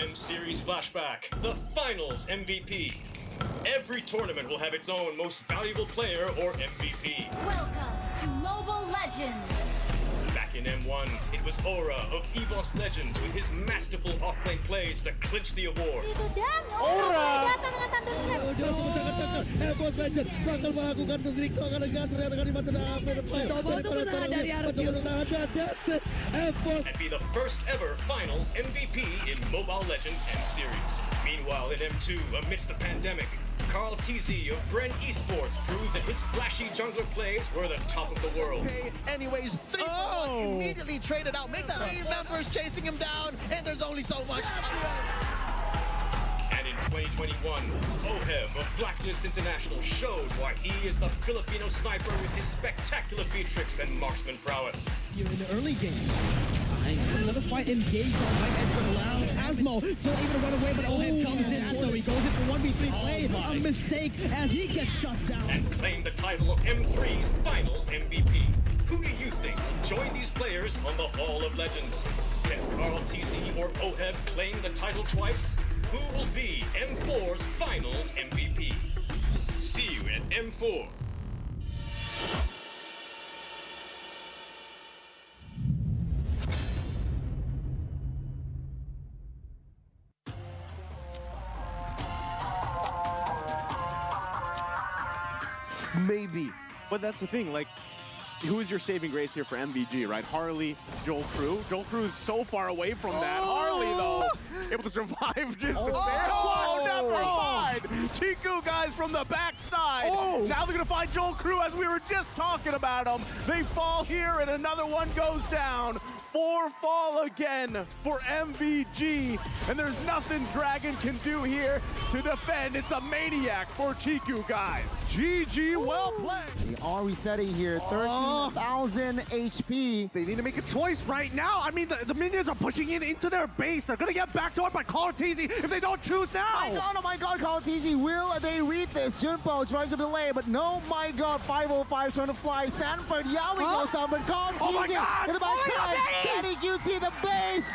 M Series Flashback, the Finals MVP. Every tournament will have its own most valuable player or MVP. Welcome to Mobile Legends. Back in M1, it was Aura of EVOS Legends with his masterful off-lane plays to clinch the award. Dan Aura datang dengan tantangan. EVOS Legends bakal melakukan trik dengan ternyata di masa And be the first ever Finals MVP in Mobile Legends M Series. Meanwhile, in M2, amidst the pandemic, Carl TZ of Bren Esports proved that his flashy jungler plays were the top of the world. Okay, anyways, 3 for 1 immediately traded out. Make that 3 members chasing him down, and there's only so much. And in 2021, Ohem of Blacklist International showed why he is the Filipino sniper with his spectacular Beatrix and marksman prowess. Here in the early game. Another fight engaged on right edge for the round. Asmo still able to run away, but Ohem comes in after he goes in for 1v3 play. A mistake as he gets shut down. And claimed the title of M3's Finals MVP. Who do you think will join these players on the Hall of Legends? Can Carl TZ or Ohem claim the title twice? Who will be M4's Finals MVP? See you at M4. Maybe. But that's the thing, like, who is your saving grace here for MVG, right? Harley, Joel Crew. Joel Crew is so far away from that. Harley, though, able to survive just a bit. Oh, never mind. Chiku, guys, from the backside. Now they're going to find Joel Crew as we were just talking about him. They fall here, and another one goes down. 4 fall again for MVG, and there's nothing Dragon can do here to defend. It's a maniac for Chiku, guys. GG, well played. They are resetting here, 13,000 HP. They need to make a choice right now. I mean, the minions are pushing in into their base. They're going to get backdoored by Carl TZ if they don't choose now. Oh my god, Carl TZ, will they read this? Junpo tries to delay, but no, my god, 505 trying to fly. Sanford, Yawi goes down, but Carl TZ in the backside. Danny QT, the base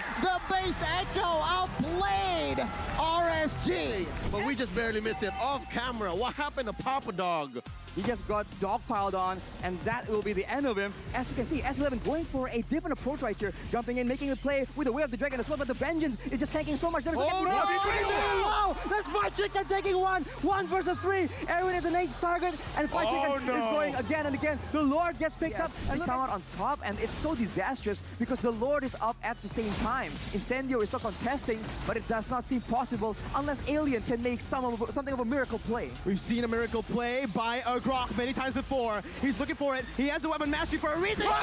echo outplayed RSG. But we just barely missed it off camera. What happened to Papa Dog? He just got dogpiled on, and that will be the end of him. As you can see, S11 going for a different approach right here. Jumping in, making a play with the Way of the Dragon as well, but the Vengeance is just tanking so much damage. Wow! That's Fried Chicken taking 1 versus 3. Erwin is an H target, and Fried Chicken is going again and again. The Lord gets picked up, and come out on top, and it's so disastrous because the Lord is up at the same time. Incendio is still contesting, but it does not seem possible unless Alien can make something of a miracle play. We've seen a miracle play by a Grok many times before. He's looking for it. He has the weapon mastery for a reason. He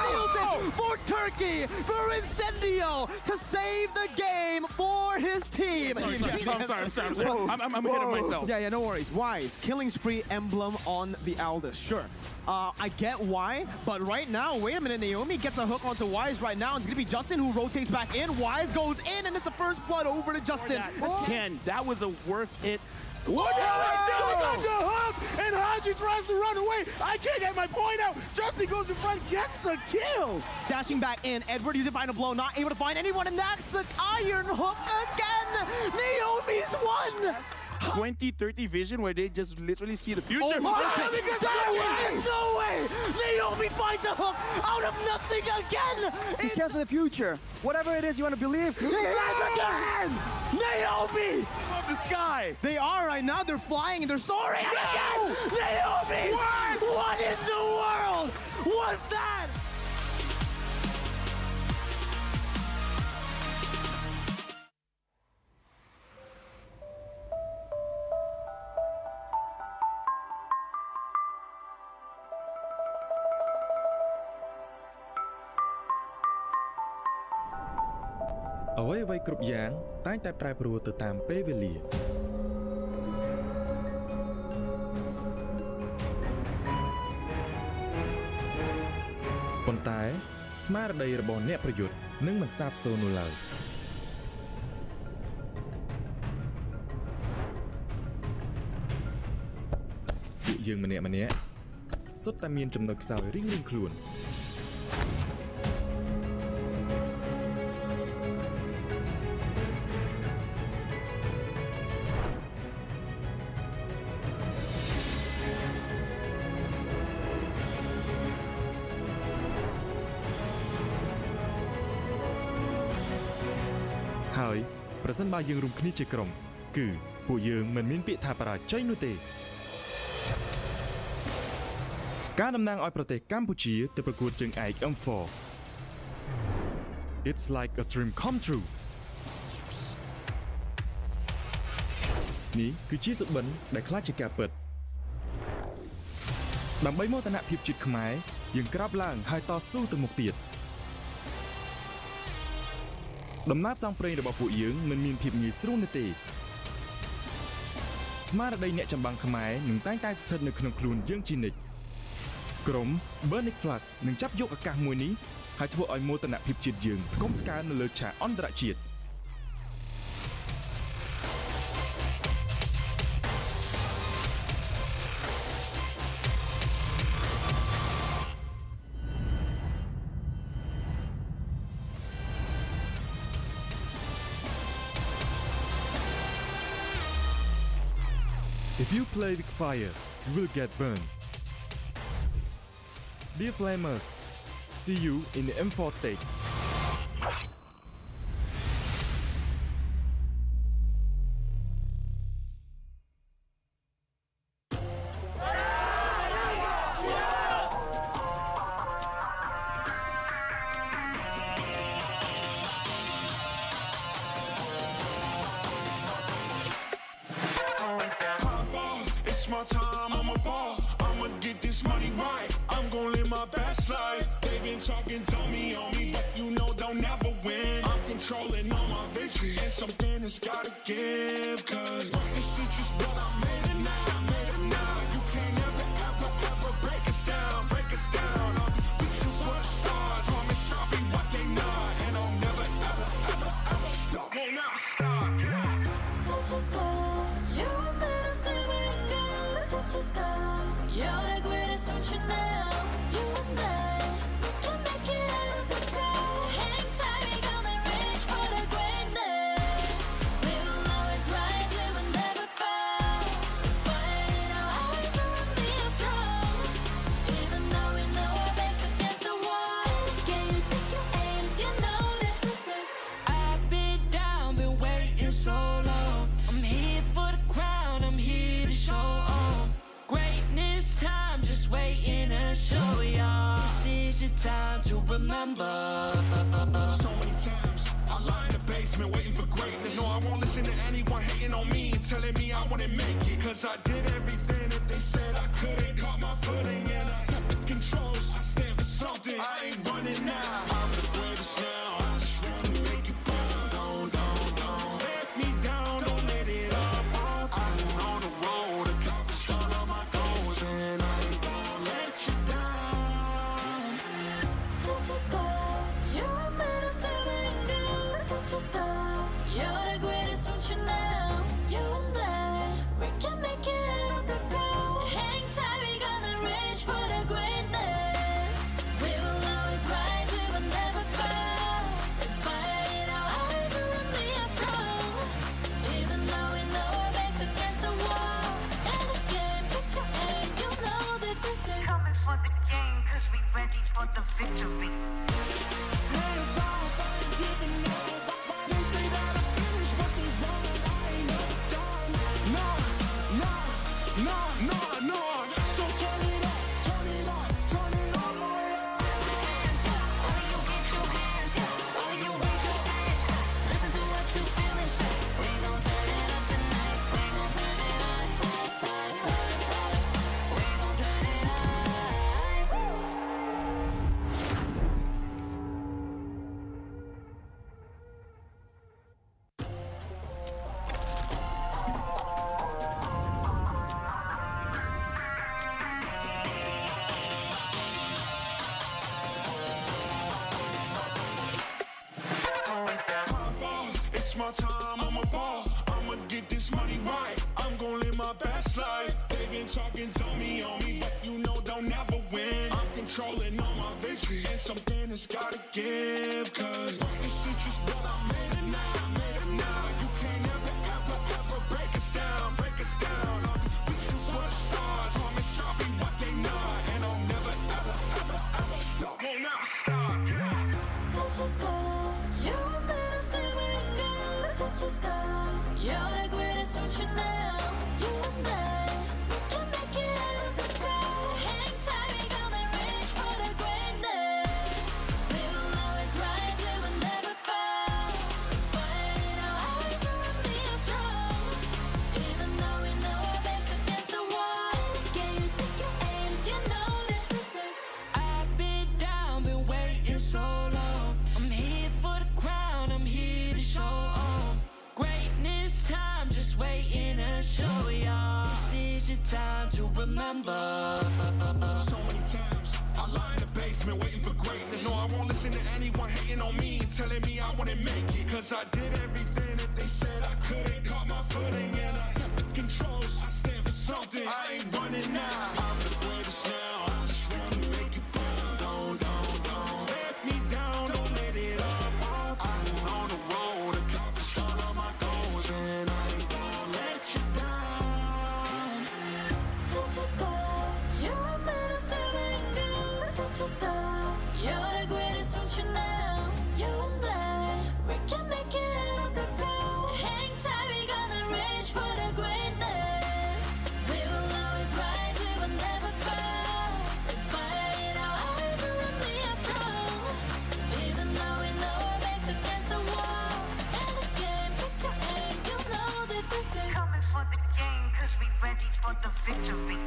steals it for Turkey, for Incendio to save the game for his team. I'm sorry. I'm ahead of myself. Yeah, no worries. Wise, killing spree emblem on the Aldous. Sure. I get why, but right now, wait a minute, Naomi gets a hook onto Wise right now. It's going to be Justin who rotates back in. Wise goes in, and it's the first blood over to Justin. Ken, that was a worth it. What the hook, and Haji tries to run away. I can't get my point out. Justin goes in front, gets a kill. Dashing back in, Edward using final blow, not able to find anyone, and that's the iron hook again. Naomi's won. 2030 vision where they just literally see the future. Oh my goodness, no way! Naomi finds a hook out of nothing again! He cares for the future. Whatever it is you want to believe, he cares again! Naomi! Above the sky! They are right now, they're flying and they're soaring again! Naomi! What in the world was that?អ្វីៗគ្រប់យ៉ាងតែងតែប្រែប្រួលទៅតាមពេលវេលាប៉ុន្តែស្មារតីរបស់អ្នកប្រយុទ្ធនឹងមិនសាបសូន្យនោះឡើយពួកយើងម្នាក់សុទ្ធតែមានចំណុចខ្សោយរៀងៗខ្លួន ហើយប្រសិនបើយើងរួមគ្នាជាក្រុមគឺពួកយើងមិនមានពាក្យថាបរាជ័យនោះទេការតំណាងឲ្យប្រទេសកម្ពុជាទៅប្រកួតជើងឯក M4 It's like a dream come true នេះគឺជាសុបិនដែលខ្លាចជាការពិតដើម្បីមោទនភាពជាតិខ្មែរយើងក្រាបឡើងហើយតស៊ូទៅមុខទៀតដំណើរផ្សងព្រេងរបស់ពួកយើងមិនមានភាពងាយស្រួលនោះទេស្មារតីអ្នកចម្បាំងខ្មែរនឹងតែងតែស្ថិតនៅក្នុងខ្លួនយើងជានិច្ចក្រុម ONIC Flash នឹងចាប់យកឱកាសមួយនេះហើយធ្វើឲ្យមោទនភាពជាតិយើងថ្កុំថ្កើងនៅលើឆាកអន្តរជាតិIf you play with fire, you will get burned. Dear Flamers, see you in the M4 stage. My time, I'm a ball. I'ma get this money right. I'm gon' live my best life. They been talking, tell me on me, but you know they'll never win. I'm controlling all my victories, and something has gotta give. Cause this is just what I made it now. You can't ever break us down. I'll be reaching for the stars. Promise I'll be what they not, and I'll never ever stop. Won't never stop. Touch the sky, you're made of silver and gold. Touch the sky, you're the greatest option now. You and I can make it out of the cold. Hang tight, we gonna reach for the greatness. We will always rise, we will never fall. Fighting our eyes, we will be strong. Even though we know our backs against the wall. Can you take your aim? You know that this is. I've been down, been waiting so long. I'm here for the crown, I'm here to show off. Greatness time, just waiting to show y'all. This is your time to remember. So many times, I lie in the basement waiting for greatness. No, I won't listen to anyone hating on me and telling me I wouldn't make it. Cause I did everything that they said I couldn't. Caught my footing and I kept the controls. I stand for something, I ain't running now. I'm the greatest now, I just wanna make it proud. Don't let me down, don't let it up. I've been on the road, accomplished all of my goals, and I ain't gonna let you down. Touch the sky, you're made of silver and gold. Touch the sky, you're the greatest option now. You and I, we can make it out of the cold. Hang tight, we gonna reach for the greatness. We will always rise, we will never fall. Fighting our eyes, we will be strong. Even though we know our backs against the wall. And again, pick your aim, you know that this is. Coming for the game, cause we ready for the victory. They say that I finished what they wanted, I ain't never done. No. So turn it up, oh yeah. All of you get your hands up, all of you raise your hands up. Listen to what you feel and say. We gon' turn it up tonight, we gon' turn it up. We gon' turn it up. It's my time, I'm a ball. I'ma get this money right. I'm gon' live my best life. They been talking, tell me on me, but you know they'll never win. I'm controlling all my victories, and something has gotta give. Cause this is just what I made it now. You can't ever break us down. I'll be reaching for the stars. Promise I'll be what they not, and I'll never ever stop. Won't never stop. Touch the sky, you're made of silver and gold. touch the sky. You're the greatest future now. You and I, we can make it out of the crowd. Hang tight, we gonna reach for the greatness. We will always rise, we will never fall. We fight it out, always will be strong. Even though we know our backs against the wall. Can you take your aim? You know that this is. I've been down, been waiting so long. I'm here for the crown, I'm here to show off. Greatness time, just waiting to show y'all. This is your time to remember. So many times I lie in the basement waiting for greatness. No, I won't listen to anyone hating on me and telling me I wouldn't make it. Cause I did everything that they said I couldn't. Caught my footing and I kept the controls. I stand for something, I ain't running now. I'm the greatest now, I just wanna make it proud. Don't let me down, don't let it up. I'm on the road, accomplished all of my goals, and I ain't gonna let you down. Touch the sky. You're a man of silver and gold. Touch the sky. You're the greatest future now. You and I, we can make it out of the cold. Hang tight, we gonna reach for the greatness. We will always rise, we will never fall. We fight it out, always will be strong. Even though we know our backs against the wall. And again, pick your aim, you know that this is. Coming for the game, cause we ready for the victory.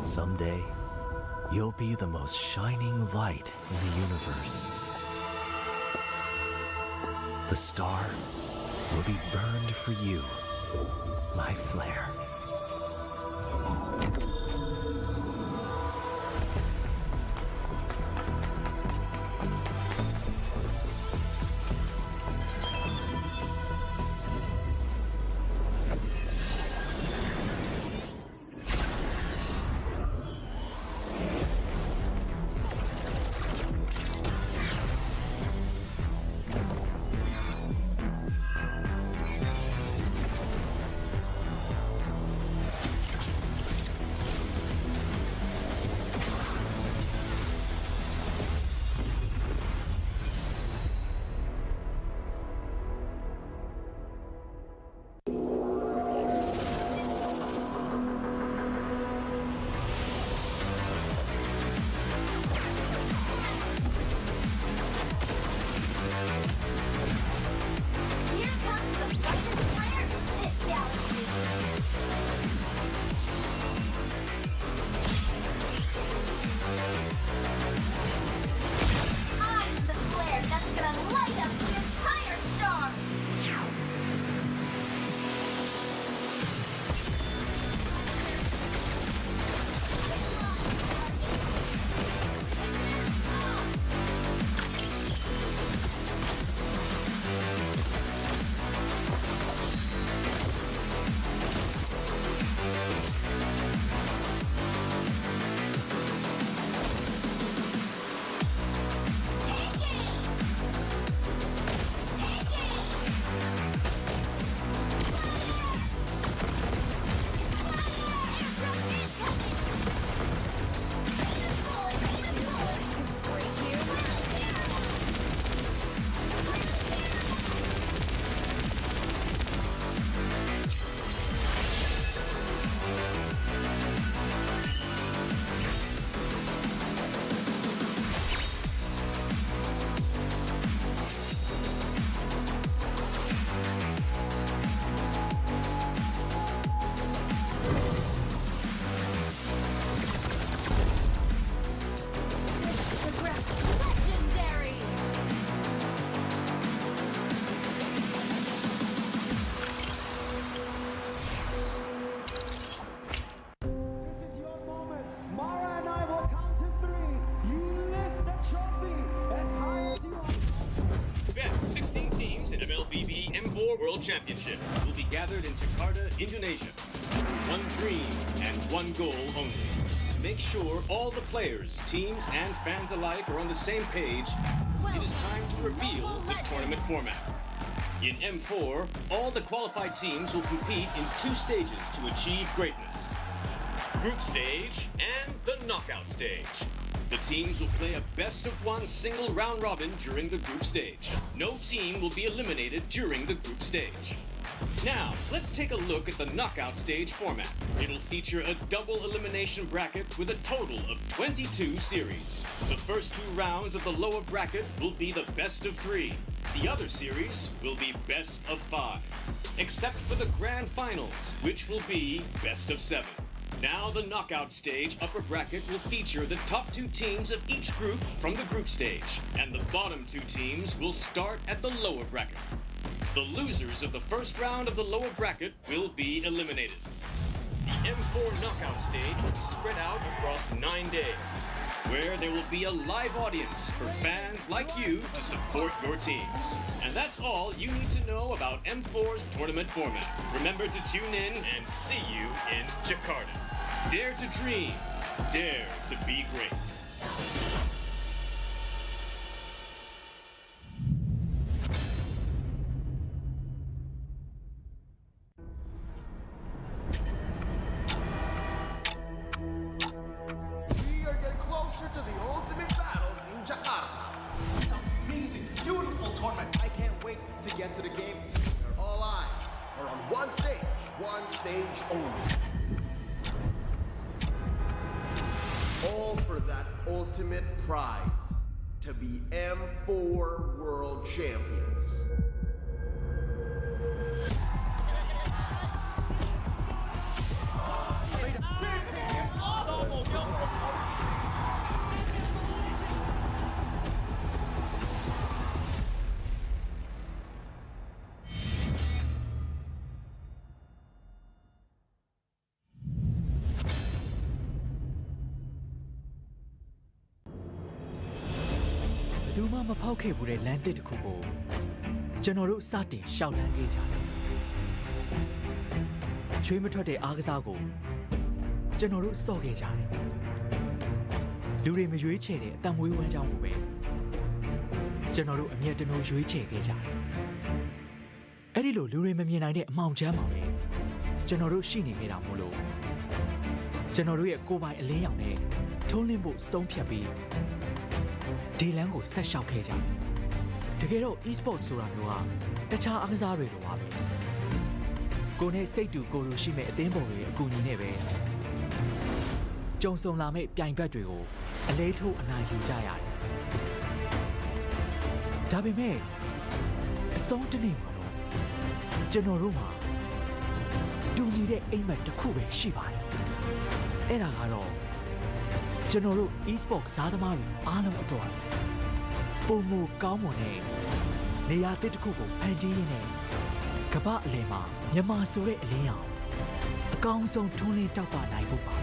Someday, you'll be the most shining light in the universe. The star will be burned for you, my flare. Championship will be gathered in Jakarta, Indonesia. One dream and one goal only. To make sure all the players, teams, and fans alike are on the same page, it is time to reveal the tournament format. In M4, all the qualified teams will compete in 2 stages to achieve greatness. Group stage and the knockout stage. The teams will play a best-of-1 single round robin during the group stage. No team will be eliminated during the group stage. Now, let's take a look at the knockout stage format. It'll feature a double elimination bracket with a total of 22 series. The first 2 rounds of the lower bracket will be the best of 3. The other series will be best of 5. Except for the grand finals, which will be best of 7. Now the knockout stage upper bracket will feature the top 2 teams of each group from the group stage, and the bottom 2 teams will start at the lower bracket. The losers of the first round of the lower bracket will be eliminated. The M4 knockout stage will be spread out across 9 days, where there will be a live audience for fans like you to support your teams. And that's all you need to know about M4's tournament format. Remember to tune in and see you in Jakarta. Dare to dream, dare to be great. We are getting closer to the ultimate battle in Jakarta. It's an amazing, beautiful tournament. I can't wait to get to the game. All eyes are on one stage only. All for that ultimate prize, to be M4 World Champions. ။ဘူးမှမဖောက်ခဲ့ဘူးတဲ့လမ်းတစ်ခုကိုကျွန်တော်တို့စတင်ရှောက်လန်းခဲ့ကြတယ်။ချွေးမထွက်တဲ့အားကစားကိုကျွန်တော်တို့စော့ခဲ့ကြတယ်။လူတွေမရွေးချယ်တဲ့အတံမွေးဝမ်းကြောင်းကိုပဲကျွန်တော်တို့အမျက်တနိုးရွေးချယ်ခဲ့ကြတယ်။အဲ့ဒီလိုလူတွေမမြင်နိုင်တဲ့အမှောင်ချမ်းမှာပဲကျွန်တော်တို့ရှိနေခဲ့တာမို့လို့ကျွန်တော်တို့ရဲ့ကိုယ်ပိုင်အလင်းရောင်နဲ့ထုံးလင်းဖို့ဆုံးဖြတ်ပြီးဒီလမ်းကိုဆက်လျှောက်ခဲ့ကြတယ်။တကယ်တော့ Esports ဆိုတာမျိုးဟာတခြားအားကစားတွေလိုပါပဲ။ကိုယ်နဲ့စိတ်တူကိုယ်လိုရှိမဲ့အသင်းပေါ်တွေရဲ့အကူအညီနဲ့ပဲကြုံဆုံလာမဲ့ပြိုင်ဘက်တွေကိုအလေးထိုးအနိုင်ယူကြရတယ်။ဒါပေမဲ့အဆုံးတစ်နေ့မှာတော့ကျွန်တော်တို့မှာတူညီတဲ့အိမ်မက်တစ်ခုပဲရှိပါတယ်။အဲ့ဒါကတော့ကျွန်တော်တို့ Esports ကစားသမားတွေအားလုံးအတွက်ပုံမကောင်းမွန်တဲ့နေရာတစ်ခုကိုဖန်တီးရင်းနဲ့ကမ္ဘာအလယ်မှာမြန်မာဆိုတဲ့အလင်းရောင်အကောင်းဆုံးထွန်းလင်းတောက်ပနိုင်ဖို့ပါ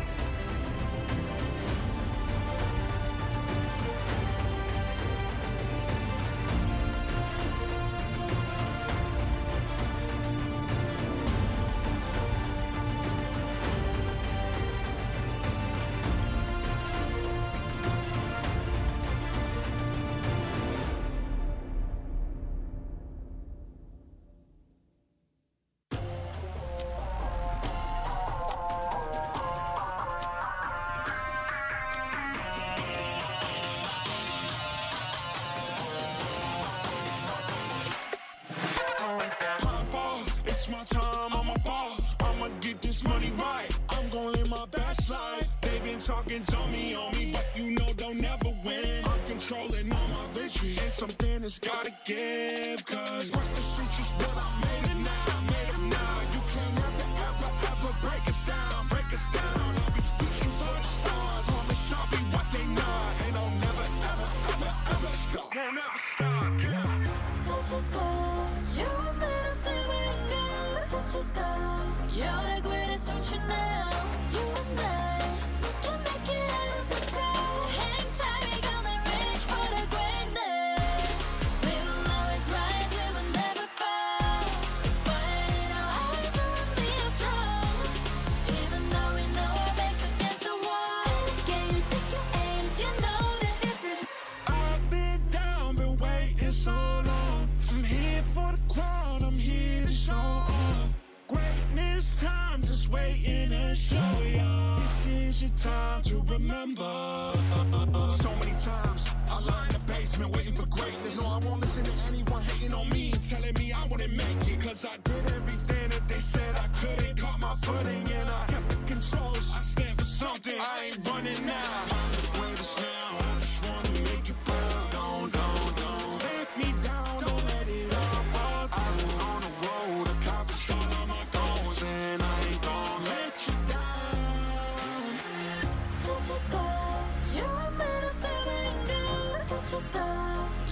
It's my time, I'm a ball. I'ma get this money right. I'm gonna live my best life. They been talking, tell me on me, but you know they'll never win. I'm controlling all my victories, and something that's gotta give. Cause cross the streets is what I made it now. You can't ever break us down, I'll be reaching for the stars. Promise I'll be what they not. And I'll never stop. Won't ever stop, yeah. Touch the sky, you're a man of silver. Touch the sky, you're the greatest option now. You and I, we can make it out of the crowd. Hang tight, we gonna reach for the greatness. We will always rise. So many times I lie in the basement waiting for greatness. No, I won't listen to anyone hating on me, telling me I wouldn't make it. Cause I did everything that they said I couldn't. Caught my footing and I kept the controls. I stand for something, I ain't running now. I'm the greatest now, I just wanna make you proud. Don't let me down, don't let it all fall. I've been on the road, accomplished all of my goals, and I ain't gonna let you down. Don't just go. You're a man of silver and gold. Don't just go.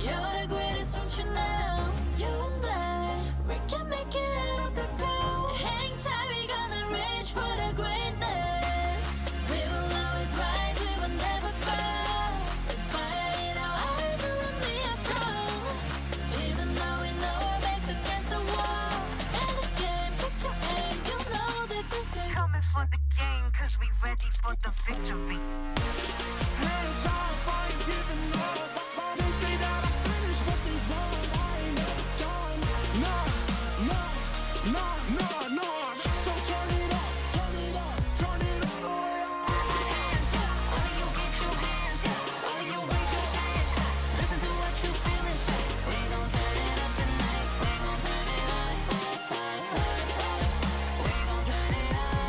You're the greatest future now. You and I, we can make it out of the cold. Hang tight, we gonna reach for the greatness. We will always rise, we will never fall. With fire in our eyes, you and me are strong. Even though we know our backs against the wall. And again, pick your aim, you know that this is coming for the game, cause we ready for the victory. Hands on fire, giving up. They say that I finished what they want. I ain't never done. No. So turn it up, turn it all the way up. hands up. All of you get your hands up. All of you raise your hands up. Listen to what you feel and say. We gon' turn it up tonight. We gon' turn it up. We gon' turn it up.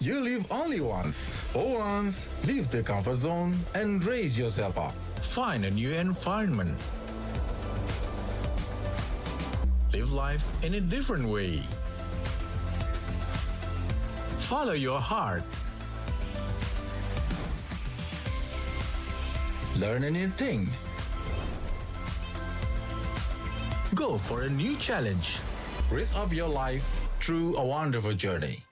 You live only once. For once, leave the comfort zone and raise yourself up. Find a new environment. Live life in a different way. Follow your heart. Learn a new thing. Go for a new challenge. Raise up your life through a wonderful journey.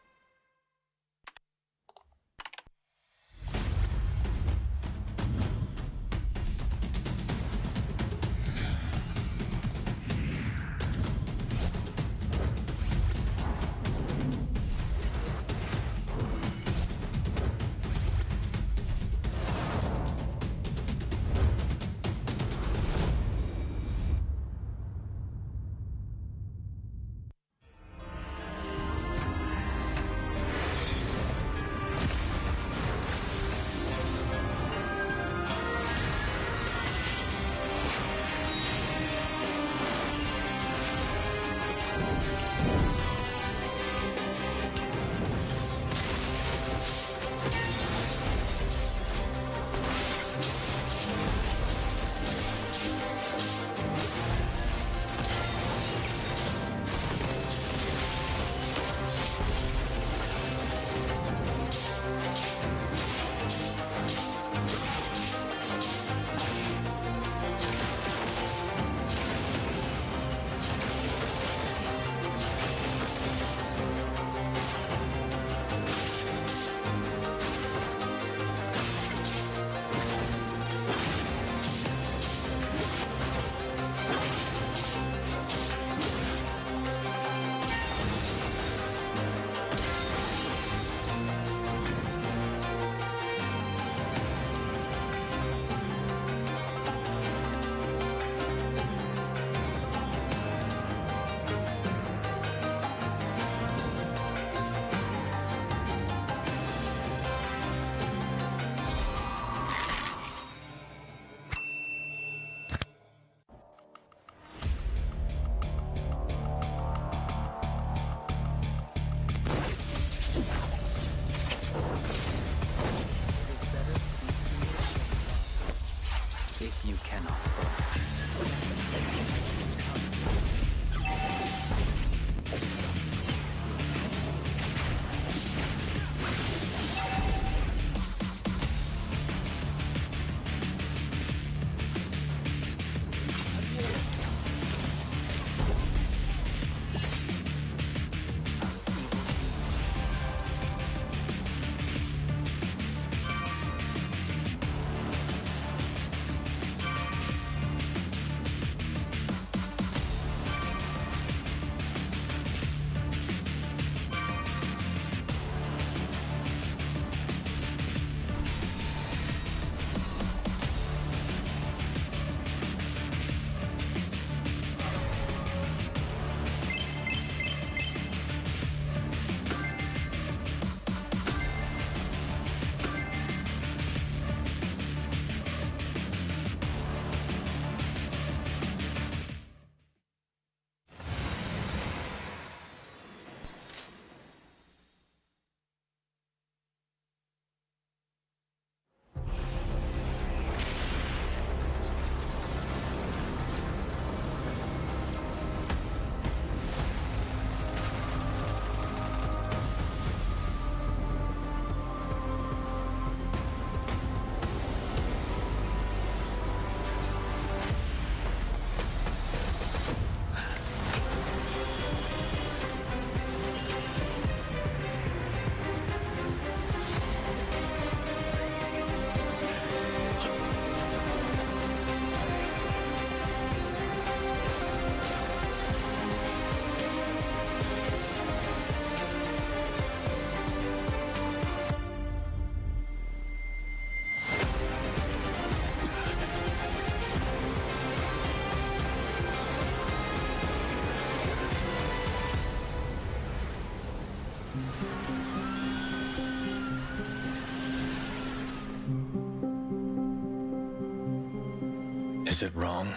Is it wrong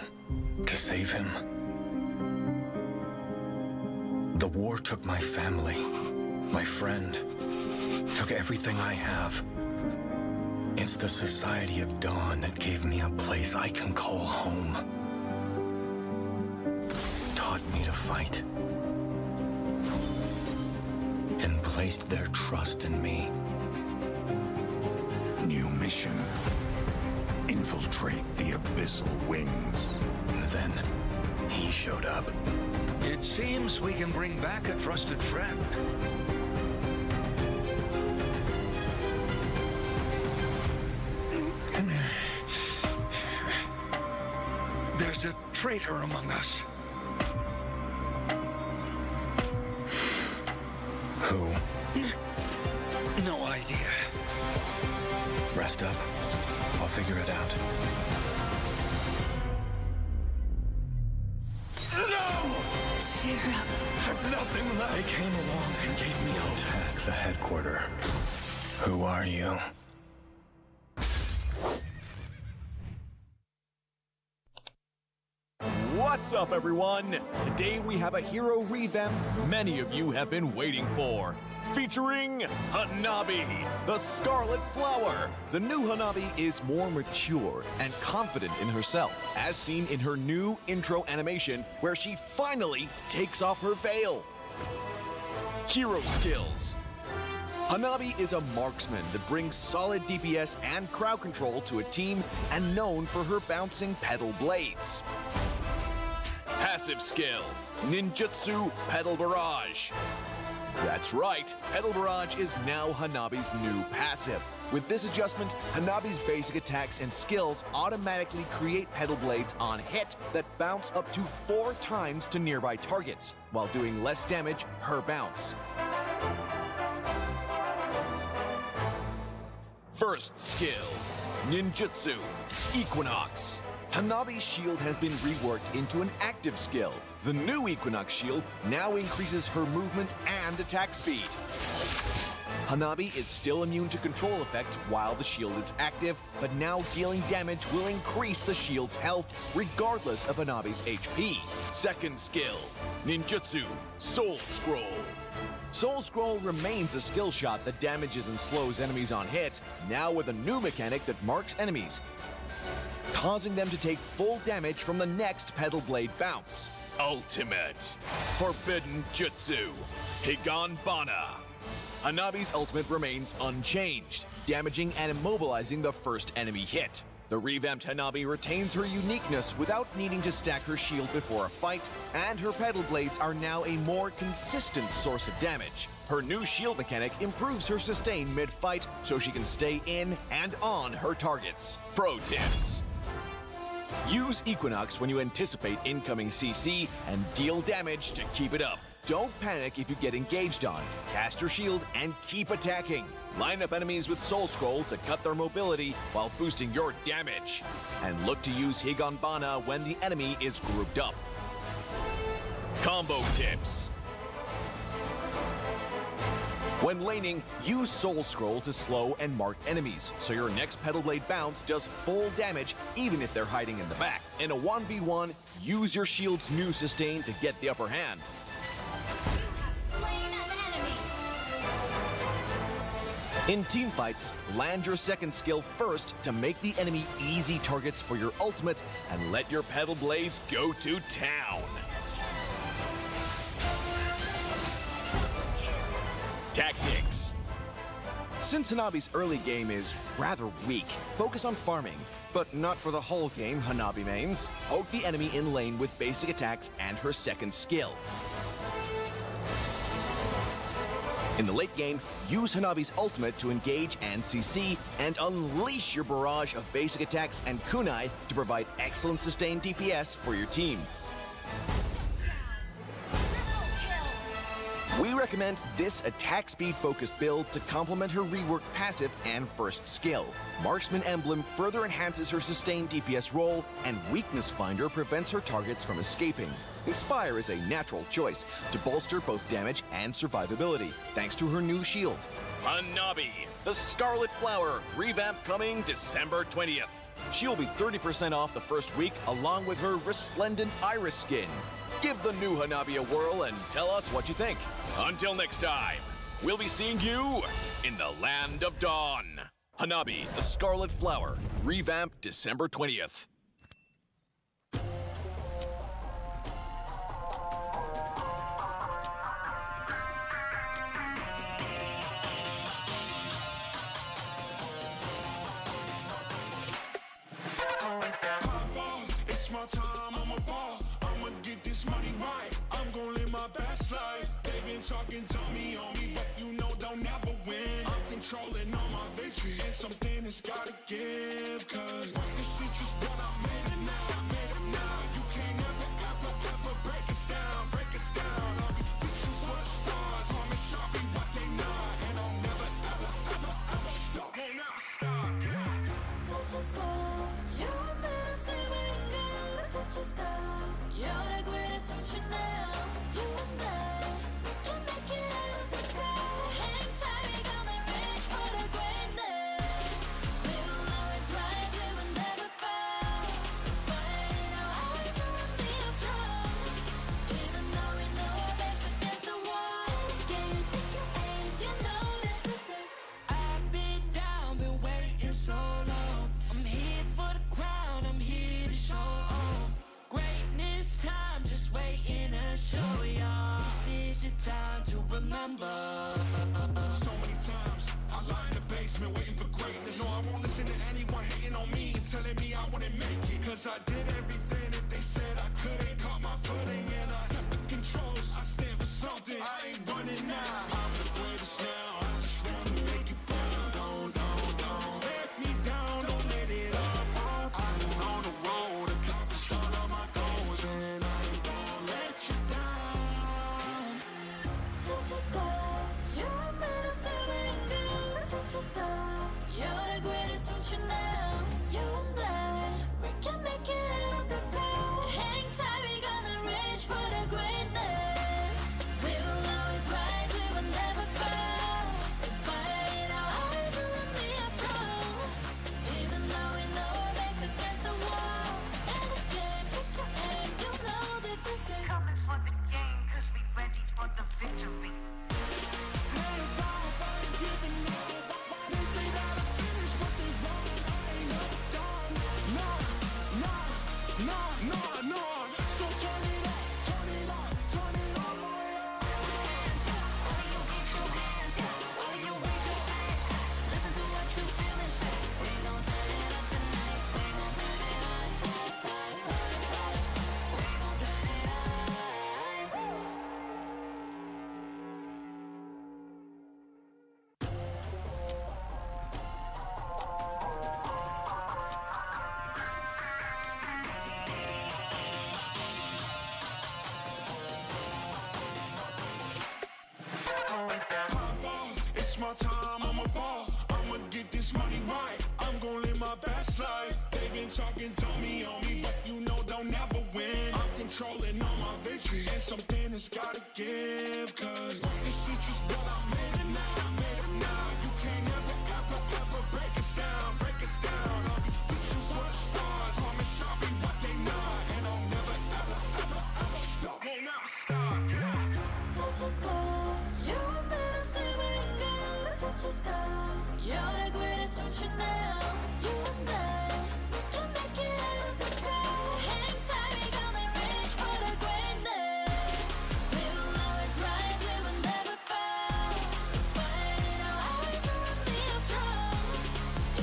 to save him? The war took my family, my friend, took everything I have. It's the Society of Dawn that gave me a place I can call home. Taught me to fight. And placed their trust in me. New mission. Infiltrate the Abyssal Wings. And then he showed up. It seems we can bring back a trusted friend. There's a traitor among us. Who? No idea. Rest up. I'll figure it out. No! Syrup. I've nothing left. They came along and gave me hope. Attack the headquarters. Who are you? What's up, everyone? Today we have a hero revamp many of you have been waiting for. Featuring Hanabi, the Scarlet Flower. The new Hanabi is more mature and confident in herself, as seen in her new intro animation where she finally takes off her veil. Hero skills. Hanabi is a marksman that brings solid DPS and crowd control to a team and known for her bouncing pedal blades. Passive skill, Ninjutsu Pedal Barrage. That's right, Pedal Barrage is now Hanabi's new passive. With this adjustment, Hanabi's basic attacks and skills automatically create pedal blades on hit that bounce up to 4 times to nearby targets, while doing less damage per bounce. First skill, Ninjutsu Equinox. Hanabi's shield has been reworked into an active skill. The new Equinox shield now increases her movement and attack speed. Hanabi is still immune to control effect while the shield is active, but now dealing damage will increase the shield's health regardless of Hanabi's HP. Second skill, Ninjutsu Soul Scroll. Soul Scroll remains a skill shot that damages and slows enemies on hit, now with a new mechanic that marks enemies, causing them to take full damage from the next pedal blade bounce. Ultimate Forbidden Jutsu Higanbana. Hanabi's ultimate remains unchanged, damaging and immobilizing the first enemy hit. The revamped Hanabi retains her uniqueness without needing to stack her shield before a fight, and her pedal blades are now a more consistent source of damage. Her new shield mechanic improves her sustain mid-fight so she can stay in and on her targets. Pro tips. Use Equinox when you anticipate incoming CC and deal damage to keep it up. Don't panic if you get engaged on. Cast your shield and keep attacking. Line up enemies with Soul Scroll to cut their mobility while boosting your damage. And look to use Higanbana when the enemy is grouped up. Combo tips. When laning, use Soul Scroll to slow and mark enemies, so your next Pedal Blade bounce does full damage even if they're hiding in the back. In a 1v1, use your shield's new sustain to get the upper hand. In teamfights, land your second skill first to make the enemy easy targets for your ultimate and let your Pedal Blades go to town. Tactics. Since Hanabi's early game is rather weak, focus on farming. But not for the whole game, Hanabi mains. Poke the enemy in lane with basic attacks and her second skill. In the late game, use Hanabi's ultimate to engage and CC, and unleash your barrage of basic attacks and kunai to provide excellent sustained DPS for your team. We recommend this attack speed focused build to complement her reworked passive and first skill. Marksman Emblem further enhances her sustained DPS role, and Weakness Finder prevents her targets from escaping. Inspire is a natural choice to bolster both damage and survivability, thanks to her new shield. Hanabi, the Scarlet Flower, revamp coming December 20th. She'll be 30% off the first week along with her resplendent iris skin. Give the new Hanabi a whirl and tell us what you think. Until next time, we'll be seeing you in the Land of Dawn. Hanabi, the Scarlet Flower, revamped December 20th. It's my time, I'm a ball. I'ma get this money right. I'm gonna live my best life. They've been talking to me on me, but you know they'll never win. I'm controlling all my victories, and something that's gotta give. Cause this is just what I made it now. I made it now. You can't ever break us down, break us down. I'll be reaching for the stars. Promise I'll be what they not, and I'll never stop. Won't never stop. Touch the sky, you're made of saving good. Touch the sky, you're the greatest option now. You and I, we can make it out of the crowd. Hang tight, we gonna reach for the greatness. We will always rise, we will never fall. Fighting our eyes on be strong. Even though we know our backs against the wall. Can you take your aim? You know that this is. I've been down, been waiting so long. I'm here for the crown, I'm here to show off. Greatness time, just waiting to show y'all. This is your time to remember. So many times I lie in the basement waiting for greatness. No, I won't listen to anyone hating on me and telling me I wouldn't make it. Cause I did everything that they said I couldn't. Caught my footing and I kept the controls. I stand for something, I ain't running now. I'm the greatest now, I just wanna make it down. Don't let me down, don't let it up. I've been on the road, accomplished all of my goals, and I ain't gonna let you down. Touch the sky, you're made of saving good. Touch the sky, you're the greatest option now. You and I, we can make it out of the crowd. Hang tight, we gonna reach for the greatness. We will always rise, we will never fall. Fighting our eyes on me are strong. Even though we know our backs against the wall. And again, pick your aim, you know that this is coming for the game, cause we ready for the victory. It's my time, I'm a ball. I'ma get this money right. I'm gonna live my best life. They've been talking to me on me, but you know they'll never win. I'm controlling all my victories, and something that's gotta give. Cause this is just what I made it now. I made it now. You can't ever break us down, break us down. I'll be reaching for the stars. Promise I'll be what they not, and I'll never stop. Won't never stop. Touch the sky, you're made of saving good. Touch the sky, you're the greatest option now. You and I, we can make it out of the crowd. Hang tight, we gonna reach for the greatness. We will always rise, we will never fall. Fighting our eyes on me are strong.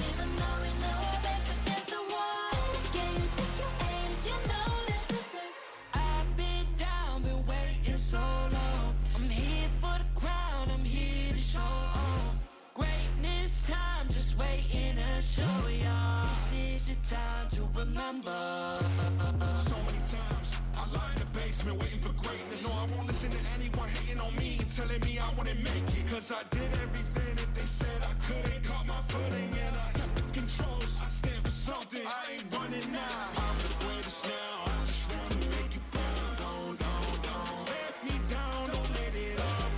Even though we know our backs against the wall. Can you take your aim? You know that this is. I've been down, been waiting so long. I'm here for the crown, I'm here to show off. Greatness time, just waiting to show y'all. This is your time to remember. So many times I lie in the basement waiting for greatness. No, I won't listen to anyone hating on me and telling me I wouldn't make it. Cause I did everything that they said I couldn't. Caught my footing and I kept the controls. I stand for something, I ain't running now. I'm the greatest now, I just wanna make it down. Don't let me down, don't let it up.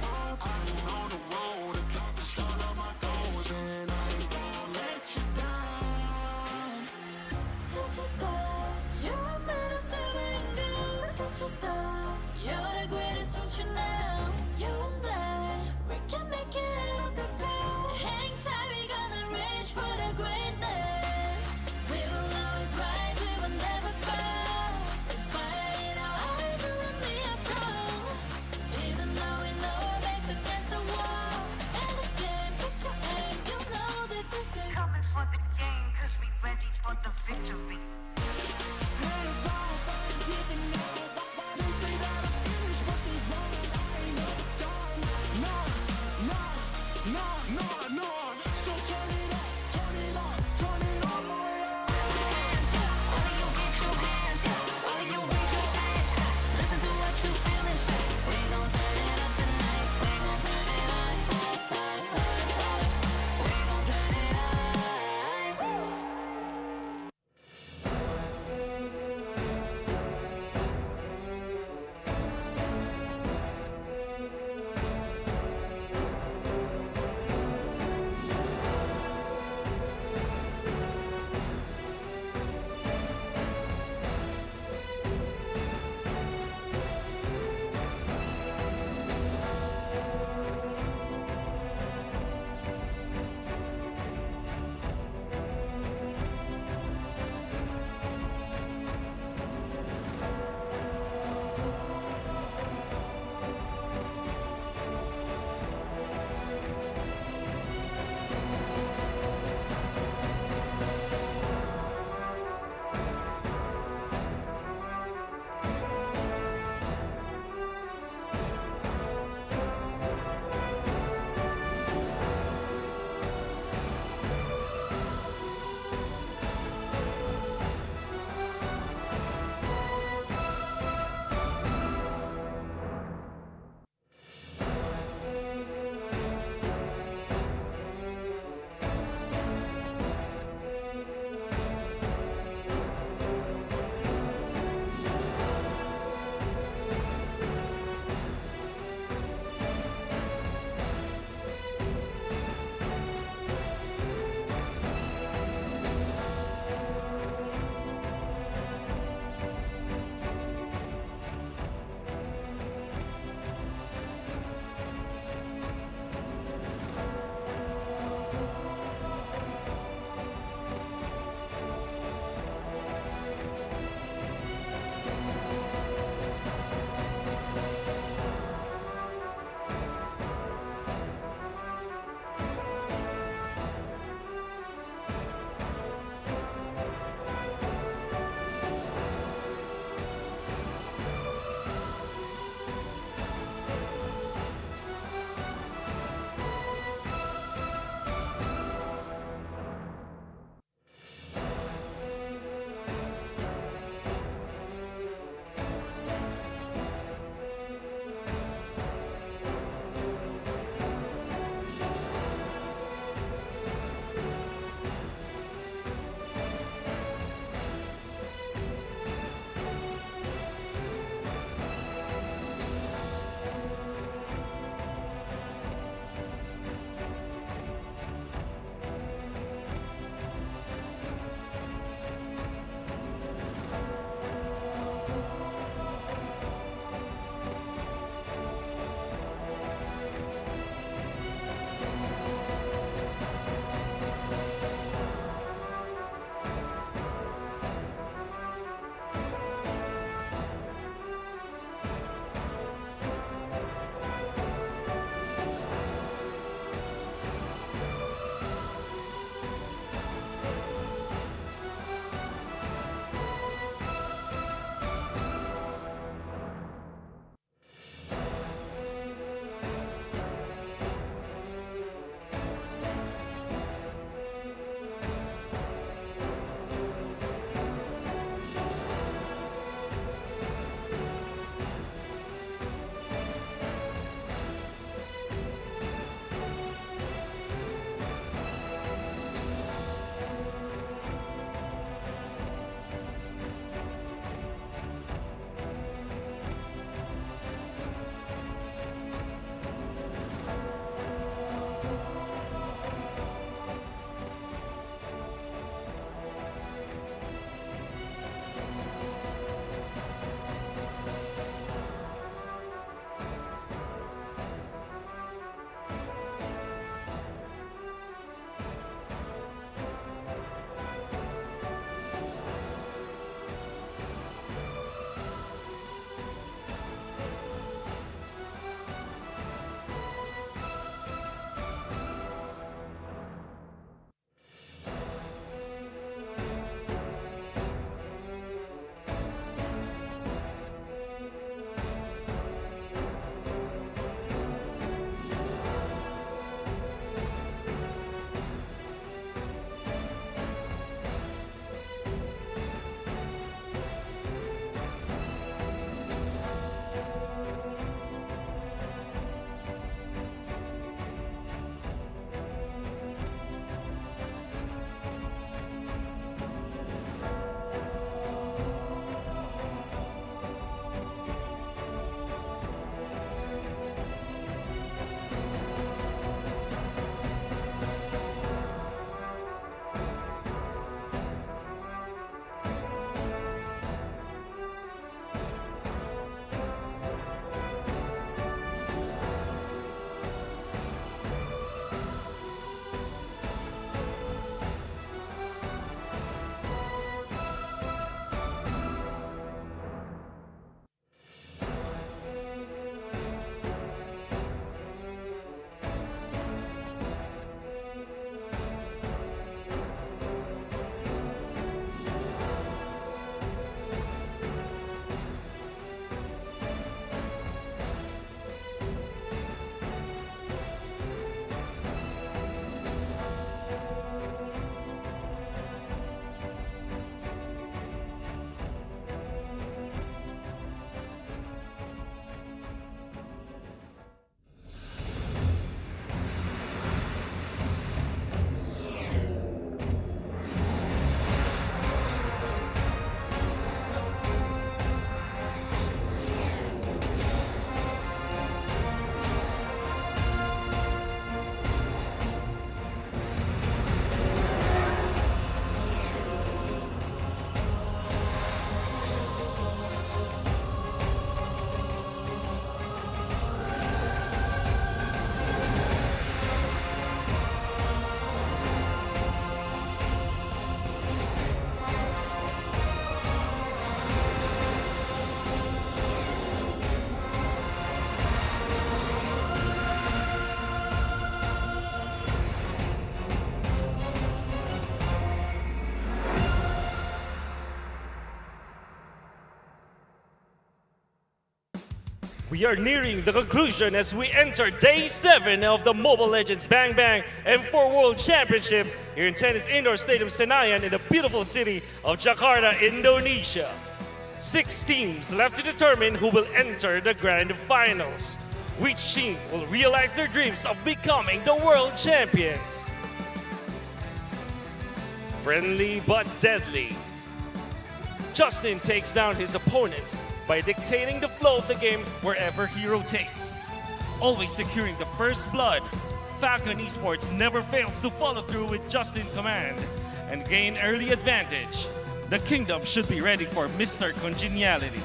I've been on the road, accomplished all of my goals, and I ain't gonna let you down. touch the sky. You're the greatest, don't you know? You and I, we can make it up the coast. Hang tight, we're gonna reach for the greatness. We will always rise, we will never fall. We fire in our eyes, you and me are strong. Even though we know our backs against the wall. And again, pick your aim, you know that this is coming for the game, cause we ready for the victory. Hands off, I ain't giving up. They say that I'm finished, but they wrong. I ain't never done. Nah. So turn it up, We are nearing the conclusion as we enter day 7 of the Mobile Legends Bang Bang M4 World Championship here in Tennis Indoor Stadium Senayan in the beautiful city of Jakarta, Indonesia. 6 teams left to determine who will enter the grand finals. Which team will realize their dreams of becoming the world champions? Friendly but deadly. Justin takes down his opponents by dictating the flow of the game wherever he rotates. Always securing the first blood, Falcon Esports never fails to follow through with Justin command and gain early advantage. The kingdom should be ready for Mr. Congeniality.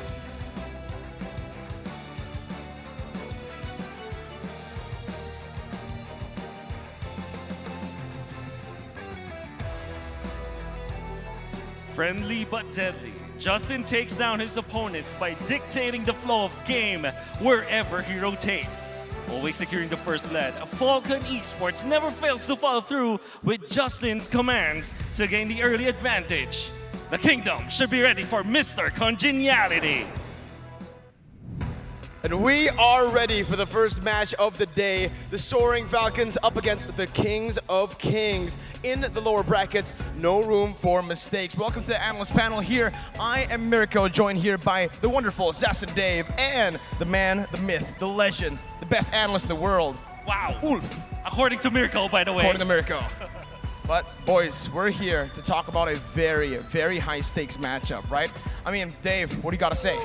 Friendly but deadly. Justin takes down his opponents by dictating the flow of game wherever he rotates. Always securing the first blood, Falcon Esports never fails to follow through with Justin's commands to gain the early advantage. The kingdom should be ready for Mr. Congeniality. And we are ready for the first match of the day. The Soaring Falcons up against the Kings of Kings. In the lower brackets, no room for mistakes. Welcome to the analyst panel here. I am Mirko, joined here by the wonderful Assassin Dave and the man, the myth, the legend, the best analyst in the world. Wow. Ulf. According to Mirko, by the way. According to Mirko. But boys, we're here to talk about a very, very high stakes matchup, right? I mean, Dave, what do you got to say?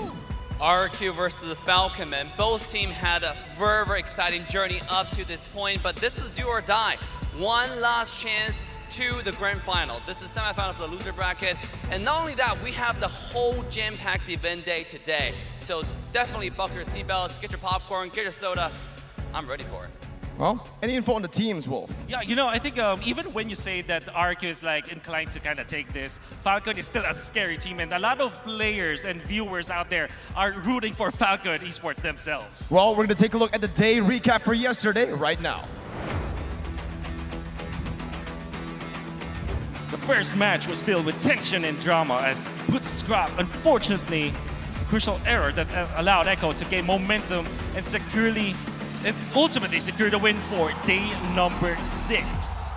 RQ versus the Falcon, man. Both teams had a very, very exciting journey up to this point, but this is do or die. One last chance to the grand final. This is semifinal for the loser bracket. And not only that, we have the whole jam-packed event day today. So definitely buckle your seatbelts, get your popcorn, get your soda. I'm ready for it. Well, any info on the teams, Wolf? Yeah, you know, I think even when you say that RQ is like inclined to kind of take this, Falcon is still a scary team, and a lot of players and viewers out there are rooting for Falcon Esports themselves. Well, we're going to take a look at the day recap for yesterday right now. The first match was filled with tension and drama as Bootscrap, unfortunately, a crucial error that allowed Echo to gain momentum and ultimately secure the win for day number 6.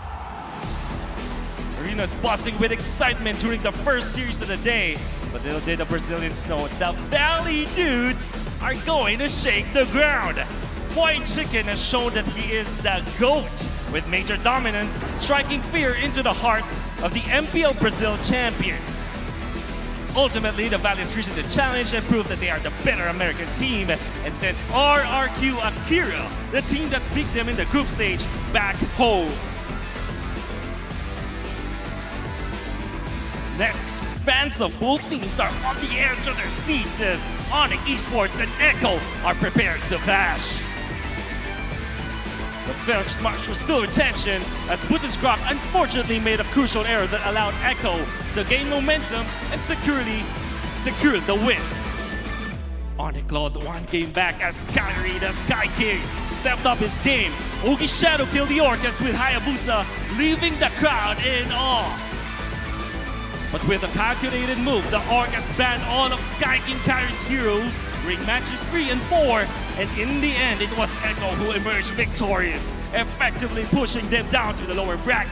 Arena's buzzing with excitement during the first series of the day, but little did the Brazilians know the Valley Dudes are going to shake the ground. White Chicken has shown that he is the GOAT, with major dominance striking fear into the hearts of the MPL Brazil champions. Ultimately, the Valley's risen the challenge and proved that they are the better American team and sent RRQ Akira, the team that beat them in the group stage, back home. Next, fans of both teams are on the edge of their seats as ONIC Esports and Echo are prepared to clash. The first match was filled with tension as Bootscrap unfortunately made a crucial error that allowed Echo to gain momentum and secured the win. ONIC clawed one game back as Kyrie, the Sky King, stepped up his game. Ogi Shadow killed the Orcas with Hayabusa, leaving the crowd in awe. But with a calculated move, the Orcas banned all of Sky King Kyrie's heroes during matches 3 and 4, and in the end, it was Echo who emerged victorious, effectively pushing them down to the lower bracket.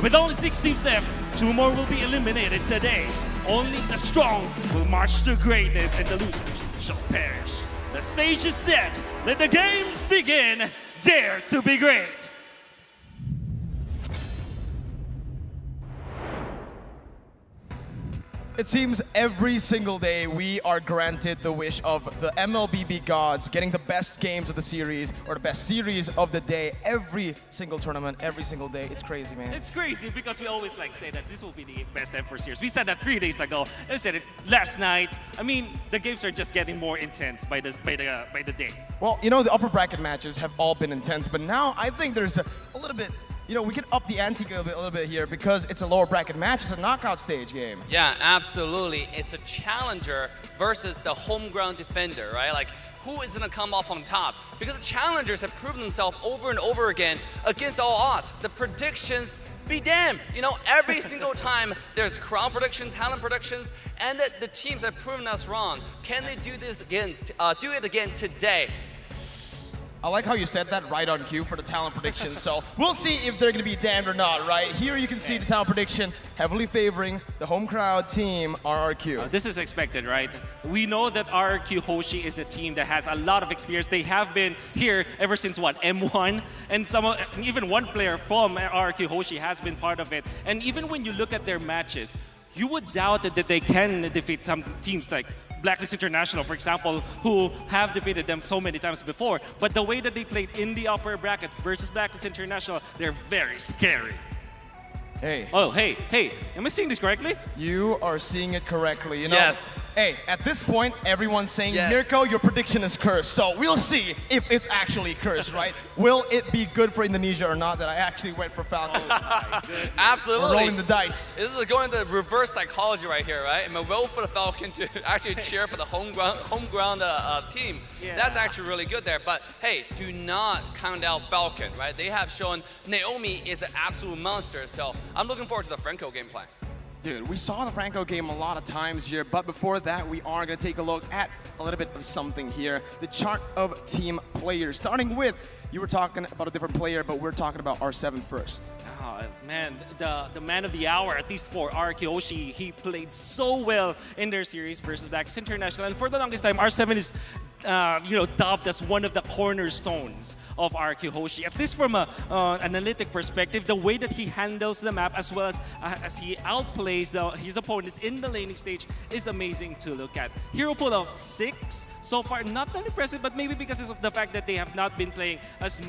With only 6 teams left, 2 more will be eliminated today. Only the strong will march to greatness, and the losers shall perish. The stage is set. Let the games begin. Dare to be great. It seems every single day we are granted the wish of the MLBB gods getting the best games of the series or the best series of the day every single tournament, every single day. It's crazy, man. It's crazy because we always say that this will be the best M4 series. We said that 3 days ago. I said it last night. I mean, the games are just getting more intense by the day. Well, you know, the upper bracket matches have all been intense, but now I think there's a little bit. You know, we can up the ante a little bit here because it's a lower bracket match. It's a knockout stage game. Yeah, absolutely. It's a challenger versus the homegrown defender, right? Like, who is going to come off on top? Because the challengers have proven themselves over and over again against all odds. The predictions be damned. You know, every single time there's crowd prediction, talent predictions, and the teams have proven us wrong. Can they do this again? Do it again today? I like how you said that right on cue for the talent prediction. So we'll see if they're going to be damned or not, right? Here you can see the talent prediction heavily favoring the home crowd team, RRQ. This is expected, right? We know that RRQ Hoshi is a team that has a lot of experience. They have been here ever since, what, M1? And even one player from RRQ Hoshi has been part of it. And even when you look at their matches, you would doubt that they can defeat some teams like Blacklist International, for example, who have defeated them so many times before. But the way that they played in the upper bracket versus Blacklist International, they're very scary. Hey. Oh, hey. Am I seeing this correctly? You are seeing it correctly. You know, yes. Hey, at this point, everyone's saying, yes. Mirko, your prediction is cursed. So we'll see if it's actually cursed, right? Will it be good for Indonesia or not that I actually went for Falcon? Absolutely. We're rolling the dice. This is going to reverse psychology right here, right? I'm a vote for the Falcon to actually cheer for the home ground team. Yeah. That's actually really good there. But hey, do not count out Falcon, right? They have shown Naomi is an absolute monster. So I'm looking forward to the Franco gameplay. Dude, we saw the Franco game a lot of times here, but before that, we are going to take a look at a little bit of something here. The chart of team players. Starting with, you were talking about a different player, but we're talking about R7 first. Oh, man, the man of the hour, at least for RRQ Hoshi, he played so well in their series versus Blacklist International. And for the longest time, R7 is dubbed as one of the cornerstones of RRQ Hoshi. At least from an analytic perspective, the way that he handles the map as well as he outplays his opponents in the laning stage is amazing to look at. Hero pull out 6 so far, not that impressive, but maybe because of the fact that they have not been playing as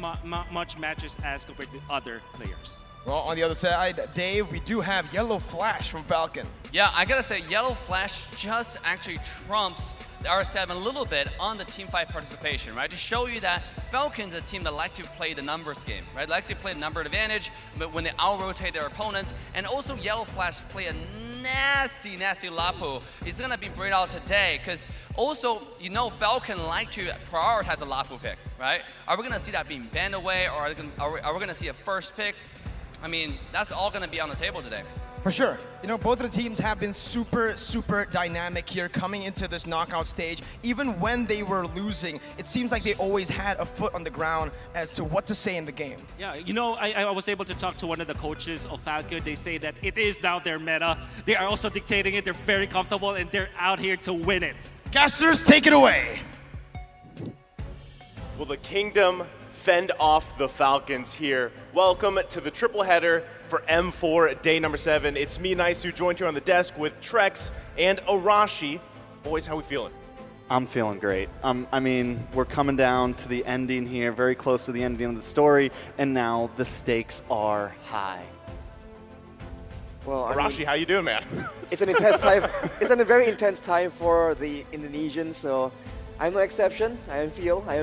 much matches as compared to other players. Well, on the other side, Dave, we do have Yellow Flash from Falcon. Yeah, I gotta say, Yellow Flash just actually trumps the R7 a little bit on the teamfight participation, right? To show you that Falcon's a team that like to play the numbers game, right? Like to play the number advantage, but when they out-rotate their opponents. And also Yellow Flash play a nasty Lapu. It's gonna be brought out today, because also, you know, Falcon like to prioritize a Lapu pick, right? Are we gonna see that being banned away, or are we gonna see a first picked? I mean, that's all going to be on the table today. For sure. You know, both of the teams have been super dynamic here coming into this knockout stage. Even when they were losing, it seems like they always had a foot on the ground as to what to say in the game. Yeah, you know, I was able to talk to one of the coaches of Falcon. They say that it is now their meta. They are also dictating it. They're very comfortable, and they're out here to win it. Casters, take it away. Will the Kingdom fend off the Falcons here? Welcome to the triple header for M4 day number 7. It's me, Naisu, joined here on the desk with Trex and Arashi. Boys, how we feeling? I'm feeling great. I mean, we're coming down to the ending here, very close to the ending of the story, and now the stakes are high. Well, Arashi, how you doing, man? It's an intense time. It's a very intense time for the Indonesians, so I'm no exception. I am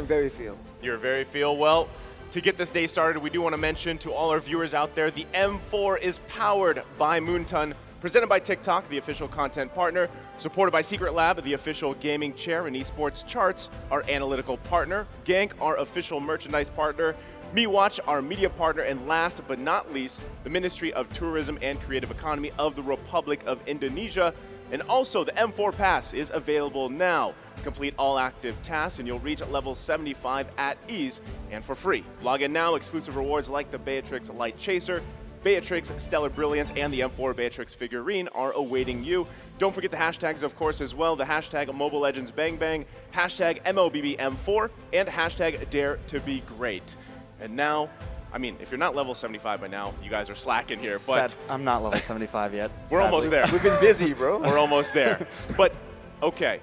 very feel. You're very feel. Well, to get this day started, we do want to mention to all our viewers out there, the M4 is powered by Moonton, presented by TikTok, the official content partner, supported by Secret Lab, the official gaming chair, and Esports Charts, our analytical partner, Gank, our official merchandise partner, MeWatch, our media partner, and last but not least, the Ministry of Tourism and Creative Economy of the Republic of Indonesia. And also, the M4 Pass is available now. Complete all active tasks, and you'll reach level 75 at ease and for free. Log in now. Exclusive rewards like the Beatrix Light Chaser, Beatrix Stellar Brilliance, and the M4 Beatrix figurine are awaiting you. Don't forget the hashtags, of course, as well. The hashtag Mobile Legends Bang Bang, hashtag MLBBM4, and hashtag Dare to Be Great. And now, I mean, if you're not level 75 by now, you guys are slacking here. But I'm not level 75 yet. We're almost there. We've been busy, bro. We're almost there. But, okay.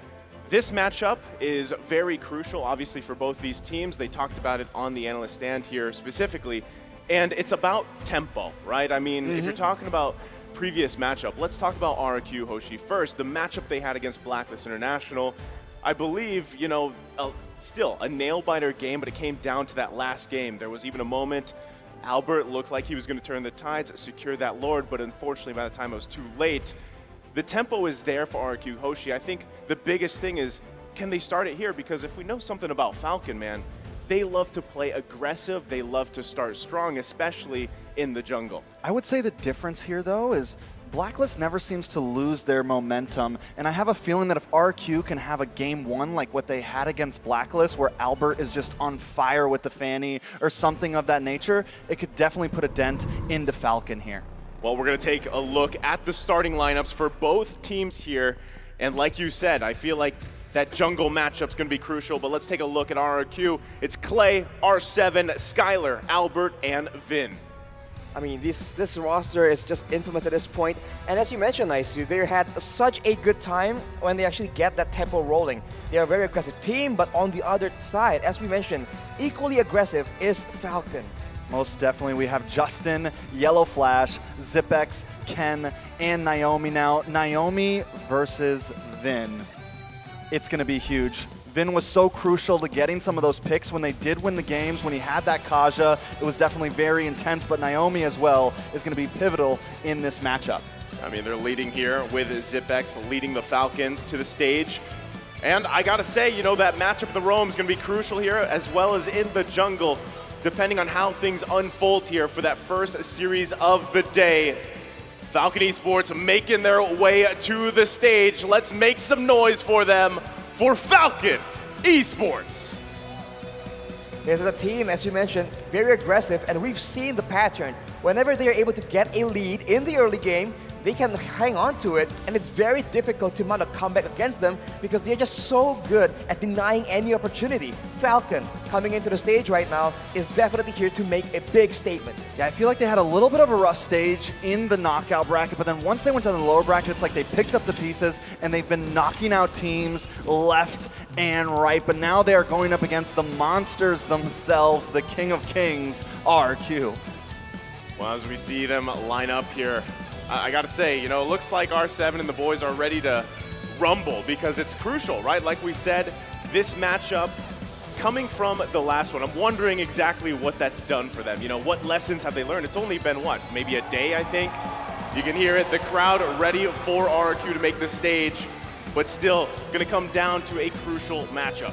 This matchup is very crucial, obviously, for both these teams. They talked about it on the analyst stand here specifically. And it's about tempo, right? I mean, if you're talking about previous matchup, let's talk about RRQ Hoshi first. The matchup they had against Blacklist International, I believe, you know, still a nail-biter game, but it came down to that last game. There was even a moment Albert looked like he was going to turn the tides, secure that Lord, but unfortunately by the time it was too late. The tempo is there for RRQ Hoshi. I think the biggest thing is, can they start it here? Because if we know something about Falcon, man, they love to play aggressive. They love to start strong, especially in the jungle. I would say the difference here, though, is Blacklist never seems to lose their momentum, and I have a feeling that if RQ can have a game one like what they had against Blacklist, where Albert is just on fire with the Fanny or something of that nature, it could definitely put a dent into Falcon here. Well, we're going to take a look at the starting lineups for both teams here, and like you said, I feel like that jungle matchup's going to be crucial, but let's take a look at RRQ. It's Clay, R7, Skylar, Albert, and Vin. I mean, this roster is just infamous at this point. And as you mentioned, Isu, they had such a good time when they actually get that tempo rolling. They are a very aggressive team, but on the other side, as we mentioned, equally aggressive is Falcon. Most definitely, we have Justin, Yellow Flash, Zipex, Ken, and Naomi now. Naomi versus Vin. It's going to be huge. Vin was so crucial to getting some of those picks when they did win the games, when he had that Kaja. It was definitely very intense, but Naomi as well is going to be pivotal in this matchup. I mean, they're leading here with Zipex, leading the Falcons to the stage. And I got to say, you know, that matchup in the Roam is going to be crucial here, as well as in the jungle, depending on how things unfold here for that first series of the day. Falcon Esports making their way to the stage. Let's make some noise for them. For Falcon Esports. This is a team, as you mentioned, very aggressive, and we've seen the pattern. Whenever they are able to get a lead in the early game, they can hang on to it, and it's very difficult to mount a comeback against them because they're just so good at denying any opportunity. Falcon, coming into the stage right now, is definitely here to make a big statement. Yeah, I feel like they had a little bit of a rough stage in the knockout bracket, but then once they went to the lower bracket, it's like they picked up the pieces and they've been knocking out teams left and right, but now they are going up against the monsters themselves, the King of Kings, RQ. Well, as we see them line up here, I got to say, you know, it looks like R7 and the boys are ready to rumble because it's crucial, right? Like we said, this matchup coming from the last one, I'm wondering exactly what that's done for them. You know, what lessons have they learned? It's only been, what, maybe a day, I think? You can hear it, the crowd ready for RQ to make the stage, but still going to come down to a crucial matchup.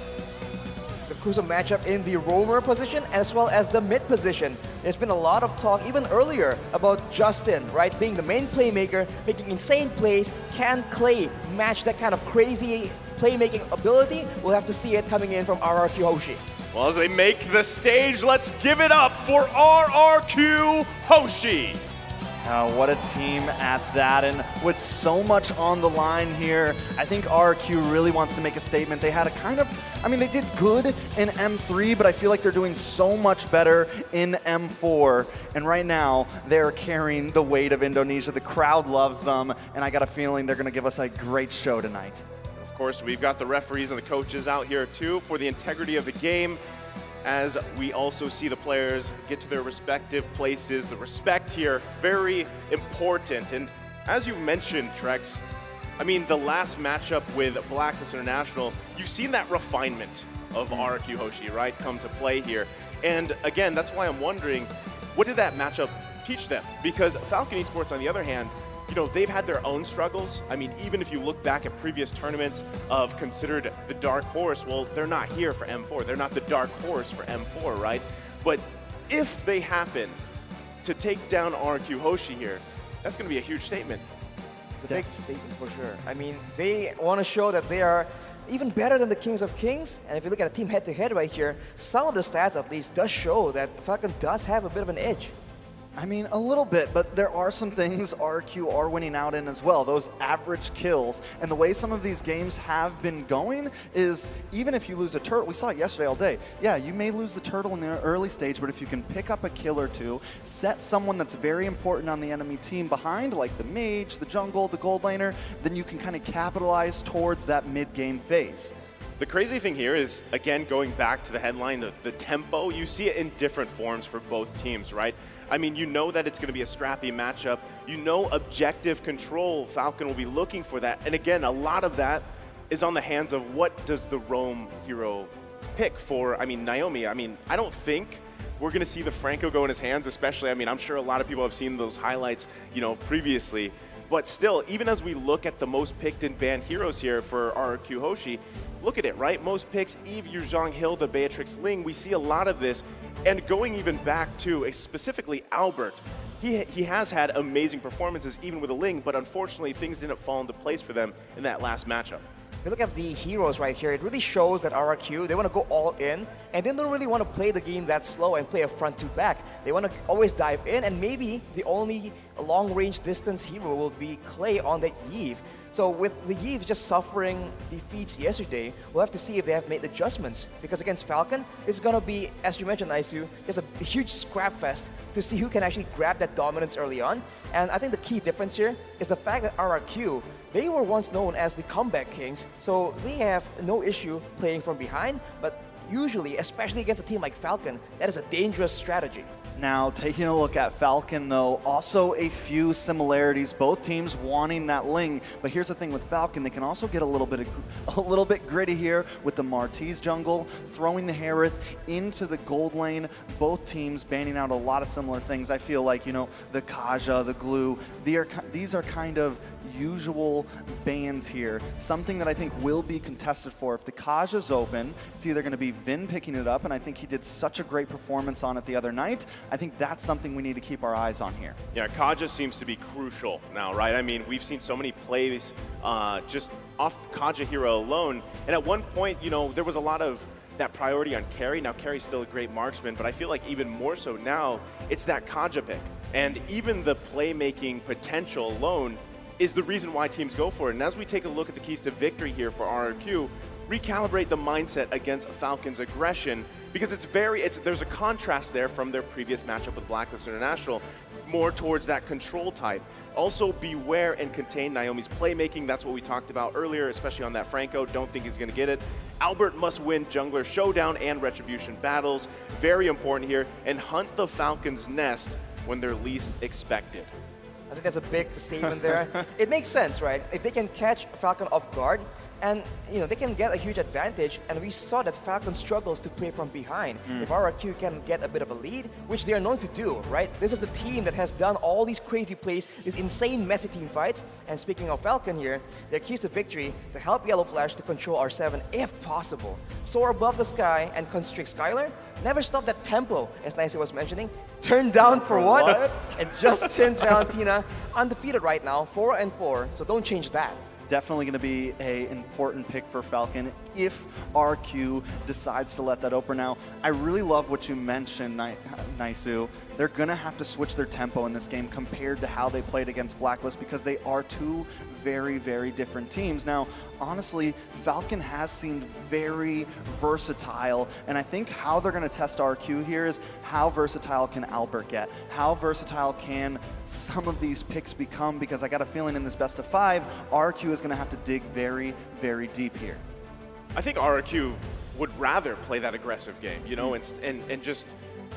The crucial matchup in the roamer position as well as the mid position. There's been a lot of talk even earlier about Justin, right, being the main playmaker, making insane plays. Can Clay match that kind of crazy playmaking ability? We'll have to see it coming in from RRQ Hoshi. Well, as they make the stage, let's give it up for RRQ Hoshi. What a team at that, and with so much on the line here, I think RQ really wants to make a statement. They had a kind of, I mean, they did good in M3, but I feel like they're doing so much better in M4, and right now, they're carrying the weight of Indonesia. The crowd loves them, and I got a feeling they're going to give us a great show tonight. Of course, we've got the referees and the coaches out here, too, for the integrity of the game, as we also see the players get to their respective places. The respect here, very important. And as you mentioned, Trex, I mean, the last matchup with Blacklist International, you've seen that refinement of RQ Hoshi, right, come to play here. And again, that's why I'm wondering, what did that matchup teach them? Because Falcon Esports, on the other hand, you know, they've had their own struggles. I mean, even if you look back at previous tournaments of considered the dark horse, well, they're not here for M4. They're not the dark horse for M4, right? But if they happen to take down RQ Hoshi here, that's going to be a huge statement. It's a big statement for sure. I mean, they want to show that they are even better than the Kings of Kings. And if you look at a team head-to-head right here, some of the stats at least does show that Falcon does have a bit of an edge. I mean, a little bit, but there are some things RQ are winning out in as well. Those average kills. And the way some of these games have been going is, even if you lose a turtle, we saw it yesterday all day. Yeah, you may lose the turtle in the early stage, but if you can pick up a kill or two, set someone that's very important on the enemy team behind, like the mage, the jungle, the gold laner, then you can kind of capitalize towards that mid-game phase. The crazy thing here is, again, going back to the headline, the tempo, you see it in different forms for both teams, right? I mean, you know that it's going to be a scrappy matchup. You know objective control, Falcon will be looking for that. And again, a lot of that is on the hands of what does the roam hero pick for, I mean, Naomi. I mean, I don't think we're going to see the Franco go in his hands, especially, I mean, I'm sure a lot of people have seen those highlights, you know, previously. But still, even as we look at the most picked and banned heroes here for RQ Hoshi, look at it, right? Most picks, Eve, Yuzhong, Hilda, Beatrix, Ling. We see a lot of this. And going even back to specifically Albert, he has had amazing performances even with a Ling, but unfortunately things didn't fall into place for them in that last matchup. If you look at the heroes right here, it really shows that RRQ, they want to go all in, and they don't really want to play the game that slow and play a front to back. They want to always dive in, and maybe the only long-range distance hero will be Clay on that Eve. So with the Eve just suffering defeats yesterday, we'll have to see if they have made adjustments. Because against Falcon, it's going to be, as you mentioned, Isu, just a huge scrap fest to see who can actually grab that dominance early on. And I think the key difference here is the fact that RRQ, they were once known as the comeback kings, so they have no issue playing from behind, but usually, especially against a team like Falcon, that is a dangerous strategy. Now, taking a look at Falcon, though, also a few similarities. Both teams wanting that Ling, but here's the thing with Falcon: they can also get a little bit gritty here with the Martiz jungle, throwing the Harith into the gold lane. Both teams banning out a lot of similar things. I feel like, you know, the Kaja, the Glue, these are kind of usual bans here. Something that I think will be contested for. If the Kaja's open, it's either going to be Vin picking it up, and I think he did such a great performance on it the other night. I think that's something we need to keep our eyes on here. Yeah, Kaja seems to be crucial now, right? I mean, we've seen so many plays just off Kaja hero alone, and at one point, you know, there was a lot of that priority on Carry. Now, Carry's still a great marksman, but I feel like even more so now, it's that Kaja pick. And even the playmaking potential alone is the reason why teams go for it. And as we take a look at the keys to victory here for RRQ, recalibrate the mindset against Falcon's aggression, because there's a contrast there from their previous matchup with Blacklist International, more towards that control type. Also, beware and contain Naomi's playmaking. That's what we talked about earlier, especially on that Franco. Don't think he's going to get it. Albert must win jungler showdown and retribution battles. Very important here. And hunt the Falcon's nest when they're least expected. I think that's a big statement there. It makes sense, right? If they can catch Falcon off guard, and you know, they can get a huge advantage, and we saw that Falcon struggles to play from behind. If RRQ can get a bit of a lead, which they are known to do, right? This is the team that has done all these crazy plays, these insane messy team fights. And speaking of Falcon here, their keys to victory to help Yellow Flash to control R7 if possible. Soar above the sky and constrict Skylar. Never stop that tempo, as Nicey was mentioning. Turn down for what? And just since Valentina, undefeated right now, 4-4, so don't change that. Definitely going to be an important pick for Falcon if RQ decides to let that open. Now, I really love what you mentioned, Naisu. They're going to have to switch their tempo in this game compared to how they played against Blacklist, because they are two very, very different teams. Now, honestly, Falcon has seemed very versatile, and I think how they're going to test RQ here is how versatile can Albert get? How versatile can some of these picks become? Because I got a feeling in this best of 5, RQ is going to have to dig very, very deep here. I think RRQ would rather play that aggressive game, you know, and just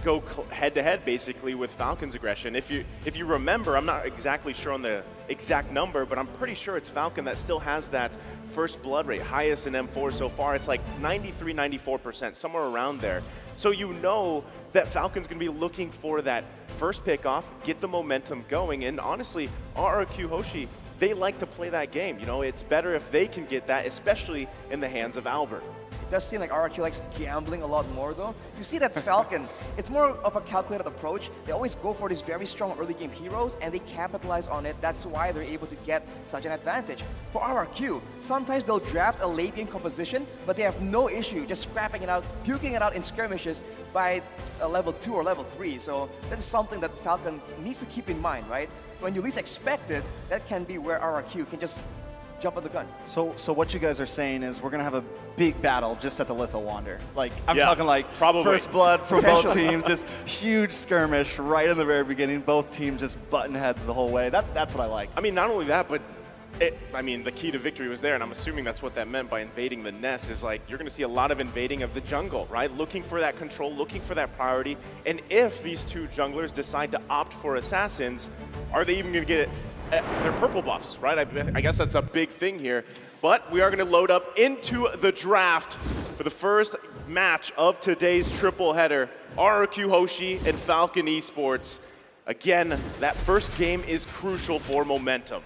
go head-to-head basically with Falcon's aggression. If you remember, I'm not exactly sure on the exact number, but I'm pretty sure it's Falcon that still has that first blood rate, highest in M4 so far. It's like 93, 94%, somewhere around there. So you know that Falcon's going to be looking for that first pick off, get the momentum going, and honestly, RRQ Hoshi, they like to play that game. You know, it's better if they can get that, especially in the hands of Albert. It does seem like RRQ likes gambling a lot more, though. You see that Falcon, it's more of a calculated approach. They always go for these very strong early game heroes, and they capitalize on it. That's why they're able to get such an advantage. For RRQ, sometimes they'll draft a late game composition, but they have no issue just scrapping it out, duking it out in skirmishes by a level 2 or level 3. So that's something that Falcon needs to keep in mind, right? When you least expect it, that can be where RRQ can just jump on the gun. So what you guys are saying is we're going to have a big battle just at the Litho Wander. Like, I'm talking like probably first blood for both teams, just huge skirmish right in the very beginning. Both teams just button heads the whole way. That's what I like. I mean, not only that, but the key to victory was there, and I'm assuming that's what that meant by invading the nest, is like you're going to see a lot of invading of the jungle, right? Looking for that control, looking for that priority. And if these two junglers decide to opt for assassins, are they even going to get it? Their purple buffs, right? I guess that's a big thing here. But we are going to load up into the draft for the first match of today's triple header. RRQ Hoshi and Falcon Esports. Again, that first game is crucial for momentum.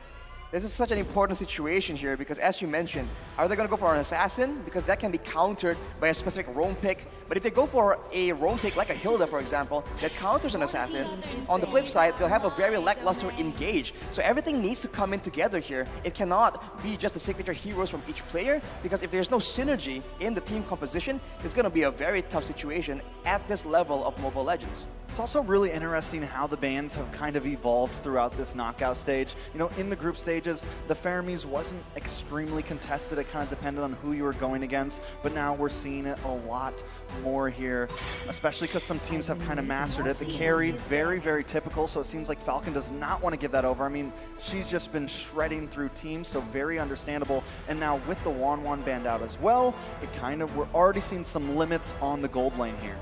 This is such an important situation here because, as you mentioned, are they going to go for an assassin? Because that can be countered by a specific roam pick. But if they go for a roam pick like a Hilda, for example, that counters an assassin, on the flip side, they'll have a very lackluster engage. So everything needs to come in together here. It cannot be just the signature heroes from each player, because if there's no synergy in the team composition, it's going to be a very tough situation at this level of Mobile Legends. It's also really interesting how the bans have kind of evolved throughout this knockout stage. You know, in the group stages, the Fermis wasn't extremely contested. It kind of depended on who you were going against, but now we're seeing it a lot more here, especially because some teams have kind of mastered it. The carry, very, very typical, so it seems like Falcon does not want to give that over. I mean, she's just been shredding through teams, so very understandable. And now with the Wan banned out as well, it kind of, we're already seeing some limits on the gold lane here.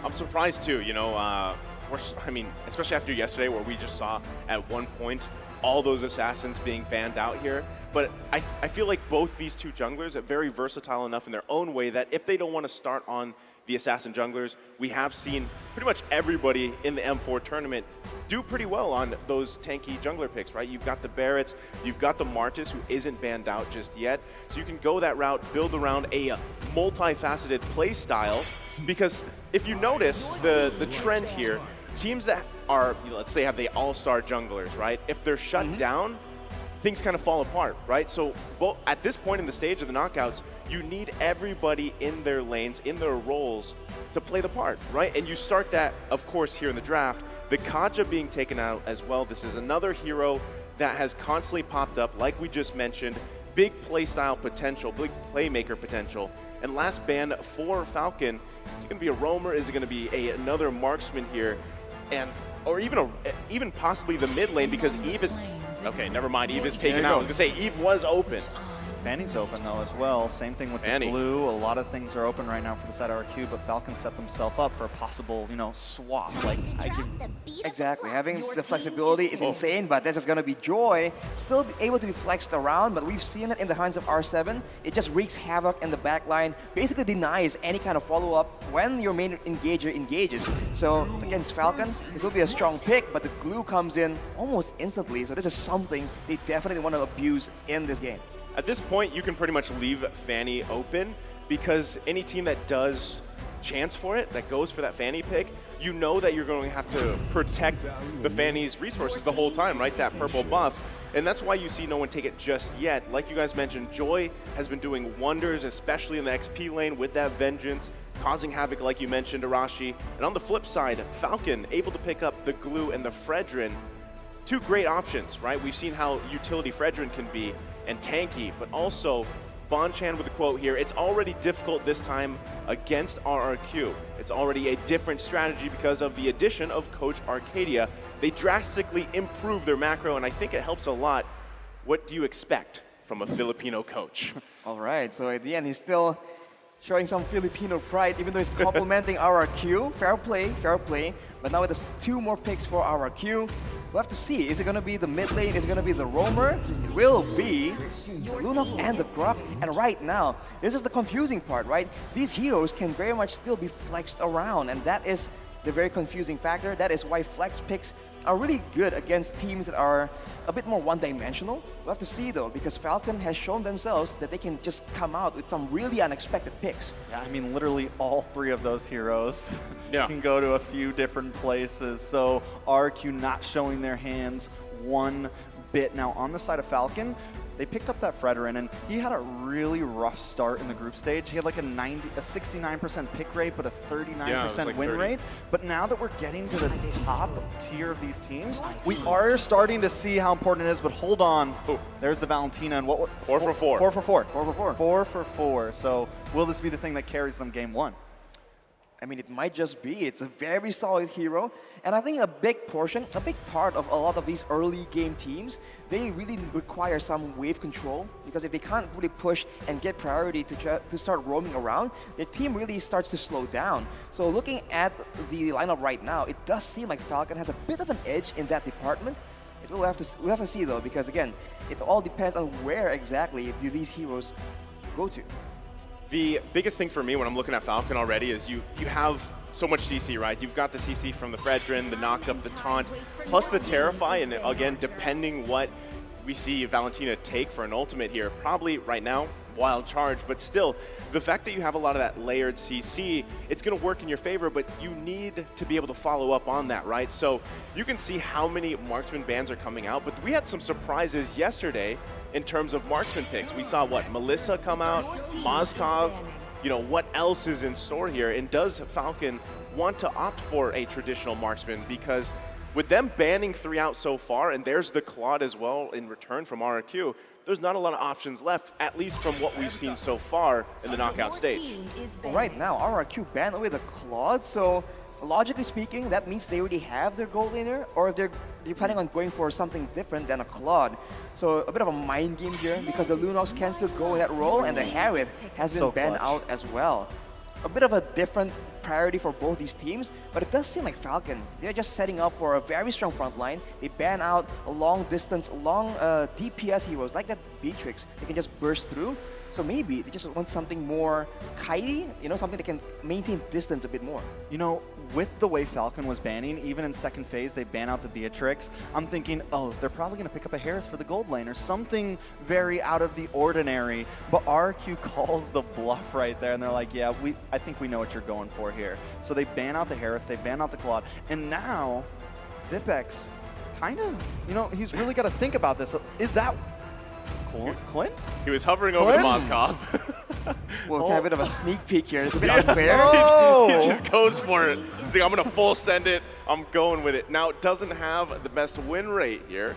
I'm surprised too, you know, I mean, especially after yesterday where we just saw at one point all those assassins being banned out here. But I feel like both these two junglers are very versatile enough in their own way that if they don't want to start on the assassin junglers, we have seen pretty much everybody in the M4 tournament do pretty well on those tanky jungler picks, right? You've got the Barretts, you've got the Martis, who isn't banned out just yet. So you can go that route, build around a multifaceted play style, because if you notice the trend here, teams that are, let's say, have the all-star junglers, right? If they're shut down, things kind of fall apart, right? So at this point in the stage of the knockouts, you need everybody in their lanes, in their roles to play the part, right? And you start that, of course, here in the draft. The Kaja being taken out as well. This is another hero that has constantly popped up, like we just mentioned. Big playstyle potential, big playmaker potential. And last ban for Falcon, is it going to be a roamer? Is it going to be another marksman here? Or even possibly the mid lane, because Eve is... Okay, never mind. Eve is taken out. I was going to say, Eve was open. Fanny's open though as well. Same thing with the blue. A lot of things are open right now for the side of RQ, but Falcon set themselves up for a possible, you know, swap. Like, Exactly. Having the flexibility is insane, but this is going to be Joy. Still able to be flexed around, but we've seen it in the hands of R7. It just wreaks havoc in the backline, basically denies any kind of follow-up when your main engager engages. So against Falcon, this will be a strong pick, but the glue comes in almost instantly. So this is something they definitely want to abuse in this game. At this point, you can pretty much leave Fanny open, because any team that does chance for it, that goes for that Fanny pick, you know that you're going to have to protect the Fanny's resources the whole time, right? That purple buff. And that's why you see no one take it just yet. Like you guys mentioned, Joy has been doing wonders, especially in the XP lane with that Vengeance, causing havoc like you mentioned, Arashi. And on the flip side, Falcon able to pick up the Glue and the Fredrin. Two great options, right? We've seen how utility Fredrin can be and tanky, but also Bonchan with a quote here, it's already difficult this time against RRQ. It's already a different strategy because of the addition of Coach Arcadia. They drastically improve their macro, and I think it helps a lot. What do you expect from a Filipino coach? All right, so at the end, he's still showing some Filipino pride, even though he's complimenting RRQ. Fair play. But now with the two more picks for RRQ, we'll have to see. Is it going to be the mid lane? Is it going to be the roamer? It will be Lunox and the Grok. And right now, this is the confusing part, right? These heroes can very much still be flexed around, and that is the very confusing factor. That is why flex picks are really good against teams that are a bit more one-dimensional. We'll have to see though, because Falcon has shown themselves that they can just come out with some really unexpected picks. Yeah, I mean, literally all three of those heroes can go to a few different places. So RQ not showing their hands one bit. Now on the side of Falcon, they picked up that Fredrin, and he had a really rough start in the group stage. He had like a 69% pick rate, but a 39% win rate. But now that we're getting to the top tier of these teams, we are starting to see how important it is. But hold on, there's the Valentina, and what? 4 for 4. 4 for 4. 4 for 4. 4 for 4. So will this be the thing that carries them game one? I mean, it might just be. It's a very solid hero. And I think a big part of a lot of these early game teams, they really require some wave control, because if they can't really push and get priority to start roaming around, their team really starts to slow down. So looking at the lineup right now, it does seem like Falcon has a bit of an edge in that department. We'll have to see though, because again, it all depends on where exactly do these heroes go to. The biggest thing for me when I'm looking at Falcon already is you have so much CC, right? You've got the CC from the Fredrin, the knock up, the taunt, plus the Terrify, and again, depending what we see Valentina take for an ultimate here. Probably right now, wild charge, but still, the fact that you have a lot of that layered CC, it's going to work in your favor, but you need to be able to follow up on that, right? So you can see how many marksman bans are coming out, but we had some surprises yesterday in terms of marksman picks. We saw, what, Melissa come out, Moskov, you know, what else is in store here? And does Falcon want to opt for a traditional marksman? Because with them banning 3 out so far, and there's the Claude as well in return from RRQ, there's not a lot of options left, at least from what we've seen so far in the knockout stage. Well, right now, RRQ banned away the Claude, so logically speaking, that means they already have their gold laner, or they're planning on going for something different than a Claude. So a bit of a mind game here, because the Lunox can still go in that role, and the Harith has been banned out as well. A bit of a different priority for both these teams, but it does seem like Falcon, they're just setting up for a very strong front line. They ban out a long distance, long DPS heroes like that Beatrix. They can just burst through. So maybe they just want something more kitey, you know, something that can maintain distance a bit more. You know, with the way Falcon was banning, even in second phase, they ban out the Beatrix. I'm thinking, oh, they're probably going to pick up a Harith for the gold lane or something very out of the ordinary. But RQ calls the bluff right there, and they're like, yeah, I think we know what you're going for here. So they ban out the Harith, they ban out the Claude, and now Zipex kind of, you know, he's really got to think about this. Is that Clint? He was hovering over the Moskov. Well, kind of a bit of a sneak peek here. It's a bit unfair. He just goes for it. He's like, I'm going to full send it. I'm going with it. Now, it doesn't have the best win rate here,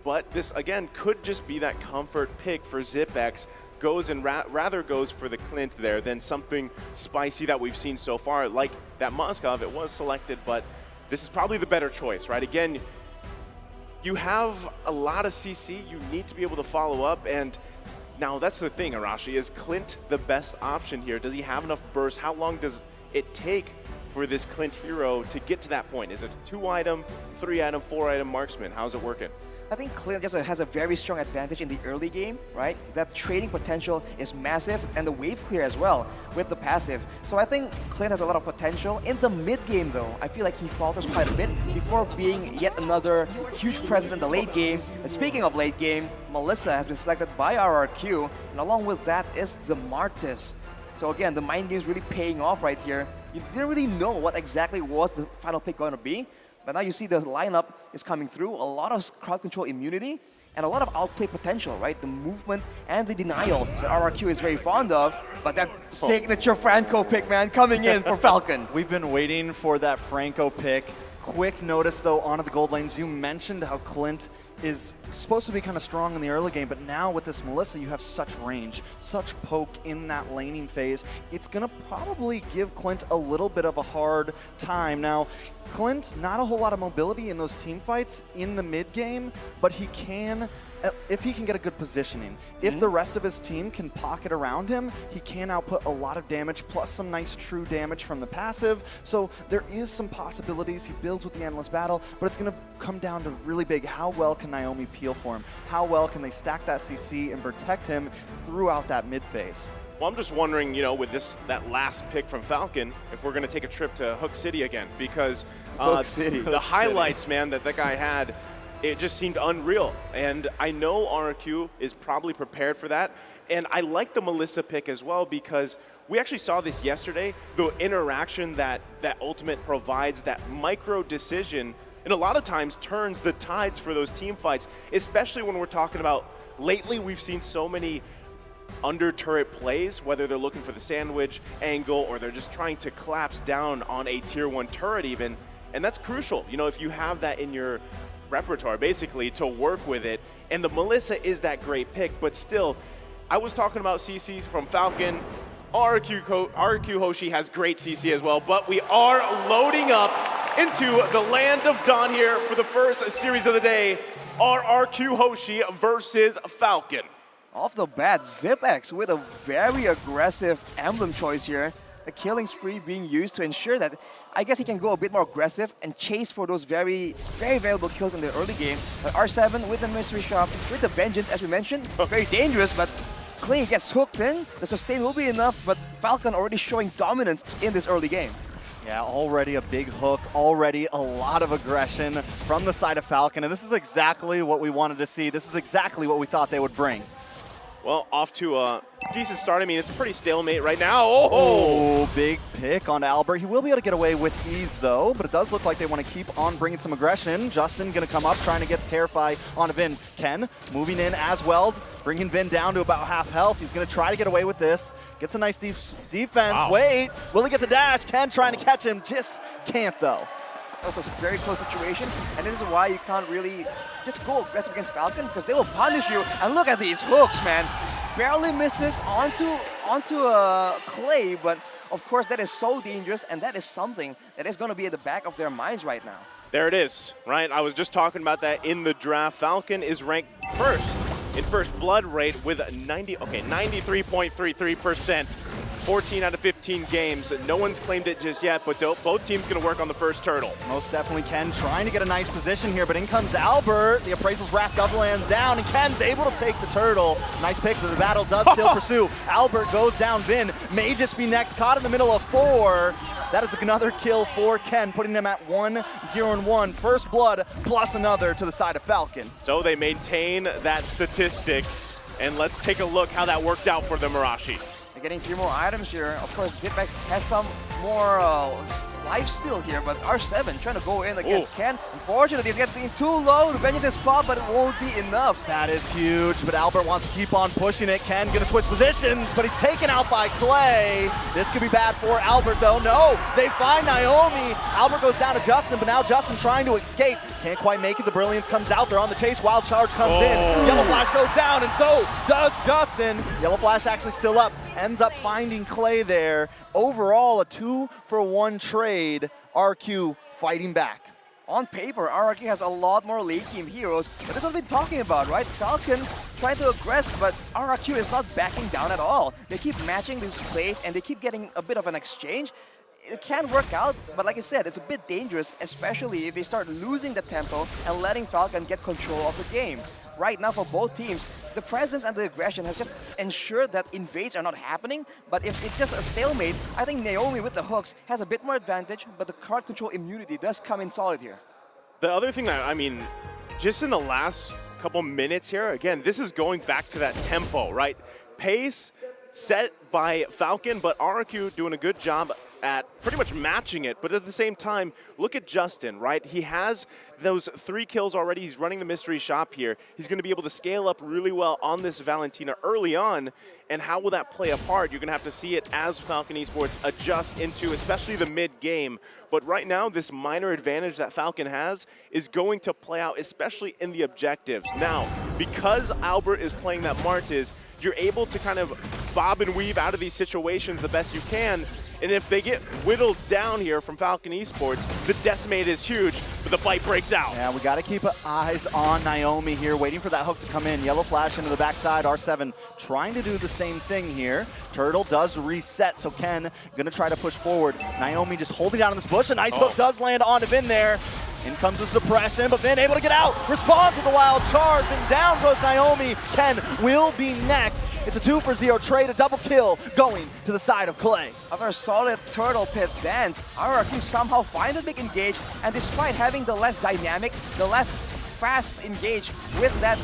but this, again, could just be that comfort pick for Zipex. Goes and rather goes for the Clint there than something spicy that we've seen so far. Like that Moskov, it was selected, but this is probably the better choice, right? Again, you have a lot of CC, you need to be able to follow up, and now that's the thing, Arashi, is Clint the best option here? Does he have enough burst? How long does it take for this Clint hero to get to that point? Is it a 2-item, 3-item, 4-item marksman? How's it working? I think Clint just has a very strong advantage in the early game, right? That trading potential is massive, and the wave clear as well with the passive. So I think Clint has a lot of potential. In the mid game though, I feel like he falters quite a bit before being yet another huge presence in the late game. And speaking of late game, Melissa has been selected by RRQ, and along with that is the Martis. So again, the mind game is really paying off right here. You didn't really know what exactly was the final pick going to be, but now you see the lineup is coming through. A lot of crowd control immunity and a lot of outplay potential, right? The movement and the denial that RRQ is very fond of, but that signature Franco pick, man, coming in for Falcon. We've been waiting for that Franco pick. Quick notice, though, onto the gold lanes. You mentioned how Clint is supposed to be kind of strong in the early game, but now with this Melissa, you have such range, such poke in that laning phase. It's going to probably give Clint a little bit of a hard time. Now, Clint, not a whole lot of mobility in those team fights in the mid game, but he can, if he can get a good positioning. If the rest of his team can pocket around him, he can output a lot of damage, plus some nice true damage from the passive. So there is some possibilities. He builds with the Analyst battle, but it's going to come down to really big, how well can Naomi peel for him? How well can they stack that CC and protect him throughout that mid phase? Well, I'm just wondering, you know, with that last pick from Falcon, if we're going to take a trip to Hook City again, because the highlights, man, that guy had, it just seemed unreal. And I know RRQ is probably prepared for that. And I like the Melissa pick as well, because we actually saw this yesterday, the interaction that Ultimate provides, that micro decision, and a lot of times turns the tides for those team fights, especially when we're talking about lately we've seen so many under turret plays, whether they're looking for the sandwich angle or they're just trying to collapse down on a tier 1 turret even. And that's crucial, you know, if you have that in your repertoire basically to work with it. And the Melissa is that great pick, but still, I was talking about CCs from Falcon. RRQ Hoshi has great CC as well, but we are loading up into the land of Dawn here for the first series of the day. RRQ Hoshi versus Falcon. Off the bat, Zipex with a very aggressive emblem choice here. The killing spree being used to ensure that I guess he can go a bit more aggressive and chase for those very, very valuable kills in the early game. But R7 with the mystery shop, with the vengeance, as we mentioned, very dangerous, but Clay gets hooked in. The sustain will be enough, but Falcon already showing dominance in this early game. Yeah, already a big hook, already a lot of aggression from the side of Falcon, and this is exactly what we wanted to see. This is exactly what we thought they would bring. Well, off to a decent start. I mean, it's a pretty stalemate right now. Oh, big pick on Albert. He will be able to get away with ease, though, but it does look like they want to keep on bringing some aggression. Justin going to come up, trying to get the Terrify onto Vin. Ken moving in as well, bringing Vin down to about half health. He's going to try to get away with this. Gets a nice defense. Wow. Wait, will he get the dash? Ken trying to catch him, just can't, though. Also, it's a very close situation, and this is why you can't really just go aggressive against Falcon, because they will punish you. And look at these hooks, man. Barely misses onto Clay, but of course that is so dangerous, and that is something that is going to be at the back of their minds right now. There it is, right? I was just talking about that in the draft. Falcon is ranked first in first blood rate with 93.33%. 14 out of 15 games. No one's claimed it just yet, but both teams going to work on the first turtle. Most definitely Ken trying to get a nice position here, but in comes Albert. The appraisal's wrapped up, lands down, and Ken's able to take the turtle. Nice pick, but the battle does still pursue. Albert goes down, Vin may just be next, caught in the middle of 4. That is another kill for Ken, putting them at 1-0-1. First blood plus another to the side of Falcon. So they maintain that statistic, and let's take a look how that worked out for the Mirashi. They're getting 3 more items here. Of course, Zipex has some more life steal here, but R7 trying to go in against Ken. Unfortunately, he's getting too low. The vengeance is popped, but it won't be enough. That is huge, but Albert wants to keep on pushing it. Ken gonna switch positions, but he's taken out by Clay. This could be bad for Albert, though. No, they find Naomi. Albert goes down to Justin, but now Justin trying to escape. Can't quite make it. The Brilliance comes out. They're on the chase. Wild Charge comes in. Yellow Flash goes down, and so does Justin. Yellow Flash actually still up. Ends up finding Clay there. Overall, a 2-for-1 trade. RQ fighting back. On paper, RRQ has a lot more late game heroes, but that's what we've been talking about, right? Falcon trying to aggress, but RRQ is not backing down at all. They keep matching these plays, and they keep getting a bit of an exchange. It can work out, but like I said, it's a bit dangerous, especially if they start losing the tempo and letting Falcon get control of the game. Right now for both teams, the presence and the aggression has just ensured that invades are not happening, but if it's just a stalemate, I think Naomi with the hooks has a bit more advantage, but the card control immunity does come in solid here. The other thing that, I mean, just in the last couple minutes here, again, this is going back to that tempo, right? Pace set by Falcon, but RRQ doing a good job at pretty much matching it, but at the same time, look at Justin, right? He has those 3 kills already. He's running the mystery shop here. He's going to be able to scale up really well on this Valentina early on, and how will that play a part? You're going to have to see it as Falcon Esports adjust into especially the mid-game. But right now, this minor advantage that Falcon has is going to play out, especially in the objectives. Now, because Albert is playing that Martiz, you're able to kind of bob and weave out of these situations the best you can. And if they get whittled down here from Falcon Esports, the decimate is huge, but the fight breaks out. Yeah, we got to keep eyes on Naomi here, waiting for that hook to come in. Yellow Flash into the backside. R7 trying to do the same thing here. Turtle does reset, so Ken going to try to push forward. Naomi just holding down in this bush. A nice hook does land onto Vin there. In comes the suppression, but Vin able to get out. Responds with the wild charge, and down goes Naomi. Ken will be next. It's a 2-for-0 trade, a double kill going to the side of Clay. After a solid turtle pit dance, RRQ somehow find a big engage, and despite having the less dynamic, the less fast engage with that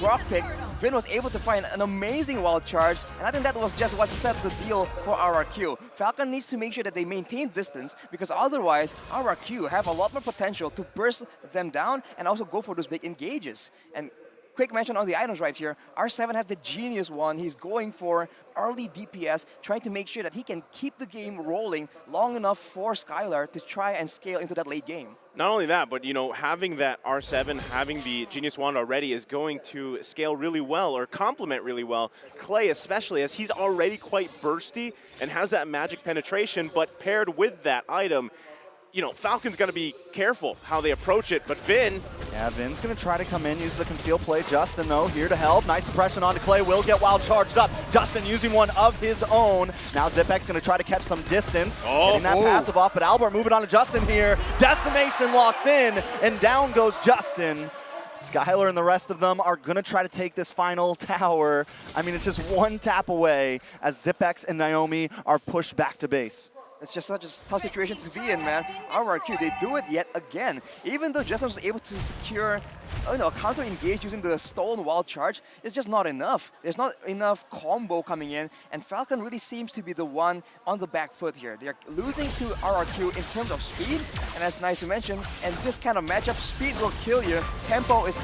rock pick, Vin was able to find an amazing wild charge, and I think that was just what set the deal for RRQ. Falcon needs to make sure that they maintain distance, because otherwise RRQ have a lot more potential to burst them down and also go for those big engages. And quick mention on the items right here, R7 has the genius one. He's going for early DPS, trying to make sure that he can keep the game rolling long enough for Skylar to try and scale into that late game. Not only that, but, you know, having that R7, having the Genius Wand already is going to scale really well, or complement really well. Clay especially, as he's already quite bursty and has that magic penetration, but paired with that item, you know, Falcon's going to be careful how they approach it, but Vin... Yeah, Vin's going to try to come in, use the concealed play. Justin, though, here to help. Nice suppression onto Clay, will get wild charged up. Justin using one of his own. Now Zipex going to try to catch some distance. Getting that passive off, but Albert moving on to Justin here. Decimation locks in, and down goes Justin. Skylar and the rest of them are going to try to take this final tower. I mean, it's just one tap away as Zipex and Naomi are pushed back to base. It's just such a tough situation to be in, man. RRQ, they do it yet again. Even though Justin was able to secure a counter engage using the stolen wild charge, it's just not enough. There's not enough combo coming in, and Falcon really seems to be the one on the back foot here. They're losing to RRQ in terms of speed, and that's nice to mention. And this kind of matchup, speed will kill you. Tempo is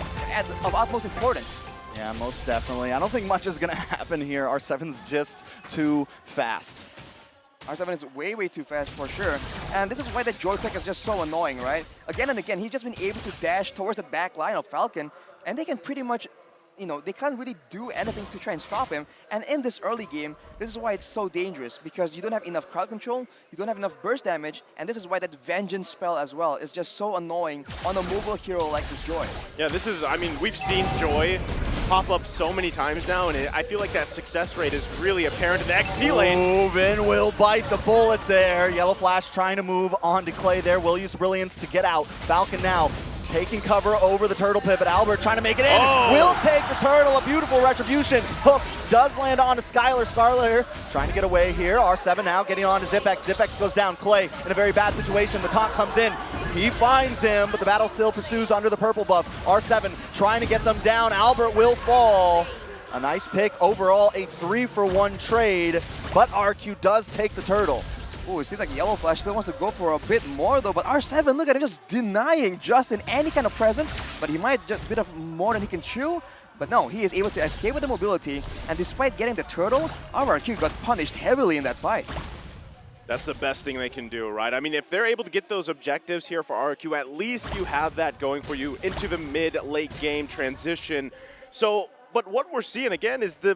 of utmost importance. Yeah, most definitely. I don't think much is going to happen here. R7's just too fast. R7 is way, way too fast for sure. And this is why that joystick is just so annoying, right? Again and again, he's just been able to dash towards the back line of Falcon, and they can pretty much, they can't really do anything to try and stop him. And in this early game, this is why it's so dangerous, because you don't have enough crowd control, you don't have enough burst damage, and this is why that Vengeance spell as well is just so annoying on a mobile hero like this Joy. Yeah, this is, we've seen Joy pop up so many times now, and I feel like that success rate is really apparent in the XP lane. Vin will bite the bullet there. Yellow Flash trying to move on to Clay there. Will use Brilliance to get out. Falcon now taking cover over the turtle pivot. Albert trying to make it in. Will take the turtle. A beautiful retribution. Hook does land onto Skylar. Skylar trying to get away here. R7 now getting on to Zipex. Zipex goes down. Clay in a very bad situation. The taunt comes in. He finds him, but the battle still pursues under the purple buff. R7 trying to get them down. Albert will fall. A nice pick. Overall, a 3-for-1 trade, but RQ does take the turtle. Oh, it seems like Yellow Flash still wants to go for a bit more though, but R7, look at him just denying Justin any kind of presence, but he might just a bit of more than he can chew. But no, he is able to escape with the mobility, and despite getting the turtle, RRQ got punished heavily in that fight. That's the best thing they can do, right? If they're able to get those objectives here for RRQ, at least you have that going for you into the mid-late game transition. So, but what we're seeing again is the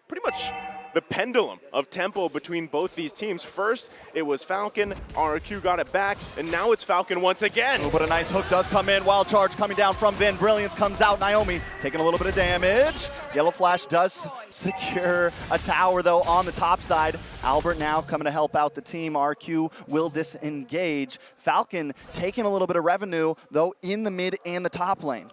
pretty much the pendulum of tempo between both these teams. First, it was Falcon, RRQ got it back, and now it's Falcon once again. Oh, but a nice hook does come in. Wild charge coming down from Vin. Brilliance comes out. Naomi taking a little bit of damage. Yellow Flash does secure a tower, though, on the top side. Albert now coming to help out the team. RQ will disengage. Falcon taking a little bit of revenue, though, in the mid and the top lane.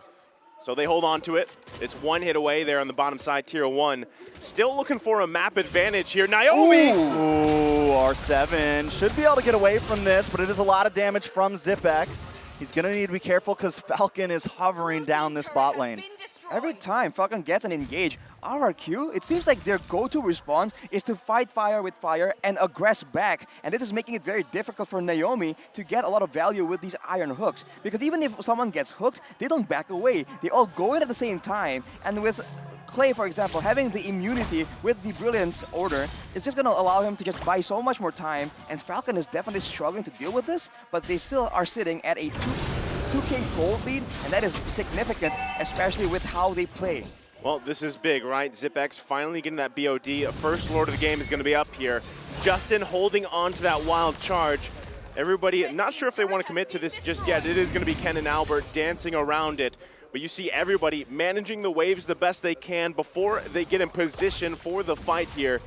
So they hold on to it. It's one hit away there on the bottom side, tier 1. Still looking for a map advantage here. Naomi! Ooh, R7 should be able to get away from this, but it is a lot of damage from Zipex. He's going to need to be careful because Falcon is hovering down this bot lane. Every time Falcon gets an engage, RRQ, it seems like their go-to response is to fight fire with fire and aggress back. And this is making it very difficult for Naomi to get a lot of value with these iron hooks. Because even if someone gets hooked, they don't back away. They all go in at the same time. And with Clay, for example, having the immunity with the Brilliance order is just going to allow him to just buy so much more time. And Falcon is definitely struggling to deal with this, but they still are sitting at a 2K gold lead, and that is significant, especially with how they play. Well, this is big, right? Zipex finally getting that BOD. First Lord of the game is going to be up here. Justin holding on to that wild charge. Everybody, not sure if they want to commit to this just yet. It is going to be Ken and Albert dancing around it. But you see everybody managing the waves the best they can before they get in position for the fight here.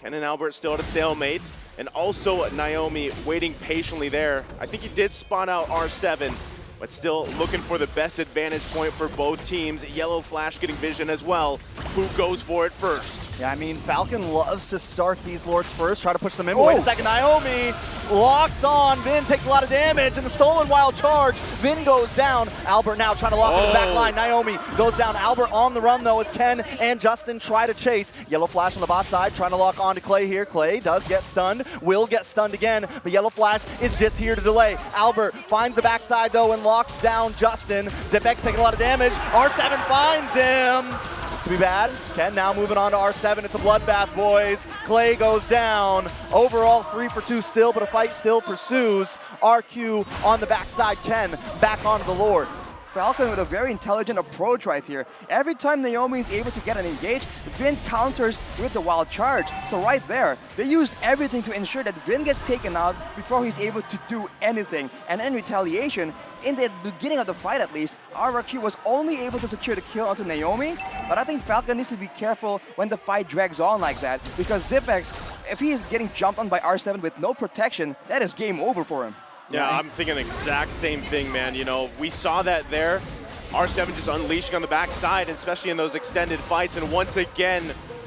Ken and Albert still at a stalemate. And also Naomi waiting patiently there. I think he did spot out R7. But still looking for the best advantage point for both teams. Yellow Flash getting vision as well. Who goes for it first? Yeah, Falcon loves to start these Lords first, try to push them in. But wait a second, Naomi locks on. Vin takes a lot of damage, and the stolen wild charge. Vin goes down. Albert now trying to lock in the back line. Naomi goes down. Albert on the run, though, as Ken and Justin try to chase. Yellow Flash on the bot side, trying to lock on to Clay here. Clay does get stunned, will get stunned again, but Yellow Flash is just here to delay. Albert finds the backside, though, and locks down Justin. Zipex taking a lot of damage. R7 finds him. This could be bad. Ken now moving on to R7. It's a bloodbath, boys. Clay goes down. Overall 3-for-2 still, but a fight still pursues. RQ on the backside. Ken back onto the Lord. Falcon with a very intelligent approach right here. Every time Naomi is able to get an engage, Vin counters with the wild charge. So right there, they used everything to ensure that Vin gets taken out before he's able to do anything. And in retaliation, in the beginning of the fight at least, RRQ was only able to secure the kill onto Naomi. But I think Falcon needs to be careful when the fight drags on like that, because Zipex, if he is getting jumped on by R7 with no protection, that is game over for him. Yeah, I'm thinking the exact same thing, man. We saw that there. R7 just unleashing on the backside, especially in those extended fights. And once again,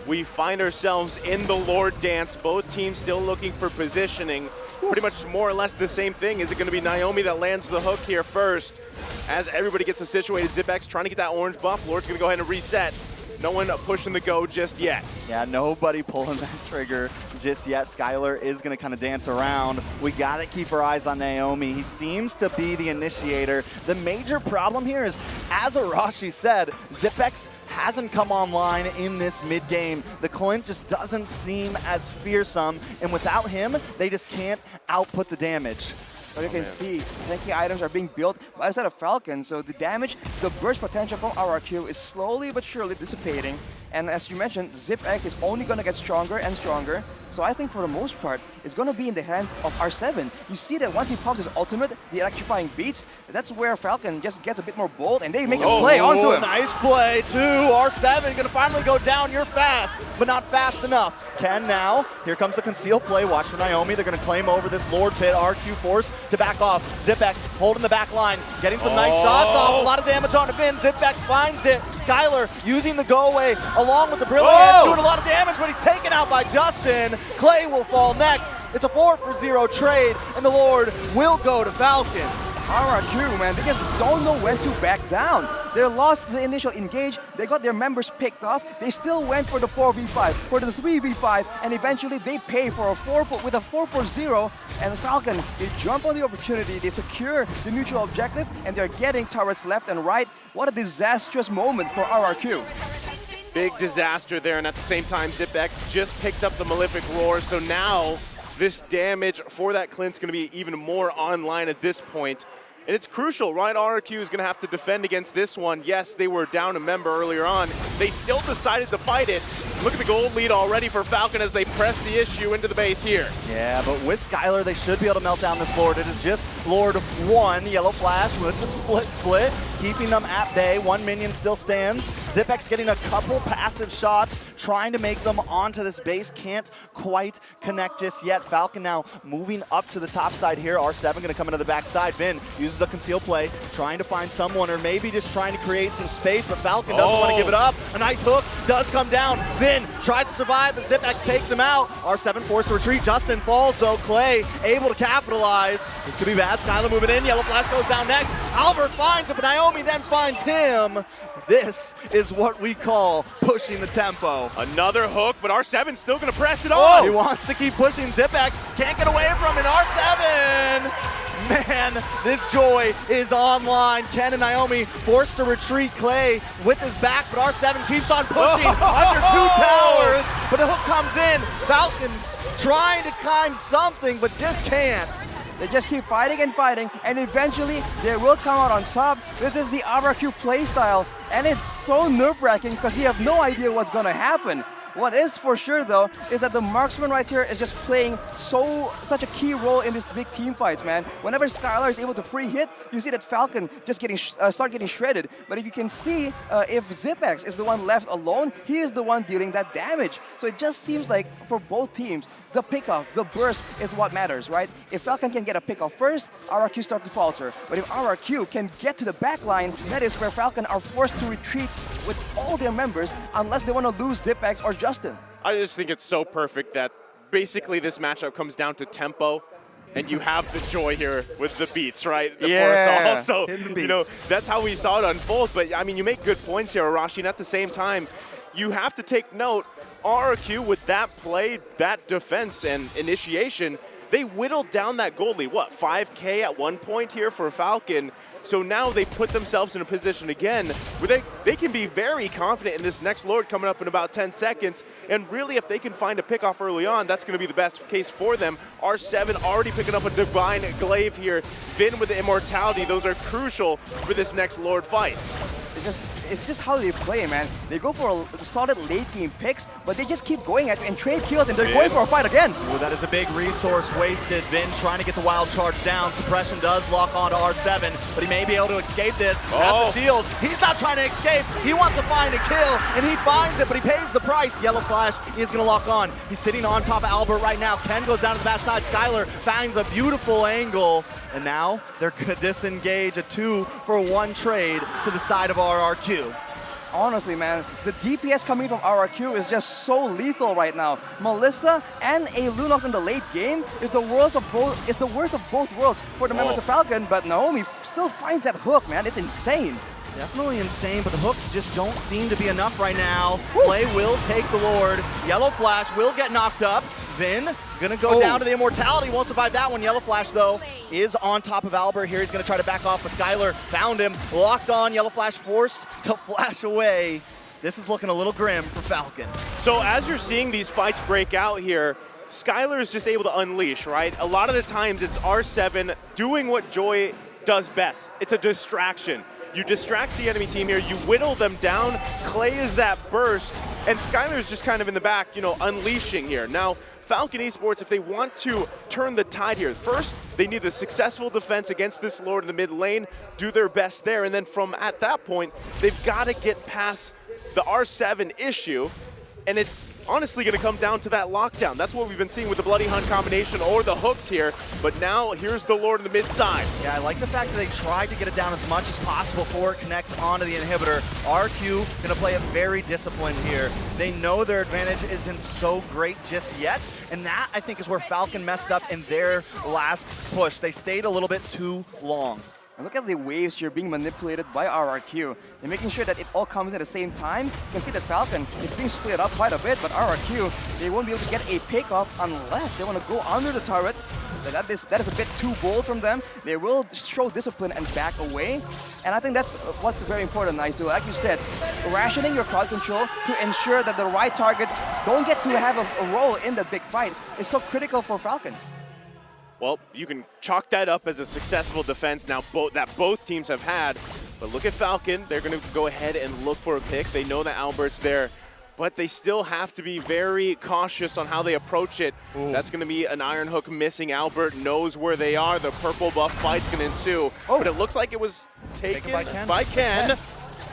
we find ourselves in the Lord dance. Both teams still looking for positioning. pretty much more or less the same thing. Is it going to be Naomi that lands the hook here first? As everybody gets situated, Zipex trying to get that orange buff. Lord's going to go ahead and reset. No one pushing the go just yet. Yeah, nobody pulling that trigger just yet. Skylar is going to kind of dance around. We got to keep our eyes on Naomi. He seems to be the initiator. The major problem here is, as Arashi said, Zipex hasn't come online in this mid-game. The Clint just doesn't seem as fearsome, and without him, they just can't output the damage. But you can see, tanky items are being built by the side of Falcon, so the damage, the burst potential from RRQ is slowly but surely dissipating. And as you mentioned, ZipX is only going to get stronger and stronger. So I think for the most part, it's going to be in the hands of R7. You see that once he pops his ultimate, the electrifying beats, that's where Falcon just gets a bit more bold and they make a play onto him. Nice play too. R7 going to finally go down. You're fast, but not fast enough. Ken now, here comes the concealed play. Watch for Naomi. They're going to claim over this Lord Pit. RQ force to back off. ZipX holding the back line, getting some nice shots off. A lot of damage on the Vin. ZipX finds it. Skylar using the go away along with the Brilliant, doing a lot of damage, but he's taken out by Justin. Clay will fall next. It's a 4-for-0 trade, and the Lord will go to Falcon. RRQ, man, they just don't know when to back down. They lost the initial engage, they got their members picked off, they still went for the 4v5, for the 3v5, and eventually they pay for a 4-for-0, and Falcon, they jump on the opportunity, they secure the neutral objective, and they're getting turrets left and right. What a disastrous moment for RRQ. Big disaster there, and at the same time, ZipX just picked up the Malefic Roar, so now this damage for that Clint's going to be even more online at this point. And it's crucial, right? RRQ is going to have to defend against this one. Yes, they were down a member earlier on. They still decided to fight it. Look at the gold lead already for Falcon as they press the issue into the base here. Yeah, but with Skylar, they should be able to melt down this Lord. It is just Lord 1, Yellow Flash with the split, keeping them at bay. One minion still stands. ZipX getting a couple passive shots, trying to make them onto this base. Can't quite connect just yet. Falcon now moving up to the top side here. R7 going to come into the backside. Vin uses a conceal play, trying to find someone, or maybe just trying to create some space, but Falcon doesn't want to give it up. A nice hook does come down. Vin tries to survive, but ZipX takes him out. R7 forced to retreat. Justin falls though. Clay able to capitalize. This could be bad. Skylar moving in. Yellow Flash goes down next. Albert finds it, but Naomi then finds him. This is what we call pushing the tempo. Another hook, but R7's still going to press it on. He wants to keep pushing. ZipX can't get away from it. R7! Man, this joy is online. Ken and Naomi forced to retreat. Clay with his back, but R7 keeps on pushing under 2 towers. But the hook comes in. Falcons trying to climb something, but just can't. They just keep fighting and fighting, and eventually they will come out on top. This is the RRQ playstyle, and it's so nerve-wracking because you have no idea what's going to happen. What is for sure though is that the marksman right here is just playing such a key role in these big team fights, man. Whenever Skylar is able to free hit, you see that Falcon just start getting shredded. But if you can see, if ZipX is the one left alone, he is the one dealing that damage. So it just seems like for both teams, the pickoff, the burst is what matters, right? If Falcon can get a pickoff first, RRQ start to falter. But if RRQ can get to the back line, that is where Falcon are forced to retreat with all their members unless they want to lose ZipX or Justin. I just think it's so perfect that basically this matchup comes down to tempo, and you have the joy here with the beats, right? For us all. So, you know, that's how we saw it unfold. But, I mean, you make good points here, Arashi, and at the same time, you have to take note, RRQ with that play, that defense and initiation, they whittled down that gold lead. What, 5K at one point here for Falcon? So now they put themselves in a position again where they can be very confident in this next Lord coming up in about 10 seconds. And really, if they can find a pickoff early on, that's going to be the best case for them. R7 already picking up a Divine Glaive here. Vin with the Immortality. Those are crucial for this next Lord fight. It's just how they play, man. They go for a solid late game picks, but they just keep going at you and trade kills, and they're going for a fight again. Ooh, that is a big resource wasted. Vin trying to get the wild charge down. Suppression does lock onto R7, but he may be able to escape this. Has the shield. He's not trying to escape. He wants to find a kill, and he finds it, but he pays the price. Yellow Flash is going to lock on. He's sitting on top of Albert right now. Ken goes down to the back side. Skylar finds a beautiful angle, and now they're going to disengage a 2-for-1 trade to the side of RRQ. honestly, man, the DPS coming from RRQ is just so lethal right now. Melissa and a Lunox in the late game is the worst of both worlds for the members of Falcon, but Naomi still finds that hook, man. It's insane. Definitely insane, but the hooks just don't seem to be enough right now. Play will take the Lord. Yellow Flash will get knocked up. Vin gonna go down to the Immortality. Won't survive that one. Yellow Flash, though, is on top of Albert here. He's gonna try to back off, but Skylar found him. Locked on. Yellow Flash forced to flash away. This is looking a little grim for Falcon. So as you're seeing these fights break out here, Skylar is just able to unleash, right? A lot of the times it's R7 doing what Joy does best. It's a distraction. You distract the enemy team here, you whittle them down, Clay is that burst, and Skylar's just kind of in the back, you know, unleashing here. Now, Falcon Esports, if they want to turn the tide here, first, they need the successful defense against this Lord in the mid lane, do their best there, and then from at that point, they've got to get past the R7 issue, and it's honestly going to come down to that lockdown. That's what we've been seeing with the Bloody Hunt combination or the hooks here, but now here's the Lord in the mid side. Yeah, I like the fact that they tried to get it down as much as possible before it connects onto the inhibitor. RQ going to play it very disciplined here. They know their advantage isn't so great just yet, and that, I think, is where Falcon messed up in their last push. They stayed a little bit too long. And look at the waves here being manipulated by RRQ. They're making sure that it all comes at the same time. You can see that Falcon is being split up quite a bit, but RRQ, they won't be able to get a pick off unless they want to go under the turret. That is a bit too bold from them. They will show discipline and back away. And I think that's what's very important, Naisu. Like you said, rationing your crowd control to ensure that the right targets don't get to have a role in the big fight is so critical for Falcon. Well, you can chalk that up as a successful defense now that both teams have had. But look at Falcon. They're going to go ahead and look for a pick. They know that Albert's there, but they still have to be very cautious on how they approach it. Ooh. That's going to be an Iron Hook missing. Albert knows where they are. The purple buff fight's going to ensue. Oh. But it looks like it was taken by Ken.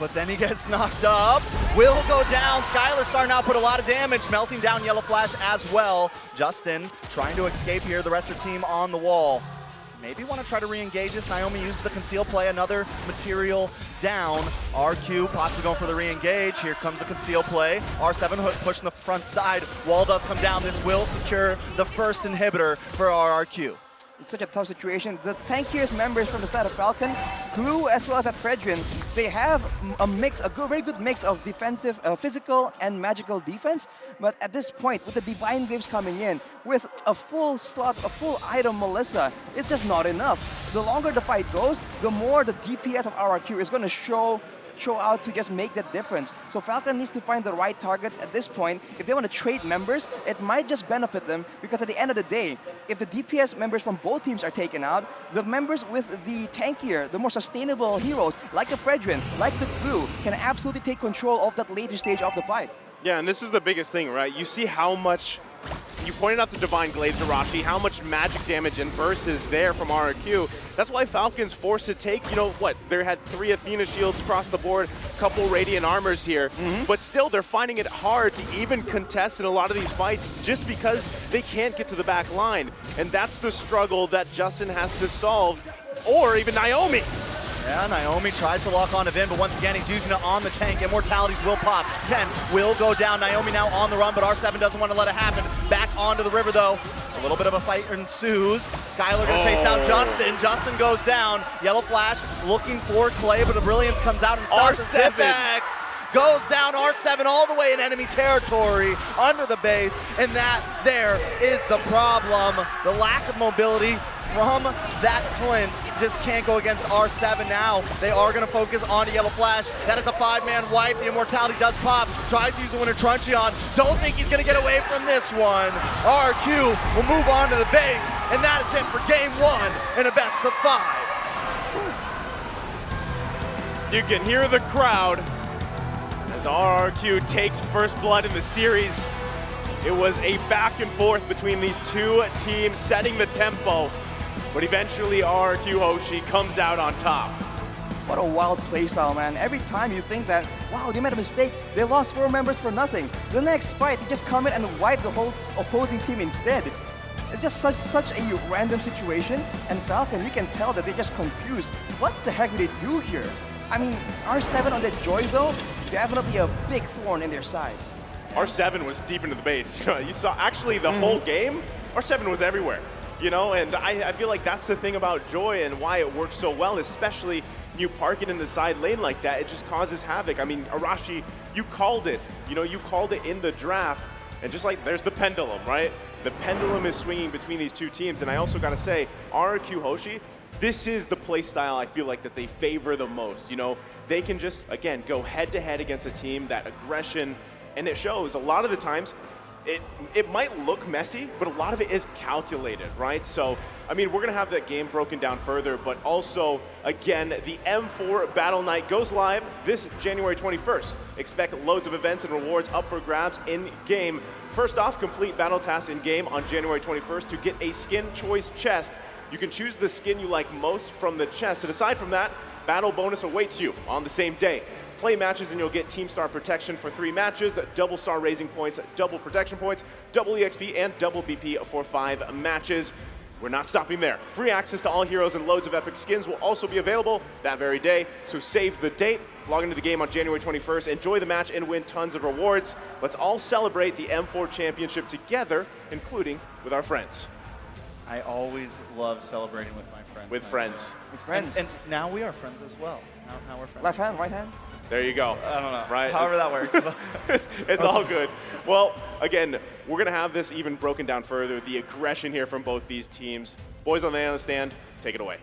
But then he gets knocked up. Will go down. Skylar starting to output a lot of damage, melting down Yellow Flash as well. Justin trying to escape here. The rest of the team on the wall. Maybe want to try to re-engage this. Naomi uses the conceal play. Another material down. RQ possibly going for the re-engage. Here comes the conceal play. R7 Hook pushing the front side. Wall does come down. This will secure the first inhibitor for RRQ. It's such a tough situation. The tankiest members from the side of Falcon, Glue as well as at Fredrin, they have a mix, very good mix of defensive, physical and magical defense. But at this point, with the Divine Glaives coming in, with a full slot, a full item Melissa, it's just not enough. The longer the fight goes, the more the DPS of RRQ is going to show out to just make that difference. So Falcon needs to find the right targets at this point. If they want to trade members, it might just benefit them because at the end of the day, if the DPS members from both teams are taken out, the members with the tankier, the more sustainable heroes, like the Fredrin, like the Glue, can absolutely take control of that later stage of the fight. Yeah, and this is the biggest thing, right? You see how much, you pointed out the Divine Glaives, Arashi, how much magic damage and burst is there from RRQ. That's why Falcon's forced to take, you know what, they had 3 Athena shields across the board, couple Radiant armors here, but still they're finding it hard to even contest in a lot of these fights just because they can't get to the back line. And that's the struggle that Justin has to solve, or even Naomi. Yeah, Naomi tries to lock on to Vin, but once again, he's using it on the tank. Immortalities will pop. Ken will go down. Naomi now on the run, but R7 doesn't want to let it happen. Back onto the river, though. A little bit of a fight ensues. Skylar going to chase down Justin. Justin goes down. Yellow Flash looking for Clay, but the Brilliance comes out and stops R7. Goes down, R7 all the way in enemy territory, under the base, and that there is the problem. The lack of mobility from that Clint just can't go against R7 now. They are going to focus on Yellow Flash. That is a 5-man wipe. The Immortality does pop. Tries to use the Winter Truncheon. Don't think he's going to get away from this one. RQ will move on to the base, and that is it for game 1 in a best of 5. You can hear the crowd as RRQ takes first blood in the series. It was a back and forth between these two teams setting the tempo, but eventually RRQ Hoshi comes out on top. What a wild playstyle, man. Every time you think that, wow, they made a mistake, they lost 4 members for nothing. The next fight, they just come in and wipe the whole opposing team instead. It's just such a random situation, and Falcon, you can tell that they're just confused. What the heck did they do here? I mean, R7 on that Joy though, definitely a big thorn in their sides. R7 was deep into the base. You saw actually the whole game, R7 was everywhere. You know, and I feel like that's the thing about Joy and why it works so well, especially you park it in the side lane like that, it just causes havoc. I mean, Arashi, you called it. You know, you called it in the draft. And just like, there's the pendulum, right? The pendulum is swinging between these two teams. And I also got to say, RRQ Hoshi, this is the play style I feel like that they favor the most. You know, they can just, again, go head-to-head against a team, that aggression, and it shows. A lot of the times, it might look messy, but a lot of it is calculated, right? So, I mean, we're going to have that game broken down further, but also, again, the M4 Battle Night goes live this January 21st. Expect loads of events and rewards up for grabs in-game. First off, complete battle tasks in-game on January 21st to get a skin choice chest. You can choose the skin you like most from the chest, and aside from that, battle bonus awaits you on the same day. Play matches and you'll get Team Star Protection for 3 matches, double Star Raising points, double Protection points, double EXP, and double BP for 5 matches. We're not stopping there. Free access to all heroes and loads of epic skins will also be available that very day, so save the date. Log into the game on January 21st, enjoy the match, and win tons of rewards. Let's all celebrate the M4 Championship together, including with our friends. I always love celebrating with my friends. With friends. With friends. And now we are friends as well. Now we're friends. Left hand, right hand? There you go. I don't know. Right? However that works. It's all good. Well, again, we're going to have this even broken down further, the aggression here from both these teams. Boys on the analyst stand, take it away.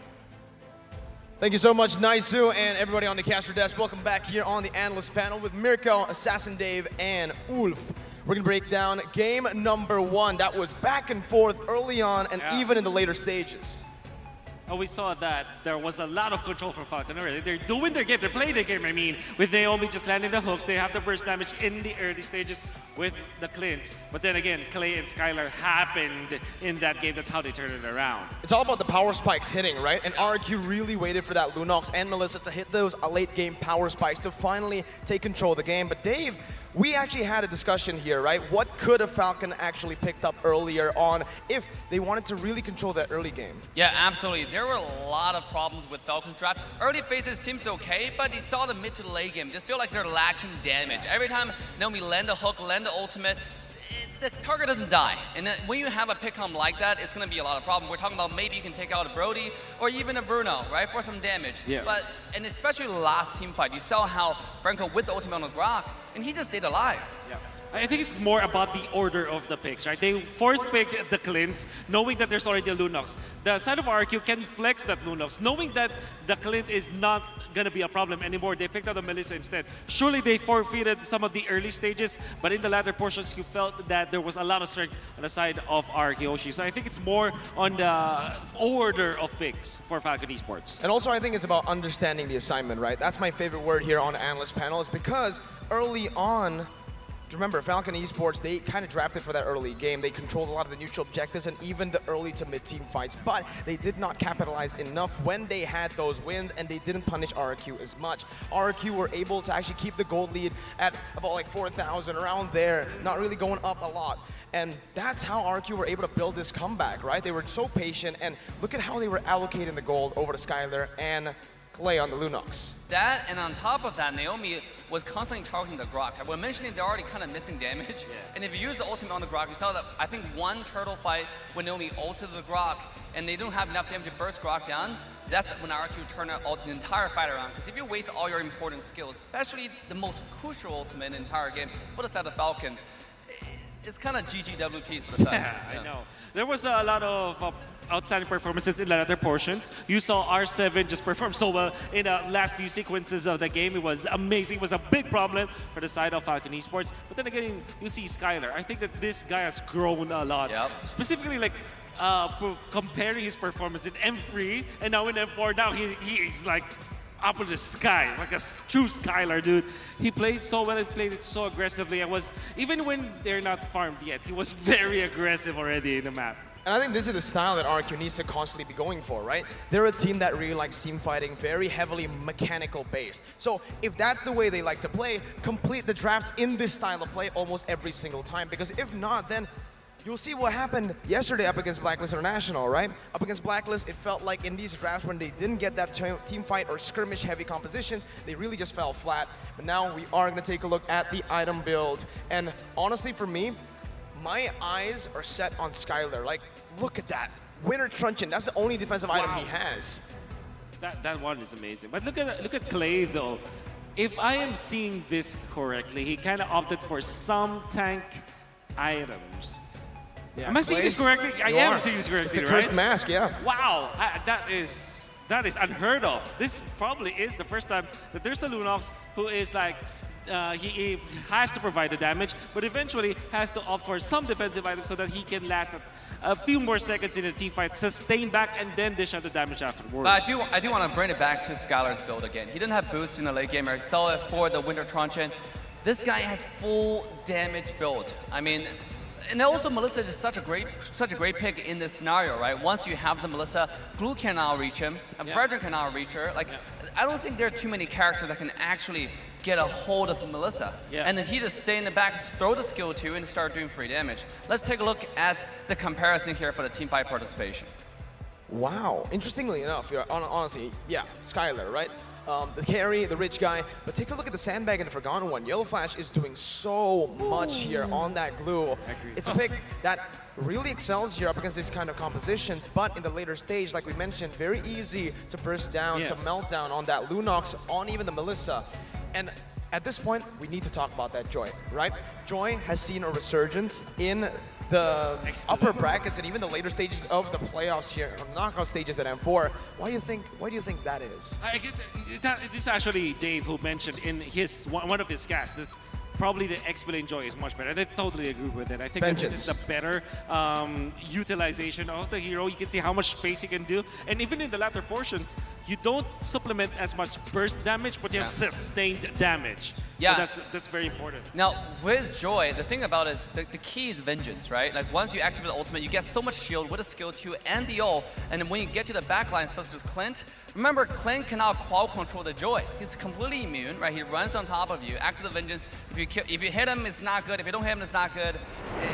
Thank you so much, Naisu, and everybody on the caster desk. Welcome back here on the analyst panel with Mirko, Assassin Dave, and Ulf. We're going to break down game number 1. That was back and forth early on and even in the later stages. We saw that there was a lot of control from Falcon already. They're doing their game, they're playing their game, I mean. With Naomi just landing the hooks, they have the burst damage in the early stages with the Clint. But then again, Clay and Skylar happened in that game. That's how they turned it around. It's all about the power spikes hitting, right? And RQ really waited for that Lunox and Melissa to hit those late game power spikes to finally take control of the game. But Dave, we actually had a discussion here, right? What could a Falcon actually picked up earlier on if they wanted to really control that early game? Yeah, absolutely. There were a lot of problems with Falcon's draft. Early phases seems okay, but you saw the mid to late game. Just feel like they're lacking damage. Every time Naomi land a hook, land the ultimate, the target doesn't die. And when you have a pick-home like that, it's going to be a lot of problem. We're talking about maybe you can take out a Brody or even a Bruno, right, for some damage. Yeah. But, and especially the last team fight, you saw how Franco with the ultimate on the Grok, and he just stayed alive. Yeah. I think it's more about the order of the picks, right? They fourth picked the Clint, knowing that there's already a Lunox. The side of RQ can flex that Lunox, knowing that the Clint is not gonna be a problem anymore. They picked out the Melissa instead. Surely they forfeited some of the early stages, but in the latter portions, you felt that there was a lot of strength on the side of RQ Hoshi. So I think it's more on the order of picks for Falcon Esports. And also I think it's about understanding the assignment, right? That's my favorite word here on the analyst panel, is because early on, remember, Falcon Esports, they kind of drafted for that early game. They controlled a lot of the neutral objectives and even the early to mid-team fights, but they did not capitalize enough when they had those wins, and they didn't punish RRQ as much. RRQ were able to actually keep the gold lead at about like 4,000, around there, not really going up a lot. And that's how RQ were able to build this comeback, right? They were so patient, and look at how they were allocating the gold over to Skylar and Clay on the Lunox. That, and on top of that, Naomi was constantly targeting the Grok. We're mentioning they're already kind of missing damage. Yeah. And if you use the ultimate on the Grok, you saw that, I think, one turtle fight when Naomi ulted the Grok, and they don't have enough damage to burst Grok down, that's when RQ turn the entire fight around. Because if you waste all your important skills, especially the most crucial ultimate in the entire game, for the side of Falcon, it's kind of GGWPs for the side. Yeah, I know. There was a lot of outstanding performances in the latter portions. You saw R7 just perform so well in the last few sequences of the game. It was amazing. It was a big problem for the side of Falcon Esports. But then again, you see Skylar. I think that this guy has grown a lot. Yep. Specifically, like, comparing his performance in M3 and now in M4, now he's like up in the sky, like a true Skylar, dude. He played so well and played it so aggressively. Even when they're not farmed yet, he was very aggressive already in the map. And I think this is the style that RQ needs to constantly be going for, right? They're a team that really likes team fighting, very heavily mechanical based. So if that's the way they like to play, complete the drafts in this style of play almost every single time. Because if not, then you'll see what happened yesterday up against Blacklist International, right? Up against Blacklist, it felt like in these drafts when they didn't get that team fight or skirmish heavy compositions, they really just fell flat. But now we are going to take a look at the item build. And honestly, for me, my eyes are set on Skylar. Like, look at that. Winter Truncheon, that's the only defensive item he has. That one is amazing. But look at Clay though. If I am seeing this correctly, he kind of opted for some tank items. Yeah, am I seeing this correctly? I am seeing this correctly, it's the right? cursed mask, yeah. Wow, that is unheard of. This probably is the first time that there's a Lunox who is like, he has to provide the damage, but eventually has to opt for some defensive items so that he can last a few more seconds in a team fight, sustain back, and then dish out the damage afterwards. But I do want to bring it back to Skylar's build again. He didn't have boost in the late game, or sell it for the Winter Truncheon. This guy has full damage build. I mean, and also Melissa is such a great pick in this scenario, right? Once you have the Melissa, Glue can now reach him, and Frederick can now reach her. Like, I don't think there are too many characters that can actually get a hold of Melissa. And then he just stay in the back, throw the skill 2, and start doing free damage. Let's take a look at the comparison here for the teamfight participation. Wow, interestingly enough, honestly, yeah, Skylar, right? The carry, the rich guy, but take a look at the Sandbag and the Forgotten one. Yellow Flash is doing so much here on that glue. It's a pick that really excels here up against these kind of compositions, but in the later stage, like we mentioned, very easy to burst down, to melt down on that Lunox, on even the Melissa. And at this point, we need to talk about that Joy, right? Joy has seen a resurgence in the upper brackets and even the later stages of the playoffs here, or knockout stages at M4. Why do you think that is? I guess this is actually Dave who mentioned in one of his casts that probably the X-Blade Joy is much better, and I totally agree with it. I think that this is the better utilization of the hero. You can see how much space he can do, and even in the latter portions, you don't supplement as much burst damage, but you have sustained damage. Yeah. So that's very important. Now, with Joy, the thing about it is the key is Vengeance, right? Like, once you activate the ultimate, you get so much shield with a skill 2 and the ult, and then when you get to the backline, such as Clint, remember, Clint cannot qual control the Joy. He's completely immune, right? He runs on top of you, activate the Vengeance. If you hit him, it's not good. If you don't hit him, it's not good.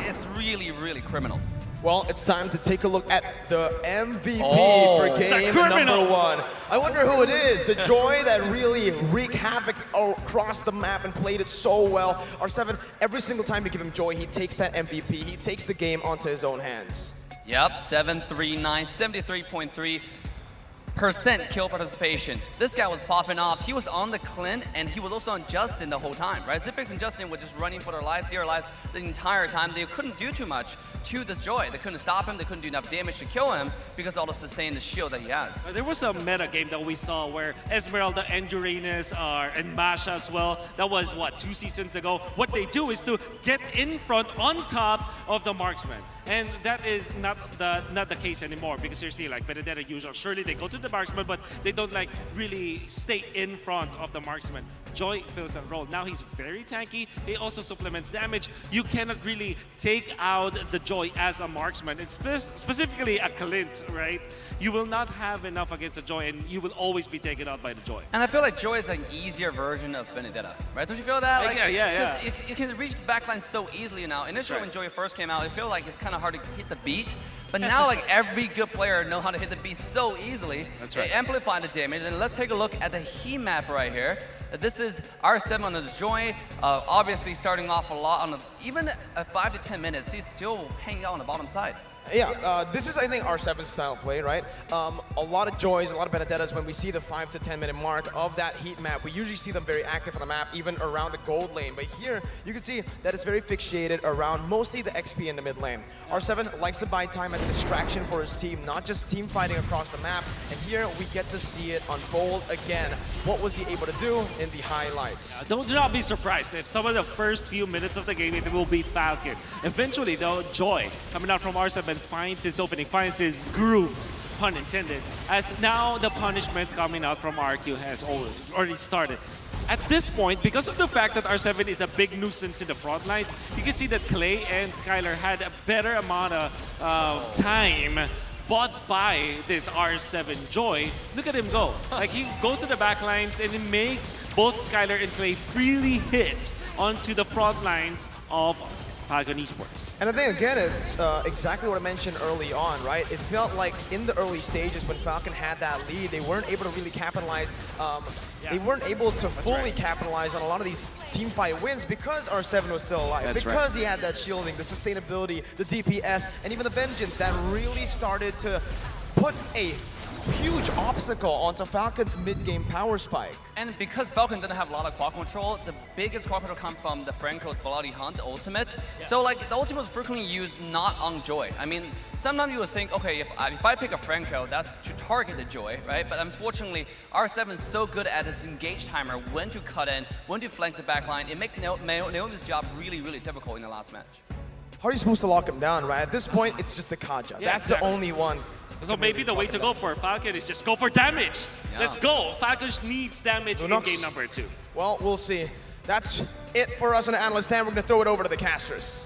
It's really, really criminal. Well, it's time to take a look at the MVP for game number 1. I wonder who it is. The Joy that really wreaked havoc across the map and played it so well. R7, every single time you give him Joy, he takes that MVP. He takes the game onto his own hands. Yep, 739, 73.3%. Kill participation. This guy was popping off. He was on the Clint, and he was also on Justin the whole time, right? Xyp9x and Justin were just running for their lives, dear lives, the entire time. They couldn't do too much to this Joy. They couldn't stop him. They couldn't do enough damage to kill him because of all the sustained shield that he has. There was a meta game that we saw where Esmeralda and Uranus and Masha as well. That was, what, 2 seasons ago? What they do is to get in front on top of the marksman. And that is not the case anymore, because you see, like Benedetta usual, surely they go to the marksman, but they don't like really stay in front of the marksman. Joy fills that role. Now he's very tanky. He also supplements damage. You cannot really take out the Joy as a marksman. It's specifically a Clint, right? You will not have enough against a Joy, and you will always be taken out by the Joy. And I feel like Joy is an easier version of Benedetta, right? Don't you feel that? Like, yeah. Because you can reach the backline so easily now. Initially, when Joy first came out, I feel like it's kind of hard to hit the beat. But now, like, every good player knows how to hit the beat so easily. That's right. They amplify the damage. And let's take a look at the heat map right here. This is R7 on the Joy, obviously starting off a lot on even at 5 to 10 minutes, he's still hanging out on the bottom side. Yeah, this is, I think, R7 style play, right? A lot of Joys, a lot of Benedettas, when we see the 5 to 10 minute mark of that heat map, we usually see them very active on the map, even around the gold lane. But here, you can see that it's very fixated around mostly the XP in the mid lane. R7 likes to buy time as a distraction for his team, not just team fighting across the map. And here, we get to see it unfold again. What was he able to do in the highlights? Do not be surprised if some of the first few minutes of the game, it will be Falcon. Eventually, though, Joy, coming out from R7, finds his opening, finds his groove, pun intended, as now the punishments coming out from RQ has already started. At this point, because of the fact that R7 is a big nuisance in the front lines, you can see that Clay and Skylar had a better amount of time bought by this R7 Joy. Look at him go. Like, he goes to the back lines and it makes both Skylar and Clay freely hit onto the front lines of Falcon Esports. And I think, again, it's exactly what I mentioned early on, right? It felt like in the early stages when Falcon had that lead, they weren't able to really capitalize. They weren't able to fully capitalize on a lot of these team fight wins because R7 was still alive. Because he had that shielding, the sustainability, the DPS, and even the vengeance that really started to put a huge obstacle onto Falcon's mid-game power spike. And because Falcon didn't have a lot of quad control, the biggest quad control come from the Franco's Bloody Hunt ultimate. So like the ultimate was frequently used not on Joy. I mean, sometimes you would think, okay, if I pick a Franco, that's to target the Joy, right? But unfortunately, R7 is so good at his engage timer, when to cut in, when to flank the backline. It makes Naomi's job really, really difficult in the last match. How are you supposed to lock him down, right? At this point, it's just the Kaja. That's the only one. So maybe the way to go for Falcon is just go for damage. Yeah. Let's go. Falcon needs damage in game number 2. Well, we'll see. That's it for us on the Analyst stand. We're going to throw it over to the casters.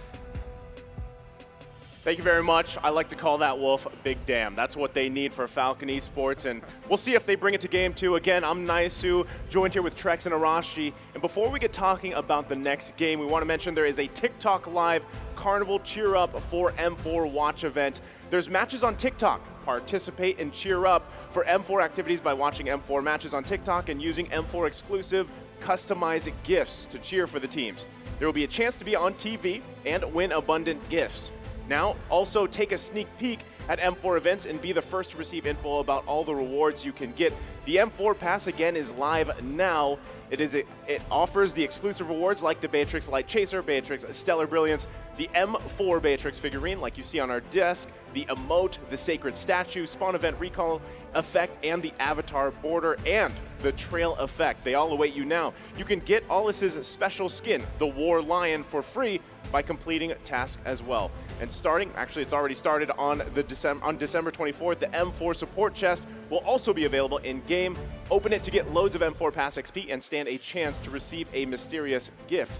Thank you very much. I like to call that Wolf Big Damn. That's what they need for Falcon Esports, and we'll see if they bring it to game 2. Again, I'm Naisu, joined here with Trex and Arashi. And before we get talking about the next game, we want to mention there is a TikTok Live Carnival Cheer Up for M4 Watch event. There's matches on TikTok. Participate and cheer up for M4 activities by watching M4 matches on TikTok and using M4 exclusive customized gifts to cheer for the teams. There will be a chance to be on TV and win abundant gifts. Now, also take a sneak peek at M4 events and be the first to receive info about all the rewards you can get. The M4 Pass, again, is live now. It offers the exclusive rewards like the Beatrix Light Chaser, Beatrix Stellar Brilliance, the M4 Beatrix figurine like you see on our desk, the emote, the Sacred Statue, Spawn Event Recall effect, and the Avatar Border, and the Trail effect. They all await you now. You can get Alice's special skin, the War Lion, for free by completing a task as well. And starting, actually it's already started on December 24th, the M4 support chest will also be available in-game. Open it to get loads of M4 Pass XP and stand a chance to receive a mysterious gift.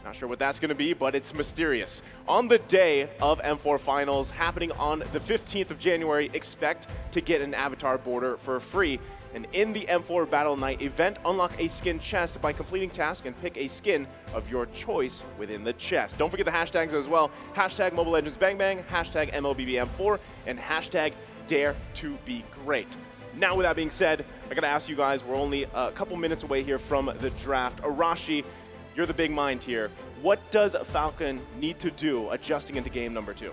Not sure what that's going to be, but it's mysterious. On the day of M4 Finals, happening on the 15th of January, expect to get an Avatar Border for free. And in the M4 Battle Night event, unlock a skin chest by completing tasks and pick a skin of your choice within the chest. Don't forget the hashtags as well. Hashtag Mobile Legends Bang Bang, hashtag MLBBM4, and hashtag Dare to Be Great. Now, with that being said, I gotta ask you guys, we're only a couple minutes away here from the draft. Arashi, you're the big mind here. What does Falcon need to do adjusting into game number 2?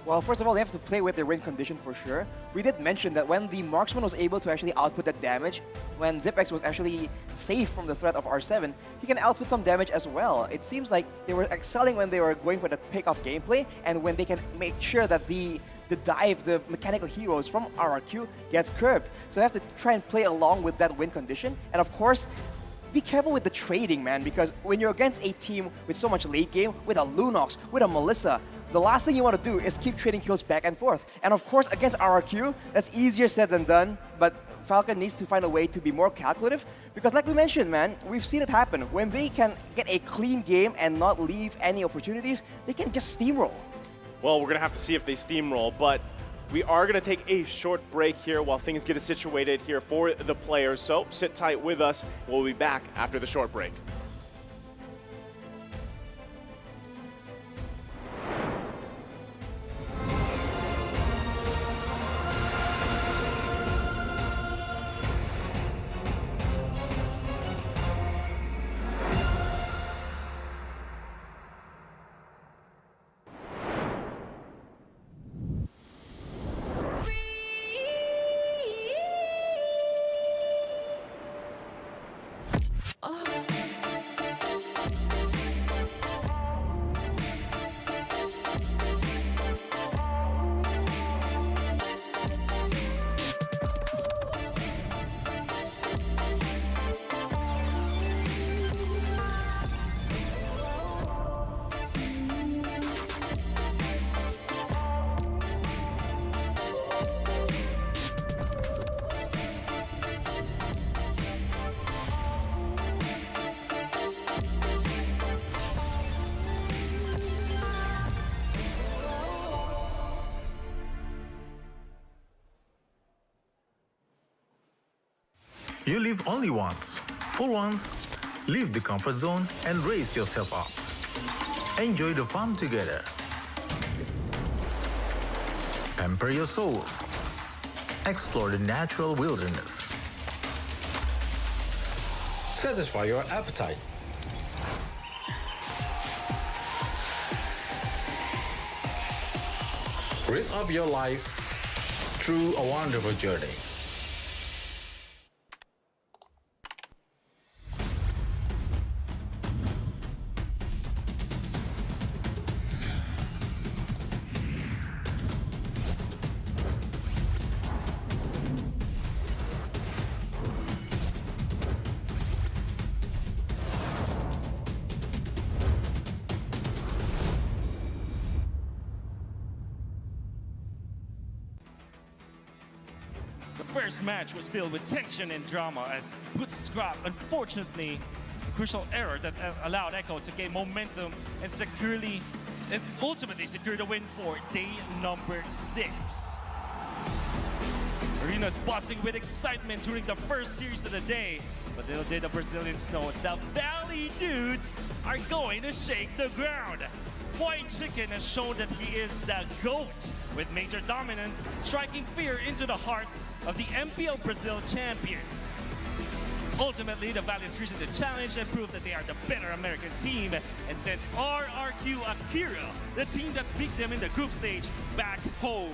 Well, first of all, they have to play with their win condition for sure. We did mention that when the marksman was able to actually output that damage, when ZipX was actually safe from the threat of R7, he can output some damage as well. It seems like they were excelling when they were going for the pick-off gameplay, and when they can make sure that the dive, the mechanical heroes from RRQ gets curbed. So they have to try and play along with that win condition. And of course, be careful with the trading, man, because when you're against a team with so much late game, with a Lunox, with a Melissa, the last thing you want to do is keep trading kills back and forth. And of course, against RRQ, that's easier said than done, but Falcon needs to find a way to be more calculative, because like we mentioned, man, we've seen it happen. When they can get a clean game and not leave any opportunities, they can just steamroll. Well, we're going to have to see if they steamroll, but we are going to take a short break here while things get situated here for the players. So sit tight with us. We'll be back after the short break. You live only once. For once, leave the comfort zone and raise yourself up. Enjoy the fun together. Pamper your soul. Explore the natural wilderness. Satisfy your appetite. Risk up your life through a wonderful journey. The first match was filled with tension and drama as Boots Scrap, unfortunately, a crucial error that allowed Echo to gain momentum and ultimately secure the win for day number 6. Arena's buzzing with excitement during the first series of the day, but little did the Brazilians know the Valley Dudes are going to shake the ground. White Chicken has shown that he is the GOAT, with major dominance striking fear into the hearts of the MPL Brazil champions. Ultimately, the Valley's reached the challenge and proved that they are the better American team and sent RRQ Akira, the team that beat them in the group stage, back home.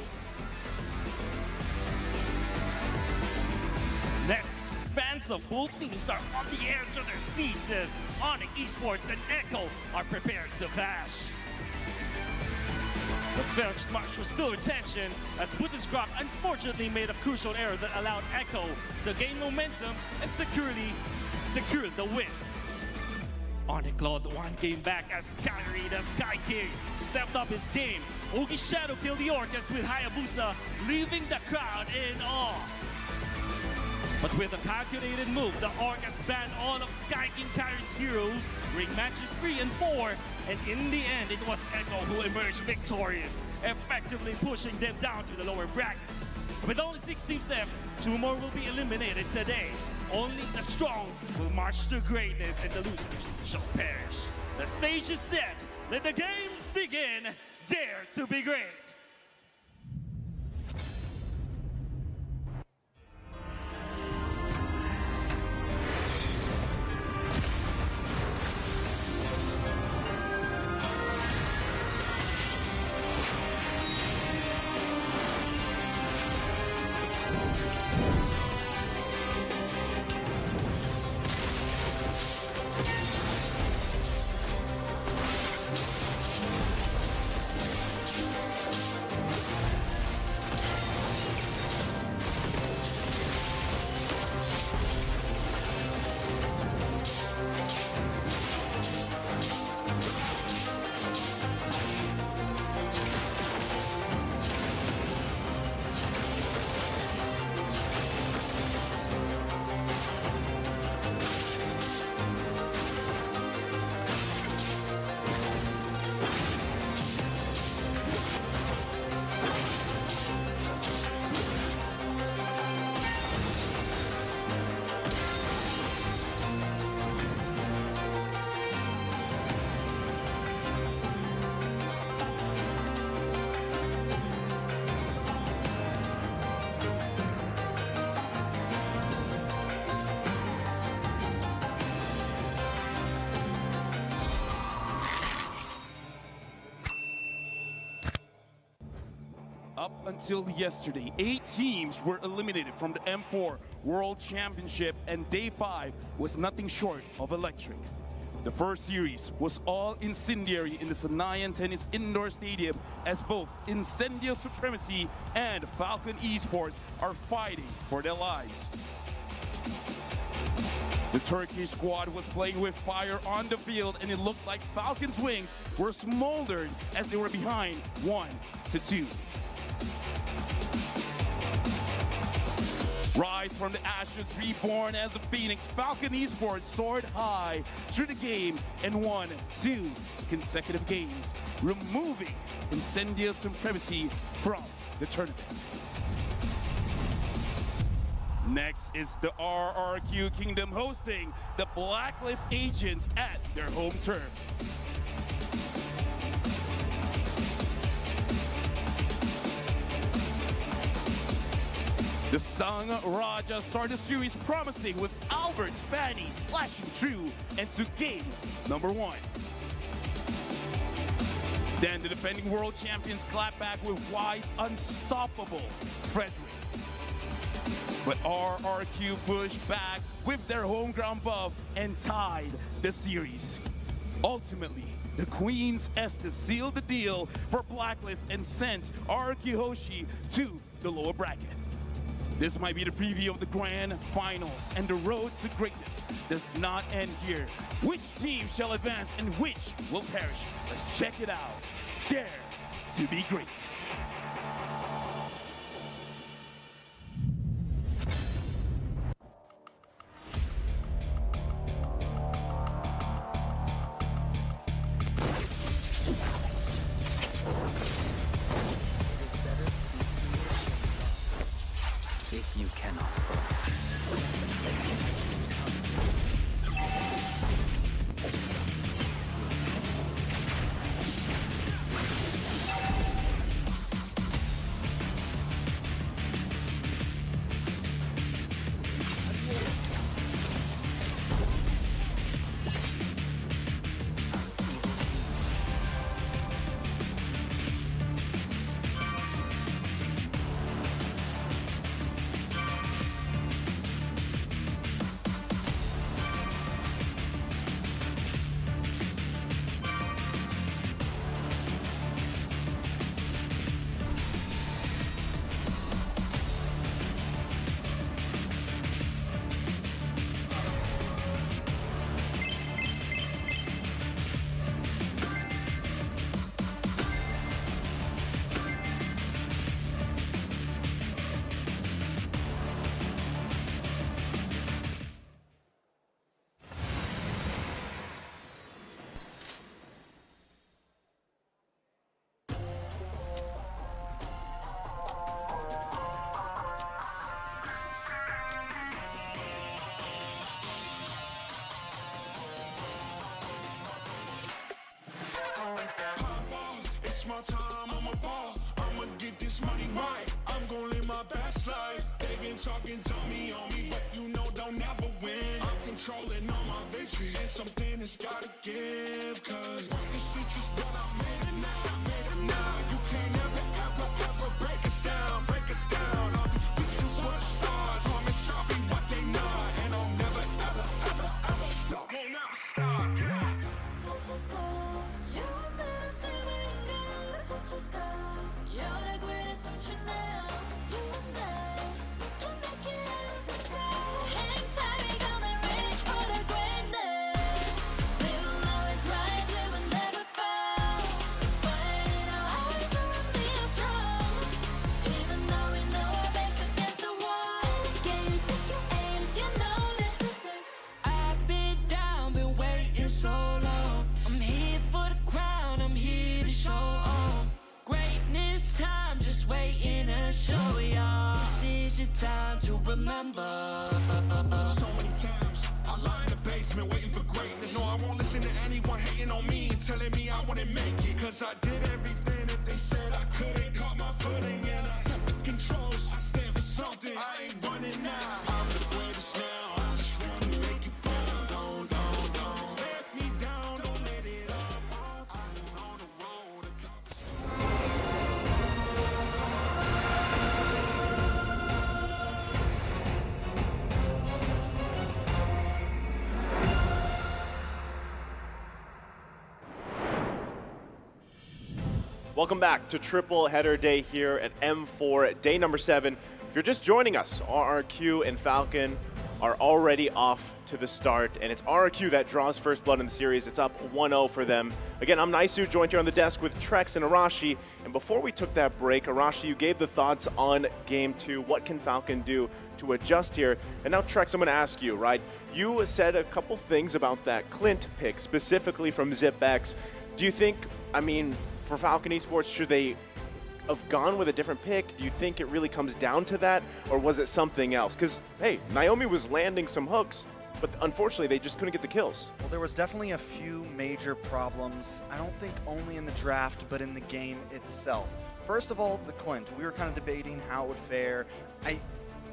Next, fans of both teams are on the edge of their seats as ONIC Esports and Echo are prepared to clash. The first match was filled with tension as Butterscrop unfortunately made a crucial error that allowed Echo to gain momentum and secured the win. ONIC clawed one game back as Kyrie, the Sky King, stepped up his game. Ogi Shadow killed the Orcas with Hayabusa, leaving the crowd in awe. But with a calculated move, the Orcas banned all of Sky King Kyrie's heroes during matches 3 and 4, and in the end, it was Echo who emerged victorious, effectively pushing them down to the lower bracket. With only 6 teams left, 2 more will be eliminated today. Only the strong will march to greatness, and the losers shall perish. The stage is set. Let the games begin. Dare to be great. Up until yesterday, 8 teams were eliminated from the M4 World Championship, and Day 5 was nothing short of electric. The first series was all incendiary in the Sanayan Tennis Indoor Stadium as both Incendio Supremacy and Falcon Esports are fighting for their lives. The Turkish squad was playing with fire on the field, and it looked like Falcon's wings were smoldered as they were behind 1-2. Rise from the ashes, reborn as a phoenix, Falcon Esports soared high through the game and won 2 consecutive games, removing Incendio Supremacy from the tournament. Next is the RRQ Kingdom hosting the Blacklist Agents at their home turf. The Sung Raja started the series promising with Albert's Fanny slashing through into game number 1. Then the defending world champions clap back with Y's unstoppable Frederick. But RRQ pushed back with their home ground buff and tied the series. Ultimately, the Queen's Estes sealed the deal for Blacklist and sent RRQ Hoshi to the lower bracket. This might be the preview of the grand finals, and the road to greatness does not end here. Which team shall advance and which will perish? Let's check it out. Dare to be great. If you cannot My time, I'm a ball. I'ma get this money right. I'm gonna live my best life. They've been talking to me on me, but you know don't never win. I'm controlling all my victories, and something that's gotta give. Cause this is just what I made it now. I made it now. You can't ever break us down. Break us down. All these bitches were stars. Promise I'll be what they not, and I'll never ever stop. Won't never stop. Yeah. Touch the sky. You're made of ceiling. Touch the sky. You're the greatest option now. You and I, we can make it happen. Hang tight, we gonna reach for the greatness. We will always rise, we will never fall. Fighting our eyes on me strong. Even though we know our backs against the wall. Can you take your aim? You know that this is. I've been down, been waiting so long. I'm here for the crown, I'm here to show off. Greatness time, just waiting to show y'all. This is your time to remember. So many times I lie in the basement waiting for greatness. No, I won't listen to anyone hating on me and telling me I wouldn't make it. Cause I did everything that they said I couldn't. Caught my footing and I kept the controls. I stand for something, I ain't running now. I'm the greatest now, I just wanna make you proud. Don't let me down, don't let it all fall. I'm on the road to Welcome back to Triple Header Day here at M4, day number 7. If you're just joining us, RRQ and Falcon are already off to the start, and it's RRQ that draws first blood in the series. It's up 1-0 for them. Again, I'm Naisu, joined here on the desk with Trex and Arashi. And before we took that break, Arashi, you gave the thoughts on Game 2. What can Falcon do to adjust here? And now, Trex, I'm going to ask you, right? You said a couple things about that Clint pick, specifically from ZipX. Do you think, I mean, for Falcon Esports, should they have gone with a different pick? Do you think it really comes down to that, or was it something else? Because, hey, Naomi was landing some hooks, but unfortunately, they just couldn't get the kills. Well, there was definitely a few major problems. I don't think only in the draft, but in the game itself. First of all, the Clint. We were kind of debating how it would fare.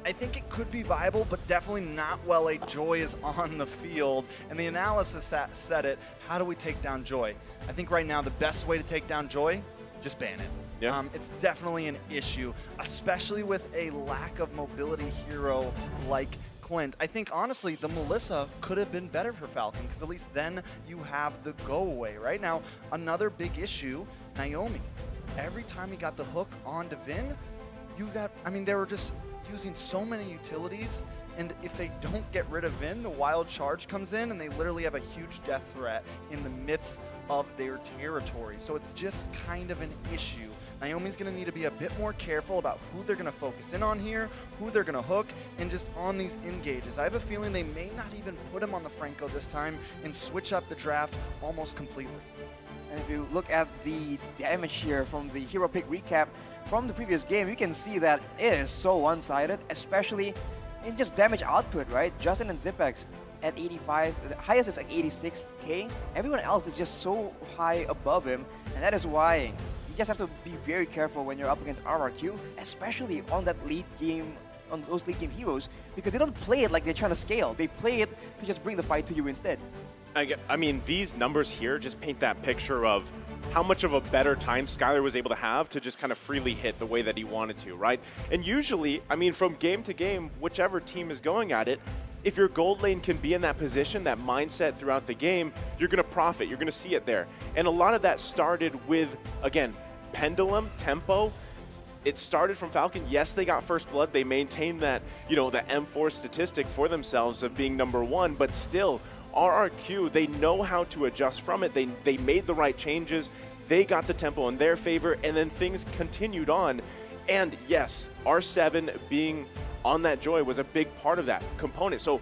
I think it could be viable, but definitely not while a Joy is on the field. And the analysis said it, how do we take down Joy? I think right now the best way to take down Joy, just ban it. Yeah. It's definitely an issue, especially with a lack of mobility hero like Clint. I think, honestly, the Melissa could have been better for Falcon, because at least then you have the go-away. Right now, another big issue, Naomi. Every time he got the hook on Divin, they were just using so many utilities, and if they don't get rid of Vin, the wild charge comes in, and they literally have a huge death threat in the midst of their territory. So it's just kind of an issue. Naomi's going to need to be a bit more careful about who they're going to focus in on here, who they're going to hook, and just on these engages. I have a feeling they may not even put him on the Franco this time and switch up the draft almost completely. And if you look at the damage here from the hero pick recap from the previous game, you can see that it is so one-sided, especially in just damage output, right? Justin and Zipex at 85, the highest is like 86k. Everyone else is just so high above him, and that is why you just have to be very careful when you're up against RRQ, especially on that late game, on those late game heroes, because they don't play it like they're trying to scale. They play it to just bring the fight to you instead. I mean, these numbers here just paint that picture of how much of a better time Skylar was able to have to just kind of freely hit the way that he wanted to, right? And usually, I mean, from game to game, whichever team is going at it, if your gold lane can be in that position, that mindset throughout the game, you're going to profit. You're going to see it there. And a lot of that started with, again, pendulum, tempo. It started from Falcon. Yes, they got first blood. They maintained that, the M4 statistic for themselves of being #1, but still, RRQ, they know how to adjust from it. They made the right changes. They got the tempo in their favor, and then things continued on. And yes, R7 being on that Joy was a big part of that component. So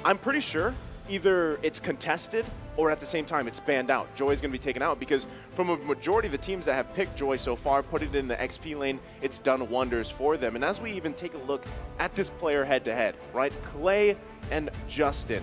I'm pretty sure either it's contested or at the same time it's banned out. Joy is going to be taken out because from a majority of the teams that have picked Joy so far, put it in the XP lane, it's done wonders for them. And as we even take a look at this player head-to-head, right? Clay and Justin.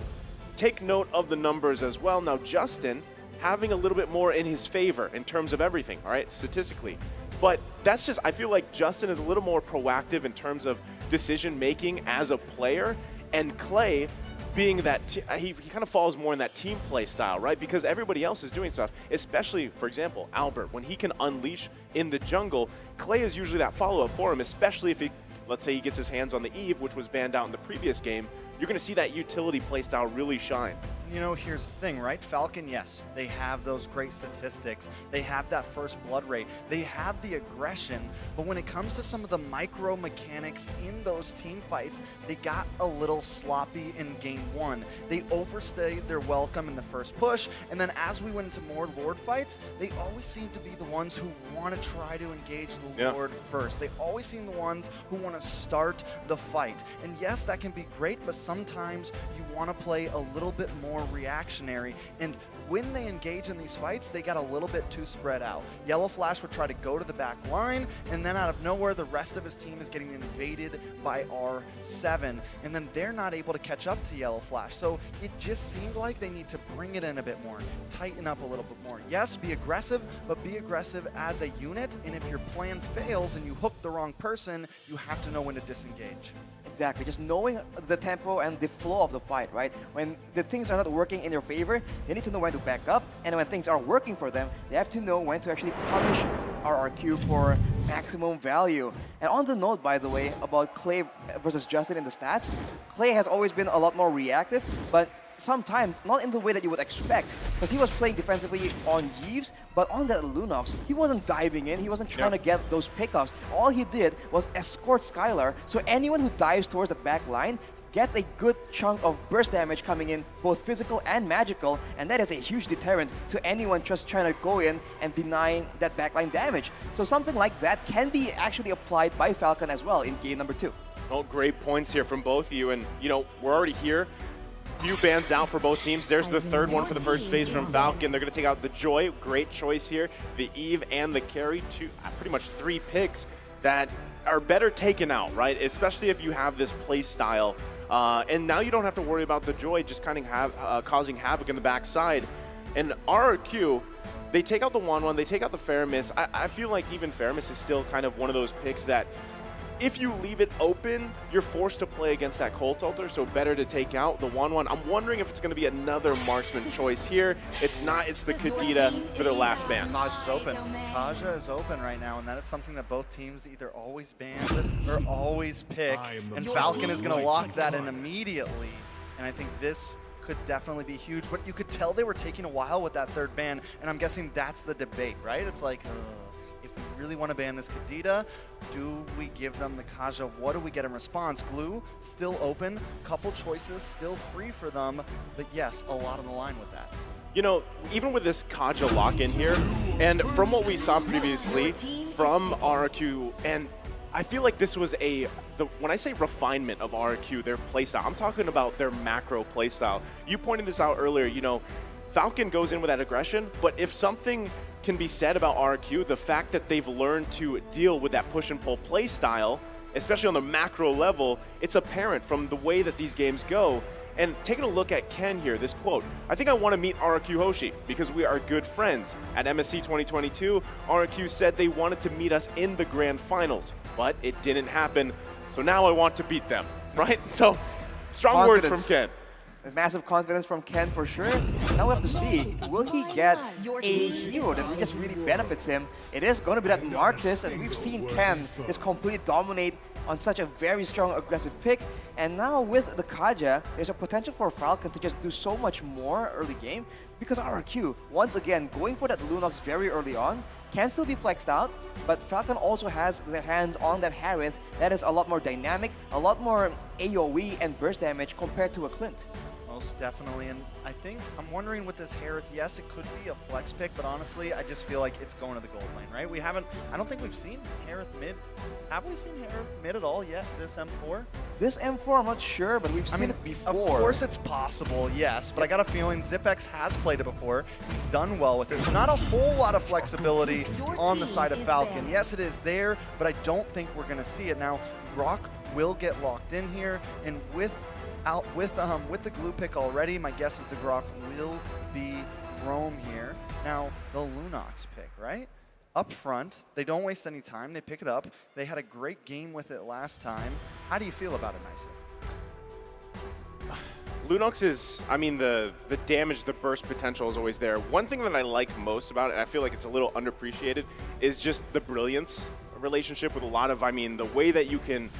Take note of the numbers as well. Now, Justin having a little bit more in his favor in terms of everything, all right, statistically. But that's just, I feel like Justin is a little more proactive in terms of decision-making as a player, and Clay being that, he kind of falls more in that team play style, right? Because everybody else is doing stuff, especially, for example, Albert. When he can unleash in the jungle, Clay is usually that follow-up for him, especially if he, let's say he gets his hands on the Eve, which was banned out in the previous game. You're going to see that utility playstyle really shine. Here's the thing, right? Falcon, yes, they have those great statistics. They have that first blood rate. They have the aggression. But when it comes to some of the micro mechanics in those team fights, they got a little sloppy in game 1. They overstayed their welcome in the first push. And then as we went into more Lord fights, they always seem to be the ones who want to try to engage the Lord first. They always seem the ones who want to start the fight. And yes, that can be great, but sometimes you want to play a little bit more reactionary, and when they engage in these fights, they got a little bit too spread out. Yellow Flash would try to go to the back line, and then out of nowhere, the rest of his team is getting invaded by R7, and then they're not able to catch up to Yellow Flash. So it just seemed like they need to bring it in a bit more, tighten up a little bit more. Yes, be aggressive, but be aggressive as a unit, and if your plan fails and you hook the wrong person, you have to know when to disengage. Exactly, just knowing the tempo and the flow of the fight, right? When the things are not working in your favor, they need to know when to back up, and when things are working for them, they have to know when to actually punish RRQ for maximum value. And on the note, by the way, about Clay versus Justin in the stats, Clay has always been a lot more reactive, but sometimes not in the way that you would expect, because he was playing defensively on Yves, but on that Lunox, he wasn't diving in, he wasn't trying to get those pickoffs. All he did was escort Skylar, so anyone who dives towards the back line gets a good chunk of burst damage coming in, both physical and magical, and that is a huge deterrent to anyone just trying to go in and deny that backline damage. So something like that can be actually applied by Falcon as well in game number 2. Oh, great points here from both of you, and we're already here. Few bans out for both teams. There's the third one for the first phase from Falcon. They're going to take out the Joy. Great choice here. The Eve and the Carry. Pretty much 3 picks that are better taken out, right? Especially if you have this play style. And now you don't have to worry about the Joy just kind of causing havoc in the backside. And RRQ, they take out the 1-1. They take out the Faramis. I feel like even Faramis is still kind of one of those picks that if you leave it open, you're forced to play against that Colt Altar, so better to take out the 1-1. I'm wondering if it's going to be another marksman choice here. It's not, it's the Kadita for their last ban. Kaj is open. Kaja is open right now, and that is something that both teams either always ban or always pick, and Falcon is going to lock that in immediately. And I think this could definitely be huge, but you could tell they were taking a while with that third ban, and I'm guessing that's the debate, right? It's like, if we really want to ban this Kadita, do we give them the Kaja? What do we get in response? Glue, still open, couple choices, still free for them, but yes, a lot on the line with that. You know, even with this Kaja lock-in here, and from what we saw previously from RRQ, and I feel like this was when I say refinement of RRQ, their playstyle, I'm talking about their macro playstyle. You pointed this out earlier, you know, Falcon goes in with that aggression, but if something can be said about RRQ, the fact that they've learned to deal with that push and pull play style, especially on the macro level, it's apparent from the way that these games go. And taking a look at Ken here, this quote, I think I want to meet RRQ Hoshi because we are good friends. At MSC 2022, RRQ said they wanted to meet us in the grand finals, but it didn't happen. So now I want to beat them, right? So strong words from Ken. Massive confidence from Ken for sure. Now we have to see, will he get a hero that just really benefits him? It is going to be that Martis, and we've seen Ken just completely dominate on such a very strong aggressive pick. And now with the Kaja, there's a potential for Falcon to just do so much more early game because RRQ, once again, going for that Lunox very early on, can still be flexed out, but Falcon also has their hands on that Harith that is a lot more dynamic, a lot more AoE and burst damage compared to a Clint. Most definitely, and I think, I'm wondering with this Harith, yes, it could be a flex pick, but honestly, I just feel like it's going to the gold lane, right? I don't think we've seen Harith mid. Have we seen Harith mid at all yet, this M4? This M4, I'm not sure, but we've seen it before. Of course it's possible, yes, but I got a feeling ZipX has played it before. He's done well with it, so not a whole lot of flexibility on the side of Falcon. Yes, it is there, but I don't think we're going to see it. Now, Grok will get locked in here, and with the glue pick already, my guess is the Grok will be Rome here. Now, the Lunox pick, right? Up front, they don't waste any time. They pick it up. They had a great game with it last time. How do you feel about it, Nicer? Lunox is, I mean, the damage, the burst potential is always there. One thing that I like most about it, and I feel like it's a little underappreciated, is just the brilliance relationship with a lot of, I mean, the way that you can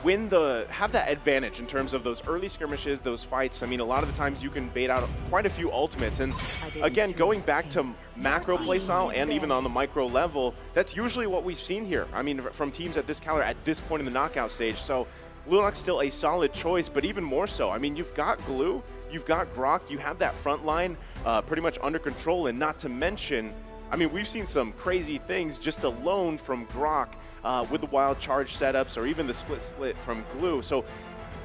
have that advantage in terms of those early skirmishes, those fights. I mean, a lot of the times you can bait out quite a few ultimates. And again, going back to macro playstyle and even on the micro level, that's usually what we've seen here. I mean, from teams at this caliber at this point in the knockout stage. So Lunox still a solid choice, but even more so. I mean, you've got Glue, you've got Grok, you have that front line pretty much under control, and not to mention, I mean, we've seen some crazy things just alone from Grok with the wild charge setups or even the split from Glue. So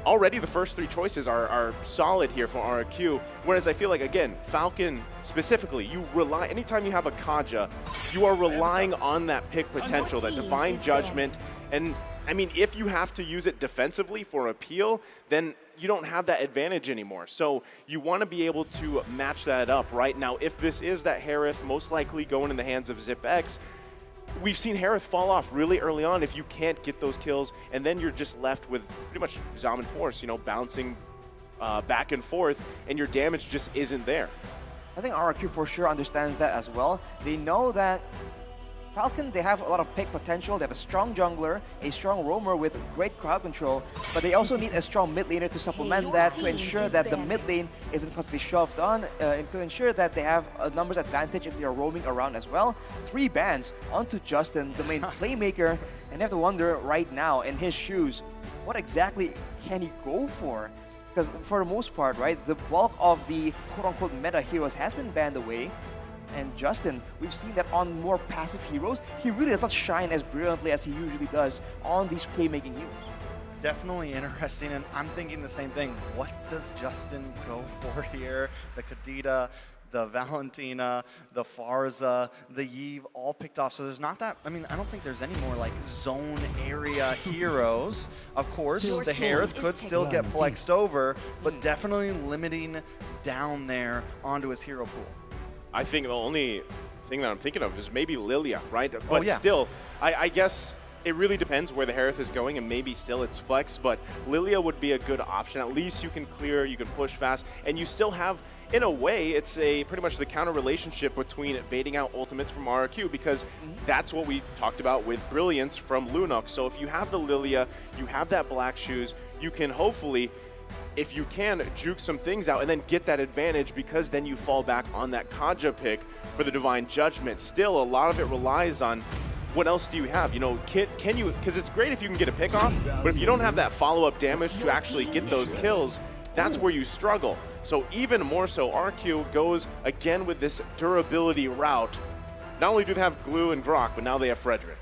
already the first three choices are solid here for RRQ, whereas I feel like, again, Falcon specifically, you rely, anytime you have a Kaja, you are relying on that pick potential, that divine judgment, and I mean, if you have to use it defensively for appeal, then you don't have that advantage anymore. So you want to be able to match that up right now. If this is that Harith, most likely going in the hands of ZipX, we've seen Harith fall off really early on if you can't get those kills, and then you're just left with pretty much Zaman Force, you know, bouncing back and forth, and your damage just isn't there. I think RRQ for sure understands that as well. They know that Falcon, they have a lot of pick potential. They have a strong jungler, a strong roamer with great crowd control, but they also need a strong mid laner to supplement that, to ensure that the mid lane isn't constantly shoved on, and to ensure that they have a numbers advantage if they are roaming around as well. 3 bans onto Justin, the main playmaker, and you have to wonder right now, in his shoes, what exactly can he go for? Because for the most part, right, the bulk of the quote-unquote meta heroes has been banned away. And Justin, we've seen that on more passive heroes, he really does not shine as brilliantly as he usually does on these playmaking heroes. It's definitely interesting, and I'm thinking the same thing. What does Justin go for here? The Kadita, the Valentina, the Farza, the Yve, all picked off. So there's not that, I mean, I don't think there's any more like zone area heroes. Of course, the Harith could still get flexed over, but definitely limiting down there onto his hero pool. I think the only thing that I'm thinking of is maybe Lilia, right? But still, I guess it really depends where the Harith is going, and maybe still it's flex, but Lilia would be a good option. At least you can clear, you can push fast, and you still have, in a way, it's pretty much the counter relationship between baiting out ultimates from RRQ, because that's what we talked about with Brilliance from Lunok. So if you have the Lilia, you have that Black Shoes, you can hopefully, if you can, juke some things out and then get that advantage, because then you fall back on that Kaja pick for the Divine Judgment. Still, a lot of it relies on what else do you have? You know, can you, because it's great if you can get a pick off, but if you don't have that follow-up damage to actually get those kills, that's where you struggle. So even more so, RQ goes again with this durability route. Not only do they have Glue and Grok, but now they have Frederick.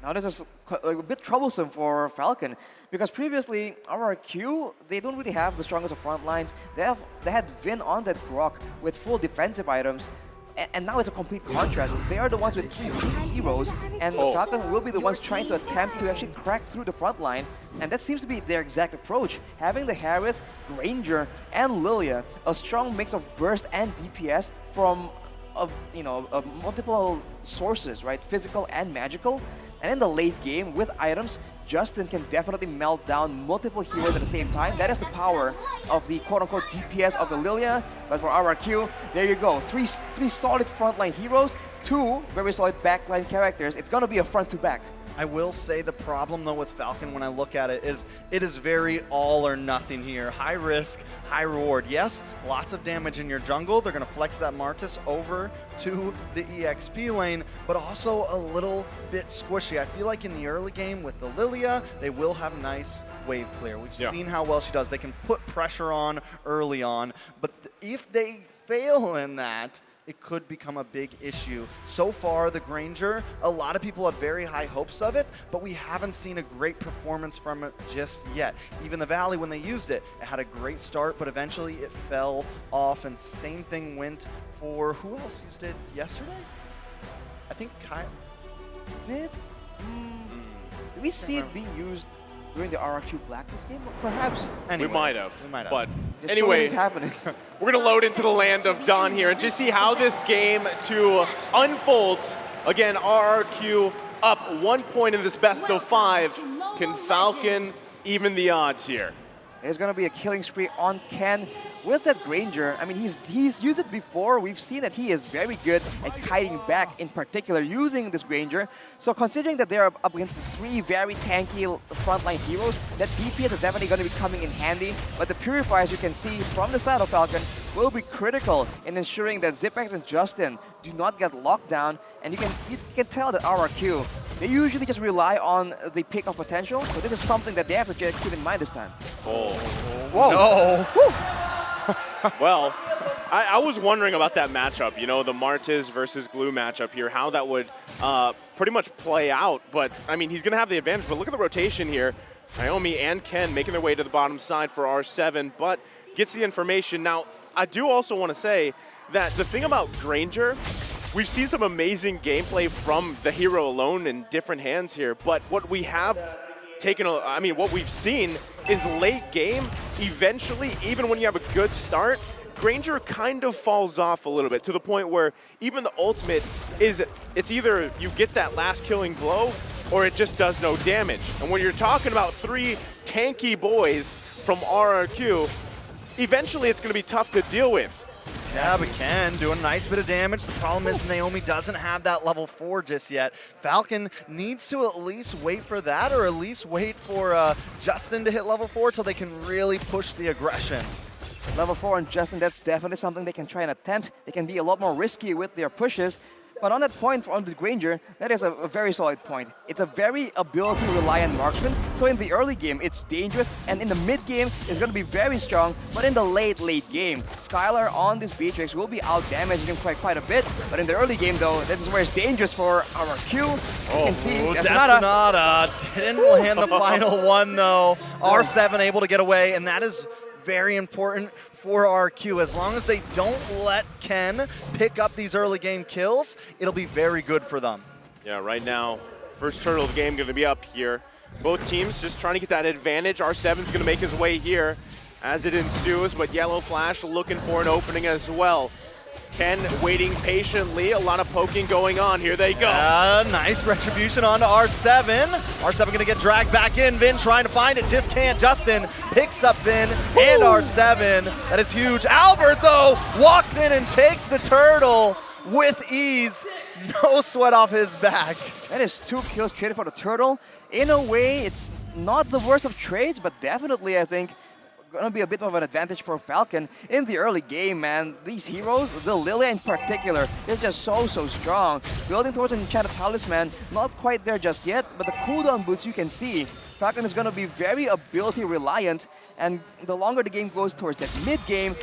Now this is a bit troublesome for Falcon, because previously RRQ, they don't really have the strongest of front lines. They had Vin on that Grok with full defensive items, and now it's a complete contrast. They are the ones with 3 heroes, and Falcon will be the ones trying to attempt to actually crack through the front line, and that seems to be their exact approach. Having the Harith, Granger, and Lilia, a strong mix of burst and DPS from multiple sources, right? Physical and magical. And in the late game, with items, Justin can definitely melt down multiple heroes at the same time. That is the power of the quote-unquote DPS of the Lilia. But for RRQ, there you go. Three solid frontline heroes, 2 very solid backline characters. It's going to be a front-to-back. I will say the problem, though, with Falcon when I look at it is very all or nothing here. High risk, high reward. Yes, lots of damage in your jungle. They're going to flex that Martis over to the EXP lane, but also a little bit squishy. I feel like in the early game with the Lilia, they will have nice wave clear. We've seen how well she does. They can put pressure on early on, but if they fail in that, it could become a big issue. So far, the Granger, a lot of people have very high hopes of it, but we haven't seen a great performance from it just yet. Even the Valley, when they used it, it had a great start, but eventually it fell off, and same thing went for, who else used it yesterday? I think Kyle. Did we see it being used during the RRQ Blacklist game? Perhaps. We might have. But There's anyway, so many things happening. we're going to load into the land of Dawn here and just see how this game unfolds. Again, RRQ up 1 point in this best of 5. Can Falcon even the odds here? There's going to be a killing spree on Ken with that Granger. I mean, he's used it before. We've seen that he is very good at kiting back, in particular, using this Granger. So considering that they're up against 3 very tanky frontline heroes, that DPS is definitely going to be coming in handy. But the Purifiers, you can see from the side of Falcon, will be critical in ensuring that Zipex and Justin do not get locked down. And you can tell that RRQ, they usually just rely on the pick of potential, so this is something that they have to keep in mind this time. Oh. Whoa. No. Well, I was wondering about that matchup, you know, the Martis versus Glue matchup here, how that would pretty much play out. But, I mean, he's going to have the advantage. But look at the rotation here. Naomi and Ken making their way to the bottom side for R7, but gets the information. Now, I do also want to say that the thing about Granger, we've seen some amazing gameplay from the hero alone in different hands here, but what we have what we've seen is late game, eventually, even when you have a good start, Granger kind of falls off a little bit to the point where even the ultimate it's either you get that last killing blow or it just does no damage. And when you're talking about 3 tanky boys from RRQ, eventually it's going to be tough to deal with. Yeah, but Ken doing a nice bit of damage. The problem is Naomi doesn't have that level 4 just yet. Falcon needs to at least wait for that, or at least wait for Justin to hit level 4 till they can really push the aggression. Level 4 and Justin, that's definitely something they can try and attempt. They can be a lot more risky with their pushes. But on that point on the Granger, that is a very solid point. It's a very ability-reliant marksman. So in the early game, it's dangerous, and in the mid game, it's going to be very strong. But in the late game, Skylar on this Beatrix will be out-damaging him quite a bit. But in the early game, though, that is where it's dangerous for our Q. You can see Desanada didn't land the final one, though. R7 able to get away, and that is very important for RQ. As long as they don't let Ken pick up these early game kills, it'll be very good for them. Yeah, right now, first turtle of the game going to be up here. Both teams just trying to get that advantage. R7's going to make his way here as it ensues, but Yellow Flash looking for an opening as well. Ken waiting patiently, a lot of poking going on. Here they go. Nice retribution onto R7. R7 gonna get dragged back in. Vin trying to find it, just can't. Justin picks up Vin and R7. That is huge. Albert, though, walks in and takes the turtle with ease. No sweat off his back. That is 2 kills traded for the turtle. In a way, it's not the worst of trades, but definitely, I think, gonna be a bit of an advantage for Falcon in the early game, man. These heroes, the Lilia in particular, is just so strong. Building towards an enchanted talisman, not quite there just yet, but the cooldown boots you can see. Falcon is gonna be very ability reliant, and the longer the game goes towards that mid game,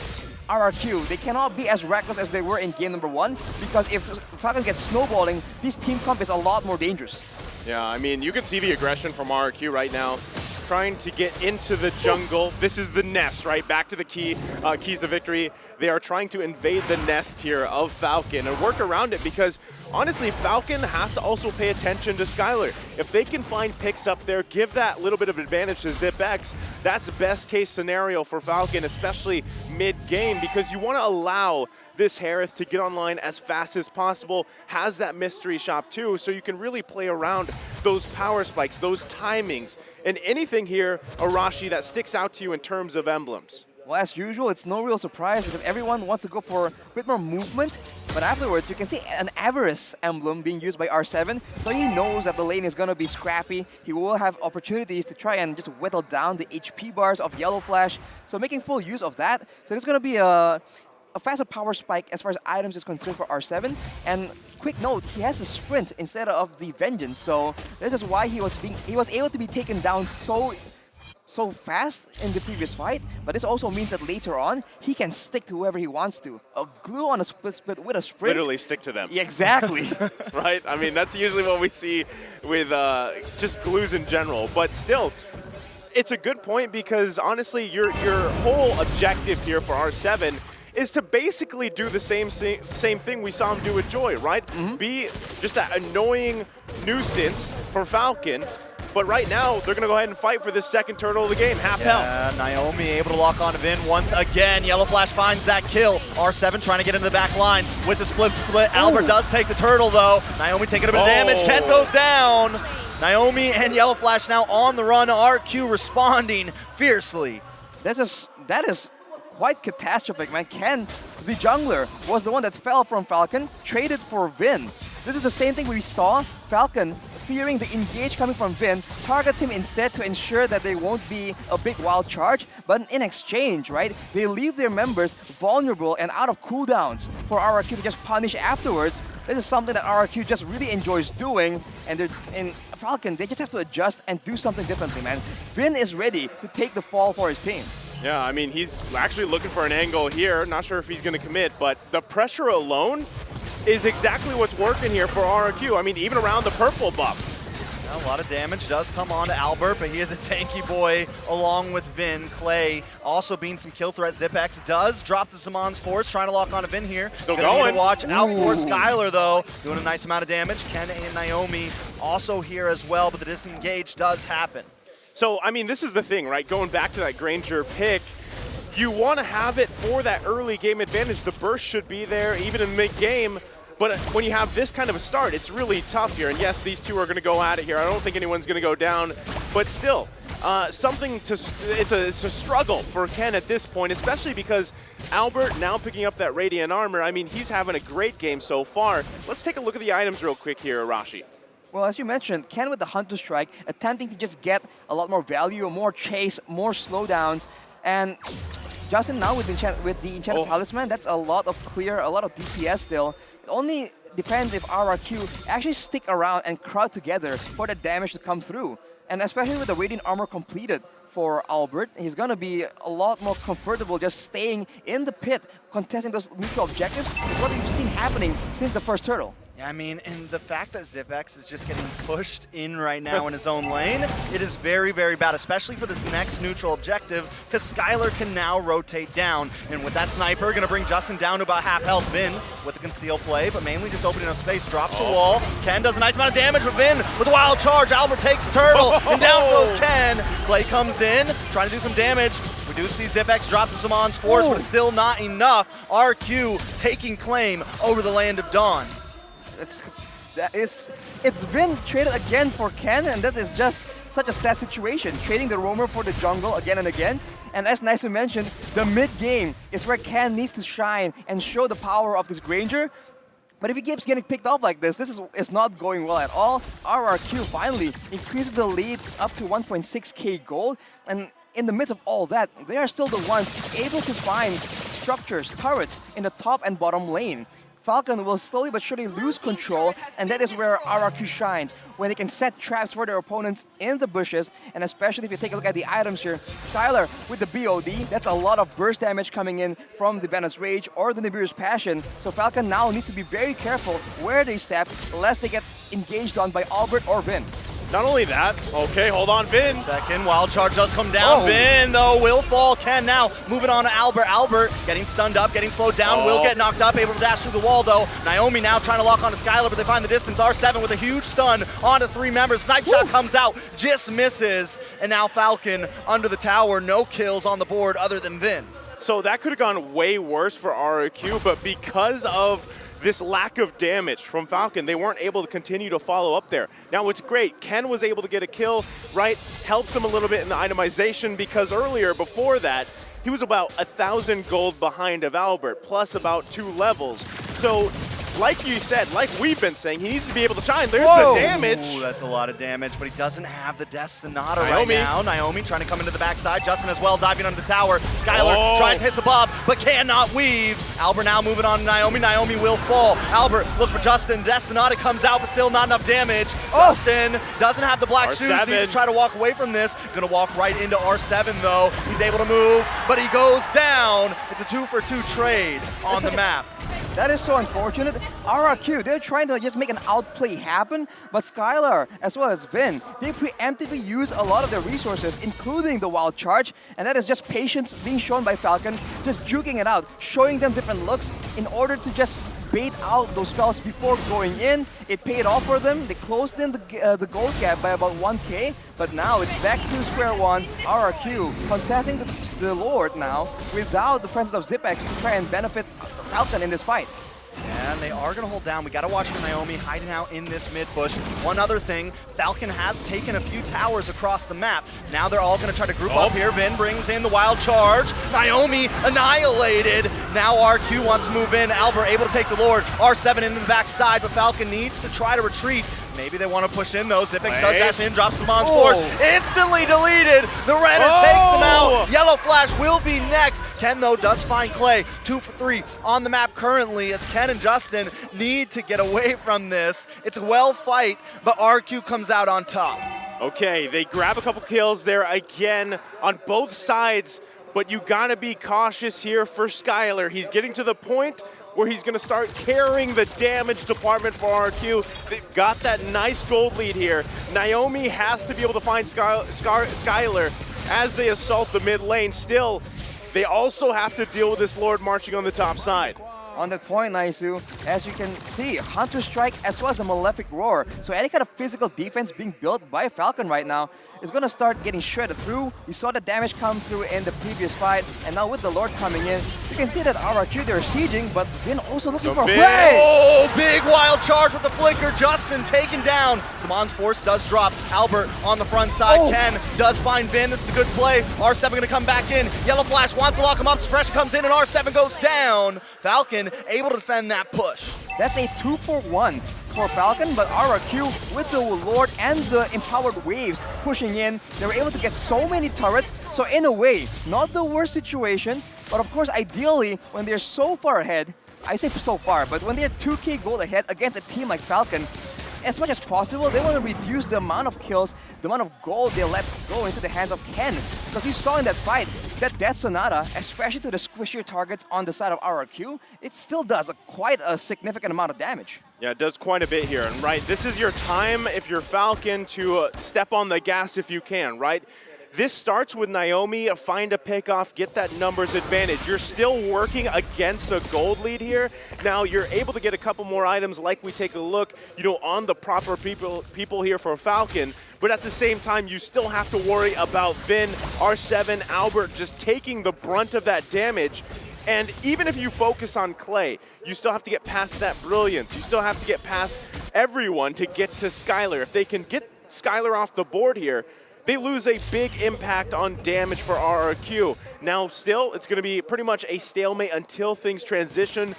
RRQ, they cannot be as reckless as they were in game number 1, because if Falcon gets snowballing, this team comp is a lot more dangerous. Yeah, I mean, you can see the aggression from RRQ right now, trying to get into the jungle. This is the nest, right? Back to the keys to victory. They are trying to invade the nest here of Falcon and work around it because, honestly, Falcon has to also pay attention to Skylar. If they can find picks up there, give that little bit of advantage to ZipX, that's best case scenario for Falcon, especially mid-game, because you want to allow this Harith to get online as fast as possible, has that mystery shop too, so you can really play around those power spikes, those timings, and anything here, Arashi, that sticks out to you in terms of emblems. Well, as usual, it's no real surprise because everyone wants to go for a bit more movement, but afterwards you can see an Avarice emblem being used by R7, so he knows that the lane is going to be scrappy. He will have opportunities to try and just whittle down the HP bars of Yellow Flash, so making full use of that. So there's going to be a faster power spike as far as items is concerned for R7. And quick note, he has a sprint instead of the Vengeance, so this is why he was able to be taken down so fast in the previous fight, but this also means that later on, he can stick to whoever he wants to. A glue on a split with a sprint. Literally stick to them. Yeah, exactly. Right? I mean, that's usually what we see with just glues in general, but still, it's a good point because honestly, your whole objective here for R7 is to basically do the same thing we saw him do with Joy, right? Be just that annoying nuisance for Falcon. But right now, they're going to go ahead and fight for this second turtle of the game, half health. Naomi able to lock onto Vin once again. Yellow Flash finds that kill. R7 trying to get into the back line with the split. Albert does take the turtle, though. Naomi taking a bit of damage. Ken goes down. Naomi and Yellow Flash now on the run. RQ responding fiercely. That is quite catastrophic, man. Ken, the jungler, was the one that fell from Falcon, traded for Vin. This is the same thing we saw. Falcon, fearing the engage coming from Vin, targets him instead to ensure that there won't be a big wild charge. But in exchange, right, they leave their members vulnerable and out of cooldowns for RRQ to just punish afterwards. This is something that RRQ just really enjoys doing, and in Falcon, they just have to adjust and do something differently, man. Vin is ready to take the fall for his team. Yeah, I mean, he's actually looking for an angle here. Not sure if he's going to commit, but the pressure alone is exactly what's working here for RRQ. I mean, even around the purple buff. A lot of damage does come on to Albert, but he is a tanky boy along with Vin. Clay also being some kill threat. ZipX does drop the Zaman's Force, trying to lock onto Vin here. Still going. To watch out for Skylar, though, doing a nice amount of damage. Ken and Naomi also here as well, but the disengage does happen. So, I mean, this is the thing, right? Going back to that Granger pick, you want to have it for that early game advantage. The burst should be there, even in mid-game. But when you have this kind of a start, it's really tough here. And yes, these two are going to go at it here. I don't think anyone's going to go down. But still, it's a struggle for Ken at this point, especially because Albert now picking up that Radiant Armor. I mean, he's having a great game so far. Let's take a look at the items real quick here, Arashi. Well, as you mentioned, Ken with the Hunter Strike, attempting to just get a lot more value, more chase, more slowdowns. And Justin now with the Enchanted Talisman, that's a lot of clear, a lot of DPS still. It only depends if RRQ actually stick around and crowd together for the damage to come through. And especially with the Radiant Armor completed for Albert, he's going to be a lot more comfortable just staying in the pit, contesting those neutral objectives. It's what we've seen happening since the first turtle. Yeah, I mean, and the fact that ZipX is just getting pushed in right now in his own lane, it is very, very bad, especially for this next neutral objective, because Skylar can now rotate down. And with that sniper, going to bring Justin down to about half health. Vin with the conceal play, but mainly just opening up space, drops a wall. Ken does a nice amount of damage with Vin with a wild charge. Albert takes the turtle, and down goes Ken. Clay comes in, trying to do some damage. We do see Zipex drop to Zamon's force, but it's still not enough. RQ taking claim over the land of Dawn. It's been traded again for Ken, and that is just such a sad situation. Trading the roamer for the jungle again and again. And as Naisu mentioned, the mid game is where Ken needs to shine and show the power of this Granger. But if he keeps getting picked off like this is not going well at all. RRQ finally increases the lead up to 1.6k gold, and in the midst of all that, they are still the ones able to find structures, turrets in the top and bottom lane. Falcon will slowly but surely lose control, and that is where RRQ shines, when they can set traps for their opponents in the bushes, and especially if you take a look at the items here, Skylar with the BOD, that's a lot of burst damage coming in from the Bandit's Rage or the Nibiru's Passion, so Falcon now needs to be very careful where they step, lest they get engaged on by Albert or Vin. Not only that, okay, hold on, Vin. Second, Wild Charge does come down. Vin, though, will fall. Ken now moving on to Albert. Albert getting stunned up, getting slowed down, will get knocked up, able to dash through the wall, though. Naomi now trying to lock onto Skylar, but they find the distance. R7 with a huge stun onto 3 members. Snipe shot comes out, just misses. And now Falcon under the tower, no kills on the board other than Vin. So that could have gone way worse for RRQ, but because of this lack of damage from Falcon, they weren't able to continue to follow up there. Now what's great, Ken was able to get a kill, right? Helps him a little bit in the itemization because earlier, before that, he was about 1,000 gold behind of Albert, plus about 2 levels. So, like you said, like we've been saying, he needs to be able to shine. There's the damage. Ooh, that's a lot of damage, but he doesn't have the Death Sonata right now. Naomi trying to come into the backside. Justin as well, diving under the tower. Skylar tries to hit above, but cannot weave. Albert now moving on to Naomi. Naomi will fall. Albert, look for Justin. Death Sonata comes out, but still not enough damage. Justin doesn't have the black shoes. Needs to try to walk away from this. Gonna walk right into R7, though. He's able to move, but he goes down. It's a 2-for-2 trade on the map. That is so unfortunate. RRQ, they're trying to just make an outplay happen, but Skylar, as well as Vin, they preemptively use a lot of their resources, including the Wild Charge, and that is just patience being shown by Falcon, just juking it out, showing them different looks in order to just bait out those spells before going in. It paid off for them. They closed in the gold gap by about 1k, but now it's back to square one. RRQ contesting the Lord now without the presence of Zipex to try and benefit Falcon in this fight. And they are going to hold down. We got to watch for Naomi hiding out in this mid bush. One other thing, Falcon has taken a few towers across the map. Now they're all going to try to group up here. Vin brings in the Wild Charge. Naomi annihilated. Now RQ wants to move in. Albert able to take the Lord. R7 into the backside, but Falcon needs to try to retreat. Maybe they want to push in though. Zipex does dash in, drops Samon's force. Instantly deleted. The Redder takes him out. Yellow Flash will be next. Ken though does find Clay. 2 for 3 on the map currently as Ken and Justin need to get away from this. It's a well fight, but RQ comes out on top. Okay, they grab a couple kills there again on both sides, but you gotta be cautious here for Skylar. He's getting to the point where he's going to start carrying the damage department for RQ. They've got that nice gold lead here. Naomi has to be able to find Skylar as they assault the mid lane. Still, they also have to deal with this Lord marching on the top side. On that point, Naisu, as you can see, Hunter Strike as well as the Malefic Roar. So any kind of physical defense being built by Falcon right now is going to start getting shredded through. We saw the damage come through in the previous fight, and now with the Lord coming in, you can see that RRQ, they're sieging, but Vin also looking for a play. Oh, big Wild Charge with the flicker. Justin taken down. Samon's force does drop. Albert on the front side. Ken does find Vin. This is a good play. R7 going to come back in. Yellow Flash wants to lock him up. Fresh comes in, and R7 goes down. Falcon able to defend that push. That's a 2-for-1 for Falcon, but RRQ with the Lord and the empowered waves pushing in, they were able to get so many turrets. So in a way, not the worst situation, but of course ideally when they're so far ahead, I say so far, but when they're 2k gold ahead against a team like Falcon, as much as possible, they want to reduce the amount of kills, the amount of gold they let go into the hands of Ken. Because we saw in that fight, that Death Sonata, especially to the squishier targets on the side of RRQ, it still does quite a significant amount of damage. Yeah, it does quite a bit here. And right, this is your time if you're Falcon to step on the gas if you can, right? This starts with Naomi, find a pickoff, get that numbers advantage. You're still working against a gold lead here. Now you're able to get a couple more items like we take a look, on the proper people here for Falcon. but at the same time, you still have to worry about Vin, R7, Albert just taking the brunt of that damage. And even if you focus on Clay, you still have to get past that brilliance. You still have to get past everyone to get to Skylar. If they can get Skylar off the board here, they lose a big impact on damage for RRQ. Now still, it's going to be pretty much a stalemate until things transition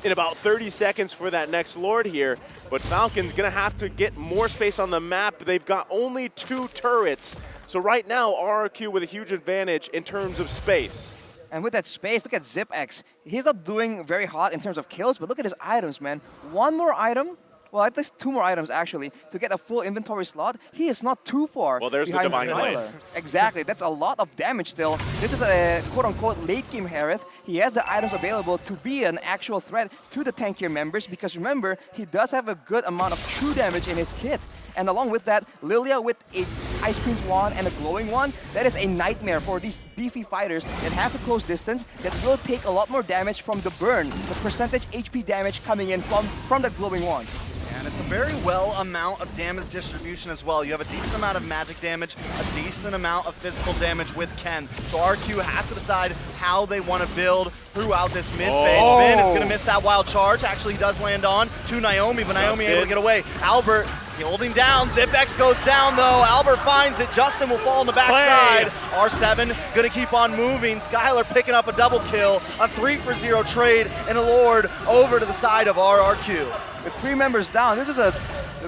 in about 30 seconds for that next Lord here. But Falcon's going to have to get more space on the map. They've got only 2 turrets. So right now, RRQ with a huge advantage in terms of space. And with that space, look at ZipX. He's not doing very hot in terms of kills, but look at his items, man. One more item, well, at least 2 more items actually, to get a full inventory slot. He is not too far there's behind the Divine Skylar. Exactly, that's a lot of damage still. This is a quote-unquote late-game Harith. He has the items available to be an actual threat to the tankier members because remember, he does have a good amount of true damage in his kit. And along with that, Lilia with a Ice Queen's wand and a glowing wand, that is a nightmare for these beefy fighters that have to close distance, that will take a lot more damage from the burn, the percentage HP damage coming in from that glowing wand. And it's a very well amount of damage distribution as well. You have a decent amount of magic damage, a decent amount of physical damage with Ken. So RQ has to decide how they want to build throughout this mid-phase. Vin is going to miss that wild charge. Actually, he does land on to Naomi, but Naomi able to get away. Albert holding down. ZipX goes down though. Albert finds it. Justin will fall on the backside. R7 going to keep on moving. Skylar picking up a double kill. A 3-for-0 trade and a Lord over to the side of RRQ. With 3 members down, this is a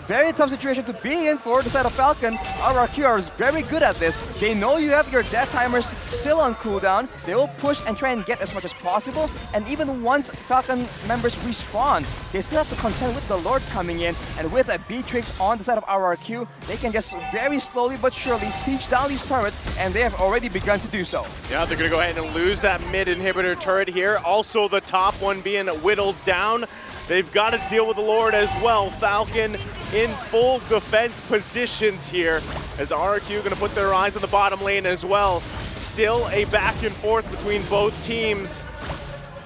very tough situation to be in for the side of Falcon. RRQ is very good at this. They know you have your death timers still on cooldown. They will push and try and get as much as possible. And even once Falcon members respawn, they still have to contend with the Lord coming in. And with a Beatrix on the side of RRQ, they can just very slowly but surely siege down these turrets, and they have already begun to do so. Yeah, they're going to go ahead and lose that mid-inhibitor turret here. Also the top one being whittled down. They've got to deal with the Lord as well. Falcon in full defense positions here as RRQ going to put their eyes on the bottom lane as well. Still a back and forth between both teams.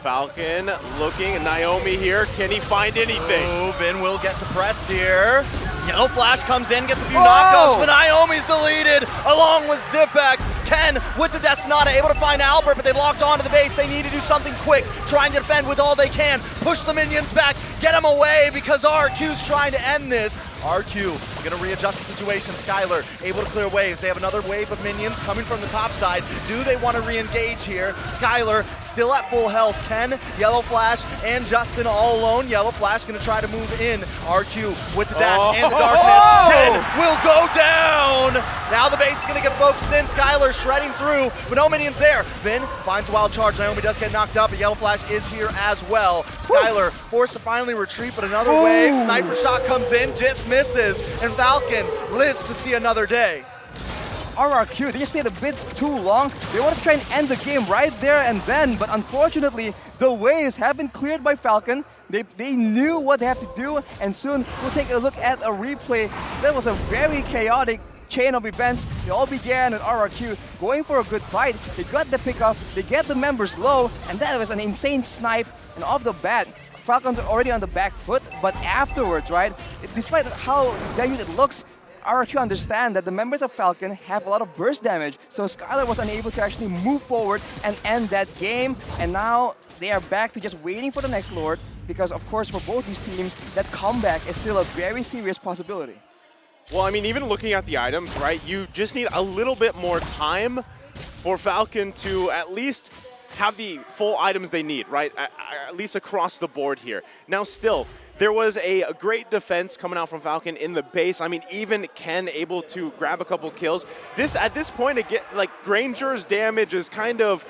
Falcon looking at Naomi here. Can he find anything? Oh, Vin will get suppressed here. Yellow Flash comes in, gets a few knockouts, but Naomi's deleted along with ZipX. Ken with the Destinata able to find Albert, but they locked onto the base. They need to do something quick, trying to defend with all they can. Push the minions back, get them away because RQ's trying to end this. RQ gonna readjust the situation. Skylar able to clear waves. They have another wave of minions coming from the top side. Do they want to re-engage here? Skylar still at full health. Ken, Yellow Flash, and Justin all alone. Yellow Flash gonna try to move in. RQ with the dash and the darkness. Ken will go down. Now the base is gonna get focused in. Skylar shredding through, but no minions there. Vin finds a wild charge. Naomi does get knocked up, but Yellow Flash is here as well. Skylar forced to finally retreat, but another wave. Sniper shot comes in, just misses, and Falcon lives to see another day. RRQ, they just stayed a bit too long. They want to try and end the game right there and then, but unfortunately, the waves have been cleared by Falcon. They knew what they have to do, and soon we'll take a look at a replay. That was a very chaotic chain of events. They all began with RRQ going for a good fight. They got the pickup, they get the members low, and that was an insane snipe. And off the bat, Falcon's already on the back foot, but afterwards, right, despite how damaged it looks, RRQ understand that the members of Falcon have a lot of burst damage, so Skylar was unable to actually move forward and end that game, and now they are back to just waiting for the next Lord, because of course for both these teams, that comeback is still a very serious possibility. Well, I mean, even looking at the items, right, you just need a little bit more time for Falcon to at least have the full items they need, right, at least across the board here. Now still, there was a great defense coming out from Falcon in the base. I mean, even Ken able to grab a couple kills. At this point, again, like, Granger's damage is kind of,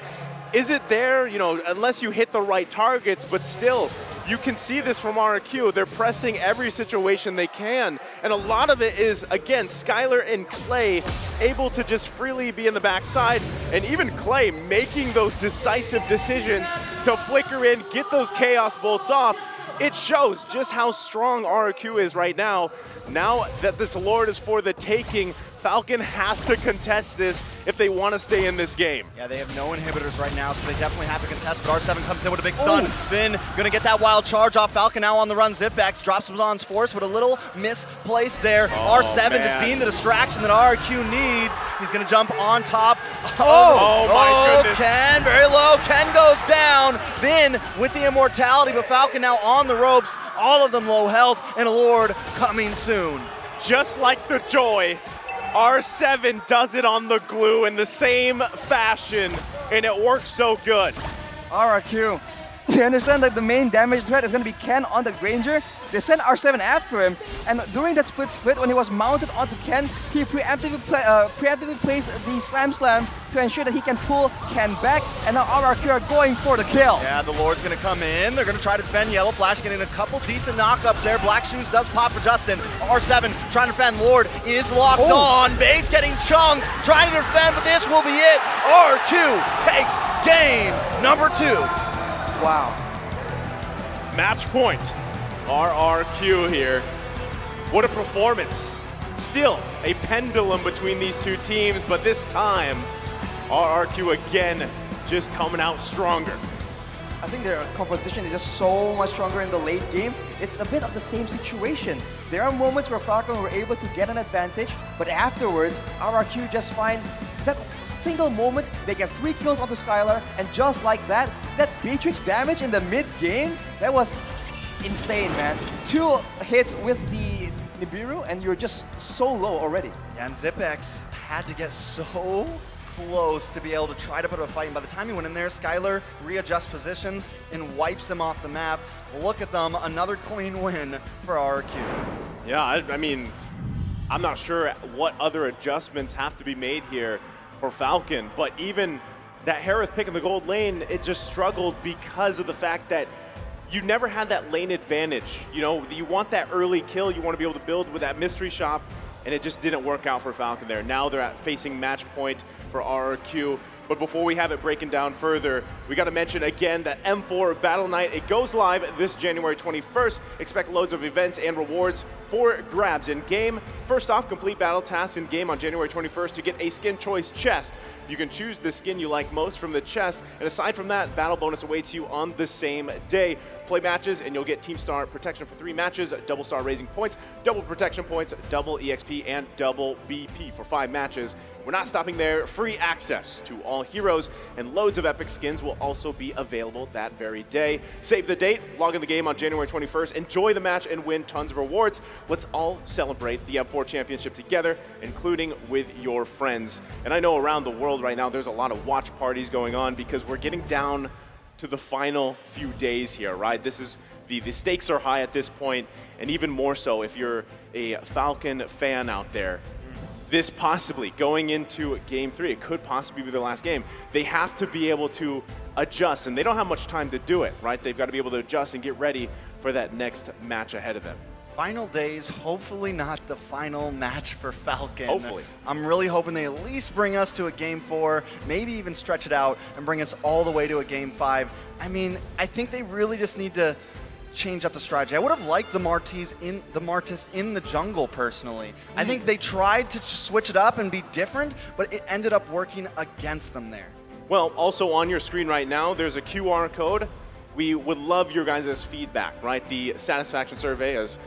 is it there? You know, unless you hit the right targets, but still, you can see this from RQ. They're pressing every situation they can. And a lot of it is, again, Skylar and Clay able to just freely be in the backside. And even Clay making those decisive decisions to flicker in, get those Chaos Bolts off. It shows just how strong RQ is right now. Now that this Lord is for the taking, Falcon has to contest this if they want to stay in this game. Yeah, they have no inhibitors right now, so they definitely have to contest, but R7 comes in with a big stun. Finn gonna get that wild charge off. Falcon now on the run. Zipbacks drops him on his force, but a little misplaced there. R7 just being the distraction that RQ needs. He's gonna jump on top. Oh my goodness. Ken, very low. Ken goes down. Finn with the immortality, but Falcon now on the ropes. All of them low health, and a Lord coming soon. Just like the Joy, R7 does it on the glue in the same fashion, and it works so good. RRQ. They understand that the main damage threat is going to be Ken on the Granger. They send R7 after him, and during that split when he was mounted onto Ken, he preemptively placed the Slam to ensure that he can pull Ken back, and now RRQ are going for the kill. Yeah, the Lord's gonna come in. They're gonna try to defend Yellow Flash, getting a couple decent knockups there. Black Shoes does pop for Justin. R7 trying to defend. Lord is locked on. Base getting chunked, trying to defend, but this will be it. RQ takes game number 2. Wow. Match point. RRQ here. What a performance. Still a pendulum between these two teams, but this time, RRQ again just coming out stronger. I think their composition is just so much stronger in the late game. It's a bit of the same situation. There are moments where Falcon were able to get an advantage, but afterwards, RRQ just find that single moment, they get 3 kills onto Skylar, and just like that, that Beatrix damage in the mid-game, that was insane, man. 2 hits with the Nibiru, and you're just so low already. Yeah, and Zipex had to get so close to be able to try to put up a fight, and by the time he went in there, Skylar readjusts positions and wipes him off the map. Look at them, another clean win for RQ. Yeah, I mean, I'm not sure what other adjustments have to be made here for Falcon, but even that Harith pick in the gold lane, it just struggled because of the fact that you never had that lane advantage. You know, you want that early kill, you want to be able to build with that mystery shop, and it just didn't work out for Falcon there. Now they're facing match point for RRQ. But before we have it breaking down further, we got to mention again that M4 Battle Night, it goes live this January 21st. Expect loads of events and rewards for grabs in-game. First off, complete battle tasks in-game on January 21st to get a skin choice chest. You can choose the skin you like most from the chest, and aside from that, battle bonus awaits you on the same day. Play matches, and you'll get Team Star protection for 3 matches, double star raising points, double protection points, double EXP, and double BP for 5 matches. We're not stopping there. Free access to all heroes, and loads of epic skins will also be available that very day. Save the date, log in the game on January 21st, enjoy the match, and win tons of rewards. Let's all celebrate the M4 Championship together, including with your friends. And I know around the world right now, there's a lot of watch parties going on because we're getting down to the final few days here, right? This is the stakes are high at this point, and even more so if you're a Falcon fan out there. This possibly going into Game 3, it could possibly be their last game. They have to be able to adjust, and they don't have much time to do it, right? They've got to be able to adjust and get ready for that next match ahead of them. Final days, hopefully not the final match for Falcon. Hopefully. I'm really hoping they at least bring us to a Game 4, maybe even stretch it out and bring us all the way to a Game 5. I mean, I think they really just need to change up the strategy. I would have liked the Martis in the jungle personally. I think they tried to switch it up and be different, but it ended up working against them there. Well, also on your screen right now, there's a QR code. We would love your guys' feedback, right? The satisfaction survey, as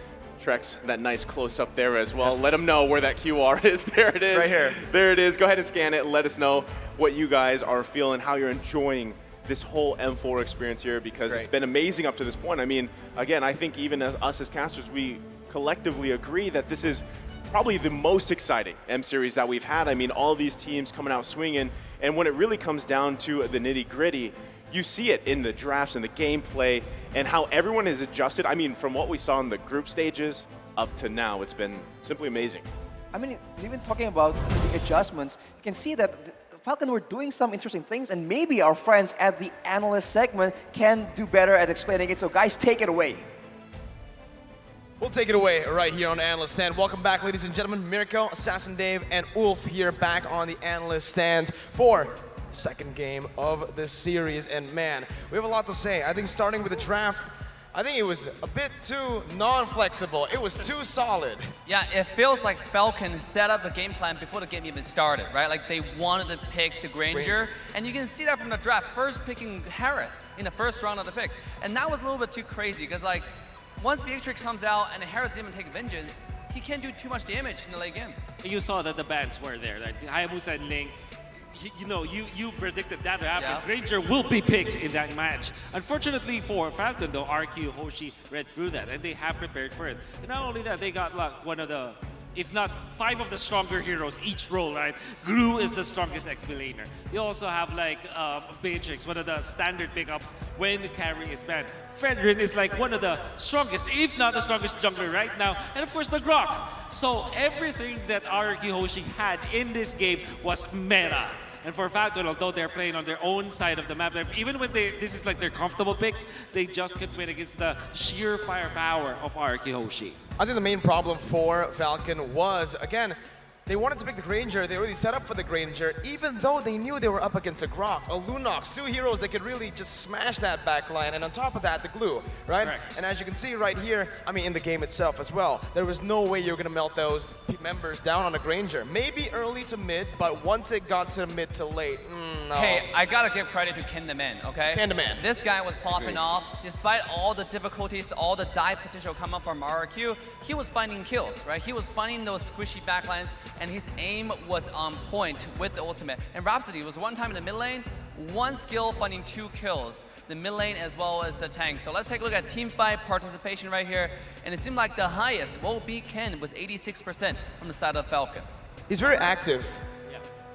Trex, that nice close-up there as well. Yes. Let them know where that QR is. There it is. Right here. There it is. Go ahead and scan it. Let us know what you guys are feeling, how you're enjoying this whole M4 experience here, because it's been amazing up to this point. I mean, again, I think even us as casters, we collectively agree that this is probably the most exciting M-Series that we've had. I mean, all these teams coming out swinging, and when it really comes down to the nitty-gritty, you see it in the drafts and the gameplay and how everyone has adjusted. I mean, from what we saw in the group stages up to now, it's been simply amazing. I mean, even talking about the adjustments, you can see that Falcon were doing some interesting things, and maybe our friends at the Analyst segment can do better at explaining it. So guys, take it away. We'll take it away right here on Analyst Stand. Welcome back, ladies and gentlemen. Mirko, Assassin Dave, and Ulf here back on the Analyst Stands for second game of this series, and man, we have a lot to say. I think starting with the draft, I think it was a bit too non-flexible. It was too solid. Yeah, it feels like Falcon set up the game plan before the game even started, right? Like they wanted to pick the Granger, and you can see that from the draft. First picking Harith in the first round of the picks, and that was a little bit too crazy because like once Beatrix comes out and Harith didn't even take Vengeance, he can't do too much damage in the late game. You saw that the bans were there. Like Hayabusa and Ling, you predicted that to happen. Yeah. Granger will be picked in that match. Unfortunately for Falcon, though, RQ, Hoshi read through that, and they have prepared for it. And not only that, they got like one of the, if not 5 of the stronger heroes each role, right? Gru is the strongest XP laner. You also have like Beatrix, one of the standard pickups when the carry is banned. Fredrin is like one of the strongest, if not the strongest jungler right now. And of course the Grok. So everything that RQ Hoshi had in this game was meta. And for Falcon, although they're playing on their own side of the map, even when this is like their comfortable picks, they just can't win against the sheer firepower of RQ Hoshi. I think the main problem for Falcon was, again, they wanted to pick the Granger. They already set up for the Granger, even though they knew they were up against a Grok, a Lunox, 2 heroes that could really just smash that back line, and on top of that, the glue, right? Correct. And as you can see right here, I mean, in the game itself as well, there was no way you were going to melt those members down on a Granger. Maybe early to mid, but once it got to mid to late, no. Hey, I gotta give credit to Ken the Man, okay? Ken the Man. This guy was popping off. Despite all the difficulties, all the die potential coming from RQ, he was finding kills, right? He was finding those squishy backlines, and his aim was on point with the ultimate. And Rhapsody was one time in the mid lane, 1 skill finding 2 kills, the mid lane as well as the tank. So let's take a look at team fight participation right here. And it seemed like the highest will be Ken with 86% from the side of Falcon. He's very active.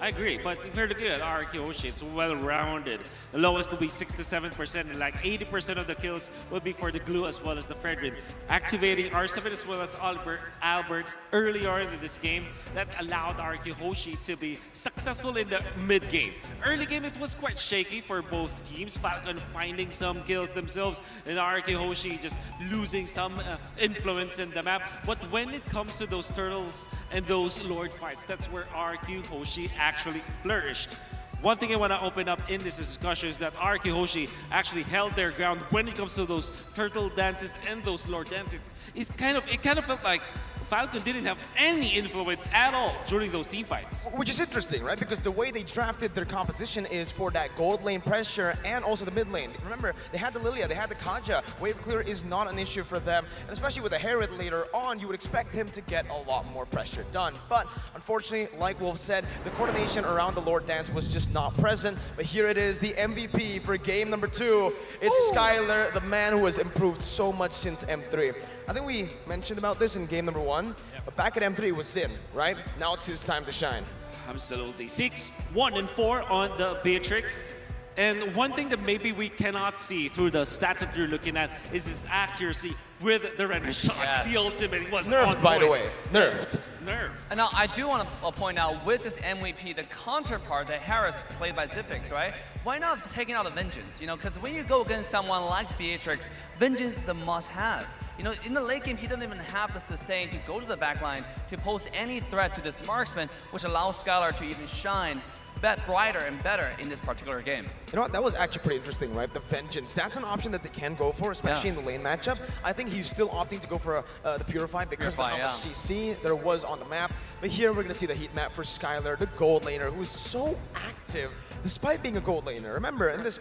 I agree, but if you're looking at RQ Hoshi, it's well-rounded. The lowest will be 67%, and like 80% of the kills will be for the glue as well as the Fredrin. Activating R7 as well as Albert earlier in this game, that allowed RQ Hoshi to be successful in the mid-game. Early game, it was quite shaky for both teams. Falcon finding some kills themselves, and RQ Hoshi just losing some influence in the map. But when it comes to those turtles and those Lord fights, that's where RQ Hoshi actually flourished. One thing I want to open up in this discussion is that RQ Hoshi actually held their ground when it comes to those turtle dances and those Lord dances. It kind of felt like Falcon didn't have any influence at all during those team fights. Which is interesting, right? Because the way they drafted their composition is for that gold lane pressure and also the mid lane. Remember, they had the Lilia, they had the Kaja. Wave clear is not an issue for them. And especially with the Herod later on, you would expect him to get a lot more pressure done. But unfortunately, like Wolf said, the coordination around the Lord Dance was just not present. But here it is, the MVP for game number 2. It's Skylar, the man who has improved so much since M3. I think we mentioned about this in game number 1, but back at M3 it was Sin, right? Now it's his time to shine. Absolutely. 6, 1, and 4 on the Beatrix. And one thing that maybe we cannot see through the stats that you're looking at is his accuracy with the render shots. Yes. The ultimate was nerfed, by the way. Nerfed. Nerfed. And now I do want to point out with this MVP, the counterpart that Harris played by Zipix, right? Why not taking out a Vengeance? You know, because when you go against someone like Beatrix, Vengeance is a must-have. You know, in the late game, he doesn't even have the sustain to go to the backline to pose any threat to this marksman, which allows Skylar to even shine brighter and better in this particular game. You know what, that was actually pretty interesting, right? The Vengeance, that's an option that they can go for, especially in the lane matchup. I think he's still opting to go for the Purify because of how much CC there was on the map. But here we're gonna see the heat map for Skylar, the gold laner, who is so active despite being a gold laner. Remember, in this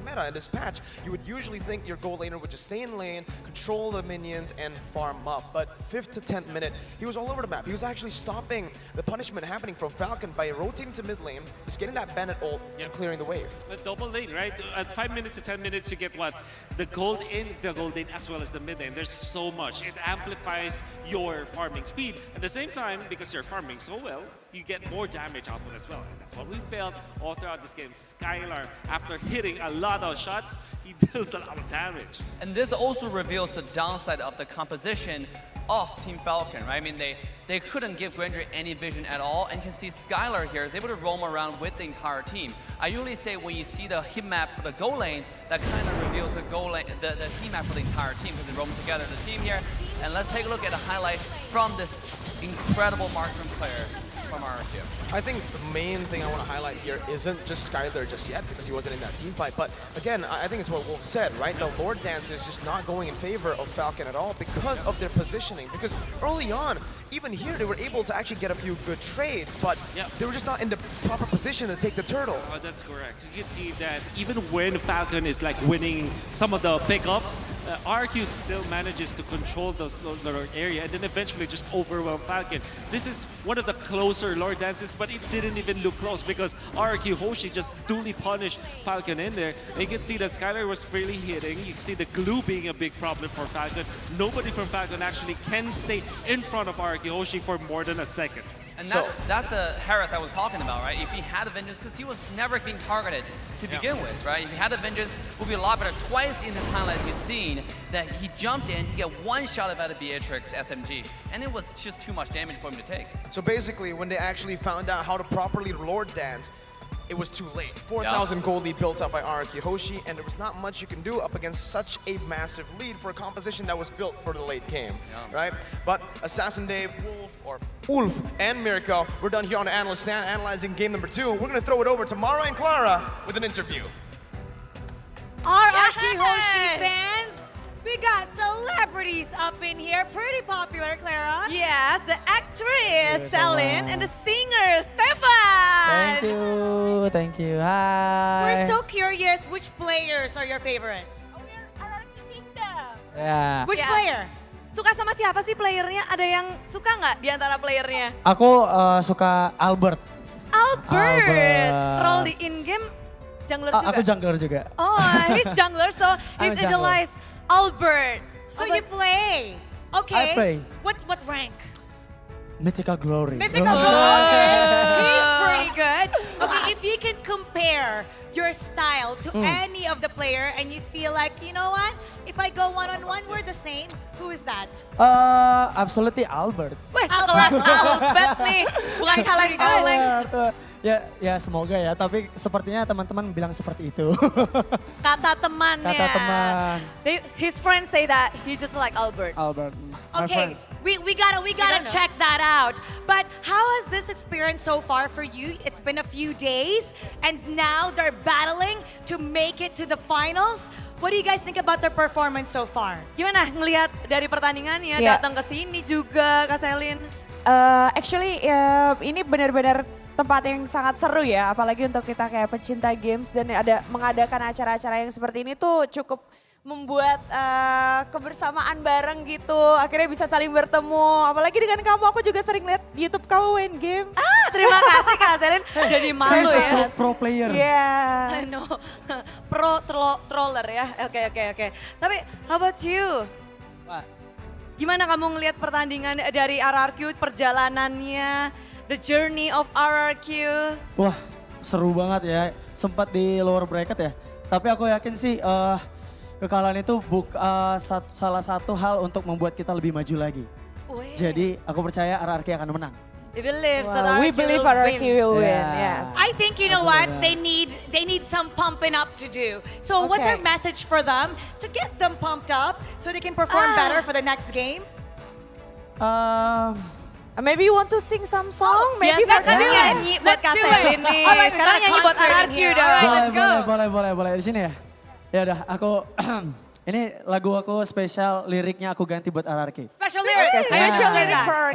meta, in this patch, you would usually think your gold laner would just stay in lane, control the minions, and farm up. But 5th to 10th minute, he was all over the map. He was actually stopping the punishment happening from Falcon by rotating to mid lane, just getting that Bennett ult and clearing the wave. A double lane, right? At 5 minutes to 10 minutes, you get what? The gold in the gold lane as well as the mid lane. There's so much. It amplifies your farming speed. At the same time, because you're farming so well, you get more damage output as well. And that's what we felt all throughout this game. Skylar, after hitting a lot of shots, he deals a lot of damage. And this also reveals the downside of the composition of Team Falcon, right? I mean, they couldn't give Granger any vision at all, and you can see Skylar here is able to roam around with the entire team. I usually say when you see the heat map for the goal lane, that kind of reveals the goal lane, the heat map for the entire team because they roam together the team here. And let's take a look at a highlight from this incredible marksman player. from RRQ. I think the main thing I want to highlight here isn't just Skylar just yet because he wasn't in that team fight, but again, I think it's what Wolf said, right? The Lord Dance is just not going in favor of Falcon at all because of their positioning. Because early on, even here, they were able to actually get a few good trades, but they were just not in the proper position to take the turtle. Oh, that's correct. You can see that even when Falcon is like winning some of the pickups, RRQ still manages to control the area and then eventually just overwhelm Falcon. This is one of the closer Lord Dances, but it didn't even look close because RRQ Hoshi just duly punished Falcon in there. And you can see that Skylar was really hitting. You can see the glue being a big problem for Falcon. Nobody from Falcon actually can stay in front of RRQ Hoshi for more than a second. And that's the Harith I was talking about, right? If he had a Vengeance, because he was never being targeted to begin with, right? If he had a Vengeance, it would be a lot better. Twice in his highlights, you've seen that he jumped in, he got one shot out of Beatrix SMG, and it was just too much damage for him to take. So basically, when they actually found out how to properly Lord Dance, it was too late. 4,000 gold lead built up by RRQ Hoshi, and there was not much you can do up against such a massive lead for a composition that was built for the late game, right? But Assassin Dave, Wolf, and Mirko, we're done here on the Analyst stand analyzing game number 2. We're gonna throw it over to Mara and Clara with an interview. RRQ Hoshi fans, we got celebrities up in here, pretty popular, Clara. Yes, the actress, Celine, and the singer, Stefan. Thank you. Hi. We're so curious, which players are your favorites? Ya. Which player? Suka sama siapa sih playernya? Ada yang suka nggak di antara playernya? Aku suka Albert. Albert. Role di in-game jungler juga? Aku jungler juga. Oh, he's jungler, so he's idolized Albert. So you play? Okay. I play. What rank? Mythical Glory. Mythical Glory. He's pretty good. Okay, if you can compare your style to any of the player and you feel like, you know what? If I go one-on-one, we're the same. Who is that? Absolutely Albert. Wah, sekelas Albert nih. Bukan salah digoleng. Ya semoga ya, tapi sepertinya teman-teman bilang seperti itu. Kata temannya. Kata teman. His friends say that he just like Albert. Albert. Okay, we gotta check that out. But how has this experience so far for you? It's been a few days, and now they're battling to make it to the finals. What do you guys think about their performance so far? Gimana ngelihat dari pertandingannya, datang ke sini juga, Kak Selin? Actually, ini benar-benar tempat yang sangat seru ya, apalagi untuk kita kayak pecinta games dan ada mengadakan acara-acara yang seperti ini tuh cukup membuat kebersamaan bareng gitu. Akhirnya bisa saling bertemu, apalagi dengan kamu, aku juga sering lihat YouTube kamu main game. Terima kasih Kak Selin, jadi malu ya. Pro player. Yeah. I know, troller ya, oke. Tapi how about you? Gimana kamu ngelihat pertandingan dari RRQ, perjalanannya, the journey of RRQ? Wah, seru banget ya. Sempat di lower bracket ya. Tapi aku yakin sih kekalahan itu salah satu hal untuk membuat kita lebih maju lagi. Jadi aku percaya RRQ akan menang. We believe RRQ will win. Yes. I think you know what they need some pumping up to do. So what's our message for them to get them pumped up so they can perform better for the next game? Maybe you want to sing some song? Maybe Biasa kan nyanyi buat Kak Selin nih. Sekarang nyanyi buat RRQ udah. Let's go. Boleh di sini ya. Ya udah, aku ini lagu aku spesial, liriknya aku ganti buat RRQ. Special lyrics.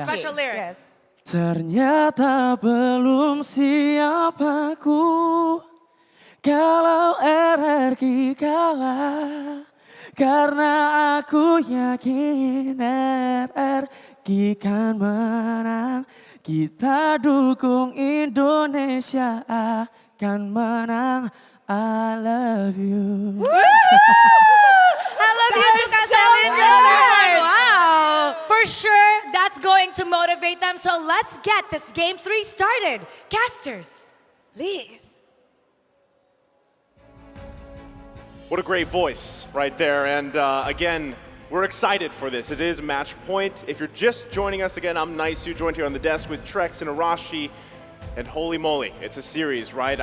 Special lyrics. Ternyata belum siap aku kalau RRQ kalah. Karena aku yakin RRQ kan menang. Kita dukung Indonesia akan menang. I love you. I love you too, Kak Selin. Wow. For sure, that's going to motivate them. So let's get this game 3 started. Casters, please. What a great voice right there. And again, we're excited for this. It is match point. If you're just joining us again, I'm Nice. Joined here on the desk with Trex and Arashi. And holy moly, it's a series, right?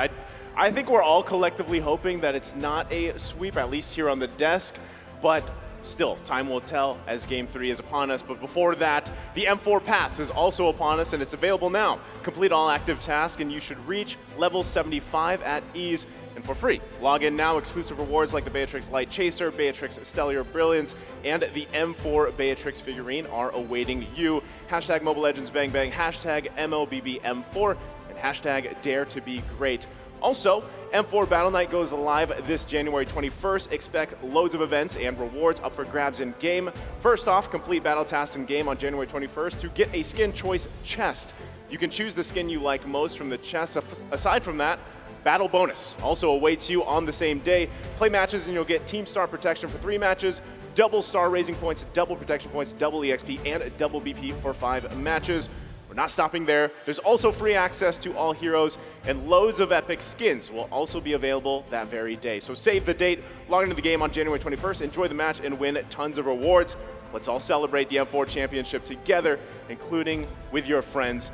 I think we're all collectively hoping that it's not a sweep, at least here on the desk. But Still, time will tell as Game 3 is upon us, but before that, the M4 Pass is also upon us, and it's available now. Complete all active tasks, and you should reach level 75 at ease and for free. Log in now. Exclusive rewards like the Beatrix Light Chaser, Beatrix Stellar Brilliance, and the M4 Beatrix figurine are awaiting you. Hashtag Mobile Legends Bang Bang, hashtag MLBBM4, and hashtag Dare to Be Great. Also, M4 Battle Night goes live this January 21st. Expect loads of events and rewards up for grabs in game. First off, complete battle tasks in game on January 21st to get a skin choice chest. You can choose the skin you like most from the chest. Aside from that, battle bonus also awaits you on the same day. Play matches and you'll get team star protection for 3 matches, double star raising points, double protection points, double EXP, and double BP for 5 matches. We're not stopping there. There's also free access to all heroes, and loads of epic skins will also be available that very day. So save the date, log into the game on January 21st, enjoy the match, and win tons of rewards. Let's all celebrate the M4 Championship together, including with your friends.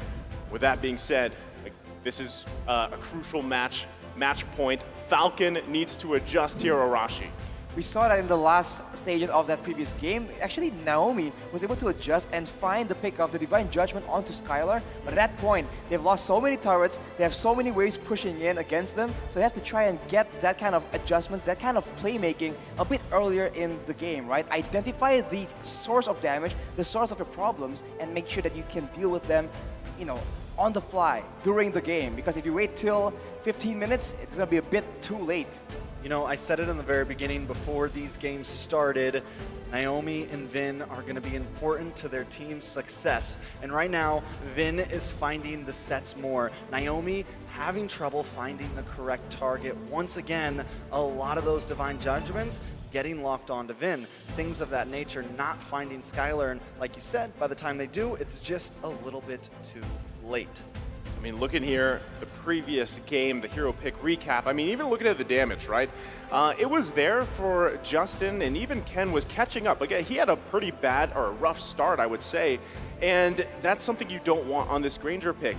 With that being said, this is a crucial match point. Falcon needs to adjust here, Arashi. We saw that in the last stages of that previous game. Actually, Naomi was able to adjust and find the pick of the Divine Judgment onto Skylar. But at that point, they've lost so many turrets, they have so many waves pushing in against them, so they have to try and get that kind of adjustments, that kind of playmaking a bit earlier in the game, right? Identify the source of damage, the source of your problems, and make sure that you can deal with them, on the fly during the game. Because if you wait till 15 minutes, it's gonna be a bit too late. I said it in the very beginning before these games started, Naomi and Vin are going to be important to their team's success. And right now, Vin is finding the sets more. Naomi having trouble finding the correct target. Once again, a lot of those Divine Judgments getting locked onto Vin. Things of that nature, not finding Skylar. And like you said, by the time they do, it's just a little bit too late. I mean, looking here, the previous game, the hero pick recap, I mean, even looking at the damage, right? It was there for Justin, and even Ken was catching up. Again, he had a pretty bad or a rough start, I would say, and that's something you don't want on this Granger pick.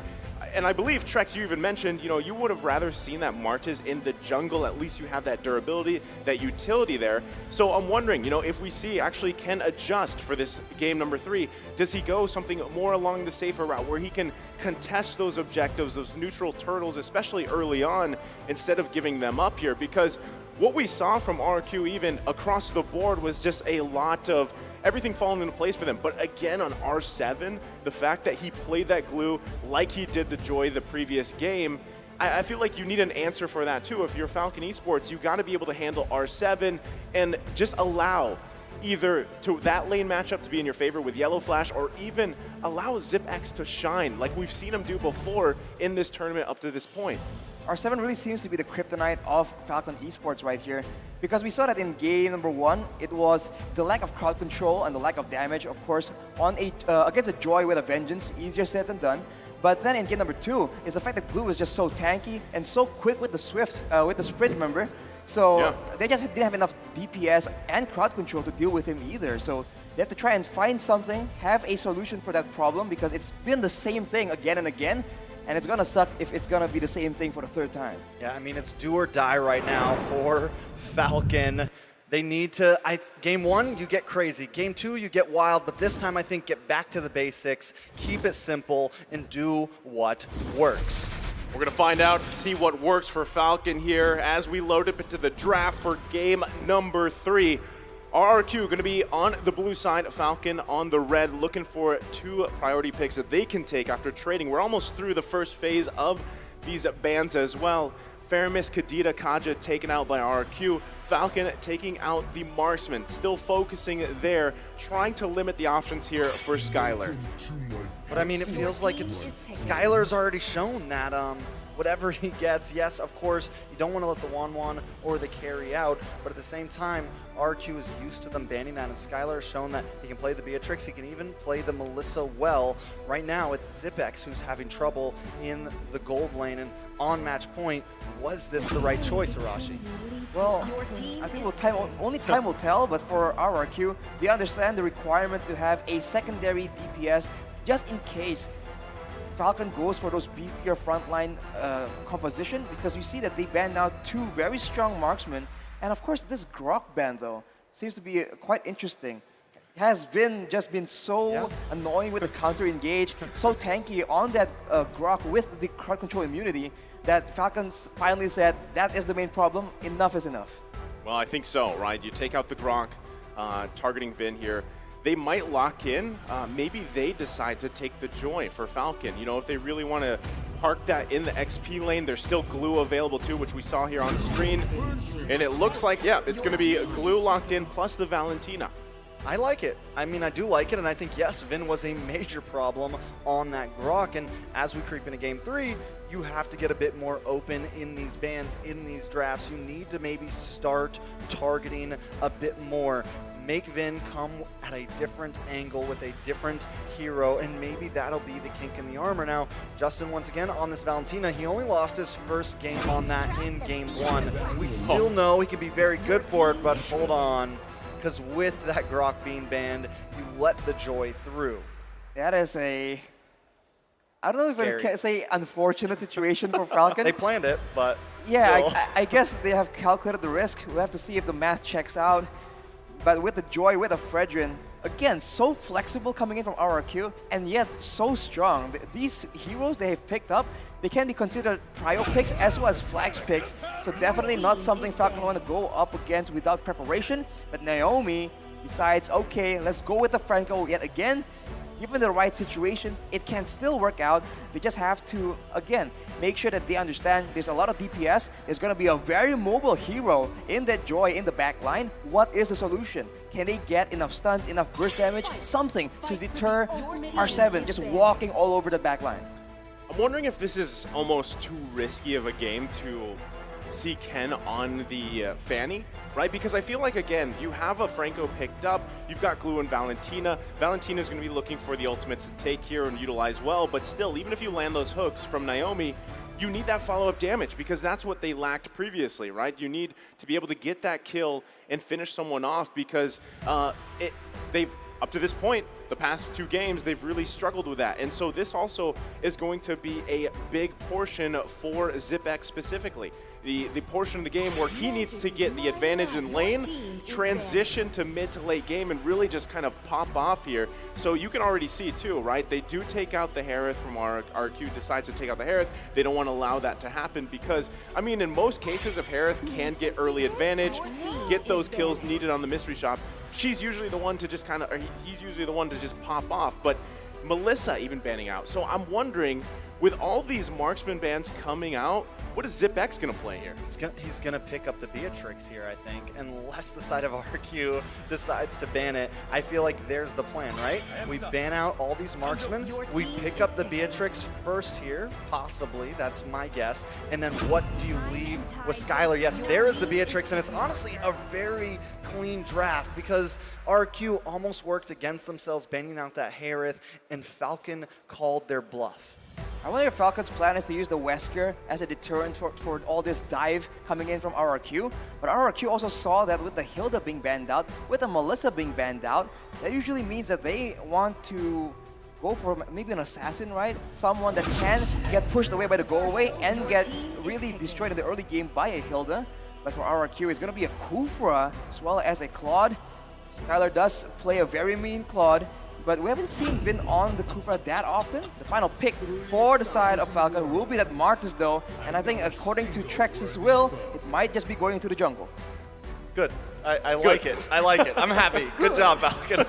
And I believe, Trex, you even mentioned, you would have rather seen that Martez in the jungle. At least you have that durability, that utility there. So I'm wondering, if we see actually Ken adjust for this game number 3, does he go something more along the safer route where he can contest those objectives, those neutral turtles, especially early on, instead of giving them up here? Because what we saw from RQ even across the board was just a lot of everything falling into place for them. But again, on R7, the fact that he played that glue like he did the Joy the previous game, I feel like you need an answer for that too. If you're Falcon Esports, you got to be able to handle R7 and just allow either to that lane matchup to be in your favor with Yellow Flash, or even allow ZipX to shine like we've seen him do before in this tournament up to this point. R7 really seems to be the kryptonite of Falcon Esports right here, because we saw that in game number 1, it was the lack of crowd control and the lack of damage, of course, on against a Joy with a Vengeance, easier said than done. But then in game number 2, is the fact that Glue was just so tanky and so quick with the sprint, remember? So they just didn't have enough DPS and crowd control to deal with him either. So they have to try and find something, have a solution for that problem, because it's been the same thing again and again. And it's gonna suck if it's gonna be the same thing for the 3rd time. Yeah, I mean, it's do or die right now for Falcon. They need to, game 1, you get crazy. Game 2, you get wild, but this time I think get back to the basics, keep it simple, and do what works. We're gonna find out, see what works for Falcon here as we load up into the draft for game number 3. RRQ going to be on the blue side, Falcon on the red, looking for 2 priority picks that they can take after trading. We're almost through the first phase of these bans as well. Faramis, Kadita, Kaja taken out by RRQ. Falcon taking out the marksman, still focusing there, trying to limit the options here for Skylar. But I mean, it feels like Skylar's already shown that whatever he gets, yes, of course, you don't want to let the 1-1 or the carry out, but at the same time, RQ is used to them banning that, and Skylar has shown that he can play the Beatrix, he can even play the Melissa well. Right now, it's ZipX who's having trouble in the gold lane, and on match point, was this the right choice, Arashi? Well, I think only time will tell, but for RRQ, they understand the requirement to have a secondary DPS just in case Falcon goes for those beefier frontline composition, because you see that they banned out 2 very strong marksmen. And of course, this Grok ban though, seems to be quite interesting. Has Vin just been so annoying with the counter engage, so tanky on that Grok with the crowd control immunity that Falcons finally said that is the main problem, enough is enough. Well, I think so, right? You take out the Grok, targeting Vin here. They might lock in. Maybe they decide to take the Joy for Falcon. You know, if they really want to park that in the XP lane, there's still glue available too, which we saw here on screen. And it looks like, yeah, it's going to be glue locked in plus the Valentina. I like it. I mean, I do like it, and I think, yes, Vin was a major problem on that Grok, and as we creep into Game 3, you have to get a bit more open in these bans, in these drafts. You need to maybe start targeting a bit more. Make Vin come at a different angle with a different hero, and maybe that'll be the kink in the armor. Now, Justin, once again, on this Valentina, he only lost his first game on that in Game 1. We still know he can be very good for it, but hold on. Because with that Grok being banned, you let the Joy through. That is a, I don't know if I can say unfortunate situation for Falcon. They planned it, but yeah, I guess they have calculated the risk. We'll have to see if the math checks out. But with the Joy, with the Fredrin, again, so flexible coming in from RRQ, and yet so strong. These heroes they have picked up, they can be considered trio picks as well as flags picks. So definitely not something Falcon want to go up against without preparation. But Naomi decides, okay, let's go with the Franco yet again. Given the right situations, it can still work out. They just have to, again, make sure that they understand there's a lot of DPS. There's going to be a very mobile hero in that Joy in the back line. What is the solution? Can they get enough stuns, enough burst damage, something to deter R7 just walking all over the back line? I'm wondering if this is almost too risky of a game to see Ken on the Fanny, right? Because I feel like, again, you have a Franco picked up, you've got Glue and Valentina. Valentina's going to be looking for the ultimates to take here and utilize well, but still, even if you land those hooks from Naomi, you need that follow-up damage because that's what they lacked previously, right? You need to be able to get that kill and finish someone off because they've, up to this point, the past 2 games, they've really struggled with that. And so this also is going to be a big portion for ZipX specifically. The portion of the game where he needs to get the advantage in lane, transition to mid to late game, and really just kind of pop off here. So you can already see too, right? They do take out the Harith from RQ, decides to take out the Harith. They don't want to allow that to happen because, I mean, in most cases, if Harith can get early advantage, get those kills needed on the mystery shop, she's usually the one to just kind of, or he's usually the one to just pop off. But Melissa even banning out. So I'm wondering, with all these marksman bans coming out, what is ZipX going to play here? He's going to pick up the Beatrix here, I think, unless the side of RQ decides to ban it. I feel like there's the plan, right? We ban out all these marksmen, we pick up the Beatrix first here, possibly, that's my guess, and then what do you leave with Skylar? Yes, there is the Beatrix, and it's honestly a very clean draft because RQ almost worked against themselves, banning out that Harith, and Falcon called their bluff. I wonder if Falcon's plan is to use the Wesker as a deterrent for all this dive coming in from RRQ. But RRQ also saw that with the Hilda being banned out, with the Melissa being banned out, that usually means that they want to go for maybe an assassin, right? Someone that can get pushed away by the go-away and get really destroyed in the early game by a Hilda. But for RRQ, it's going to be a Kufra as well as a Claude. Skylar does play a very mean Claude, but we haven't seen Vin on the Kufra that often. The final pick for the side of Falcon will be that Martis though, and I think according to Trex's will, it might just be going into the jungle. Good. I like it. I like it. I'm happy. Good job, Falcon.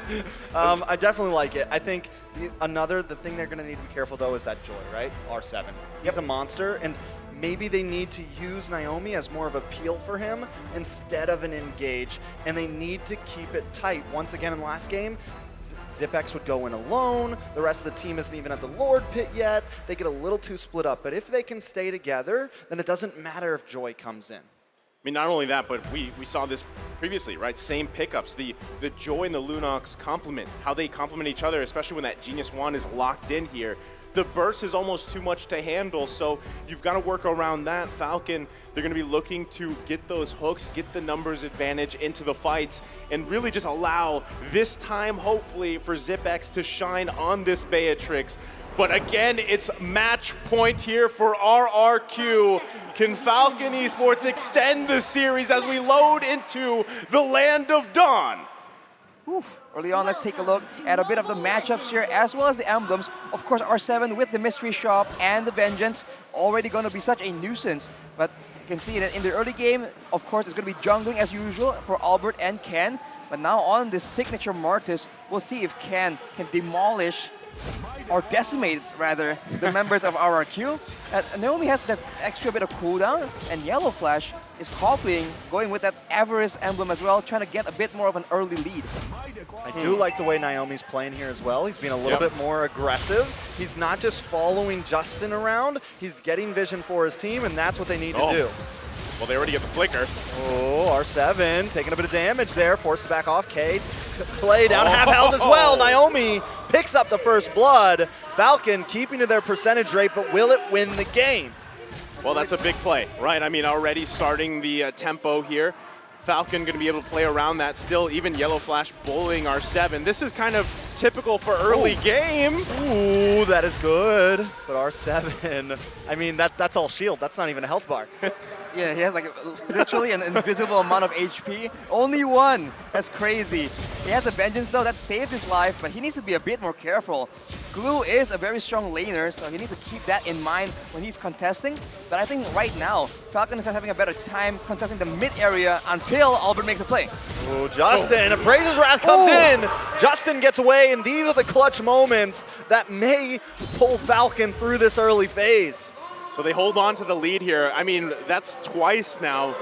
I definitely like it. I think the thing they're going to need to be careful though is that Joy, right? R7. He's a monster, and maybe they need to use Naomi as more of a peel for him instead of an engage, and they need to keep it tight. Once again in the last game, ZipX would go in alone, the rest of the team isn't even at the Lord Pit yet, they get a little too split up, but if they can stay together, then it doesn't matter if Joy comes in. I mean, not only that, but we saw this previously, right? Same pickups. The Joy and the Lunox complement, how they complement each other, especially when that Genius Wand is locked in here. The burst is almost too much to handle, so you've got to work around that. Falcon, they're going to be looking to get those hooks, get the numbers advantage into the fights, and really just allow this time, hopefully, for ZipX to shine on this Beatrix. But again, it's match point here for RRQ. Can Falcon Esports extend the series as we load into the Land of Dawn? Oof. Early on, let's take a look at a bit of the matchups here, as well as the emblems. Of course, R7 with the Mystery Shop and the Vengeance, already going to be such a nuisance. But you can see that in the early game, of course, it's going to be jungling as usual for Albert and Ken. But now on this signature Martis, we'll see if Ken can demolish or decimate, rather, the members of RRQ. Naomi has that extra bit of cooldown, and Yellow Flash is copying, going with that Avarice emblem as well, trying to get a bit more of an early lead. I do like the way Naomi's playing here as well. He's being a little bit more aggressive. He's not just following Justin around, he's getting vision for his team, and that's what they need to do. Well, they already get the flicker. Oh, R7 taking a bit of damage there, forced to back off. Cade, play down half health as well. Naomi picks up the first blood. Falcon keeping to their percentage rate, but will it win the game? Well, that's a big play, right? I mean, already starting the tempo here. Falcon going to be able to play around that still, even Yellow Flash bullying R7. This is kind of typical for early game. Ooh, that is good. But R7, I mean, that's all shield. That's not even a health bar. Yeah, he has like literally an invisible amount of HP. Only one. That's crazy. He has the Vengeance though, that saved his life, but he needs to be a bit more careful. Glue is a very strong laner, so he needs to keep that in mind when he's contesting. But I think right now, Falcon is having a better time contesting the mid area until Albert makes a play. Oh, Justin, Appraiser's Wrath comes in. Justin gets away, and these are the clutch moments that may pull Falcon through this early phase. So they hold on to the lead here. I mean, that's twice now.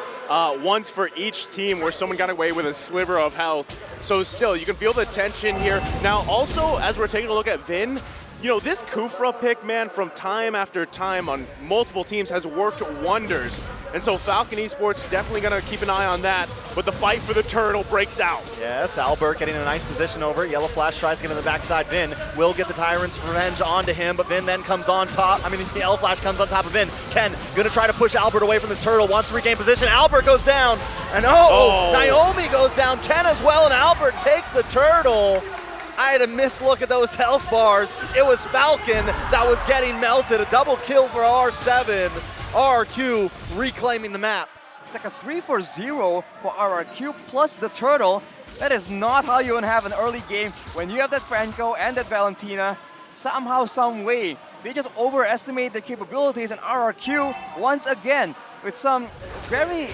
Once for each team where someone got away with a sliver of health. So still, you can feel the tension here. Now also, as we're taking a look at Vin, you know, this Kufra pick, man, from time after time on multiple teams has worked wonders. And so Falcon Esports definitely going to keep an eye on that, but the fight for the turtle breaks out. Yes, Albert getting a nice position over. Yellow Flash tries to get in the backside. Vin will get the Tyrant's Revenge onto him, but Vin then comes on top. I mean, Yellow Flash comes on top of Vin. Ken going to try to push Albert away from this turtle, wants to regain position. Albert goes down, and Naomi goes down. Ken as well, and Albert takes the turtle. I had a mislook at those health bars. It was Falcon that was getting melted. A double kill for R7. RRQ reclaiming the map. It's like a 3-4-0 for RRQ plus the turtle. That is not how you want to have an early game when you have that Franco and that Valentina. Somehow, some way, they just overestimate their capabilities, and RRQ, once again, with some very,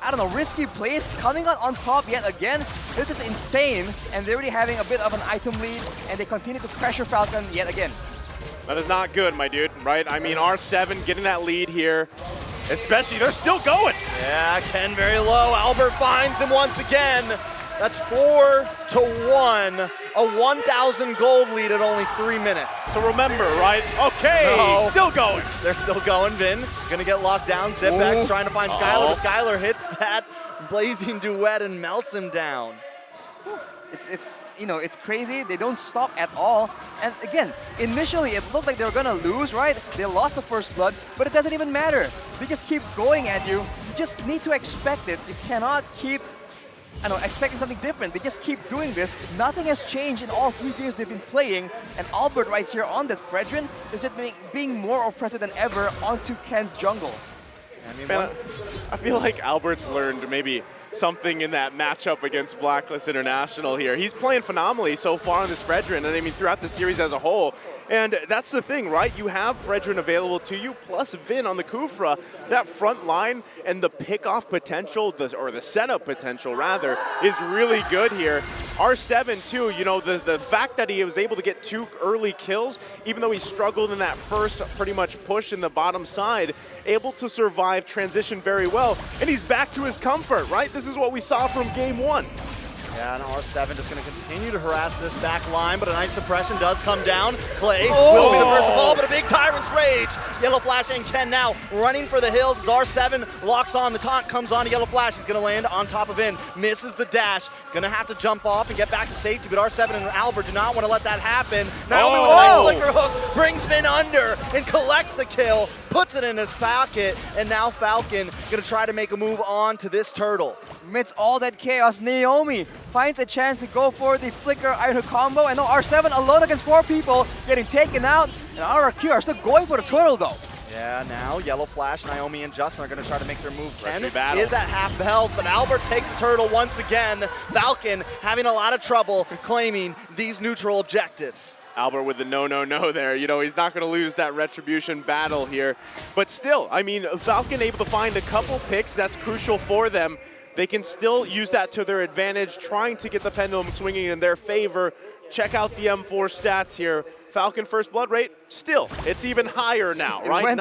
I don't know, risky plays, coming out on top yet again. This is insane, and they're already having a bit of an item lead, and they continue to pressure Falcon yet again. That is not good, my dude, right? I mean, R7 getting that lead here, especially, they're still going. Yeah, Ken very low. Albert finds him once again. That's 4-1, a 1,000 gold lead at only 3 minutes. So remember, right? Okay, still going. They're still going. Vin gonna get locked down. Zipx trying to find Skylar. The Skylar hits that blazing duet and melts him down. It's you know, it's crazy. They don't stop at all. And again, initially it looked like they were gonna lose, right? They lost the first blood, but it doesn't even matter. They just keep going at you. You just need to expect it. You cannot keep, I don't know, expecting something different. They just keep doing this. Nothing has changed in all 3 games they've been playing. And Albert right here on that Fredrin is just being more oppressive than ever onto Ken's jungle. I mean, man, I feel like Albert's learned maybe something in that matchup against Blacklist International here. He's playing phenomenally so far on this Fredrin, and I mean throughout the series as a whole. And that's the thing, right? You have Fredrin available to you, plus Vin on the Kufra. That front line and the pick-off potential, or the setup potential rather, is really good here. R7 too, you know, the fact that he was able to get 2 early kills, even though he struggled in that first pretty much push in the bottom side, able to survive transition very well. And he's back to his comfort, right? This is what we saw from game 1. Yeah, and R7 just going to continue to harass this back line, but a nice suppression does come down. Clay will be the first of all, but a big Tyrant's Rage. Yellow Flash and Ken now running for the hills as R7 locks on. The taunt comes on to Yellow Flash. He's going to land on top of Vin. Misses the dash. Going to have to jump off and get back to safety, but R7 and Albert do not want to let that happen. Naomi with a nice flicker hook brings Vin under and collects the kill. puts it in his pocket, and now Falcon gonna try to make a move on to this turtle. Amidst all that chaos, Naomi finds a chance to go for the flicker iron hook combo, and now R7 alone against 4 people getting taken out, and RRQ are still going for the turtle though. Yeah, now Yellow Flash, Naomi, and Justin are going to try to make their move. Ken battle. is at half health, but Albert takes the turtle once again. Falcon having a lot of trouble claiming these neutral objectives. Albert with the no there. You know, he's not going to lose that retribution battle here. But still, I mean, Falcon able to find a couple picks. That's crucial for them. They can still use that to their advantage, trying to get the pendulum swinging in their favor. Check out the M4 stats here. Falcon first blood rate, still, it's even higher now, right?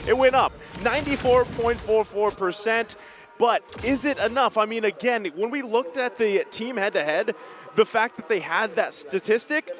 It went up. 94.44%. But is it enough? I mean, again, when we looked at the team head-to-head, the fact that they had that statistic,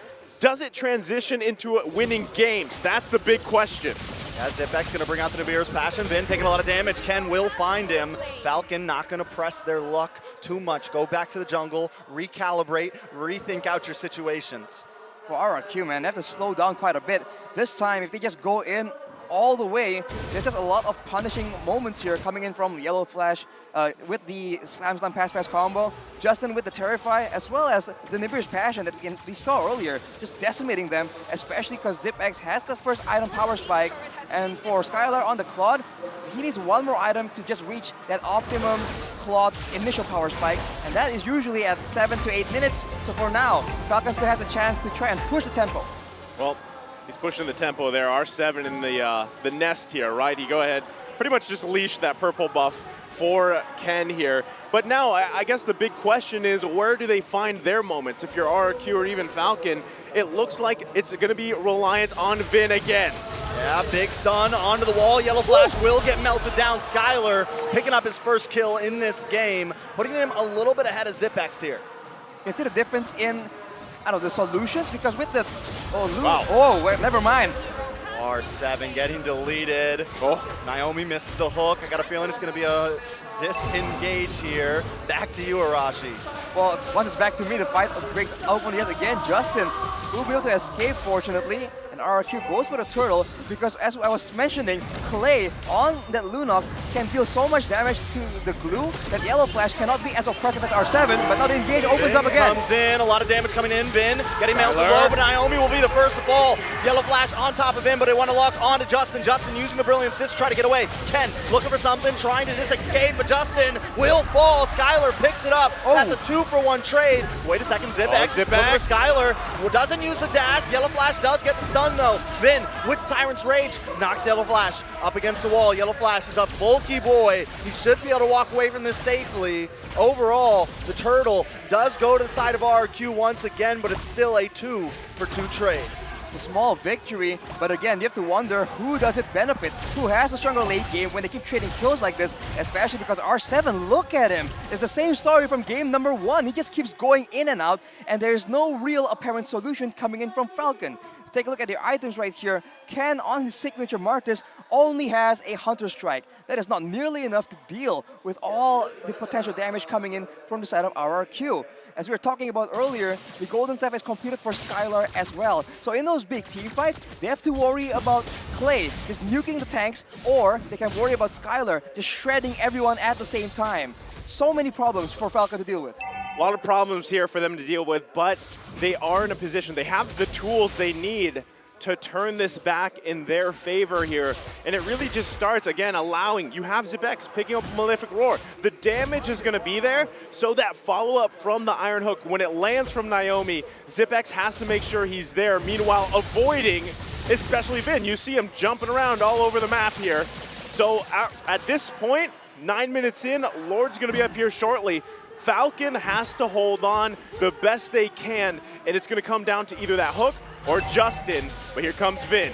does it transition into winning games? That's the big question. Yeah, Zipek's going to bring out the Navir's Passion. Vin taking a lot of damage. Ken will find him. Falcon not going to press their luck too much. Go back to the jungle, recalibrate, rethink out your situations. For RRQ, man, they have to slow down quite a bit. This time, if they just go in all the way, there's just a lot of punishing moments here coming in from Yellow Flash with the slam pass combo, Justin with the Terrify, as well as the Navir's Passion that we saw earlier, just decimating them, especially because ZipX has the first item power spike, and for Skylar on the Claude, he needs one more item to just reach that optimum Claude initial power spike, and that is usually at 7 to 8 minutes. So for now, Falcon still has a chance to try and push the tempo. Well, he's pushing the tempo there. R7 in the nest here, right? He go ahead, pretty much just leash that purple buff for Ken here. But now, I guess the big question is, where do they find their moments? If you're RRQ or even Falcon, it looks like it's going to be reliant on Vin again. Yeah, big stun onto the wall. Yellow Flash will get melted down. Skylar picking up his first kill in this game, putting him a little bit ahead of Zipex here. You can see the difference in, I don't know, the solutions, because with the, wow. Oh, wait, never mind. R7 getting deleted. Oh, Naomi misses the hook. I got a feeling it's going to be a disengage here. Back to you, Arashi. Well, once it's back to me, the fight breaks open yet again. Justin will be able to escape, fortunately. And RRQ goes for the turtle because, as I was mentioning, Clay on that Lunox can deal so much damage to the glue that Yellow Flash cannot be as oppressive as R7, but now the engage opens up again. Comes in, a lot of damage coming in. Vin getting melted low, but Naomi will be the first to fall. It's Yellow Flash on top of him, but they want to lock on to Justin. Justin using the Brilliant Assist to try to get away. Ken looking for something, trying to just escape, but Justin will fall. Skylar picks it up. Oh. That's a 2-for-1 trade. Wait a second, Zipex. Looking for Skylar. Well, doesn't use the dash. Yellow Flash does get the stun though. Vin with Tyrant's Rage knocks Yellow Flash up against the wall. Yellow Flash is a bulky boy. He should be able to walk away from this safely. Overall, the turtle does go to the side of RRQ once again, but it's still a 2-for-2 trade. It's a small victory, but again, you have to wonder who does it benefit? Who has a stronger late game when they keep trading kills like this, especially because R7, look at him. It's the same story from game number 1. He just keeps going in and out, and there's no real apparent solution coming in from Falcon. Take a look at the items right here. Ken, on his signature Martis, only has a Hunter Strike. That is not nearly enough to deal with all the potential damage coming in from the side of RRQ. As we were talking about earlier, the Golden Staff is competed for Skylar as well. So in those big team fights, they have to worry about Clay just nuking the tanks, or they can worry about Skylar just shredding everyone at the same time. So many problems for Falcon to deal with. A lot of problems here for them to deal with, but they are in a position, they have the tools they need to turn this back in their favor here. And it really just starts, again, allowing, you have Zipex picking up Malefic Roar. The damage is going to be there, so that follow-up from the Iron Hook, when it lands from Naomi, Zipex has to make sure he's there, meanwhile avoiding, especially Vin. You see him jumping around all over the map here. So at this point, 9 minutes in, Lord's going to be up here shortly. Falcon has to hold on the best they can, and it's going to come down to either that hook or Justin, but here comes Vin.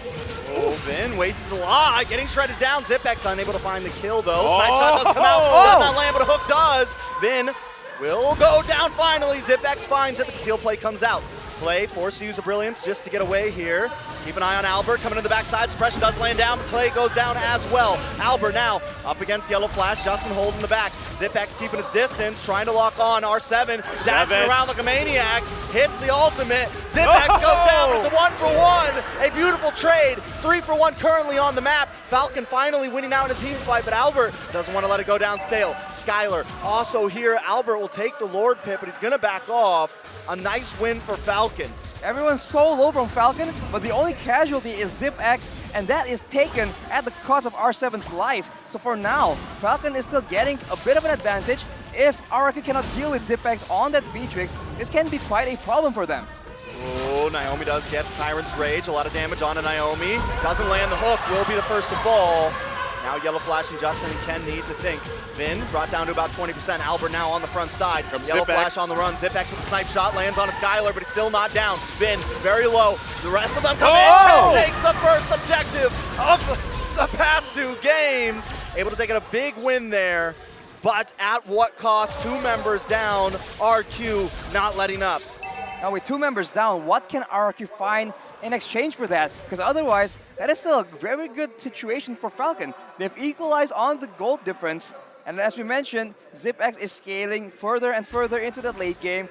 Oh, Vin wastes a lot, getting shredded down. Zipex unable to find the kill though. Snipe shot does come out, does not land, but a hook does. Vin will go down finally. Zipex finds it, but the steel plate comes out. Clay forced to use a Brilliance just to get away here. Keep an eye on Albert coming to the backside. Suppression does land down, but Clay goes down as well. Albert now up against Yellow Flash. Justin holding the back. Zipex keeping his distance, trying to lock on. R7 dashing around like a maniac. Hits the ultimate. Zipex goes down. It's a 1-for-1. A beautiful trade. 3-for-1 currently on the map. Falcon finally winning out in a team fight, but Albert doesn't want to let it go down stale. Skylar also here. Albert will take the Lord pit, but he's going to back off. A nice win for Falcon. Everyone's so low from Falcon, but the only casualty is ZipX, and that is taken at the cost of R7's life. So for now, Falcon is still getting a bit of an advantage. If RRQ cannot deal with ZipX on that Beatrix, this can be quite a problem for them. Oh, Naomi does get Tyrant's Rage. A lot of damage onto Naomi. Doesn't land the hook. Will be the first to fall. Now Yellow Flash and Justin and Ken need to think. Vin brought down to about 20%. Albert now on the front side. Yellow Flash on the run. Zipex with the snipe shot lands on a Skylar, but he's still not down. Vin very low. The rest of them come in. Ken takes the first objective of the past 2 games. Able to take a big win there, but at what cost? 2 members down. RQ not letting up. Now with 2 members down, what can RRQ find in exchange for that? Because otherwise, that is still a very good situation for Falcon. They've equalized on the gold difference, and as we mentioned, ZipX is scaling further and further into the late game.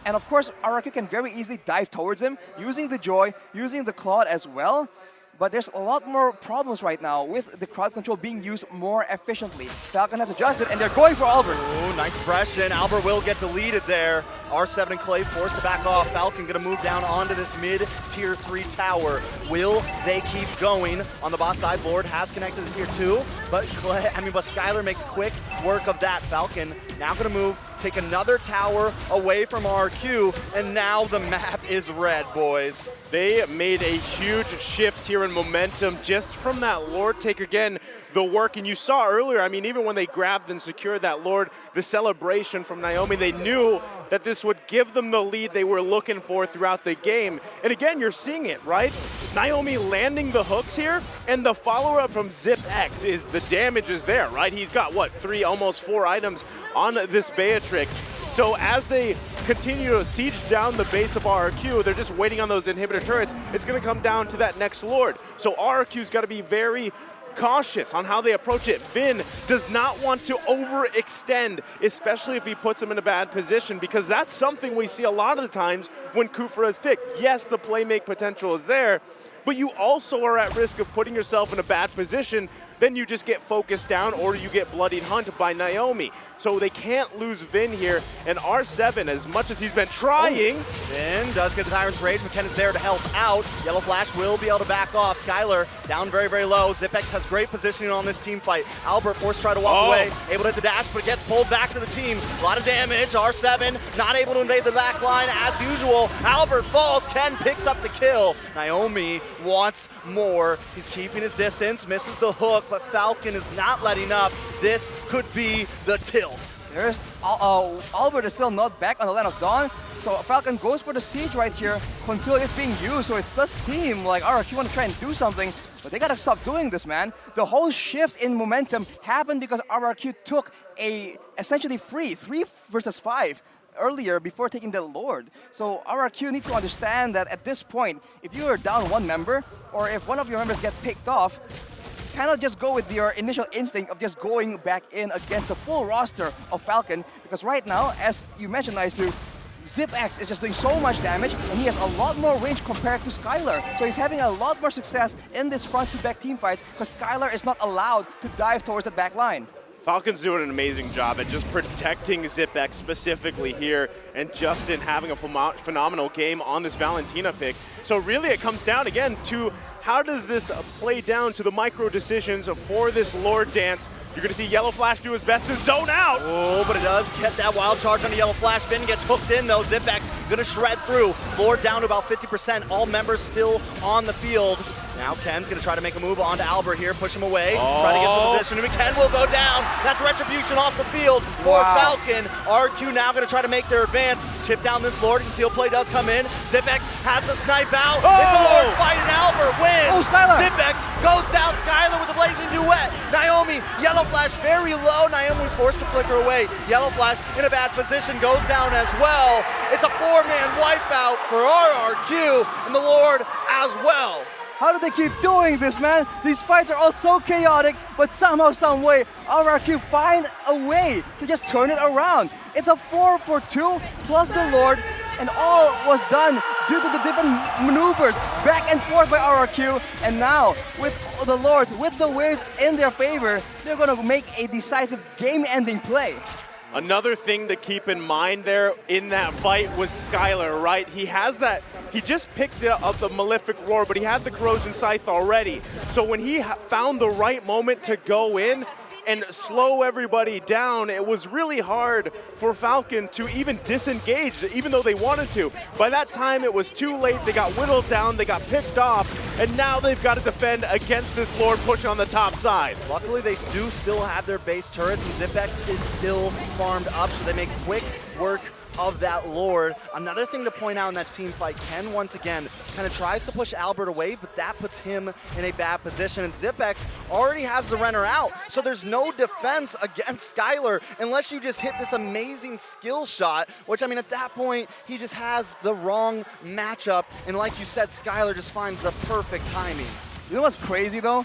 And of course, RRQ can very easily dive towards him, using the Joy, using the Claude as well. But there's a lot more problems right now with the crowd control being used more efficiently. Falcon has adjusted, and they're going for Albert. Ooh, nice suppression. Albert will get deleted there. R7 and Clay forced to back off. Falcon gonna move down onto this mid-tier 3 tower. Will they keep going? On the boss side, Lord has connected to tier 2, but Skylar makes quick work of that. Falcon now gonna move, take another tower away from RQ, and now the map is red, boys. They made a huge shift here in momentum just from that Lord take again. The work, and you saw earlier, I mean, even when they grabbed and secured that Lord, the celebration from Naomi, they knew that this would give them the lead they were looking for throughout the game. And again, you're seeing it, right? Naomi landing the hooks here, and the follow-up from ZipX is the damage is there, right? He's got, what, 3, almost 4 items on this Beatrix. So as they continue to siege down the base of RRQ, they're just waiting on those inhibitor turrets. It's going to come down to that next Lord. So RRQ's got to be very cautious on how they approach it. Vin does not want to overextend, especially if he puts him in a bad position, because that's something we see a lot of the times when Kufra is picked. Yes, the playmake potential is there, but you also are at risk of putting yourself in a bad position. Then you just get focused down, or you get bloodied hunt by Naomi. So they can't lose Vin here, and R7, as much as he's been trying. Vin does get the Tyrant's Rage. McKenna's there to help out. Yellow Flash will be able to back off. Skylar down very, very low. ZipX has great positioning on this team fight. Albert forced to try to walk away, able to hit the dash, but gets pulled back to the team. A lot of damage. R7 not able to invade the back line as usual. Albert falls. Ken picks up the kill. Naomi wants more. He's keeping his distance, misses the hook, but Falcon is not letting up. This could be the tilt. There's Albert is still not back on the Land of Dawn, so Falcon goes for the siege right here. Conceal is being used, so it does seem like RRQ want to try and do something, but they gotta stop doing this, man. The whole shift in momentum happened because RRQ took a essentially free 3 versus 5 earlier before taking the Lord. So RRQ need to understand that at this point, if you are down 1 member, or if one of your members get picked off, cannot just go with your initial instinct of just going back in against the full roster of Falcon, because right now, as you mentioned, Naisu, ZipX is just doing so much damage, and he has a lot more range compared to Skylar. So he's having a lot more success in this front-to-back team fights, because Skylar is not allowed to dive towards the back line. Falcon's doing an amazing job at just protecting ZipX specifically here, and Justin having a phenomenal game on this Valentina pick. So really it comes down again to how does this play down to the micro decisions for this Lord dance. You're going to see Yellow Flash do his best to zone out. Oh, but it does get that wild charge on the Yellow Flash. Vin gets hooked in though. ZipX going to shred through. Lord down to about 50%. All members still on the field. Now Ken's going to try to make a move onto Albert here, push him away, try to get some position. And Ken will go down. That's retribution off the field for Falcon. RQ now going to try to make their advance. Chip down this Lord. Conceal play does come in. ZipX has the snipe out. It's a Lord fighting Albert. Wins. Oh, Skylar. ZipX goes down. Skylar with the blazing duet. Naomi, Yellow Flash very low. Naomi forced to flicker away. Yellow Flash in a bad position, goes down as well. It's a 4-man wipeout for RRQ and the Lord as well. How do they keep doing this, man? These fights are all so chaotic, but somehow, some way, RRQ find a way to just turn it around. It's a 4-for-2 plus the Lord, and all was done due to the different maneuvers back and forth by RRQ. And now, with the Lord, with the waves in their favor, they're gonna make a decisive game-ending play. Another thing to keep in mind there in that fight was Skylar, right? He has that, he just picked up the Malefic Roar, but he had the Corrosion Scythe already. So when he found the right moment to go in and slow everybody down, it was really hard for Falcon to even disengage, even though they wanted to. By that time, it was too late. They got whittled down, they got picked off, and now they've got to defend against this Lord pushing on the top side. Luckily, they do still have their base turrets, and Zipex is still farmed up, so they make quick work of that Lord. Another thing to point out in that team fight, Ken once again kind of tries to push Albert away, but that puts him in a bad position. And Zipex already has the Renner out, so there's no defense against Skylar unless you just hit this amazing skill shot, which, I mean, at that point, he just has the wrong matchup. And like you said, Skylar just finds the perfect timing. You know what's crazy though?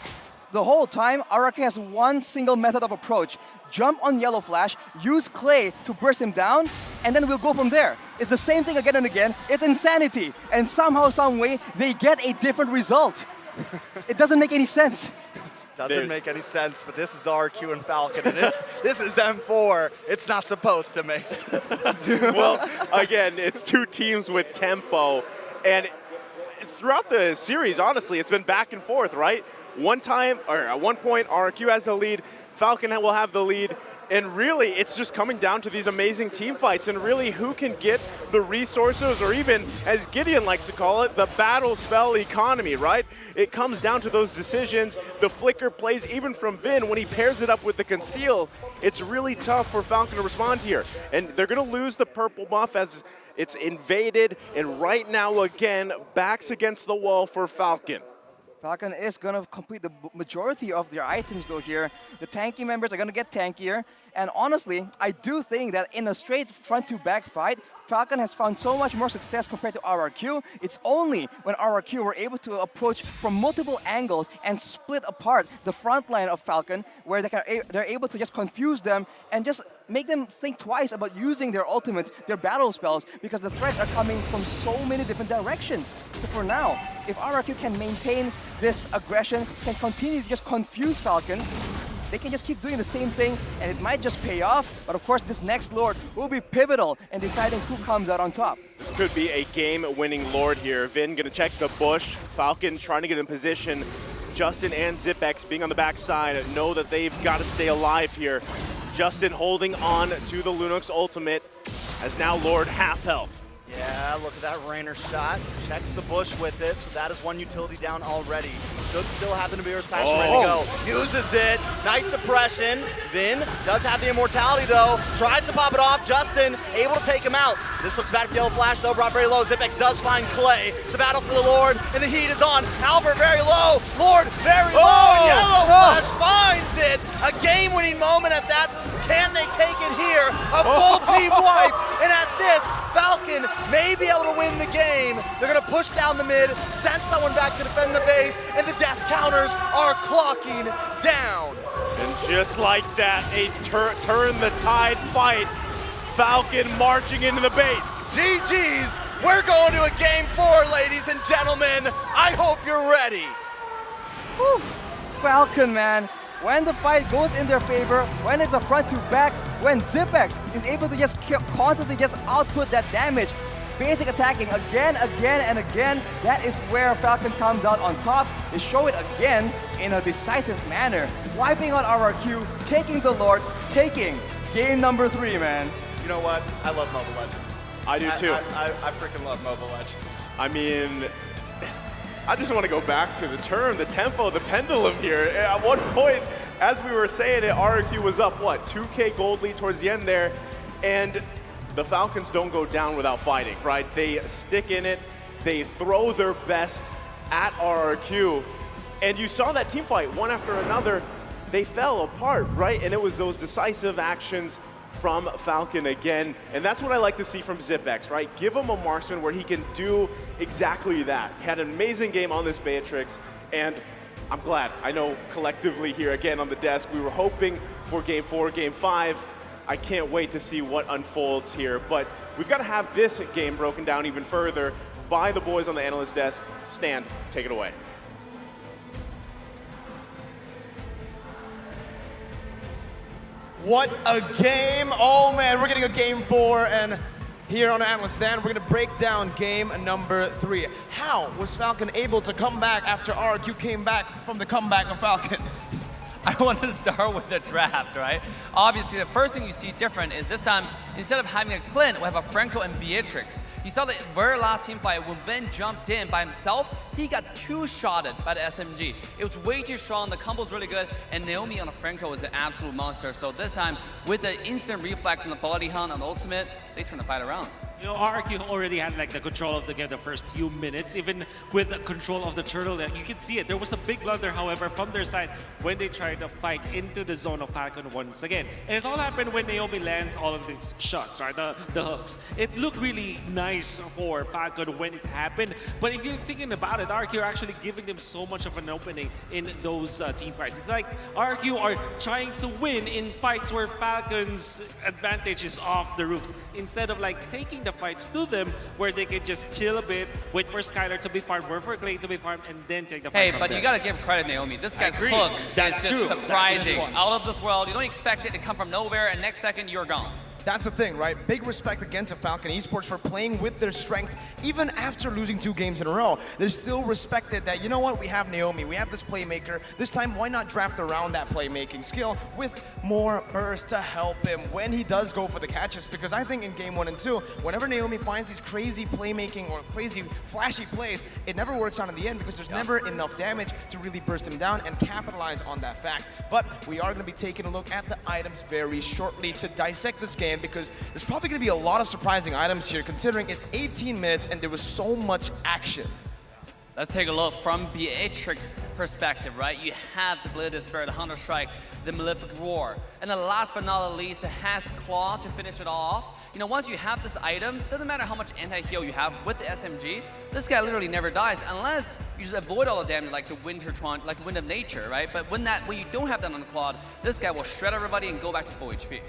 The whole time, RRQ has one single method of approach. Jump on Yellow Flash, use Clay to burst him down, and then we'll go from there. It's the same thing again and again. It's insanity. And somehow, some way, they get a different result. It doesn't make any sense. Doesn't make any sense, but this is RQ and Falcon, and this is M4. It's not supposed to make sense. Well, again, it's two teams with tempo, and throughout the series, honestly, it's been back and forth, right? One time, or at one point, RQ has the lead, Falcon will have the lead, and really, it's just coming down to these amazing team fights, and really, who can get the resources, or even, as Gideon likes to call it, the battle spell economy, right? It comes down to those decisions, the flicker plays, even from Vin, when he pairs it up with the conceal, it's really tough for Falcon to respond here, and they're gonna lose the purple buff as it's invaded, and right now, again, backs against the wall for Falcon. Falcon is going to complete the majority of their items though here. The tanky members are going to get tankier. And honestly, I do think that in a straight front-to-back fight, Falcon has found so much more success compared to RRQ. It's only when RRQ were able to approach from multiple angles and split apart the front line of Falcon, where they're able to just confuse them and just make them think twice about using their ultimates, their battle spells, because the threats are coming from so many different directions. So for now, if RRQ can maintain this aggression, can continue to just confuse Falcon, they can just keep doing the same thing, and it might just pay off. But of course, this next Lord will be pivotal in deciding who comes out on top. This could be a game-winning Lord here. Vin gonna check the bush. Falcon trying to get in position. Justin and Zipex being on the backside know that they've got to stay alive here. Justin holding on to the Lunox ultimate as now Lord half health. Yeah, look at that Rainer shot. Checks the bush with it, so that is one utility down already. Should still have the Nibiru's passion ready to go. Uses it. Nice suppression. Vin does have the immortality though. Tries to pop it off. Justin able to take him out. This looks bad for Yellow Flash though. Brought very low. Zipex does find Clay. The battle for the Lord, and the heat is on. Albert very low. Lord very low. Yellow Flash finds it. A game-winning moment at that. Can they take it here? A full team wipe. And at this, Falcon may be able to win the game. They're going to push down the mid, send someone back to defend the base, and the death counters are clocking down. And just like that, a turn the tide fight. Falcon marching into the base. GG's, we're going to a game 4, ladies and gentlemen. I hope you're ready. Whew. Falcon, man. When the fight goes in their favor, when it's a front-to-back, when Zipex is able to just constantly just output that damage, basic attacking again, and again, that is where Falcon comes out on top. They show it again in a decisive manner, wiping out RRQ, taking the Lord, taking game number 3, man. You know what? I love Mobile Legends. I do too. I freaking love Mobile Legends. I mean, I just want to go back to the turn, the tempo, the pendulum here. At one point, as we were saying it, RRQ was up, what, 2K gold lead towards the end there, and the Falcons don't go down without fighting, right? They stick in it, they throw their best at RRQ, And you saw that team fight, one after another, they fell apart, right? And it was those decisive actions from Falcon again. And that's what I like to see from Zipex, right? Give him a marksman where he can do exactly that. He had an amazing game on this Beatrix, and I'm glad. I know collectively here again on the desk, we were hoping for Game 4, Game 5. I can't wait to see what unfolds here, but we've got to have this game broken down even further by the boys on the analyst desk. Stan, take it away. What a game. Oh man, we're getting a game 4, and here on Analyst Stand, we're gonna break down game number 3. How was Falcon able to come back after RRQ came back from the comeback of Falcon? I want to start with the draft, right? Obviously, the first thing you see different is this time, instead of having a Clint, we have a Franco and Beatrix. You saw the very last team fight when Vin jumped in by himself, he got 2-shotted by the SMG. It was way too strong, the combo's really good, and Naomi on a Franco is an absolute monster. So this time, with the instant reflex and the body hunt on the ultimate, they turn the fight around. You know, RRQ already had like the control of the game the first few minutes, even with the control of the turtle. You can see it. There was a big blunder, however, from their side when they tried to fight into the zone of Falcon once again. And it all happened when Naomi lands all of these shots, right? The hooks. It looked really nice for Falcon when it happened. But if you're thinking about it, RRQ are actually giving them so much of an opening in those team fights. It's like RRQ are trying to win in fights where Falcon's advantage is off the roofs, instead of like taking the fights to them where they can just chill a bit, wait for Skylar to be farmed, wait for Clay to be farmed, and then take the fight. Hey, from but them. you gotta give credit, Naomi. This guy's agree. hook That's is true. just surprising. That is Out of this world, you don't expect it to come from nowhere, and next second, you're gone. That's the thing, right? Big respect again to Falcon Esports for playing with their strength. Even after losing 2 games in a row, they're still respected that, you know what, we have Naomi, we have this playmaker. This time, why not draft around that playmaking skill with more burst to help him when he does go for the catches? Because I think in game 1 and 2, whenever Naomi finds these crazy playmaking or crazy flashy plays, it never works out in the end because there's never enough damage to really burst him down and capitalize on that fact. But we are going to be taking a look at the items very shortly to dissect this game, because there's probably going to be a lot of surprising items here considering it's 18 minutes and there was so much action. Let's take a look from Beatrix's perspective, right? You have the Blade Spirit, the Hunter Strike, the Malefic Roar, and then last but not least, it has Claw to finish it off. You know, once you have this item, doesn't matter how much anti-heal you have with the SMG, this guy literally never dies unless you just avoid all the damage like the Wind of Nature, right? But when you don't have that on the Claw, this guy will shred everybody and go back to full HP.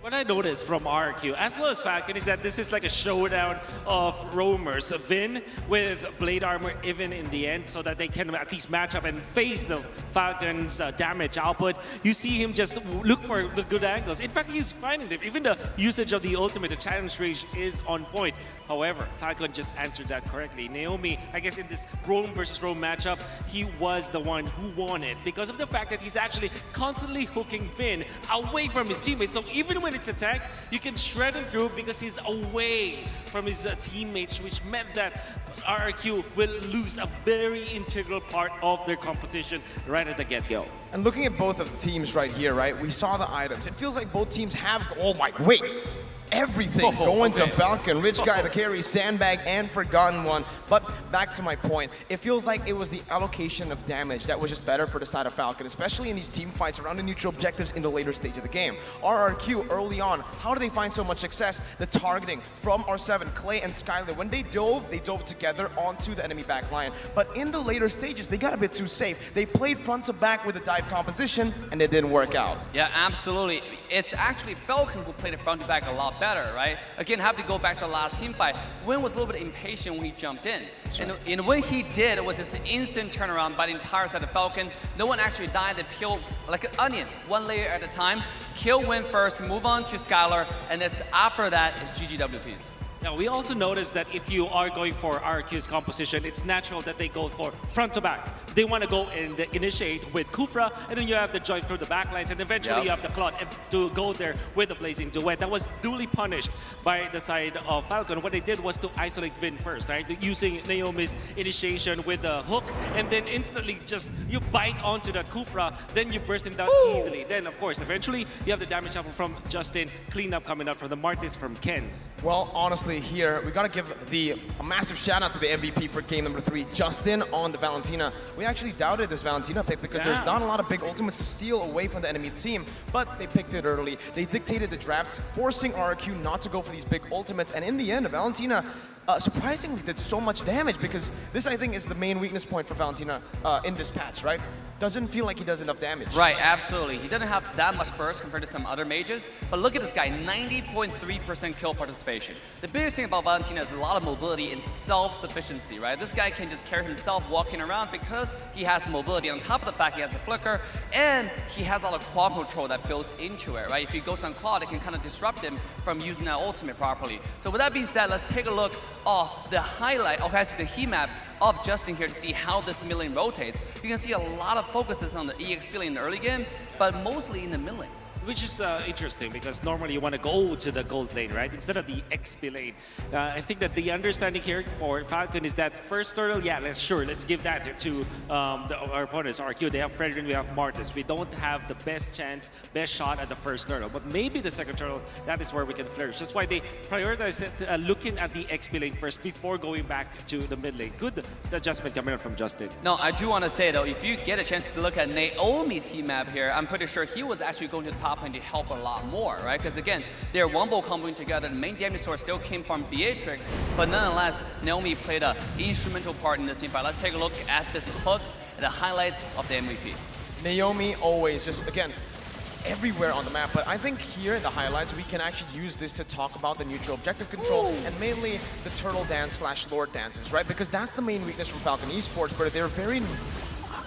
What I noticed from RRQ, as well as Falcon, is that this is like a showdown of roamers. Vin with Blade Armor even in the end, so that they can at least match up and face the Falcon's damage output. You see him just look for the good angles. In fact, he's finding them. Even the usage of the ultimate, the challenge range is on point. However, Falcon just answered that correctly. Naomi, I guess in this roam versus roam matchup, he was the one who won it because of the fact that he's actually constantly hooking Vin away from his teammates. So even when it's attacked, you can shred him through because he's away from his teammates, which meant that RRQ will lose a very integral part of their composition right at the get-go. And looking at both of the teams right here, right, we saw the items. It feels like both teams have, oh my, wait. Everything going to Falcon, Rich Guy, the carry, Sandbag, and Forgotten One. But back to my point, it feels like it was the allocation of damage that was just better for the side of Falcon, especially in these team fights around the neutral objectives in the later stage of the game. RRQ early on, how do they find so much success? The targeting from R7, Clay and Skylar, when they dove together onto the enemy back line. But in the later stages, they got a bit too safe. They played front to back with a dive composition, and it didn't work out. Yeah, absolutely. It's actually Falcon who played it front to back a lot better, right? Again, have to go back to the last team fight. Win was a little bit impatient when he jumped in. And when he did, it was this instant turnaround by the entire side of Falcon. No one actually died. They peeled like an onion, one layer at a time. Kill Win first, move on to Skylar, and then after that, it's GGWPs. Now, we also noticed that if you are going for RQ's composition, it's natural that they go for front to back. They want to go and initiate with Kufra, and then you have the joy through the backlines, and eventually you have the Claude to go there with the Blazing Duet. That was duly punished by the side of Falcon. What they did was to isolate Vin first, right? Using Naomi's initiation with the hook, and then instantly just you bite onto that Kufra, then you burst him down easily. Then, of course, eventually you have the damage output from Justin, cleanup coming up from the Martins from Ken. Well, honestly, here, we gotta give a massive shout out to the MVP for game number 3, Justin on the Valentina. We actually doubted this Valentina pick because there's not a lot of big ultimates to steal away from the enemy team, but they picked it early. They dictated the drafts, forcing RRQ not to go for these big ultimates, and in the end, Valentina surprisingly did so much damage because this, I think, is the main weakness point for Valentina in this patch, right? Doesn't feel like he does enough damage. Right, absolutely. He doesn't have that much burst compared to some other mages, but look at this guy, 90.3% kill participation. The biggest thing about Valentina is a lot of mobility and self-sufficiency, right? This guy can just carry himself walking around because he has mobility on top of the fact he has a flicker, and he has a lot of quad control that builds into it, right? If he goes on quad, it can kind of disrupt him from using that ultimate properly. So with that being said, let's take a look at the highlight, actually the heat map of Justin here to see how this mid lane rotates. You can see a lot of focuses on the EXP lane in the early game, but mostly in the mid lane. Which is interesting because normally you want to go to the gold lane, right? Instead of the XP lane. I think that the understanding here for Falcon is that first turtle, yeah, let's give that to our opponents, RQ. They have Fredrin, we have Martis. We don't have the best chance, best shot at the first turtle, but maybe the second turtle, that is where we can flourish. That's why they prioritize it, looking at the XP lane first before going back to the mid lane. Good adjustment coming up from Justin. No, I do want to say though, if you get a chance to look at Naomi's heat map here, I'm pretty sure he was actually going to top lane to help a lot more, right? Because again, they're wombo comboing together. The main damage source still came from Beatrix, but nonetheless, Naomi played an instrumental part in this team fight. Let's take a look at this hooks, the highlights of the MVP. Naomi always just, again, everywhere on the map, but I think here in the highlights we can actually use this to talk about the neutral objective control and mainly the turtle dance / lord dances, right? Because that's the main weakness from Falcon Esports, where they're very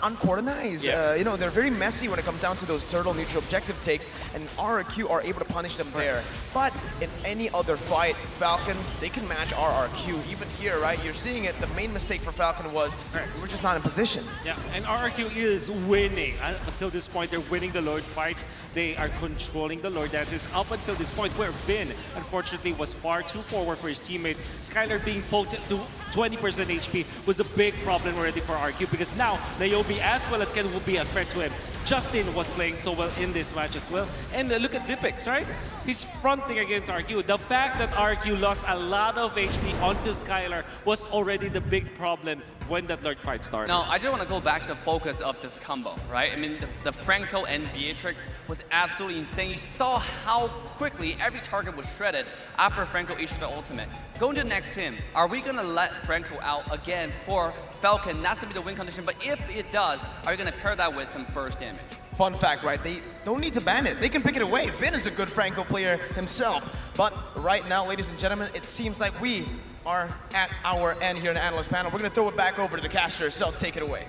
uncoordinated. You know, they're very messy when it comes down to those turtle neutral objective takes, and RRQ are able to punish them there. But in any other fight, Falcon, they can match RRQ. Even here, right, you're seeing it, the main mistake for Falcon was we're just not in position. Yeah, and RRQ is winning. Until this point, they're winning the Lord fights. They are controlling the Lord dances up until this point, where Vin, unfortunately, was far too forward for his teammates. Skylar being poked to 20% HP was a big problem already for RQ, because now Naomi as well as Ken will be a threat to him. Justin was playing so well in this match as well. And look at Zipix, right? He's fronting against RQ. The fact that RQ lost a lot of HP onto Skylar was already the big problem when that Lord fight started. Now, I just want to go back to the focus of this combo, right? I mean, the Franco and Beatrix was absolutely insane. You saw how quickly every target was shredded after Franco issued the ultimate. Going to the next team, are we going to let Franco out again for Falcon? That's going to be the win condition, but if it does, are you going to pair that with some burst damage? Fun fact, right? They don't need to ban it. They can pick it away. Vin is a good Franco player himself. But right now, ladies and gentlemen, it seems like we are at our end here in the analyst panel. We're going to throw it back over to the caster, so take it away.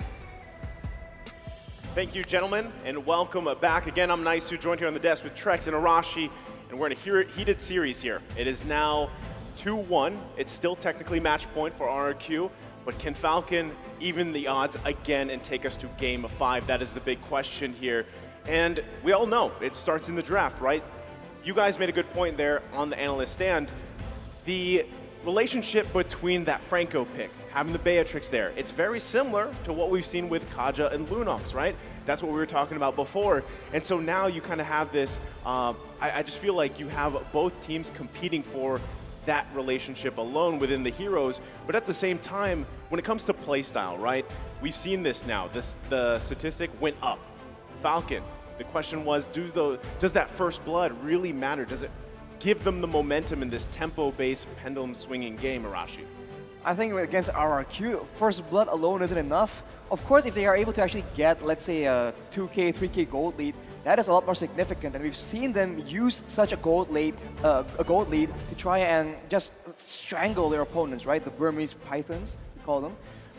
Thank you, gentlemen, and welcome back. Again, I'm Naisu, joined here on the desk with Trex and Arashi, and we're in a heated series here. It is now 2-1. It's still technically match point for RRQ, but can Falcon even the odds again and take us to game 5? That is the big question here. And we all know it starts in the draft, right? You guys made a good point there on the analyst stand. The relationship between that Franco pick, having the Beatrix there, it's very similar to what we've seen with Kaja and Lunox, right? That's what we were talking about before. And so now you kind of have this, I just feel like you have both teams competing for that relationship alone within the heroes, but at the same time, when it comes to playstyle, right? We've seen this now. The statistic went up. Falcon, the question was, does that first blood really matter? Does it give them the momentum in this tempo-based pendulum swinging game, Arashi? I think against RRQ, first blood alone isn't enough. Of course, if they are able to actually get, let's say, a 2K, 3K gold lead, that is a lot more significant, and we've seen them use such a gold lead to try and just strangle their opponents, right? The Burmese pythons, we call them.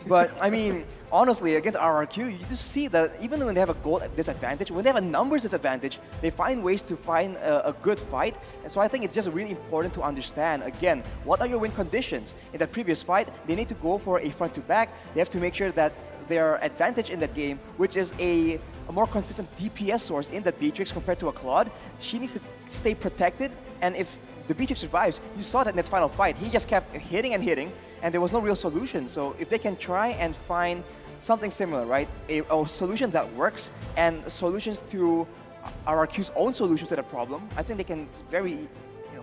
But I mean, honestly, against RRQ, you do see that even when they have a gold disadvantage, when they have a numbers disadvantage, they find ways to find a good fight. And so I think it's just really important to understand, again, what are your win conditions? In that previous fight, they need to go for a front to back. They have to make sure that their advantage in that game, which is a more consistent DPS source in that Beatrix compared to a Claude, she needs to stay protected. And if the Beatrix survives, you saw that in that final fight, he just kept hitting and hitting, and there was no real solution. So if they can try and find something similar, right, a solution that works, and solutions to RRQ's own solutions to the problem, I think they can very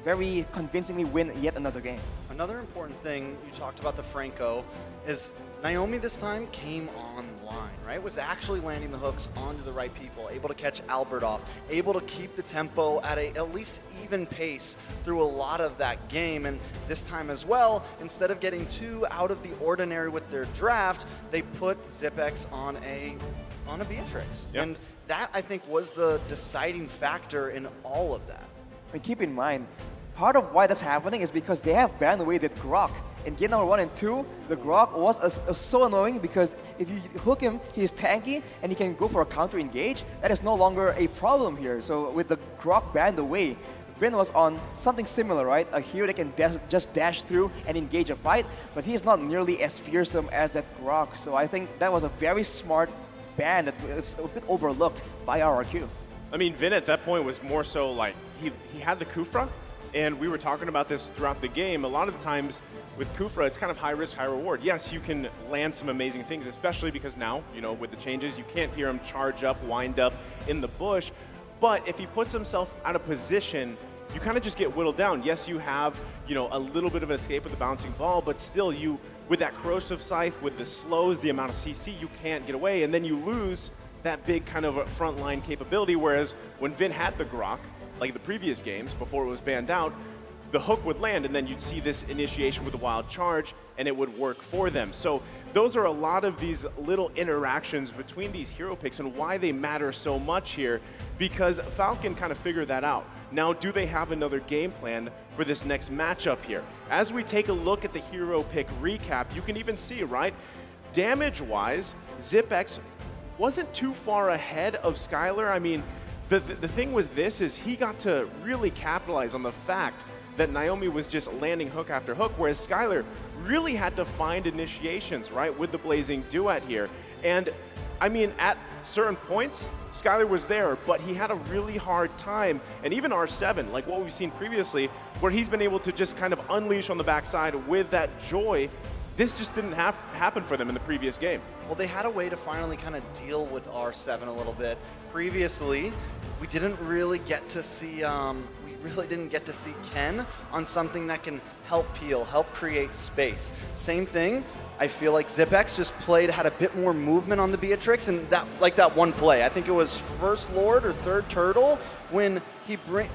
very convincingly win yet another game. Another important thing you talked about the Franco is Naomi this time came online, right? Was actually landing the hooks onto the right people, able to catch Albert off, able to keep the tempo at a at least even pace through a lot of that game. And this time as well, instead of getting too out of the ordinary with their draft, they put Zipex on a Beatrix. Yep. And that, I think, was the deciding factor in all of that. And keep in mind, part of why that's happening is because they have banned away that Grok. In game number 1 and 2, the Grok was so annoying because if you hook him, he's tanky and he can go for a counter engage. That is no longer a problem here. So with the Grok banned away, Vin was on something similar, right? A hero that can just dash through and engage a fight, but he's not nearly as fearsome as that Grok. So I think that was a very smart ban that was a bit overlooked by RRQ. I mean, Vin at that point was more so like, he had the Kufra, and we were talking about this throughout the game. A lot of the times with Kufra, it's kind of high risk, high reward. Yes, you can land some amazing things, especially because now, you know, with the changes, you can't hear him charge up, wind up in the bush. But if he puts himself out of position, you kind of just get whittled down. Yes, you have, you know, a little bit of an escape with the bouncing ball, but still you, with that corrosive scythe, with the slows, the amount of CC, you can't get away, and then you lose that big kind of frontline capability, whereas when Vin had the Grok, like the previous games, before it was banned out, the hook would land and then you'd see this initiation with a wild charge and it would work for them. So those are a lot of these little interactions between these hero picks and why they matter so much here, because Falcon kind of figured that out. Now, do they have another game plan for this next matchup here? As we take a look at the hero pick recap, you can even see, right? Damage-wise, Zipex wasn't too far ahead of Skylar. I mean, the thing was this, is he got to really capitalize on the fact that Naomi was just landing hook after hook, whereas Skylar really had to find initiations, right, with the Blazing Duet here. And I mean, at certain points, Skylar was there, but he had a really hard time. And even R7, like what we've seen previously, where he's been able to just kind of unleash on the backside with that joy, this just didn't happen for them in the previous game. Well, they had a way to finally kind of deal with R7 a little bit. Previously, we didn't really get to see Ken on something that can help peel, help create space. Same thing, I feel like Zipex just had a bit more movement on the Beatrix, and that one play, I think it was first Lord or third Turtle, when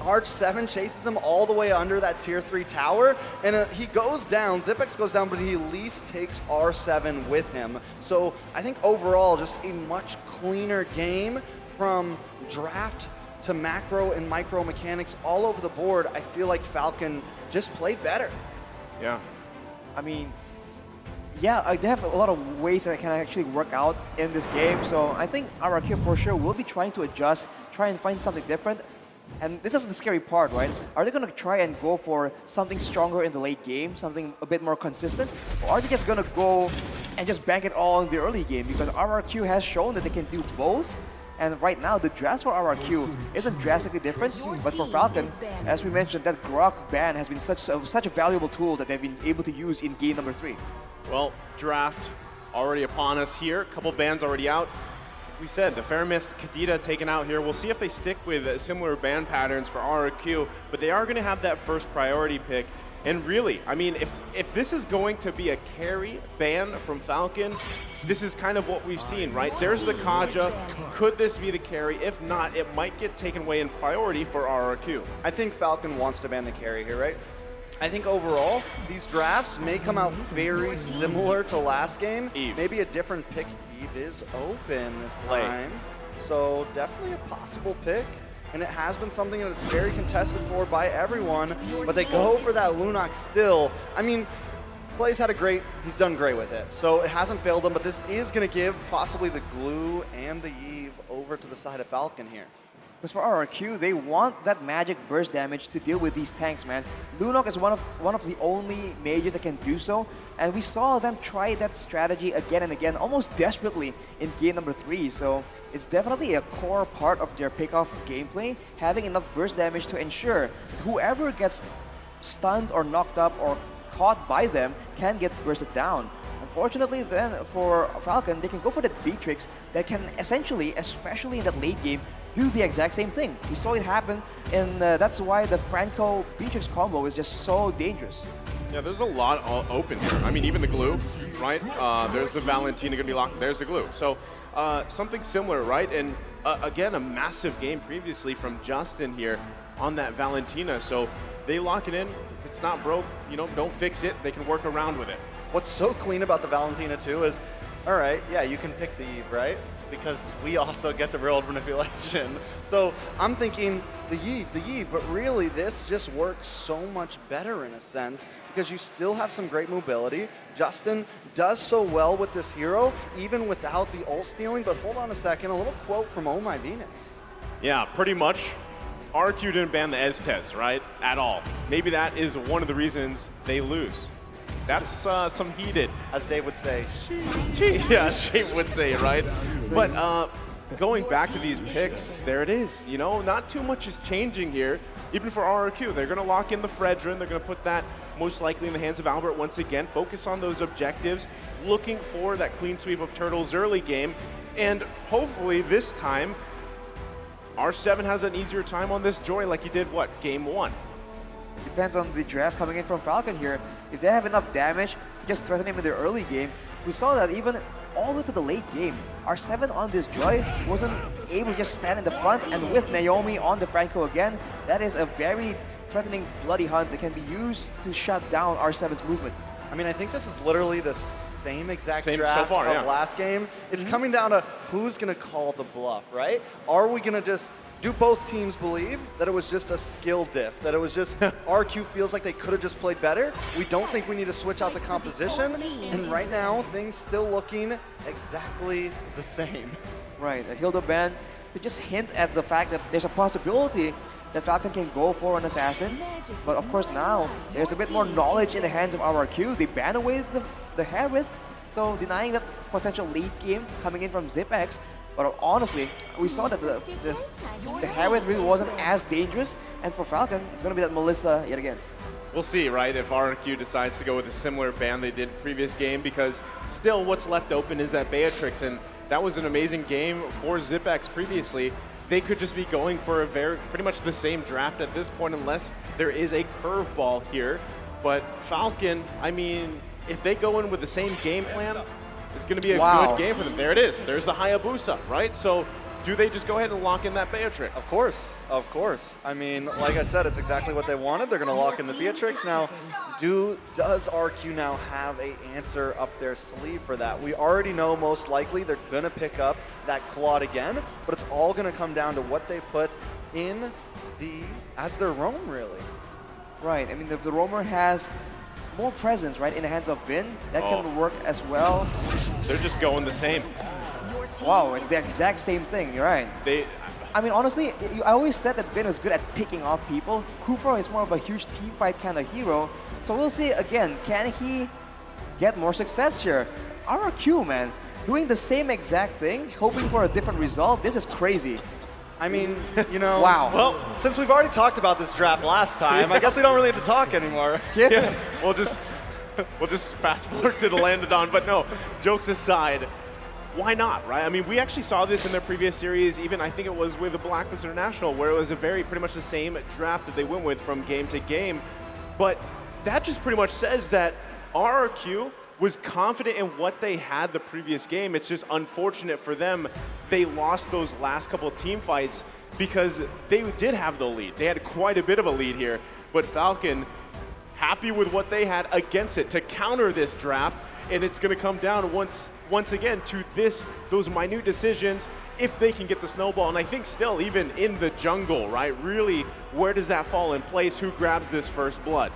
Arch 7 chases him all the way under that tier 3 tower, and he goes down, Zipex goes down, but he at least takes R7 with him. So I think overall, just a much cleaner game from draft to macro and micro mechanics all over the board. I feel like Falcon just played better. Yeah. I mean, yeah, they have a lot of ways that can actually work out in this game. So I think RRQ for sure will be trying to adjust, try and find something different. And this is the scary part, right? Are they going to try and go for something stronger in the late game, something a bit more consistent? Or are they just going to go and just bank it all in the early game? Because RRQ has shown that they can do both. And right now, the draft for RRQ isn't drastically different, but for Falcon, as we mentioned, that Grok ban has been such a valuable tool that they've been able to use in game number 3. Well, draft already upon us here. A couple bans already out. We said the Fairmist, Kadita taken out here. We'll see if they stick with similar ban patterns for RRQ, but they are going to have that first priority pick. And really, I mean, if this is going to be a carry ban from Falcon, this is kind of what we've seen, right? There's the Kaja. Could this be the carry? If not, it might get taken away in priority for RRQ. I think Falcon wants to ban the carry here, right? I think overall, these drafts may come out very similar to last game. Eve. Maybe a different pick. Eve is open this time. So definitely a possible pick. And it has been something that is very contested for by everyone, but they go for that Lunox still. I mean, Clay's he's done great with it. So it hasn't failed him, but this is going to give possibly the glue and the Eve over to the side of Falcon here. Because for RRQ, they want that magic burst damage to deal with these tanks, man. Lunok is one of the only mages that can do so, and we saw them try that strategy again and again, almost desperately in game number 3. So it's definitely a core part of their pickoff gameplay, having enough burst damage to ensure whoever gets stunned or knocked up or caught by them can get bursted down. Unfortunately, then for Falcon, they can go for that Beatrix that can essentially, especially in that late game, do the exact same thing. We saw it happen, and that's why the Franco Beatrix combo is just so dangerous. Yeah, there's a lot all open here. I mean, even the glue, right? There's the Valentina gonna be locked. There's the glue. So something similar, right? And again, a massive game previously from Justin here on that Valentina. So they lock it in. If it's not broke, you know, don't fix it. They can work around with it. What's so clean about the Valentina too is, all right, yeah, you can pick the Eve, right? Because we also get the real manipulation. So I'm thinking the Eve, but really this just works so much better in a sense because you still have some great mobility. Justin does so well with this hero, even without the ult stealing, but hold on a second, a little quote from Oh My Venus. Yeah, pretty much. RQ didn't ban the Estes, right? At all. Maybe that is one of the reasons they lose. That's some heated. As Dave would say, yeah, Shane would say, right? But going back to these picks, there it is. You know, not too much is changing here. Even for RRQ, they're going to lock in the Fredrin. They're going to put that most likely in the hands of Albert once again. Focus on those objectives, looking for that clean sweep of Turtles early game. And hopefully this time, R7 has an easier time on this Joy like he did, what, game 1? Depends on the draft coming in from Falcon here. If they have enough damage to just threaten him in their early game, we saw that even all the way to the late game, R7 on this Joy wasn't able to just stand in the front, and with Naomi on the Franco again, that is a very threatening bloody hunt that can be used to shut down R7's movement. I mean, I think this is literally the same exact draft so far, of yeah. last game. It's coming down to who's going to call the bluff, right? Are we going to just do both teams believe that it was just a skill diff, that it was just RQ feels like they could have just played better? We don't think we need to switch out the composition, and right now things still looking exactly the same. Right, a Hilda ban to just hint at the fact that there's a possibility that Falcon can go for an assassin, but of course now there's a bit more knowledge in the hands of RRQ. They ban away the Harith, so denying that potential late game coming in from ZipX. But honestly, we saw that the Harith really wasn't as dangerous, and for Falcon, it's going to be that Melissa yet again. We'll see, right, if RQ decides to go with a similar ban they did previous game, because still what's left open is that Beatrix, and that was an amazing game for ZipX previously. They could just be going for a pretty much the same draft at this point unless there is a curveball here. But Falcon, I mean, if they go in with the same game plan, it's going to be a good game for them. There it is. There's the Hayabusa, right? So do they just go ahead and lock in that Beatrix? Of course, of course. I mean, like I said, it's exactly what they wanted. They're going to lock in the Beatrix. Now, does RQ now have an answer up their sleeve for that? We already know most likely they're going to pick up that Claude again, but it's all going to come down to what they put in as their roam, really. Right, I mean, the roamer has more presence, right, in the hands of Vin. That can work as well. They're just going the same. Wow, it's the exact same thing, you're right. I mean, honestly, I always said that Vin was good at picking off people. Kufro is more of a huge team fight kind of hero. So we'll see, again, can he get more success here? RRQ, man, doing the same exact thing, hoping for a different result. This is crazy. I mean, you know, wow. Well, since we've already talked about this draft last time, I guess we don't really have to talk anymore. Skip. Yeah, we'll just fast forward to the Landodon. But no, jokes aside, why not, right? I mean, we actually saw this in their previous series, even I think it was with the Blacklist International, where it was pretty much the same draft that they went with from game to game. But that just pretty much says that RRQ was confident in what they had the previous game. It's just unfortunate for them they lost those last couple of team fights because they did have the lead. They had quite a bit of a lead here, but Falcon happy with what they had against it to counter this draft, and it's going to come down once again to those minute decisions if they can get the snowball. And I think still even in the jungle, right? Really, where does that fall in place? Who grabs this first blood?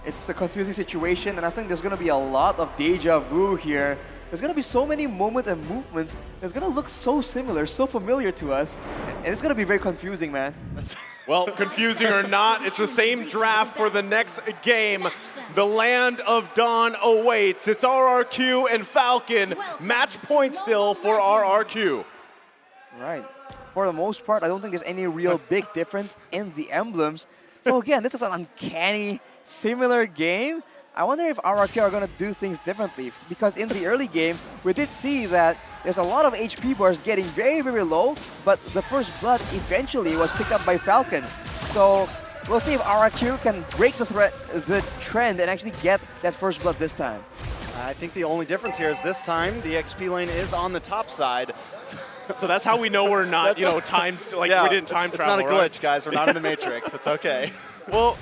It's a confusing situation, and I think there's going to be a lot of deja vu here. There's going to be so many moments and movements that's going to look so similar, so familiar to us, and it's going to be very confusing, man. Well, confusing or not, it's the same draft for the next game. The Land of Dawn awaits. It's RRQ and Falcon. Match point still for RRQ. Right. For the most part, I don't think there's any real big difference in the emblems. So again, this is an uncanny, similar game. I wonder if RRQ are going to do things differently, because in the early game, we did see that there's a lot of HP bars getting very, very low, but the first blood eventually was picked up by Falcon. So we'll see if RRQ can break the trend and actually get that first blood this time. I think the only difference here is this time the XP lane is on the top side. So that's how we know we're not, time, like yeah, we didn't time travel. It's not a glitch, right? guys. We're not in the Matrix. It's okay. Well,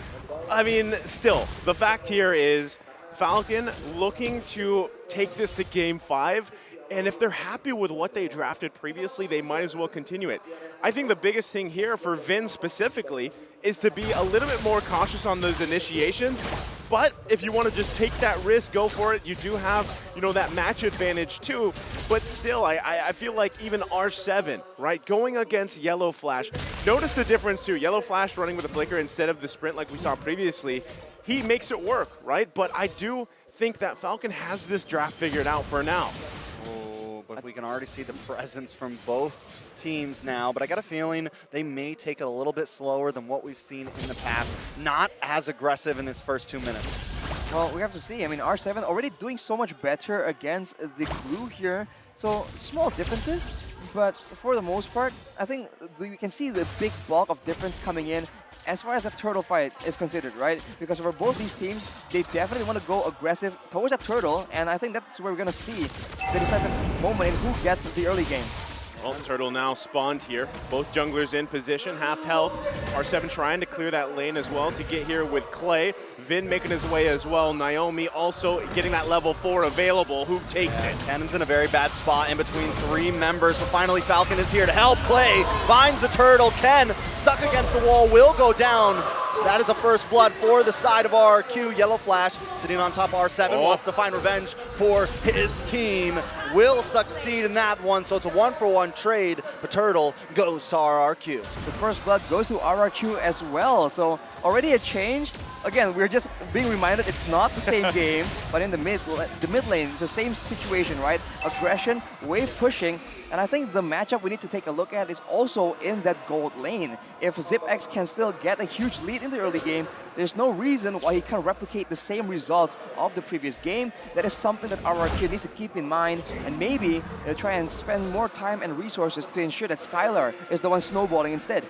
I mean, still, the fact here is Falcon looking to take this to Game 5, and if they're happy with what they drafted previously, they might as well continue it. I think the biggest thing here for Vin specifically is to be a little bit more cautious on those initiations, but if you want to just take that risk, go for it. You do have, that match advantage too, but still, I feel like even R7, right, going against Yellow Flash, notice the difference too. Yellow Flash running with a flicker instead of the sprint like we saw previously, he makes it work, right? But I do think that Falcon has this draft figured out for now. Oh, but we can already see the presence from both teams now, but I got a feeling they may take it a little bit slower than what we've seen in the past. Not as aggressive in this first 2 minutes. Well, we have to see. I mean, R7 already doing so much better against the Glue here. So small differences, but for the most part, I think we can see the big bulk of difference coming in as far as the turtle fight is considered, right? Because for both these teams, they definitely want to go aggressive towards that turtle, and I think that's where we're going to see the decisive moment in who gets the early game. Well, Turtle now spawned here. Both junglers in position, half health. R7 trying to clear that lane as well to get here with Clay. Vin making his way as well. Naomi also getting that level 4 available. Who takes it? Cannon's in a very bad spot in between 3 members, but finally Falcon is here to help. Clay finds the turtle. Ken, stuck against the wall, will go down. So that is a first blood for the side of RQ. Yellow Flash sitting on top of R7, wants to find revenge for his team. Will succeed in that one, so it's a 1-for-1 trade, but Turtle goes to RRQ. The first blood goes to RRQ as well, so already a change. Again, we're just being reminded it's not the same game, but in the mid lane, it's the same situation, right? Aggression, wave pushing, and I think the matchup we need to take a look at is also in that gold lane. If ZipX can still get a huge lead in the early game, there's no reason why he can't replicate the same results of the previous game. That is something that RRQ needs to keep in mind, and maybe try and spend more time and resources to ensure that Skylar is the one snowballing instead.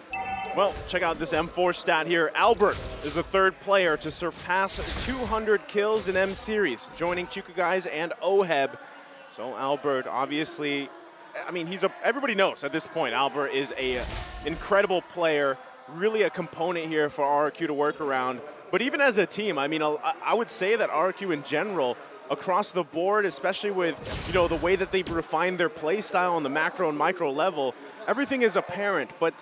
Well, check out this M4 stat here. Albert is the 3rd player to surpass 200 kills in M Series, joining Chuka Guys and Oheb. So Albert, obviously, I mean, everybody knows at this point, Albert is a incredible player, really a component here for RRQ to work around. But even as a team, I mean, I would say that RRQ in general, across the board, especially with, the way that they've refined their play style on the macro and micro level, everything is apparent. But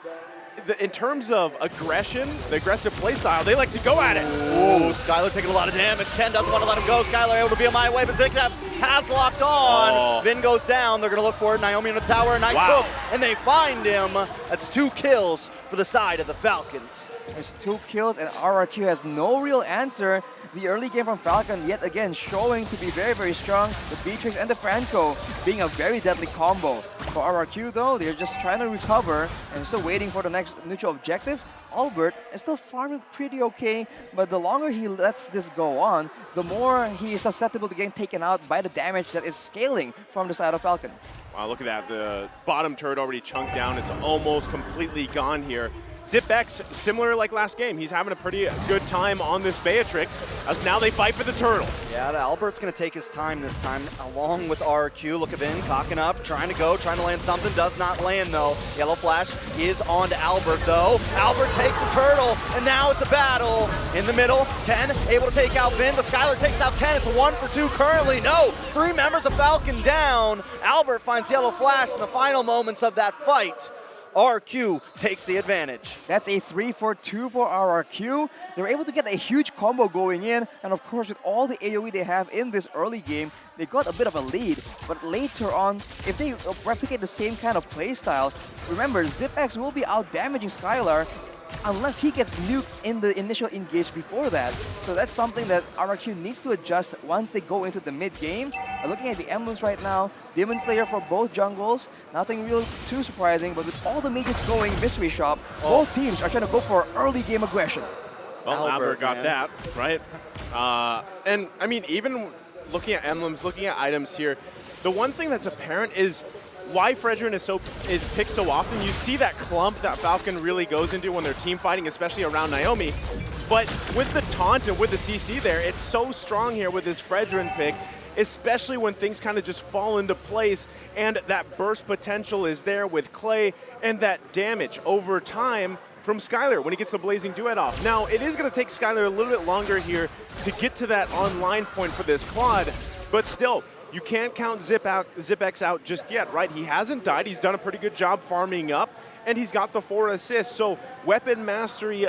in terms of aggression, the aggressive play style, they like to go at it. Ooh, Skylar taking a lot of damage. Ken doesn't want to let him go. Skylar able to be on my way, but Zigzaps has locked on. Vin goes down. They're going to look for it. Naomi in the tower, nice hook, and they find him. That's 2 kills for the side of the Falcons. There's 2 kills, and RRQ has no real answer. The early game from Falcon, yet again, showing to be very, very strong. The Beatrix and the Franco being a very deadly combo. For RRQ, though, they're just trying to recover and still waiting for the next neutral objective. Albert is still farming pretty okay, but the longer he lets this go on, the more he is susceptible to getting taken out by the damage that is scaling from the side of Falcon. Wow, look at that. The bottom turret already chunked down. It's almost completely gone here. ZipX, similar like last game, he's having a pretty good time on this Beatrix as now they fight for the turtle. Yeah, Albert's going to take his time this time, along with RQ. Look at Vin, cocking up, trying to land something, does not land though. Yellow Flash is on to Albert though. Albert takes the turtle, and now it's a battle. In the middle, Ken able to take out Vin, but Skylar takes out Ken. It's a 1-for-2 currently. No, 3 members of Falcon down. Albert finds Yellow Flash in the final moments of that fight. RQ takes the advantage. That's a 3-for-2 for RRQ. They were able to get a huge combo going in, and of course with all the AoE they have in this early game, they got a bit of a lead. But later on, if they replicate the same kind of playstyle, remember, ZipX will be out-damaging Skylar unless he gets nuked in the initial engage before that. So that's something that RRQ needs to adjust once they go into the mid-game. Looking at the emblems right now, Demon Slayer for both jungles, nothing real too surprising, but with all the mages going Mystery Shop, both teams are trying to go for early game aggression. Well, Albert got that, right? And I mean, even looking at emblems, looking at items here, the one thing that's apparent is why Fredrin is picked so often. You see that clump that Falcon really goes into when they're team fighting, especially around Naomi. But with the taunt and with the CC there, it's so strong here with this Fredrin pick, especially when things kind of just fall into place and that burst potential is there with Clay and that damage over time from Skylar when he gets the Blazing Duet off. Now, it is going to take Skylar a little bit longer here to get to that online point for this Claude, but still, you can't count ZipX out just yet, right? He hasn't died. He's done a pretty good job farming up, and he's got the 4 assists. So weapon mastery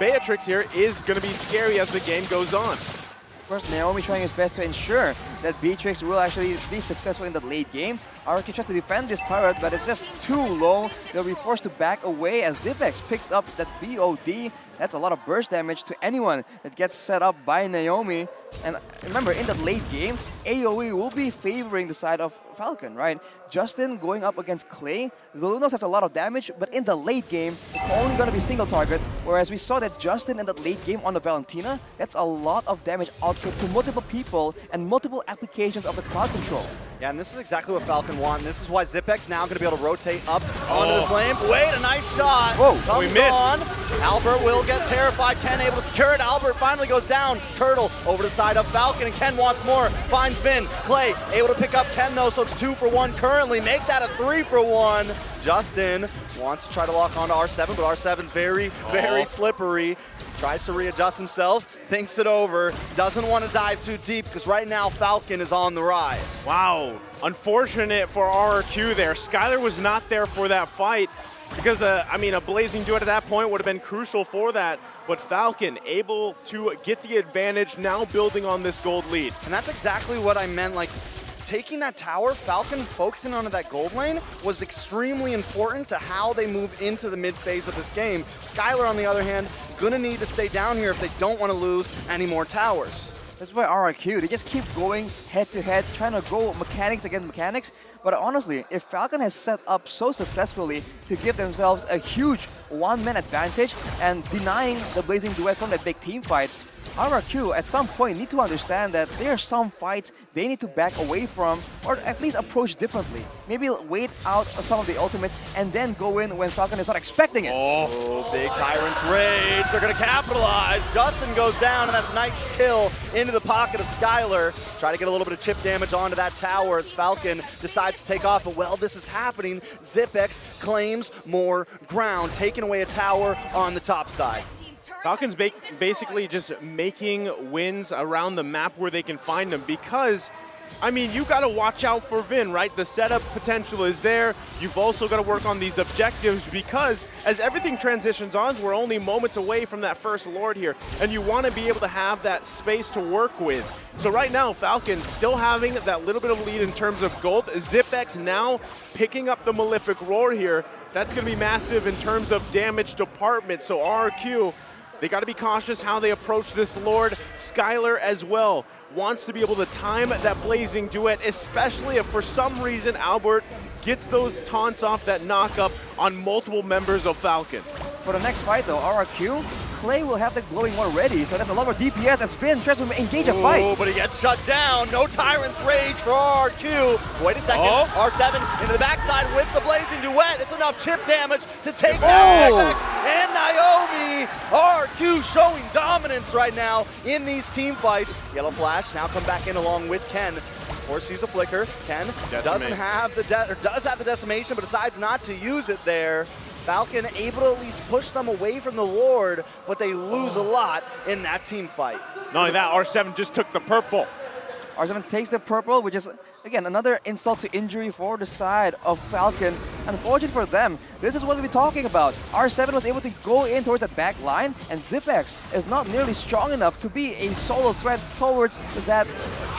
Beatrix here is going to be scary as the game goes on. Of course, Naomi trying his best to ensure that Beatrix will actually be successful in the late game. Araki tries to defend this turret, but it's just too low. They'll be forced to back away as ZipX picks up that BOD. That's a lot of burst damage to anyone that gets set up by Naomi. And remember, in the late game, AoE will be favoring the side of Falcon, right? Justin going up against Clay, the Lunos has a lot of damage, but in the late game, it's only going to be single target, whereas we saw that Justin in the late game on the Valentina, that's a lot of damage output to multiple people and multiple applications of the crowd control. Yeah, and this is exactly what Falcon want. And this is why ZipX now going to be able to rotate up onto this lane. Wait, a nice shot. Whoa, comes on. Albert will get terrified. Ken able to secure it. Albert finally goes down. Turtle over to the side of Falcon, and Ken wants more. Finds Vin. Clay able to pick up Ken though, so it's 2 for 1 currently. Make that a 3 for 1. Justin wants to try to lock onto R7, but R7's very, very slippery. Tries to readjust himself, thinks it over, doesn't want to dive too deep because right now Falcon is on the rise. Wow, unfortunate for RRQ there. Skylar was not there for that fight because, I mean, a Blazing Duet at that point would have been crucial for that. But Falcon able to get the advantage, now building on this gold lead. And that's exactly what I meant, like, taking that tower, Falcon focusing onto that gold lane was extremely important to how they move into the mid phase of this game. Skylar, on the other hand, gonna need to stay down here if they don't want to lose any more towers. That's why RRQ, they just keep going head to head, trying to go mechanics against mechanics. But honestly, if Falcon has set up so successfully to give themselves a huge one-man advantage and denying the Blazing Duet from that big team fight, RRQ at some point need to understand that there are some fights they need to back away from or at least approach differently. Maybe wait out some of the ultimates and then go in when Falcon is not expecting it. Oh, big Tyrant's Rage. They're going to capitalize. Justin goes down, and that's a nice kill into the pocket of Skylar. Try to get a little bit of chip damage onto that tower as Falcon decides to take off. But while this is happening, ZipX claims more ground, taking away a tower on the top side. Falcon's basically just making wins around the map where they can find them because, I mean, you got to watch out for Vin, right? The setup potential is there. You've also got to work on these objectives because as everything transitions on, we're only moments away from that first Lord here, and you want to be able to have that space to work with. So right now, Falcon still having that little bit of lead in terms of gold. ZipX now picking up the Malefic Roar here. That's going to be massive in terms of damage department. So RRQ, they got to be cautious how they approach this Lord. Skylar as well wants to be able to time that Blazing Duet, especially if for some reason Albert gets those taunts off that knock-up on multiple members of Falcon. For the next fight though, RRQ, Clay will have the glowing one ready, so that's a lot of DPS as Finn tries to engage a fight. Oh, but he gets shut down. No Tyrant's Rage for RRQ. Wait a second. R7 into the backside with the Blazing Duet. It's enough chip damage to take down ZipX and Naomi. RRQ showing dominance right now in these team fights. Yellow Flash now come back in along with Ken. Of course, use a flicker. Ken doesn't have the does have the decimation, but decides not to use it there. Falcon able to at least push them away from the Lord, but they lose a lot in that team fight. Not only that, R7 just took the purple. R7 takes the purple, which is, again, another insult to injury for the side of Falcon. Unfortunate for them, this is what we'll be talking about. R7 was able to go in towards that back line, and ZipX is not nearly strong enough to be a solo threat towards that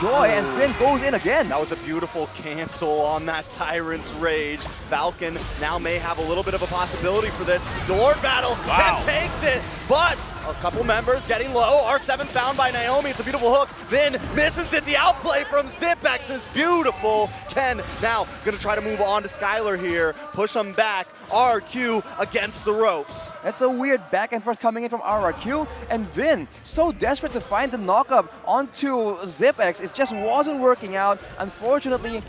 Joy, and Finn goes in again. That was a beautiful cancel on that Tyrant's Rage. Falcon now may have a little bit of a possibility for this. It's a Lord battle. Ken takes it, but A couple members getting low. R7 found by Naomi. It's a beautiful hook. Vin misses it. The outplay from Zipex is beautiful. Ken now going to try to move on to Skylar here. Push him back. RRQ against the ropes. That's a weird back and forth coming in from RRQ. And Vin, so desperate to find the knockup onto Zipex. It just wasn't working out. Unfortunately,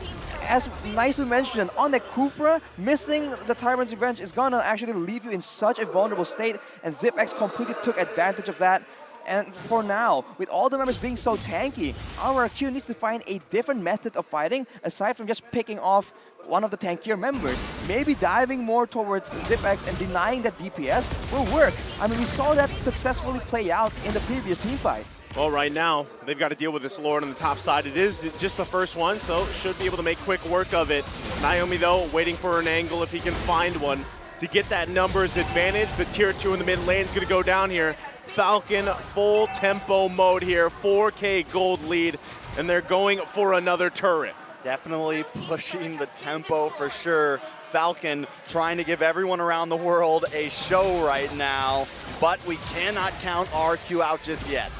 as Naisu mentioned, on the Kufra, missing the Tyrant's Revenge is gonna actually leave you in such a vulnerable state, and Zipex completely took advantage of that. And for now, with all the members being so tanky, RRQ needs to find a different method of fighting aside from just picking off one of the tankier members. Maybe diving more towards Zipex and denying that DPS will work. I mean, we saw that successfully play out in the previous team fight. Well, right now, they've got to deal with this Lord on the top side. It is just the first one, so should be able to make quick work of it. Naomi, though, waiting for an angle if he can find one to get that numbers advantage. The tier 2 in the mid lane is going to go down here. Falcon, full tempo mode here, 4K gold lead, and they're going for another turret. Definitely pushing the tempo for sure. Falcon trying to give everyone around the world a show right now, but we cannot count RQ out just yet.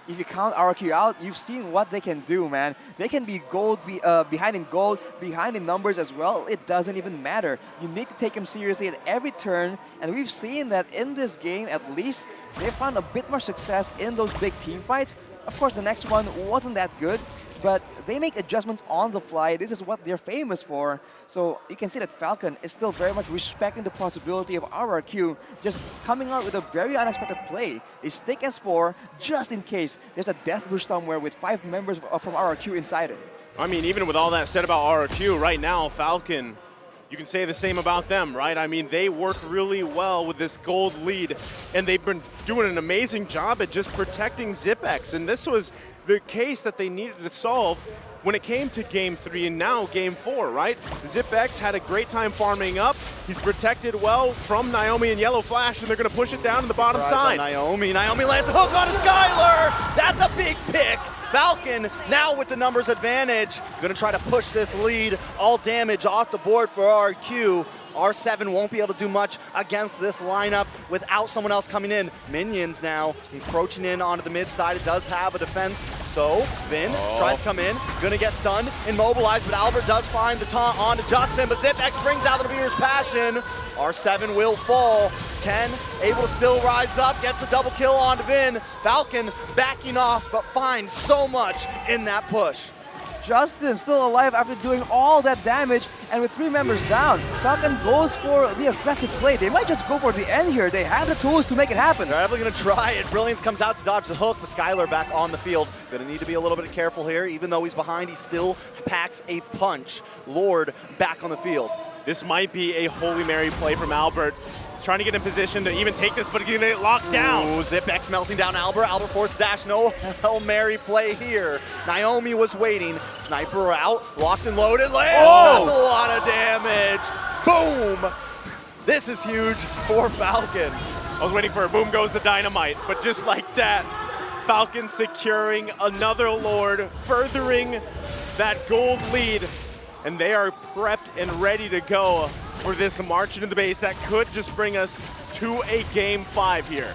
If you count RQ out, you've seen what they can do, man. They can be behind in gold, behind in numbers as well. It doesn't even matter. You need to take them seriously at every turn, and we've seen that in this game, at least, they found a bit more success in those big team fights. Of course, the next one wasn't that good, but they make adjustments on the fly. This is what they're famous for. So you can see that Falcon is still very much respecting the possibility of RRQ just coming out with a very unexpected play. They stick S4 just in case there's a death bush somewhere with 5 members from RRQ inside it. I mean, even with all that said about RRQ, right now, Falcon, you can say the same about them, right? I mean, they work really well with this gold lead, and they've been doing an amazing job at just protecting Zipex. And this was the case that they needed to solve when it came to Game 3 and now Game 4, right? Zipex had a great time farming up. He's protected well from Naomi and Yellow Flash, and they're going to push it down to the bottom side. Naomi lands a hook on Skylar. That's a big pick. Falcon now with the numbers advantage. Going to try to push this lead. All damage off the board for RQ. R7 won't be able to do much against this lineup without someone else coming in. Minions now encroaching in onto the mid side. It does have a defense, so Vin tries to come in. Gonna get stunned, immobilized, but Albert does find the taunt onto Justin, but Zipex brings out the Beer's passion. R7 will fall. Ken able to still rise up, gets a double kill onto Vin. Falcon backing off, but finds so much in that push. Justin still alive after doing all that damage, and with 3 members down, Falcon goes for the aggressive play. They might just go for the end here. They have the tools to make it happen. They're definitely going to try it. Brilliance comes out to dodge the hook, but Skylar back on the field. Going to need to be a little bit careful here. Even though he's behind, he still packs a punch. Lord back on the field. This might be a Holy Mary play from Albert. Trying to get in position to even take this, but he's gonna get locked down. Ooh, Zipex melting down Albert. Albert forced dash. No Hail Mary play here. Naomi was waiting. Sniper out. Locked and loaded. Lands. Oh! That's a lot of damage. Boom. This is huge for Falcon. I was waiting for a boom goes the dynamite, but just like that, Falcon securing another Lord, furthering that gold lead, and they are prepped and ready to go for this march into the base that could just bring us to a Game 5 here.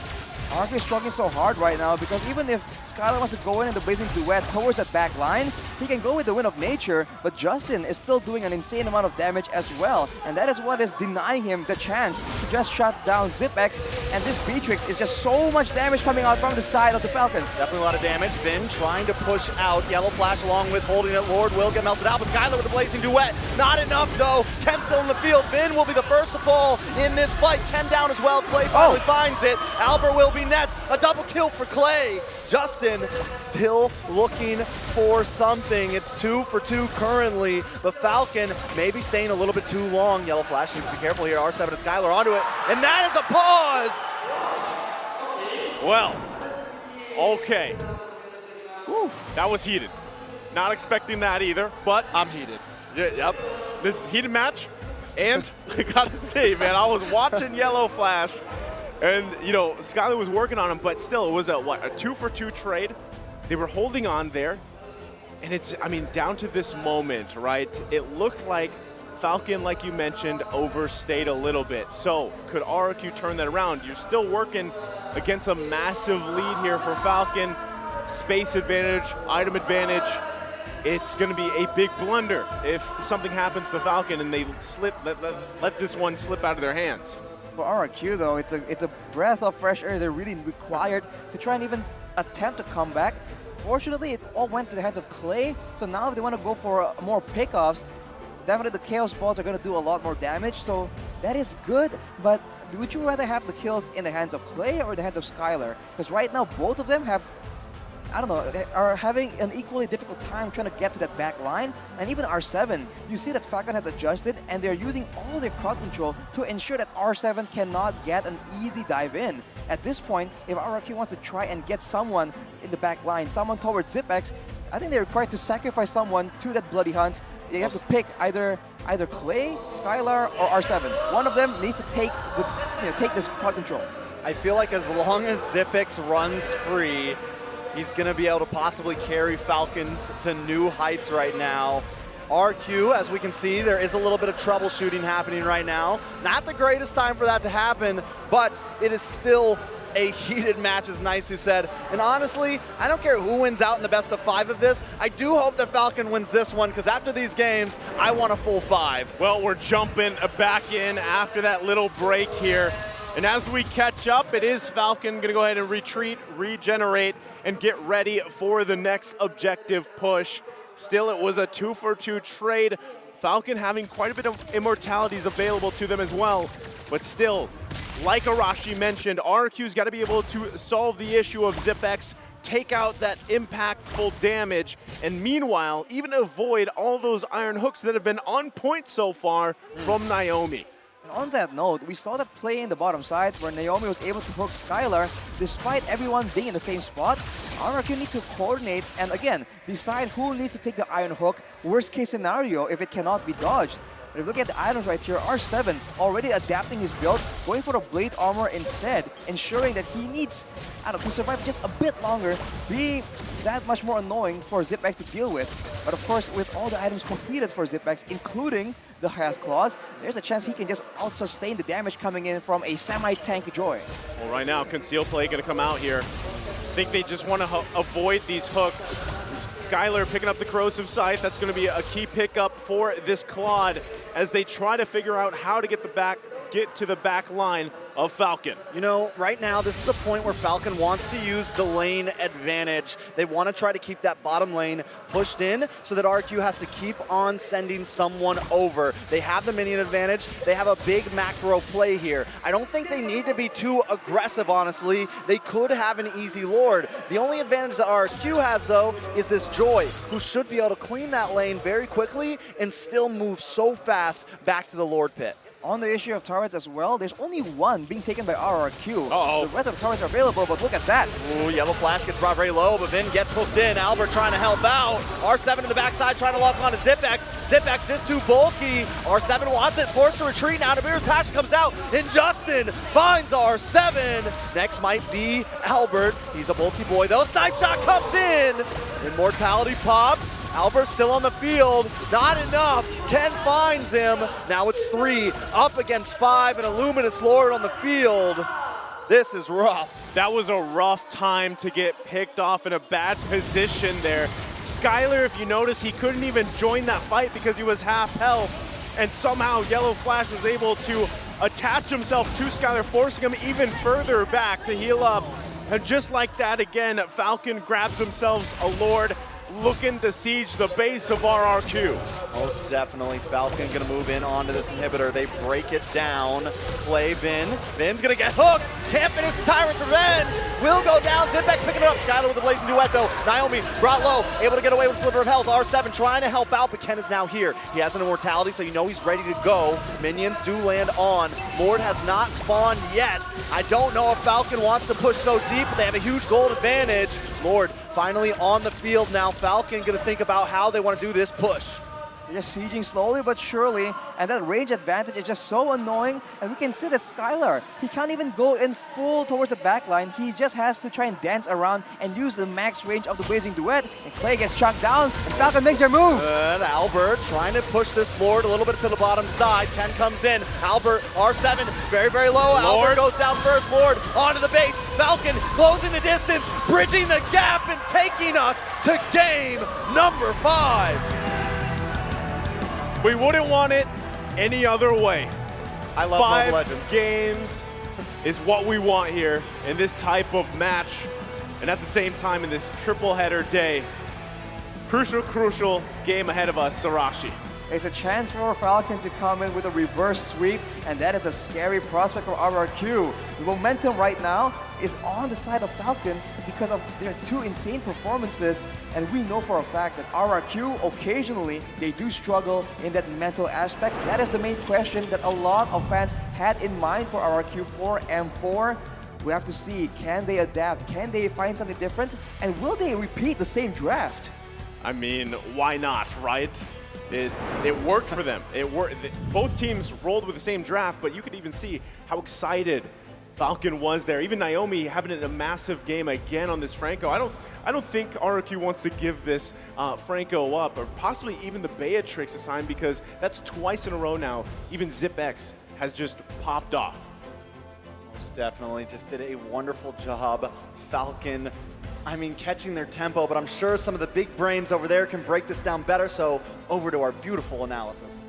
RP is struggling so hard right now because even if Skylar wants to go in the blazing duet towards that back line, he can go with the Wind of Nature, but Justin is still doing an insane amount of damage as well, and that is what is denying him the chance to just shut down Zipex, and this Beatrix is just so much damage coming out from the side of the Falcons. Definitely a lot of damage. Vin trying to push out. Yellow Flash along with holding it. Lord will get melted out, but Skylar with the blazing duet. Not enough though. Ken still in the field. Vin will be the first to fall in this fight. Ken down as well. Clay finally finds it. Albert will be next. A double kill for Clay. Justin still looking for something. It's 2 for 2 currently, but Falcon maybe staying a little bit too long. Yellow Flash needs to be careful here. R7 and Skylar onto it, and that is a pause. Well, okay. Oof. That was heated. Not expecting that either, but I'm heated. Yeah, yep. This heated match, and I gotta say, man, I was watching Yellow Flash. And, you know, Skylar was working on him, but still, it was a 2 for 2 trade. They were holding on there. And it's, I mean, down to this moment, right? It looked like Falcon, like you mentioned, overstayed a little bit. So could RRQ turn that around? You're still working against a massive lead here for Falcon. Space advantage, item advantage. It's going to be a big blunder if something happens to Falcon and they let this one slip out of their hands. For RRQ though, it's a breath of fresh air they're really required to try and even attempt to come back. Fortunately, it all went to the hands of Clay, so now if they want to go for more pickoffs, definitely the Chaos Balls are going to do a lot more damage, so that is good, but would you rather have the kills in the hands of Clay or the hands of Skylar? Because right now, both of them have, I don't know, they are having an equally difficult time trying to get to that back line. And even R7, you see that Falcon has adjusted and they're using all their crowd control to ensure that R7 cannot get an easy dive in. At this point, if RRQ wants to try and get someone in the back line, someone towards ZipX, I think they're required to sacrifice someone to that bloody hunt. You have to pick either Clay, Skylar, or R7. One of them needs to take the crowd control. I feel like as long as ZipX runs free, he's going to be able to possibly carry Falcons to new heights right now. RQ, as we can see, there is a little bit of troubleshooting happening right now. Not the greatest time for that to happen, but it is still a heated match, as Nice said. And honestly, I don't care who wins out in the best of 5 of this. I do hope that Falcon wins this one, because after these games, I want a full 5. Well, we're jumping back in after that little break here. And as we catch up, it is Falcon going to go ahead and retreat, regenerate, and get ready for the next objective push. Still, it was a 2-for-2 trade. Falcon having quite a bit of immortalities available to them as well. But still, like Arashi mentioned, RQ's got to be able to solve the issue of ZipX, take out that impactful damage, and meanwhile, even avoid all those iron hooks that have been on point so far from Naomi. And on that note, we saw that play in the bottom side where Naomi was able to hook Skylar despite everyone being in the same spot. RRQ need to coordinate and again, decide who needs to take the iron hook. Worst case scenario if it cannot be dodged. But if you look at the items right here, R7 already adapting his build, going for a blade armor instead, ensuring that he needs, to survive just a bit longer, be that much more annoying for ZipX to deal with. But of course, with all the items completed for ZipX, including the Has Claws, there's a chance he can just out-sustain the damage coming in from a semi-tank Joy. Well, right now, Conceal Play going to come out here. I think they just want to avoid these hooks. Skylar picking up the Corrosive Scythe. That's going to be a key pickup for this Claude as they try to figure out how to get to the back line of Falcon. You know, right now, this is the point where Falcon wants to use the lane advantage. They want to try to keep that bottom lane pushed in so that RQ has to keep on sending someone over. They have the minion advantage. They have a big macro play here. I don't think they need to be too aggressive, honestly. They could have an easy Lord. The only advantage that RQ has, though, is this Joy, who should be able to clean that lane very quickly and still move so fast back to the Lord pit. On the issue of turrets as well, there's only one being taken by RRQ. Uh-oh. The rest of the turrets are available, but look at that. Ooh, Yellow Flash gets brought very low, but Vin gets hooked in. Albert trying to help out. R7 in the backside trying to lock on to ZipX. ZipX just too bulky. R7 wants it, forced to retreat now. Namir's passion comes out, and Justin finds R7. Next might be Albert. He's a bulky boy, though. Snipe shot comes in. Immortality pops. Albert's still on the field, not enough. Ken finds him. Now it's 3 up against 5, and a Luminous Lord on the field. This is rough. That was a rough time to get picked off in a bad position there. Skylar, if you notice, he couldn't even join that fight because he was half health, and somehow Yellow Flash was able to attach himself to Skylar, forcing him even further back to heal up. And just like that, again, Falcon grabs themselves a Lord, looking to siege the base of RRQ. Most definitely, Falcon gonna move in onto this inhibitor. They break it down. Play Vin. Vin's gonna get hooked. Can't finish the Tyrant's Revenge. Will go down. ZipX picking it up. Skylar with the blazing duet though. Naomi brought low, able to get away with a sliver of health. R7 trying to help out, but Ken is now here. He has an immortality, so you know he's ready to go. Minions do land on. Lord has not spawned yet. I don't know if Falcon wants to push so deep, but they have a huge gold advantage. Lord finally on the field now. Falcon gonna think about how they want to do this push. They're just sieging slowly but surely, and that range advantage is just so annoying. And we can see that Skylar, he can't even go in full towards the backline. He just has to try and dance around and use the max range of the Blazing Duet. And Clay gets chucked down, and Falcon makes their move. Good, Albert trying to push this Lord a little bit to the bottom side. Ken comes in, Albert, R7, very, very low. Lord. Albert goes down first, Lord onto the base. Falcon closing the distance, bridging the gap, and taking us to game number 5. We wouldn't want it any other way. I love Mobile Legends. 5 games is what we want here in this type of match. And at the same time, in this triple header day, crucial game ahead of us, Sarashi. It's a chance for Falcon to come in with a reverse sweep, and that is a scary prospect for RRQ. The momentum right now is on the side of Falcon because of their 2 insane performances, and we know for a fact that RRQ, occasionally, they do struggle in that mental aspect. That is the main question that a lot of fans had in mind for RRQ for M4. We have to see, can they adapt? Can they find something different? And will they repeat the same draft? I mean, why not, right? It worked for them. It worked. Both teams rolled with the same draft, but you could even see how excited Falcon was there. Even Naomi having a massive game again on this Franco. I don't think RRQ wants to give this Franco up, or possibly even the Beatrix assign, because that's twice in a row now. Even ZipX has just popped off. Most definitely, just did a wonderful job. Falcon, I mean, catching their tempo, but I'm sure some of the big brains over there can break this down better, so over to our beautiful analysis.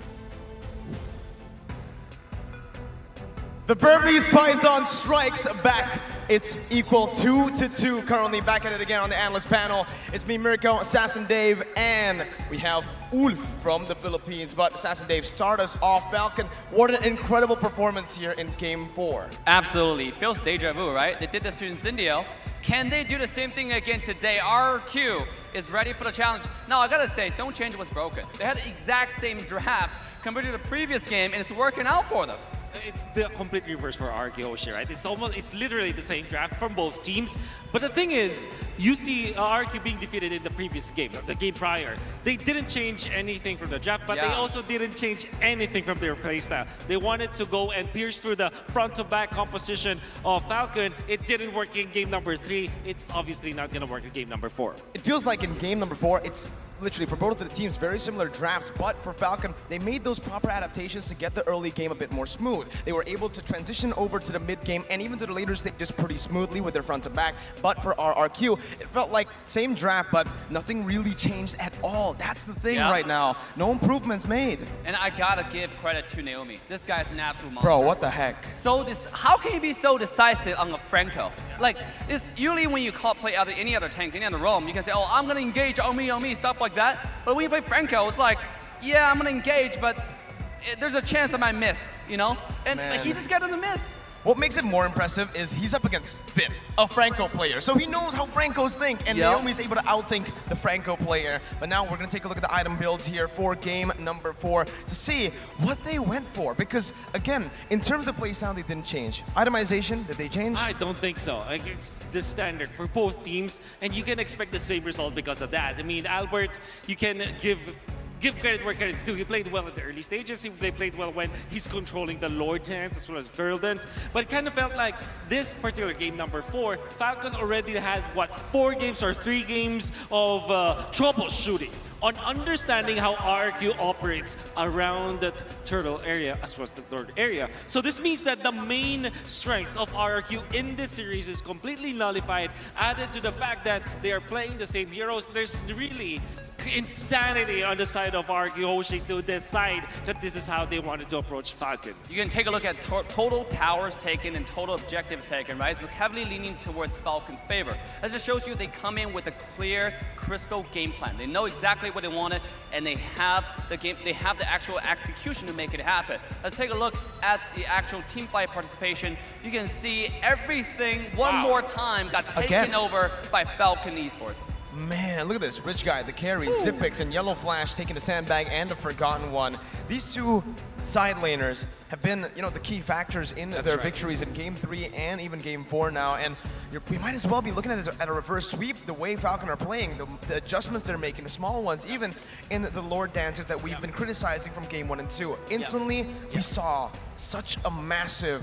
The Burmese Python strikes back. It's equal 2-2 currently. Back at it again on the analyst panel. It's me, Mirko, Assassin Dave, and we have Ulf from the Philippines. But Assassin Dave, start us off. Falcon, what an incredible performance here in Game 4. Absolutely. Feels deja vu, right? They did this to Incendio. Can they do the same thing again today? RQ is ready for the challenge. Now, I gotta say, don't change what's broken. They had the exact same draft compared to the previous game, and it's working out for them. It's the complete reverse for RQ Hoshi, right? It's literally the same draft from both teams. But the thing is, you see RQ being defeated in the previous game, the game prior. They didn't change anything from the draft, but they also didn't change anything from their playstyle. They wanted to go and pierce through the front-to-back composition of Falcon. It didn't work in game number 3. It's obviously not going to work in game number 4. It feels like in game number 4, it's literally for both of the teams very similar drafts, but for Falcon, they made those proper adaptations to get the early game a bit more smooth. They were able to transition over to the mid game and even to the later stages pretty smoothly with their front to back. But for RRQ, it felt like same draft, but nothing really changed at all. That's the thing right now. No improvements made. And I gotta give credit to Naomi. This guy's an absolute monster. Bro, what the heck? So how can you be so decisive on a Franco? Like, it's usually when you play any other tank, any other roam, you can say, oh, I'm gonna engage on me, stuff like that. But when you play Franco, it's like, yeah, I'm gonna engage, but there's a chance I might miss, you know? And he just got in the miss. What makes it more impressive is he's up against Finn, a Franco player. So he knows how Francos think, and Naomi's able to outthink the Franco player. But now we're gonna take a look at the item builds here for game number 4 to see what they went for. Because again, in terms of the playstyle, they didn't change. Itemization, did they change? I don't think so. Like, it's the standard for both teams, and you can expect the same result because of that. I mean, Albert, you can give credit where credit's due. He played well at the early stages. They played well when he's controlling the Lord dance as well as Turtle dance. But it kind of felt like this particular game number 4, Falcon already had, what, 4 games or 3 games of troubleshooting on understanding how RRQ operates around the Turtle area as well as the Lord area. So this means that the main strength of RRQ in this series is completely nullified, added to the fact that they are playing the same heroes. There's really insanity on the side of RRQ Hoshi to decide that this is how they wanted to approach Falcon. You can take a look at total towers taken and total objectives taken, right? It's heavily leaning towards Falcon's favor. That just shows you they come in with a clear, crystal game plan. They know exactly what they wanted, and they have the actual execution to make it happen. Let's take a look at the actual team fight participation. You can see everything one more time got taken over by Falcon Esports. Man, look at this. Rich Guy, the carry, Zipix, and Yellow Flash taking the sandbag and the Forgotten One. These two side laners have been, the key factors in their victories in Game 3 and even Game 4 now. And we might as well be looking at this at a reverse sweep, the way Falcon are playing, the adjustments they're making, the small ones, even in the Lord dances that we've been criticizing from Game 1 and 2. Instantly, we saw such a massive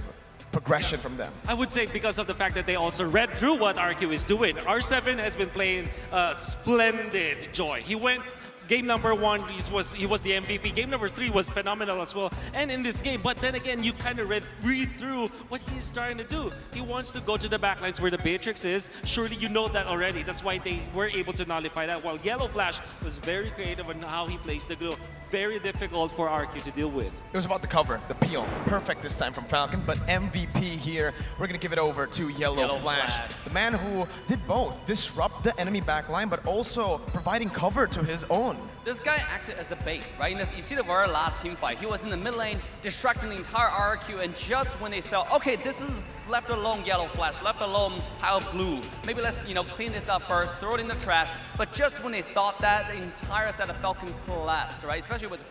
progression from them. I would say because of the fact that they also read through what RQ is doing. R7 has been playing splendid joy. He went game number 1, he was the MVP. Game number 3 was phenomenal as well. And in this game, but then again, you kind of read through what he's trying to do. He wants to go to the backlines where the Beatrix is. Surely you know that already. That's why they were able to nullify that. While Yellow Flash was very creative on how he plays the glue. Very difficult for RQ to deal with. It was about the cover, the peel. Perfect this time from Falcon, but MVP here, we're gonna give it over to Yellow Flash. The man who did both, disrupt the enemy backline, but also providing cover to his own. This guy acted as a bait, right? You see the very last team fight. He was in the mid lane, distracting the entire RQ, and just when they saw, okay, this is left alone Yellow Flash, left alone pile of glue. Maybe let's clean this up first, throw it in the trash. But just when they thought that, the entire set of Falcon collapsed, right? Especially with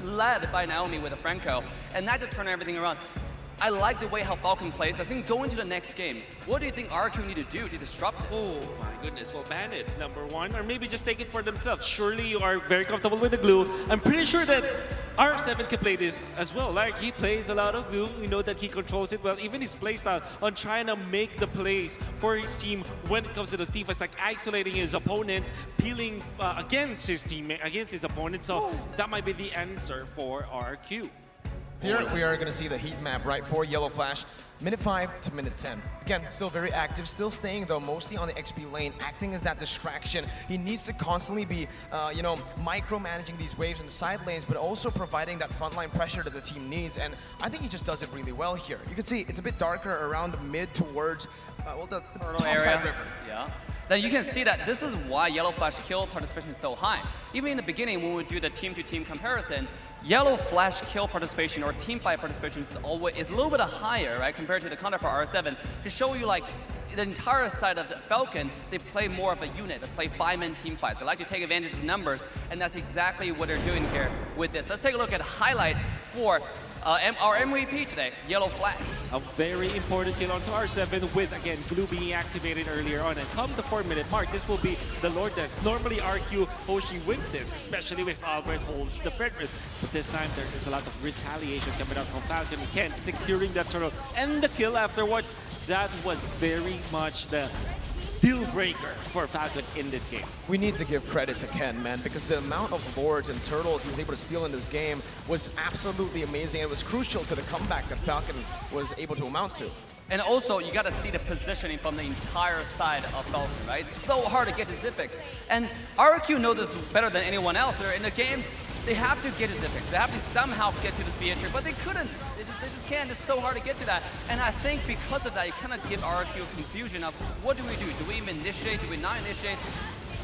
led by Naomi with a Franco, and that just turned everything around. I like the way how Falcon plays. I think going to the next game, what do you think RQ need to do to disrupt this? Oh my goodness, well ban it, number 1, or maybe just take it for themselves. Surely you are very comfortable with the glue. I'm pretty sure that R7 can play this as well. Like, he plays a lot of glue, we know that he controls it well. Even his playstyle on trying to make the plays for his team when it comes to those teamfights, like isolating his opponents, peeling against his teammate, against his opponent. So that might be the answer for RQ. Here we are going to see the heat map, right, for Yellow Flash. Minute 5 to minute 10. Again, still very active, still staying though mostly on the XP lane, acting as that distraction. He needs to constantly be, micromanaging these waves in the side lanes, but also providing that frontline pressure that the team needs. And I think he just does it really well here. You can see it's a bit darker around mid towards, the top area. side river. Yeah. Then you can see that this is why Yellow Flash kill participation is so high. Even in the beginning, when we do the team-to-team comparison, Yellow Flash kill participation or team fight participation is a little bit higher, right, compared to the counterpart R7, to show you like the entire side of Falcon, they play more of a unit. They play 5-man team fights. They like to take advantage of numbers, and that's exactly what they're doing here with this. Let's take a look at a highlight for our MVP today, Yellow Flash. A very important kill onto R7 with, again, glue being activated earlier on. And come the 4-minute mark, this will be the Lord Dance. Normally, RQ Hoshi wins this, especially if Albert holds the Frederick. But this time, there is a lot of retaliation coming out from Falcon. Ken securing that turtle and the kill afterwards. That was very much the deal breaker for Falcon in this game. We need to give credit to Ken, man, because the amount of lords and turtles he was able to steal in this game was absolutely amazing. It was crucial to the comeback that Falcon was able to amount to. And also, you got to see the positioning from the entire side of Falcon, right? It's so hard to get to Zipix. And RQ knows this better than anyone else. They're in the game. They have to get to Zipix. They have to somehow get to this Beatrix, but they couldn't. They just can't. It's so hard to get to that. And I think because of that, you kind of give RQ confusion of what do we do? Do we even initiate? Do we not initiate?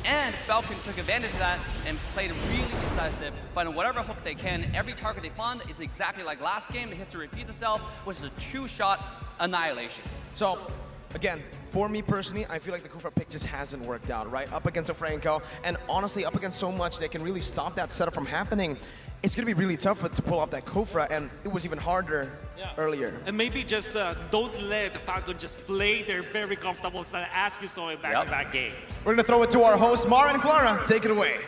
And Falcon took advantage of that and played really decisive, finding whatever hook they can. Every target they found is exactly like last game. The history repeats itself, which is a 2-shot annihilation. So, again, for me personally, I feel like the Kufra pick just hasn't worked out, right? Up against a Franco, and honestly, up against so much that can really stop that setup from happening. It's going to be really tough to pull off that Kufra, and it was even harder earlier. And maybe just don't let the Falcon just play their very comfortable style as you saw in back-to-back games. We're going to throw it to our hosts, Mara and Clara. Take it away.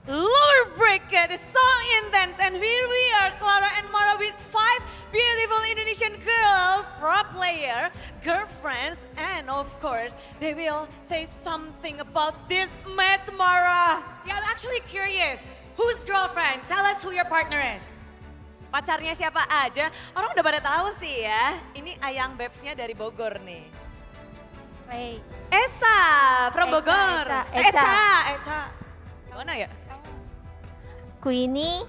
Lord Breaker, the song intense, and here we are, Clara and Mara, with 5 beautiful Indonesian girls, pro player, girlfriends, and of course, they will say something about this match, Mara. Yeah, I'm actually curious. Who's girlfriend? Tell us who your partner is. Pacarnya siapa aja? Orang udah pada tahu sih ya. Ini Ayang Babes-nya dari Bogor nih. Hey. Esa, from Bogor. Eca. Mana ya? Queenie.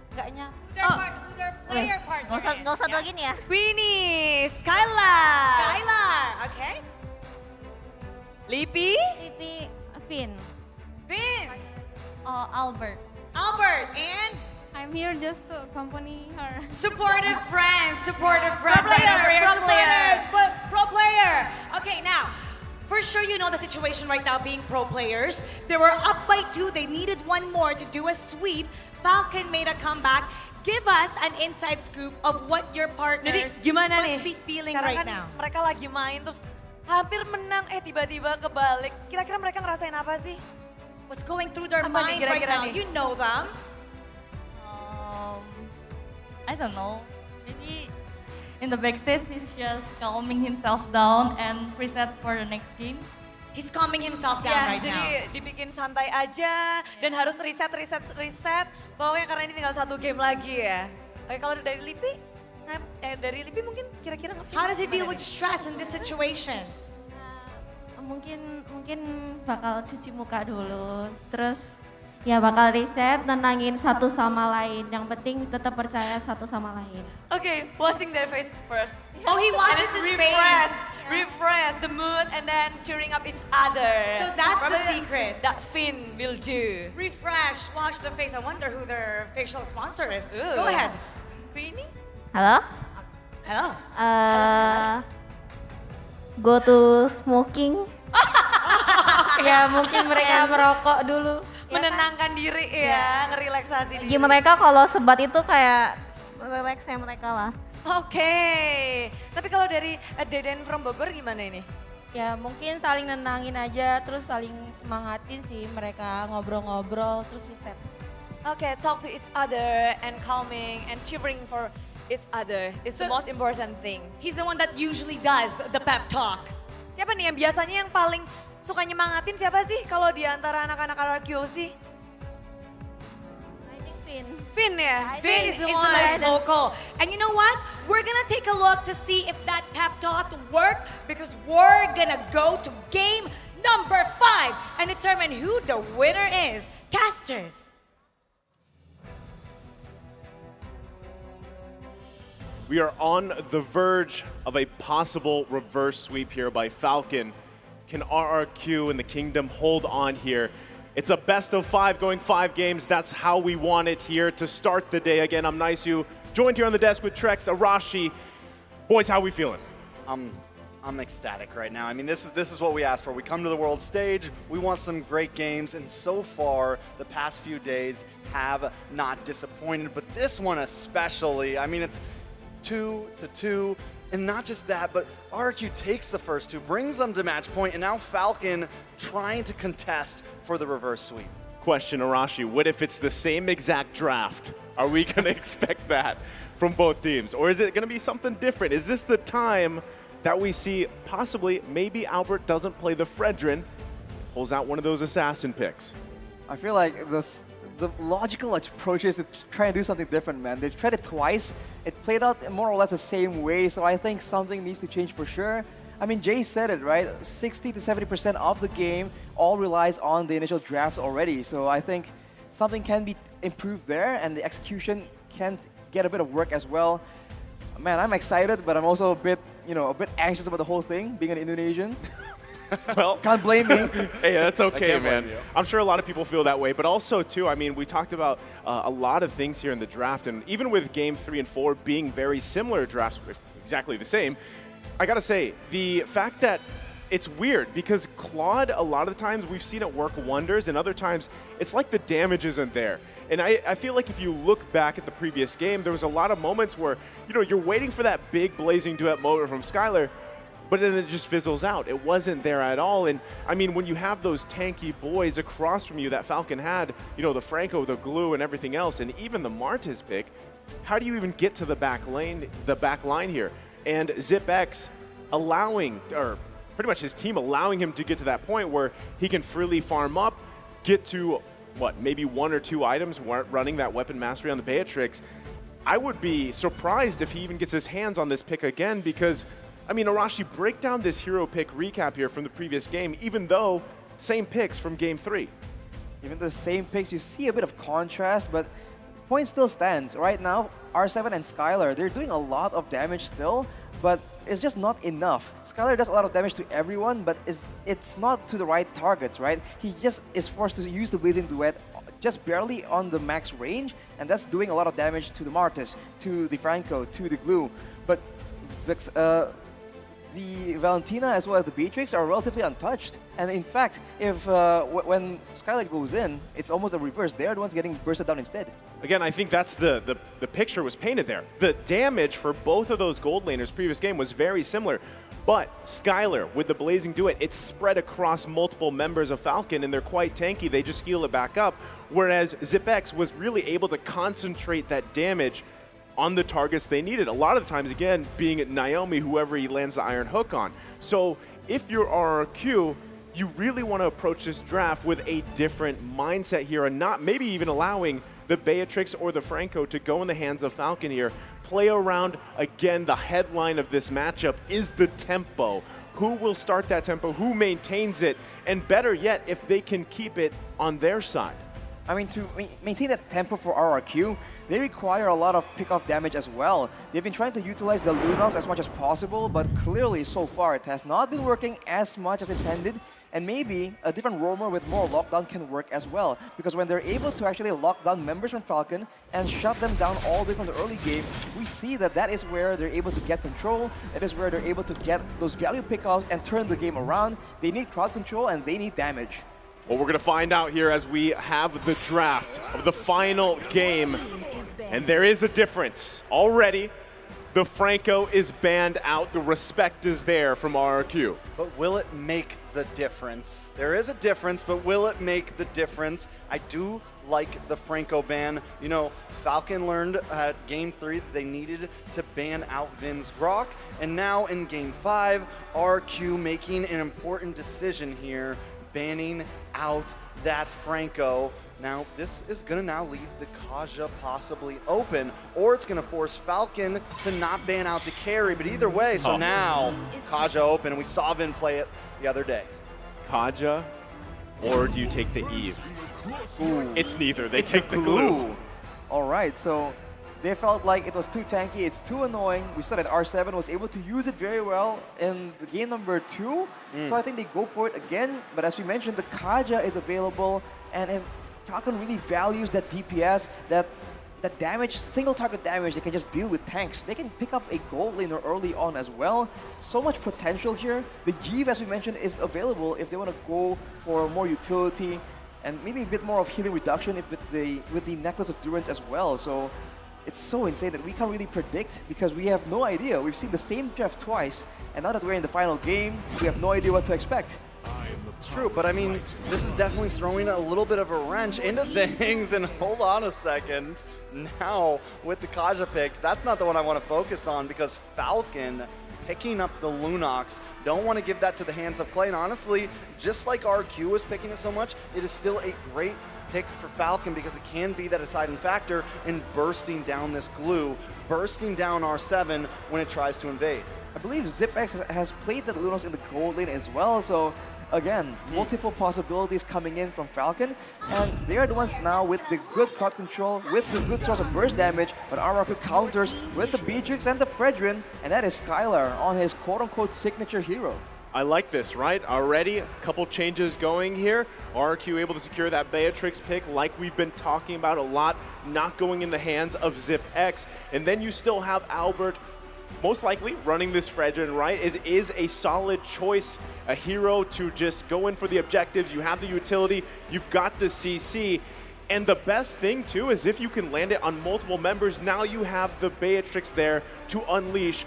Enggak nyam. Who their player partner is. Nggak usah gini ya. Queenie, Skylar. Okay. Lipi. Finn. Albert. And? I'm here just to accompany her. Supportive friend. Pro player. Okay, now, For sure, you know the situation right now being pro players. They were up by 2. They needed one more to do a sweep. Falcon made a comeback. Give us an inside scoop of what your partners Jadi gimana must nih? be feeling Sekarang right kan now. mereka lagi main terus hampir menang, tiba-tiba kebalik. Kira-kira mereka ngerasain apa sih? What's going through their Apa nih mind right kira-kira now? nih? You know them. I don't know. Maybe in the backstage he's just calming himself down and preset for the next game. He's calming himself down Ya, right jadi now. dibikin santai aja dan harus reset. Pokoknya karena ini tinggal 1 game lagi ya. Oke, kalau dari Lipi mungkin kira-kira How does he deal with stress in this situation? Mungkin bakal cuci muka dulu, terus ya bakal reset, nenangin satu sama lain. Yang penting tetap percaya satu sama lain. Okay, washing their face first. Oh, he washes his face. Refresh the mood and then cheering up each other. So that's the Probably secret. That Finn will do. Refresh, wash the face. I wonder who their facial sponsor is. Ooh. Go ahead. Queenie? Halo? Halo. Go to smoking. Ya mungkin mereka merokok dulu. Menenangkan diri ya, ngerelaksasi diri. Bagi mereka kalau sebat itu kayak relaxnya mereka lah. Oke. Tapi kalau dari Deden from Bogor gimana ini? Ya mungkin saling nenangin aja, terus saling semangatin sih mereka ngobrol-ngobrol, terus reset. Okay, talk to each other and calming and cheering for each other. It's the most important thing. He's the one that usually does the pep talk. Siapa nih yang biasanya yang paling suka nyemangatin siapa sih kalau di antara anak-anak RRQC? Finn ya? Finn is the most vocal. And you know what? We're gonna take a look to see if that pep talk worked because we're gonna go to game number 5 and determine who the winner is. Casters. We are on the verge of a possible reverse sweep here by Falcon. Can RRQ and the Kingdom hold on here? It's a best of 5 going 5 games. That's how we want it here to start the day. Again, I'm Nice-Yu, joined here on the desk with Trex, Arashi. Boys, how we feeling? I'm ecstatic right now. I mean, this is what we asked for. We come to the world stage, we want some great games, and so far, the past few days have not disappointed, but this one especially. I mean, it's 2-2, and not just that, but RRQ takes the first 2, brings them to match point, and now Falcon trying to contest for the reverse sweep. Question, Arashi, what if it's the same exact draft? Are we gonna expect that from both teams? Or is it gonna be something different? Is this the time that we see possibly, maybe Albert doesn't play the Fredrin, pulls out one of those assassin picks? I feel like the logical approach is to try and do something different, man. They tried it twice. It played out more or less the same way, so I think something needs to change for sure. I mean, Jay said it, right? 60 to 70% of the game all relies on the initial draft already, so I think something can be improved there, and the execution can get a bit of work as well. Man, I'm excited, but I'm also a bit anxious about the whole thing, being an Indonesian. Well, can't blame me. Hey, that's okay, man. blame you. I'm sure a lot of people feel that way, but also too, I mean, we talked about a lot of things here in the draft, and even with game 3 and 4 being very similar drafts, exactly the same, I gotta say, the fact that it's weird because Claude, a lot of the times we've seen it work wonders, and other times it's like the damage isn't there. And I feel like if you look back at the previous game, there was a lot of moments where, you're waiting for that big blazing duet moment from Skylar, but then it just fizzles out. It wasn't there at all. And I mean, when you have those tanky boys across from you that Falcon had, the Franco, the Glue, and everything else, and even the Martez pick, how do you even get to the back line here? And ZipX allowing, or pretty much his team allowing him to get to that point where he can freely farm up, get to, maybe 1 or 2 items running that weapon mastery on the Beatrix. I would be surprised if he even gets his hands on this pick again because, I mean, Arashi, break down this hero pick recap here from the previous game, even though same picks from game 3. Even the same picks, you see a bit of contrast, but point still stands. Right now, R7 and Skylar, they're doing a lot of damage still, but it's just not enough. Skylar does a lot of damage to everyone, but it's not to the right targets, right? He just is forced to use the Blazing Duet just barely on the max range, and that's doing a lot of damage to the Martez, to the Franco, to the Glue. But the Valentina as well as the Beatrix are relatively untouched. And in fact, if when Skylar goes in, it's almost a reverse. They're the ones getting bursted down instead. Again, I think that's the picture was painted there. The damage for both of those gold laners previous game was very similar. But Skylar, with the Blazing Duet, it's spread across multiple members of Falcon, and they're quite tanky. They just heal it back up. Whereas ZipX was really able to concentrate that damage on the targets they needed. A lot of the times, again, being Naomi, whoever he lands the Iron Hook on. So if you're RRQ, you really want to approach this draft with a different mindset here and not maybe even allowing the Beatrix or the Franco to go in the hands of Falcon here. Play around. Again, the headline of this matchup is the tempo. Who will start that tempo? Who maintains it? And better yet, if they can keep it on their side. I mean, to maintain that tempo for RRQ, they require a lot of pick-off damage as well. They've been trying to utilize the Lunox as much as possible, but clearly so far it has not been working as much as intended. And maybe a different roamer with more lockdown can work as well. Because when they're able to actually lock down members from Falcon and shut them down all the way from the early game, we see that that is where they're able to get control. That is where they're able to get those value pickoffs and turn the game around. They need crowd control and they need damage. Well, we're going to find out here as we have the draft of the final game. And there is a difference. Already, the Franco is banned out. The respect is there from RRQ. But will it make the difference? There is a difference, but will it make the difference? I do like the Franco ban. You know, Falcon learned at Game 3 that they needed to ban out Vin's Grok. And now in Game 5, RRQ making an important decision here, banning out that Franco. Now, this is going to now leave the Kaja possibly open, or it's going to force Falcon to not ban out the carry, but either way, so now Kaja open, and we saw Vin play it the other day. Kaja, or do you take the Eve? Ooh. It's neither. They take the glue. All right, so they felt like it was too tanky, it's too annoying. We saw that R7 was able to use it very well in the game number 2, so I think they go for it again. But as we mentioned, the Kaja is available, and if Falcon really values that DPS, that damage, single target damage, they can just deal with tanks. They can pick up a gold laner early on as well. So much potential here. The Jeeve, as we mentioned, is available if they want to go for more utility and maybe a bit more of healing reduction with the Necklace of Durance as well. So it's so insane that we can't really predict because we have no idea. We've seen the same draft twice, and now that we're in the final game, we have no idea what to expect. True, but I mean, this is definitely throwing a little bit of a wrench into things, and hold on a second. Now, with the Kaja pick, that's not the one I want to focus on because Falcon picking up the Lunox, don't want to give that to the hands of Clay, and honestly, just like RQ is picking it so much, it is still a great pick for Falcon because it can be that deciding factor in bursting down this glue, bursting down R7 when it tries to invade. I believe ZipX has played the Lunox in the gold lane as well, so again, multiple possibilities coming in from Falcon, and they are the ones now with the good crowd control, with the good source of burst damage, but RRQ counters with the Beatrix and the Fredrin, and that is Skylar on his quote-unquote signature hero. I like this, right? Already a couple changes going here. RRQ able to secure that Beatrix pick like we've been talking about a lot, not going in the hands of ZipX, and then you still have Albert most likely running this Fredrin, right? It is a solid choice, a hero to just go in for the objectives. You have the utility, you've got the CC, and the best thing too is if you can land it on multiple members, now you have the Beatrix there to unleash.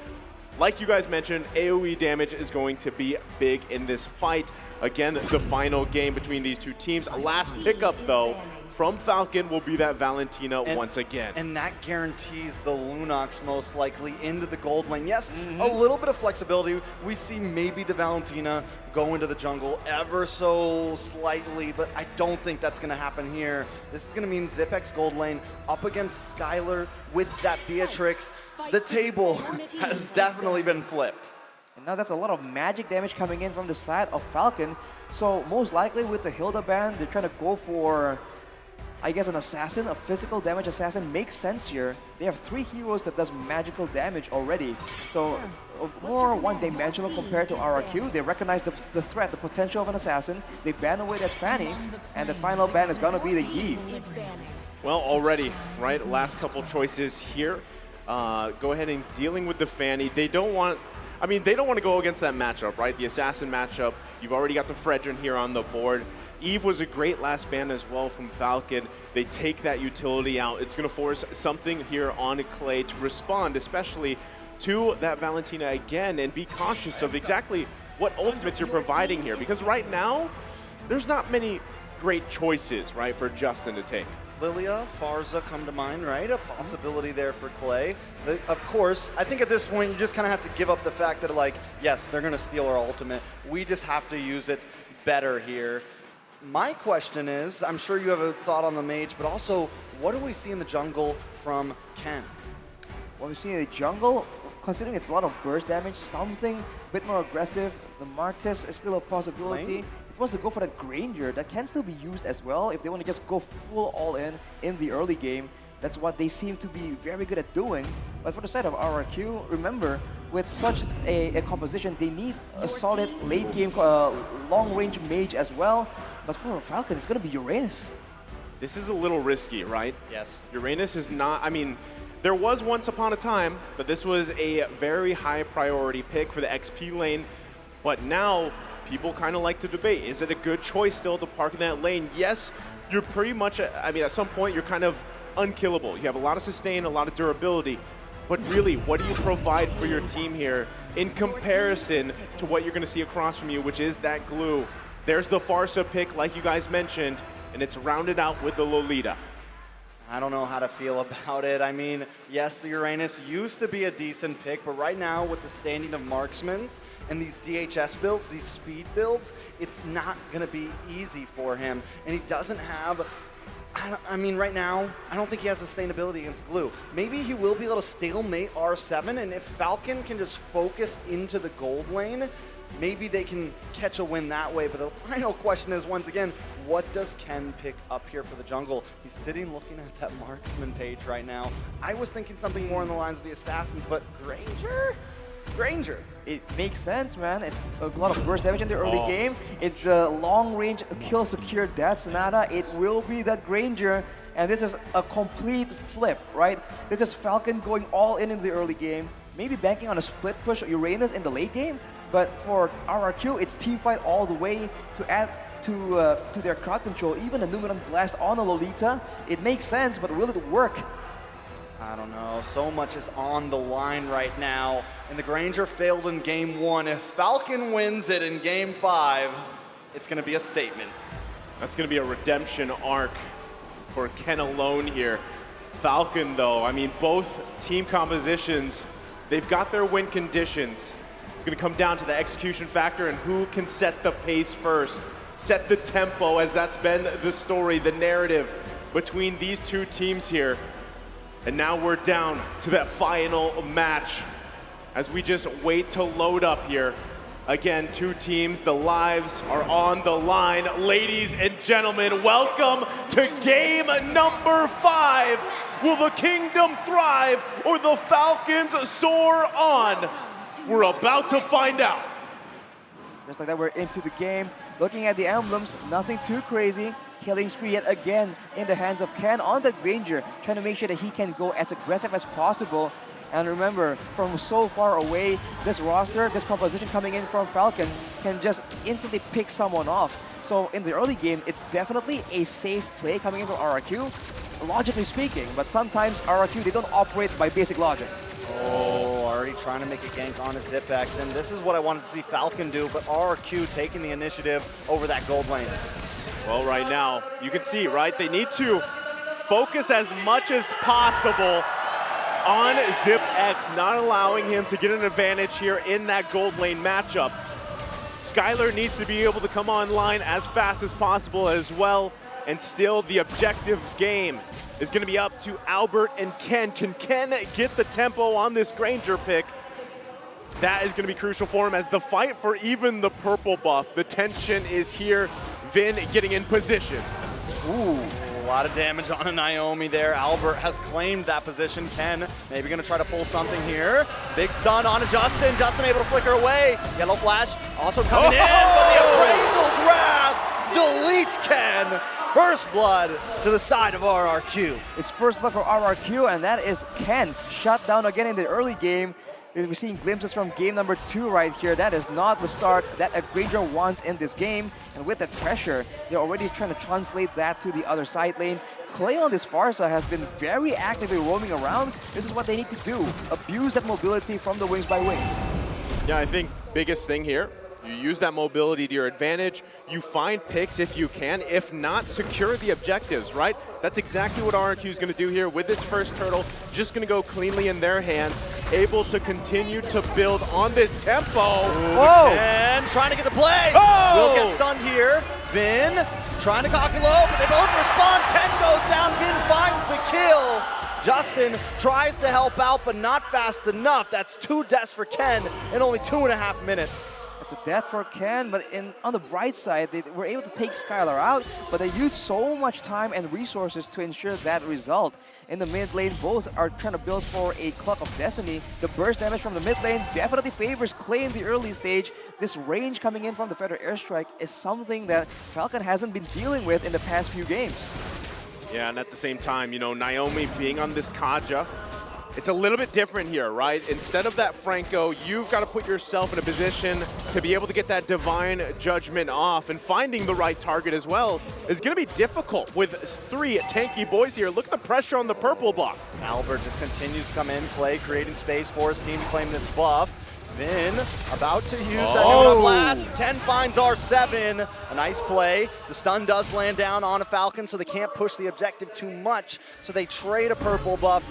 Like you guys mentioned, AoE damage is going to be big in this fight. Again, the final game between these two teams. Last pickup though, from Falcon will be that Valentina once again. And that guarantees the Lunox most likely into the gold lane. Yes, a little bit of flexibility. We see maybe the Valentina go into the jungle ever so slightly, but I don't think that's going to happen here. This is going to mean ZipX gold lane up against Skylar with that Beatrix. The table has definitely been flipped. And now that's a lot of magic damage coming in from the side of Falcon. So most likely with the Hilda ban, they're trying to go for, I guess, an assassin, a physical damage assassin makes sense here. They have 3 heroes that does magical damage already. So more one-dimensional compared to RRQ. They recognize the threat, the potential of an assassin. They ban away that Fanny, and the final ban is going to be the Eve. Well, already, right? Last couple choices here. Go ahead and dealing with the Fanny. They don't want, I mean, they don't want to go against that matchup, right? The Assassin matchup. You've already got the Fredrin here on the board. Eve was a great last ban as well from Falcon. They take that utility out. It's going to force something here on Clay to respond, especially to that Valentina again, and be cautious of exactly what ultimates you're providing here. Because right now, there's not many great choices, right, for Justin to take. Lilia, Farza come to mind, right? A possibility there for Clay. Of course, I think at this point you just kind of have to give up the fact that, like, yes, they're going to steal our ultimate. We just have to use it better here. My question is, I'm sure you have a thought on the mage, but also, what do we see in the jungle from Ken? What we see in the jungle, considering it's a lot of burst damage, something a bit more aggressive. The Martis is still a possibility. Lane? If he wants to go for that Granger, that can still be used as well if they want to just go full all in the early game. That's what they seem to be very good at doing. But for the side of RRQ, remember, with such a composition, they need a solid late game long range mage as well. But for Falcon, it's going to be Uranus. This is a little risky, right? Yes. Uranus is not, I mean, there was once upon a time, but this was a very high priority pick for the XP lane. But now, people kind of like to debate, is it a good choice still to park in that lane? Yes, you're pretty much, I mean, at some point, you're kind of unkillable. You have a lot of sustain, a lot of durability. But really, what do you provide for your team here in comparison to what you're going to see across from you, which is that glue? There's the Farsa pick, like you guys mentioned, and it's rounded out with the Lolita. I don't know how to feel about it. I mean, yes, the Uranus used to be a decent pick, but right now with the standing of marksmen and these DHS builds, these speed builds, it's not going to be easy for him. And he doesn't have, I mean, right now, I don't think he has sustainability against glue. Maybe he will be able to stalemate R7, and if Falcon can just focus into the gold lane, maybe they can catch a win that way. But the final question is, once again, what does Ken pick up here for the jungle? He's sitting looking at that marksman page right now. I was thinking something more in the lines of the Assassins, but Granger? Granger. It makes sense, man. It's a lot of burst damage in the early game. It's the long-range kill secure Death Sonata. It will be that Granger, and this is a complete flip, right? This is Falcon going all in the early game, maybe banking on a split push Uranus in the late game, but for RRQ, it's team fight all the way to add to their crowd control. Even a Numeron Blast on a Lolita, it makes sense, but will it work? I don't know. So much is on the line right now. And the Granger failed in game 1. If Falcon wins it in game 5, it's going to be a statement. That's going to be a redemption arc for Ken alone here. Falcon, though, I mean, both team compositions, they've got their win conditions. It's going to come down to the execution factor and who can set the pace first, set the tempo, as that's been the story, the narrative between these two teams here. And now we're down to that final match as we just wait to load up here. Again, two teams, the lives are on the line. Ladies and gentlemen, welcome to game number 5. Will the kingdom thrive or the Falcons soar on? We're about to find out. Just like that, we're into the game. Looking at the emblems, nothing too crazy. Killing spree yet again in the hands of Ken on that Granger, trying to make sure that he can go as aggressive as possible. And remember, from so far away, this roster, this composition coming in from Falcon can just instantly pick someone off. So in the early game, it's definitely a safe play coming in from RRQ, logically speaking, but sometimes RRQ, they don't operate by basic logic. Oh, already trying to make a gank on a Zipex, and this is what I wanted to see Falcon do, but RRQ taking the initiative over that gold lane. Well, right now, you can see, right? They need to focus as much as possible on ZipX, not allowing him to get an advantage here in that gold lane matchup. Skylar needs to be able to come online as fast as possible as well, and still the objective game is going to be up to Albert and Ken. Can Ken get the tempo on this Granger pick? That is going to be crucial for him as the fight for even the purple buff. The tension is here. Vin getting in position. Ooh, a lot of damage on a Naomi there. Albert has claimed that position. Ken maybe going to try to pull something here. Big stun on Justin. Justin able to flicker away. Yellow flash also coming in, but the Appraisal's Wrath deletes Ken. First blood to the side of RRQ. It's first blood for RRQ, and that is Ken shut down again in the early game. We're seeing glimpses from game number 2 right here. That is not the start that a Granger wants in this game. And with that pressure, they're already trying to translate that to the other side lanes. Clay on this far side has been very actively roaming around. This is what they need to do. Abuse that mobility from the wings by wings. Yeah, I think biggest thing here, you use that mobility to your advantage. You find picks if you can. If not, secure the objectives, right? That's exactly what RRQ is going to do here with this first turtle. Just going to go cleanly in their hands, able to continue to build on this tempo. Whoa! And trying to get the play. Will get stunned here. Vin trying to cock it low, but they both respond. Ken goes down. Vin finds the kill. Justin tries to help out, but not fast enough. That's 2 deaths for Ken in only 2.5 minutes. It's a death for Ken, but on the bright side, they were able to take Skylar out, but they used so much time and resources to ensure that result. In the mid lane, both are trying to build for a Clock of Destiny. The burst damage from the mid lane definitely favors Clay in the early stage. This range coming in from the Feather Airstrike is something that Falcon hasn't been dealing with in the past few games. Yeah, and at the same time, you know, Naomi being on this Kaja, it's a little bit different here, right? Instead of that Franco, you've got to put yourself in a position to be able to get that divine judgment off, and finding the right target as well is going to be difficult with 3 tanky boys here. Look at the pressure on the purple buff. Albert just continues to come in, Clay creating space for his team to claim this buff. Vin about to use that Nuna blast. Ken finds R7. A nice play. The stun does land down on a Falcon, so they can't push the objective too much. So they trade a purple buff.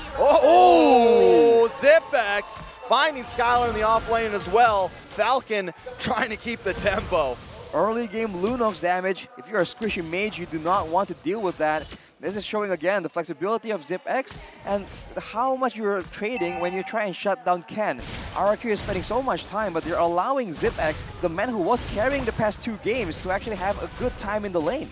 Zipex finding Skylar in the off lane as well. Falcon trying to keep the tempo. Early game Lunox damage. If you're a squishy mage, you do not want to deal with that. This is showing again the flexibility of ZipX and how much you're trading when you try and shut down Ken. RRQ is spending so much time, but they're allowing ZipX, the man who was carrying the past 2 games, to actually have a good time in the lane.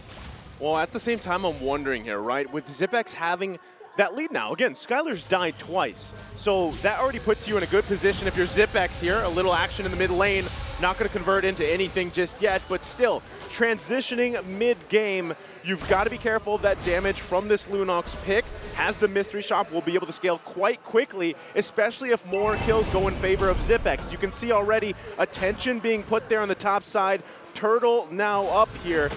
Well, at the same time, I'm wondering here, right? With ZipX having that lead now, again, Skylar's died twice. So that already puts you in a good position if you're ZipX here. A little action in the mid lane, not going to convert into anything just yet, but still, transitioning mid-game, you've got to be careful of that damage from this Lunox pick. Has the Mystery Shop, will be able to scale quite quickly, especially if more kills go in favor of ZipX. You can see already attention being put there on the top side. Turtle now up here.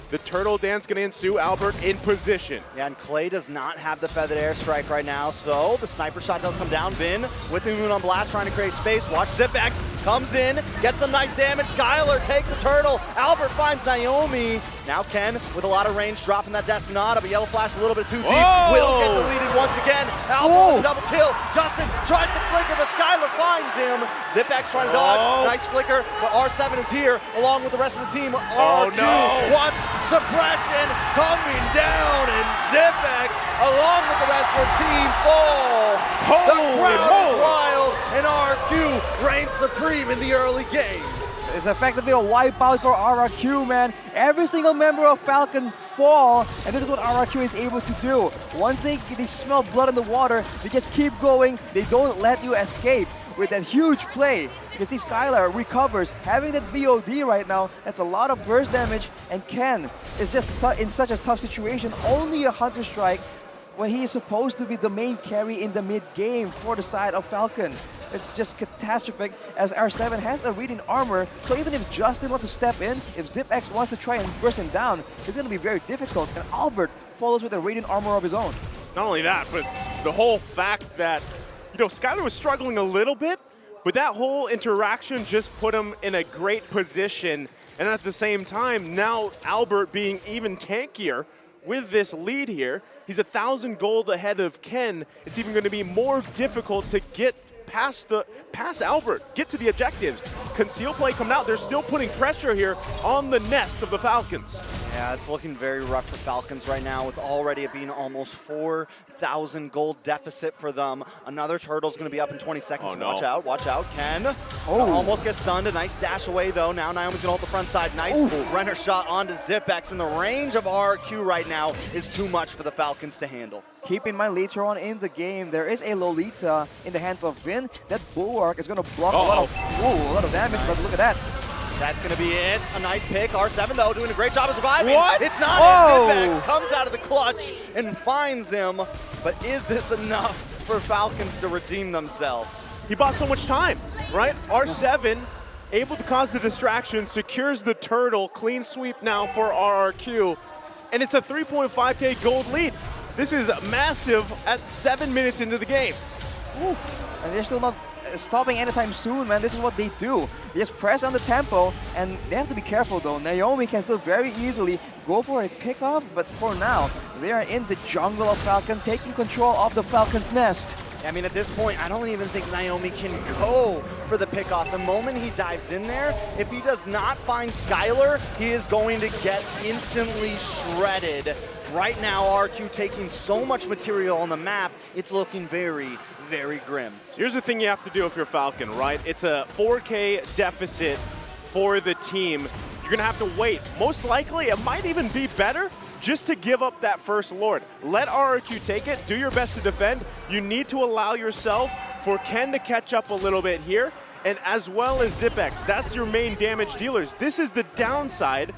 The turtle dance going to ensue. Albert in position. Yeah, and Clay does not have the feathered airstrike right now, so the sniper shot does come down. Vin with the moon on blast, trying to create space. Watch ZipX, comes in, gets some nice damage. Skylar takes the turtle. Albert finds Naomi. Now Ken with a lot of range, dropping that Destinata, but Yellow Flash a little bit too deep. Will get deleted once again. Albert with a double kill. Justin tries to flicker, but Skylar finds him. ZipX trying to dodge. Nice flicker, but R7 is here along with the rest of the team. R2 wants suppression coming down, and ZipX, along with the rest of the team, fall. The crowd is wild, and RQ reigns supreme in the early game. It's effectively a wipeout for RRQ, man. Every single member of Falcon fall, and this is what RRQ is able to do. Once they smell blood in the water, they just keep going. They don't let you escape. With that huge play, you can see Skylar recovers, having that VOD right now. That's a lot of burst damage, and Ken is just in such a tough situation. Only a Hunter Strike when he is supposed to be the main carry in the mid-game for the side of Falcon. It's just catastrophic, as R7 has a reading armor, so even if Justin wants to step in, if ZipX wants to try and burst him down, it's going to be very difficult, and Albert follows with a radiant armor of his own. Not only that, but the whole fact that, you know, Skylar was struggling a little bit, but that whole interaction just put him in a great position. And at the same time, now Albert being even tankier with this lead here, he's 1,000 gold ahead of Ken. It's even going to be more difficult to get past Albert, get to the objectives. Conceal play coming out. They're still putting pressure here on the nest of the Falcons. Yeah, it's looking very rough for Falcons right now, with already it being almost 4,000 gold deficit for them. Another turtle's going to be up in 20 seconds. Oh, no. Watch out. Ken almost gets stunned. A nice dash away, though. Now Naomi's going to hold the front side. Nice Renner shot onto ZipX, and the range of RQ right now is too much for the Falcons to handle. Keep in mind, later on in the game, there is a Lolita in the hands of Vin. That Bulwark is going to block a lot of damage, but look at that. That's going to be it. A nice pick. R7, though, doing a great job of surviving. What? It's not it. ZipX comes out of the clutch and finds him. But is this enough for Falcons to redeem themselves? he bought so much time, right? R7 able to cause the distraction, secures the turtle, clean sweep now for RRQ, and it's a 3.5K gold lead. This is massive at 7 minutes into the game. Oof. And they're still not stopping anytime soon, man. This is what they do. They just press on the tempo, and they have to be careful though. Naomi can still very easily go for a pickoff, but for now, they are in the jungle of Falcon, taking control of the Falcon's nest. I mean, at this point, I don't even think Naomi can go for the pickoff. The moment he dives in there, if he does not find Skylar, he is going to get instantly shredded. Right now, RQ taking so much material on the map, it's looking very, very grim. Here's the thing you have to do if you're Falcon, right? It's a 4K deficit for the team. You're gonna have to wait. Most likely, it might even be better just to give up that first Lord. Let RRQ take it, do your best to defend. You need to allow yourself for Ken to catch up a little bit here, and as well as Zipex. That's your main damage dealers. This is the downside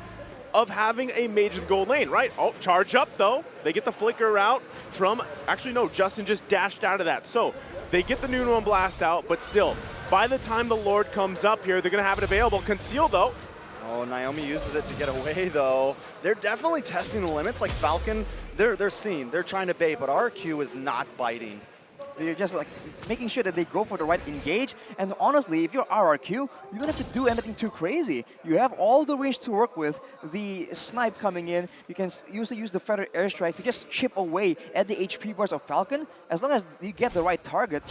of having a Mage gold lane, right? Oh, charge up though. They get the flicker out from, actually no, Justin just dashed out of that. So they get the Noon One Blast out, but still, by the time the Lord comes up here, they're gonna have it available. Conceal though. Oh, Naomi uses it to get away though. They're definitely testing the limits. Like Falcon, they're seeing, they're trying to bait, but RQ is not biting. They're just like making sure that they go for the right engage. And honestly, if you're RRQ, you don't have to do anything too crazy. You have all the range to work with. The snipe coming in, you can usually use the feathered airstrike to just chip away at the HP bars of Falcon. As long as you get the right target,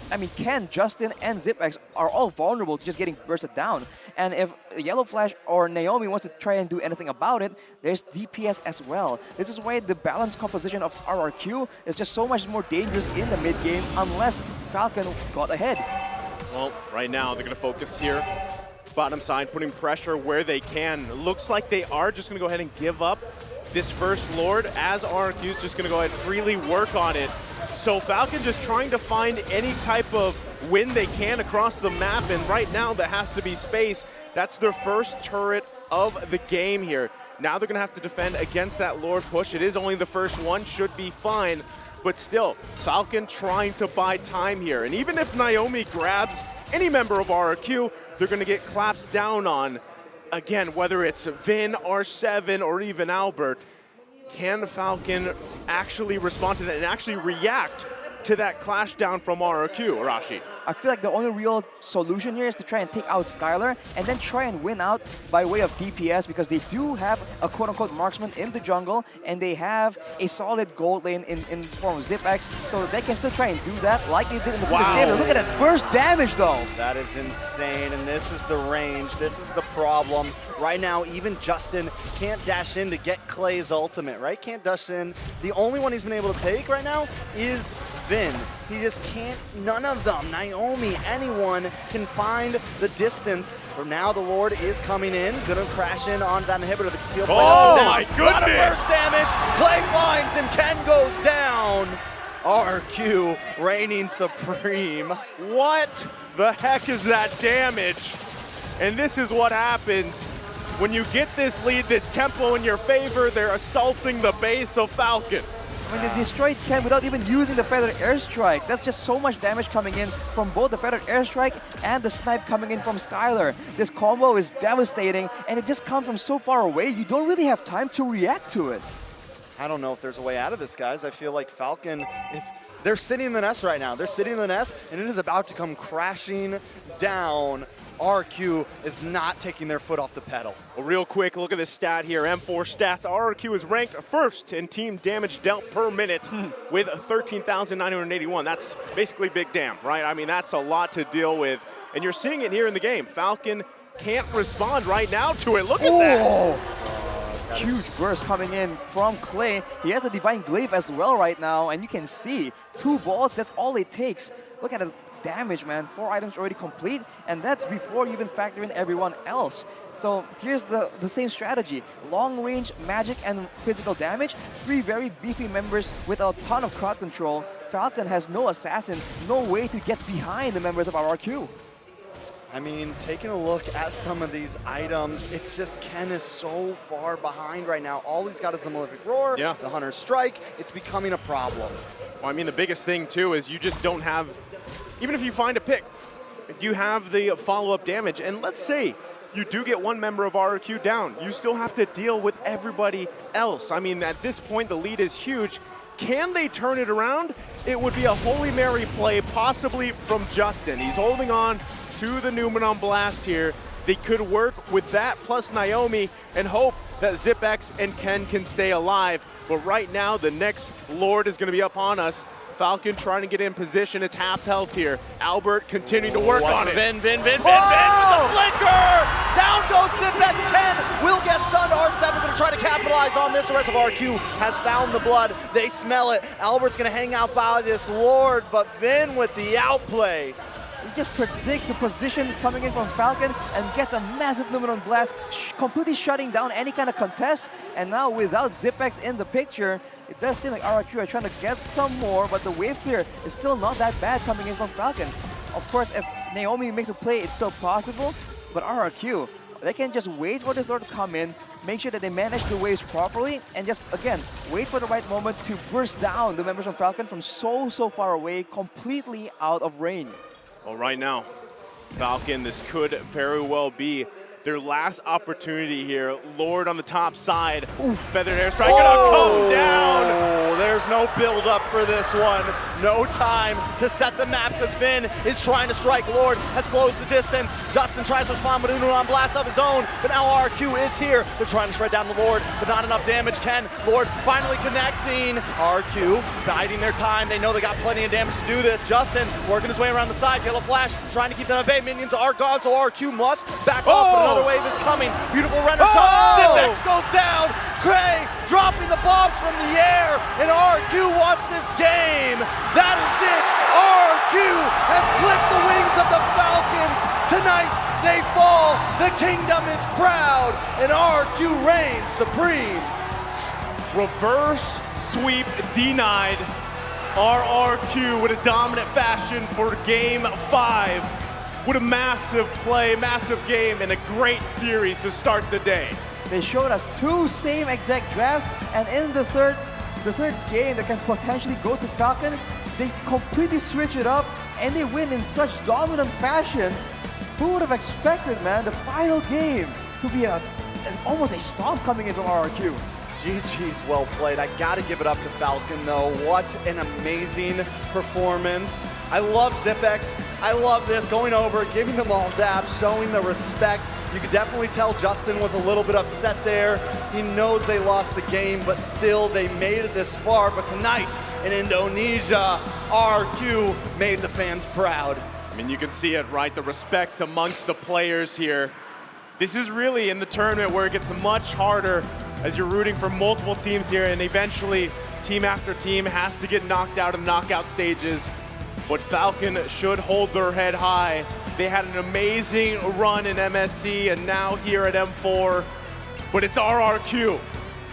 I mean, Ken, Justin, and Zipex are all vulnerable to just getting bursted down. And if Yellow Flash or Naomi wants to try and do anything about it, there's DPS as well. This is why the balanced composition of RRQ is just so much more dangerous in the mid game unless Falcon got ahead. Well, right now they're going to focus here. Bottom side, putting pressure where they can. Looks like they are just going to go ahead and give up this first Lord as RRQ is just going to go ahead and freely work on it. So Falcon just trying to find any type of win they can across the map, and right now there has to be space. That's their first turret of the game here. Now they're gonna have to defend against that Lord push. It is only the first one, should be fine, but still, Falcon trying to buy time here. And even if Naomi grabs any member of RRQ, they're gonna get claps down on. Again, whether it's Vin, R7, or even Albert, can Falcon actually respond to that and actually react to that clash down from RRQ, Arashi? I feel like the only real solution here is to try and take out Skylar and then try and win out by way of DPS, because they do have a quote-unquote marksman in the jungle and they have a solid gold lane in form of Zipex, so they can still try and do that like they did in the previous game. Look at that burst damage though. That is insane, and this is the range. This is the problem. Right now, even Justin can't dash in to get Clay's ultimate, right? Can't dash in. The only one he's been able to take right now is Vin. He just can't, none of them, Naomi, anyone can find the distance. For now, the Lord is coming in, gonna crash in on that inhibitor. The conceal play my goodness! A lot of burst damage, Clay finds and Ken goes down. RQ reigning supreme. What the heck is that damage? And this is what happens when you get this lead, this tempo in your favor. They're assaulting the base of Falcon. I mean, they destroyed Ken without even using the feathered airstrike. That's just so much damage coming in from both the feathered airstrike and the snipe coming in from Skylar. This combo is devastating, and it just comes from so far away, you don't really have time to react to it. I don't know if there's a way out of this, guys. I feel like Falcon is, they're sitting in the nest right now. They're sitting in the nest, and it is about to come crashing down. RQ is not taking their foot off the pedal. A real quick look at this stat here. M4 stats. RQ is ranked first in team damage dealt per minute with 13,981. That's basically big damn, right? I mean, that's a lot to deal with. And you're seeing it here in the game. Falcon can't respond right now to it. Look at that. Huge burst coming in from Clay. He has the Divine Glaive as well right now, and you can see 2 bolts, that's all it takes. Look at the damage, man. 4 items already complete, and that's before you even factor in everyone else. So here's the same strategy. Long range, magic, and physical damage. 3 very beefy members with a ton of crowd control. Falcon has no assassin, no way to get behind the members of RRQ. I mean, taking a look at some of these items, it's just Ken is so far behind right now. All he's got is the Malefic Roar, the Hunter's Strike. It's becoming a problem. Well, I mean, the biggest thing, too, is you just don't have even if you find a pick, you have the follow-up damage. And let's say you do get one member of RRQ down, you still have to deal with everybody else. I mean, at this point, the lead is huge. Can they turn it around? It would be a Holy Mary play, possibly from Justin. He's holding on to the Numenon Blast here. They could work with that plus Naomi and hope that ZipX and Ken can stay alive. But right now, the next Lord is going to be up on us. Falcon trying to get in position. It's half health here. Albert continuing to work on it. Vin with the flicker! Down goes ZipX. Ken will get stunned. R7 going to try to capitalize on this. The rest of RQ has found the blood. They smell it. Albert's going to hang out by this Lord, but Vin with the outplay. He just predicts the position coming in from Falcon and gets a massive Numenon Blast, completely shutting down any kind of contest. And now without ZipX in the picture, it does seem like RRQ are trying to get some more, but the wave clear is still not that bad coming in from Falcon. Of course, if Naomi makes a play, it's still possible, but RRQ, they can just wait for this Lord to come in, make sure that they manage the waves properly, and just, again, wait for the right moment to burst down the members of Falcon from so far away, completely out of range. Well, right now, Falcon, this could very well be their last opportunity here. Lord on the top side. Feathered Airstrike gonna come down. There's no build up for this one. No time to set the map because Finn is trying to strike. Lord has closed the distance. Justin tries to respond with Numenon Blast of his own, but now RQ is here. They're trying to shred down the Lord, but not enough damage. Ken, Lord finally connecting. RQ biding their time. They know they got plenty of damage to do this. Justin working his way around the side. Yellow Flash trying to keep them at bay. Minions are gone, so RQ must back off, but another wave is coming. Beautiful render shot. ZipX goes down. Cray dropping the bombs from the air, and RQ wants this game. That is it. RQ has clipped the wings of the Falcons. Tonight they fall. The kingdom is proud, and RQ reigns supreme. Reverse sweep denied. RRQ with a dominant fashion for game 5. With a massive play, massive game, and a great series to start the day. They showed us 2 same exact drafts, and in the third game that can potentially go to Falcon, they completely switch it up, and they win in such dominant fashion. Who would have expected, man, the final game to be almost a stomp coming in from RRQ? GG's well played. I gotta give it up to Falcon though. What an amazing performance. I love ZipX. I love this, going over, giving them all dabs, showing the respect. You could definitely tell Justin was a little bit upset there. He knows they lost the game, but still they made it this far. But tonight in Indonesia, RQ made the fans proud. I mean, you can see it, right? The respect amongst the players here. This is really in the tournament where it gets much harder as you're rooting for multiple teams here, and eventually team after team has to get knocked out in the knockout stages. But Falcon should hold their head high. They had an amazing run in MSC and now here at M4, but it's RRQ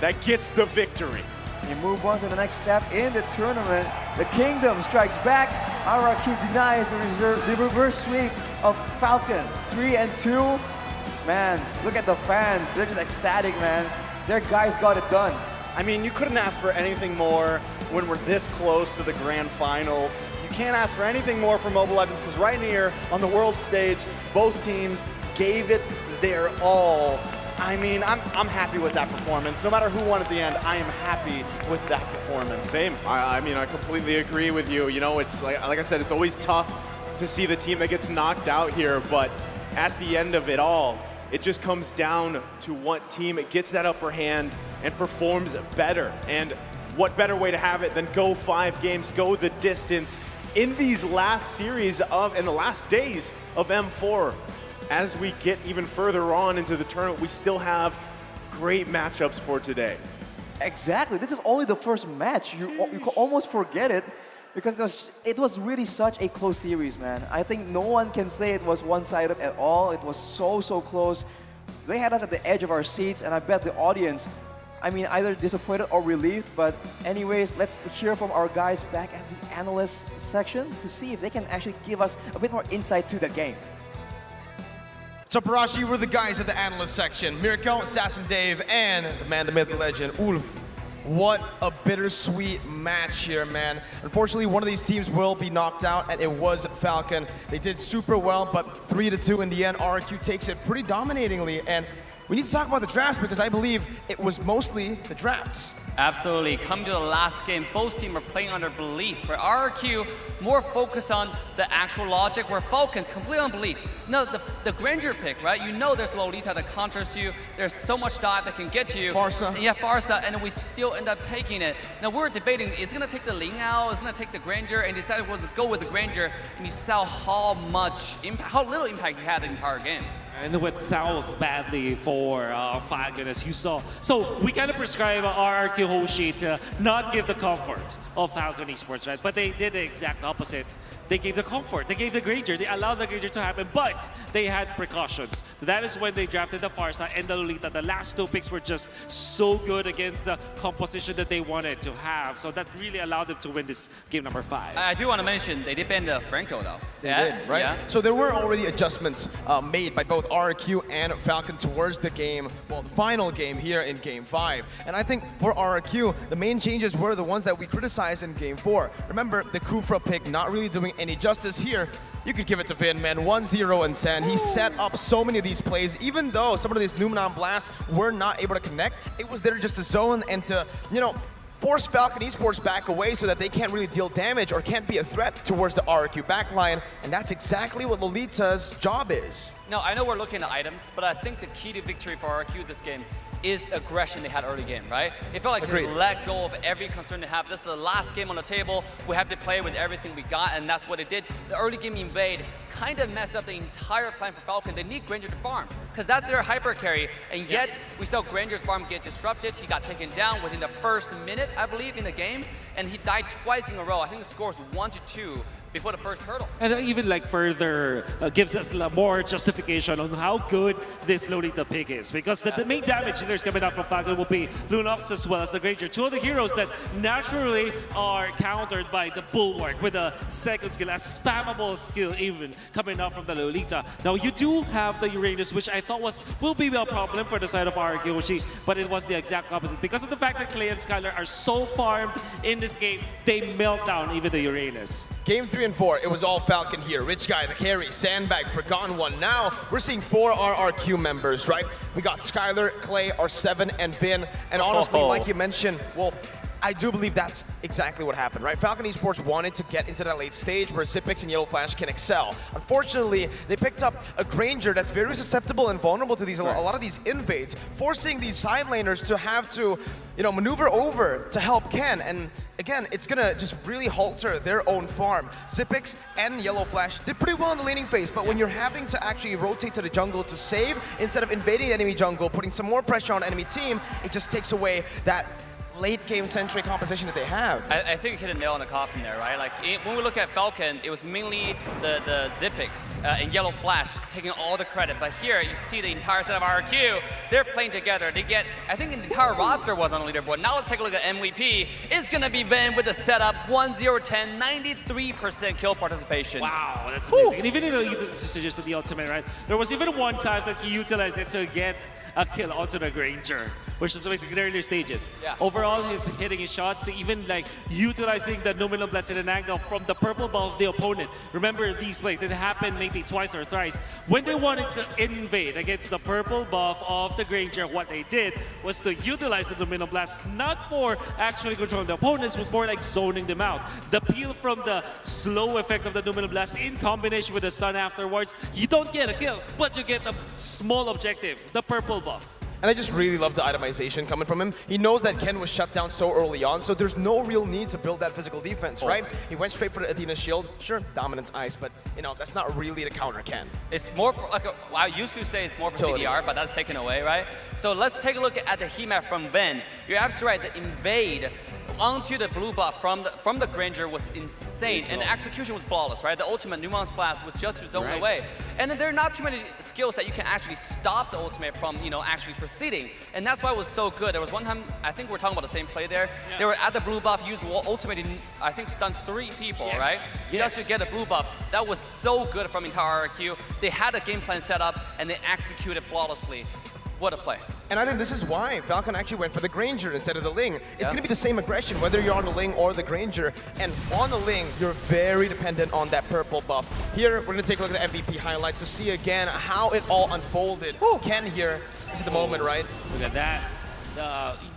that gets the victory. You move on to the next step in the tournament. The Kingdom strikes back. RRQ denies the reverse sweep of Falcon. 3-2. Man, look at the fans. They're just ecstatic, man. Their guys got it done. I mean, you couldn't ask for anything more when we're this close to the grand finals. You can't ask for anything more from Mobile Legends because right here on the world stage, both teams gave it their all. I mean, I'm happy with that performance. No matter who won at the end, I am happy with that performance. Same. I mean, I completely agree with you. You know, it's like I said, it's always tough to see the team that gets knocked out here, but at the end of it all, it just comes down to what team gets that upper hand and performs better. And what better way to have it than go 5 games, go the distance in these last series in the last days of M4. As we get even further on into the tournament, we still have great matchups for today. Exactly. This is only the first match. You almost forget it because it was really such a close series, man. I think no one can say it was one-sided at all. It was so close. They had us at the edge of our seats, and I bet the audience, I mean, either disappointed or relieved. But anyways, let's hear from our guys back at the Analyst section to see if they can actually give us a bit more insight to the game. So Parashi, we're the guys at the Analyst section. Miracle, Assassin Dave, and the man, the myth, the legend, Ulf. what a bittersweet match here, man. Unfortunately, one of these teams will be knocked out, and it was Falcon. They did super well, but 3-2 in the end. RRQ takes it pretty dominatingly, and we need to talk about the drafts because I believe it was mostly the drafts. Absolutely. Coming to the last game, both teams are playing under belief. For RRQ, more focus on the actual logic, where Falcons, complete on belief. No, the Granger pick, right? You know there's Lolita that counters you. There's so much dive that can get to you. Farsa. Yeah, Farsa, and we still end up taking it. Now we're debating, is it going to take the Ling out? Is it going to take the Granger? And decided to go with the Granger, and you saw how little impact he had the entire game. And it went south badly for Falcon, as you saw. So we kind of prescribe RRQ Hoshi to not give the comfort of Falcon Esports, right? But they did the exact opposite. They gave the comfort, they gave the Granger, they allowed the Granger to happen, but they had precautions. That is when they drafted the Farsa and the Lolita. The last two picks were just so good against the composition that they wanted to have. So that really allowed them to win this game number 5. I do want to mention, they did ban the Franco though. They did, right? Yeah. So there were already adjustments made by both RRQ and Falcon towards the game, well, the final game here in Game 5. And I think for RRQ, the main changes were the ones that we criticized in Game 4. Remember, the Kufra pick not really doing any justice here. You could give it to Vin, man. 1-0 and 10. He set up so many of these plays, even though some of these Numenon blasts were not able to connect. It was there just to zone and to, you know, force Falcon Esports back away so that they can't really deal damage or can't be a threat towards the RRQ backline. And that's exactly what Lolita's job is. No, I know we're looking at items, but I think the key to victory for RRQ this game is the aggression they had early game, right? It felt like they let go of every concern they have. This is the last game on the table. We have to play with everything we got, and that's what they did. The early game invade kind of messed up the entire plan for Falcon. They need Granger to farm, because that's their hyper carry, and yet we saw Granger's farm get disrupted. He got taken down within the first minute, I believe, in the game, and he died twice in a row. I think the score was 1-2. Before the first hurdle. And even like further gives us more justification on how good this Lolita pick is. Because the main damage dealers coming out from Falcon will be Lunox as well as the Granger. Two of the heroes that naturally are countered by the Bulwark with a second skill, a spammable skill even coming out from the Lolita. Now you do have the Uranus, which I thought will be a problem for the side of RRQ Hoshi, but it was the exact opposite. Because of the fact that Clay and Skylar are so farmed in this game, they melt down even the Uranus. Game 3 and 4, it was all Falcon here. Rich Guy, the carry, Sandbag, Forgotten One. Now, we're seeing 4 RRQ members, right? We got Skylar, Clay, R7, and Vin. And honestly, like you mentioned, Wolf, I do believe that's exactly what happened, right? Falcon Esports wanted to get into that late stage where Zipix and Yellow Flash can excel. Unfortunately, they picked up a Granger that's very susceptible and vulnerable to these a lot of these invades, forcing these side laners to have to, you know, maneuver over to help Ken. And again, it's gonna just really halter their own farm. Zipix and Yellow Flash did pretty well in the laning phase, but when you're having to actually rotate to the jungle to save instead of invading the enemy jungle, putting some more pressure on enemy team, it just takes away that late game centric composition that they have. I think you hit a nail on the coffin there, right? Like when we look at Falcon, it was mainly the Zipix and Yellow Flash taking all the credit. But here you see the entire set of RRQ, they're playing together. They get, I think the entire roster was on the leaderboard. Now let's take a look at MVP. It's gonna be Vin with the setup, 1-0-10, 93% kill participation. Wow, that's amazing. And even though you suggested the ultimate, right? There was even one time that he utilized it to get a kill onto the Granger, which is basically in the earlier stages. Yeah. Overall, he's hitting his shots, even like utilizing the Numinal Blast in an angle from the purple buff of the opponent. Remember these plays, that happened maybe twice or thrice. When they wanted to invade against the purple buff of the Granger, what they did was to utilize the Numinal Blast, not for actually controlling the opponents, but more like zoning them out. The peel from the slow effect of the Numinal Blast in combination with the stun afterwards, you don't get a kill, but you get a small objective, the purple buff. And I just really love the itemization coming from him. He knows that Ken was shut down so early on, so there's no real need to build that physical defense, right? He went straight for the Athena shield. Sure, dominance ice, but you know, that's not really to counter Ken. It's more for, like, I used to say it's more for CDR, but that's taken away, right? So let's take a look at the heat map from Vin. You're absolutely right, the invade onto the blue buff from the Granger was insane, and the execution was flawless, right? The ultimate Nuance Blast was just to zone away. And then there are not too many skills that you can actually stop the ultimate from, you know, actually proceeding. And that's why it was so good. There was one time, I think we're talking about the same play there. Yeah. They were at the blue buff, used ultimate, I think stunned 3 people, right? Just to get the blue buff. That was so good from entire RRQ. They had a game plan set up, and they executed flawlessly. What a play. And I think this is why Falcon actually went for the Granger instead of the Ling. It's going to be the same aggression, whether you're on the Ling or the Granger. And on the Ling, you're very dependent on that purple buff. Here, we're going to take a look at the MVP highlights to see again how it all unfolded. Ken here, this is the moment, right? Look at that.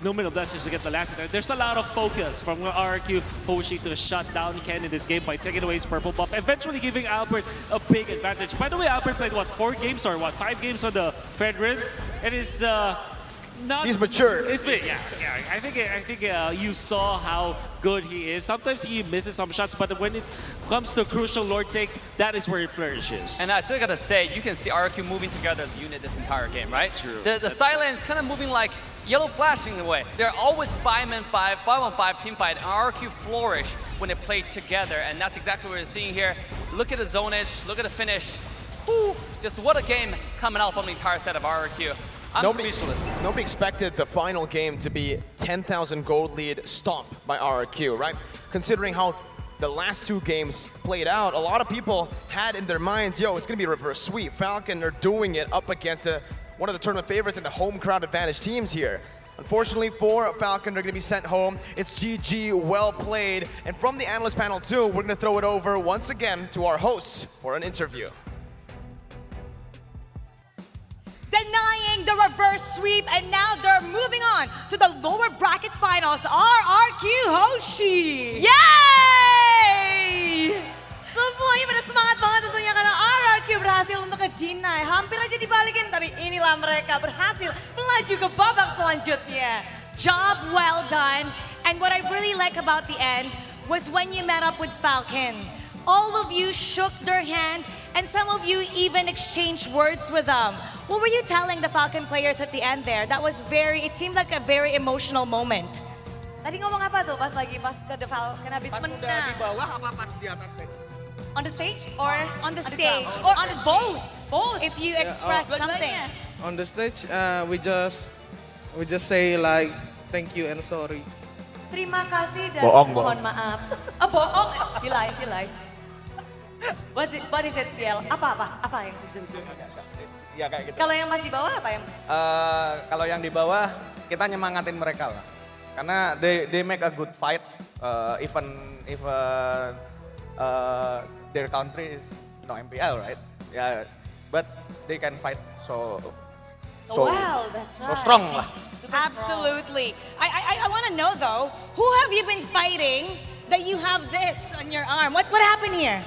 No middle blessings to get the last hit. There's a lot of focus from RRQ Hoshi to shut down Ken in this game by taking away his purple buff, eventually giving Albert a big advantage. By the way, Albert played, what, 4 games or what, 5 games on the Fedrin? It is not... He's mature. It's big, yeah. I think you saw how good he is. Sometimes he misses some shots, but when it comes to crucial Lord takes, that is where he flourishes. And I still gotta say, you can see RRQ moving together as a unit this entire game, right? That's true. The silence kind of moving like Yellow flashing in a way. They're always 5-on-5 team fight, and RRQ flourish when they play together, and that's exactly what we're seeing here. Look at the zonage, look at the finish. Whew, just what a game coming out from the entire set of RRQ. Nobody expected the final game to be 10,000 gold lead stomp by RRQ, right? Considering how the last 2 games played out, a lot of people had in their minds, yo, it's gonna be a reverse sweep. Falcon are doing it up against one of the tournament favorites and the home crowd advantage teams here. Unfortunately for Falcon, they're gonna be sent home. It's GG, well played. And from the analyst panel too, we're gonna throw it over once again to our hosts for an interview. Denying the reverse sweep, and now they're moving on to the lower bracket finals. RRQ Hoshi! Yay! Semuanya pada semangat banget tentunya karena RRQ berhasil untuk ke-deny. Hampir aja dibalikin, tapi inilah mereka berhasil melaju ke babak selanjutnya. Job well done. And what I really like about the end was when you met up with Falcon. All of you shook their hand, and some of you even exchanged words with them. What were you telling the Falcon players at the end there? That was it seemed like a very emotional moment. Tadi ngomong apa tuh pas ke The Falcon habis Pas menang? udah di bawah apa pas di atas stage? On the stage or on the on stage ground? or on both? Both. If you Yeah, express oh. something. On the stage, we just say like thank you and sorry. Terima kasih dan Bohong, mohon bohong. maaf. Bohong, di live. What is it, Fiel? Apa yang sejujurnya? Ya kayak gitu. Kalau yang pas di bawah apa yang? Kalau yang di bawah kita nyemangatin mereka lah. Karena they make a good fight, even their country is no MPL, right? Yeah, but they can fight so Well, that's right. so strong lah. Absolutely. I want to know though, who have you been fighting that you have this on your arm? What happened here?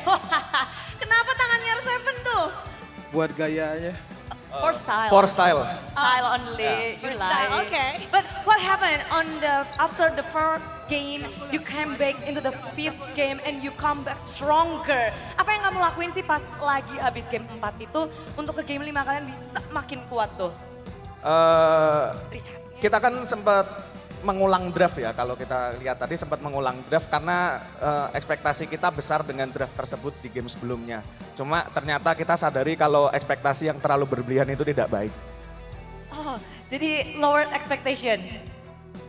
Kenapa tangannya R7 tuh? Buat gaya aja. For style. For style. Style only. For You style, like. okay. But what happened after the first game, you came back into the 5th game and you come back stronger. Apa yang kamu lakuin sih pas lagi habis game 4 itu untuk ke game 5 kalian bisa makin kuat tuh? Kita kan sempat mengulang draft ya, kalau kita lihat tadi sempat mengulang draft karena ekspektasi kita besar dengan draft tersebut di game sebelumnya. Cuma ternyata kita sadari kalau ekspektasi yang terlalu berlebihan itu tidak baik. Oh, jadi lower expectation.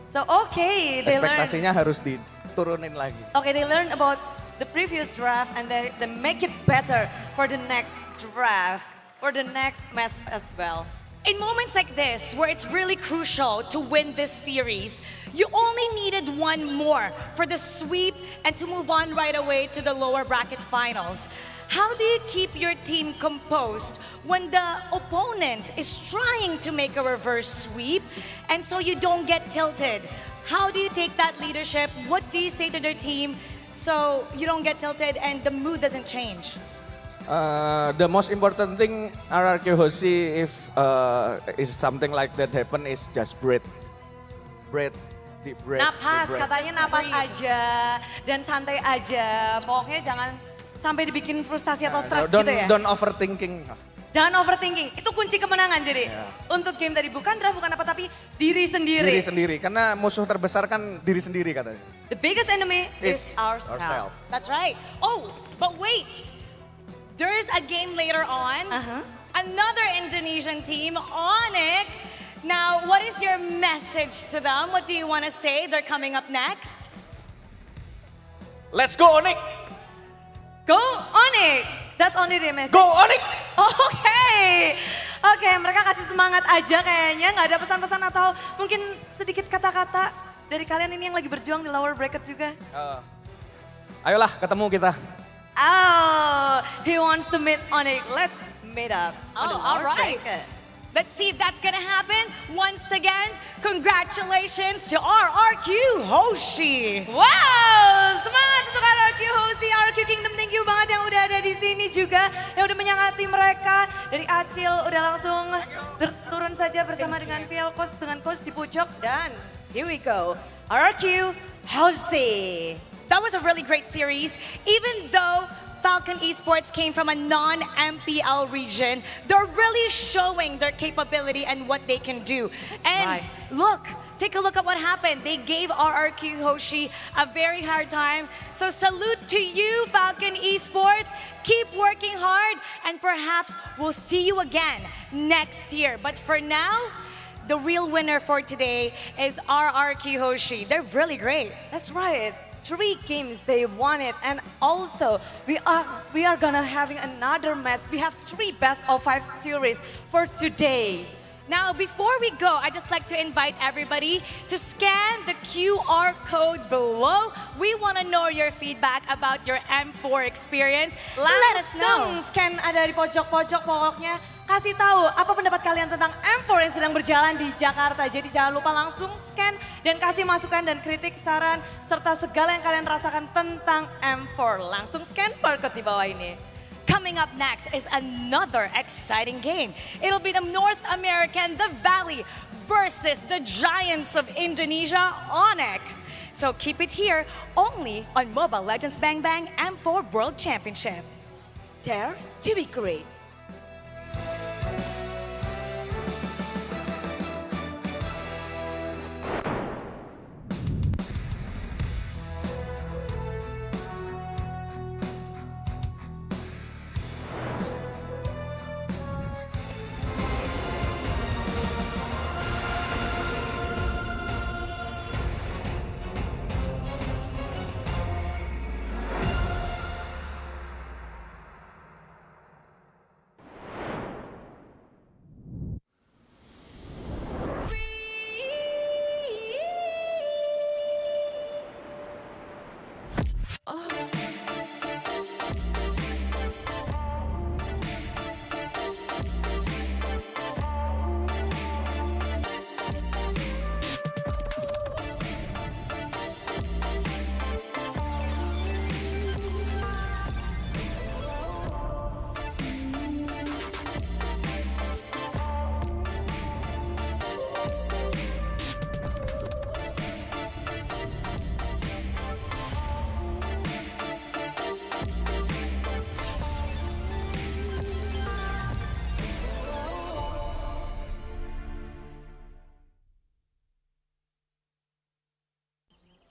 So okay, they learn. Ekspektasinya harus diturunin lagi. Okay, they learn about the previous draft and they make it better for the next draft, for the next match as well. In moments like this, where it's really crucial to win this series, you only needed one more for the sweep and to move on right away to the lower bracket finals. How do you keep your team composed when the opponent is trying to make a reverse sweep and so you don't get tilted? How do you take that leadership? What do you say to their team so you don't get tilted and the mood doesn't change? The most important thing RRQ Hoshi if is something like that happen is just breathe, deep breath. Napas, deep breath. katanya napas aja dan santai aja. Pokoknya jangan sampai dibikin frustasi atau stres gitu ya. Don't overthinking. Jangan overthinking, itu kunci kemenangan jadi. Untuk game tadi bukan draft, bukan apa, tapi diri sendiri. Diri sendiri, karena musuh terbesar kan diri sendiri katanya. The biggest enemy is ourselves. That's right. Oh, but wait. There is a game later on. Another Indonesian team, ONIC. Now, what is your message to them? What do you want to say? They're coming up next. Let's go ONIC! Go ONIC! That's only the message. Go ONIC! Okay. Oke, mereka kasih semangat aja kayaknya. Nggak ada pesan-pesan atau mungkin sedikit kata-kata dari kalian ini yang lagi berjuang di lower bracket juga. Ayolah ketemu kita. Oh, he wants to meet ONIC. Let's meet up on the all lower right. bracket. Let's see if that's gonna happen. Once again, congratulations to RRQ Hoshi. Wow, semangat untuk RRQ Hoshi, RRQ Kingdom, thank you banget yang udah ada di sini juga, yang udah menyangkati mereka. Dari Acil udah langsung turun saja bersama dengan Falcon, dengan coach di pojok, dan here we go, RRQ Hoshi. That was a really great series. Even though Falcon Esports came from a non-MPL region, they're really showing their capability and what they can do. And right. look, take a look at what happened. They gave RRQ Hoshi a very hard time. So salute to you, Falcon Esports. Keep working hard and perhaps we'll see you again next year. But for now, the real winner for today is RRQ Hoshi. They're really great. That's right. 3 games they won it, and also we are gonna having another match. We have 3 best of 5 series for today. Now, before we go, I'd just like to invite everybody to scan the QR code below. We want to know your feedback about your M4 experience. Let us know. Scan ada di pojok-pojok pokoknya. Kasih tahu apa pendapat kalian tentang M4 yang sedang berjalan di Jakarta. Jadi jangan lupa langsung scan dan kasih masukan dan kritik, saran, serta segala yang kalian rasakan tentang M4. Langsung scan barcode di bawah ini. Coming up next is another exciting game. It'll be the North American, the Valley, versus the Giants of Indonesia, ONIC. So keep it here, only on Mobile Legends Bang Bang M4 World Championship. Dare to be great.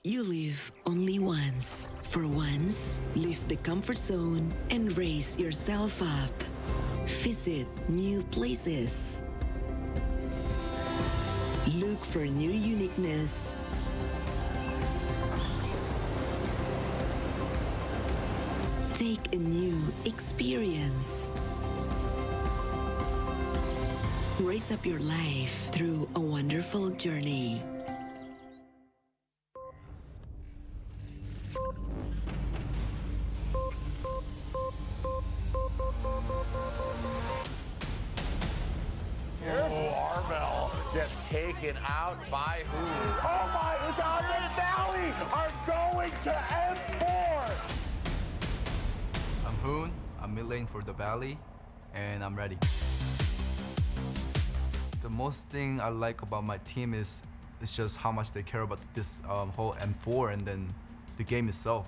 You live only once. For once, leave the comfort zone and raise yourself up. Visit new places. Look for new uniqueness. Take a new experience. Raise up your life through a wonderful journey. Gets taken out by who? Oh my, the Valley are going to M4! I'm Hoon, I'm mid lane for the Valley, and I'm ready. The most thing I like about my team is just how much they care about this whole M4 and then the game itself.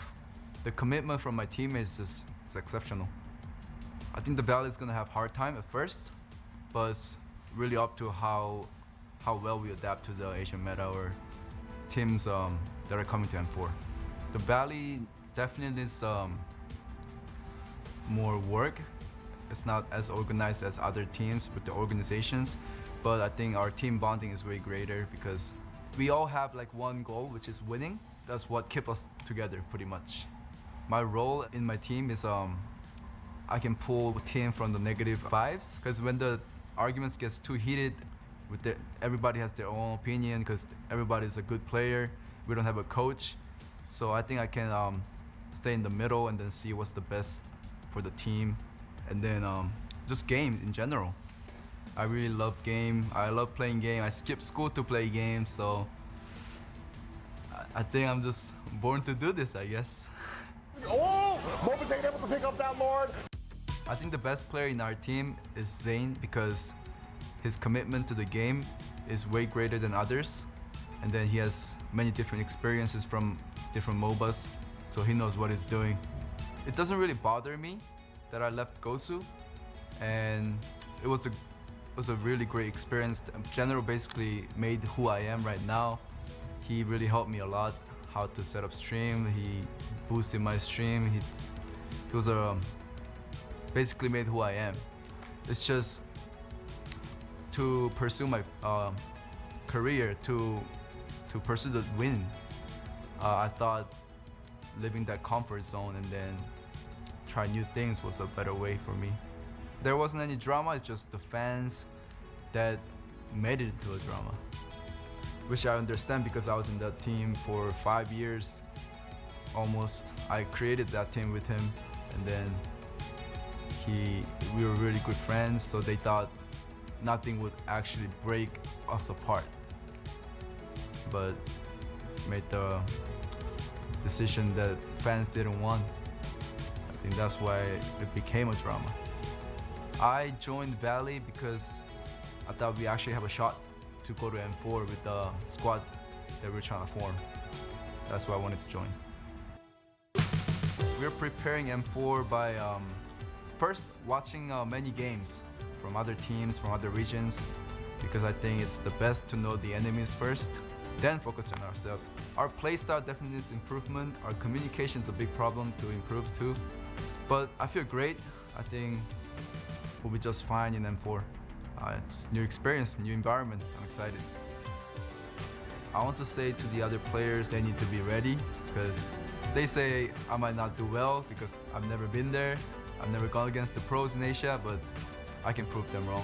The commitment from my teammates is exceptional. I think the Valley is gonna have a hard time at first, but it's really up to how well we adapt to the Asian meta or teams that are coming to M4. The Valley definitely needs more work. It's not as organized as other teams with the organizations, but I think our team bonding is way greater because we all have like one goal, which is winning. That's what keeps us together pretty much. My role in my team is I can pull the team from the negative vibes because when the arguments gets too heated. Everybody has their own opinion because everybody's a good player. We don't have a coach, so I think I can stay in the middle and then see what's the best for the team, and then just games in general. I really love game. I love playing game. I skip school to play games, so I think I'm just born to do this, I guess. Oh, Mobas ain't able to pick up that Lord. I think the best player in our team is Zane because his commitment to the game is way greater than others. And then he has many different experiences from different MOBAs, so he knows what he's doing. It doesn't really bother me that I left Gosu, and it was a really great experience. General basically made who I am right now. He really helped me a lot, how to set up stream. He boosted my stream. He was basically made who I am. It's just to pursue my career, to pursue the win. I thought leaving that comfort zone and then try new things was a better way for me. There wasn't any drama, it's just the fans that made it into a drama, which I understand because I was in that team for 5 years almost. I created that team with him, and then we were really good friends, so they thought nothing would actually break us apart. But made the decision that fans didn't want. I think that's why it became a drama. I joined Valley because I thought we actually have a shot to go to M4 with the squad that we're trying to form. That's why I wanted to join. We're preparing M4 by first watching many games from other teams, from other regions, because I think it's the best to know the enemies first, then focus on ourselves. Our playstyle definitely needs improvement. Our communication is a big problem to improve too. But I feel great. I think we'll be just fine in M4. Just new experience, new environment. I'm excited. I want to say to the other players, they need to be ready, because they say I might not do well because I've never been there. I've never gone against the pros in Asia, but I can prove them wrong.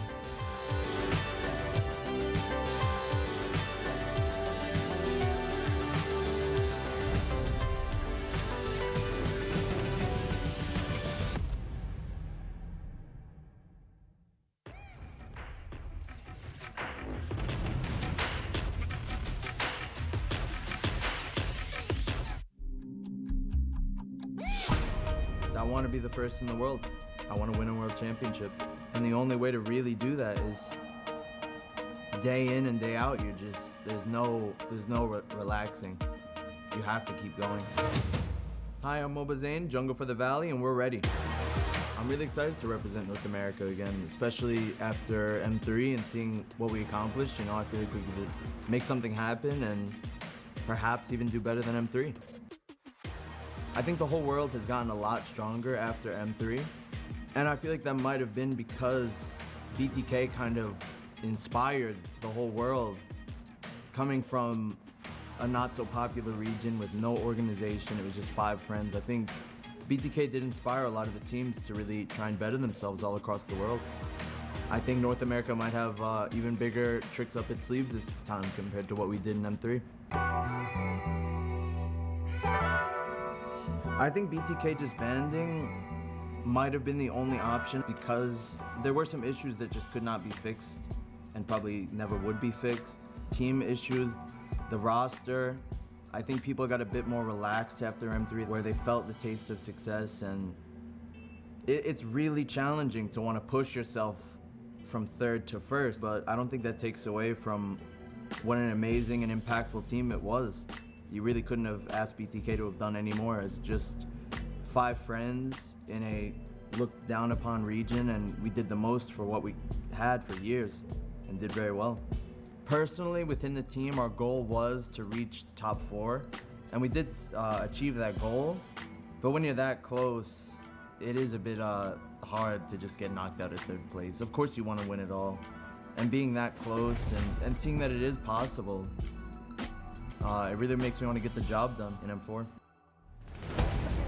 I want to be the first in the world. I want to win a world championship. And the only way to really do that is day in and day out. There's no relaxing. You have to keep going. Hi, I'm Moba Zane, Jungle for the Valley, and we're ready. I'm really excited to represent North America again, especially after M3 and seeing what we accomplished. You know, I feel like we could make something happen and perhaps even do better than M3. I think the whole world has gotten a lot stronger after M3, and I feel like that might have been because BTK kind of inspired the whole world. Coming from a not so popular region with no organization, it was just 5 friends. I think BTK did inspire a lot of the teams to really try and better themselves all across the world. I think North America might have even bigger tricks up its sleeves this time compared to what we did in M3. I think BTK just banding might have been the only option because there were some issues that just could not be fixed and probably never would be fixed. Team issues, the roster. I think people got a bit more relaxed after M3 where they felt the taste of success, and it's really challenging to want to push yourself from 3rd to 1st, but I don't think that takes away from what an amazing and impactful team it was. You really couldn't have asked BTK to have done any more. It's just 5 friends in a looked down upon region, and we did the most for what we had for years and did very well. Personally, within the team, our goal was to reach top 4, and we did achieve that goal. But when you're that close, it is a bit hard to just get knocked out at 3rd place. Of course you want to win it all. And being that close and seeing that it is possible, it really makes me want to get the job done in M4.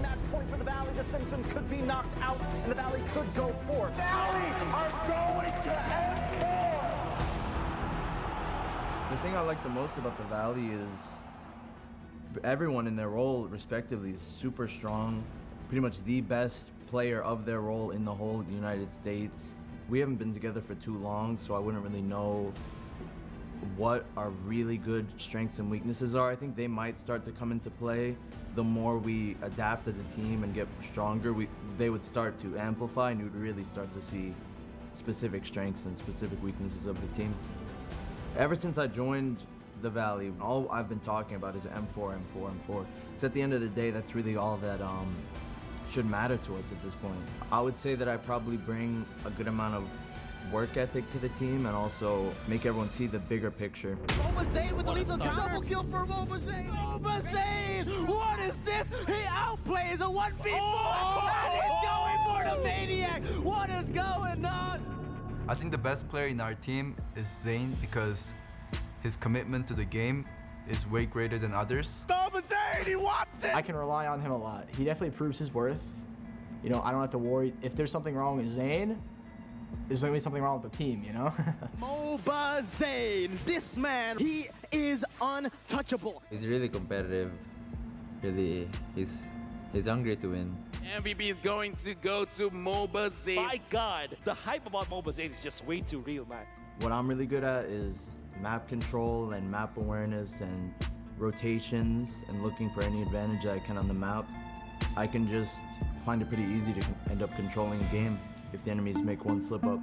Match point for the Valley. The Simpsons could be knocked out, and the Valley could go 4th. Valley are going to The thing I like the most about the Valley is everyone in their role respectively is super strong, pretty much the best player of their role in the whole United States. We haven't been together for too long, so I wouldn't really know what our really good strengths and weaknesses are. I think they might start to come into play the more we adapt as a team and get stronger. They would start to amplify, and you'd really start to see specific strengths and specific weaknesses of the team. Ever since I joined the Valley, all I've been talking about is M4, M4, M4. So at the end of the day, that's really all that should matter to us at this point. I would say that I probably bring a good amount of work ethic to the team and also make everyone see the bigger picture. Mobazane with the lethal double kill for Mobazane. Mobazane! What is this? He outplays a 1v4 and he's going for the Maniac. What is going on? I think the best player in our team is Zane because his commitment to the game is way greater than others. Mobazane, he wants it! I can rely on him a lot. He definitely proves his worth. You know, I don't have to worry. If there's something wrong with Zane, there's gonna be something wrong with the team, you know? Mobazane, this man, he is untouchable. He's really competitive. Really, he's hungry to win. MVP is going to go to Mobazane. My God, the hype about Mobazane is just way too real, man. What I'm really good at is map control and map awareness and rotations and looking for any advantage I can on the map. I can just find it pretty easy to end up controlling the game if the enemies make one slip up.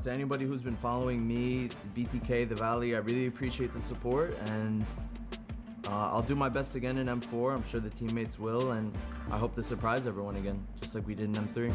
To anybody who's been following me, BTK, the Valley, I really appreciate the support, and I'll do my best again in M4. I'm sure the teammates will, and I hope to surprise everyone again, just like we did in M3.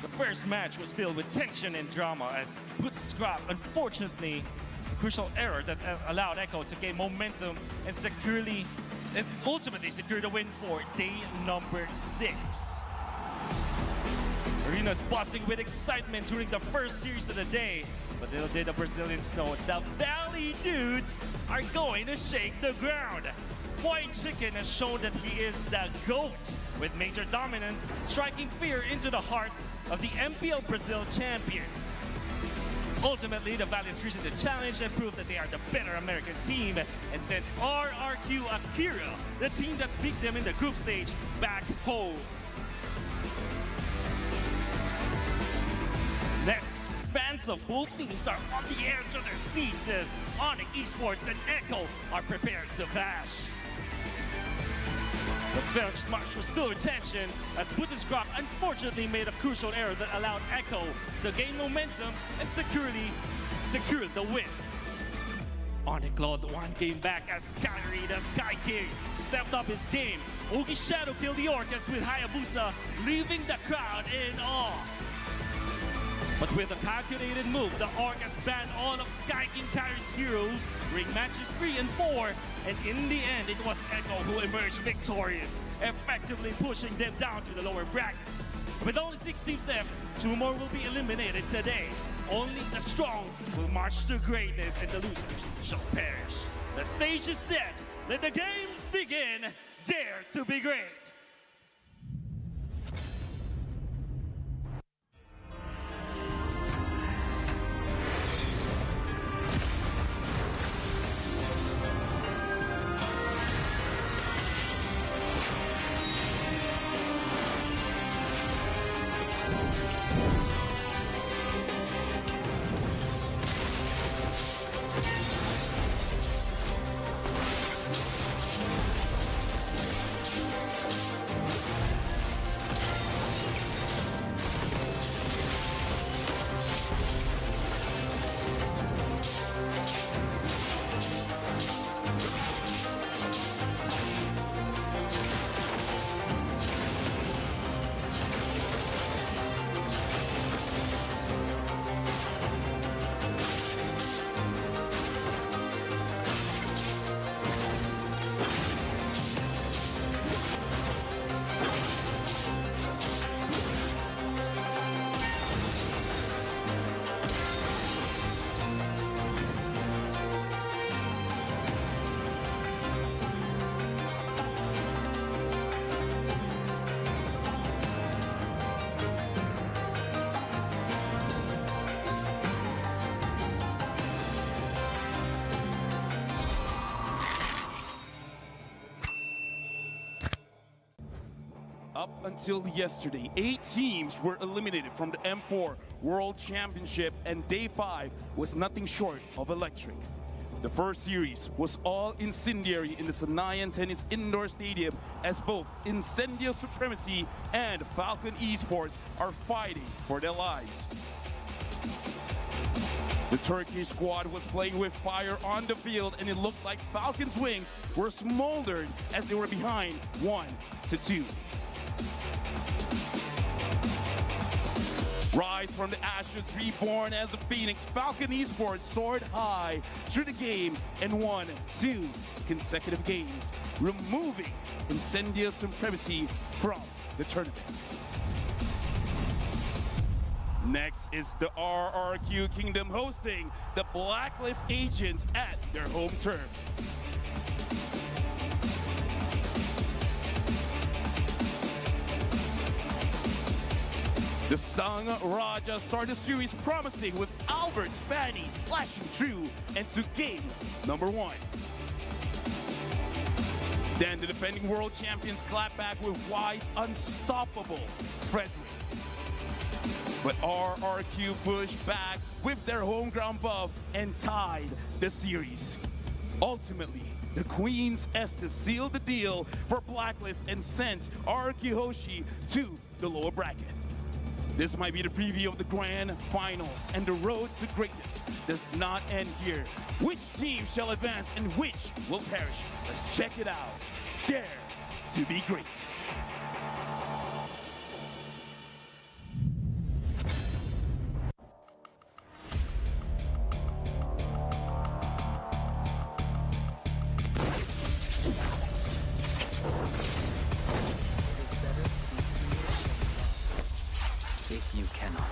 The first match was filled with tension and drama as Boots Scrap, unfortunately, a crucial error that allowed Echo to gain momentum and ultimately secure the win for day number 6. Arena's buzzing with excitement during the first series of the day, but little did the Brazilians know the Valley dudes are going to shake the ground. White Chicken has shown that he is the GOAT, with major dominance striking fear into the hearts of the MPL Brazil champions. Ultimately, the Valley's risen the challenge and proved that they are the better American team and sent RRQ Akira, the team that beat them in the group stage, back home. Next, fans of both teams are on the edge of their seats as ONIC, Esports, and Echo are prepared to clash. The first match was filled with tension as Bootscrop unfortunately made a crucial error that allowed Echo to gain momentum and secured the win. ONIC clawed one game back as Kyrie, the Sky King, stepped up his game. Ogi Shadow killed the Orcas with Hayabusa, leaving the crowd in awe. But with a calculated move, the Orcas banned all of Sky King Kyrie's heroes, ring matches 3 and 4, and in the end, it was Echo who emerged victorious, effectively pushing them down to the lower bracket. With only 6 teams left, 2 more will be eliminated today. Only the strong will march to greatness and the losers shall perish. The stage is set. Let the games begin. Dare to be great. Up until yesterday, 8 teams were eliminated from the M4 World Championship, and day 5 was nothing short of electric. The first series was all incendiary in the Senayan Tennis Indoor Stadium, as both Incendio Supremacy and Falcon Esports are fighting for their lives. The Turkish squad was playing with fire on the field, and it looked like Falcon's wings were smoldered as they were behind 1-2. Rise from the ashes, reborn as a phoenix, Falcon Esports soared high through the game and won 2 consecutive games, removing Incendio Supremacy from the tournament. Next is the RRQ Kingdom hosting the Blacklist Agents at their home turf. The Sang Raja started the series promising with Albert's Fanny slashing through and to game number 1. Then the defending world champions clapped back with Y's unstoppable Frederick. But RRQ pushed back with their home ground buff and tied the series. Ultimately, the Queen's Estes sealed the deal for Blacklist and sent RRQ Hoshi to the lower bracket. This might be the preview of the grand finals, and the road to greatness does not end here. Which team shall advance and which will perish? Let's check it out. Dare to be great. If you cannot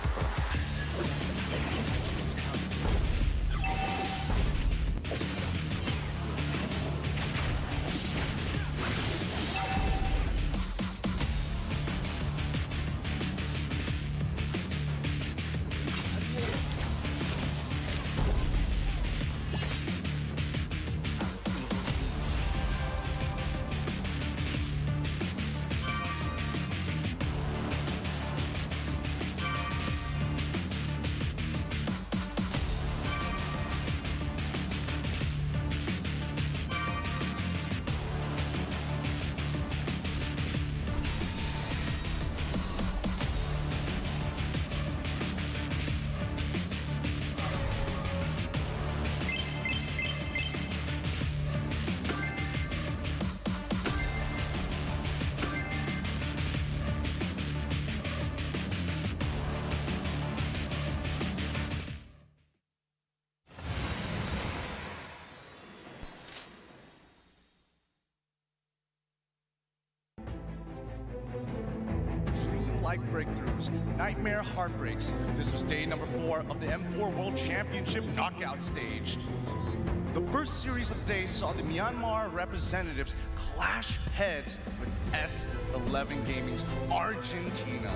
Like breakthroughs, nightmare heartbreaks. This was day number 4 of the M4 World Championship knockout stage. The first series of the day saw the Myanmar representatives clash heads with S11 Gaming's Argentina.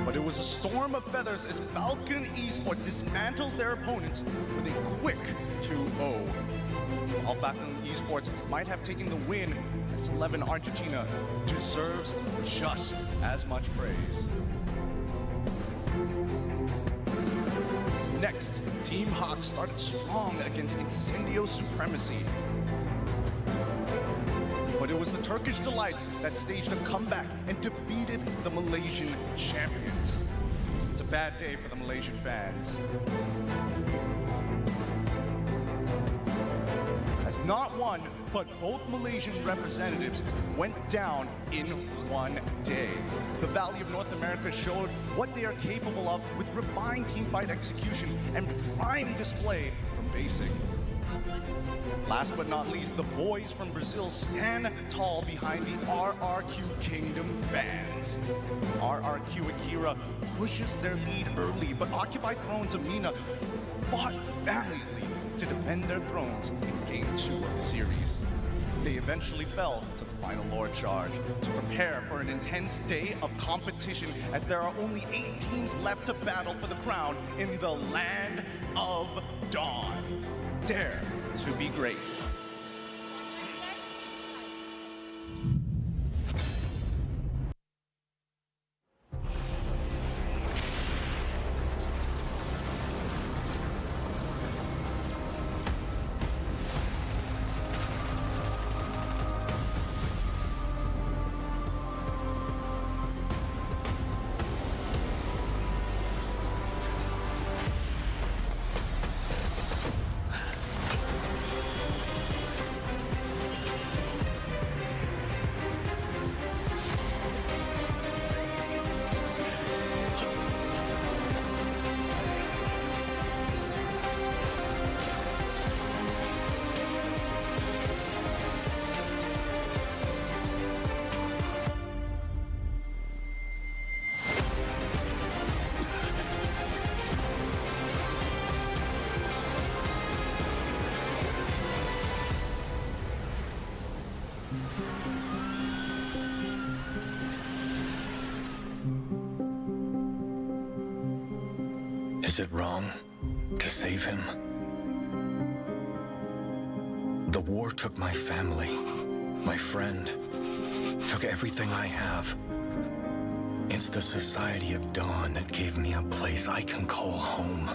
But it was a storm of feathers as Falcon Esports dismantles their opponents with a quick 2-0. While Falcon Esports might have taken the win, S11 Argentina deserves just as much praise. Next, Team Hawk started strong against Incendio Supremacy. But it was the Turkish Delights that staged a comeback and defeated the Malaysian champions. It's a bad day for the Malaysian fans. As not one, but both Malaysian representatives went down in one day. The Valley of North America showed what they are capable of with refined teamfight execution and prime display from Basic. Last but not least, the boys from Brazil stand tall behind the RRQ Kingdom fans. RRQ Akira pushes their lead early, but Occupied Thrones Amina fought valiantly to defend their thrones in Game 2 of the series. They eventually fell to the final Lord Charge to prepare for an intense day of competition, as there are only 8 teams left to battle for the crown in the Land of Dawn. Dare to be great. Is it wrong to save him? The war took my family, my friend, took everything I have. It's the Society of Dawn that gave me a place I can call home.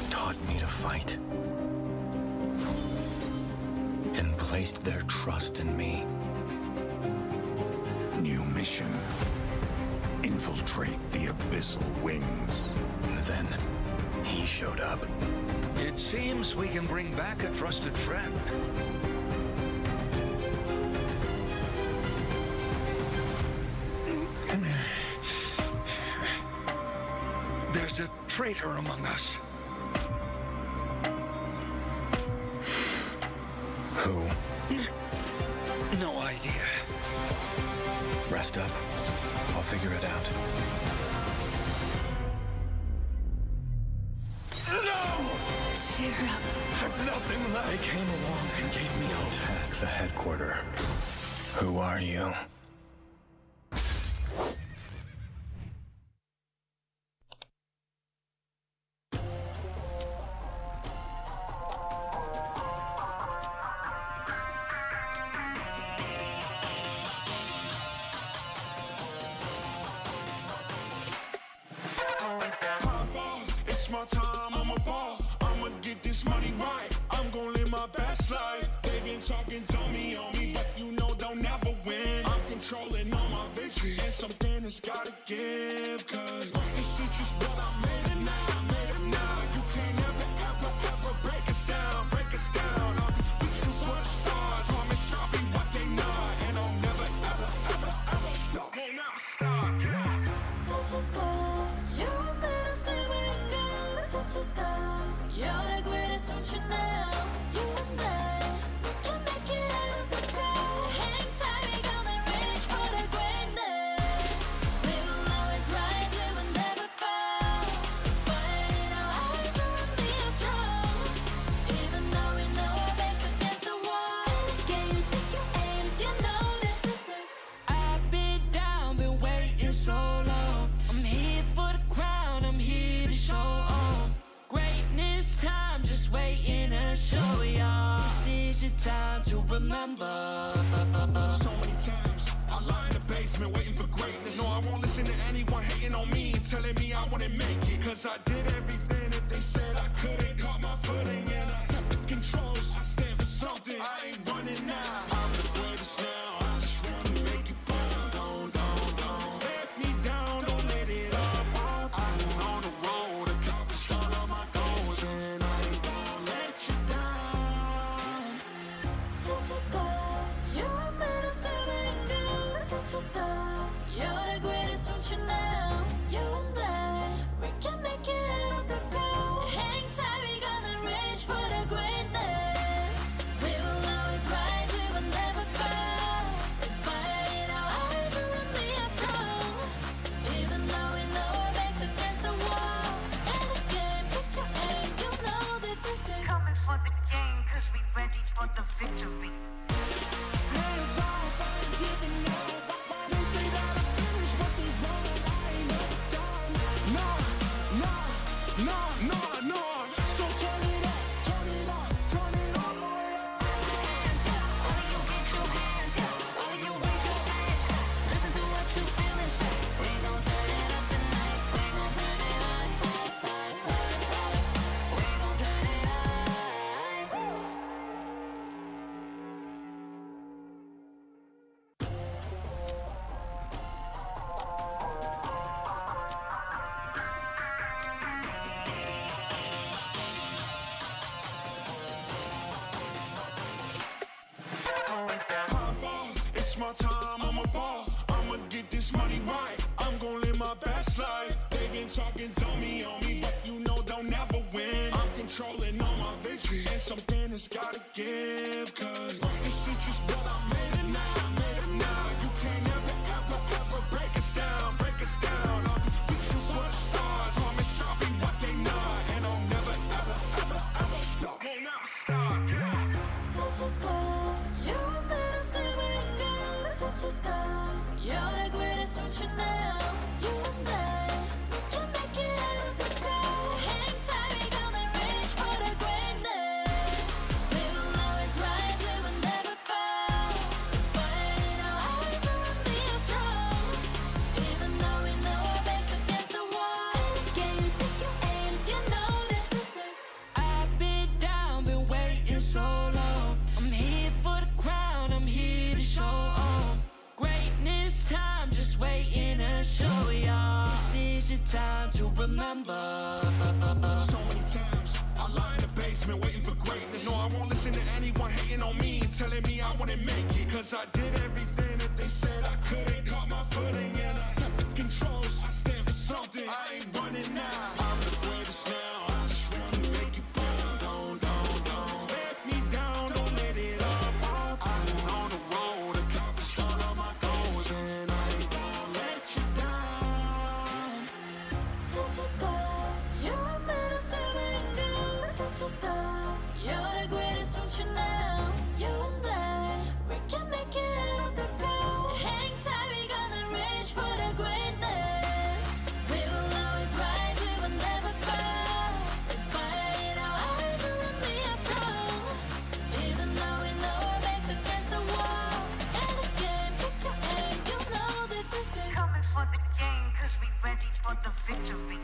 Taught me to fight. And placed their trust in me. New mission. Infiltrate the abyssal wings. And then, he showed up. It seems we can bring back a trusted friend. There's a traitor among us. Who? No idea. Rest up. I'll figure it out. No! Cheer up. I'm nothing like... They came along and gave me hope. Attack the headquarters. Who are you? It's my time, I'm a ball. I'ma get this money right. I'm gonna live my best life. They been talking, tell me on me, but you know they'll never win. I'm controlling all my victories, and something has gotta give. Cause this is just what I made it now, made it now. You can't ever, ever, ever break us down, break us down. I'll be reaching for the stars, promise I'll be what they not. And I'll never, ever, ever, ever stop. Won't never stop, yeah. Touch the sky, you're made of silver and gold. Touch the sky, you're the greatest option now. You and I, we can make it out of the cold. Hang tight, we gonna reach for the greatness. We will always rise, we will never fall. Fire in our eyes, and we are strong. Even though we know our backs against the wall. Can you take your aim? You know that this is. I've been down, been waiting so long. I'm here for the crown, I'm here to show off. Greatness time, just waiting to show y'all. This is your time to remember. So many times I lie in the basement waiting for greatness. No, I won't listen to anyone hating on me and telling me I wouldn't make it. Cause I did everything that they said I couldn't. Caught my footing and I kept the controls. I stand for something, I ain't running now. I'm the greatest now, I just wanna make it burn. Don't let me down, don't let it off. I'm on the road, accomplished all of my goals, and I ain't gonna let you down. Touch the sky, you're made of silver and gold. Touch the sky, you're the greatest option now. You and I, we can make it out of the cold. Hang tight, we gonna reach for the greatness. We will always rise, we will never fall. With fire in our eyes, and we are strong. Even though we know our backs against the wall. And again, pick your aim, you know that this is Coming for the game, cause we ready for the victory. Hands off, I ain't giving up. They say that I finished what they wanted, I ain't never done. No. So turn it up, turn it up, turn it all the way up. All of you get your hands up, all of you raise your hands. Listen to what you feel and say. We gon' turn it up tonight, we gon' turn it up. We gon' turn it up. Pop off, it's my time, I'm a ball. I'ma get this money right, I'm gonna live my best life. They been talking, tell me on me, but you know they'll never win. I'm controlling all my victories, and something has gotta give. Cause this is just what I made it now, made it now. You can't ever, ever, ever break us down, break us down. I'll be reaching for the stars, promise I'll be what they not. And I'll never, ever, ever, ever stop, won't never stop, yeah. touch touch the sky. You're made of silver and gold. Touch the sky. You're the greatest option now. You and I, we can make it out of the cold. Hang tight, we gonna reach for the greatness. We will always rise, we will never fall. We fight in our hearts, and we are strong. Even though we know our backs against the wall. Can you take your aim? You know that this is. I've been down, been waiting so long. I'm here for the crown, I'm here to show off. Greatness time, just waiting to show y'all. This is your time to remember. So many times I lie in the basement waiting for greatness. No, I won't listen to anyone hating on me, telling me I wouldn't make it. Cause I did everything that they said I couldn't. Caught my footing and I kept the controls. I stand for something, I ain't running now. I'm the greatest now, I just wanna make it burn. Don't let me down, don't let it all. I've been on the road, accomplished all of my goals, and I ain't gonna let you down. Touch the sky. You're made of silver and gold. Touch the sky. You're the greatest option now. You and I, we can make it out of the cold. Hang tight, we gonna reach for the greatness. We will always rise, we will never fall. We fight in our hearts, and we are strong. Even though we know our backs against the wall. And again, pick your aim, you know that this is Coming for the game, cause we ready for the victory.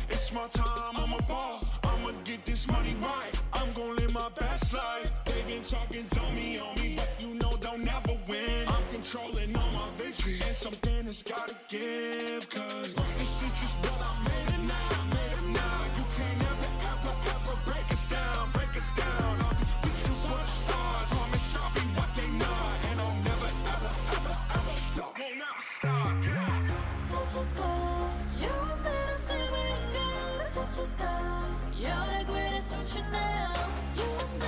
It's my time, I'm a ball. I'ma get this money right. I'm gonna live my best life. They been talking, tell me on me, but you know they'll never win. I'm controlling all my victories, and something has gotta give. Cause this is just what I made it now, You can't ever break us down, I'll be reaching for the stars. Promise I'll be what they not, and I'll never ever stop. Won't never stop, yeah. touch the sky. You're made of silver and gold. Touch the sky. You're the greatest option now. You and I,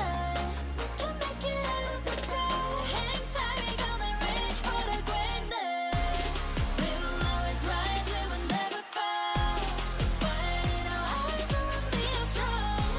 we can make it out of the cold. Hang tight, we gonna reach for the greatness. We will always rise, we will never fall. We fight in our hearts, and we are strong.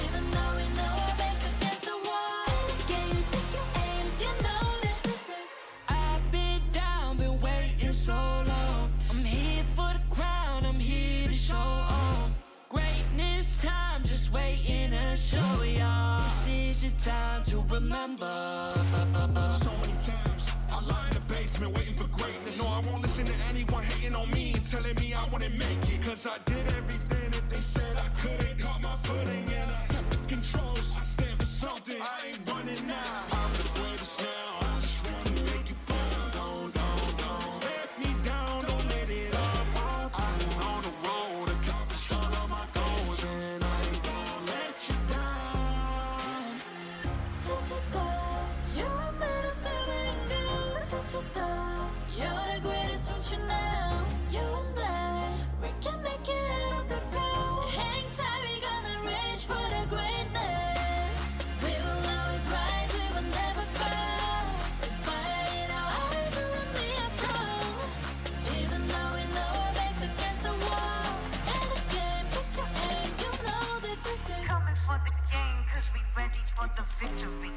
Even though we know our backs against the wall. Can you take your aim? You know that this is. I've been down, been waiting so long. I'm here for the crown, I'm here to show off. Greatness time, just waiting to show y'all. This is your time to remember. So many times I lie in the basement waiting for greatness. No, I won't listen to anyone hating on me, telling me I wouldn't make it. Cause I did everything that they said I couldn't. Caught my footing and I kept the controls. I stand for something, I ain't running now. I'm the greatest now, I just wanna make it burn. Don't let me down, don't let it all fall. I've been on the road, accomplished all of my goals, and I ain't gonna let you down. Touch the sky. You're made of silver and gold. Touch the sky. You're the greatest option now. You and I, we can make it out of the cold. Hang tight, we gonna reach for the greatness. We will always rise, we will never fall. We fight in our hearts, and we are strong. Even though we know our backs against the wall. And again, pick your aim, you know that this is. Coming for the game, cause we ready for the victory.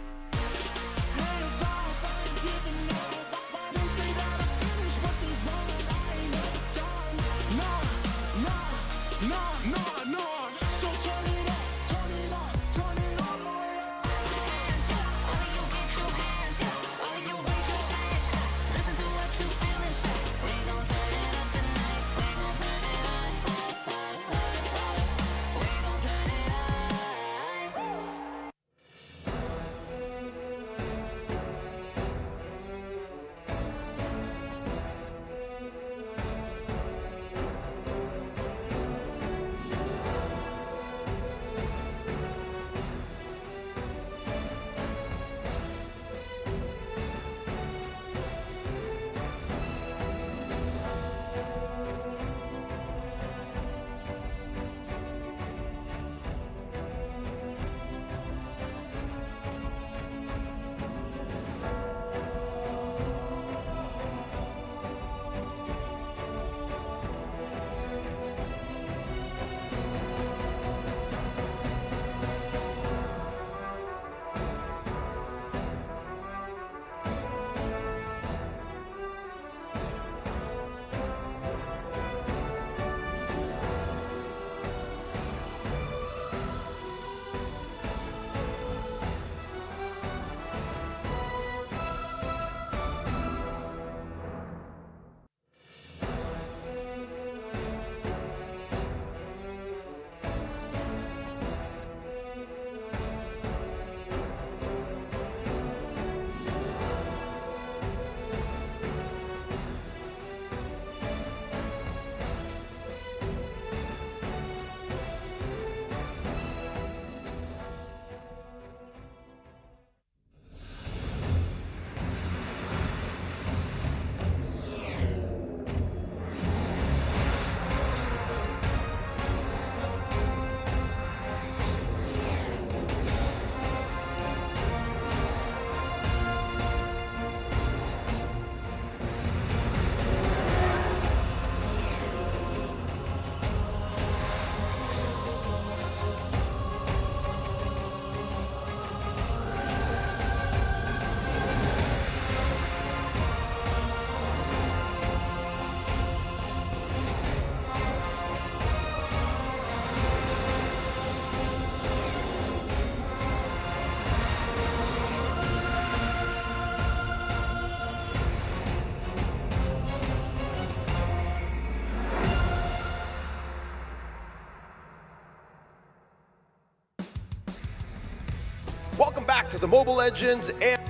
Welcome back to the Mobile Legends and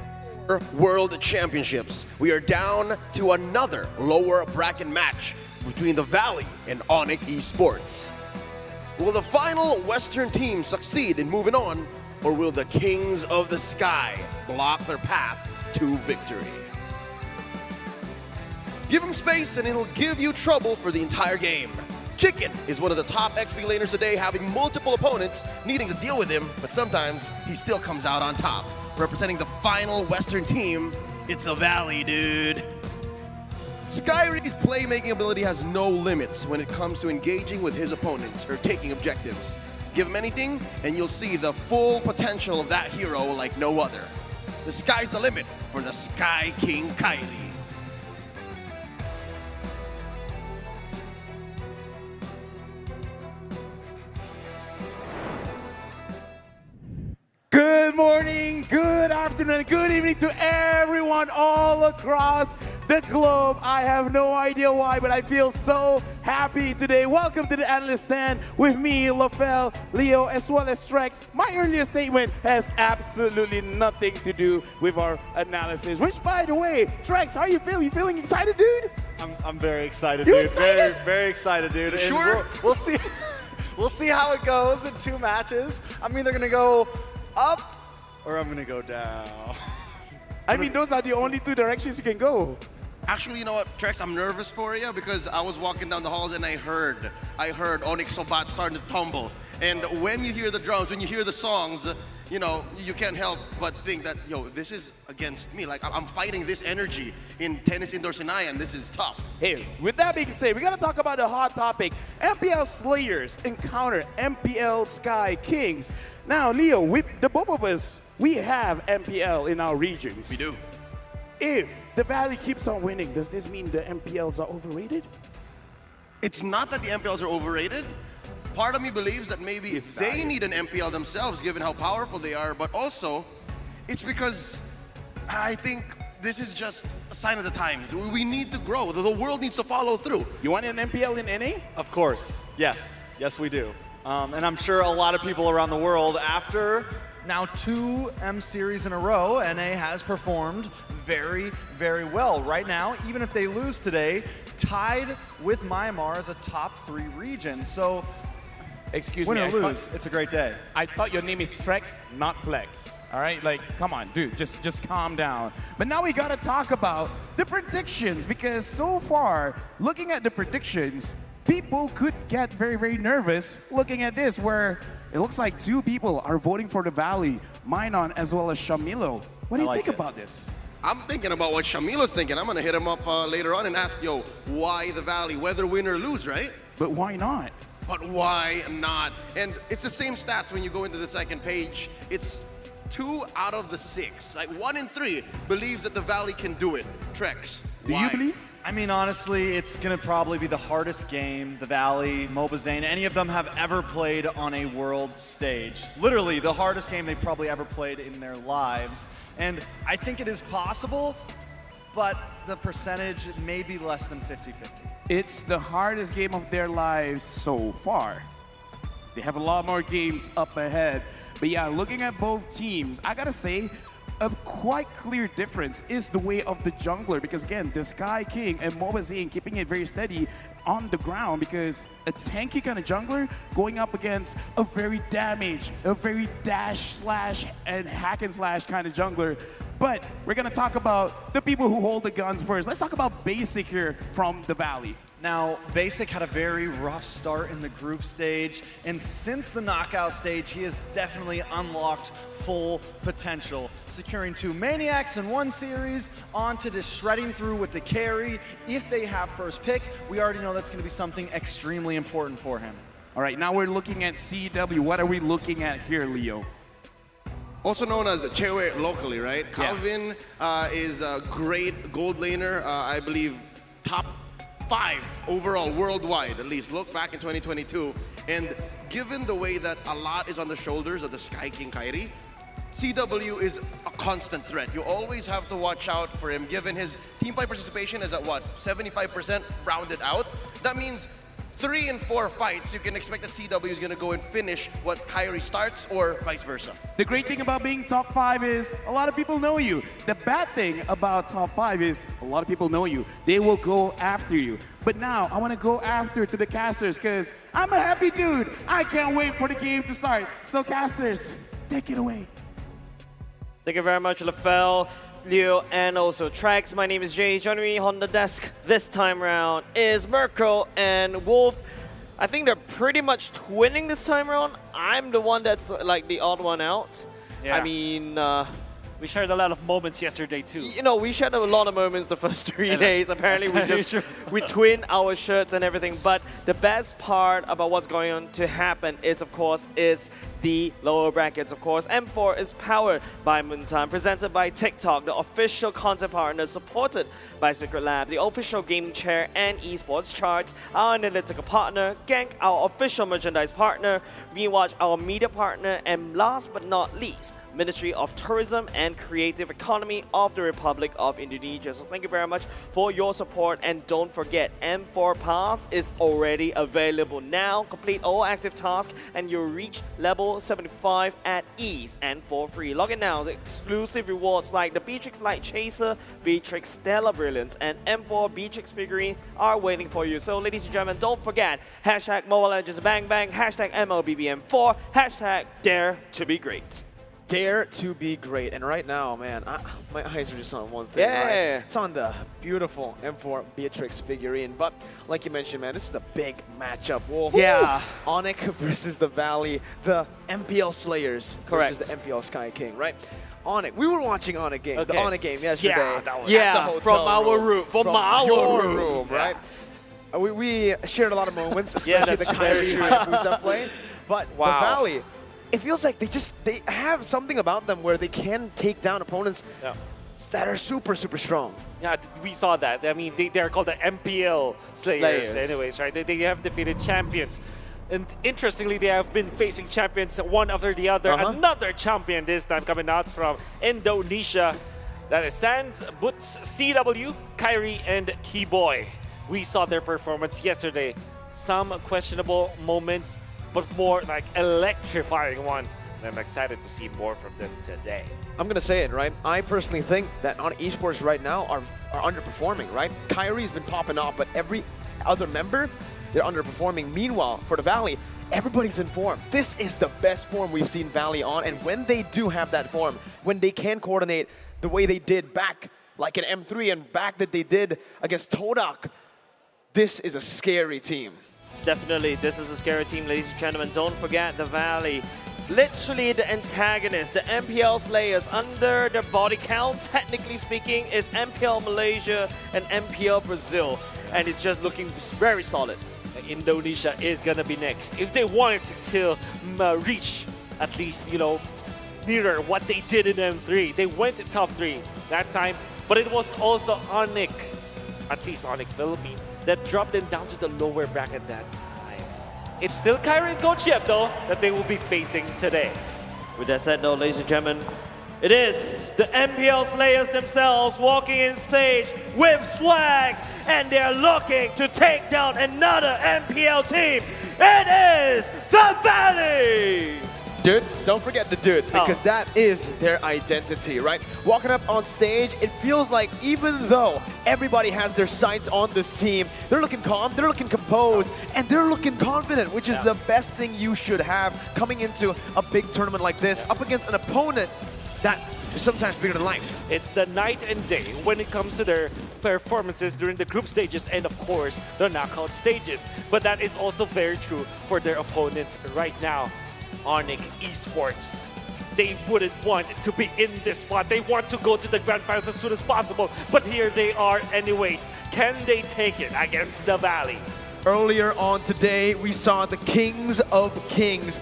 World Championships. We are down to another lower bracket match between the Valley and ONIC Esports. Will the final Western team succeed in moving on, or will the Kings of the Sky block their path to victory? Give him space and it'll give you trouble for the entire game. Chicken is one of the top XP laners today, having multiple opponents needing to deal with him, but sometimes he still comes out on top. Representing the final Western team, it's the Valley, dude. Skyree's playmaking ability has no limits when it comes to engaging with his opponents or taking objectives. Give him anything and you'll see the full potential of that hero like no other. The sky's the limit for the Sky King Kylie. Good morning, good afternoon, good evening to everyone all across the globe. I have no idea why, but I feel so happy today. Welcome to the Analyst stand with me, Lafel, Leo, as well as Trex. My earlier statement has absolutely nothing to do with our analysis, which, by the way, Trex, how you feel? You feeling excited, dude? I'm very excited, You dude. excited? Very excited, dude. You And sure? We'll see. We'll see how it goes in 2 matches. I'm either gonna go up or I'm gonna go down. I mean, those are the only 2 directions you can go. Actually, you know what, Trex, I'm nervous for you because I was walking down the halls and I heard ONIC Sobat starting to tumble. And when you hear the drums, when you hear the songs, you know, you can't help but think that, yo, this is against me. Like, I'm fighting this energy in Tennis Indoor Sinai, and this is tough. Hey, with that being said, we gotta talk about a hot topic. MPL Slayers encounter MPL Sky Kings. Now, Leo, with the both of us, we have MPL in our regions. We do. If the Valley keeps on winning, does this mean the MPLs are overrated? It's not that the MPLs are overrated. Part of me believes that maybe they need an MPL themselves, given how powerful they are, but also it's because I think this is just a sign of the times. We need to grow. The world needs to follow through. You want an MPL in NA? Of course, yes. Yes, we do. And I'm sure a lot of people around the world, after now 2 M series in a row, NA has performed very, very well. Right now, even if they lose today, tied with Myanmar as a top 3 region. So, Excuse win me. or lose, it's a great day. I thought your name is Trex, not Flex. All right, like, come on, dude, just calm down. But now we gotta talk about the predictions, because so far, looking at the predictions, people could get very, very nervous looking at this, where it looks like 2 people are voting for the Valley, Minon as well as Shamilo. What do you think about this? I'm thinking about what Shamilo's thinking. I'm gonna hit him up later on and ask, yo, why the Valley? Whether win or lose, right? But why not? But why not? And it's the same stats when you go into the second page. It's 2 out of the 6. Like 1 in 3 believes that the Valley can do it. Trex, Do you believe? I mean, honestly, it's going to probably be the hardest game the Valley, Mobazane, any of them have ever played on a world stage. Literally, the hardest game they've probably ever played in their lives. And I think it is possible, but the percentage may be less than 50-50. It's the hardest game of their lives so far. They have a lot more games up ahead. But yeah, looking at both teams, I gotta say, a quite clear difference is the way of the jungler, because again, the Sky King and Mobazane keeping it very steady on the ground, because a tanky kind of jungler going up against a very damage, a very dash slash and hack and slash kind of jungler. But we're gonna talk about the people who hold the guns first. Let's talk about Basic here from the Valley. Now, Basic had a very rough start in the group stage, and since the knockout stage, he has definitely unlocked full potential, securing 2 Maniacs in 1 series, on to just shredding through with the carry. If they have first pick, we already know that's going to be something extremely important for him. All right, now we're looking at CW. What are we looking at here, Leo? Also known as Chewe locally, right? Yeah. Calvin is a great gold laner, I believe top 5 overall worldwide, at least. Look back in 2022. And given the way that a lot is on the shoulders of the Sky King Kairi, CW is a constant threat. You always have to watch out for him, given his team fight participation is at what, 75% rounded out. That means 3 and 4 fights, you can expect that CW is going to go and finish what Kyrie starts or vice versa. The great thing about being top 5 is a lot of people know you. The bad thing about top 5 is a lot of people know you. They will go after you. But now I want to go after to the casters because I'm a happy dude. I can't wait for the game to start. So casters, take it away. Thank you very much, LaFell, Leo, and also Trax. My name is Jay. Joining me on the desk this time around is Merkel and Wolf. I think they're pretty much twinning this time around. I'm the one that's like the odd one out. Yeah. I mean, we shared a lot of moments yesterday too. you know, we shared a lot of moments the first 3 days. Apparently, we twin our shirts and everything. But the best part about what's going on to happen is, of course, is the lower brackets. Of course, M4 is powered by Moontime, presented by TikTok, the official content partner, supported by Secret Lab, the official gaming chair and esports charts, our analytical partner, Gank, our official merchandise partner, Rewatch, our media partner, and last but not least, Ministry of Tourism and Creative Economy of the Republic of Indonesia. So thank you very much for your support, and don't forget, M4 Pass is already available now. Complete all active tasks and you'll reach level 75 at ease and for free. Log in now. The exclusive rewards like the Beatrix Light Chaser, Beatrix Stellar Brilliance, and M4 Beatrix figurine are waiting for you. So ladies and gentlemen, don't forget, hashtag Mobile Legends Bang Bang, hashtag MLBBM4, hashtag Dare to be Great. Dare to be great. And right now, man, my eyes are just on one thing. Yeah. Right? It's on the beautiful M4 Beatrix figurine. But like you mentioned, man, this is a big matchup. Wolf. Yeah. ONIC versus the Valley, the MPL Slayers versus the MPL Sky King, right? ONIC. We were watching ONIC game, the ONIC game yesterday. Yeah, that was at the hotel from our room. From our room, right? We shared a lot of moments, especially the Kyrie Hayabusa play. But the Valley, it feels like they have something about them where they can take down opponents that are super, super strong. Yeah, we saw that. I mean, they're called the MPL Slayers anyways, right? They have defeated champions. And interestingly, they have been facing champions one after the other. Another champion this time coming out from Indonesia. That is Sans, Boots, CW, Kyrie, and Keyboy. We saw their performance yesterday. Some questionable moments, but more like electrifying ones. And I'm excited to see more from them today. I'm going to say it, right? I personally think that on esports right now are underperforming, right? Kyrie's been popping off, but every other member, they're underperforming. Meanwhile, for the Valley, everybody's in form. This is the best form we've seen Valley on, and when they do have that form, when they can coordinate the way they did back like an M3 and back that they did against Todak, this is a scary team. Definitely, this is a scary team, ladies and gentlemen. Don't forget the Valley. Literally the antagonist, the MPL Slayers, under their body count, technically speaking, is MPL Malaysia and MPL Brazil. And it's just looking very solid. Indonesia is gonna be next. If they want to reach at least, you know, nearer what they did in M3, they went to top 3 that time, but it was also ONIC, at least ONIC Philippines, that dropped them down to the lower bracket that time. It's still Kyrie and Coach Yep, though, that they will be facing today. With that said, though, ladies and gentlemen, it is the MPL Slayers themselves walking in stage with swag, and they're looking to take down another MPL team. It is the Valley! Dude, don't forget the dude, because that is their identity, right? Walking up on stage, it feels like even though everybody has their sights on this team, they're looking calm, they're looking composed, and they're looking confident, which is the best thing you should have coming into a big tournament like this, up against an opponent that is sometimes bigger than life. It's the night and day when it comes to their performances during the group stages and, of course, the knockout stages. But that is also very true for their opponents right now. ONIC Esports. They wouldn't want to be in this spot. They want to go to the grand finals as soon as possible. But here they are anyways. Can they take it against the Valley? Earlier on today, we saw the Kings of Kings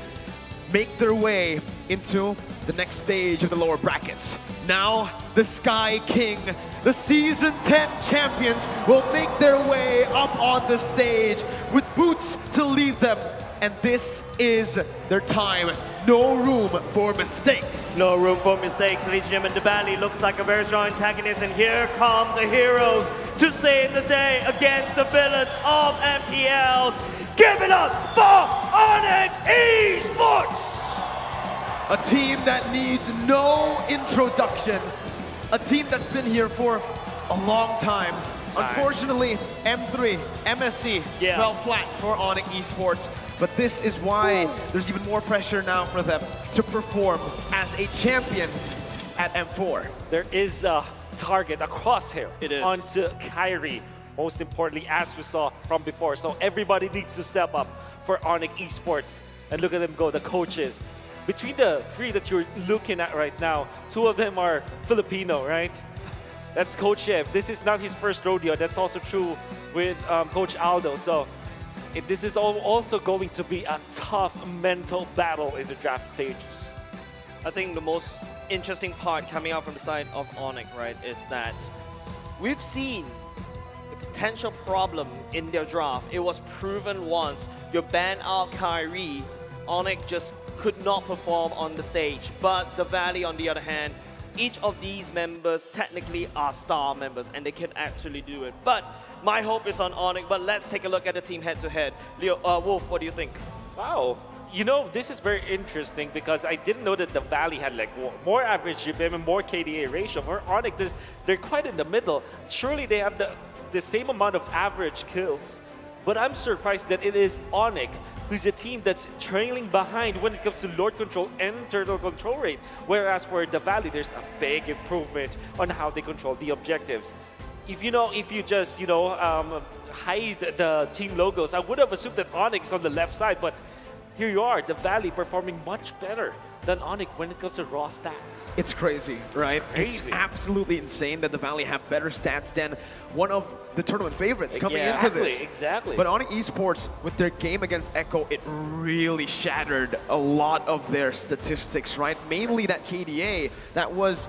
make their way into the next stage of the lower brackets. Now, the Sky King, the Season 10 champions, will make their way up on the stage with Boots to lead them. And this is their time. No room for mistakes. No room for mistakes, ladies and gentlemen. The Valley looks like a very strong antagonist, and here comes the heroes to save the day against the villains of MPLs. Give it up for ONIC Esports! A team that needs no introduction. A team that's been here for a long time. Unfortunately, M3, MSC fell flat for ONIC Esports. But this is why there's even more pressure now for them to perform as a champion at M4. There is a target, a crosshair onto Kyrie. Most importantly, as we saw from before. So everybody needs to step up for ONIC Esports. And look at them go, the coaches. Between the three that you're looking at right now, two of them are Filipino, right? That's Coach Ev. This is not his first rodeo. That's also true with Coach Aldo. So this is also going to be a tough mental battle in the draft stages. I think the most interesting part coming out from the side of ONIC, right, is that we've seen the potential problem in their draft. It was proven once. You ban out Kyrie, ONIC just could not perform on the stage. But the Valley, on the other hand, each of these members technically are star members and they can actually do it. But my hope is on ONIC, but let's take a look at the team head-to-head. Leo, Wolf, what do you think? Wow. You know, this is very interesting because I didn't know that the Valley had like more average GPM and more KDA ratio. For ONIC, they're quite in the middle. Surely they have the same amount of average kills. But I'm surprised that it is ONIC who's a team that's trailing behind when it comes to Lord Control and Turtle Control rate. Whereas for the Valley, there's a big improvement on how they control the objectives. If you just, hide the team logos, I would have assumed that ONIC's on the left side, but here you are, the Valley performing much better than ONIC when it comes to raw stats. It's crazy, right? It's crazy. It's absolutely insane that the Valley have better stats than one of the tournament favorites coming into this. Exactly. But ONIC Esports, with their game against Echo, it really shattered a lot of their statistics, right? Mainly that KDA that was,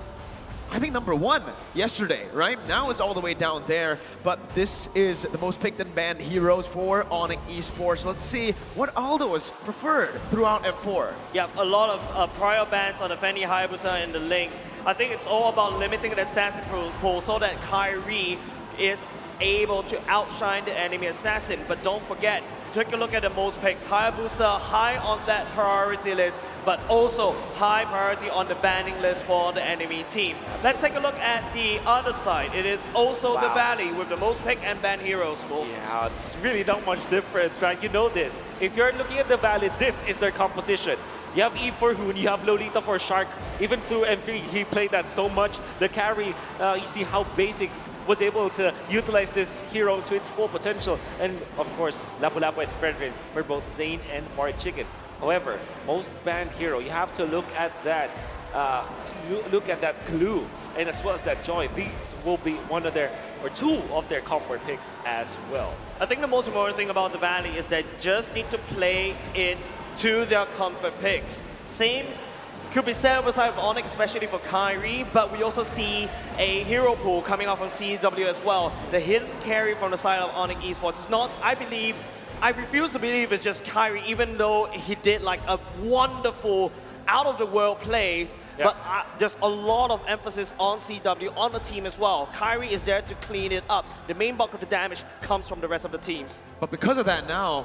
I think, #1 yesterday, right? Now it's all the way down there, but this is the most picked and banned heroes for ONIC Esports. Let's see what Aldo has preferred throughout M4. Yeah, a lot of prior bans on the Fanny Hayabusa and the Link. I think it's all about limiting the assassin pool so that Kyrie is able to outshine the enemy assassin. But don't forget, take a look at the most picks. Hayabusa high on that priority list, but also high priority on the banning list for the enemy teams. Let's take a look at the other side. It is also the Valley with the most pick and ban heroes. Yeah, it's really not much difference, right? You know this. If you're looking at the Valley, this is their composition. You have Eve for Hoon, you have Lolita for Shark. Even through M3, he played that so much. The carry, you see how basic was able to utilize this hero to its full potential. And of course, Lapu-Lapu and Fredrin for both Zane and Fried Chicken. However, most banned hero, you have to look at that, glue, and as well as that joy. These will be two of their comfort picks as well. I think the most important thing about the Valley is they just need to play it to their comfort picks. Same could be said on the side of ONIC, especially for Kyrie, but we also see a hero pool coming out from CW as well. The hidden carry from the side of ONIC Esports is not, I refuse to believe it's just Kyrie, even though he did like a wonderful out-of-the-world plays, but there's a lot of emphasis on CW, on the team as well. Kyrie is there to clean it up. The main bulk of the damage comes from the rest of the teams. But because of that now,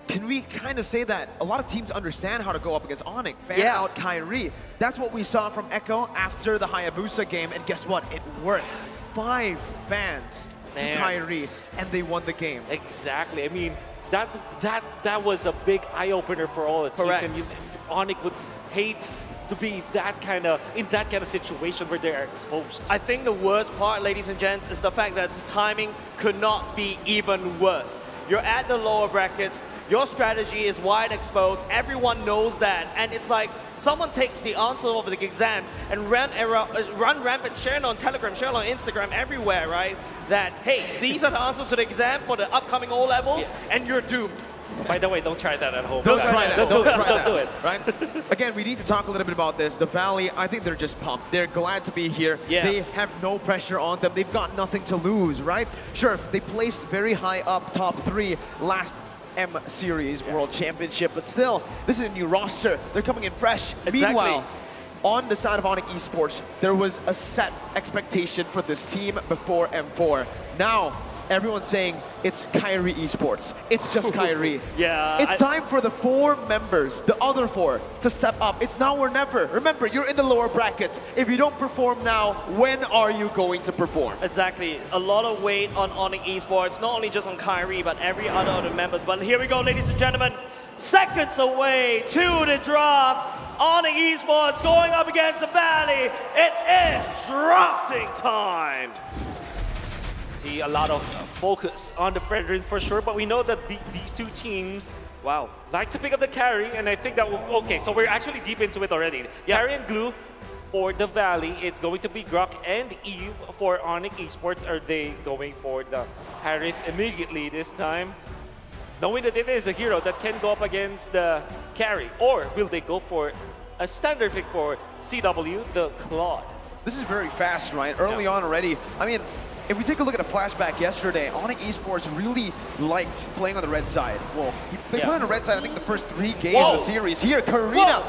can we kind of say that a lot of teams understand how to go up against ONIC, ban out Kyrie? That's what we saw from Echo after the Hayabusa game, and guess what? It worked. 5 bans to Kyrie, and they won the game. Exactly. I mean, that was a big eye-opener for all the teams. Correct. And ONIC would hate to be in that kind of situation where they're exposed. I think the worst part, ladies and gents, is the fact that the timing could not be even worse. You're at the lower brackets, your strategy is wide exposed, everyone knows that, and it's like someone takes the answer of the exams and run rampant, share it on Telegram, share it on Instagram, everywhere, right? That, hey, these are the answers to the exam for the upcoming O-levels, and you're doomed. By the way, don't try that at home. Don't try that. Don't do it. Right? Again, we need to talk a little bit about this. The Valley, I think they're just pumped. They're glad to be here. Yeah. They have no pressure on them. They've got nothing to lose, right? Sure, they placed very high up, top 3 last M Series World Championship, but still, this is a new roster. They're coming in fresh. Exactly. Meanwhile, on the side of ONIC Esports, there was a set expectation for this team before M4. Now, everyone's saying it's Kyrie Esports. It's just Kyrie. Yeah. It's time for the 4 members, the other 4, to step up. It's now or never. Remember, you're in the lower brackets. If you don't perform now, when are you going to perform? Exactly. A lot of weight on ONIC Esports, not only just on Kyrie, but every other members. But here we go, ladies and gentlemen. Seconds away to the draft. ONIC Esports going up against the Valley. It is drafting time. See a lot of focus on the Fredrin for sure, but we know that these 2 teams, wow, like to pick up the carry, and I think that okay, so we're actually deep into it already. Yeah. Carry and glue for the Valley. It's going to be Grok and Eve for ONIC Esports. Are they going for the Harith immediately this time? Knowing that it is a hero that can go up against the carry, or will they go for a standard pick for CW, the Claude? This is very fast, right? Early on already. I mean, if we take a look at a flashback yesterday, ONIC Esports really liked playing on the red side. Well, they played on the red side, I think, the first 3 games of the series. Here, Karina,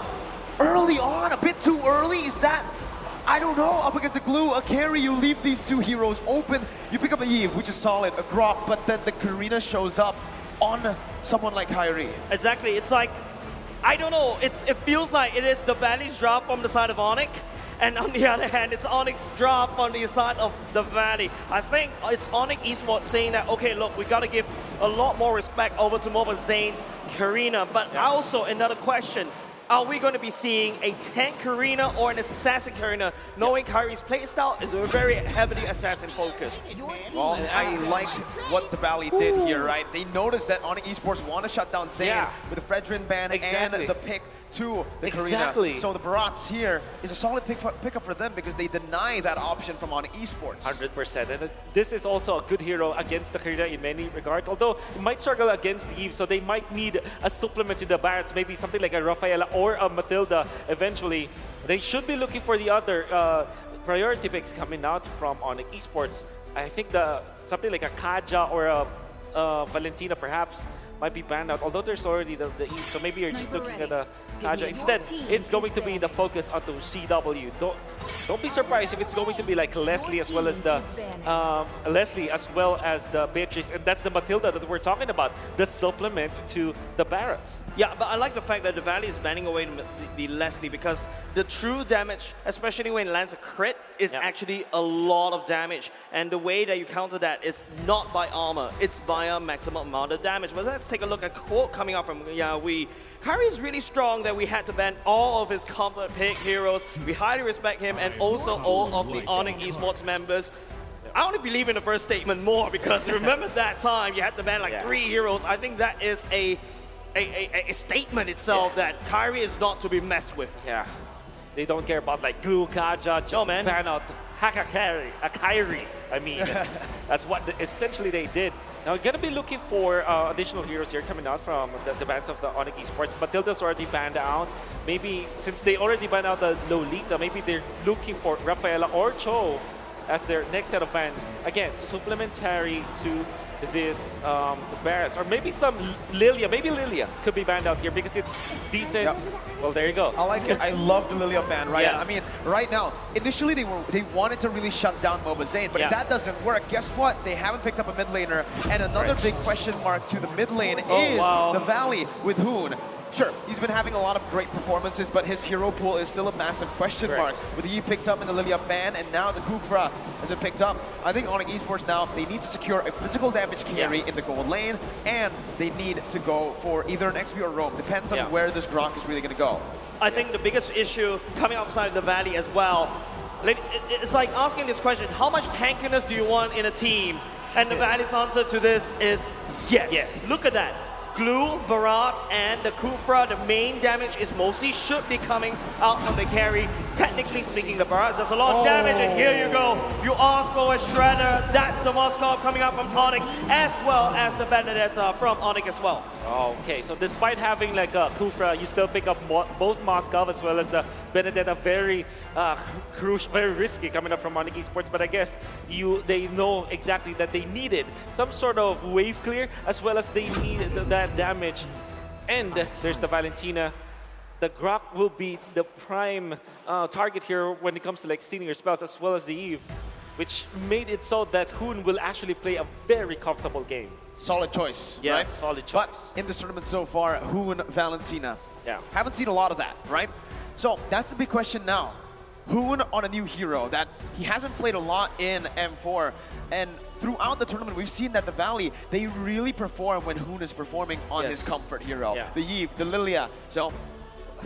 early on, a bit too early. Is that, I don't know, up against the glue, a carry, you leave these 2 heroes open. You pick up a Eve, which is solid, a Grok, but then the Karina shows up on someone like Kyrie. Exactly. It's like, I don't know, it feels like it is the Valley's drop from the side of ONIC. And on the other hand, it's ONIC's drop on the side of the Valley. I think it's ONIC Esports saying that, okay, look, we got to give a lot more respect over to Mobile Zane's Karina. But also another question, are we going to be seeing a tank Karina or an assassin Karina, knowing Kyrie's playstyle is very heavily assassin focused? Well, I like what the Valley did here, right? They noticed that ONIC Esports want to shut down Zane with the Fredrin ban and the pick to the Karina. So the Barats here is a solid pickup for them because they deny that option from ONIC Esports. 100%. And this is also a good hero against the Karina in many regards, although it might struggle against Eve, so they might need a supplement to the Barats, maybe something like a Rafaela or a Matilda eventually. They should be looking for the other priority picks coming out from ONIC Esports. I think something like a Kaja or a Valentina perhaps might be banned out, although there's already the E, so maybe you're just looking at the Kaja. Instead, it's going to be the focus onto CW. Don't be surprised if it's going to be like Leslie as well as the Beatrice, and that's the Matilda that we're talking about, the supplement to the Barrats. Yeah, but I like the fact that the Valley is banning away the Leslie, because the true damage, especially when it lands a crit, is actually a lot of damage. And the way that you counter that is not by armor, it's by a maximum amount of damage. But let's take a look at a quote coming out from Yahui. Kyrie's really strong that we had to ban all of his comfort pick heroes. We highly respect him and also all of the ONIC Esports members. I only believe in the first statement more because remember that time you had to ban like 3 heroes. I think that is a statement itself that Kyrie is not to be messed with. Yeah, they don't care about like Glue, Kaja, just ban out Kyrie. I mean, that's what essentially they did. Now, we're going to be looking for additional heroes here coming out from the bans of the ONIC Esports. Matilda's already banned out. Maybe, since they already banned out the Lolita, maybe they're looking for Rafaela or Cho as their next set of bans. Again, supplementary to this Barrats. Or maybe some Lilia. Maybe Lilia could be banned out here because it's decent. Well, there you go. I like it. I love the Lilia ban, right? I mean, right now, initially they wanted to really shut down Mobile Zane, but if that doesn't work, guess what? They haven't picked up a mid laner, and another big question mark to the mid lane is the Valley with Hoon. Sure, he's been having a lot of great performances, but his hero pool is still a massive question mark. With the E picked up in the Lilia ban, and now the Kufra has been picked up. I think ONIC Esports now, they need to secure a physical damage carry in the gold lane, and they need to go for either an XP or roam. Depends on where this Grok is really going to go. I think the biggest issue coming outside of the Valley as well, it's like asking this question, how much tankiness do you want in a team? And the Valley's answer to this is yes. Look at that. Glue, Barat, and the Kufra, the main damage is mostly should be coming out from the carry. Technically speaking, the Barat does a lot of damage, and here you go. You ask for a Shredder, that's the Moskov coming out from ONIC, as well as the Benedetta from ONIC as well. Okay, so despite having like a Kufra, you still pick up both Moskov as well as the Benedetta. Very crucial, very risky coming up from ONIC Esports, but I guess they know exactly that they needed some sort of wave clear as well as they needed that damage. And there's the Valentina. The Grok will be the prime target here when it comes to like stealing your spells as well as the Eve. which made it so that Hoon will actually play a very comfortable game. Solid choice, Yeah, right? solid choice. But in this tournament so far, Hoon, Valentina. Yeah. Haven't seen a lot of that, right? So that's the big question now. Hoon on a new hero that he hasn't played a lot in M4. And throughout the tournament, we've seen that the Valley, they really perform when Hoon is performing on his comfort hero. Yeah. The Yves, the Lilia. So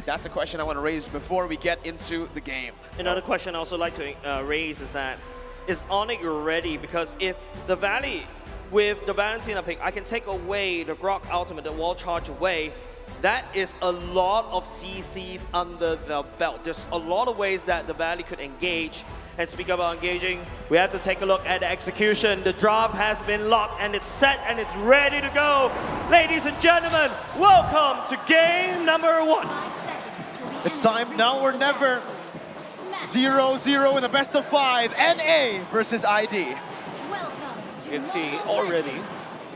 that's a question I want to raise before we get into the game. Another question I also like to raise is that, is ONIC ready? Because if the Valley, with the Valentina pick, I can take away the Grok ultimate, the wall charge away, that is a lot of CCs under the belt. There's a lot of ways that the Valley could engage. And speaking about engaging, we have to take a look at the execution. The drop has been locked and it's set and it's ready to go. Ladies and gentlemen, welcome to game number 1. It's time now or never. 0-0 in the best of 5. NA versus ID. You can see already,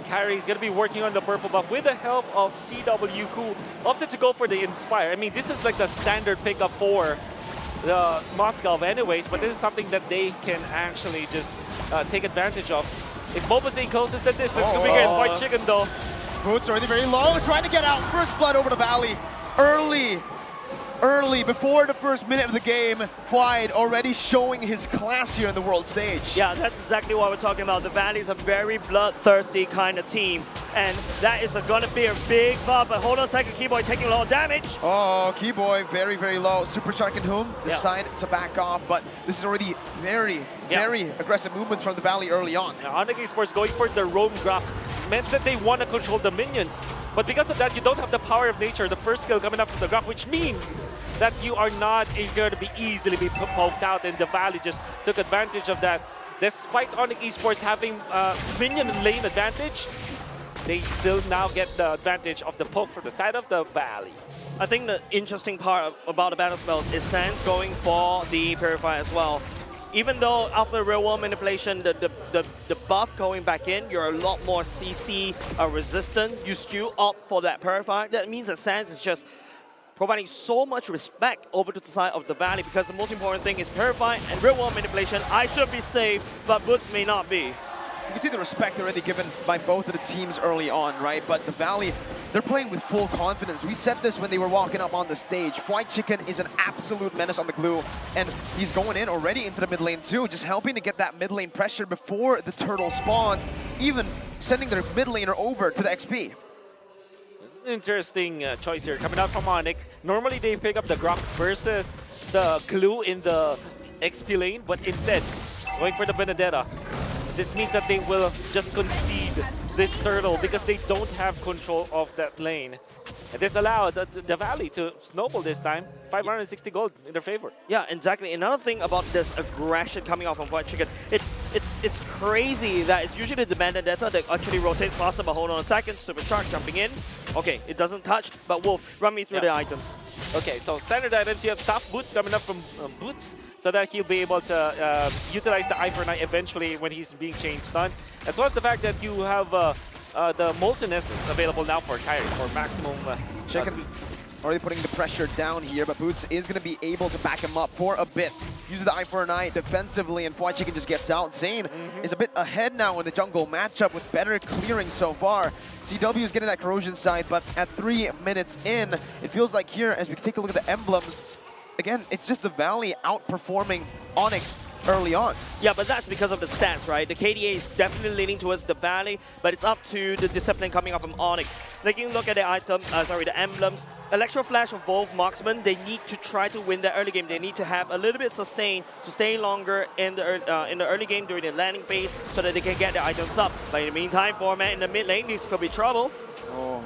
Kyrie's going to be working on the purple buff with the help of CW, who opted to go for the Inspire. I mean, this is like the standard pickup for the Moscow anyways, but this is something that they can actually just take advantage of. If Mobazane closes the distance, could be good. White Chicken though. Boots already very low, trying to get out. First blood over the Valley. Early, before the first minute of the game, Fwide already showing his class here in the world stage. Yeah, that's exactly what we're talking about. The Valley is a very bloodthirsty kind of team, and that is going to be a big buff. But hold on a second, Keyboy taking a lot of damage. Oh, Keyboy very, very low. Super Shark and Whom decide to back off, but this is already very aggressive movements from the Valley early on. ONIC Esports going for the roam grab meant that they want to control the minions. But because of that, you don't have the power of nature, the first skill coming up from the grab, which means that you are not going to be easily be poked out, and the Valley just took advantage of that. Despite ONIC Esports having minion lane advantage, they still now get the advantage of the poke from the side of the Valley. I think the interesting part about the battle spells is Sans going for the Purify as well. Even though after real world manipulation, the buff going back in, you're a lot more CC resistant. You still opt for that Purify. That means that Sans is just providing so much respect over to the side of the Valley, because the most important thing is Purify and real world manipulation. I should be safe, but Boots may not be. You can see the respect already given by both of the teams early on, right? But the Valley, they're playing with full confidence. We said this when they were walking up on the stage. White Chicken is an absolute menace on the glue, and he's going in already into the mid lane too, just helping to get that mid lane pressure before the turtle spawns, even sending their mid laner over to the XP. Interesting choice here coming out from ONIC. Normally they pick up the Grok versus the glue in the XP lane, but instead going for the Benedetta. This means that they will just concede this turtle because they don't have control of that lane. And this allowed the Valley to snowball this time. 560 gold in their favor. Yeah, exactly. Another thing about this aggression coming off from White Chicken, it's crazy that it's usually the Vendetta that actually rotates faster, but hold on a second. Super Shark jumping in. Okay, it doesn't touch, but Wolf, run me through the items. Okay, so standard items, you have tough boots coming up from Boots, so that he'll be able to utilize the Eye for Night eventually when he's being chain stunned. As well as the fact that you have the Molten Essence available now for Kyrie for maximum Chicken already putting the pressure down here, but Boots is going to be able to back him up for a bit. Uses the Eye for an Eye defensively, and White Chicken just gets out. Zane is a bit ahead now in the jungle matchup with better clearing so far. CW is getting that corrosion side, but at 3 minutes in, it feels like here, as we take a look at the emblems, again, it's just the Valley outperforming ONIC early on. Yeah, but that's because of the stats, right? The KDA is definitely leaning towards the Valley, but it's up to the discipline coming up from ONIC. Taking a look at the item, the emblems, Electro Flash of both marksmen, they need to try to win the early game. They need to have a little bit sustain to stay longer in the early game during the landing phase so that they can get the items up. But in the meantime, Format in the mid lane, this could be trouble. Oh.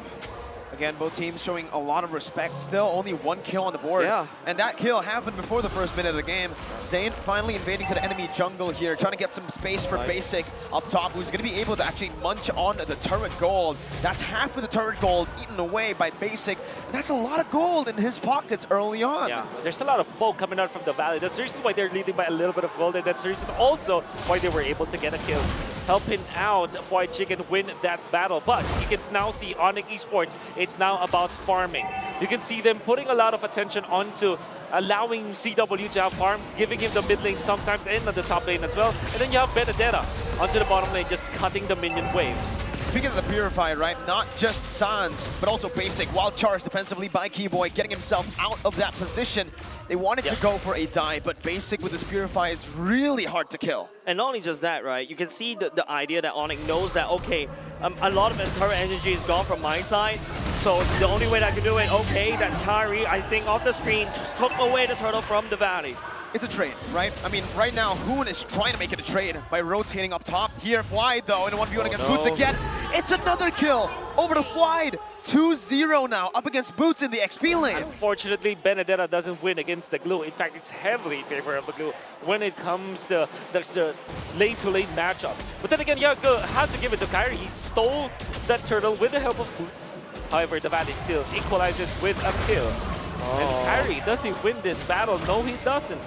Again, both teams showing a lot of respect. Still only 1 kill on the board. Yeah. And that kill happened before the first minute of the game. Zane finally invading to the enemy jungle here, trying to get some space for Basic up top, who's going to be able to actually munch on the turret gold. That's half of the turret gold eaten away by Basic. And that's a lot of gold in his pockets early on. Yeah, there's a lot of poke coming out from the Valley. That's the reason why they're leading by a little bit of gold, and that's the reason also why they were able to get a kill. Helping out White Chicken win that battle. But you can now see ONIC Esports, it's now about farming. You can see them putting a lot of attention onto allowing CW to have farm, giving him the mid lane sometimes and the top lane as well. And then you have Benedetta onto the bottom lane, just cutting the minion waves. Speaking of the Purifier, right, not just Sans, but also Basic. Wild charge defensively by Keyboy, getting himself out of that position. They wanted to go for a dive, but Basic with this Purifier is really hard to kill. And not only just that, right, you can see the idea that ONIC knows that, okay, a lot of current energy is gone from my side, so the only way that I can do it, okay, that's Kyrie, I think off the screen, just took away the turtle from the Valley. It's a trade, right? I mean, right now, Hoon is trying to make it a trade by rotating up top. Here, Fwide, though, in a 1v1 against Boots again. It's another kill over to Fwide. 2-0 now, up against Boots in the XP lane. Unfortunately, Benedetta doesn't win against the Glue. In fact, it's heavily in favor of the Glue when it comes to the lane-to-lane matchup. But then again, you have to give it to Kyrie. He stole that turtle with the help of Boots. However, the Valley still equalizes with a kill. And Kyrie, does he win this battle? No, he doesn't.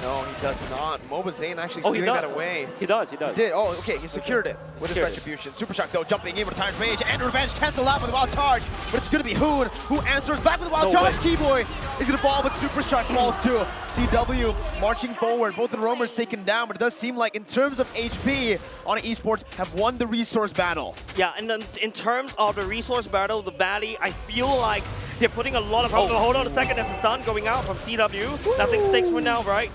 No, he does not. Mobazane actually stealing that away. He does, he does. He did. Oh, okay, he secured it with his retribution. Super Shock, though, jumping in with a Time's Rage and Revenge cancel out with a Wild Charge. But it's going to be Hoon who answers back with a Wild Charge. Keyboy is going to fall, but Super Shock falls too. CW marching forward. Both of the roamers taken down, but it does seem like in terms of HP, ONIC Esports have won the resource battle. Yeah, and then in terms of the resource battle, the Valley, I feel like they're putting a lot of pressure. Hold on a second, that's a stun going out from CW. Woo! Nothing sticks for now, right?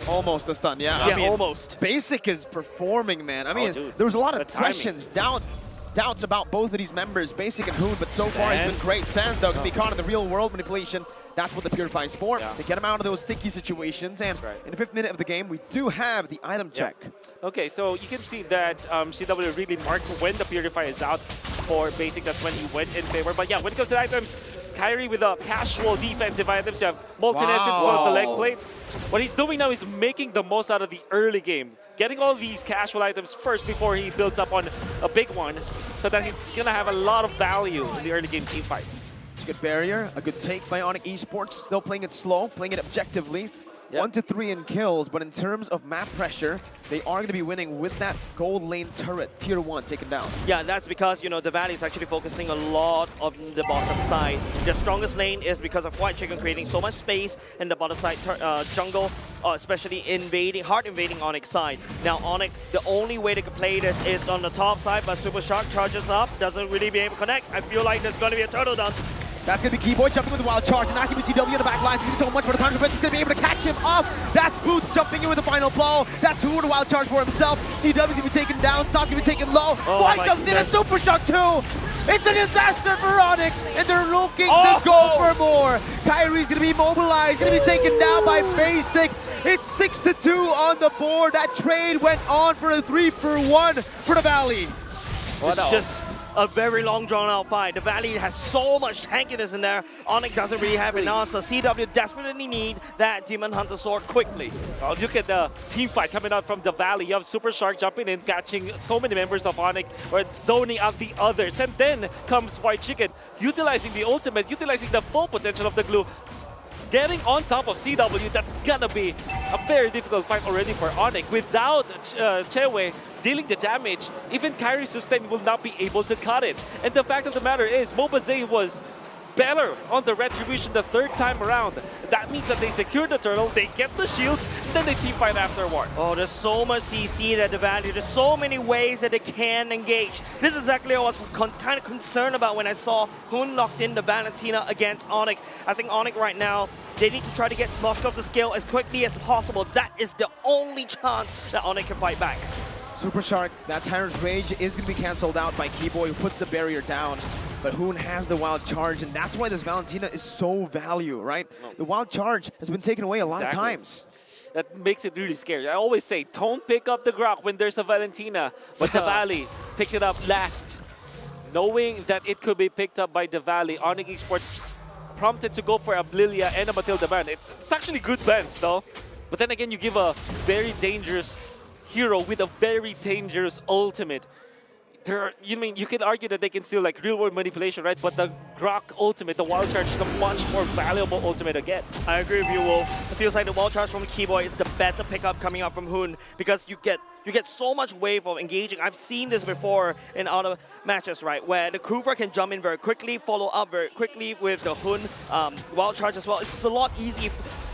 Almost a stun, yeah. Yeah, I mean, almost. Basic is performing, man. I mean, there was a lot of questions, doubts about both of these members, Basic and Hoon, but so far he's been great. Sans, though, can be caught in the real world manipulation. That's what the Purify is for, to get him out of those sticky situations. And in the 5th minute of the game, we do have the item check. Okay, so you can see that CW really marked when the Purify is out for Basic. That's when he went in favor. But yeah, when it comes to items, Kyrie with a casual defensive items. You have Multi-Essence as well as the leg plates. What he's doing now is making the most out of the early game. Getting all these casual items first before he builds up on a big one, so that he's going to have a lot of value in the early game team fights. Good barrier, a good take by ONIC Esports. Still playing it slow, playing it objectively. 1 to 3 in kills, but in terms of map pressure, they are going to be winning with that gold lane turret, tier 1, taken down. Yeah, that's because, you know, the Valley is actually focusing a lot on the bottom side. Their strongest lane is because of White Chicken creating so much space in the bottom side jungle, especially hard invading ONIC side. Now, ONIC, the only way they can play this is on the top side, but Super Shark charges up, doesn't really be able to connect. I feel like there's going to be a turtle dance. That's going to be Keyboy jumping with a Wild Charge, and not going to be CW in the back lines. He's so much for the counter defense. He's going to be able to catch him off. That's Boots jumping in with the final blow. That's Who with a Wild Charge for himself. CW's going to be taken down. Sauce going to be taken low. White comes in and Super Shock too. It's a disaster for ONIC, and they're looking to go for more. Kyrie's going to be mobilized, going to be taken down by Basic. It's 6-2 on the board. That trade went on for a 3-for-1 for the Valley. It's just a very long drawn-out fight. The Valley has so much tankiness in there. ONIC doesn't really have an answer. CW desperately need that Demon Hunter sword quickly. Oh, look at the team fight coming out from the Valley. You have Super Shark jumping in, catching so many members of ONIC, or zoning out the others. And then comes White Chicken, utilizing the ultimate, utilizing the full potential of the Glue. Getting on top of CW, that's gonna be a very difficult fight already for ONIC. Without Chewe dealing the damage, even Kyrie Sustain will not be able to cut it. And the fact of the matter is, Mobazane was better on the Retribution the 3rd time around. That means that they secure the turtle, they get the shields, then they team fight afterwards. Oh, there's so much CC that the Valley, there's so many ways that they can engage. This is exactly what I was kind of concerned about when I saw Hoon locked in the Valentina against ONIC. I think ONIC right now, they need to try to get Moscow to scale as quickly as possible. That is the only chance that ONIC can fight back. Super Shark, that Tyrant's Rage is going to be cancelled out by Keyboy, who puts the barrier down. But Hoon has the Wild Charge, and that's why this Valentina is so value, right? The Wild Charge has been taken away a lot of times. That makes it really scary. I always say, don't pick up the Grok when there's a Valentina. But the Valley picked it up last. Knowing that it could be picked up by the Valley, ONIC Esports prompted to go for a Lilia and a Matilda ban. It's actually good bans, though. But then again, you give a very dangerous hero with a very dangerous ultimate. You can argue that they can still like real-world manipulation, right? But the Grok ultimate, the Wild Charge, is a much more valuable ultimate again. I agree with you, Wolf. It feels like the Wild Charge from Keyboy is the better pickup coming up from Hoon, because you you get so much wave of engaging. I've seen this before in other matches, right, where the Kruger can jump in very quickly, follow up very quickly with the Hun wild charge as well. It's a lot easier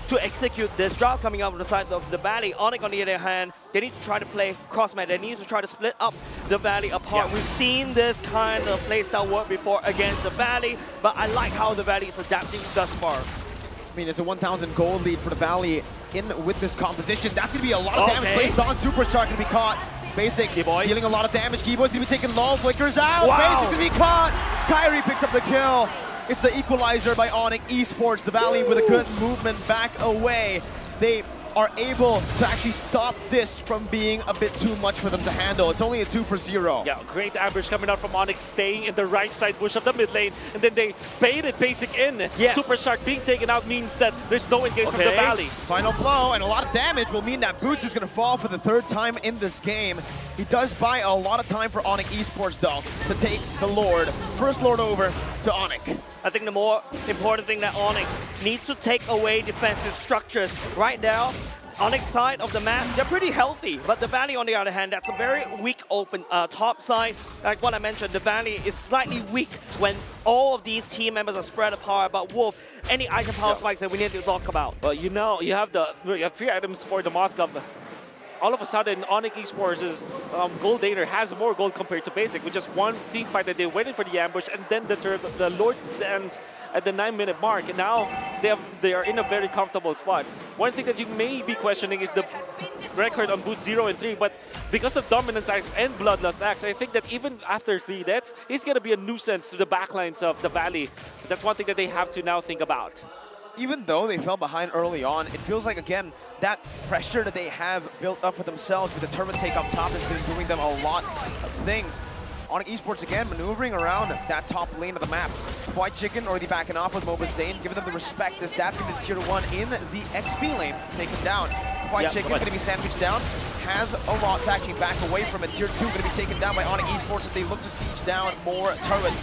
to execute this drop coming out from the side of the Valley. ONIC, on the other hand, they need to try to play cross-match. They need to try to split up the Valley apart. We've seen this kind of playstyle work before against the Valley, but I like how the Valley is adapting thus far. I mean, it's a 1,000 gold lead for the Valley in with this composition. That's going to be a lot of damage placed on Superstar. Going to be caught. Basic dealing a lot of damage. Keyboy's going to be taking low, flickers out. Basic's going to be caught. Kyrie picks up the kill. It's the equalizer by ONIC Esports. The Valley with a good movement back away. They are able to actually stop this from being a bit too much for them to handle. It's only a 2-for-0. Yeah, great ambush coming out from ONIC, staying in the right side bush of the mid lane, and then they baited Basic in. Yes. Super Shark being taken out means that there's no engage from the Valley. Final blow, and a lot of damage will mean that Boots is going to fall for the 3rd time in this game. He does buy a lot of time for ONIC Esports, though, to take the Lord. First Lord over to ONIC. I think the more important thing that ONIC needs to take away defensive structures. Right now, ONIC's side of the map, they're pretty healthy, but the Valley, on the other hand, that's a very weak open top side. Like what I mentioned, the Valley is slightly weak when all of these team members are spread apart. But Wolf, any item power spikes that we need to talk about? Well, you know, you have 3 items for the Moscow. All of a sudden, ONIC Esports' gold laner has more gold compared to Basic, with just one team fight that they waited for the ambush, and then the Lord ends at the 9-minute mark, and now they are in a very comfortable spot. One thing that you may be questioning is the record on Boots 0 and 3, but because of Dominance Axe and Bloodlust Axe, I think that even after 3 deaths, he's going to be a nuisance to the backlines of the Valley. That's one thing that they have to now think about. Even though they fell behind early on, it feels like, again, that pressure that they have built up for themselves with the turret take up top has been doing them a lot of things. ONIC Esports, again, maneuvering around that top lane of the map. White Chicken already backing off with Mobile Zane, giving them the respect. This that's going to be tier 1 in the XP lane, taken down. White Chicken going to be sandwiched down. Has a lot to actually back away from it. Tier 2 going to be taken down by ONIC Esports as they look to siege down more turrets.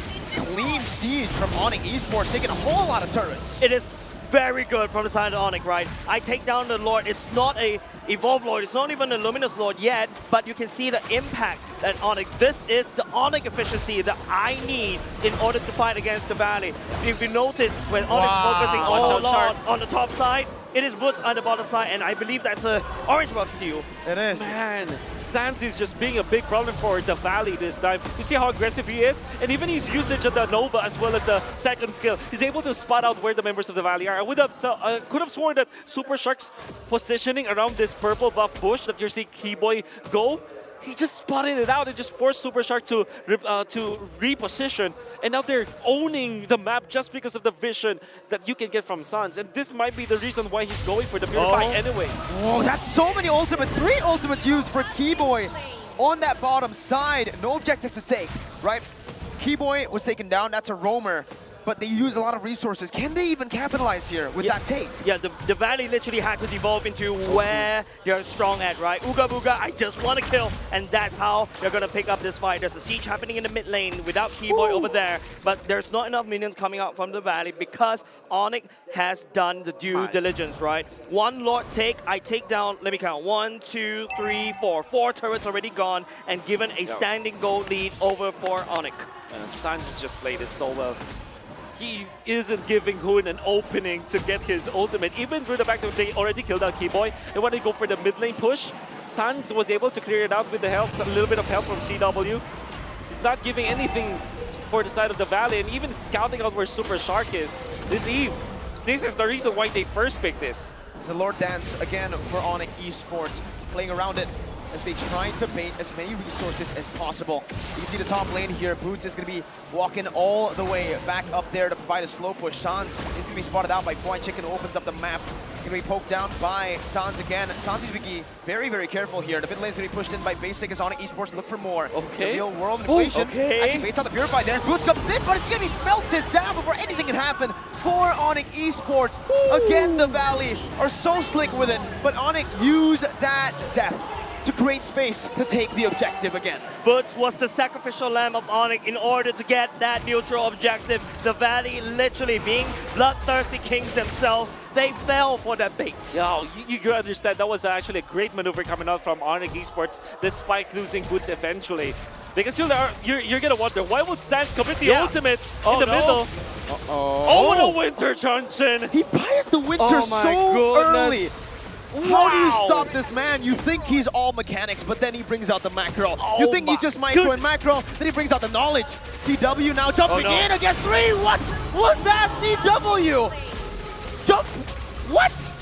Clean siege from ONIC Esports, taking a whole lot of turrets. It is very good from the side of ONIC, right? I take down the Lord. It's not a Evolved Lord. It's not even a Luminous Lord yet, but you can see the impact that ONIC. This is the ONIC efficiency that I need in order to fight against the Valley. If you notice, when ONIC's focusing all along on the top side, it is Woods on the bottom side, and I believe that's a orange buff steal. It is. Man, Sans is just being a big problem for the Valley this time. You see how aggressive he is? And even his usage of the Nova as well as the second skill, he's able to spot out where the members of the Valley are. I could have sworn that Super Shark's positioning around this purple buff bush that you're seeing Keyboy go, he just spotted it out and just forced Super Shark to reposition. And now they're owning the map just because of the vision that you can get from Sans. And this might be the reason why he's going for the Purify anyways. Oh, that's so many ultimates. 3 ultimates used for Keyboy on that bottom side. No objective to take, right? Keyboy was taken down. That's a roamer. But they use a lot of resources. Can they even capitalize here with that take? Yeah, the Valley literally had to devolve into where they're strong at, right? Ooga booga, I just want to kill. And that's how they're going to pick up this fight. There's a siege happening in the mid lane without Keyboy over there. But there's not enough minions coming out from the Valley because ONIC has done the due diligence, right? 1 Lord take, I take down, let me count, 1, 2, 3, 4. 4 turrets already gone and given a standing gold lead over for ONIC. Sans has just played this so well. He isn't giving Hoon an opening to get his ultimate, even through the fact that they already killed out Keyboy. They want to go for the mid lane push. Sans was able to clear it out with the help, a little bit of help from CW. He's not giving anything for the side of the Valley, and even scouting out where Super Shark is. This Eve, this is the reason why they first picked this. It's a Lord Dance again for ONIC Esports, playing around it as they try to bait as many resources as possible. You can see the top lane here. Boots is going to be walking all the way back up there to provide a slow push. Sans is going to be spotted out by Flying Chicken, who opens up the map. Going to be poked down by Sans again. Sans needs to be very, very careful here. The mid lane's going to be pushed in by Basic as ONIC Esports look for more. Okay. The real world inflation. Actually baits out the Purify there. Boots comes in, but it's going to be melted down before anything can happen for ONIC Esports. Again, the Valley are so slick with it, but ONIC use that death to create space to take the objective again. Boots was the sacrificial lamb of ONIC in order to get that neutral objective. The Valley literally being bloodthirsty kings themselves, they fell for that bait. Yeah, you understand that was actually a great maneuver coming out from ONIC Esports despite losing Boots eventually. Because you're gonna wonder, why would Sans commit the ultimate in the middle? Oh, the Winter Truncheon! He buys the Winter so early! How do you stop this man? You think he's all mechanics, but then he brings out the macro. You think he's just micro and macro, then he brings out the knowledge. CW now jumping in against 3. What was that? CW! Jump! What?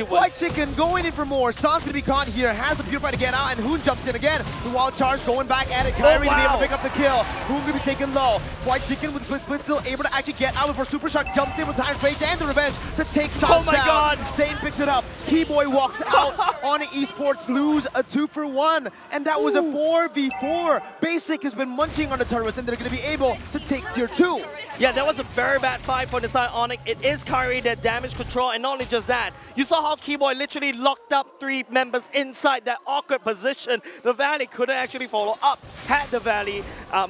White Chicken going in for more. San's gonna be caught here. Has the Purify to get out, and Hoon jumps in again. The Wild Charge going back at it. Kyrie to be able to pick up the kill. Hoon gonna be taken low. White Chicken with split still able to actually get out before Super Shark jumps in with Time's Rage and the Revenge to take Sans down. God! Zane picks it up. Keyboy walks out. ONIC Esports lose a 2-for-1, and that was a 4v4. Basic has been munching on the turrets, and they're gonna be able to take tier 2. Yeah, that was a very bad fight for the side ONIC. It is Kyrie that damage control, and not only just that, you saw how Keyboy literally locked up 3 members inside that awkward position. The Valley couldn't actually follow up. Had the Valley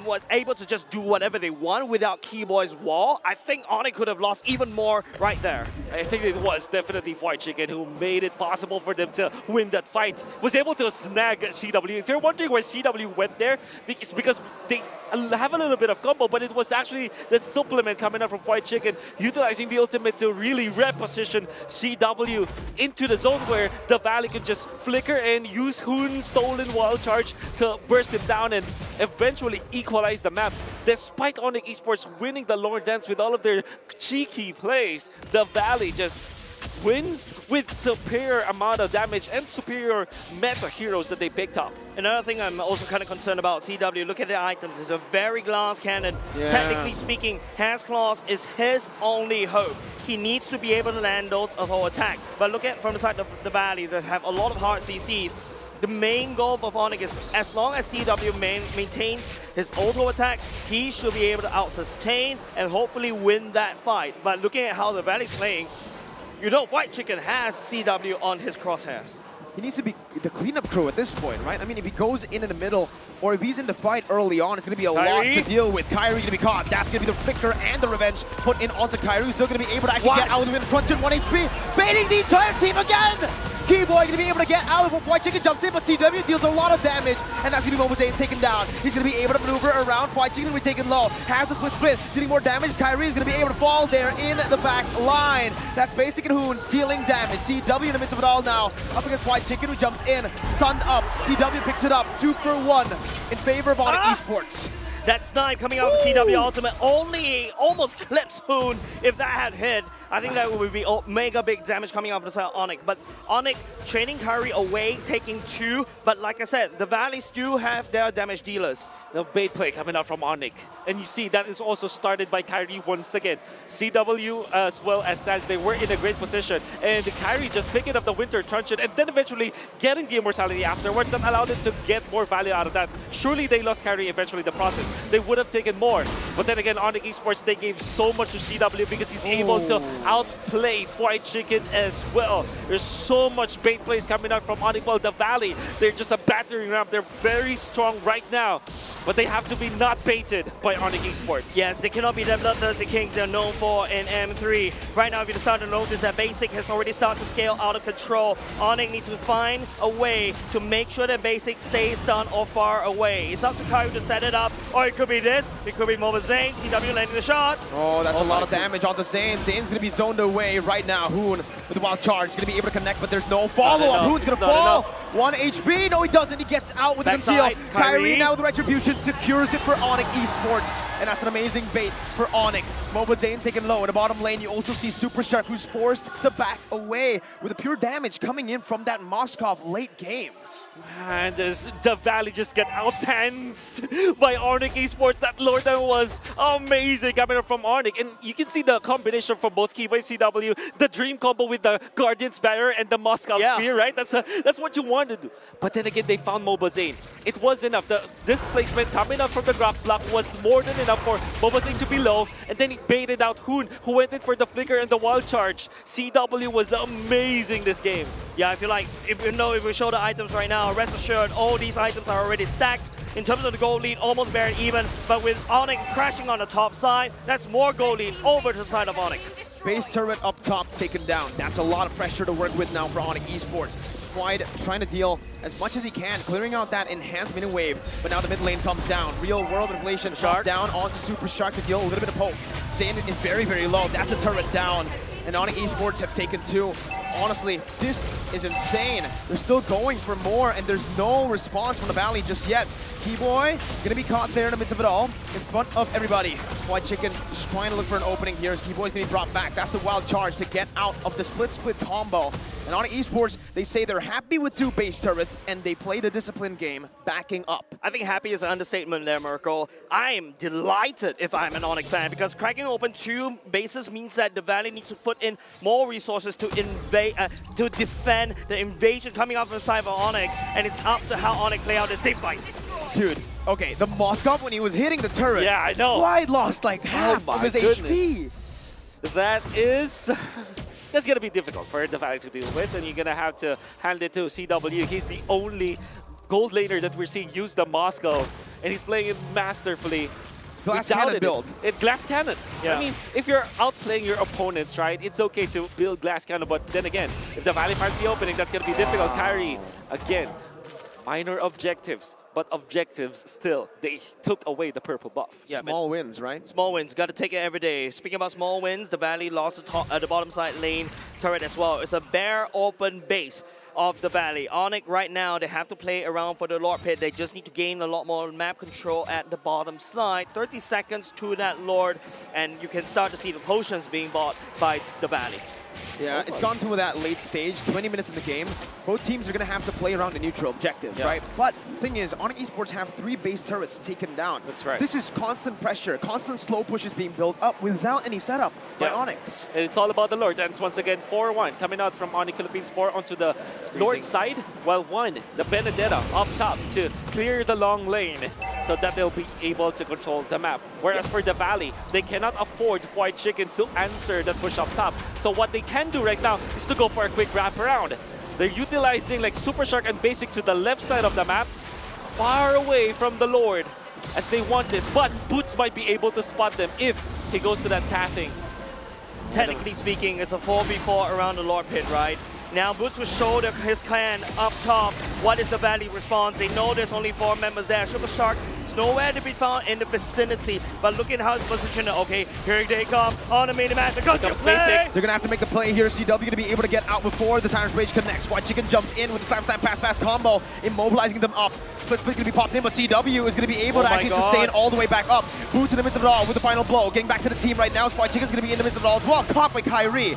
was able to just do whatever they want without Keyboy's wall, I think ONIC could have lost even more right there. I think it was definitely White Chicken who made it possible for them to win that fight. Was able to snag CW. If you're wondering why CW went there, it's because they have a little bit of combo, but it was actually the supplement coming up from White Chicken, utilizing the ultimate to really reposition CW into the zone where the Valley can just flicker and use Hoon's stolen Wild Charge to burst him down and eventually equalize the map. Despite ONIC Esports winning the Lord Dance with all of their cheeky plays, the Valley just wins with superior amount of damage and superior meta heroes that they picked up. Another thing I'm also kind of concerned about, CW, look at the items. It's a very glass cannon. Yeah. Technically speaking, Has Claws is his only hope. He needs to be able to land those of whole attack. But look at from the side of the Valley, they have a lot of hard CCs. The main goal for ONIC is as long as CW maintains his auto attacks, he should be able to out-sustain and hopefully win that fight. But looking at how the Valley's playing, you know White Chicken has CW on his crosshairs. He needs to be the cleanup crew at this point, right? I mean, if he goes in the middle, or if he's in the fight early on, it's going to be a lot to deal with. Kyrie going to be caught. That's going to be the flicker and the revenge put in onto Kyrie, who's still going to be able to actually get out of the Truncheon 1 HP, baiting the entire team again! Keyboy going to be able to get out before White Chicken jumps in, but CW deals a lot of damage, and that's going to be Mobile taken down. He's going to be able to maneuver around. White Chicken will be taken low. Has the split, dealing more damage. Kyrie is going to be able to fall there in the back line. That's Basic and Hoon dealing damage. CW in the midst of it all now, up against White Chicken, who jumps in, stunned up. CW picks it up, 2-for-1 in favor of ONIC Esports. That snipe coming out of CW Ultimate only almost clips Hoon. If that had hit, I think that would be mega big damage coming out of the side of ONIC. But ONIC trading Kyrie away, taking 2. But like I said, the Valleys do have their damage dealers. The bait play coming out from ONIC. And you see that is also started by Kyrie once again. CW as well as Sans, they were in a great position. And Kyrie just picking up the Winter Truncheon and then eventually getting the Immortality afterwards that allowed him to get more value out of that. Surely they lost Kyrie eventually in the process. They would have taken more. But then again, ONIC Esports, they gave so much to CW because he's able to outplay White Chicken as well. There's so much bait plays coming out from ONIC. Well, the Valley, they're just a battering ram. They're very strong right now, but they have to be not baited by ONIC Esports. Yes, they cannot be the bloodthirsty kings they're known for in M3. Right now, if you start to notice that Basic has already started to scale out of control, ONIC needs to find a way to make sure that Basic stays stunned or far away. It's up to Kyrie to set it up, or it could be this. It could be Mobile Zane. CW landing the shots. Oh, that's a lot of damage onto Zane. Zane's going to be zoned away right now. Hoon with the Wild Charge. Going to be able to connect, but there's no follow-up. Hoon's going to fall. 1 HP. No, he doesn't. He gets out with the conceal. Kyrie now with the Retribution secures it for ONIC Esports. And that's an amazing bait for ONIC. Mobile Zane taken low. In the bottom lane, you also see Super Shark, who's forced to back away with the pure damage coming in from that Moskov late game. And the Valley just get out-danced by ONIC Esports. That Lord Dance was amazing coming up from ONIC. And you can see the combination from both Keyboy and CW, the dream combo with the Guardian's Banner and the Moskov Spear, right? That's what you wanted to do. But then again, they found Mobile Zane. It was enough. The displacement coming up from the Graph Block was more than enough for Mobosing to be low, and then he baited out Hoon, who went in for the flicker and the wild charge. CW was amazing this game. Yeah, I feel like if we show the items right now, rest assured all these items are already stacked. In terms of the gold lead, almost very even, but with ONIC crashing on the top side, that's more gold lead over to the side of ONIC. Base turret up top taken down. That's a lot of pressure to work with now for ONIC Esports. Quite trying to deal as much as he can, clearing out that enhanced mini wave, but now the mid lane comes down. Real world inflation shot down onto Super Shark to deal a little bit of poke. Zayn is very, very low. That's a turret down, and ONIC Esports have taken 2. Honestly, this is insane. They're still going for more, and there's no response from the Valley just yet. Keyboy gonna be caught there in the midst of it all, in front of everybody. White Chicken just trying to look for an opening here as Keyboy's gonna be brought back. That's the wild charge to get out of the split combo. And ONIC Esports, they say they're happy with 2 base turrets, and they played a disciplined game backing up. I think happy is an understatement there, Merkel. I am delighted if I'm an ONIC fan, because cracking open 2 bases means that the Valley needs to put in more resources to defend the invasion coming up from the side of ONIC, and it's up to how ONIC play out the same fight. Dude, okay, the Moskov, when he was hitting the turret, yeah, I know. Wide lost like half of his HP. That's going to be difficult for the Valley to deal with, and you're going to have to hand it to CW. He's the only gold laner that we're seeing use the Moscow, and he's playing it masterfully. Glass cannon build. Glass cannon. Yeah. I mean, if you're outplaying your opponents, right, it's okay to build glass cannon, but then again, if the Valley finds the opening, that's going to be difficult. Kyrie, again, minor objectives, but objectives still. They took away the purple buff. Yeah, small wins, right? Small wins, got to take it every day. Speaking about small wins, the Valley lost the bottom side lane turret as well. It's a bare open base of the Valley. ONIC right now, they have to play around for the Lord Pit. They just need to gain a lot more map control at the bottom side. 30 seconds to that Lord, and you can start to see the potions being bought by the Valley. Yeah, it's gone to that late stage, 20 minutes in the game. Both teams are going to have to play around the neutral objectives, right? But the thing is, ONIC Esports have 3 base turrets taken down. That's right. This is constant pressure, constant slow pushes being built up without any setup by ONIC. And it's all about the Lord. And once again, 4-1 coming out from ONIC Philippines, 4 onto the Lord side, while 1, the Benedetta up top to clear the long lane so that they'll be able to control the map. Whereas for the Valley, they cannot afford White Chicken to answer that push up top. So what they can do right now is to go for a quick wraparound. They're utilizing like Super Shark and Basic to the left side of the map, far away from the Lord as they want this. But Boots might be able to spot them if he goes to that pathing. Technically speaking, it's a 4v4 around the Lord Pit, right? Now Boots will show his clan up top. What is the Valley response? They know there's only 4 members there. Super Shark is nowhere to be found in the vicinity. But look at how it's positioned. Okay, here they come on the main map. They're going to play. They're going to have to make the play here. CW going to be able to get out before the Tyrant's Rage connects. White Chicken jumps in with the slam fast combo, immobilizing them up. Split going to be popped in, but CW is going to be able to actually sustain all the way back up. Boots in the midst of it all with the final blow. Getting back to the team right now. White Chicken's going to be in the midst of it all as well. Caught by Kyrie.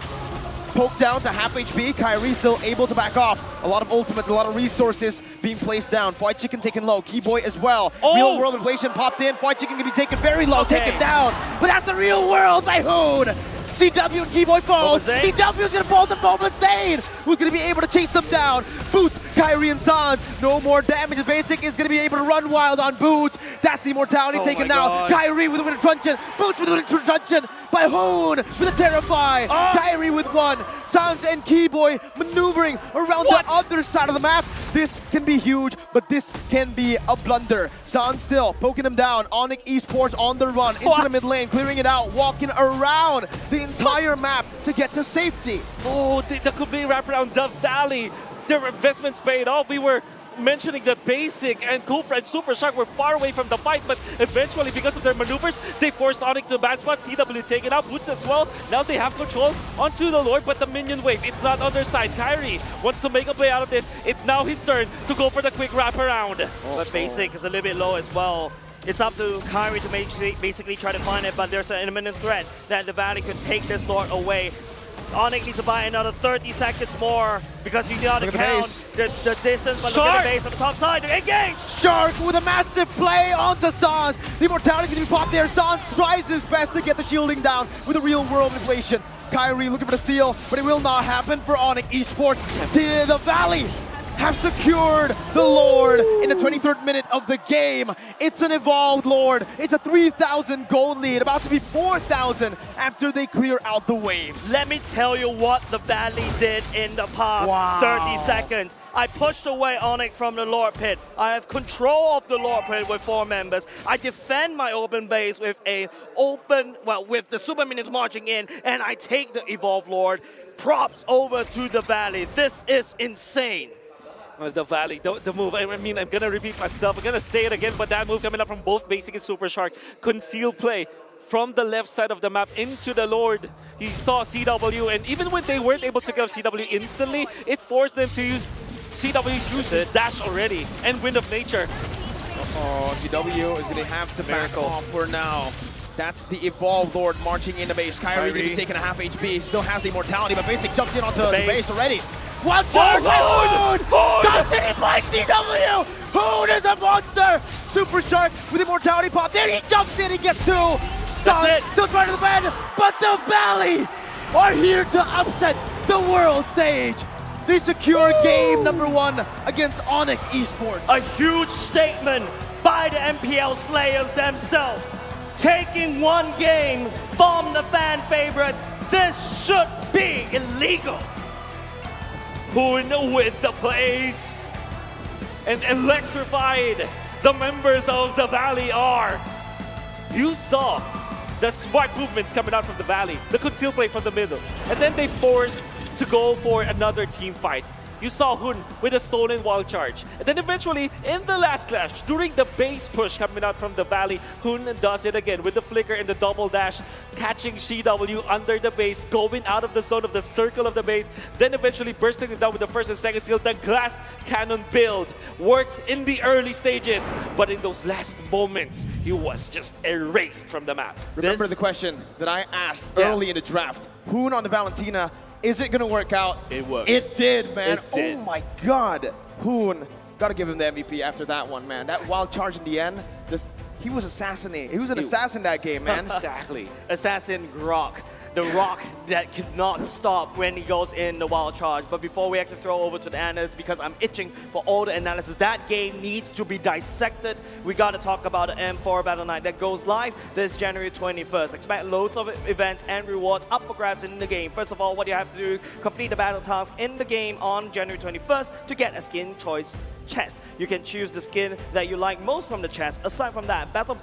Poke down to half HP. Kyrie still able to back off. A lot of ultimates, a lot of resources being placed down. White Chicken taken low. Keyboy as well. Real world inflation popped in. White Chicken can be taken very low, taken down. But that's the real world by Hoon. CW and Keyboy falls. CW is going to fall to Mobosing, who's going to be able to chase them down. Boots, Kyrie, and Sans. No more damage. Basic is going to be able to run wild on Boots. That's the immortality taken down. Kyrie with a winter truncheon. Boots with a winter truncheon by Hoon with a Terrify. Kyrie with 1. Sans and Keyboy maneuvering around the other side of the map. This can be huge, but this can be a blunder. Sans still poking him down. ONIC Esports on the run into the mid lane, clearing it out, walking around the entire map to get to safety. Oh, that could be wrapped around the Valley. Their investments paid off. We were mentioning that Basic and Kufra and Super Shark were far away from the fight, but eventually, because of their maneuvers, they forced ONIC to a bad spot. CW taken out, Boots as well. Now they have control onto the Lord, but the minion wave, it's not on their side. Kyrie wants to make a play out of this. It's now his turn to go for the quick wraparound. But Basic is a little bit low as well. It's up to Kyrie to basically try to find it, but there's an imminent threat that the Valley could take this Lord away. ONIC needs to buy another 30 seconds more because you gotta count the distance, but look at the base on the top side. Engage! Shark with a massive play onto Sans. The immortality is going to be popped there. Sans tries his best to get the shielding down with a real world inflation. Kyrie looking for the steal, but it will not happen for ONIC Esports. To the Valley have secured the Lord in the 23rd minute of the game. It's an evolved Lord. It's a 3,000 gold lead, about to be 4,000 after they clear out the waves. Let me tell you what the Valley did in the past 30 seconds. I pushed away ONIC from the Lord Pit. I have control of the Lord Pit with 4 members. I defend my open base with with the super minions marching in, and I take the Evolved Lord. Props over to the Valley. This is insane. The Valley, the move, I mean, I'm going to repeat myself. I'm going to say it again, but that move coming up from both Basic and Super Shark. Conceal play from the left side of the map into the Lord. He saw CW, and even when they weren't able to kill CW instantly, it forced them to use CW's use his dash already, and Wind of Nature. CW is going to have to back off for now. That's the Evolved Lord marching in the base. Kyrie going to be taking a half HP. Still has the immortality, but Basic jumps in onto the base already. One charge by Hoon! Comes in, he flanks CW! Hoon is a monster! Super Shark with immortality pop. There he jumps in, he gets 2. That's still trying to defend, but the Valley are here to upset the world stage. They secure game number 1 against ONIC Esports. A huge statement by the MPL Slayers themselves. Taking 1 game from the fan favorites, this should be illegal. Hoon with the place and electrified the members of the Valley are. You saw the smart movements coming out from the Valley, the conceal play from the middle, and then they forced to go for another team fight. You saw Hoon with a stolen wall charge. And then eventually, in the last clash, during the base push coming out from the Valley, Hoon does it again with the flicker and the double dash, catching CW under the base, going out of the zone of the circle of the base, then eventually bursting it down with the first and second skill. The glass cannon build worked in the early stages, but in those last moments, he was just erased from the map. Remember the question that I asked early in the draft. Hoon on the Valentina, is it going to work out? It worked. It did, man. It did. Oh my God. Hoon, got to give him the MVP after that one, man. That wild charge in the end, he was assassinated. He was an assassin that game, man. Exactly. Assassin Grok. The rock that cannot stop when he goes in the wild charge. But before we actually throw over to the analysts, because I'm itching for all the analysis, that game needs to be dissected. We got to talk about the M4 Battle Night that goes live this January 21st. Expect loads of events and rewards up for grabs in the game. First of all, what you have to do, complete the battle task in the game on January 21st to get a skin choice chest. You can choose the skin that you like most from the chest. Aside from that, battle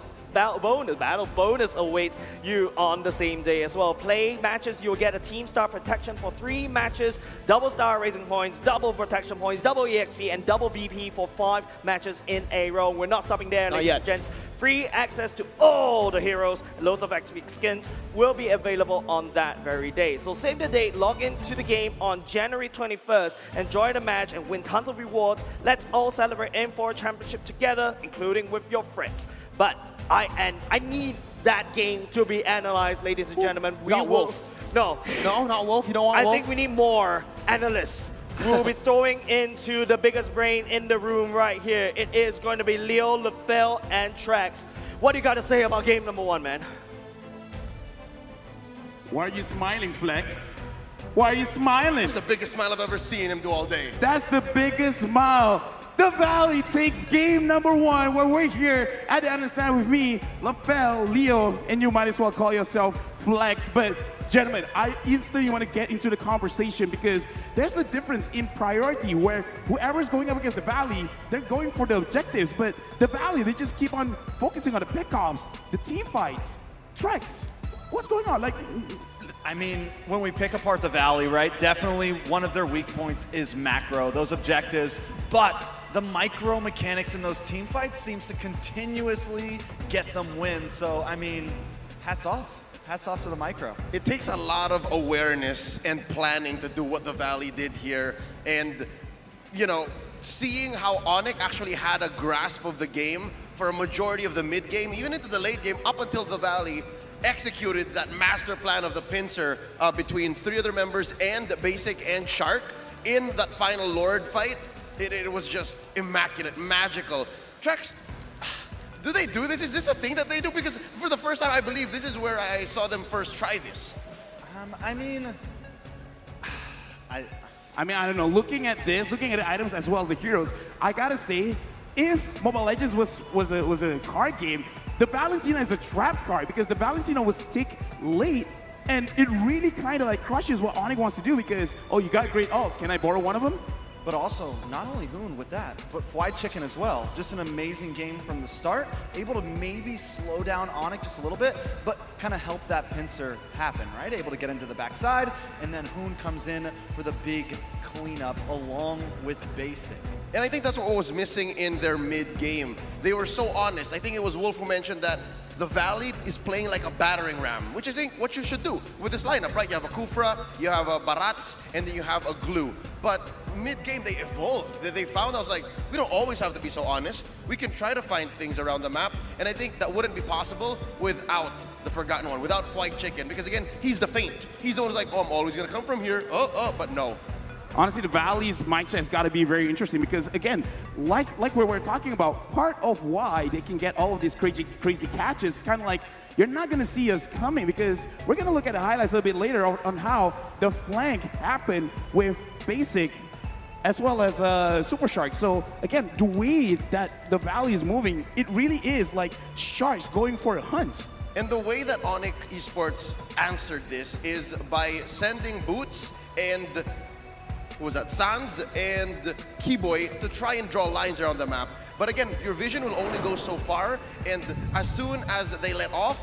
bonus awaits you on the same day as well. Play matches, you'll get a team star protection for 3 matches, double star raising points, double protection points, double EXP, and double BP for 5 matches in a row. We're not stopping there, ladies and gents. Free access to all the heroes, loads of XP skins will be available on that very day. So save the date, log into the game on January 21st, enjoy the match and win tons of rewards. Let's all celebrate M4 Championship together, including with your friends. But I need that game to be analyzed, ladies and gentlemen. Wolf. No, not Wolf. You don't want Wolf? I think we need more analysts. We'll be throwing into the biggest brain in the room right here. It is going to be Leo, LaFell, and Trax. What do you got to say about game number 1, man? Why are you smiling, Flex? Why are you smiling? That's the biggest smile I've ever seen him do all day. That's the biggest smile. The Valley takes game number 1, where we're here at the Understand with me, LaFell, Leo, and you might as well call yourself Flex. But gentlemen, I instantly want to get into the conversation because there's a difference in priority where whoever's going up against the Valley, they're going for the objectives, but the Valley, they just keep on focusing on the pickoffs, the team fights. Trex, what's going on? Like, I mean, when we pick apart the Valley, right, definitely one of their weak points is macro, those objectives, but the micro mechanics in those team fights seems to continuously get them wins. So, I mean, hats off. Hats off to the micro. It takes a lot of awareness and planning to do what the Valley did here. And, you know, seeing how ONIC actually had a grasp of the game for a majority of the mid game, even into the late game, up until the Valley executed that master plan of the pincer between 3 other members and Basic and Shark in that final Lord fight. It was just immaculate, magical. Trex, do they do this? Is this a thing that they do? Because for the first time, I believe this is where I saw them first try this. I mean, I mean, I don't know, looking at this, looking at the items as well as the heroes, I gotta say, if Mobile Legends was a card game, the Valentina is a trap card because the Valentina was tick late, and it really kind of like crushes what ONIC wants to do because, oh, you got great ults, can I borrow one of them? But also, not only Hoon with that, but Fly Chicken as well. Just an amazing game from the start, able to maybe slow down ONIC just a little bit, but kind of help that pincer happen, right? Able to get into the backside, and then Hoon comes in for the big cleanup along with Basic. And I think that's what was missing in their mid-game. They were so honest. I think it was Wolf who mentioned that the Valley is playing like a battering ram, which is what you should do with this lineup, right? You have a Kufra, you have a Barats, and then you have a Glue. But mid-game, they evolved. They found, I was like, we don't always have to be so honest. We can try to find things around the map, and I think that wouldn't be possible without the Forgotten One, without Fly Chicken, because again, he's the feint. He's the one who's like, oh, I'm always gonna come from here, but no. Honestly, the Valley's mindset has got to be very interesting because, again, like what we're talking about, part of why they can get all of these crazy catches, kind of like, you're not going to see us coming because we're going to look at the highlights a little bit later on how the flank happened with Basic as well as Super Shark. So, again, the way that the Valley is moving, it really is like sharks going for a hunt. And the way that ONIC Esports answered this is by sending Boots and Sans and Keyboy to try and draw lines around the map. But again, your vision will only go so far, and as soon as they let off,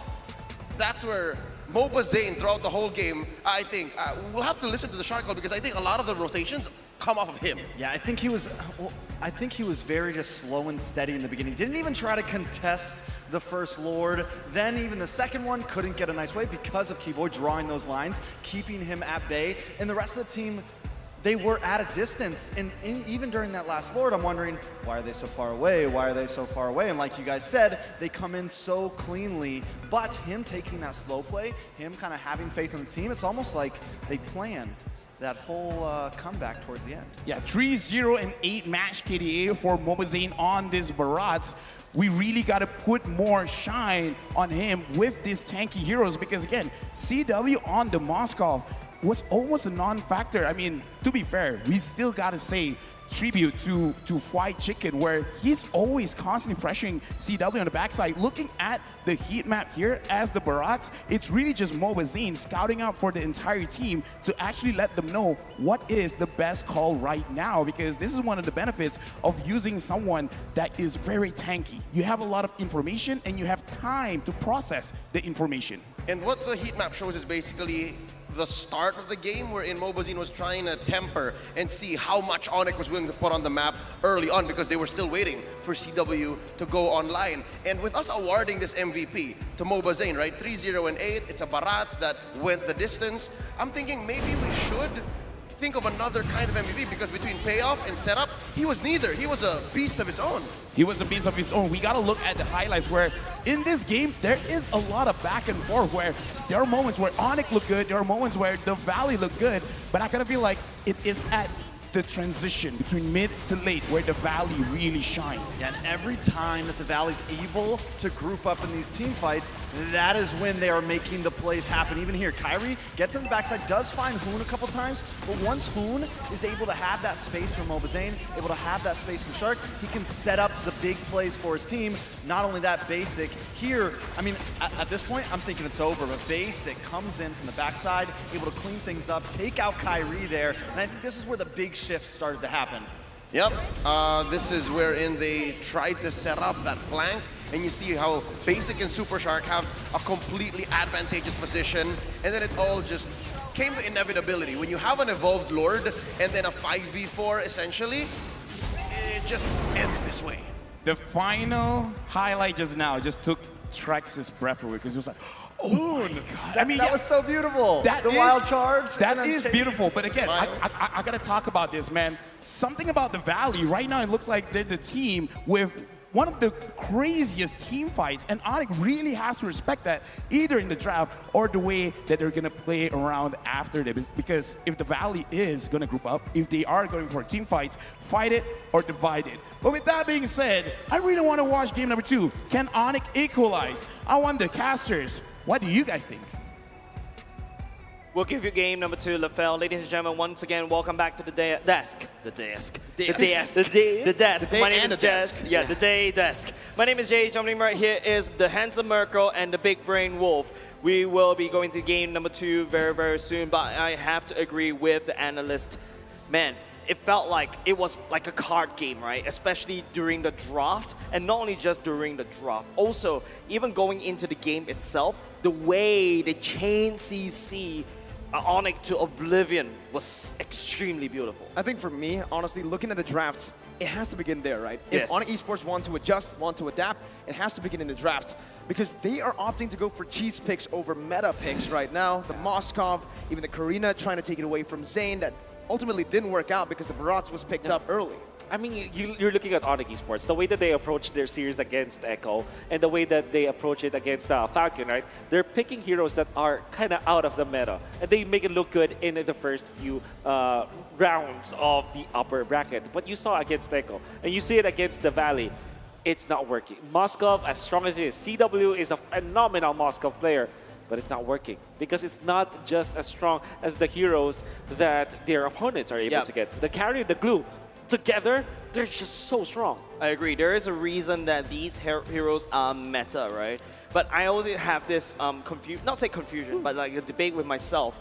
that's where Moba Zane throughout the whole game, I think, we'll have to listen to the Shark Call because I think a lot of the rotations come off of him. Yeah, I think he was very just slow and steady in the beginning. Didn't even try to contest the first Lord. Then even the second one couldn't get a nice way because of Keyboy drawing those lines, keeping him at bay, and the rest of the team, they were at a distance, and even during that last Lord, I'm wondering, why are they so far away? Why are they so far away? And like you guys said, they come in so cleanly, but him taking that slow play, him kind of having faith in the team, it's almost like they planned that whole comeback towards the end. Yeah, 3-0 and 8 match KDA for Mobazane on this Barats. We really got to put more shine on him with these tanky heroes because, again, CW on the Moskov was almost a non-factor. I mean, to be fair, we still gotta say tribute to Fly Chicken, where he's always constantly pressuring CW on the backside. Looking at the heat map here as the Barats, it's really just Mobazane scouting out for the entire team to actually let them know what is the best call right now, because this is one of the benefits of using someone that is very tanky. You have a lot of information and you have time to process the information. And what the heat map shows is basically the start of the game wherein Mobazine was trying to temper and see how much ONIC was willing to put on the map early on because they were still waiting for CW to go online. And with us awarding this MVP to Mobazane, right? 3-0 and 8, it's a Barats that went the distance. I'm thinking maybe we should think of another kind of MVP because between payoff and setup, he was neither. He was a beast of his own. He was a beast of his own. We got to look at the highlights where in this game, there is a lot of back and forth where there are moments where ONIC look good, there are moments where the Valley look good, but I kind of feel like it is at the transition between mid to late where the Valley really shine. Yeah, and every time that the Valley's able to group up in these team fights, that is when they are making the plays happen. Even here, Kyrie gets on the backside, does find Hoon a couple times, but once Hoon is able to have that space for Mobazane, able to have that space for Shark, he can set up the big plays for his team. Not only that, Basic here, I mean, at this point, I'm thinking it's over, but Basic comes in from the backside, able to clean things up, take out Kyrie there, and I think this is where the big shift started to happen. Yep, this is wherein they tried to set up that flank, and you see how Basic and Super Shark have a completely advantageous position, and then it all just came to inevitability. When you have an evolved Lord and then a 5v4 essentially, it just ends this way. The final highlight just now just took Trex's breath away because he was like, oh my God. I mean, that was so beautiful. The wild charge. That is beautiful. But again, I got to talk about this, man. Something about the Valley. Right now, it looks like they're the team with one of the craziest team fights, and ONIC really has to respect that, either in the draft or the way that they're gonna play around after this. Because if the Valley is gonna group up, if they are going for team fights, fight it or divide it. But with that being said, I really want to watch game number 2. Can ONIC equalize? I want the casters. What do you guys think? We'll give you game number 2, LaFell. Ladies and gentlemen, once again, welcome back to the desk. The desk. My name is Jess. Yeah, the day desk. My name is Jay. Jumping right here is the handsome Merkel and the big brain Wolf. We will be going to game number 2 very, very soon, but I have to agree with the analyst. Man, it felt like it was like a card game, right? Especially during the draft, and not only just during the draft. Also, even going into the game itself, the way they chained CC ONIC to oblivion was extremely beautiful. I think for me, honestly, looking at the drafts, it has to begin there, right? Yes. If ONIC Esports want to adjust, want to adapt, it has to begin in the draft. Because they are opting to go for cheese picks over meta picks right now. The Moskov, even the Karina trying to take it away from Zane, that ultimately didn't work out because the Barats was picked up early. I mean, you're looking at ONIC Esports, the way that they approach their series against Echo and the way that they approach it against Falcon, right? They're picking heroes that are kind of out of the meta, and they make it look good in the first few rounds of the upper bracket. But you saw against Echo, and you see it against the Valley, it's not working. Moskov, as strong as it is, CW is a phenomenal Moskov player, but it's not working because it's not just as strong as the heroes that their opponents are able to get. The carry, the glue, together, they're just so strong. I agree. There is a reason that these heroes are meta, right? But I always have this not say confusion, but like a debate with myself.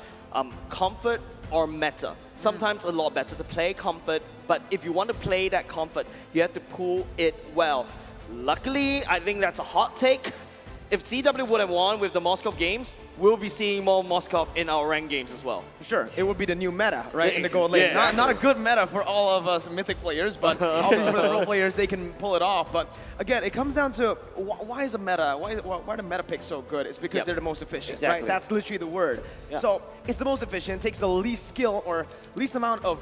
Comfort or meta? Sometimes a lot better to play comfort, but if you want to play that comfort, you have to pull it well. Luckily, I think that's a hot take. If CW would have won with the Moskov games, we'll be seeing more Moskov in our ranked games as well. Sure, it would be the new meta, right, in the gold lane. Not a good meta for all of us Mythic players, but obviously for the pro players, they can pull it off. But again, it comes down to why is a meta, why are the meta picks so good? It's because they're the most efficient, right? That's literally the word. So it's the most efficient, it takes the least skill or least amount of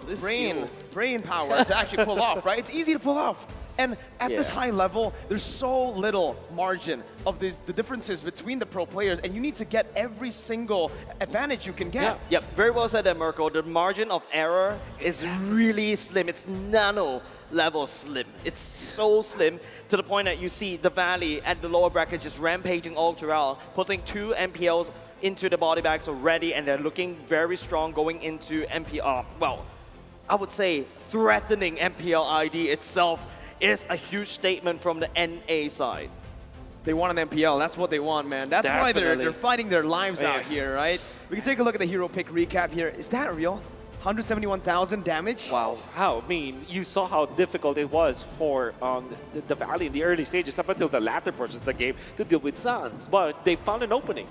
brain power to actually pull off, right? It's easy to pull off. And at this high level, there's so little margin of the differences between the pro players, and you need to get every single advantage you can get. Yep, very well said there, Merkel. The margin of error is really slim. It's nano level slim. It's so slim to the point that you see the Valley at the lower bracket just rampaging all throughout, putting 2 MPLs into the body bags already, and they're looking very strong going into MPL. Well, I would say threatening MPL ID itself is a huge statement from the NA side. They want an MPL. That's what they want, man. That's why they're fighting their lives out here, right? We can take a look at the hero pick recap here. Is that real? 171,000 damage? Wow. I mean, you saw how difficult it was for the Valley in the early stages up until the latter portions of the game to deal with Suns. But they found an opening.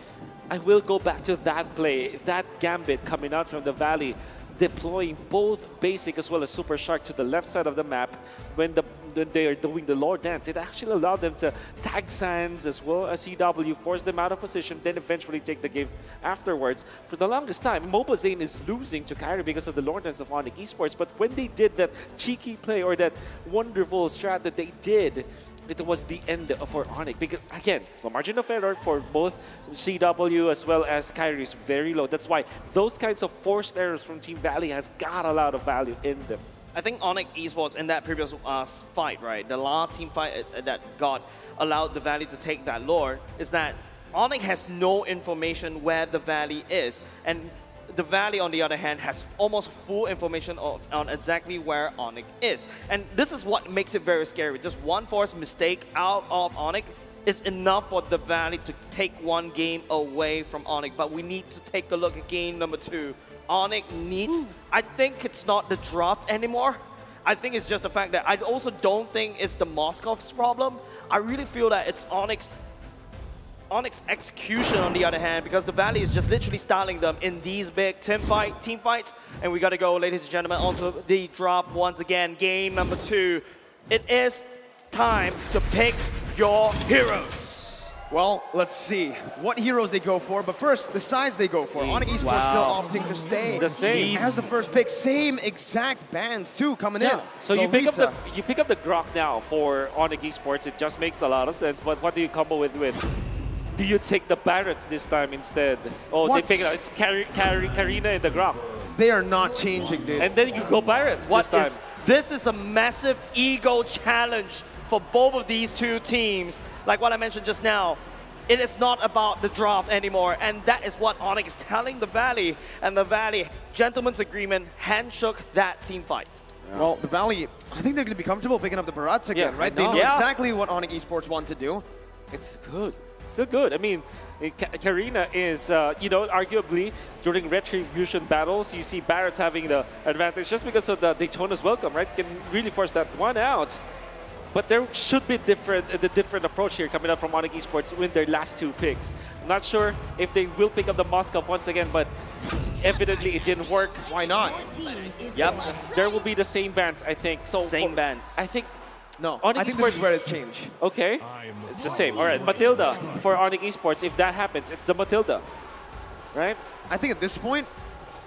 I will go back to that play, that gambit coming out from the Valley, deploying both basic as well as super shark to the left side of the map when they are doing the lore dance. It actually allowed them to tag Sands as well as CW, force them out of position, then eventually take the game afterwards. For the longest time, Mobile Zane is losing to Kyrie because of the lore dance of ONIC Esports, but when they did that cheeky play or that wonderful strat that they did, it was the end for ONIC. Because again, the margin of error for both CW as well as Kyrie is very low. That's why those kinds of forced errors from Team Valley has got a lot of value in them. I think ONIC Esports in that previous fight, right, the last team fight that allowed the Valley to take that lore, is that ONIC has no information where the Valley is, and the Valley, on the other hand, has almost full information on exactly where ONIC is. And this is what makes it very scary. Just one forced mistake out of ONIC is enough for the Valley to take one game away from ONIC. But we need to take a look at game number 2. ONIC needs, I think it's not the draft anymore. I think it's just the fact that I also don't think it's the Moskov's problem. I really feel that it's ONIC's execution on the other hand, because the Valley is just literally styling them in these big team fights. And we got to go, ladies and gentlemen, onto the drop once again. Game number 2. It is time to pick your heroes. Well, let's see what heroes they go for. But first, the sides they go for. ONIC Esports still opting to stay. The same. As the first pick, same exact bands too coming in. So you pick up the Grok now for ONIC Esports. It just makes a lot of sense. But what do you combo with? Do you take the Barretts this time instead? Oh, they pick it up. It's Karina and the Grok. They are not changing, dude. And then you go Barretts this time. This is a massive ego challenge for both of these two teams. Like what I mentioned just now, it is not about the draft anymore, and that is what ONIC is telling the Valley, and the Valley, gentleman's agreement, handshook that team fight. Well, the Valley, I think they're going to be comfortable picking up the Barats again, right? They know exactly what ONIC Esports want to do. It's good. It's still good. I mean, Karina is, arguably during retribution battles, you see Barrett's having the advantage just because of the Daytona's welcome, right? Can really force that one out. But there should be the different approach here coming up from ONIC Esports with their last 2 picks. I'm not sure if they will pick up the Moscow once again, but evidently it didn't work. Why not? Yep, there will be the same bans, I think. So same bans. I think. No, ONIC I think Esports, this is where it changed. Okay, it's the same. All right, Matilda for ONIC Esports. If that happens, it's the Matilda, right? I think at this point,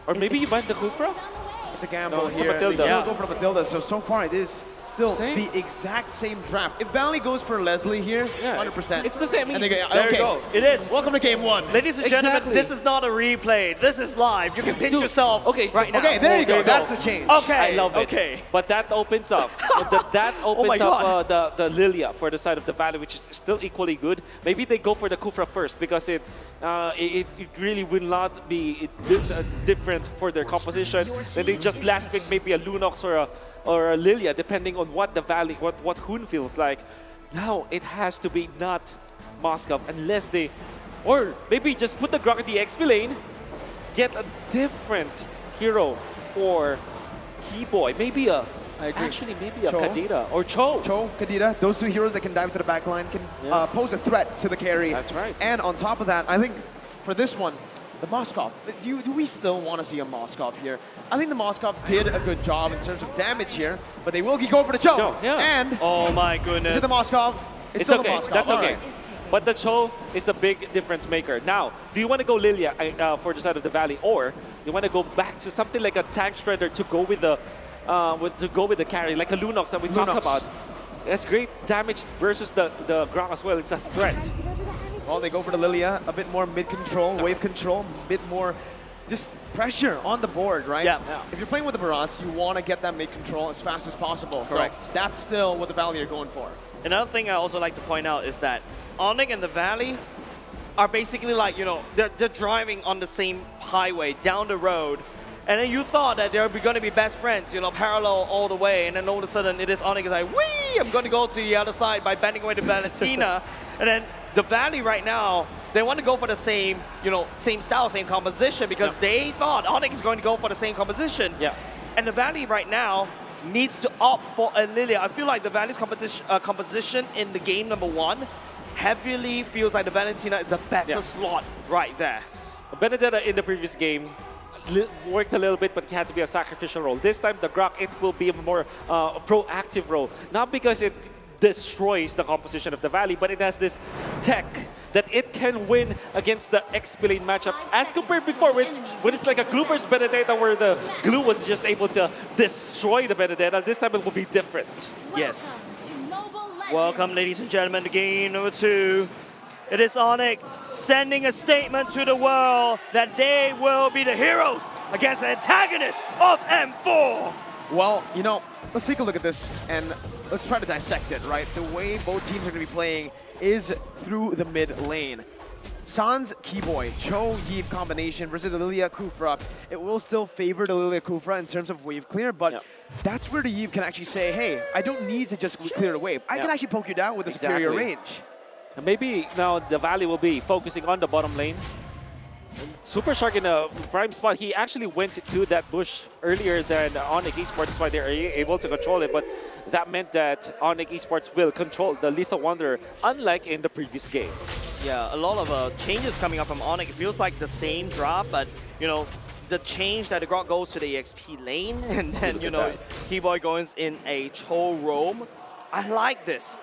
or maybe you buy the Kufra. It's a gamble No, it's a here. Matilda. They still Yeah. go for the Matilda, so far it is still the exact same draft. If Valley goes for Leslie here, 100%. It's the same. And they go, There okay, you go. It is. Welcome to game 1. Ladies and gentlemen, this is not a replay. This is live. You can pinch yourself right now. Okay, there you go. That's the change. Okay. I love it. Okay. But that opens up. that opens up the Lilia for the side of the Valley, which is still equally good. Maybe they go for the Kufra first because it really will not be different for their composition. Then they just last pick maybe a Lunox or a Lilia, depending on what the Valley, what Hoon feels like. Now it has to be not Moscow unless they, or maybe just put the Grok in the XP lane, get a different hero for Keyboy. Maybe a, actually maybe a Cho. Kadira or Cho. Cho, Kadira, those 2 heroes that can dive to the back line can pose a threat to the carry. That's right. And on top of that, I think for this one, the Moskov, do we still want to see a Moskov here? I think the Moskov did a good job in terms of damage here, but they will keep going for the Cho. And oh my goodness. Is it the Moskov? It's still okay. the Moskov. That's All okay. right. But the Cho is a big difference maker. Now, do you want to go Lilia for the side of the Valley, or you want to go back to something like a tank shredder to go with the carry, like a Lunox that we talked about? That's great damage versus the Grok as well. It's a threat. Well, they go for the Lilia, a bit more mid-control, wave control, a bit more just pressure on the board, right? Yeah. If you're playing with the Barats, you want to get that mid-control as fast as possible. Correct. So that's still what the Valley are going for. Another thing I also like to point out is that ONIC and the Valley are basically like, they're driving on the same highway down the road. And then you thought that they're going to be best friends, parallel all the way. And then all of a sudden, it is ONIC is like, wee, I'm going to go to the other side by bending away to Valentina. And then the Valley right now, they want to go for the same, same style, same composition because they thought ONIC is going to go for the same composition. Yeah. And the Valley right now needs to opt for a Lilia. I feel like the Valley's composition in the game number 1 heavily feels like the Valentina is a better slot right there. Benedetta in the previous game worked a little bit, but it had to be a sacrificial role. This time, the Grok, it will be a more proactive role. Not because it destroys the composition of the Valley, but it has this tech that it can win against the XP lane matchup as compared before when it's like a glue versus Benedetta where the glue was just able to destroy the Benedetta. This time it will be different. Yes. Welcome, ladies and gentlemen, to game number 2. It is ONIC sending a statement to the world that they will be the heroes against the antagonists of M4. Well, let's take a look at this and let's try to dissect it, right? The way both teams are going to be playing is through the mid lane. Sans Keyboy, Cho Yeeb combination versus the Lilia Kufra. It will still favor the Lilia Kufra in terms of wave clear, but that's where the Yeeb can actually say, hey, I don't need to just clear the wave. I can actually poke you down with a superior range. And maybe now the Valley will be focusing on the bottom lane. Super Shark in a prime spot. He actually went to that bush earlier than ONIC Esports. That's why they're able to control it. But that meant that ONIC Esports will control the Lethal Wanderer, unlike in the previous game. Yeah, a lot of changes coming up from ONIC. It feels like the same drop, but, the change that the Grok goes to the EXP lane, and then, Keyboy goes in a Cho roam. I like this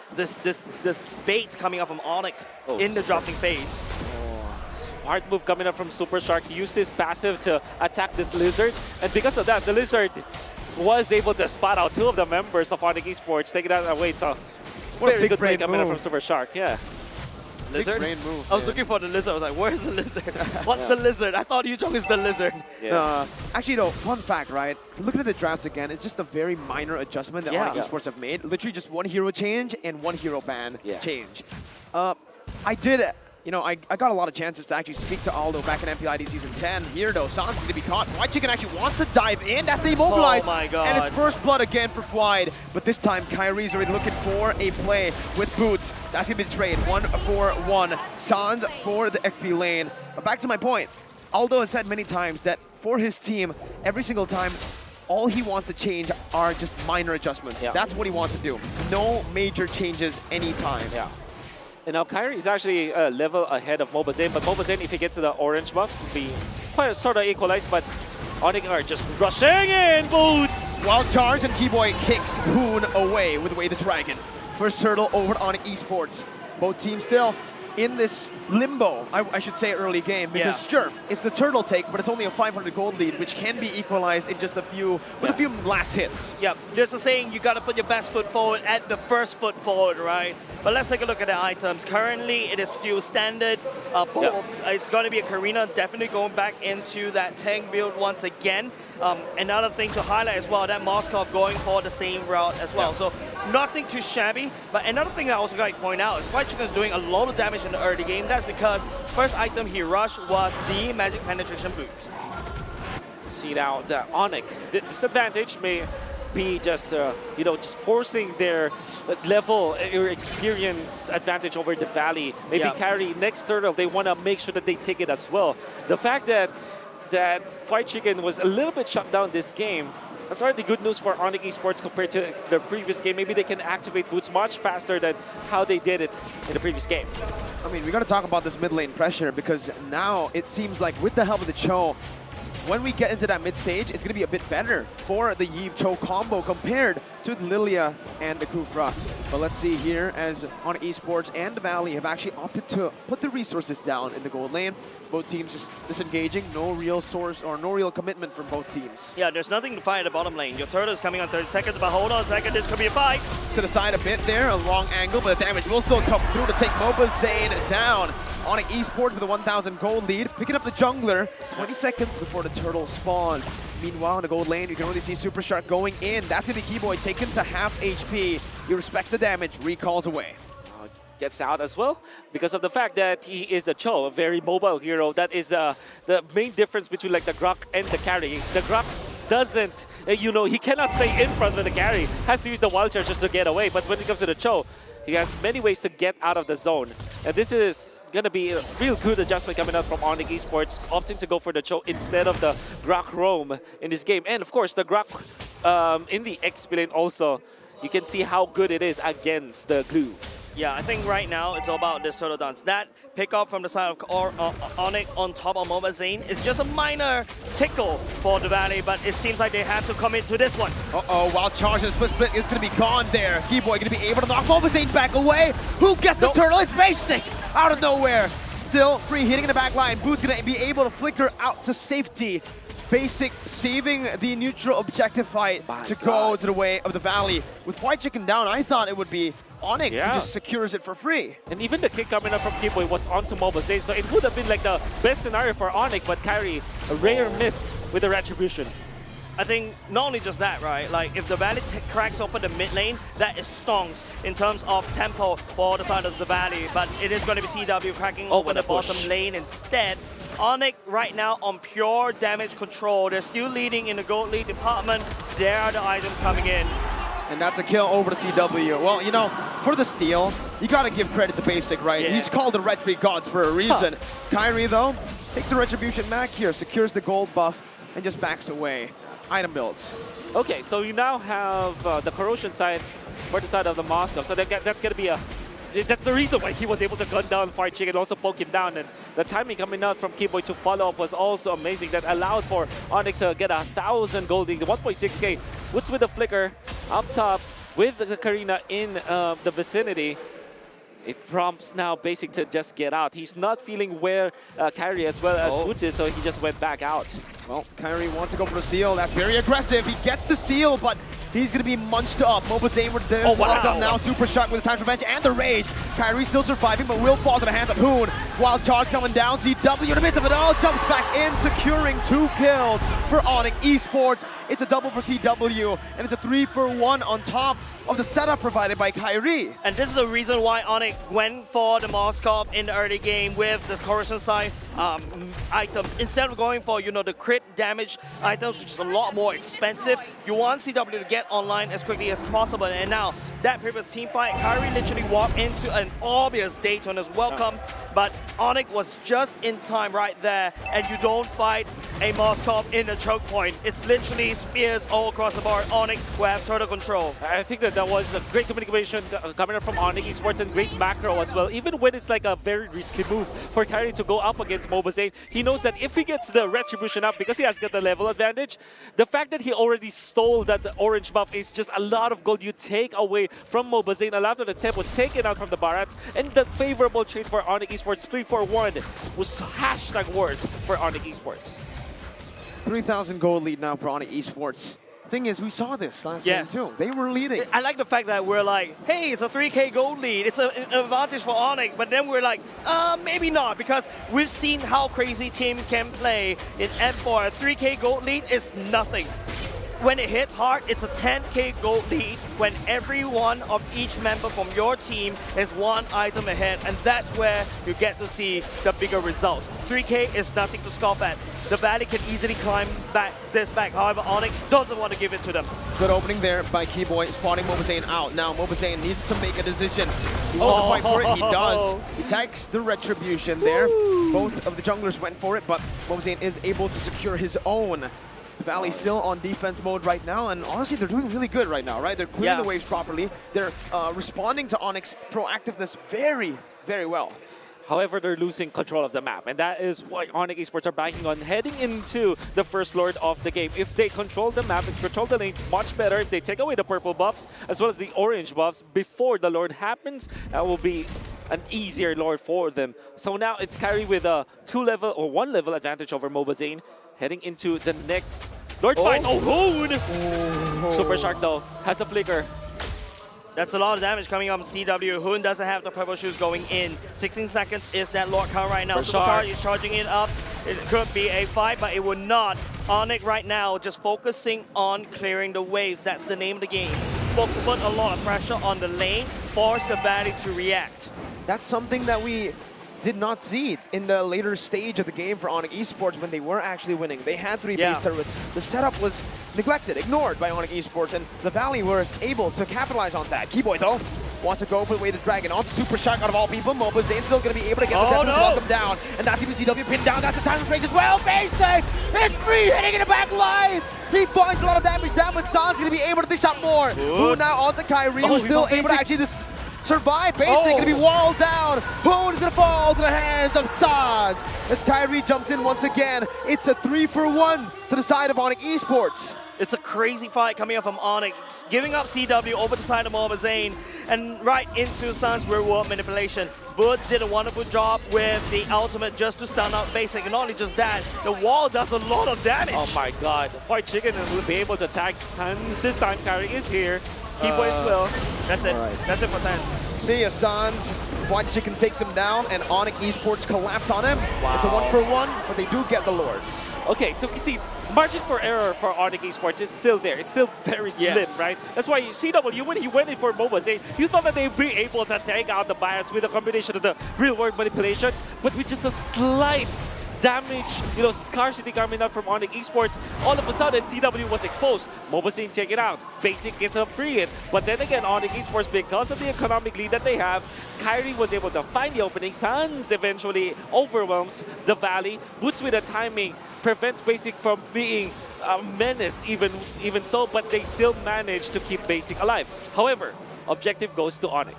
bait coming up from ONIC in the dropping phase. Smart move coming up from Super Shark. He used his passive to attack this Lizard. And because of that, the Lizard was able to spot out 2 of the members of ONIC Esports, taking that away. So, very good play coming up from Super Shark, yeah. Lizard? Big brain move, I was looking for the Lizard. I was like, where's the Lizard? What's the Lizard? I thought Yuzhong is the Lizard. Yeah. Actually, though, fun fact, right? Looking at the drafts again, it's just a very minor adjustment that ONIC Esports have made. Literally just 1 hero change and 1 hero ban change. I did You know, I got a lot of chances to actually speak to Aldo back in MPID Season 10. Here, though, Sans is going to be caught. White Chicken actually wants to dive in. That's the immobilize. Oh, my God. And it's first blood again for Fwide. But this time, Kyrie's already looking for a play with Boots. That's going to be the trade. 1-4-1. Sans for the XP lane. But back to my point. Aldo has said many times that for his team, every single time, all he wants to change are just minor adjustments. Yeah. That's what he wants to do. No major changes anytime. Yeah. And now Kyrie is actually a level ahead of Mobazane, but Mobazane, if he gets to the orange buff, will be quite sort of equalized, but ONIC are just rushing in, Boots! Wild charge and Keyboy kicks Hoon away with Way the Dragon. First turtle over to ONIC Esports. Both teams still in this limbo, I should say, early game, because sure, it's the turtle take, but it's only a 500 gold lead, which can be equalized in just a few, with a few last hits. Yep, there's a saying, you gotta put your best foot forward at the first foot forward, right? But let's take a look at the items. Currently, it is still standard. It's going to be a Karina, definitely going back into that tank build once again. Another thing to highlight as well, that Moskov going for the same route as well. So nothing too shabby. But another thing that I also got to point out is White Chicken is doing a lot of damage in the early game. That's because first item he rushed was the Magic Penetration Boots. See now, the ONIC, the disadvantage may be just, you know, just forcing their level or experience advantage over the Valley. Maybe carry next turtle, they want to make sure that they take it as well. The fact that White Chicken was a little bit shut down this game, that's already good news for ONIC Esports compared to the previous game. Maybe they can activate Boots much faster than how they did it in the previous game. I mean, we got to talk about this mid lane pressure, because now it seems like with the help of the Cho, when we get into that mid stage, it's going to be a bit better for the Yve Cho combo compared to the Lilia and the Kufra. But let's see here, as ONIC Esports and the Valley have actually opted to put the resources down in the gold lane. Both teams just disengaging, no real source or no real commitment from both teams. Yeah, there's nothing to fight at the bottom lane. Your turtle is coming on 30 seconds, but hold on a second, there's going to be a fight. Sit aside a bit there, a long angle, but the damage will still come through to take Mobazane down. ONIC Esports with a 1,000 gold lead, picking up the jungler 20 seconds before the turtle spawns. Meanwhile, in the gold lane, you can only see Super Shark going in. That's going to be Keyboy taken to half HP. He respects the damage, recalls away. Gets out as well because of the fact that he is a Cho, a very mobile hero. That is the main difference between like the Grok and the carry. The Grok doesn't, you know, he cannot stay in front of the carry. Has to use the wild charge just to get away. But when it comes to the Cho, he has many ways to get out of the zone. And this is going to be a real good adjustment coming out from ONIC Esports, opting to go for the Cho instead of the Grok roam in this game. And of course, the Grok in the XP lane also, you can see how good it is against the glue. Yeah, I think right now it's all about this turtle dance. That pickup from the side of ONIC on top of Mobazane is just a minor tickle for the Valley, but it seems like they have to commit to this one. Uh-oh, wild charge and split is going to be gone there. Keyboy going to be able to knock Mobazane back away. Who gets the turtle? It's basic out of nowhere. Still free hitting in the back line. Boo's going to be able to flicker out to safety. Basic saving the neutral objective fight to go to the way of the Valley. With White Chicken down, I thought it would be ONIC who just secures it for free. And even the kick coming up from Keyboy was onto Mobazane, so it would have been like the best scenario for ONIC, but Kyrie, a rare miss with the Retribution. I think not only just that, right? Like if the Valley cracks open the mid lane, that is stonks in terms of tempo for the side of the Valley. But it is going to be CW cracking open the bottom lane instead. ONIC right now on pure damage control. They're still leading in the gold lead department. There are the items coming in. And that's a kill over to CW. Well, you know, for the steal, you got to give credit to Basic, right? He's called the Retri Gods for a reason. Kyrie, though, takes the Retribution back here, secures the gold buff, and just backs away. Item builds. Okay, so you now have the Corrosion side for the side of the Moskov. So that's going to be a... That's the reason why he was able to gun down White Chicken and also poke him down. And the timing coming out from Keyboy to follow up was also amazing. That allowed for ONIC to get 1,000 gold lead, 1.6k. Woods with the flicker up top with the Karina in the vicinity. It prompts now Basic to just get out. He's not feeling where Kyrie as well as Woods is, so he just went back out. Well, Kyrie wants to go for the steal. That's very aggressive. He gets the steal, but he's going to be munched up. Mobazane with this. Up now. Super Shark with the Time's Revenge and the Rage. Kyrie still surviving, but will fall to the hands of Hoon. Wild charge coming down. CW in the midst of it all. Jumps back in, securing 2 kills for ONIC Esports It's a double for CW, and it's a 3-for-1 on top of the setup provided by Kyrie. And this is the reason why ONIC went for the Moskov in the early game with the corrosion side items. Instead of going for, the crit damage items, which is a lot more expensive, you want CW to get online as quickly as possible. And now, that previous team fight, Kyrie literally walked into an obvious Daytona's welcome, but ONIC was just in time right there, and you don't fight a Moskov in the choke point. It's literally spears all across the board. ONIC will have total control. I think that was a great communication coming up from ONIC Esports and great macro as well. Even when it's like a very risky move for Kyrie to go up against Mobazane, he knows that if he gets the retribution up, because he has got the level advantage, the fact that he already stole that orange buff is just a lot of gold you take away from Mobazane. A lot of the tempo taken out from the Barats, and the favorable trade for ONIC Esports 3-for-1 was hashtag worth for ONIC Esports. 3,000 gold lead now for ONIC Esports. Thing is, we saw this last game too. They were leading. I like the fact that we're like, hey, it's a 3K gold lead. It's an advantage for ONIC. But then we're like, maybe not, because we've seen how crazy teams can play in M4. A 3K gold lead is nothing. When it hits hard, it's a 10K gold lead when every one of each member from your team is one item ahead, and that's where you get to see the bigger results. 3K is nothing to scoff at. The Valley can easily climb this back. However, ONIC doesn't want to give it to them. Good opening there by Keyboy, spotting Mobazane out. Now Mobazane needs to make a decision. He wants to fight for it. He does. He takes the retribution there. Both of the junglers went for it, but Mobazane is able to secure his own. The Valley still on defense mode right now, and honestly, they're doing really good right now, right? They're clearing the waves properly. They're responding to ONIC's proactiveness very, very well. However, they're losing control of the map, and that is what ONIC Esports are banking on heading into the first Lord of the game. If they control the map and control the lanes much better, if they take away the purple buffs as well as the orange buffs before the Lord happens, that will be an easier Lord for them. So now it's Kyrie with a 2-level or 1-level advantage over Mobazane, heading into the next Lord fight. Oh, Hoon! Super Shark though has the flicker. That's a lot of damage coming on CW. Hoon doesn't have the purple shoes going in. 16 seconds is that Lord count right now. Superstar is charging it up. It could be a fight, but it would not. ONIC right now just focusing on clearing the waves. That's the name of the game. Put a lot of pressure on the lanes, force the Valley to react. That's something that we did not see in the later stage of the game for ONIC Esports when they were actually winning. They had 3 base turrets. The setup was neglected, ignored by ONIC Esports, and the Valley was able to capitalize on that. Keyboy, though, wants to go for the way to Dragon onto Super Shark out of all people. Mobazane's still going to be able to get the Death welcome down, and that's even CW pinned down. That's the time range as well. Basic! It's free hitting in the back lines! He finds a lot of damage down, but San's going to be able to dish out more. Who now onto Kyrie, who's still able to actually survive. Basic going to be walled down. Hoon is going to fall to the hands of Sans. As Kyrie jumps in once again, it's a 3-for-1 to the side of ONIC Esports. It's a crazy fight coming up from ONIC, giving up CW over the side of Mobazane and right into Sans reward manipulation. Boots did a wonderful job with the ultimate just to stun out Basic, and not only just that, the wall does a lot of damage. Oh my god, White Chicken will be able to attack Sans this time. Kyrie is here. Keyboy as well. That's it. That's it for Sans. See ya, Sans. White Chicken takes him down, and ONIC Esports collapse on him. Wow. It's a 1-for-1, but they do get the Lord. Okay, so you see, margin for error for ONIC Esports, it's still there. It's still very slim, right? That's why CW, when he went in for Mobazane, you thought that they'd be able to take out the Barats with a combination of the real-world manipulation, but with just a slight damage, scarcity coming up from ONIC Esports. All of a sudden, CW was exposed. Mobazane take it out. Basic gets a free hit. But then again, ONIC Esports, because of the economic lead that they have, Kyrie was able to find the opening. Sans eventually overwhelms the Valley. Boots with the timing prevents Basic from being a menace even so, but they still manage to keep Basic alive. However, objective goes to ONIC.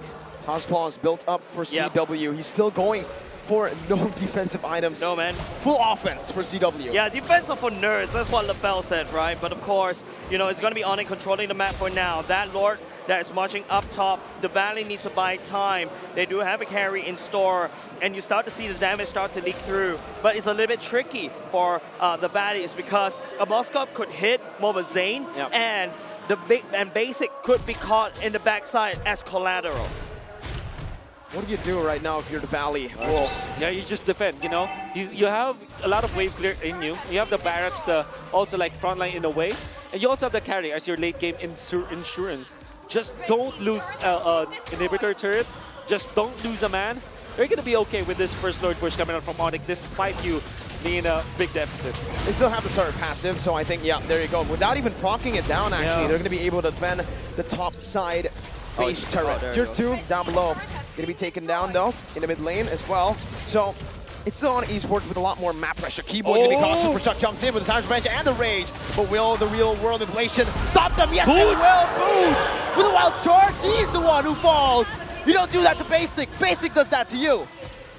Houseclaw is built up for CW. He's still going for no defensive items. No, man. Full offense for CW. Yeah, defense are for nerds. That's what LaFell said, right? But of course, it's going to be ONIC controlling the map for now. That Lord that is marching up top, the Valley needs to buy time. They do have a carry in store, and you start to see the damage start to leak through. But it's a little bit tricky for the Valley, is because a Moskov could hit Mobazane, and Basic could be caught in the backside as collateral. What do you do right now if you're the Valley? You just defend, You have a lot of wave clear in you. You have the Barats, also like frontline in a way. And you also have the carry as your late game insurance. Just don't lose inhibitor turret. Just don't lose a man. You're going to be okay with this first Lord push coming out from ONIC despite you being in a big deficit. They still have the turret passive, so I think, yeah, there you go. Without even proccing it down, actually, they're going to be able to defend the top side base turret. Tier 2 down below. Going to be taken down, though, in the mid lane as well. So it's still on Esports with a lot more map pressure. Keyboard going to be caught. Supershock jumps in with the Tyrant's Revenge and the Rage. But will the real world inflation stop them? Yes, it will. Boots with a wild charge. He's the one who falls. You don't do that to Basic. Basic does that to you.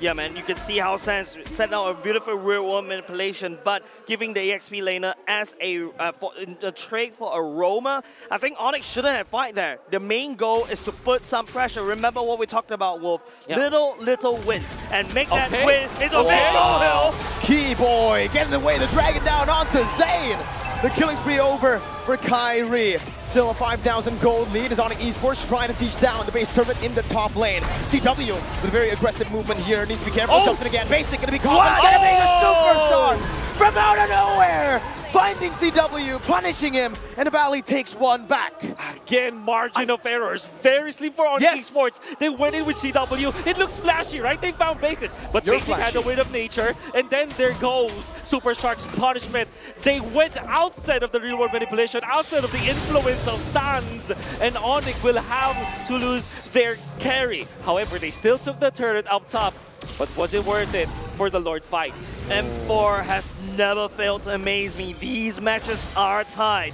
Yeah, man, you can see how Sans set out a beautiful real-world manipulation, but giving the EXP laner as a trade for Aroma, I think ONIC shouldn't have fight there. The main goal is to put some pressure. Remember what we talked about, Wolf? Little wins, and make that win into a big goal hill. Keyboy getting away, the dragon down onto Zayn. The killing spree over for Kyrie. Still a 5,000 gold lead as ONIC Esports trying to siege down the base turret in the top lane. CW with a very aggressive movement here. Needs to be careful. Jumps in again. Basic going to be caught. It's going to be a superstar from out of nowhere. Finding CW, punishing him, and the Valley takes one back. Again, margin of errors. Very slim for ONIC Esports. They went in with CW. It looks flashy, right? They found Basic. But Basic had the weight of nature. And then there goes Super Shark's punishment. They went outside of the real world manipulation, outside of the influence of Sans. And ONIC will have to lose their carry. However, they still took the turret up top. But was it worth it for the Lord fight? M4 has never failed to amaze me. These matches are tied.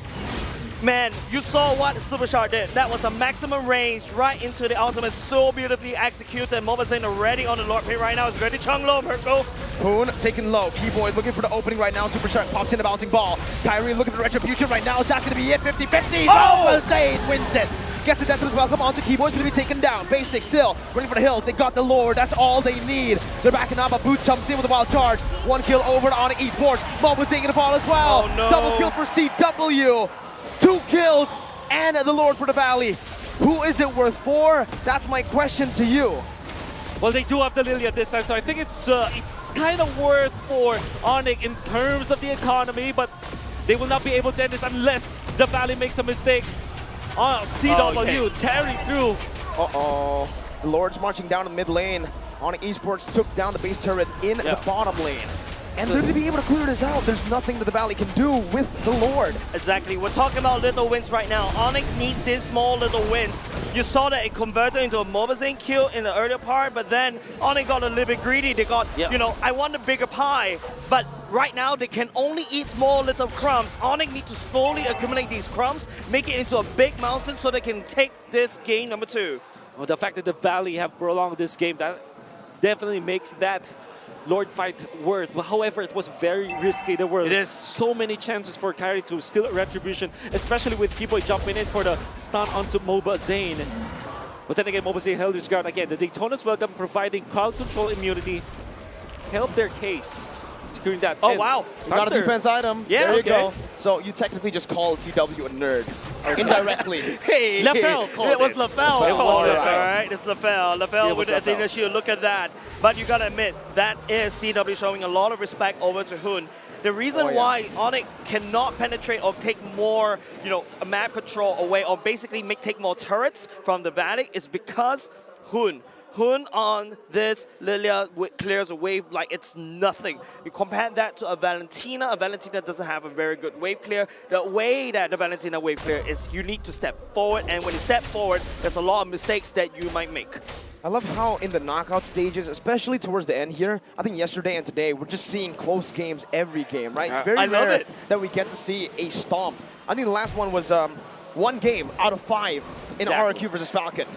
Man, you saw what Superstar did. That was a maximum range right into the ultimate. So beautifully executed. Mobazain already on the Lord pit right now. It's ready Chung low, Purple. Poon taking low. Keyboy looking for the opening right now. Superstar pops in a bouncing ball. Kyrie looking for retribution right now. That's going to be it. 50-50. Mobazain wins it. Gets the death as well. Come on to Keyboy's going to be taken down. Basic still running for the hills. They got the Lord. That's all they need. They're backing up. Boot jumps in with a wild charge. One kill over on Esports. Mob was taking the ball as well. Oh, no. Double kill for CW. 2 kills and the Lord for the Valley. Who is it worth for? That's my question to you. Well, they do have the Lilia this time, so I think it's kind of worth for ONIC in terms of the economy, but they will not be able to end this unless the Valley makes a mistake. CW tearing through. Uh-oh. The Lord's marching down the mid lane. ONIC Esports took down the base turret in the bottom lane. And they're going to be able to clear this out. There's nothing that the Valley can do with the Lord. Exactly. We're talking about little wins right now. ONIC needs these small little wins. You saw that it converted into a Mobazain kill in the earlier part, but then ONIC got a little bit greedy. They got, you know, I want a bigger pie. But right now, they can only eat small little crumbs. ONIC need to slowly accumulate these crumbs, make it into a big mountain so they can take this game number 2. Well, the fact that the Valley have prolonged this game, that definitely makes that Lord fight worth. However, it was very risky. There were so many chances for Kyrie to steal a retribution, especially with Keyboy jumping in for the stun onto Mobazain. But then again, Mobazain held his ground again. The Daytona's welcome, providing crowd control immunity, helped their case. Securing that. Oh, wow. You got a defense item. Yeah, there you go. So you technically just called CW a nerd. Indirectly. Hey, LaFell called it was LaFell. It was LaFell, right? It's LaFell. LaFell with the thing that you look at that. But you gotta admit, that is CW showing a lot of respect over to Hun. The reason why ONIC cannot penetrate or take more, you know, map control away or basically take more turrets from the Valley is because Hun on this Lilia clears a wave like it's nothing. You compare that to a Valentina. A Valentina doesn't have a very good wave clear. The way that the Valentina wave clear is you need to step forward, and when you step forward, there's a lot of mistakes that you might make. I love how in the knockout stages, especially towards the end here, I think yesterday and today, we're just seeing close games every game, right? It's very rare that we get to see a stomp. I think the last one was 1 game out of 5 in RRQ versus Falcon.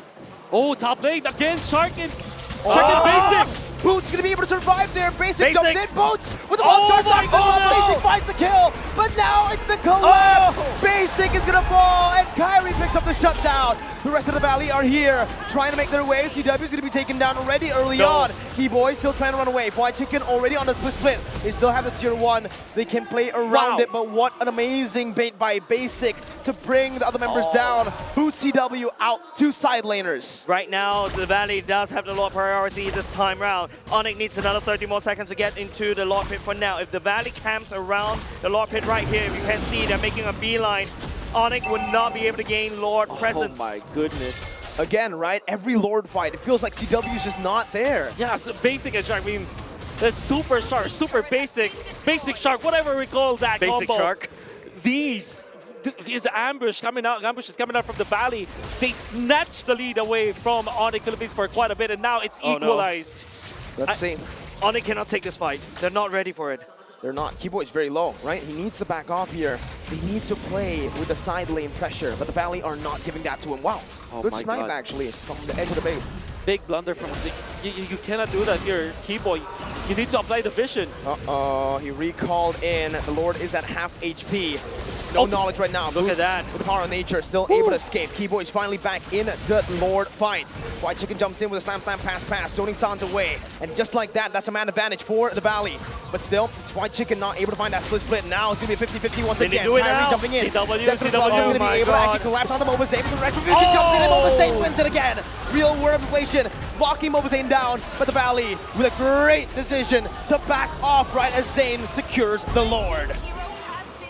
Oh, top lane again, Sharkin. Sharkin Basic. Boots gonna be able to survive there. Basic jumps in. Boots with the ball charge. Basic finds the kill, but now it's the collapse. Basic is gonna fall, and Kyrie picks up the shutdown. The rest of the Valley are here, trying to make their way. CW is gonna be taken down already early on. Keyboy still trying to run away. White Chicken already on the split. They still have the tier 1. They can play around it, but what an amazing bait by Basic to bring the other members down. Boots CW out, 2 side laners. Right now, the Valley does have the Lord priority this time round. ONIC needs another 30 more seconds to get into the Lord pit for now. If the Valley camps around the Lord pit right here, if you can see, they're making a beeline. ONIC would not be able to gain Lord presence. Oh my goodness. Again, right? Every Lord fight, it feels like CW is just not there. Yeah, it's basic and shark. I mean, the super shark, super basic shark, whatever we call that Basic combo. shark. These ambushes coming out from the Valley. They snatched the lead away from ONIC Philippines for quite a bit, and now it's equalized. Let's see. ONIC cannot take this fight. They're not ready for it. They're not. Keyboy's very low, right? He needs to back off here. They need to play with the side lane pressure, but the Valley are not giving that to him. Wow. Good my snipe, God. actually, from the edge of the base. Big blunder from Zeke. You cannot do that if you're Keyboy. You need to apply the vision. Uh-oh, he recalled in. The Lord is at half HP. No knowledge right now. Look at that. With the power of nature, still able to escape. Keyboy is finally back in the Lord fight. White Chicken jumps in with a slam, pass. Zoning San's away. And just like that, that's a man advantage for the Valley. But still, it's White Chicken not able to find that split. Now it's going to be a 50-50 once again. Kyrie jumping in. CW. Going to be able to actually collapse on the Mobazane. The Retribution jumps in and Mobazane wins it again. Real word of inflation. Blocking Mobazane down. But the Valley with a great decision to back off right as Zane secures the Lord.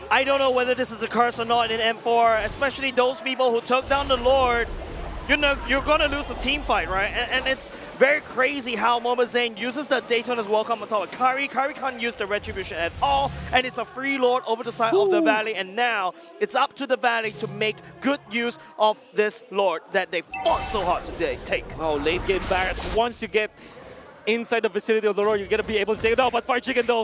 I don't know whether this is a curse or not in M4, especially those people who took down the Lord. You're going to lose a team fight, right? And it's very crazy how Mobazane uses the Daytona's Welcome on top of Kyrie. Kyrie can't use the Retribution at all, and it's a free Lord over the side of the Valley, and now it's up to the Valley to make good use of this Lord that they fought so hard to take. Oh, late game Barretts. Once you get inside the vicinity of the Lord, you're going to be able to take it out. But White Chicken, though,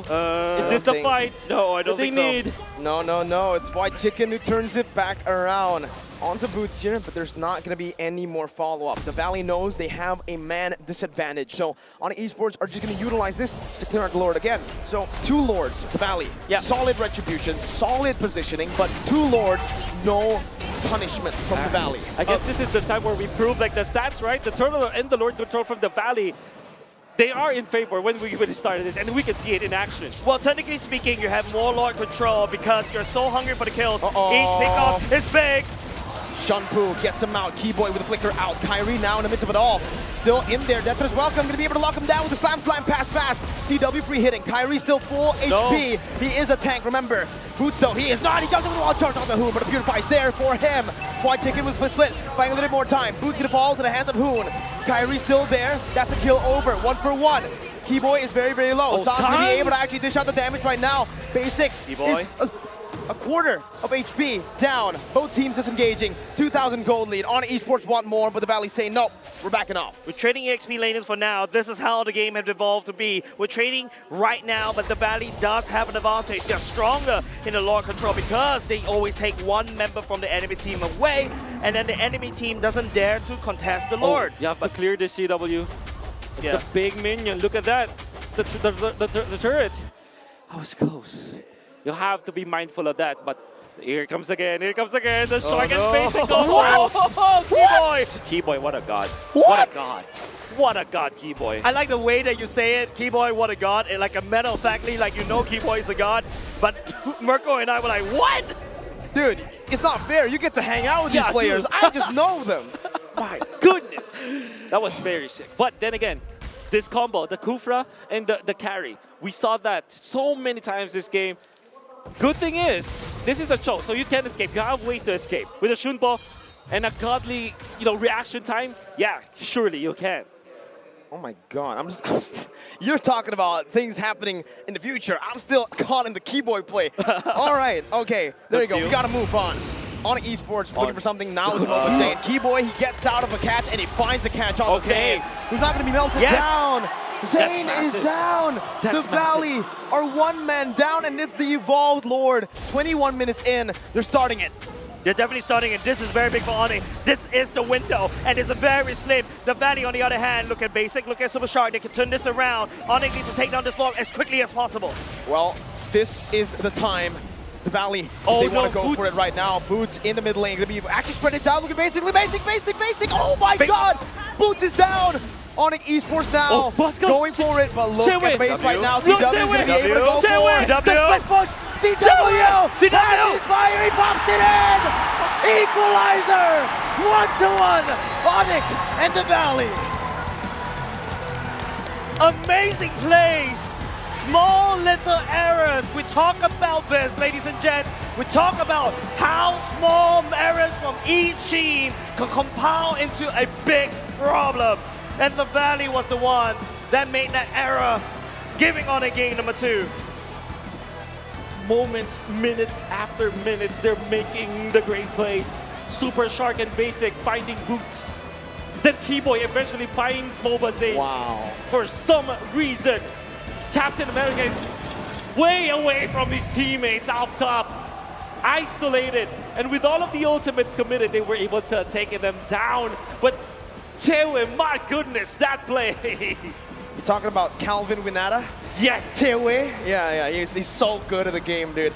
is this the fight? No, I don't think so. No. It's White Chicken who turns it back around. Onto Boots here, but there's not going to be any more follow-up. The Valley knows they have a man disadvantage, so ONIC Esports are just going to utilize this to clear out the Lord again. So 2 Lords, the Valley. Yep. Solid retribution, solid positioning, but 2 Lords, no punishment from the Valley. I guess this is the time where we prove like the stats, right? The Turtle and the Lord control from the Valley, they are in favor when we started this, and we can see it in action. Well, technically speaking, you have more Lord control because you're so hungry for the kills. Each pickoff is big. Shunpu gets him out. Keyboy with a flicker out. Kyrie now in the midst of it all. Still in there. Death is welcome. Going to be able to lock him down with the slam, pass. CW free hitting. Kyrie still full HP. He is a tank, remember. Boots though, he is not. He jumps with the wall charge on the Hoon, but a Purify is there for him. White Chicken was split. Buying a little bit more time. Boots going to fall to the hands of Hoon. Kyrie still there. That's a kill over. 1 for 1. Keyboy is very, very low. San's going to be able to actually dish out the damage right now. Basic is a quarter of HP down. Both teams disengaging. 2,000 gold lead. ONIC Esports want more, but the Valley's saying, nope, we're backing off. We're trading EXP laners for now. This is how the game has evolved to be. We're trading right now, but the Valley does have an advantage. They're stronger in the Lord control because they always take one member from the enemy team away, and then the enemy team doesn't dare to contest the Lord. You have to clear this CW. It's a big minion. Look at that. The turret. I was close. You have to be mindful of that, but here it comes again. The shark and basic combo. Keyboy! Keyboy, what a god. What a god. What a god, Keyboy. I like the way that you say it, Keyboy, what a god. And like a matter of factly, like you know Keyboy is a god, but Mirko and I were like, what? Dude, it's not fair. You get to hang out with these players. Dude. I just know them. My goodness. That was very sick. But then again, this combo, the Kufra and the carry, we saw that so many times this game. Good thing is, this is a choke, so you can escape. You have ways to escape. With a Shunpo and a godly, reaction time, yeah, surely you can. Oh my god, I'm just you're talking about things happening in the future. I'm still caught in the Keyboy play. All right, okay, there you go. We gotta move on. ONIC Esports looking for something now is Zane. Keyboy, he gets out of a catch and he finds a catch on Zane. He's not gonna be melted down. Zane is down. The Valley are 1 man down, and it's the Evolved Lord. 21 minutes in, they're starting it. They're definitely starting it. This is very big for ONIC. This is the window, and it's a very slim. The Valley, on the other hand, look at Basic, look at Super Shark. They can turn this around. ONIC needs to take down this Lord as quickly as possible. Well, this is the time. The Valley, they want to go for it right now. Boots in the mid lane, gonna be actually spread it down. Look at Basic. Oh my god! Boots is down. ONIC Esports now going for it, but look at base right now. CW is going to be able to go for it. The split push. CW! CW! Fire, he popped it in! Equalizer! 1-1! ONIC and the Valley. Amazing plays. Small little errors. We talk about this, ladies and gents. We talk about how small errors from each team can compile into a big problem. And the Valley was the one that made that error, giving on a game number 2. Moments, minutes after minutes, they're making the great plays. Super Shark and Basic finding boots. Then Keyboy eventually finds Mobazane. Wow. For some reason, Captain America is way away from his teammates out top, isolated, and with all of the ultimates committed, they were able to take them down. But Chewe, my goodness, that play. You're talking about Calvin Winata? Yes. Chewe? Yeah, he's so good at the game, dude.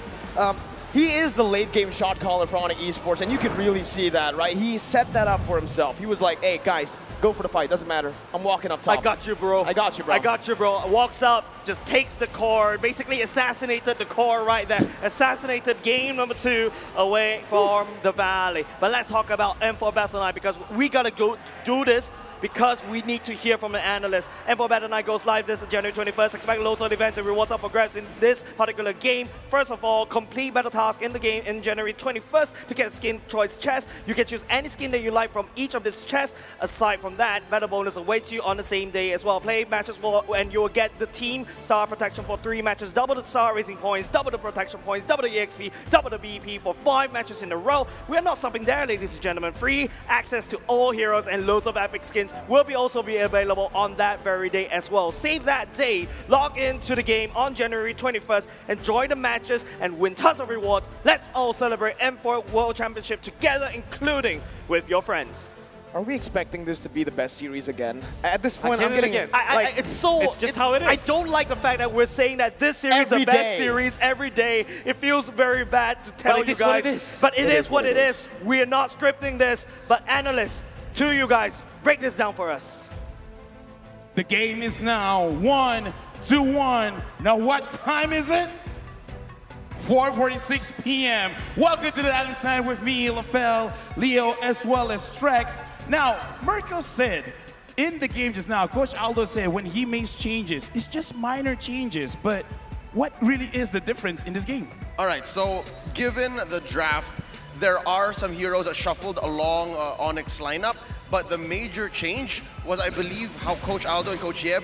He is the late game shot caller for ONIC Esports, and you can really see that, right? He set that up for himself. He was like, hey, guys, go for the fight. Doesn't matter. I'm walking up top. I got you, bro. I got you, bro. I got you, bro. Walks up, just takes the core, basically assassinated the core right there. Assassinated game number 2 away from the Valley. But let's talk about M4 Battle Night, because we got to go do this because we need to hear from the analyst. M4 Battle Night goes live this January 21st. Expect loads of events and rewards up for grabs in this particular game. First of all, complete battle task in the game in January 21st to get skin choice chest. You can choose any skin that you like from each of these chests. Aside from that, battle bonus awaits you on the same day as well. Play matches and you will get the team star protection for 3 matches, double the star raising points, double the protection points, double the EXP, double the BP for 5 matches in a row. We are not stopping there, ladies and gentlemen. Free access to all heroes and loads of epic skins will also be available on that very day as well. Save that day, log into the game on January 21st, enjoy the matches and win tons of rewards. Let's all celebrate M4 World Championship together, including with your friends. Are we expecting this to be the best series again? At this point, I'm getting it's just how it is. I don't like the fact that we're saying that this series is the best series every day. It feels very bad to tell you guys, but it is what it is. We are not scripting this, but analysts, to you guys, break this down for us. The game is now 1-1. Now what time is it? 4:46 p.m. Welcome to the Analyst Night with me, LaFell, Leo, as well as Trex. Now, Mirko said in the game just now, Coach Aldo said when he makes changes, it's just minor changes, but what really is the difference in this game? All right, so given the draft, there are some heroes that shuffled along ONIC's lineup, but the major change was, I believe, how Coach Aldo and Coach Yeb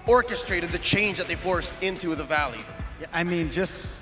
orchestrated the change that they forced into the Valley. Yeah, I mean, just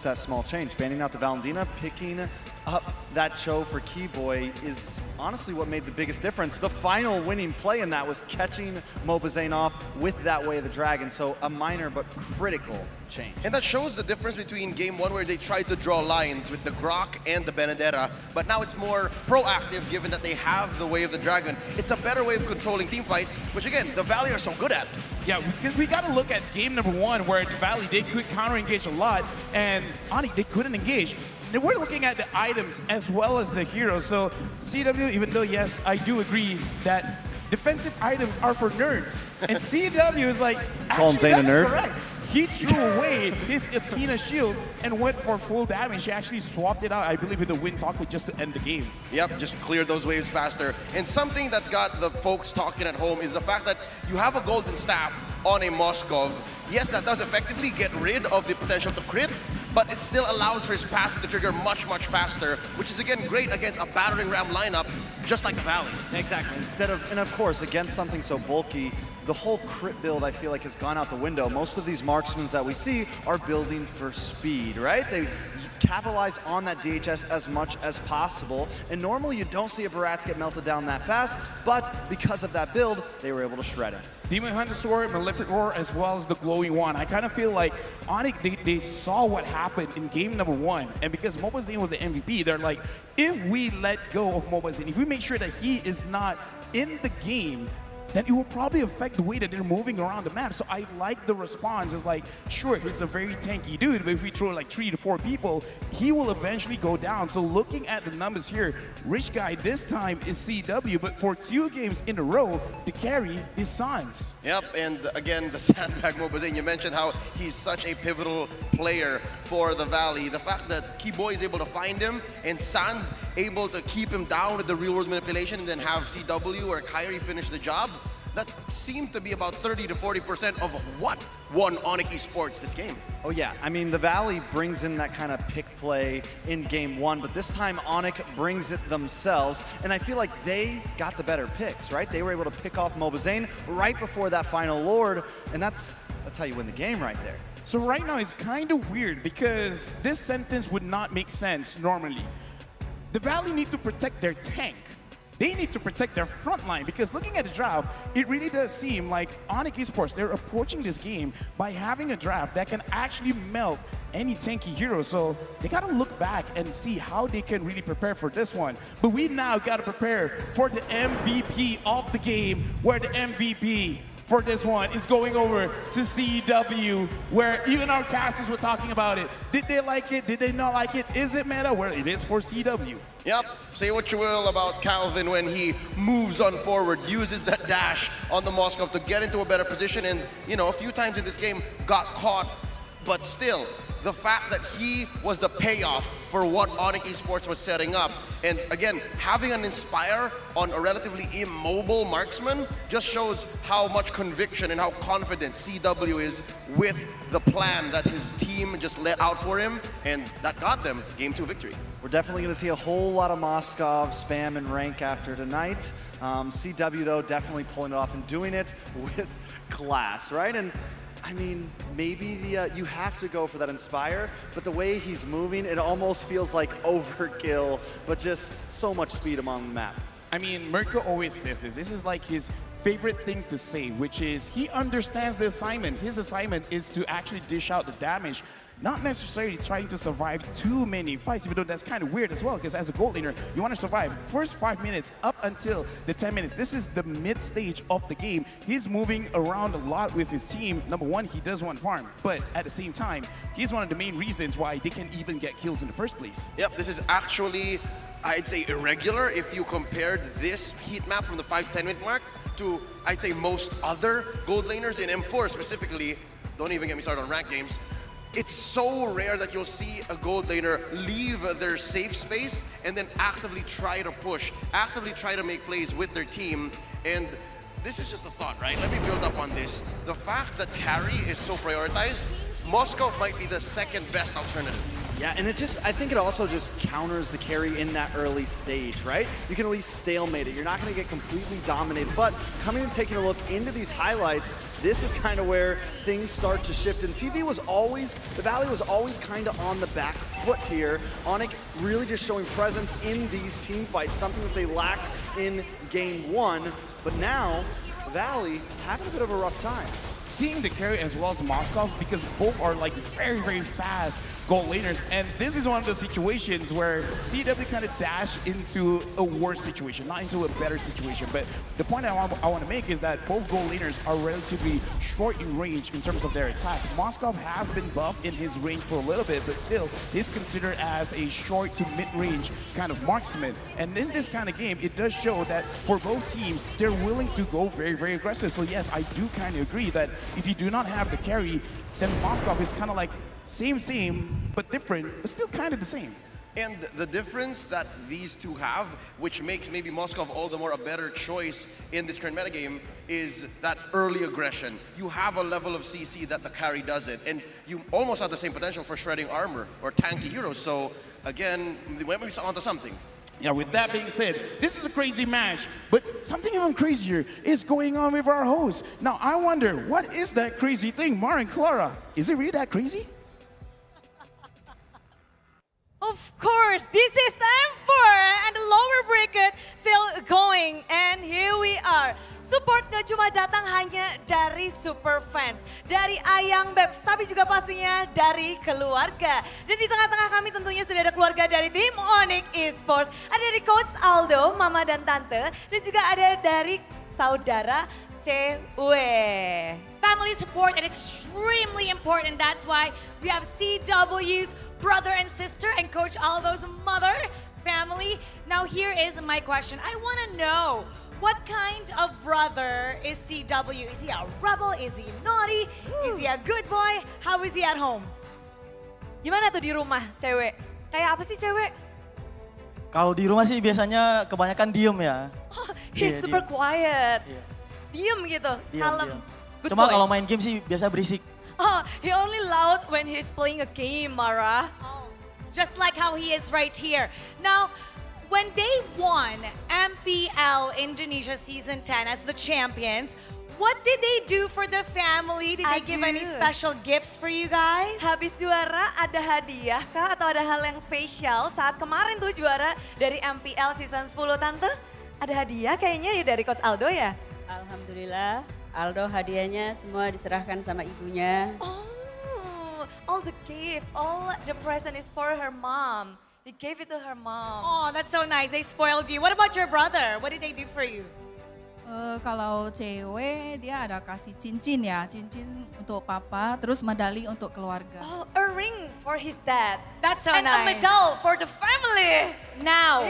that small change. Banning out the Valentina, picking up that Cho for Keyboy is honestly what made the biggest difference. The final winning play in that was catching Mobazane off with that Way of the Dragon, so a minor but critical change. And that shows the difference between game 1 where they tried to draw lines with the Grok and the Benedetta, but now it's more proactive given that they have the Way of the Dragon. It's a better way of controlling team fights, which again, the Valley are so good at. Yeah, because we got to look at game number 1 where the Valley, they could counter-engage a lot, and ONIC, they couldn't engage. And we're looking at the items as well as the heroes. So CW, even though, yes, I do agree that defensive items are for nerds. And CW is like, actually, that's correct. He threw away his Athena shield and went for full damage. He actually swapped it out, I believe, with the Wind Talker just to end the game. Yep, just cleared those waves faster. And something that's got the folks talking at home is the fact that you have a golden staff on a Moskov. Yes, that does effectively get rid of the potential to crit, but it still allows for his passive to trigger much, much faster, which is again great against a battering ram lineup, just like the Valley. Exactly. And of course, against something so bulky, the whole crit build, I feel like, has gone out the window. Most of these marksmen that we see are building for speed, right? They capitalize on that DHS as much as possible. And normally you don't see a Barats get melted down that fast, but because of that build, they were able to shred it. Demon Hunter Sword, Malefic Roar, as well as the Glowing Wand. I kind of feel like ONIC, they saw what happened in game number 1, and because Mobazane was the MVP, they're like, if we let go of Mobazane, if we make sure that he is not in the game, then it will probably affect the way that they're moving around the map. So I like the response. It's like, sure, he's a very tanky dude, but if we throw like 3 to 4 people, he will eventually go down. So looking at the numbers here, Rich Guy this time is CW, but for 2 games in a row, the carry is Sans. Yep, and again, the Sandbag Mobazane, you mentioned how he's such a pivotal player for the Valley. The fact that Keyboy is able to find him and Sans able to keep him down with the real-world manipulation and then have CW or Kyrie finish the job, that seemed to be about 30 to 40% of what won ONIC Esports this game. Oh yeah, I mean, the Valley brings in that kind of pick play in game 1, but this time ONIC brings it themselves, and I feel like they got the better picks, right? They were able to pick off Mobazane right before that final Lord, and that's how you win the game right there. So right now it's kind of weird because this sentence would not make sense normally. The Valley need to protect their tank. They need to protect their front line because looking at the draft, it really does seem like ONIC Esports, they're approaching this game by having a draft that can actually melt any tanky hero. So they got to look back and see how they can really prepare for this one. But we now got to prepare for the MVP of the game, where the MVP for this one is going over to CW, where even our casters were talking about it. Did they like it? Did they not like it? Is it meta? Well, it is for CW. Yep, say what you will about Calvin when he moves on forward, uses that dash on the Moskov to get into a better position, and, you know, a few times in this game got caught, but still, the fact that he was the payoff for what ONIC Esports was setting up. And again, having an Inspire on a relatively immobile marksman just shows how much conviction and how confident CW is with the plan that his team just let out for him, and that got them Game 2 victory. We're definitely going to see a whole lot of Moskov spam and rank after tonight. CW, though, definitely pulling it off and doing it with class, right? And I mean, maybe you have to go for that Inspire, but the way he's moving, it almost feels like overkill, but just so much speed among the map. I mean, Mirko always says this. This is like his favorite thing to say, which is he understands the assignment. His assignment is to actually dish out the damage, not necessarily trying to survive too many fights, even though that's kind of weird as well, because as a gold laner, you want to survive first 5 minutes up until the 10 minutes. This is the mid stage of the game. He's moving around a lot with his team. Number one, he does want farm, but at the same time, he's one of the main reasons why they can even get kills in the first place. Yep, this is actually, I'd say, irregular if you compared this heat map from the 5-10 minute mark to, I'd say, most other gold laners in M4 specifically. Don't even get me started on ranked games. It's so rare that you'll see a gold laner leave their safe space and then actively try to push, actively try to make plays with their team. And this is just a thought, right? Let me build up on this. The fact that carry is so prioritized, Moscow might be the second best alternative. Yeah, and I think it also just counters the carry in that early stage, right? You can at least stalemate it. You're not going to get completely dominated, but coming and taking a look into these highlights, this is kind of where things start to shift. And the Valley was always kind of on the back foot here. ONIC really just showing presence in these team fights, something that they lacked in game 1. But now, Valley having a bit of a rough time. Seeing the carry as well as Moskov, because both are like very, very fast gold laners, and this is one of the situations where CW kind of dash into a worse situation, not into a better situation. But the point I want to make is that both gold laners are relatively short in range in terms of their attack. Moskov has been buffed in his range for a little bit, but still is considered as a short to mid-range kind of marksman. And in this kind of game, it does show that for both teams, they're willing to go very, very aggressive. So yes, I do kind of agree that if you do not have the carry, then Moskov is kind of like same, but different, but still kind of the same. And the difference that these two have, which makes maybe Moskov all the more a better choice in this current metagame, is that early aggression. You have a level of CC that the carry doesn't, and you almost have the same potential for shredding armor or tanky heroes. So again, we went onto something. Yeah, with that being said, this is a crazy match, but something even crazier is going on with our host. Now, I wonder, what is that crazy thing, Mar and Clara? Is it really that crazy? Of course, this is M4 and the lower bracket still going, and here we are. Support gak cuma datang hanya dari super fans, dari Ayang Babs, tapi juga pastinya dari keluarga. Dan di tengah-tengah kami tentunya sudah ada keluarga dari tim ONIC Esports. Ada dari Coach Aldo, Mama dan Tante, dan juga ada dari saudara cewek. Family support is extremely important. That's why we have CW's brother and sister and Coach Aldo's mother family. Now here is my question. I want to know, what kind of brother is CW? Is he a rebel? Is he naughty? Is he a good boy? How is he at home? Gimana tuh di rumah cewek? Kayak apa sih cewek? Kalau di rumah sih biasanya kebanyakan diem ya. Oh, he's super quiet. Diem gitu, kalem. Good Cuma boy. kalau main game sih biasa berisik. Oh, he only loud when he's playing a game, Mara. Just like how he is right here. Now, when they won MPL Indonesia Season 10 as the champions, what did they do for the family? Did they give any special gifts for you guys? Habis juara ada hadiah kah atau ada hal yang spesial saat kemarin tuh juara dari MPL Season 10 Tante? Ada hadiah kayaknya ya dari Coach Aldo ya? Alhamdulillah, Aldo hadiahnya semua diserahkan sama ibunya. Oh, all the gift, all the present is for her mom. He gave it to her mom. Oh, that's so nice. They spoiled you. What about your brother? What did they do for you? Kalau cewek dia ada kasih cincin ya, cincin untuk papa, terus medali untuk keluarga. Oh, a ring for his dad. That's so nice. And a medal for the family. Now,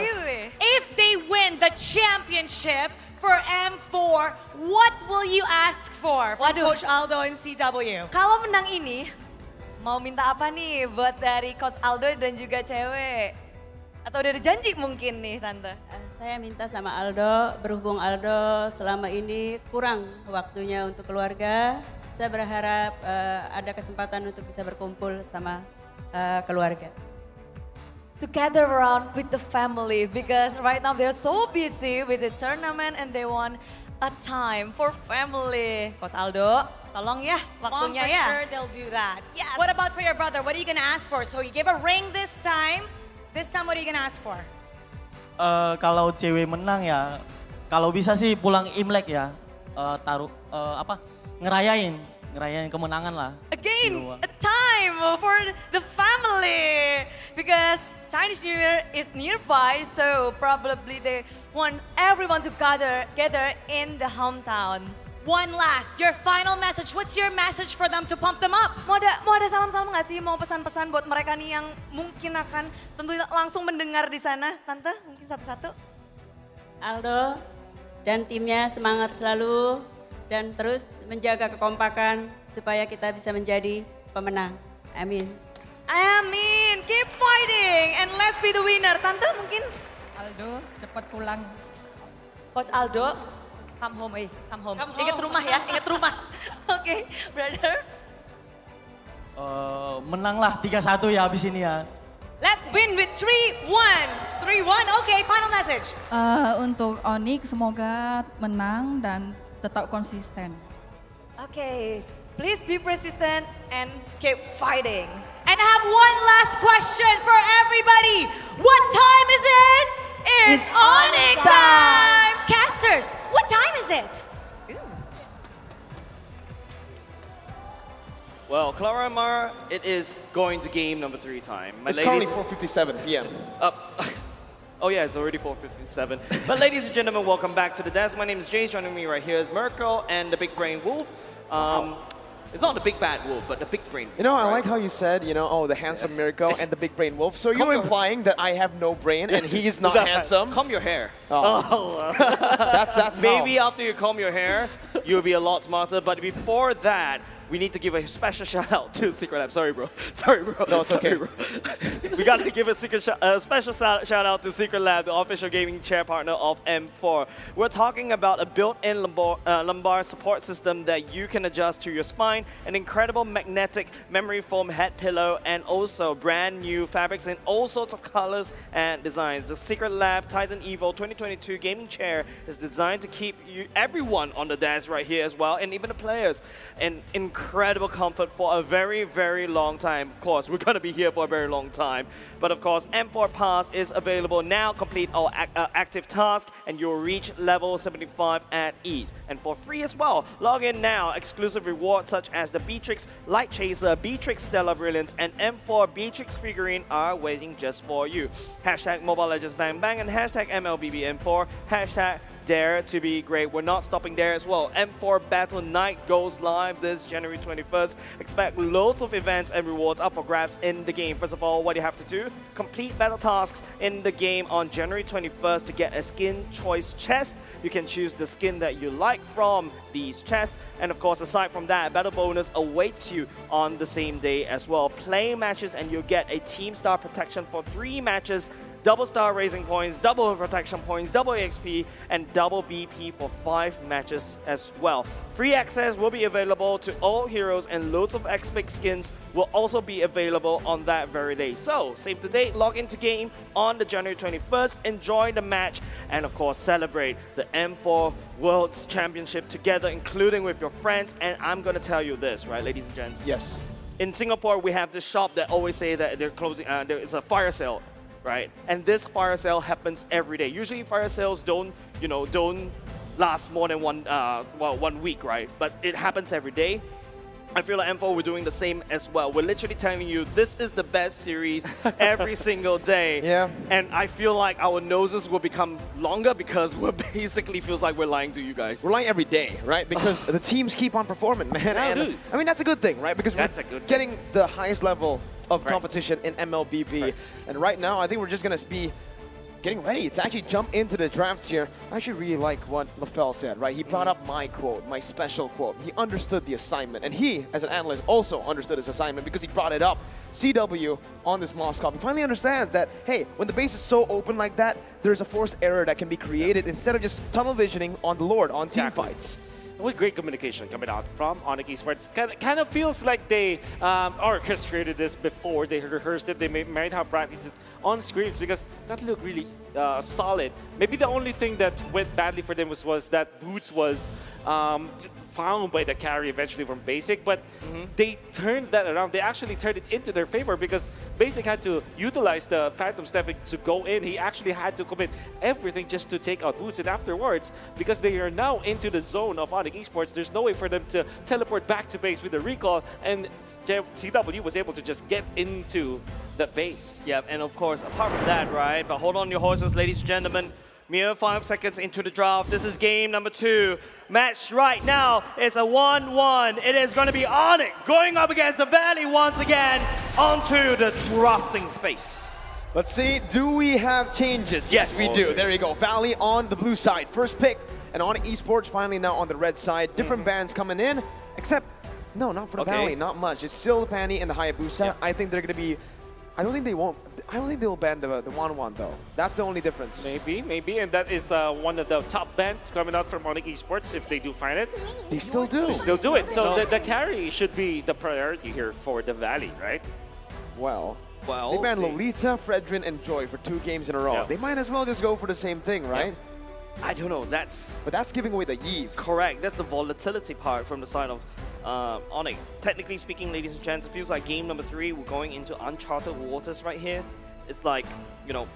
if they win the championship for M4, what will you ask for from Coach Aldo and CW? Kalau menang ini, mau minta apa nih buat dari Coach Aldo dan juga cewek? Atau udah ada janji mungkin nih Tante? Saya minta sama Aldo, berhubung Aldo selama ini kurang waktunya untuk keluarga, saya berharap ada kesempatan untuk bisa berkumpul sama keluarga. To gather around with the family because right now they're so busy with the tournament and they want a time for family. Coach Aldo, tolong ya waktunya ya. For sure they'll do that. Yes. What about for your brother? What are you gonna ask for? So you gave a ring this time. This time what are you gonna ask for? Kalau cewek menang ya, kalau bisa sih pulang Imlek ya, ngerayain kemenangan lah. Again, a time for the family because Chinese New Year is nearby, so probably they want everyone to gather in the hometown. One last, your final message. What's your message for them to pump them up? Mau ada salam-salam nggak sih? Mau pesan-pesan buat mereka nih yang mungkin akan tentu langsung mendengar di sana, Tante? Mungkin satu-satu. Aldo dan timnya semangat selalu dan terus menjaga kekompakan supaya kita bisa menjadi pemenang. Amin. Amin. Keep fighting and let's be the winner. Tante mungkin? Aldo, cepat pulang. Coach Aldo, come home. Ingat rumah ya, ingat rumah. Oke, brother. Menanglah 3-1 ya habis ini ya. Let's win with 3-1. 3-1, okay, final message. Untuk ONIC semoga menang dan tetap konsisten. Okay, please be persistent and keep fighting. And I have one last question for everybody. What time is it? It's ONIC time! Casters, what time is it? Well, Clara and Mara, it is going to game number 3 time. It's currently 4:57 p.m. Oh yeah, it's already 4:57. But ladies and gentlemen, welcome back to the desk. My name is Jay. Joining me right here is Merkel and the Big Brain Wolf. It's not the big bad wolf, but the big brain. You know, I like how you said, the handsome Miracle and the big brain wolf. So you're implying that I have no brain and he is not handsome? Comb your hair. That's Maybe after you comb your hair, you'll be a lot smarter. But before that, we need to give a special shout out to Secret Lab. Sorry, bro. No, it's okay. Bro. We got to give a special shout out to Secret Lab, the official gaming chair partner of M4. We're talking about a built-in lumbar support system that you can adjust to your spine, an incredible magnetic memory foam head pillow, and also brand new fabrics in all sorts of colors and designs. The Secret Lab Titan Evo 2022 gaming chair is designed to keep everyone on the desk right here as well, and even the players in incredible comfort for a very, very long time. Of course, we're going to be here for a very long time. But of course, M4 Pass is available now. Complete all active tasks and you'll reach level 75 at ease. And for free as well. Log in now. Exclusive rewards such as the Beatrix Light Chaser, Beatrix Stellar Brilliance, and M4 Beatrix figurine are waiting just for you. Hashtag Mobile Legends Bang Bang and hashtag MLBBM4. Hashtag Dare to be great. We're not stopping there as well. M4 Battle Night goes live this January 21st. Expect loads of events and rewards up for grabs in the game. First of all, what you have to do, complete battle tasks in the game on January 21st to get a skin choice chest. You can choose the skin that you like from these chests. And of course, aside from that, battle bonus awaits you on the same day as well. Play matches and you'll get a team star protection for 3 matches, double star raising points, double protection points, double XP, and double BP for 5 matches as well. Free access will be available to all heroes, and loads of XP skins will also be available on that very day. So, save the date, log into game on the January 21st, enjoy the match, and of course celebrate the M4 World's Championship together, including with your friends. And I'm gonna tell you this, right, ladies and gents? Yes. In Singapore, we have this shop that always say that they're closing, there is a fire sale, right? And this fire sale happens every day. Usually fire sales don't last more than one week, right? But it happens every day. I feel like M4, we're doing the same as well. We're literally telling you this is the best series every single day. Yeah. And I feel like our noses will become longer because we're basically feels like we're lying to you guys. We're lying every day, right? Because the teams keep on performing, man. And, I mean, that's a good thing, right? Because That's we're a good getting the highest level of Right. competition in MLBB. Right. And right now, I think we're just going to be getting ready to actually jump into the drafts here. I actually really like what LaFell said, right? He brought up my quote, my special quote. He understood the assignment. And he, as an analyst, also understood his assignment because he brought it up. CW on this Moscow, he finally understands that, hey, when the base is so open like that, there's a forced error that can be created instead of just tunnel visioning on the Lord, on team fights. With great communication coming out from ONIC Esports. Kind of feels like they orchestrated this before they rehearsed it. They might have practiced it on screens because that looked really solid. Maybe the only thing that went badly for them was that Boots was found by the carry eventually from Basic, but they turned that around. They actually turned it into their favor because Basic had to utilize the Phantom Stepping to go in. He actually had to commit everything just to take out Boots, and afterwards, because they are now into the zone of ONIC Esports, there's no way for them to teleport back to base with the recall, and CW was able to just get into the base. Yep, and of course, apart from that, right, but hold on your horses, ladies and gentlemen. Mere 5 seconds into the draft. This is game number 2. Match right now is a 1-1. It is going to be ONIC going up against the Valley once again onto the drafting phase. Let's see, do we have changes? Yes, we do. There you go. Valley on the blue side. First pick, and ONIC Esports finally now on the red side. Different bands coming in, except, no, not for the Valley, not much. It's still the Fanny and the Hayabusa. Yep. I think they're going to be, I don't think they'll ban the 1-1 though. That's the only difference. Maybe, and that is one of the top bans coming out from ONIC Esports if they do find it. They still do. They still do it. So the carry should be the priority here for the Valley, right? Well, Well, they banned see. Lolita, Fredrin, and Joy for 2 games in a row. Yeah. They might as well just go for the same thing, right? I don't know, that's... But that's giving away the Eve. Correct, that's the volatility part from the side of ONIC. Technically speaking, ladies and gents, it feels like game number 3, we're going into uncharted waters right here. It's like, you know,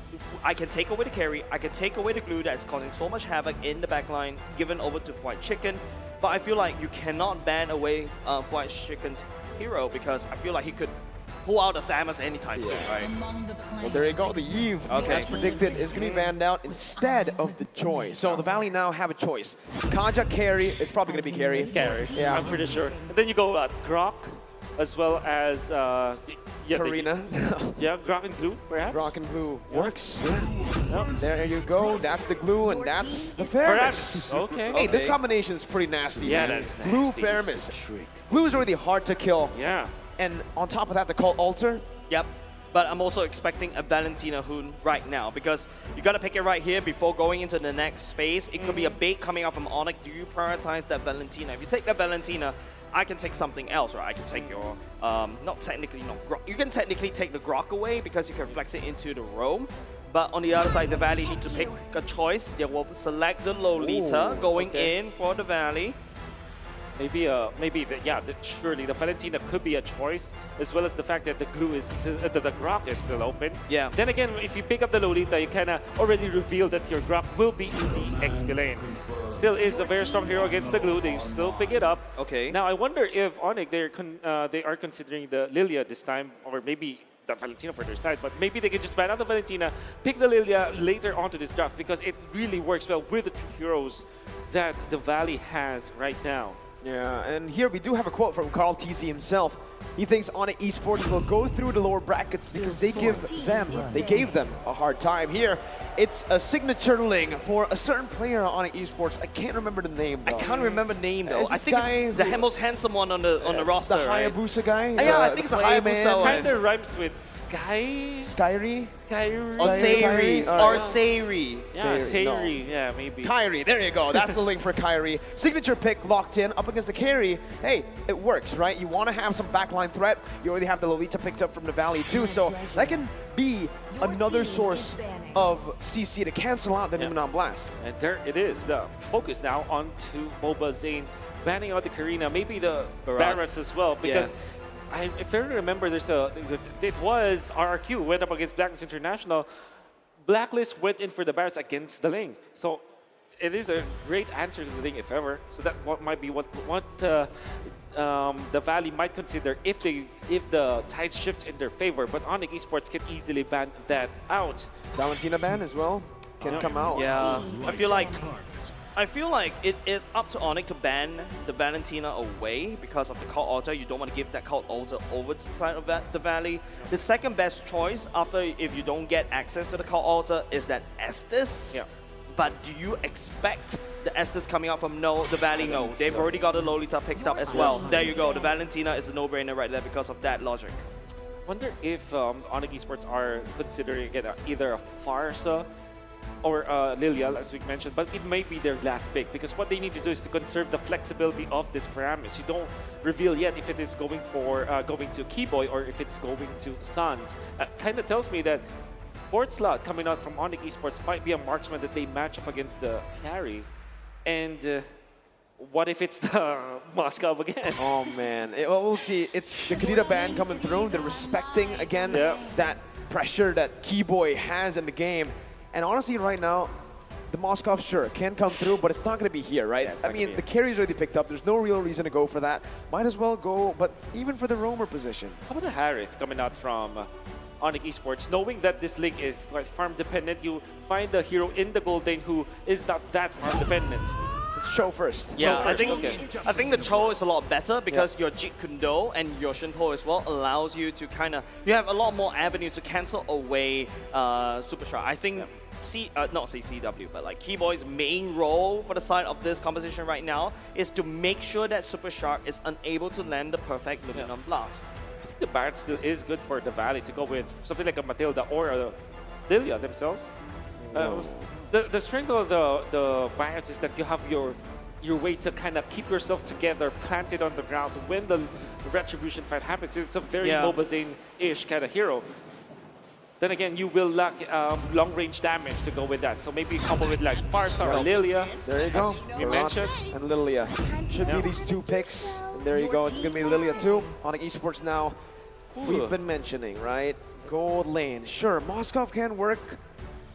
I can take away the carry, I can take away the glue that's causing so much havoc in the backline, given over to White Chicken, but I feel like you cannot ban away White Chicken's hero because I feel like he could pull out a Thamus anytime soon, right? Well, there you go. The Eve, as predicted, is going to be banned out instead of the Joy. So the Valley now have a choice. Kaja carry. It's probably going to be carry. It's carry. Yeah. I'm pretty sure. And then you go Grok, as well as Karina. Yeah, Grok and Glue, perhaps. Grok and Glue works. Yeah. There you go. That's the Glue, and that's the Fairness. Okay. Hey, this combination is pretty nasty. Yeah, man. that's Glue, nasty. Fairness. Glue is already hard to kill. Yeah. And on top of that, the Cult Altar. Yep. But I'm also expecting a Valentina Hoon right now because you got to pick it right here before going into the next phase. It could be a bait coming out from ONIC. Do you prioritize that Valentina? If you take that Valentina, I can take something else, right? I can take your, not technically, no, Grok. You can technically take the Grok away because you can flex it into the Roam. But on the other side, the Valley need to pick a choice. They will select the Lolita going in for the Valley. Surely the Valentina could be a choice, as well as the fact that the glue is the Grok is still open. Yeah. Then again, if you pick up the Lolita, you kind of already reveal that your Grok will be in the XP lane. It still is a very strong hero against the glue. They still pick it up. Okay. Now I wonder if ONIC they are considering the Lilia this time, or maybe the Valentina for their side, but maybe they can just ban out the Valentina, pick the Lilia later onto this draft because it really works well with the two heroes that the Valley has right now. Yeah, and here we do have a quote from Carl TZ himself. He thinks ONIC Esports will go through the lower brackets because they gave them a hard time. Here, it's a signature link for a certain player on ONIC Esports. I can't remember the name though. I can't remember the name though. Is I this think guy it's the most handsome one on the roster, the right? Hayabusa guy? Yeah, I think it's a Hayabusa one. Kind of rhymes with Sky. Skyri? Skyri. Or Sayri. Or Sayri. Yeah, Sayri, Sayri. Yeah, maybe. Kyrie, there you go. That's the link for Kyrie. Signature pick locked in up against the carry. Hey, it works, right? You want to have some backline threat. You already have the Lolita picked up from the Valley too, so that can be another source of CC to cancel out the Numenon Blast. And there it is, the focus now onto MOBA Zane, banning out the Karina, maybe the Barretts as well, because if I remember, it was RRQ went up against Blacklist International. Blacklist went in for the Barretts against the Ling. So it is a great answer to the Ling if ever. So that might be what the Valley might consider if the tides shift in their favor. But ONIC Esports can easily ban that out. Valentina ban as well can come out. Yeah, I feel like it is up to ONIC to ban the Valentina away because of the cult altar. You don't want to give that cult altar over to the side of the Valley. The second best choice after if you don't get access to the cult altar is that Estes. Yeah. But do you expect the Estes coming out from the Valley? No. They've already got the Lolita picked up as well. There you go. The Valentina is a no-brainer right there because of that logic. Wonder if ONIC Esports are considering either a Farsa or Lilia, as we mentioned, but it may be their last pick because what they need to do is to conserve the flexibility of this Faramis. You don't reveal yet if it is going to Keyboy or if it's going to Suns. Kind of tells me that fourth slot coming out from ONIC Esports might be a marksman that they match up against the carry. And what if it's the Moscow again? Oh man, we'll see. It's the Kadita ban coming through. They're respecting again that pressure that Keyboy has in the game. And honestly, right now, the Moskov sure can come through, but it's not going to be here, right? Yeah, I mean, the carry's already picked up. There's no real reason to go for that. Might as well go, but even for the roamer position. How about a Harith coming out from ONIC Esports, knowing that this link is quite farm dependent? You find the hero in the gold lane who is not that farm dependent. Cho first. Yeah, I think the Cho is a lot better because your Jeet Kune Do and your Shinpo as well allows you to you have a lot more avenue to cancel away Super Shark. I think not CCW, but like Keyboy's main role for the side of this composition right now is to make sure that Super Shark is unable to land the perfect Luminum Blast. I think the Barret still is good for the Valley to go with something like a Matilda or a Lilia themselves. The strength of the Barretts is that you have your way to kind of keep yourself together, planted on the ground when the retribution fight happens. It's a very MOBA Zane-ish kind of hero. Then again, you will lack long-range damage to go with that. So maybe couple with like Farsa or Lilia. There you go. We mentioned. And Lilia. Should be these two picks. And there you go. It's going to be Lilia too. ONIC Esports now. We've been mentioning, right? Gold lane. Sure, Moskov can work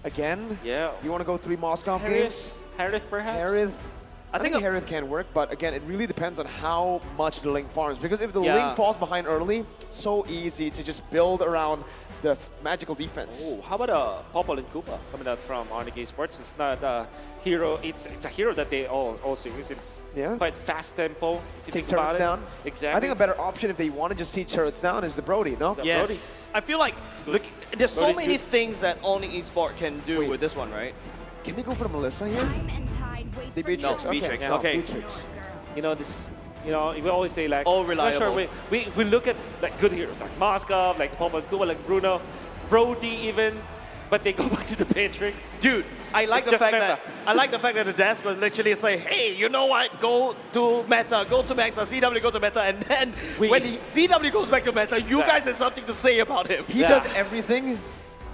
again. Yeah. You want to go 3 Moskov games? Harith perhaps? Harith. I think Harith can work, but again, it really depends on how much the link farms. Because if the link falls behind early, so easy to just build around the magical defense. Oh, how about a Popol and Koopa coming out from ONIC Esports? It's not a hero. It's a hero that they also use. It's quite fast tempo. If you Take think turrets about down. It. Exactly. I think a better option if they want to just see turrets down is the Brody, no? Yes. I feel like there's so many things that ONIC Esports can do with this one, right? Can they go for the Melissa here? The Beatrix. No, Beatrix. Yeah, okay. Beatrix. You know this. You know, we always say like, reliable. Sure, we look at like good heroes like Moskov, like Popol and Koopa, like Bruno, Brody even, but they go back to the Beatrix. Dude, I like the fact that the desk was literally say, hey, you know what? Go to meta, CW go to meta, and then when CW goes back to meta, you guys have something to say about him. He does everything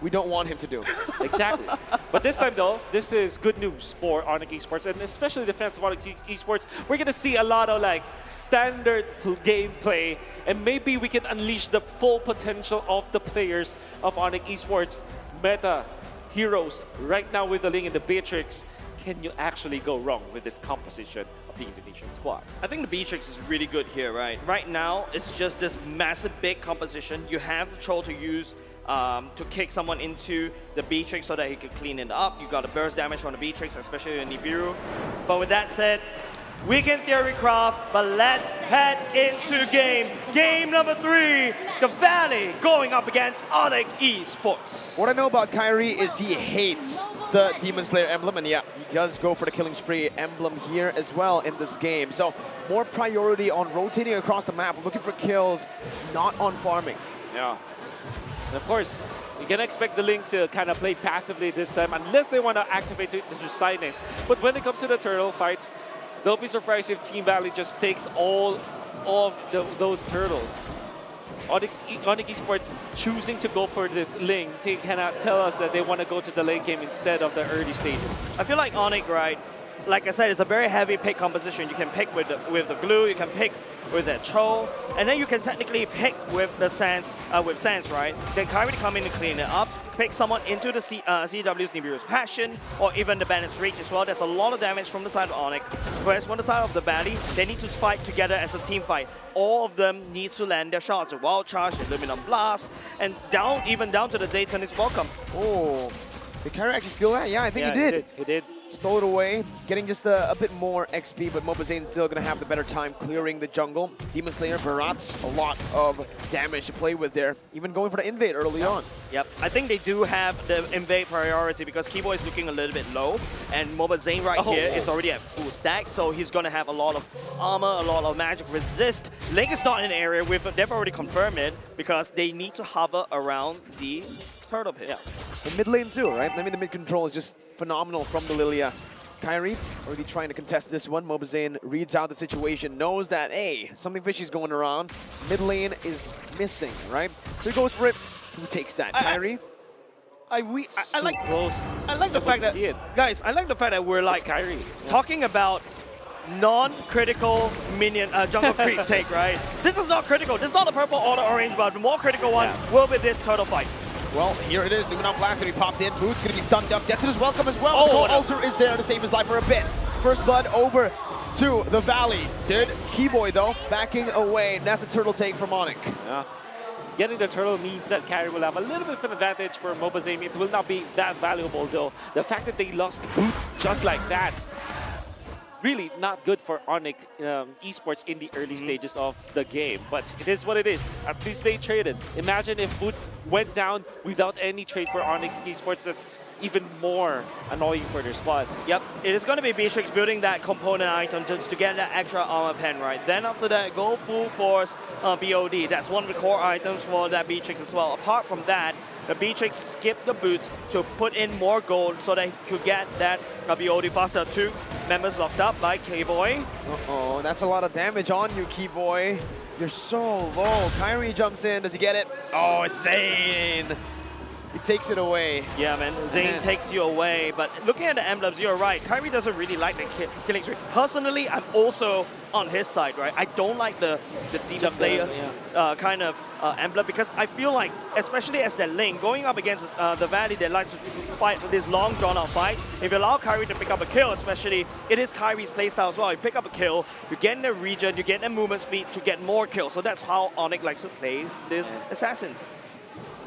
we don't want him to do. Exactly. But this time though, this is good news for ONIC Esports, and especially the fans of ONIC Esports. We're gonna see a lot of like standard gameplay, and maybe we can unleash the full potential of the players of ONIC Esports. Meta heroes right now with the Ling and the Beatrix can you actually go wrong with this composition of the Indonesian squad? I think the Beatrix is really good here, right? Right now, it's just this massive big composition. You have the Troll to use to kick someone into the Beatrix so that he can clean it up. You got a burst damage from the Beatrix, especially in Nibiru. But with that said, Weekend Theory Craft, but let's head into game. Game number 3, the Valley going up against ONIC Esports. What I know about Kyrie is he hates the Demon Slayer emblem, and yeah, he does go for the Killing Spree emblem here as well in this game. So more priority on rotating across the map, looking for kills, not on farming. Yeah. And of course, you can expect the Link to kind of play passively this time, unless they want to activate the silence. But when it comes to the turtle fights, they'll be surprised if Team Valley just takes all of those turtles. ONIC Esports choosing to go for this Link, they cannot tell us that they want to go to the late game instead of the early stages. I feel like ONIC, right? Like I said, it's a very heavy pick composition. You can pick with the glue, you can pick with the troll, and then you can technically pick with the Sands, right? Then Kyrie come in to clean it up, pick someone into the CW's Nibiru's Passion, or even the Bandit's Reach as well. That's a lot of damage from the side of ONIC. Whereas on the side of the Valley, they need to fight together as a team fight. All of them need to land their shots. The Wild Charge, the Luminum Blast, and even down to the Dayton is welcome. Oh, did Kyrie actually steal that? Yeah, I think he did. He did. Stole it away, getting just a bit more XP, but Mobazane's still going to have the better time clearing the jungle. Demon Slayer, Barats, a lot of damage to play with there, even going for the invade early on. Yep, I think they do have the invade priority because Keyboy is looking a little bit low, and Mobazane right here is already at full stack, so he's going to have a lot of armor, a lot of magic resist. Link is not in an area with, they've already confirmed it, because they need to hover around the turtle pit. Yeah, the mid lane too, right? I mean, the mid control is just phenomenal from the Lilia. Kyrie already trying to contest this one. Mobazane reads out the situation, knows that, hey, something fishy's going around. Mid lane is missing, right? So he goes for it. Who takes that? Kyrie? I like close. I like the fact that, guys, I like the fact that we're like talking about non-critical minion jungle creep take, right? This is not critical. This is not a purple or the orange, but the more critical one will be this turtle fight. Well, here it is. Luminum Blast going to be popped in. Boots going to be stunned up. Death is welcome as well. The Cold Altar is there to save his life for a bit. First blood over to the Valley. Did Keyboy, though, backing away. And that's a turtle take from ONIC. Yeah. Getting the turtle means that Kyrie will have a little bit of an advantage for Mobazane. It will not be that valuable, though. The fact that they lost Boots just like that, really not good for ONIC Esports in the early stages of the game. But it is what it is. At least they traded. Imagine if Boots went down without any trade for ONIC Esports. That's even more annoying for their squad. Yep, it is going to be Beatrix building that component item just to get that extra armor pen, right? Then after that, go full force BOD. That's one of the core items for that Beatrix as well. Apart from that, the Beatrix skipped the boots to put in more gold so they could get that BOD faster. 2 members locked up by K-Boy. Uh-oh, that's a lot of damage on you, Keyboy. You're so low. Kyrie jumps in. Does he get it? Oh, Zane. He takes it away. Yeah, man. Zane takes you away. But looking at the emblems, you're right. Kyrie doesn't really like the killing spree. Personally, I'm also on his side, right? I don't like the Demon Slayer kind of emblem because I feel like, especially as the Link, going up against the Valley that likes to fight these long drawn-out fights, if you allow Kyrie to pick up a kill, especially, it is Kyrie's playstyle as well. You pick up a kill, you get in the region, you get the movement speed to get more kills. So that's how ONIC likes to play these assassins.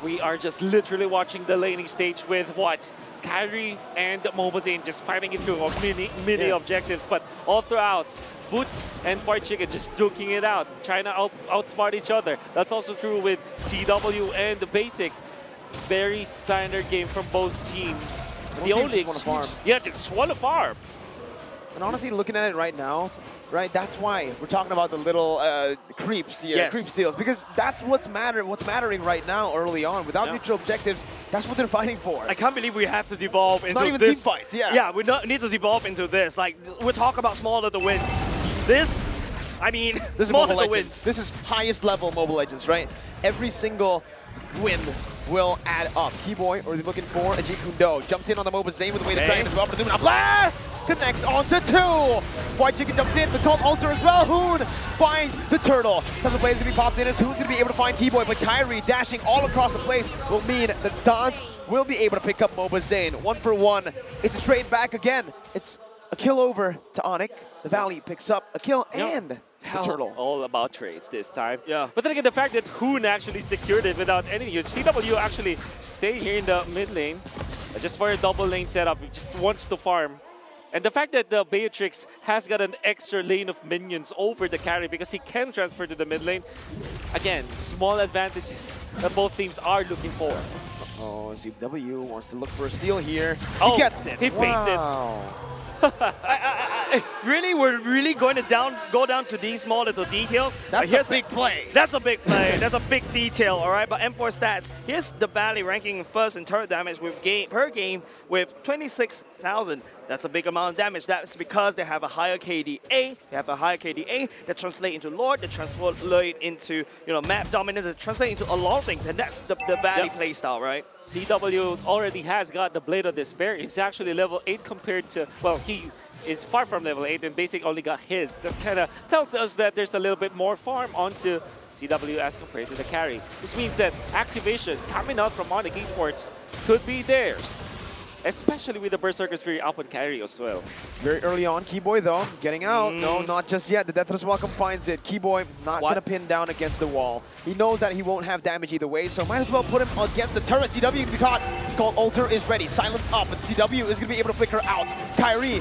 We are just literally watching the laning stage with what? Kyrie and Mobazane just fighting it through of mini objectives, but all throughout, Boots and Fart Chicken just duking it out, trying to outsmart each other. That's also true with CW and the Basic. Very standard game from both teams. The only just want to farm. Yeah, just want to farm. And honestly, looking at it right now, right, that's why we're talking about the little creeps here, creep steals, because that's what's mattering right now early on. Without neutral objectives, that's what they're fighting for. I can't believe we have to devolve into not even this. team fights, Yeah, we need to devolve into this. Like, we talk about small little wins. This, I mean, this small is little Legends. wins. This is highest level Mobile Legends, right? Every single win will add up. Keyboy, or they're looking for a Jeet Kune Do. Jumps in on the Mobazane with the way the dragon as well, but the Luminum Blast! connects onto 2. White Chicken jumps in, the cult altar as well. Hoon finds the turtle. Doesn't play is going to be popped in as Hoon's going to be able to find Keyboy, but Kyrie dashing all across the place will mean that Sans will be able to pick up Moba Zane. 1 for 1. It's a trade back again. It's a kill over to ONIC. The Valley picks up a kill and the turtle. All about trades this time. Yeah. But then again, the fact that Hoon actually secured it without anything. CW actually stay here in the mid lane just for a double lane setup. He just wants to farm. And the fact that the Beatrix has got an extra lane of minions over the carry because he can transfer to the mid lane. Again, small advantages that both teams are looking for. Oh, CW wants to look for a steal here. Oh, he gets it. He baits it. Really, we're really going to go down to these small little details. That's a big play. That's a big play. That's a big detail, all right? But M4 stats, here's the Valley ranking first in turret damage per game with 26,000. That's a big amount of damage. That's because they have a higher KDA. They have a higher KDA that translate into Lord, that translate into map dominance, that translate into a lot of things, and that's the Valley playstyle, right? CW already has got the Blade of Despair. It's actually level 8 compared to, well, he is far from level 8 and Basic only got his. That kind of tells us that there's a little bit more farm onto CW as compared to the carry. This means that activation coming out from ONIC Esports could be theirs, especially with the Berserker's Fury up on carry as well. Very early on, Keyboy though, getting out. No, not just yet. The Deathless Welcome finds it. Keyboy not going to pin down against the wall. He knows that he won't have damage either way, so might as well put him against the turret. CW can be caught. Called Altar is ready. Silence up, but CW is going to be able to flicker out. Kyrie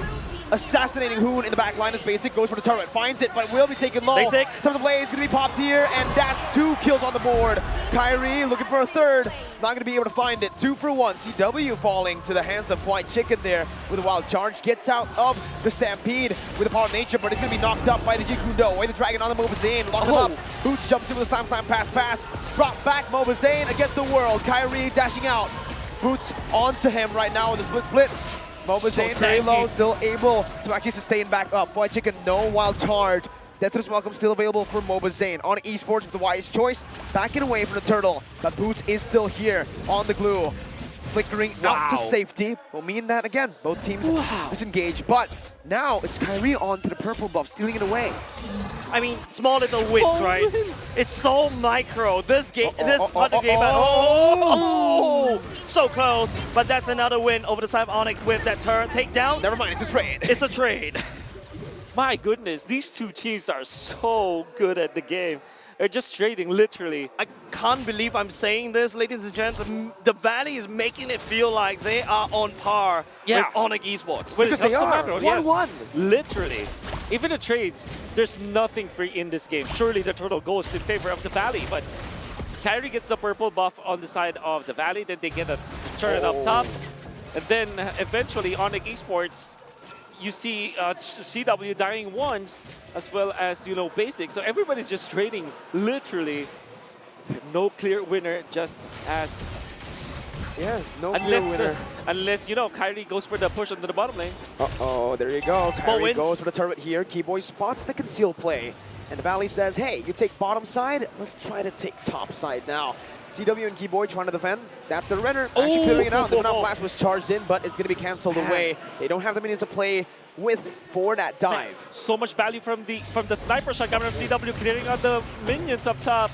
assassinating Hoon in the back line as Basic goes for the turret. Finds it, but will be taken low. Basic. Some of the blades going to be popped here, and that's 2 kills on the board. Kyrie looking for a third. Not going to be able to find it. 2 for 1. CW falling to the hands of White Chicken there with a wild charge. Gets out of the Stampede with the power of nature, but it's going to be knocked up by the Jikundo. Away the Dragon on the Moba Zane. Lock him up. Boots jumps in with a slam pass. Brought back Moba Zane against the world. Kyrie dashing out. Boots onto him right now with a split. Moba Zane very low, still able to actually sustain back up. White Chicken, no wild charge. Deathless Welcome still available for Moba Zane. On Esports with the wise choice, backing away from the turtle. But Boots is still here on the glue. Flickering out to safety will mean that, again, both teams disengage. But now it's Kyrie on to the purple buff, stealing it away. I mean, small little wins, right? It's so micro. This game, this part of the game, so close. But that's another win over the side of ONIC with that turret takedown. Never mind, it's a trade. It's a trade. My goodness, these two teams are so good at the game. They're just trading, literally. I can't believe I'm saying this, ladies and gentlemen. The Valley is making it feel like they are on par with ONIC Esports. Because they are. 1-1. Literally. Even the trades, there's nothing free in this game. Surely the turtle goes in favor of the Valley, but Kyrie gets the purple buff on the side of the Valley, then they get a turret up top, and then eventually ONIC Esports, you see CW dying once, as well as, Basic. So everybody's just trading, literally. No clear winner, just as... Yeah, no clear winner. Unless, Kyrie goes for the push onto the bottom lane. Uh-oh, there you go. Kyrie goes for the turret here. Keyboy spots the conceal play. And the Valley says, hey, you take bottom side, let's try to take top side now. CW and Keyboy trying to defend. After the Renner actually clearing it out. The Mount Blast was charged in, but it's going to be cancelled away. They don't have the minions to play with for that dive. So much value from the sniper shot coming from CW, clearing out the minions up top.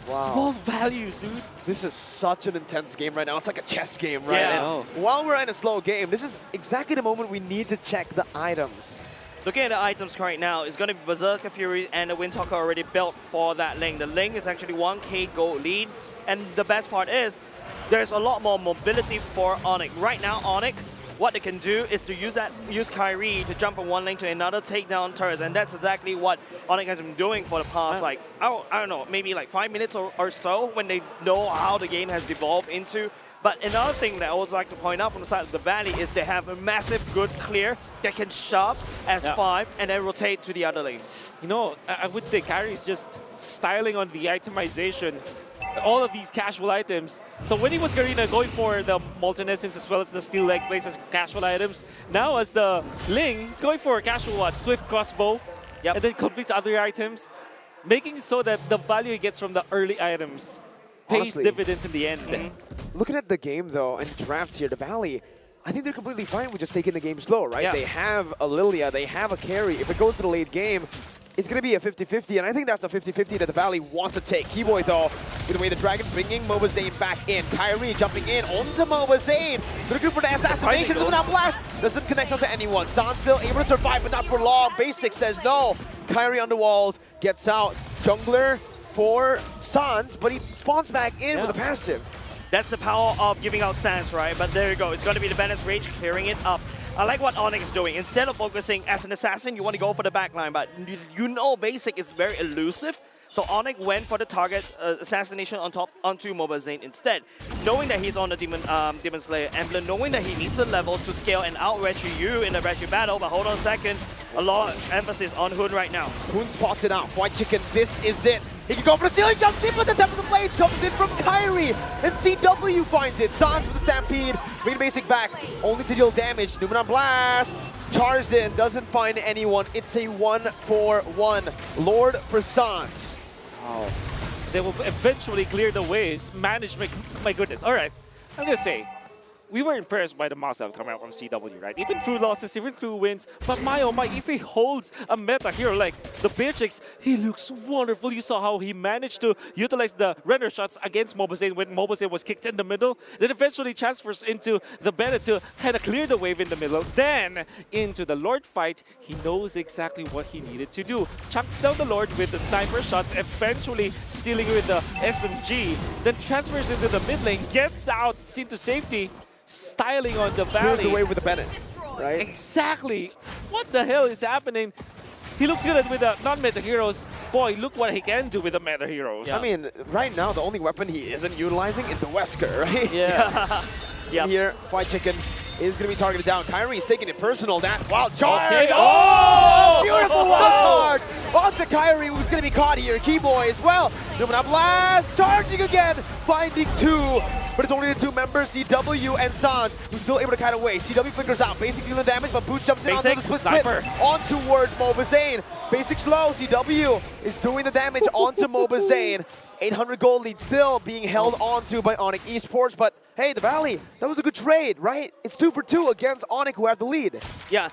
Wow. Small values, dude. This is such an intense game right now. It's like a chess game, right? Yeah. And while we're in a slow game, this is exactly the moment we need to check the items. Looking at the items right now, it's going to be Berserker Fury and the Windtalker already built for that lane. The lane is actually 1k gold lead. And the best part is, there's a lot more mobility for ONIC. Right now, ONIC, what they can do is to use Kyrie to jump from one lane to another, take down turrets, and that's exactly what ONIC has been doing for the past, I don't know, maybe like 5 minutes or so, when they know how the game has devolved into. But another thing that I would like to point out from the side of the Valley is they have a massive good clear that can shove as 5 and then rotate to the other lane. I would say Kyrie is just styling on the itemization. All of these casual items. So when he was Garena going for the Molten Essence as well as the Steel Leg Blades as casual items, now as the Ling, he's going for a casual Swift Crossbow, and then completes other items, making it so that the value he gets from the early items pays dividends in the end. Looking at the game though, and drafts here, the Valley, I think they're completely fine with just taking the game slow, right? Yeah. They have a Lilia, they have a carry. If it goes to the late game, it's going to be a 50-50, and I think that's a 50-50 that the Valley wants to take. Keyboy, though, with the way the Dragon bringing Mobazane back in. Kyrie jumping in onto Mobazane. Looking for the assassination. Look at that blast. Doesn't connect onto anyone. San's still able to survive, but not for long. Basic says no. Kyrie on the walls, gets out. Jungler for Sans, but he spawns back in with a passive. That's the power of giving out Sans, right? But there you go. It's going to be the Bandit's Rage clearing it up. I like what ONIC is doing. Instead of focusing as an assassin, you want to go for the backline, but you know Basic is very elusive. So ONIC went for the target assassination on top onto Mobazane instead. Knowing that he's on the Demon Slayer emblem, knowing that he needs the level to scale and out-retry you in the retry battle, but hold on a second, a lot of emphasis on Hoon right now. Hoon spots it out. White Chicken, this is it. He can go for the steal, he jumps in, but the depth of the blades comes in from Kyrie, and CW finds it. Sans with the Stampede, bringing Basic back, only to deal damage. Numenon Blast, charges in, doesn't find anyone. It's a 1-for-1. Lord for Sans. Wow. They will eventually clear the waves. Management, my goodness. All right, I'm going to say, we were impressed by the mouse that coming out from CW, right? Even through losses, even through wins. But my oh my, if he holds a meta hero like the Beatrix, he looks wonderful. You saw how he managed to utilize the render shots against Mobazane when Mobazane was kicked in the middle. Then eventually transfers into the Bennett to kind of clear the wave in the middle. Then into the Lord fight, he knows exactly what he needed to do. Chunks down the Lord with the sniper shots, eventually sealing with the SMG. Then transfers into the mid lane, gets out, seen to safety. Styling on the Valley. Clears the way with the Bennett, right? Exactly. What the hell is happening? He looks good with the non-meta heroes. Boy, look what he can do with the meta heroes. I mean, right now, the only weapon he isn't utilizing is the Wesker, right? Yeah. Yeah. Here, White Chicken is going to be targeted down. Kyrie's taking it personal. That wild charge. Okay. Oh! Beautiful wild charge onto Kyrie, who's going to be caught here. Keyboy as well. Numenon Blast, charging again, finding two. But it's only the two members, CW and Sans, who's still able to kind of wait. CW flickers out, Basic dealing damage, but Boot jumps in onto the split sniper. on toward Mobazane. Basic slow, CW is doing the damage onto Mobazane. 800 gold lead still being held onto by ONIC Esports, but hey, the Valley, that was a good trade, right? It's 2 for 2 against ONIC, who have the lead. Yeah.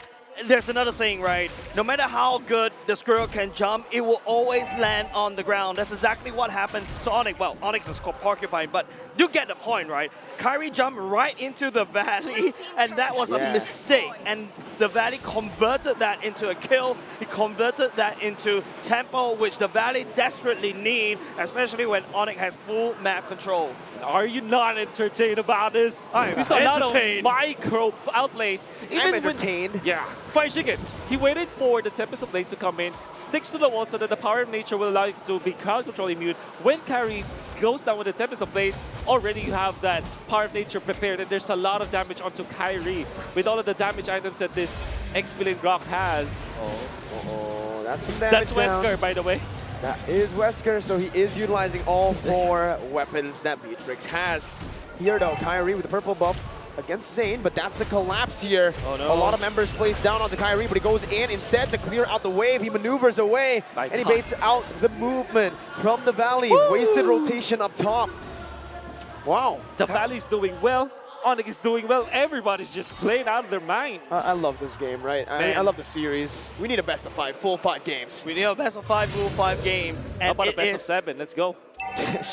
There's another saying, right? No matter how good the squirrel can jump, it will always land on the ground. That's exactly what happened to ONIC. Well, ONIC is called Porcupine, but you get the point, right? Kyrie jumped right into the Valley, and that was a mistake. And the Valley converted that into a kill. He converted that into tempo, which the Valley desperately need, especially when ONIC has full map control. Are you not entertained about this? I'm we saw a lot of entertained. micro outlays. I'm entertained. Yeah. Fine Chicken. He waited for the Tempest of Blades to come in, sticks to the wall so that the power of nature will allow you to be crowd control immune. When Kyrie goes down with the Tempest of Blades, already you have that power of nature prepared, and there's a lot of damage onto Kyrie with all of the damage items that this XP lane Grok has. Oh, that's some damage. That's Wesker, by the way. That is Wesker, so he is utilizing all 4 weapons that Beatrix has. Here though, Kyrie with the purple buff against Zane, but that's a collapse here. Oh, no. A lot of members placed down onto Kyrie, but he goes in instead to clear out the wave. He maneuvers away, and he baits out the movement from the Valley. Woo! Wasted rotation up top. Wow. The Valley's doing well. ONIC is doing well. Everybody's just playing out of their minds. I love this game, right? I love the series. We need a best of 5, full 5 games. We need a best of 5, full 5 games. And How about a best of 7? Let's go.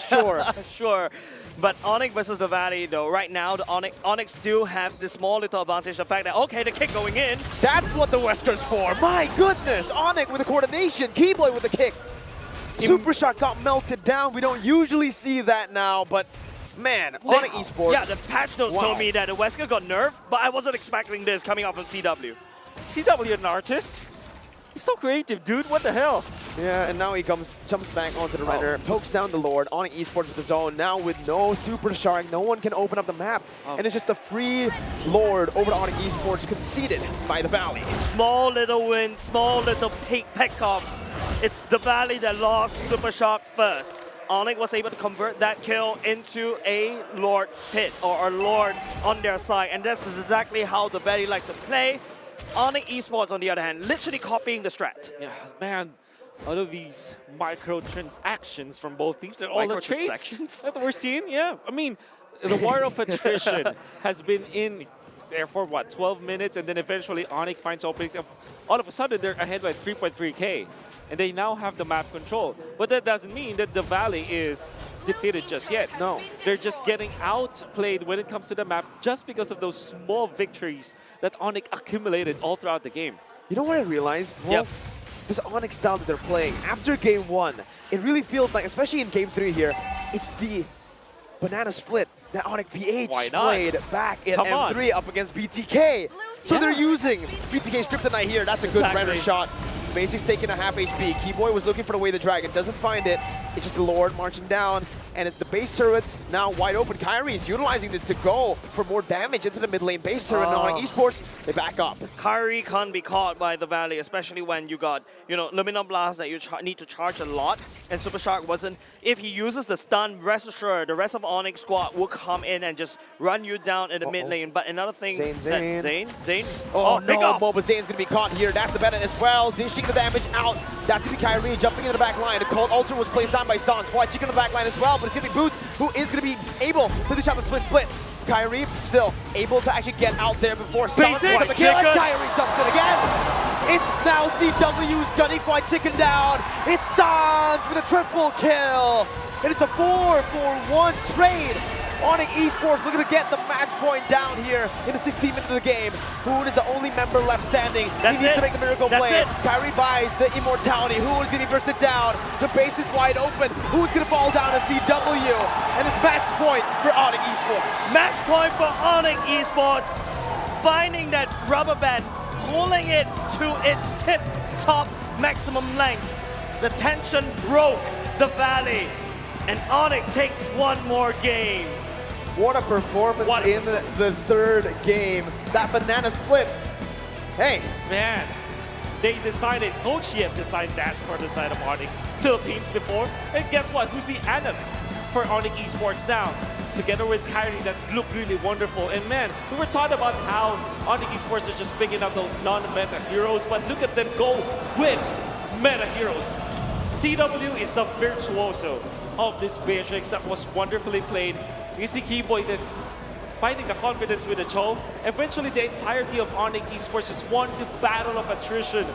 Sure. Sure. But ONIC versus the Valley, though, right now, the ONIC still have this small little advantage. The fact that, okay, the kick going in. That's what the Wesker's for. My goodness. ONIC with the coordination. Keyboy with the kick. Super Shot got melted down. We don't usually see that now, but man, ONIC Esports. Yeah, the patch notes told me that the Wesker got nerfed, but I wasn't expecting this coming out from CW. CW, an artist? He's so creative, dude. What the hell? Yeah, and now he jumps back onto the runner, pokes down the Lord, ONIC Esports with the zone. Now with no Super Shark, no one can open up the map. And it's just a free Lord over to ONIC Esports, conceded by the Valley. Small little win, small little pickoffs. It's the Valley that lost Super Shock first. ONIC was able to convert that kill into a Lord pit, or a Lord on their side. And this is exactly how the Valley likes to play. ONIC Esports, on the other hand, literally copying the strat. Yeah, man, all of these microtransactions from both teams, they're all the trades that we're seeing. Yeah, I mean, the war of attrition has been in there for what, 12 minutes, and then eventually ONIC finds openings. All of a sudden, they're ahead by 3.3K, and they now have the map control. But that doesn't mean that the Valley is defeated just yet. No, they're just getting outplayed when it comes to the map just because of those small victories that ONIC accumulated all throughout the game. You know what I realized, Wolf? This ONIC style that they're playing, after game 1, it really feels like, especially in game 3 here, it's the banana split that ONIC PH played back in M3 up against BTK. So they're using BTK's Kryptonite here. That's a good render shot. Basic's taking a half HP. Keyboy was looking for the way the dragon, doesn't find it. It's just the Lord marching down, and it's the base turrets now wide open. Kyrie is utilizing this to go for more damage into the mid lane base turret. Now on Esports, they back up. Kyrie can't be caught by the Valley, especially when you got, Luminum Blast that you need to charge a lot, and Super Shark wasn't. If he uses the stun, rest assured, the rest of ONIC squad will come in and just run you down in the mid lane. But another thing, Zane. Oh no, Moba Zane's gonna be caught here. That's the Bennett as well. Dishing the damage out. That's gonna be Kyrie jumping into the back line. The cold ultra was placed down by Sans. Fly Chicken in the back line as well, but it's gonna be Boots, who is gonna be able to dish out the split. Kyrie still able to actually get out there before Sans picks up the kill, and Kyrie jumps in again. It's now CW's gunning White Chicken down. It's Sans with a triple kill. And it's a 4-for-1 trade. ONIC Esports looking to get the match point down here in the 16th minute of the game. Hoon is the only member left standing. He needs to make the miracle play. Kyrie buys the immortality. Hoon is getting bursted down. The base is wide open. Hoon's gonna fall down to CW. And it's match point for ONIC Esports. Match point for ONIC Esports. Finding that rubber band, pulling it to its tip-top maximum length. The tension broke the Valley. And ONIC takes one more game. What a performance in the third game. That banana split. Hey. Man, they decided, Hoshi have designed that for the side of ONIC Philippines before. And guess what? Who's the analyst for ONIC Esports now? Together with Kyrie, that looked really wonderful. And man, we were talking about how ONIC Esports is just picking up those non-meta heroes, but look at them go with meta heroes. CW is a virtuoso of this Beatrix that was wonderfully played. You see Keyboy is finding the confidence with the Cho. Eventually, the entirety of ONIC Esports just won the battle of attrition.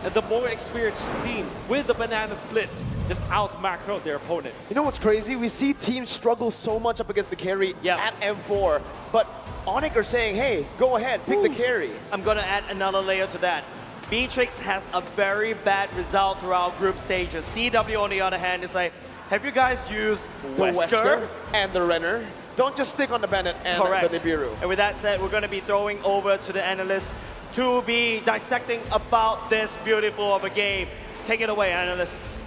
And the more experienced team with the banana split just out-macro their opponents. You know what's crazy? We see teams struggle so much up against the carry at M4, but ONIC are saying, hey, go ahead, pick the carry. I'm gonna add another layer to that. Beatrix has a very bad result throughout group stages. CW, on the other hand, is like, have you guys used the Wesker and the Renner? Don't just stick on the Bennett and the Nibiru. And with that said, we're going to be throwing over to the analysts to be dissecting about this beautiful of a game. Take it away, analysts.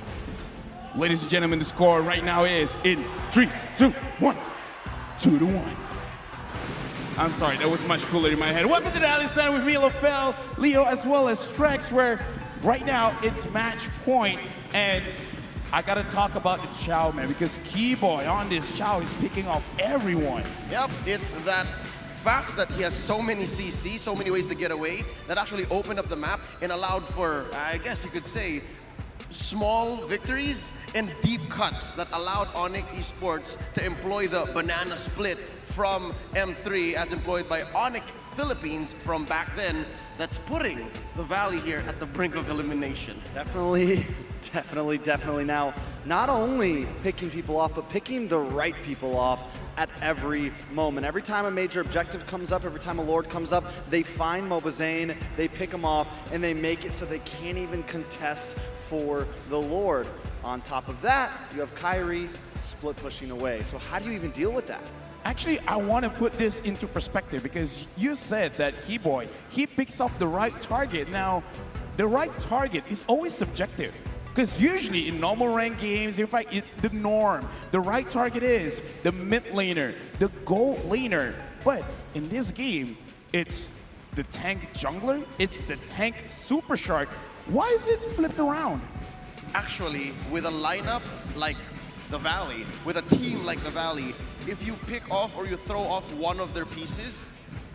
Ladies and gentlemen, the score right now is in 3, 2, 1. 2-1. I'm sorry, that was much cooler in my head. Welcome to the Analyst Stand with me, LaFell, Leo, as well as Trex, where right now it's match point. And I gotta talk about the Chow, man, because Keyboy on this Chow is picking off everyone. Yep, it's that fact that he has so many CC, so many ways to get away, that actually opened up the map and allowed for, I guess you could say, small victories and deep cuts that allowed ONIC Esports to employ the banana split from M3 as employed by ONIC Philippines from back then. That's putting the Valley here at the brink of elimination. Definitely now. Not only picking people off, but picking the right people off at every moment. Every time a major objective comes up, every time a Lord comes up, they find Mobazane, they pick him off, and they make it so they can't even contest for the Lord. On top of that, you have Kyrie split pushing away. So how do you even deal with that? Actually, I want to put this into perspective because you said that Keyboy, he picks off the right target. Now, the right target is always subjective because usually in normal rank games, in fact, the norm, the right target is the mid laner, the gold laner. But in this game, it's the tank jungler, it's the tank super shark. Why is it flipped around? Actually, with a lineup like the Valley, with a team like the Valley, if you pick off or you throw off one of their pieces,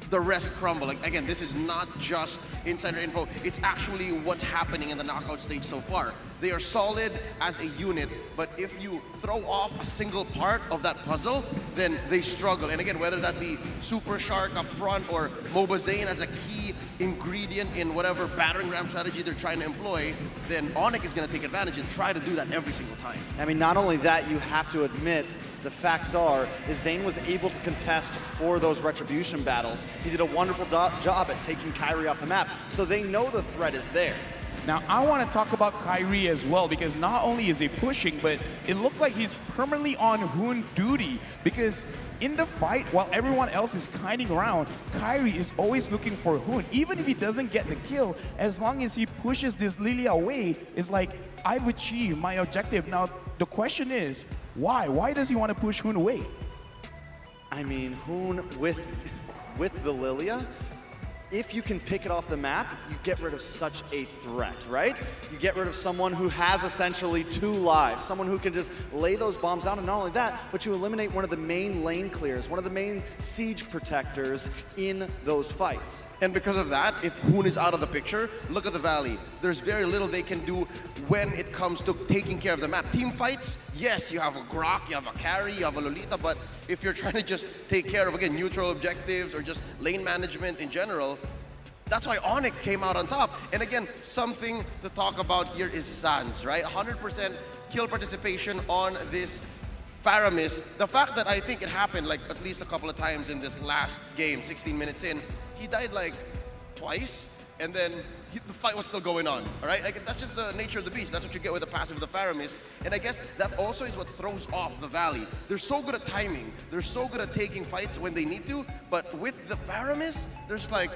the rest crumble. Like, again, this is not just insider info. It's actually what's happening in the knockout stage so far. They are solid as a unit, but if you throw off a single part of that puzzle, then they struggle. And again, whether that be Super Shark up front or Moba Zane as a key ingredient in whatever battering ram strategy they're trying to employ, then ONIC is going to take advantage and try to do that every single time. I mean, not only that, you have to admit, the facts are, is Zane was able to contest for those retribution battles. He did a wonderful job at taking Kairi off the map, so they know the threat is there. Now, I want to talk about Kairi as well, because not only is he pushing, but it looks like he's permanently on Hoon duty, because in the fight, while everyone else is kiting around, Kairi is always looking for Hoon. Even if he doesn't get the kill, as long as he pushes this Lilia away, it's like, I've achieved my objective. Now, the question is, why? Why does he want to push Hoon away? I mean, Hoon with the Lilia, if you can pick it off the map, you get rid of such a threat, right? You get rid of someone who has essentially 2 lives, someone who can just lay those bombs down, and not only that, but you eliminate one of the main lane clears, one of the main siege protectors in those fights. And because of that, if Hoon is out of the picture, look at the Valley. There's very little they can do when it comes to taking care of the map. Team fights, yes, you have a Grok, you have a Carry, you have a Lolita, but if you're trying to just take care of, again, neutral objectives or just lane management in general, that's why ONIC came out on top. And again, something to talk about here is Sans, right? 100% kill participation on this Faramis. The fact that I think it happened like at least a couple of times in this last game, 16 minutes in, he died like twice, and then the fight was still going on, all right? Like, that's just the nature of the beast. That's what you get with the passive of the Faramis. And I guess that also is what throws off the Valley. They're so good at timing. They're so good at taking fights when they need to, but with the Faramis, there's like,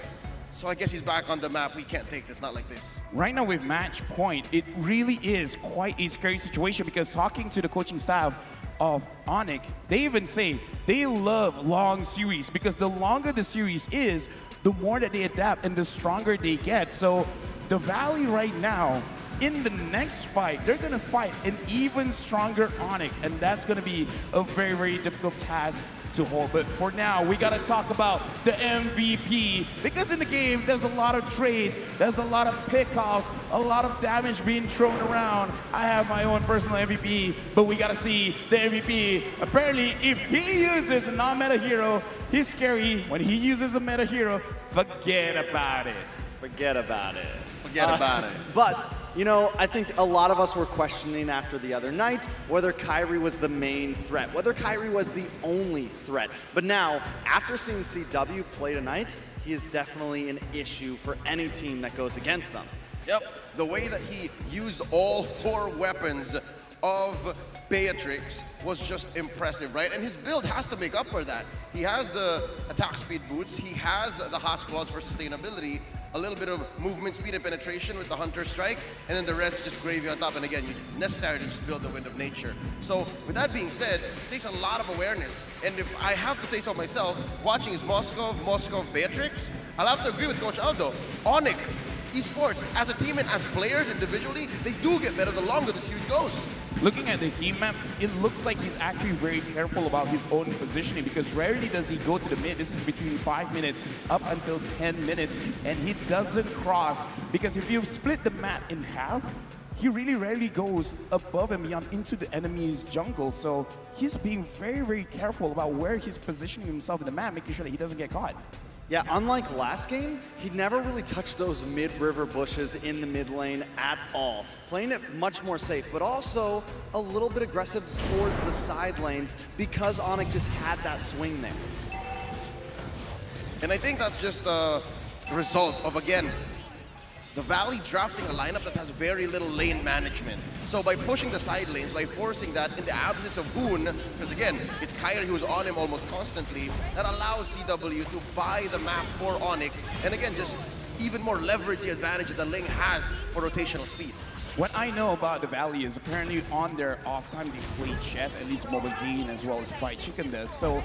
so I guess he's back on the map. We can't take this, not like this. Right now with match point, it really is quite a scary situation, because talking to the coaching staff of ONIC, they even say they love long series, because the longer the series is, the more that they adapt and the stronger they get. So the Valley right now, in the next fight, they're going to fight an even stronger ONIC, and that's going to be a very, very difficult task to hold. But for now, we got to talk about the MVP, because in the game, there's a lot of trades, there's a lot of pickoffs, a lot of damage being thrown around. I have my own personal MVP, but we got to see the MVP. Apparently, if he uses a non-meta hero, he's scary. When he uses a meta hero, forget about it. Forget about it. Forget about it. But, you know, I think a lot of us were questioning after the other night whether Kairi was the main threat, whether Kairi was the only threat. But now, after seeing CW play tonight, he is definitely an issue for any team that goes against them. Yep, the way that he used all 4 weapons of Beatrix was just impressive, right? And his build has to make up for that. He has the attack speed boots, he has the Haas claws for sustainability, a little bit of movement speed and penetration with the Hunter Strike, and then the rest just gravy on top. And again, you necessary to just build the Wind of Nature. So with that being said, it takes a lot of awareness. And if I have to say so myself, watching his Moskov, Beatrix, I'll have to agree with Coach Aldo. ONIC, Esports, as a team and as players individually, they do get better the longer the series goes. Looking at the heat map, it looks like he's actually very careful about his own positioning, because rarely does he go to the mid. This is between 5 minutes up until 10 minutes, and he doesn't cross, because if you split the map in half, he really rarely goes above and beyond into the enemy's jungle. So he's being very, very careful about where he's positioning himself in the map, making sure that he doesn't get caught. Yeah, unlike last game, he never really touched those mid-river bushes in the mid lane at all. Playing it much more safe, but also a little bit aggressive towards the side lanes because ONIC just had that swing there. And I think that's just a result of, again, the Valley drafting a lineup that has very little lane management. So by pushing the side lanes, by forcing that in the absence of Hoon, because again, it's Kairi who's on him almost constantly, that allows CW to buy the map for ONIC, and again, just even more leverage the advantage that the Ling has for rotational speed. What I know about the Valley is apparently on their off time they play chess, at least Mobazine as well as Fried Chicken does. So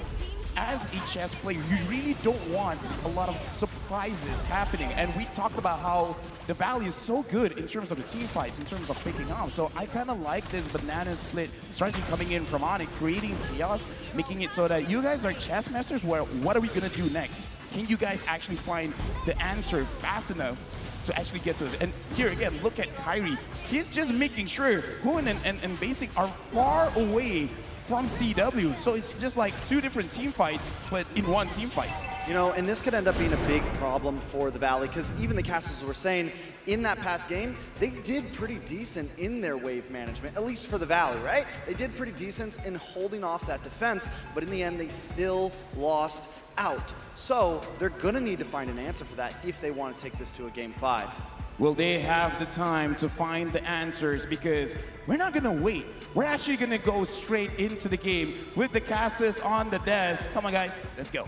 as a chess player, you really don't want a lot of surprises happening. And we talked about how the Valley is so good in terms of the team fights, in terms of picking off. So I kind of like this banana split strategy coming in from ONIC, creating chaos, making it so that you guys are chess masters where what are we going to do next? can you guys actually find the answer fast enough to actually get to it? And here again, look at Kyrie. He's just making sure Hoon and Basic are far away from CW. So it's just like two different team fights, but in one team fight. You know, and this could end up being a big problem for the Valley, because even the casters were saying in that past game, they did pretty decent in their wave management, at least for the Valley, right? They did pretty decent in holding off that defense, but in the end, they still lost out. So they're gonna need to find an answer for that if they want to take this to a Game 5. Will they have the time to find the answers? Because we're not gonna wait. We're actually gonna go straight into the game with the casters on the desk. Come on, guys, let's go.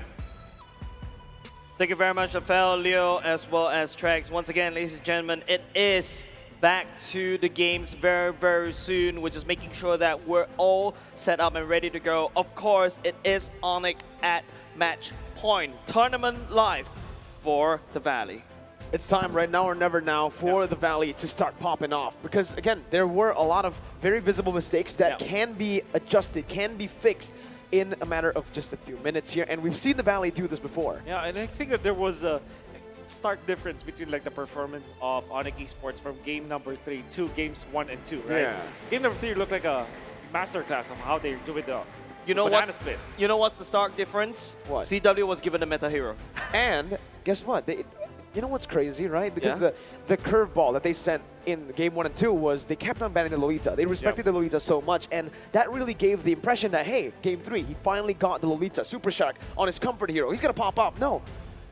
Thank you very much, Rafael, Leo, as well as Trex. Once again, ladies and gentlemen, it is back to the games very, very soon. We're just making sure that we're all set up and ready to go. Of course, it is ONIC at match point. Tournament live for the Valley. It's time right now or never now for the Valley to start popping off. Because again, there were a lot of very visible mistakes that can be adjusted, can be fixed in a matter of just a few minutes here. And we've seen the Valley do this before. Yeah, and I think that there was a stark difference between like the performance of ONIC Esports from game number 3 to games 1 and 2, right? Yeah. Game number 3 looked like a masterclass of how they're doing the banana split. You know what's the stark difference? What? CW was given a meta hero. And guess what? You know what's crazy, right? Because the curveball that they sent in game 1 and 2 was they kept on banning the Lolita. They respected the Lolita so much, and that really gave the impression that, hey, game 3, he finally got the Lolita, Super Shark, on his comfort hero. He's going to pop up. No.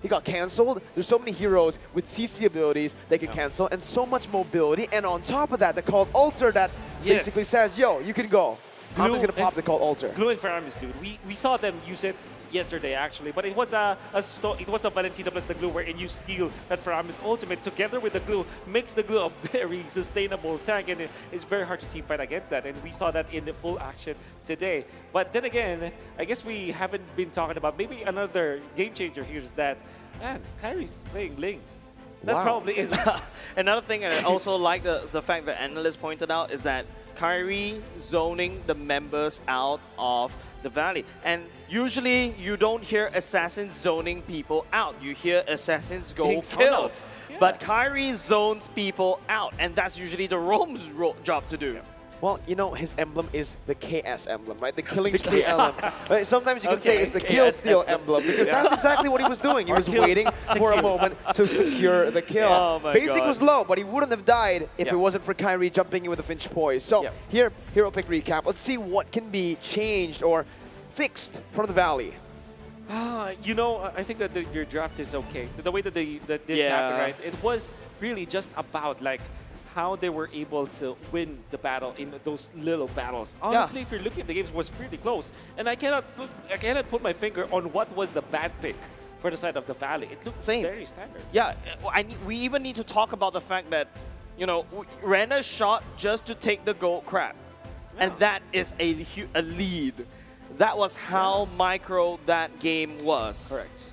He got canceled. There's so many heroes with CC abilities they can cancel, and so much mobility. And on top of that, they called Alter that basically says, yo, you can go. I'm just going to pop the call Alter. Glue and Faramis, dude. We saw them use it yesterday actually, but it was a Valentina plus the glue wherein you steal that Faramis ultimate together with the glue, makes the glue a very sustainable tank, and it's very hard to team fight against that, and we saw that in the full action today. But then again, I guess we haven't been talking about maybe another game changer here is that, man, Kyrie's playing Ling. That probably is. Another thing, and I also like the fact that Analyst pointed out, is that Kyrie zoning the members out of the Valley. And usually you don't hear assassins zoning people out. You hear assassins go kill. But Kyrie zones people out, and that's usually the roam's job to do. Yeah. Well, you know, his emblem is the KS emblem, right? The killing spree emblem. Right? Sometimes you can say it's the kill steal emblem, because that's exactly what he was doing. He was waiting for a moment to secure the kill. Oh my Basic God. was low, but he wouldn't have died if it wasn't for Kyrie jumping in with a Finch poise. So here, hero pick recap. Let's see what can be changed or fixed from the Valley. You know, I think that your draft is okay. The way that this happened, right? It was really just about like how they were able to win the battle in those little battles. Honestly, if you're looking at the games, it was pretty close. And I cannot put my finger on what was the bad pick for the side of the Valley. It looked very standard. Yeah, we even need to talk about the fact that, you know, ran a shot just to take the gold crab. And that is a lead. That was how micro that game was. Correct.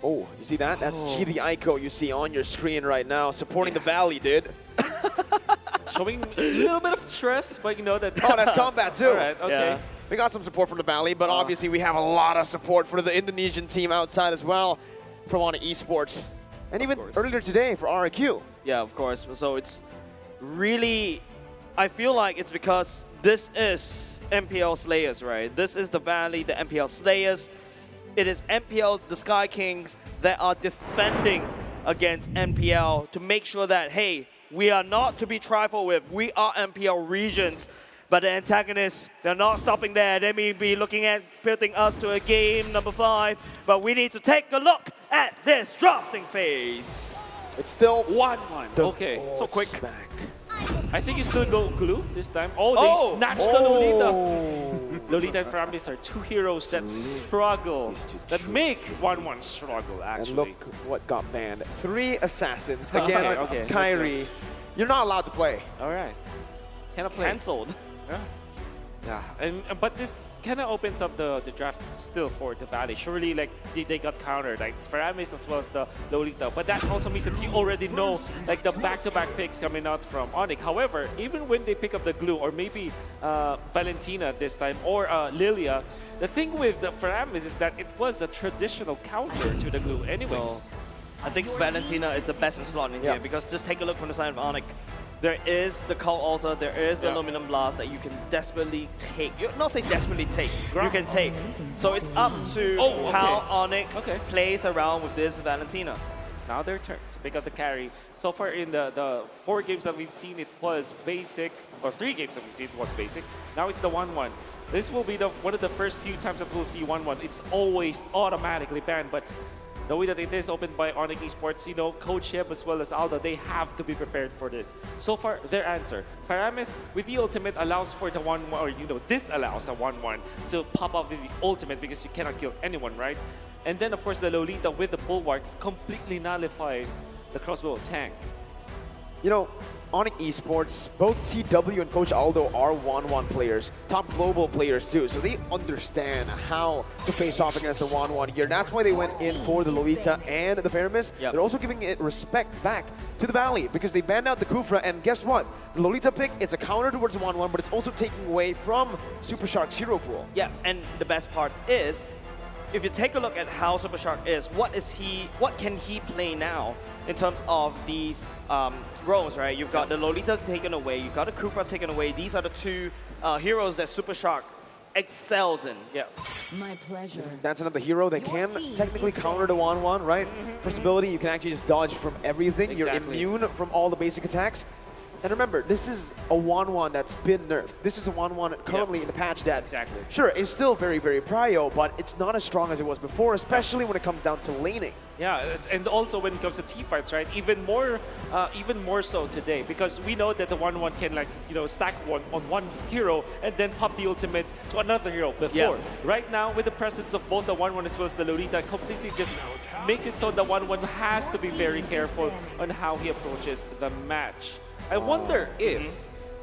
Oh, you see that? That's G the Ico you see on your screen right now, supporting the Valley, dude. Showing a little bit of stress, but you know that... Oh, that's combat too. All right, okay. Yeah. We got some support from the Valley, but obviously we have a lot of support for the Indonesian team outside as well from ONIC Esports. And even earlier today for RIQ. Yeah, of course. So it's really... I feel like it's because this is MPL Slayers, right? This is the Valley, the MPL Slayers. It is MPL, the Sky Kings, that are defending against MPL to make sure that, hey, we are not to be trifled with. We are MPL regions. But the antagonists, they're not stopping there. They may be looking at putting us to a game number 5. But we need to take a look at this drafting phase. It's still 1-1. Okay, so quick. I think you still go glue this time. Oh, they snatched the Lolita. Lolita and Faramis are two heroes that struggle, that make 1-1 struggle, actually. And look what got banned. 3 assassins. Again, Kyrie. You're not allowed to play. All right. Cannot play. Cancelled. Yeah. Yeah, but this kind of opens up the draft still for the Valley. Surely, like they got countered, like Faramis as well as the Lolita. But that also means that you already know like the back-to-back picks coming out from ONIC. However, even when they pick up the Glue or maybe Valentina this time or Lilia, the thing with the Faramis is that it was a traditional counter to the Glue, anyways. I think Valentina is the best slot in here because just take a look from the side of ONIC. There is the Cult Altar, there is the Aluminum Blast that you can desperately take. You not say desperately take, you can take. So it's up to how ONIC plays around with this Valentina. It's now their turn to pick up the carry. So far in the 4 games that we've seen, it was basic, or 3 games that we've seen, it was basic. Now it's the 1-1. This will be one of the first few times that we'll see 1-1. It's always automatically banned, but the way that it is opened by ONIC Esports, you know, Coach Sheb as well as Aldo, they have to be prepared for this. So far, their answer. Faramis with the ultimate allows for the 1-1, or you know, this allows a 1-1 to pop up with the ultimate because you cannot kill anyone, right? And then, of course, the Lolita with the Bulwark completely nullifies the crossbow tank. You know, ONIC Esports, both CW and Coach Aldo are 1-1 players, top global players too, so they understand how to face off against the 1-1 here. That's why they went in for the Lolita and the Faramis. They're also giving it respect back to the Valley because they banned out the Kufra, and guess what? The Lolita pick, it's a counter towards the 1-1, but it's also taking away from Super Shark's hero pool. Yeah, and the best part is, if you take a look at how Super Shark is, what can he play now in terms of these roles, right? You've got the Lolita taken away, you've got the Kufra taken away. These are the 2 heroes that Super Shark excels in. Yeah. My pleasure. That's another hero that can technically counter the 1-1, right? First ability, you can actually just dodge from everything. Exactly. You're immune from all the basic attacks. And remember, this is a 1-1 that's been nerfed. This is a 1-1 currently in the patch that, sure, is still very, very prio, but it's not as strong as it was before, especially when it comes down to laning. Yeah, and also when it comes to teamfights, right? Even more so today, because we know that the 1-1 can, like, you know, stack one on one hero and then pop the ultimate to another hero before. Right now, with the presence of both the 1-1 as well as the Lolita, completely just makes it so the 1-1 has to be very careful on how he approaches the match. I wonder if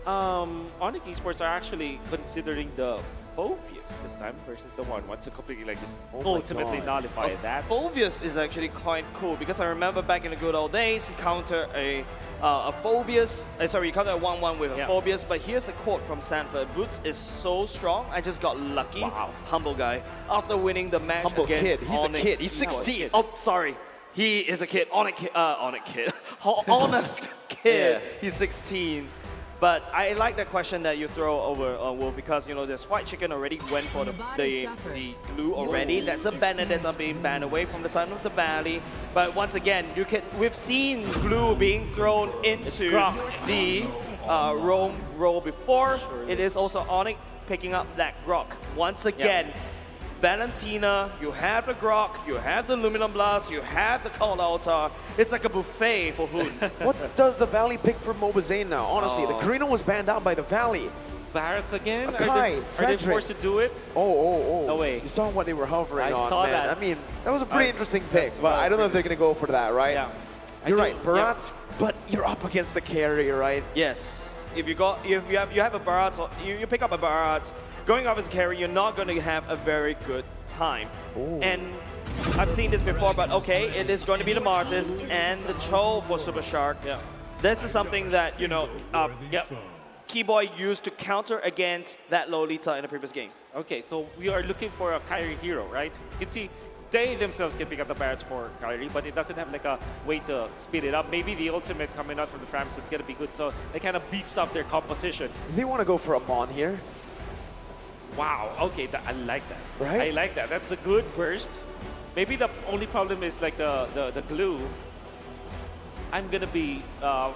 ONIC Esports are actually considering the Phobius this time versus the 1-1 to completely like just ultimately nullify that. Phobius is actually quite cool because I remember back in the good old days, he countered a Phobius, he countered a 1-1 with a Phobius, but here's a quote from Sanford. Boots is so strong, I just got lucky. Humble guy. After winning the match Humble against kid, he's ONIC, a kid, he's 16. Oh, sorry. He is a kid, ONIC kid, honest kid. He's 16. But I like the question that you throw over, Will, because you know this white chicken already went for the glue already. That's a Benedetta being banned away from the side of the Valley. But once again, we've seen glue being thrown into the Rome role before. It is also ONIC picking up that Grok once again. Valentina, you have the Grok, you have the Aluminum Blast, you have the Cult Altar. It's like a buffet for Hoon. What does the Valley pick for Mobazane now? Honestly, the Karina was banned out by the Valley. Barretts again? Akai, are they forced to do it? Oh. No way. You saw what they were hovering on, I saw man. that. I mean, that was a pretty interesting pick, but I don't know if they're going to go for that, right? Yeah. You're right, Barats, but you're up against the carrier, right? Yes. If you have a Barats, or you pick up a Barats, going up as carry, you're not going to have a very good time. And I've seen this before, but okay, it is going to be the Martis and the Cho for Super Shark. This is something that, you know, Keyboy used to counter against that Lolita in the previous game. Okay, so we are looking for a Kyrie hero, right? You can see they themselves can pick up the Barretts for Kyrie, but it doesn't have like a way to speed it up. Maybe the ultimate coming out from the Frams, it's gonna be good, so it kind of beefs up their composition. They want to go for a Mon here. Wow, okay, I like that. Right? I like that. That's a good burst. Maybe the only problem is like the glue. I'm gonna be the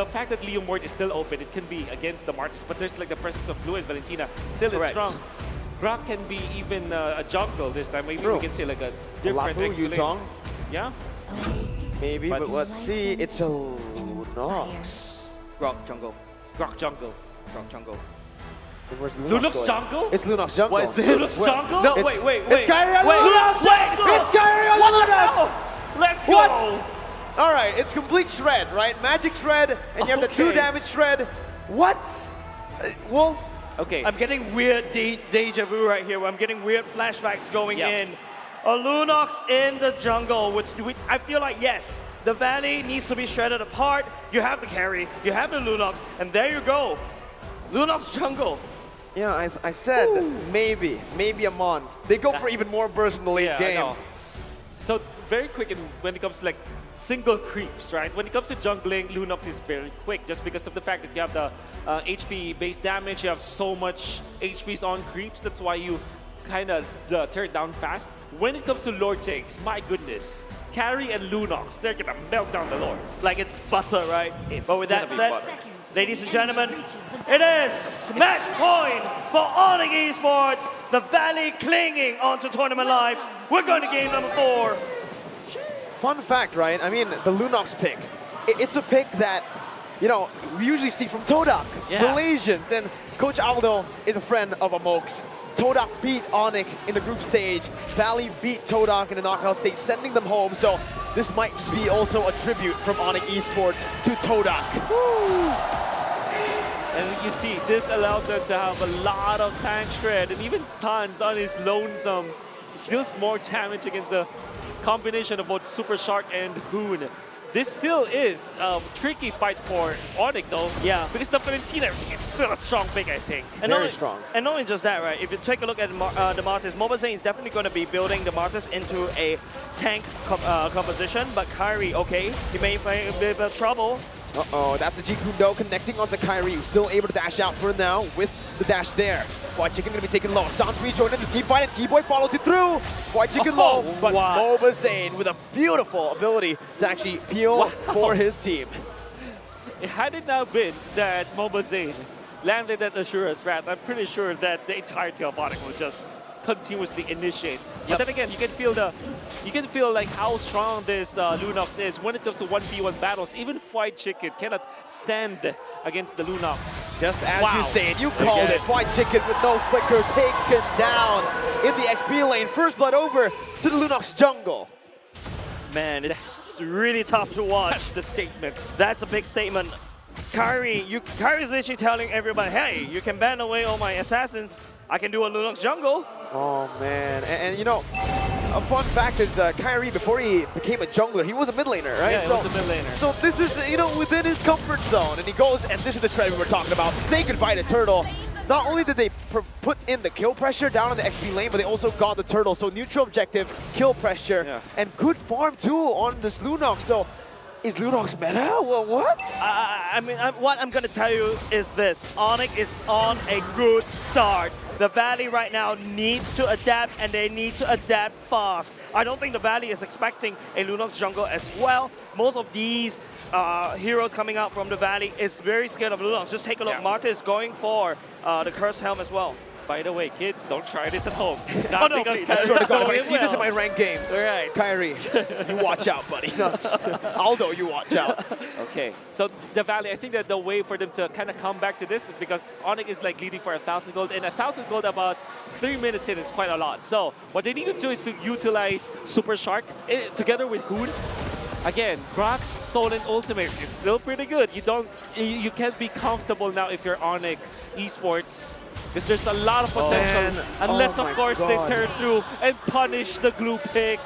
fact that Leo Mort is still open, it can be against the Martis, but there's like the presence of Blue and Valentina. Still, it's strong. Grok can be even a jungle this time. Maybe we can see like a different Yutong? Yeah? Maybe, but let's see. It's a Lunox. Grok jungle. Grok jungle. Grok jungle. Where's Lunox jungle? It's Lunox jungle. What is this? Lunox jungle? No, wait. It's Kyrie on Lunox! It's Kyrie on Lunox! Let's go! What? All right, it's complete shred, right? Magic shred, and you have the true damage shred. What? Wolf? Okay. I'm getting weird deja vu right here. I'm getting weird flashbacks going in. A Lunox in the jungle, which I feel like, yes, the Valley needs to be shredded apart. You have the carry, you have the Lunox, and there you go. Lunox jungle. Yeah, I said maybe a Mon. They go for even more burst in the late game. I know. So very quick when it comes to like single creeps, right? When it comes to jungling, Lunox is very quick just because of the fact that you have the HP based damage, you have so much HPs on creeps, that's why you kind of tear it down fast. When it comes to Lord takes, my goodness, Carry and Lunox, they're gonna melt down the Lord. Like it's butter, right? It's but with that gonna be said, butter. ladies and gentlemen, it is match point for ONIC Esports. The Valley clinging onto tournament life. We're going to game number 4. Fun fact, right? I mean, the Lunox pick, it's a pick that, you know, we usually see from Todak, Malaysians, and Coach Aldo is a friend of Amox. Todak beat ONIC in the group stage. Valley beat Todak in the knockout stage, sending them home. So this might just be also a tribute from ONIC Esports to Todak. And you see, this allows them to have a lot of tank shred, and even Sans on his lonesome deals more damage against the combination of both Super Shark and Hoon. This still is a tricky fight for ONIC though. Yeah. Because the Valentina is still a strong pick, I think. And Very strong. And not only just that, right? If you take a look at the Martis, Mobile Zane is definitely going to be building the Martis into a tank composition. But Kyrie, okay, he may find a bit of trouble. Uh-oh, that's the Jikundo connecting onto Kyrie, who's still able to dash out for now with the dash there. White Chicken gonna be taken low. Sans rejoined in the team fight, and Keyboy follows it through. White Chicken low, but Moba Zane with a beautiful ability to actually peel for his team. Had it now been that Moba Zane landed that Asura's Wrath, I'm pretty sure that the entirety of ONIC will just continuously initiate. But then again, you can feel like how strong this Lunox is when it comes to 1v1 battles. Even Fried Chicken cannot stand against the Lunox. Just as you say it, you called it. Fried Chicken with no flicker taken down in the XP lane. First blood over to the Lunox jungle. Man, it's really tough to watch. That's the statement. That's a big statement. Kyrie's literally telling everybody, hey, you can ban away all my assassins. I can do a Lunox jungle. Oh, man. And you know, a fun fact is Kyrie, before he became a jungler, he was a mid laner, right? Yeah, he was a mid laner. So this is, you know, within his comfort zone. And he goes, and this is the shred we were talking about. Say goodbye to Turtle. Not only did they put in the kill pressure down on the XP lane, but they also got the Turtle. So neutral objective, kill pressure, and good farm too on this Lunox. So is Lunox meta? Well, what? I mean, what I'm going to tell you is this. ONIC is on a good start. The Valley right now needs to adapt, and they need to adapt fast. I don't think the Valley is expecting a Lunox jungle as well. Most of these heroes coming out from the Valley is very scared of Lunox. Just take a look. Marta is going for the Cursed Helm as well. By the way, kids, don't try this at home. Oh, no, please. I swear to God, if I see this in my ranked games, right. Kyrie, you watch out, buddy. Aldo, you watch out. Okay, so the Valley, I think that the way for them to kind of come back to this is because ONIC is like leading for 1,000 gold, and 1,000 gold about 3 minutes in is quite a lot. So what they need to do is to utilize Super Shark together with Hoon. Again, Grok stolen ultimate. It's still pretty good. You can't be comfortable now if you're ONIC Esports. Because there's a lot of potential, unless of course they turn through and punish the glue pick.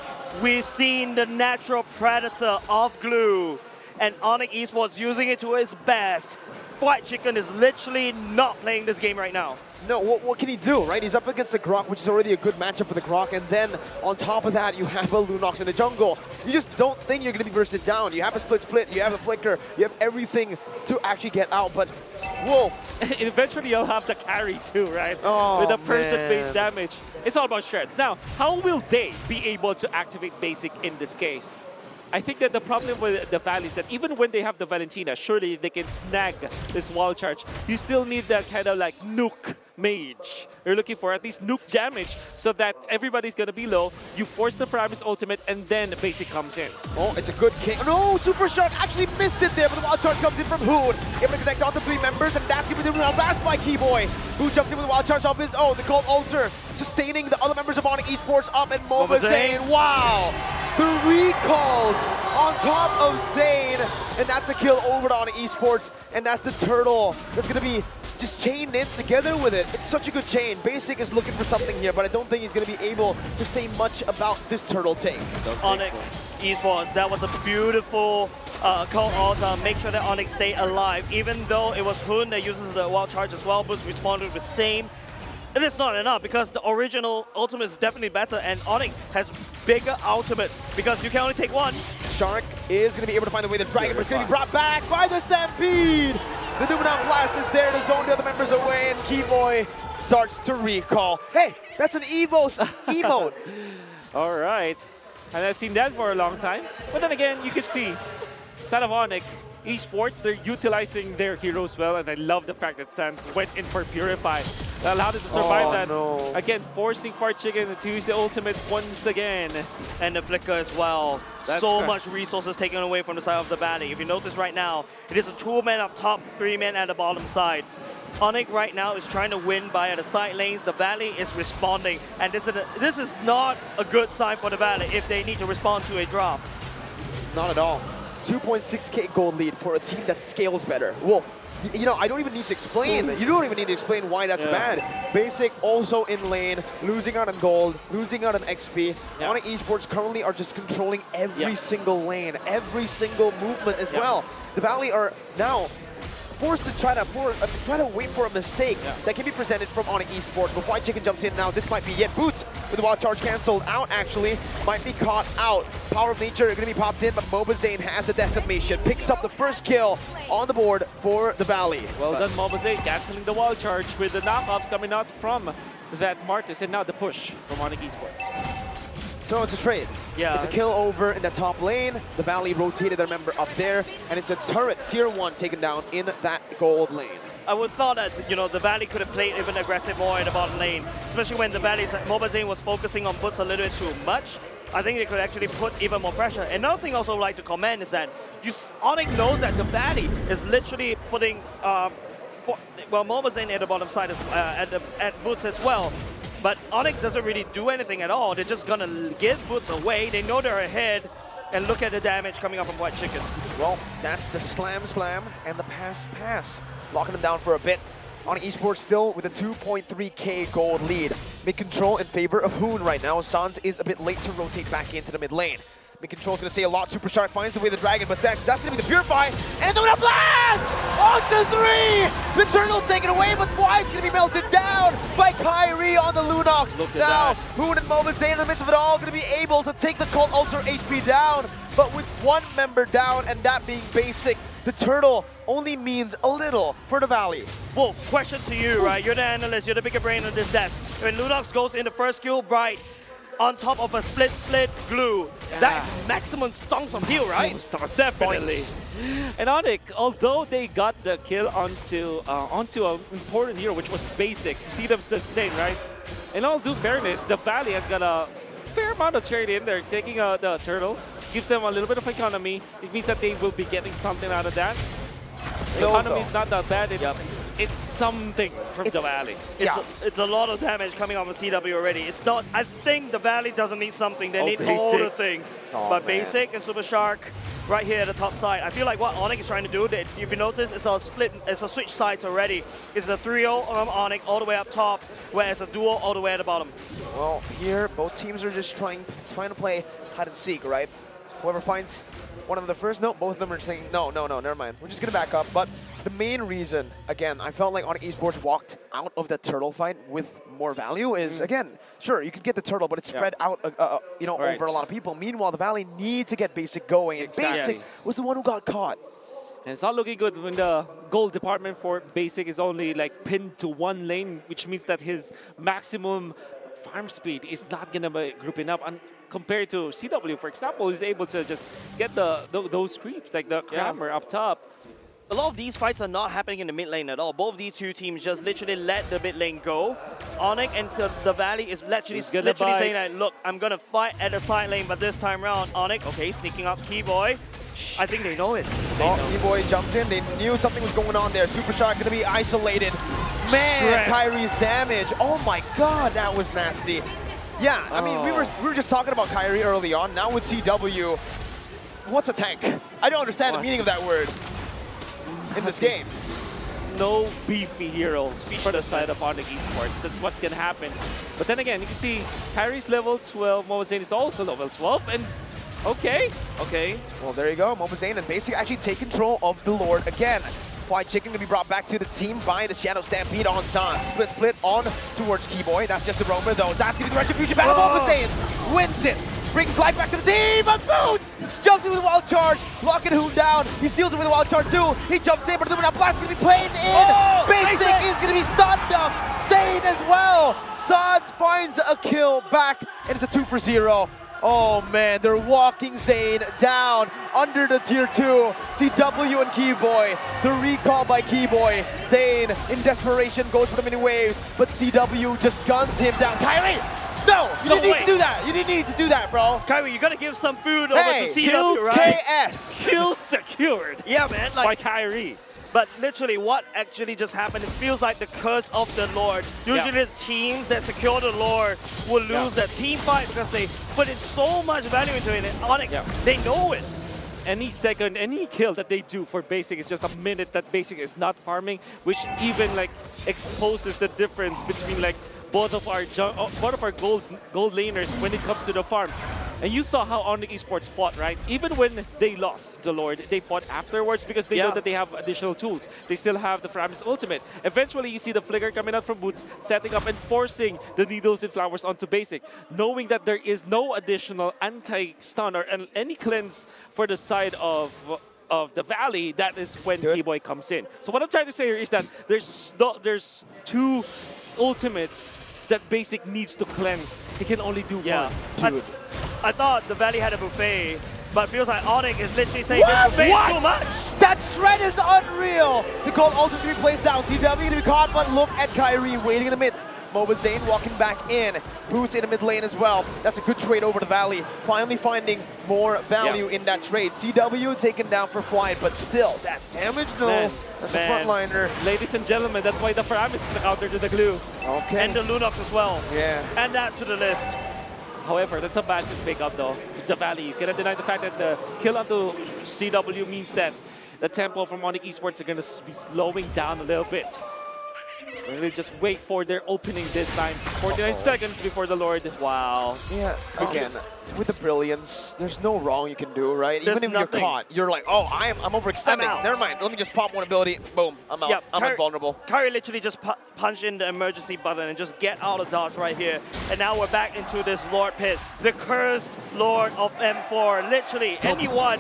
We've seen the natural predator of glue, and ONIC Esports using it to its best. White Chicken is literally not playing this game right now. No, what can he do, right? He's up against the Grok, which is already a good matchup for the Grok, and then on top of that, you have a Lunox in the jungle. You just don't think you're going to be bursted down. You have a split, you have a flicker, you have everything to actually get out, but Wolf. Eventually, you'll have the carry too, right? Oh, with the person-based damage. It's all about shreds. Now, how will they be able to activate basic in this case? I think that the problem with the Valley is that even when they have the Valentina, surely they can snag this wall charge. You still need that kind of like nuke mage. You're looking for at least nuke damage so that everybody's going to be low. You force the Faramis ultimate and then the basic comes in. Oh, it's a good kick. No, Super Shark actually missed it there, but the wild charge comes in from Hood. Able to connect all the 3 members, and that's going to be last by Keyboy, who jumps in with a wild charge of his own. The Cold Ulcer sustaining the other members of ONIC Esports up, and Moba Zane. Wow! The recalls on top of Zayn, and that's a kill over on Esports, and that's the turtle that's gonna be just chained in together with it. It's such a good chain. Basic is looking for something here, but I don't think he's gonna be able to say much about this turtle take. ONIC Esports, that was a beautiful call also. Make sure that ONIC stay alive. Even though it was Hoon that uses the wild charge as well, Boots responded with same. It is not enough because the original ultimate is definitely better, and ONIC has bigger ultimates because you can only take one. Shark is going to be able to find the way the Dragon, but it's going to be brought back by the Stampede. The Numenam Blast is there to zone the other members away, and Keyboy starts to recall. Hey, that's an Evo's emote. All right. And I've seen that for a long time. But then again, you could see, side of ONIC, Esports, they're utilizing their heroes well, and I love the fact that Sans went in for Purify. That allowed him to survive that. No. Again, forcing Fart Chicken to use the ultimate once again. And the flicker as well. That's so correct. much resources taken away from the side of the Valley. If you notice right now, it is a 2-man up top, 3-man at the bottom side. ONIC right now is trying to win by the side lanes. The Valley is responding, and this is not a good sign for the Valley if they need to respond to a draft. Not at all. 2.6k gold lead for a team that scales better. Wolf, you know, I don't even need to explain. You don't even need to explain why that's bad. Basic also in lane, losing out on gold, losing out on XP. ONIC Esports currently are just controlling every single lane, every single movement as well. The Valley are now forced to try to wait for a mistake that can be presented from ONIC Esports. But White Chicken jumps in now. This might be it. Boots with the wild charge canceled out, actually. Might be caught out. Power of Nature going to be popped in, but Mobazane has the decimation. Picks up the first kill on the board for the Valley. Well done, Mobazane, canceling the wild charge with the knockoffs coming out from that Martis, and now the push from ONIC Esports. So it's a trade. Yeah. It's a kill over in the top lane. The Valley rotated their member up there, and it's a turret tier 1 taken down in that gold lane. I would thought that, you know, the Valley could have played even aggressive more in the bottom lane, especially when the Valley's Mobazane was focusing on Boots a little bit too much. I think they could actually put even more pressure. Another thing I also would like to comment is that ONIC knows that the Valley is literally putting, Mobazane at the bottom side at Boots as well. But ONIC doesn't really do anything at all. They're just gonna give Boots away. They know they're ahead, and look at the damage coming up from White Chicken. Well, that's the slam and the pass. Locking them down for a bit. ONIC Esports still with a 2.3k gold lead. Mid-control in favor of Hoon right now. Sans is a bit late to rotate back into the mid lane. Mid-control's gonna say a lot. Super Shark finds the way the Dragon, but that's gonna be the Purify. And it's gonna blast! On to 3! The Turtle's taken away, but White's gonna be melted down by Kyrie on the Lunox. Look at now, that. Hoon and Mobazane in the midst of it all gonna be able to take the Cult Ultra HP down, but with one member down, and that being Basic, the Turtle only means a little for the Valley. Wolf, question to you, right? You're the analyst, you're the bigger brain on this desk. When Lunox goes in the first kill, Bright, on top of a split glue. That is maximum stunts of heal, right? Definitely. And ONIC, although they got the kill onto an important hero, which was Basic, you see them sustain, right? In all due fairness, the Valley has got a fair amount of trade in there, taking the Turtle. Gives them a little bit of economy. It means that they will be getting something out of that. The economy is not that bad. It's something from the Valley. It's a lot of damage coming off of CW already. It's not. I think the Valley doesn't need something. They need all the thing. But Basic and Super Shark right here at the top side. I feel like what ONIC is trying to do, if you notice, it's a split. It's a switch sides already. It's a 3-0 from ONIC all the way up top, whereas a duo all the way at the bottom. Well, here both teams are just trying to play hide and seek, right? Whoever finds one of them first, no, both of them are saying, no, never mind. We're just going to back up. But the main reason, again, I felt like ONIC Esports walked out of that Turtle fight with more value is, again, sure, you can get the Turtle, but it's spread out over a lot of people. Meanwhile, the Valley need to get Basic going, and Basic was the one who got caught. And it's not looking good when the gold department for Basic is only like pinned to one lane, which means that his maximum farm speed is not going to be grouping up. And compared to CW, for example, who's able to just get those creeps, like the Crammer up top. A lot of these fights are not happening in the mid lane at all. Both of these two teams just literally let the mid lane go. ONIC and the Valley is literally saying that, look, I'm going to fight at the side lane, but this time around, ONIC, okay, sneaking up Keyboy. I think they know it. Keyboy jumps in. They knew something was going on there. Super Shark going to be isolated. Man, Kyrie's damage. Oh my god, that was nasty. Yeah, I mean, we were just talking about Kyrie early on. Now with CW, what's a tank? I don't understand the meaning of that word in this game. No beefy heroes for the side of ONIC Esports. That's what's going to happen. But then again, you can see Kyrie's level 12, Mobazane is also level 12, and okay. Well, there you go. Mobazane and Basic actually take control of the Lord again. White Chicken to be brought back to the team by the Shadow Stampede on San. Split on towards Keyboy. That's just the roamer though. That's going to be the Retribution battle. Mobazane wins it. Brings life back to the team, but Boots jumps in with a wild charge, locking Hoon down. He steals it with a wild charge too. He jumps in, but the Blast is going to be played in. Basic is going to be stunned up. Zane as well. San finds a kill back, and it's a 2 for 0. Oh man, they're walking Zane down under the tier 2. CW and Keyboy, the recall by Keyboy. Zane, in desperation, goes for the mini waves, but CW just guns him down. Kyrie! No, you didn't need to do that. You didn't need to do that, bro. Kyrie, you gotta give some food over to CW, kills right? KS. Kills secured. Yeah, man. By Kyrie. But literally, what actually just happened, it feels like the curse of the Lord. Usually the teams that secure the Lord will lose that team fight because they put in so much value into it. And ONIC, they know it. Any second, any kill that they do for Basic is just a minute that Basic is not farming, which even like exposes the difference between like both of our gold laners when it comes to the farm. And you saw how ONIC Esports fought, right? Even when they lost the Lord, they fought afterwards because they know that they have additional tools. They still have the Faramis ultimate. Eventually, you see the flicker coming out from Boots, setting up and forcing the needles and flowers onto Basic, knowing that there is no additional anti-stun or any cleanse for the side of the Valley. That is when Keyboy comes in. So what I'm trying to say here is that there's two ultimates that Basic needs to cleanse. He can only do one. Dude. I thought the Valley had a buffet, but it feels like ONIC is literally saying this buffet is too much. That shred is unreal. The cold ultra's going to be placed down. CW to be caught, but look at Kyrie waiting in the midst. Mobazane walking back in. Boost in the mid lane as well. That's a good trade over the Valley. Finally finding more value in that trade. CW taken down for Flight, but still, that damage, no. That's a frontliner. Ladies and gentlemen, that's why the Faramis is a counter to the glue. Okay. And the Lunox as well. Yeah. Add that to the list. However, that's a massive pickup though. It's a Valley. You cannot deny the fact that the kill onto CW means that the tempo from ONIC Esports are going to be slowing down a little bit. Really just wait for their opening this time. 49 seconds before the Lord. Wow. Yeah, again, with the brilliance, there's no wrong you can do, right? There's Even if you're caught, you're like, oh, I'm overextending. Never mind, let me just pop one ability. Boom, I'm out. I'm invulnerable. Kyrie literally just punch in the emergency button and just get out of dodge right here. And now we're back into this Lord pit. The cursed Lord of M4. Literally, anyone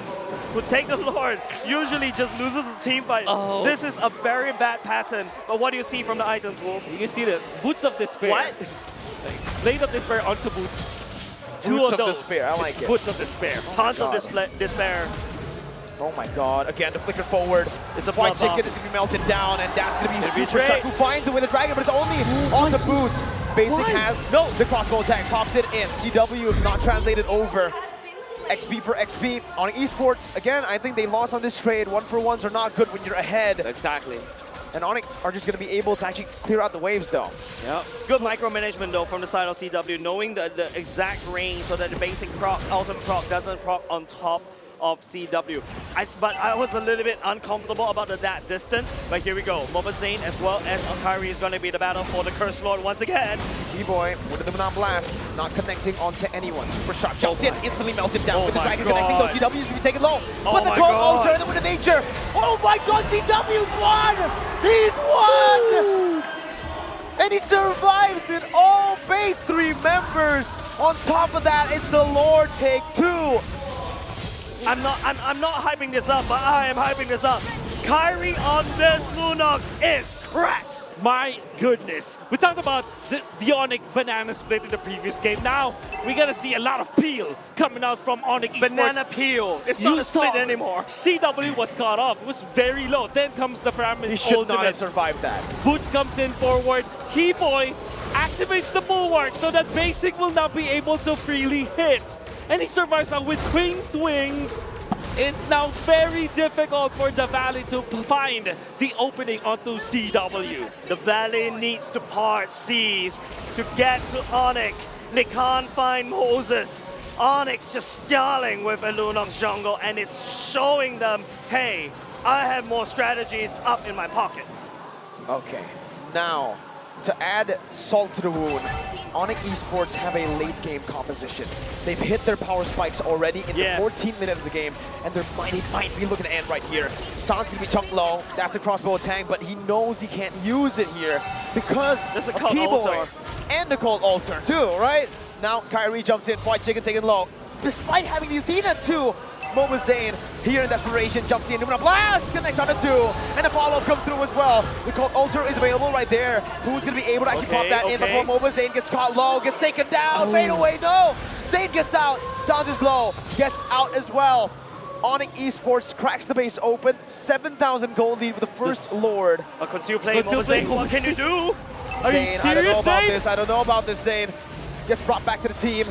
who take the Lord usually just loses a team fight. This is a very bad pattern. But what do you see from the items, Wolf? You can see the Boots of Despair. What? Blade of Despair onto Boots. Two Boots of those. Despair, I like it. Boots of Despair. Tons of despair. Oh my god, again, the flicker forward. It's a White bloodbath. Chicken is going to be melted down, and that's going to be super betrayed. stuck. Who finds it with a dragon, but it's only onto Boots. Basic has the crossbow attack, pops it in. CW not translated over. XP for XP on Esports. Again, I think they lost on this trade. 1-for-1s are not good when you're ahead. Exactly. And ONIC are just going to be able to actually clear out the waves, though. Yep. Good micromanagement, though, from the side of CW, knowing the exact range so that the basic proc, ultimate proc, doesn't proc on top of CW. But I was a little bit uncomfortable about that distance. But here we go. Mobazane as well as Kyrie is going to be the battle for the Cursed Lord once again. Keyboy with the Monon Blast, not connecting onto anyone. Super Shock jumps in, instantly melted down with the dragon connecting, though CW is going to be taken low. But the cold ultra and the Wind of Nature. Oh my god, CW's won! He's won! And he survives it all base 3 members. On top of that, it's the Lord take 2. I'm not hyping this up, but I am hyping this up. Kyrie on this Lunox is cracked. My goodness. We talked about the ONIC banana split in the previous game. Now we're going to see a lot of peel coming out from ONIC Esports. Banana peel. It's not a split anymore. CW was caught off. It was very low. Then comes the Faramis He should ultimate. not have survived that. Boots comes in forward. Keyboy activates the bulwark so that Basic will not be able to freely hit. And he survives now with Queen's Wings. It's now very difficult for the Valley to find the opening onto CW. The Valley needs to part seas to get to ONIC. They can't find Moses. ONIC just stalling with a Lunox jungle, and it's showing them, hey, I have more strategies up in my pockets. Okay, now to add salt to the wound, ONIC Esports have a late game composition. They've hit their power spikes already in the 14th minute of the game, and they might be looking to end right here. San's gonna be chunked low. That's the crossbow attack, but he knows he can't use it here because there's a of cold Keyboy altar. and the cold altar too, right? Now Kyrie jumps in, White Chicken taken low. Despite having the Athena too, Mobile Zane here in desperation jumps in. Numina Blast connects on the 2, and the follow-up comes through as well. The cold altar is available right there. Who's gonna be able to actually pop that in before Mobile Zane gets caught low, gets taken down, fade away, no! Zane gets out, Sans is low, gets out as well. ONIC Esports cracks the base open, 7,000 gold lead with the first Lord. A conceal play, Mobile Zane, what can you do? Are you serious, I don't know about this, I don't know about this, Zane. Gets brought back to the team,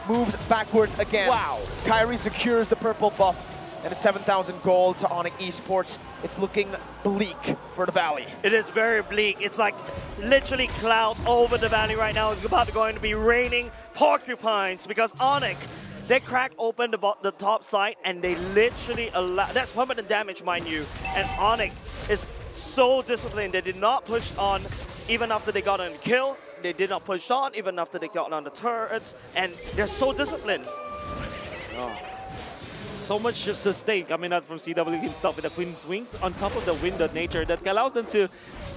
moves backwards again. Wow. Kyrie secures the purple buff, and it's 7,000 gold to ONIC Esports. It's looking bleak for the Valley. It is very bleak. It's like literally clouds over the Valley right now. It's about to be raining porcupines because ONIC, they cracked open the top side and they literally allow, that's permanent damage, mind you. And ONIC is so disciplined. They did not push on even after they got on the kill. They did not push on even after they got on the turrets. And they're so disciplined. So much sustain coming out from CW himself with the Queen's Wings on top of the wind of nature that allows them to,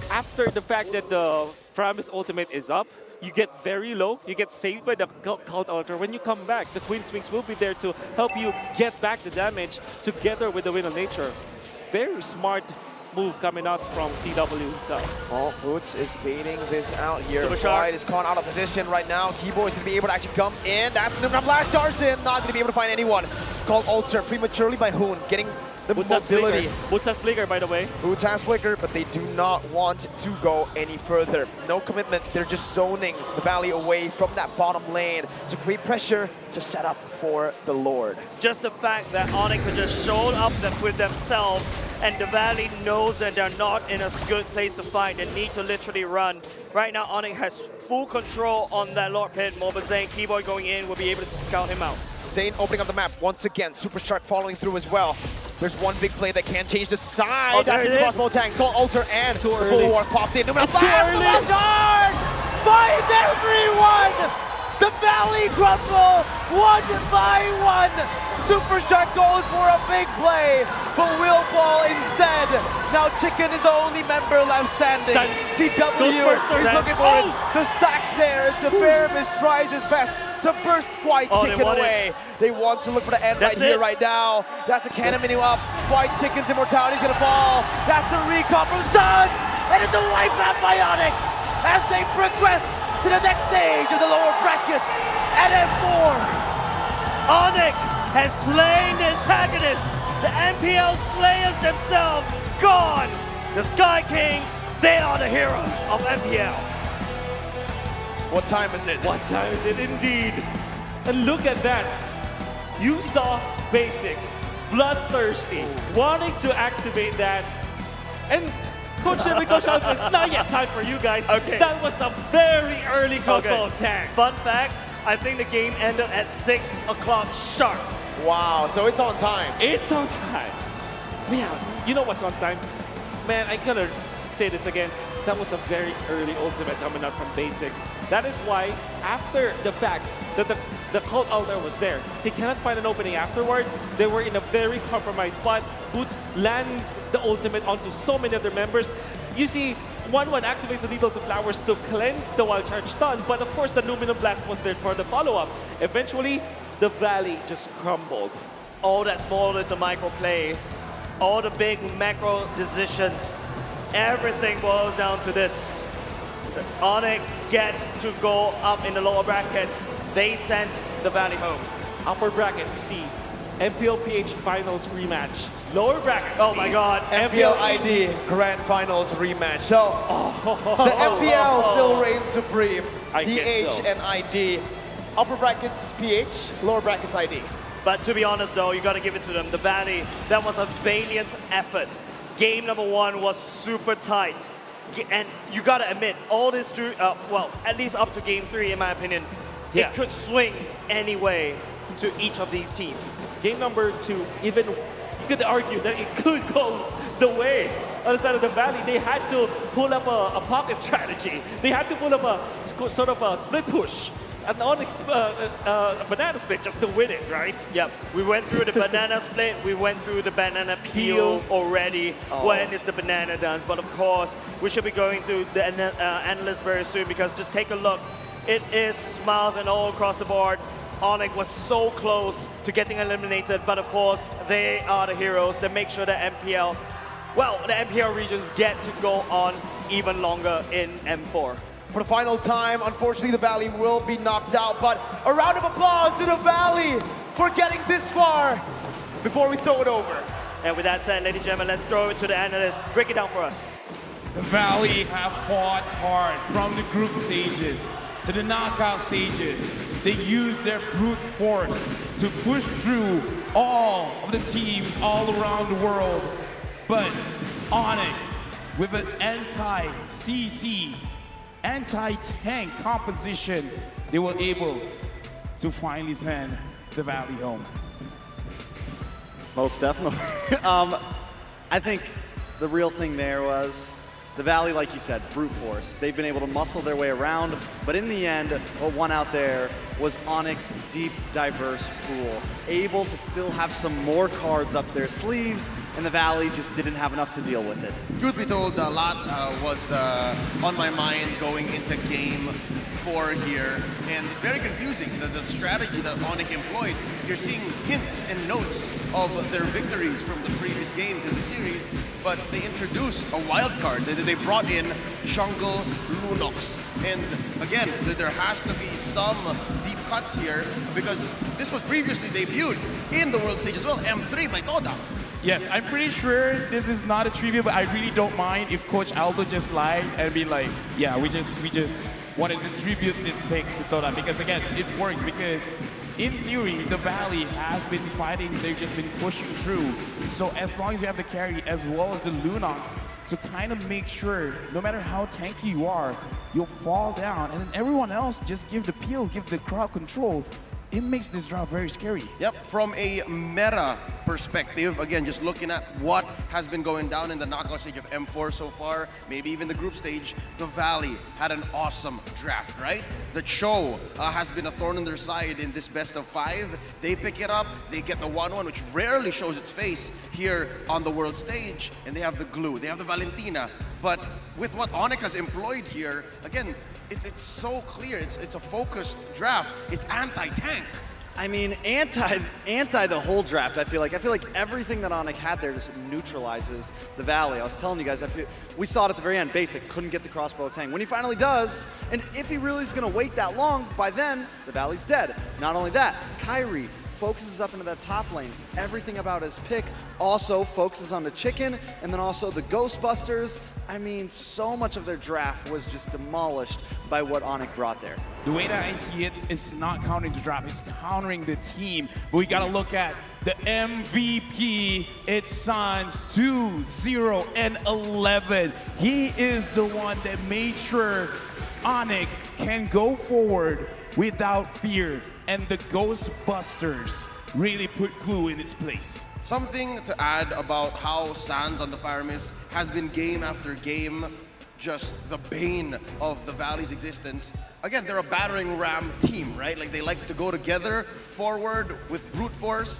after the fact that the Framis ultimate is up, you get very low, you get saved by the Cult Altar. When you come back, the Queen's Wings will be there to help you get back the damage together with the wind of nature. Very smart move coming out from CW himself. Oh, Boots is baiting this out here. Super White is caught out of position right now. Keyboy is going to be able to actually come in. That's Numina Blast charged in. Not going to be able to find anyone. Called Alter prematurely by Hoon, getting the Boots has mobility. Flicker. Boots has Flicker, by the way. Boots has Flicker, but they do not want to go any further. No commitment. They're just zoning the Valley away from that bottom lane to create pressure to set up for the Lord. Just the fact that ONIC could just show up with themselves and the Valley knows that they're not in a good place to fight. They need to literally run. Right now, ONIC has full control on that Lord Pit. Mobile Zane, Keyboy going in, will be able to scout him out. Zane opening up the map once again. Super Shark following through as well. There's one big play that can change the side. Oh, That's there the it crossbow is. tank. Call Alter and Too the early. Bulwark popped in. It's too early. Fight everyone! The Valley crumble one by one. Super Shark goes for a big play, but will fall instead. Now Chicken is the only member left standing. CW is looking for it. The stacks there as the Bear tries his best to burst White Chicken away. They want to look for the end right here, right now. That's a cannon menu up. White Chicken's immortality is going to fall. That's the recon from Suns. And it's a wipe out by ONIC as they progress to the next stage of the lower brackets at M4. ONIC has slain the antagonists. The MPL Slayers themselves gone. The Sky Kings, they are the heroes of MPL. What time is it? What time is it indeed? And look at that. You saw Basic, bloodthirsty, wanting to activate that. And Coach Nico says it's not yet time for you guys. Okay. That was a very early crossbow attack. Fun fact, I think the game ended at 6 o'clock sharp. Wow, so it's on time. It's on time. Man, you know what's on time? Man, I'm gonna say this again. That was a very early ultimate coming out from Basic. That is why, after the fact that the Cult Altar was there, he cannot find an opening afterwards. They were in a very compromised spot. Boots lands the ultimate onto so many other members. You see, 1-1 activates the Needles of Flowers to cleanse the Wild Charge stun, but of course the Luminum Blast was there for the follow-up. Eventually, the Valley just crumbled. All that small little micro plays, all the big macro decisions, everything boils down to this. ONIC gets to go up in the lower brackets. They sent the Valley home. Upper bracket, you see MPL PH Finals rematch. Lower bracket, oh my God, MPL ID Grand Finals rematch. So the MPL still reigns supreme. PH and ID. Upper brackets PH, lower brackets ID. But to be honest though, you gotta give it to them. The Valley, that was a valiant effort. Game number 1 was super tight. And you gotta admit, all this through, well, at least up to game 3 in my opinion, it could swing any way to each of these teams. Game number 2, even you could argue that it could go the way on the side of the Valley. They had to pull up a pocket strategy. They had to pull up a sort of a split push, an ONIC banana split just to win it, right? Yep, we went through the banana split, we went through the banana peel already. When is the banana done? But of course, we should be going through the Analyst very soon, because just take a look. It is smiles and all across the board. ONIC was so close to getting eliminated, but of course, they are the heroes that make sure that MPL, well, the MPL regions get to go on even longer in M4. For the final time, unfortunately, the Valley will be knocked out, but a round of applause to the Valley for getting this far before we throw it over. And with that said, ladies and gentlemen, let's throw it to the Analyst. Break it down for us. The Valley have fought hard from the group stages to the knockout stages. They used their brute force to push through all of the teams all around the world. But ONIC, with an anti-CC, anti-tank composition, they were able to finally send the Valley home. Most definitely. I think the real thing there was the Valley, like you said, brute force. They've been able to muscle their way around, but in the end, what won out there was ONIC's deep, diverse pool, able to still have some more cards up their sleeves, and the Valley just didn't have enough to deal with it. Truth be told, a lot was on my mind going into game 4 here, and it's very confusing. The strategy that ONIC employed, you're seeing hints and notes of their victories from the previous games in the series, but they introduced a wild card. They brought in Jungle Lunox, and again, there has to be some deep cuts here, because this was previously debuted in the world stage as well, M3 by Toda. Yes, I'm pretty sure this is not a trivia, but I really don't mind if Coach Aldo just lied and be like, yeah, we just wanted to tribute this pick to Toda, because again, it works, because in theory, the Valley has been fighting, they've just been pushing through. So as long as you have the carry as well as the Lunox to kind of make sure, no matter how tanky you are, you'll fall down, and then everyone else just give the peel, give the crowd control. It makes this draw very scary. Yep, from a meta perspective, again, just looking at what has been going down in the knockout stage of M4 so far, maybe even the group stage, the Valley had an awesome draft, right? The Cho has been a thorn in their side in this best of 5. They pick it up, they get the 1-1, which rarely shows its face here on the world stage, and they have the Glue, they have the Valentina. But with what ONIC has employed here, again, it's so clear. It's a focused draft. It's anti-tank. I mean, anti the whole draft. I feel like everything that ONIC had there just neutralizes the Valley. I was telling you guys, we saw it at the very end. Basic couldn't get the crossbow tank. When he finally does, and if he really is going to wait that long, by then the Valley's dead. Not only that, Kyrie focuses up into that top lane. Everything about his pick also focuses on the chicken, and then also the Ghostbusters. I mean, so much of their draft was just demolished by what ONIC brought there. The way that I see it is not countering the draft, it's countering the team. But we gotta look at the MVP. It's Sans 2-0-11. He is the one that made sure ONIC can go forward without fear, and the Ghostbusters really put Glue in its place. Something to add about how Sans on the Fire Mist has been game after game just the bane of the Valley's existence. Again, they're a battering ram team, right? Like, they like to go together forward with brute force.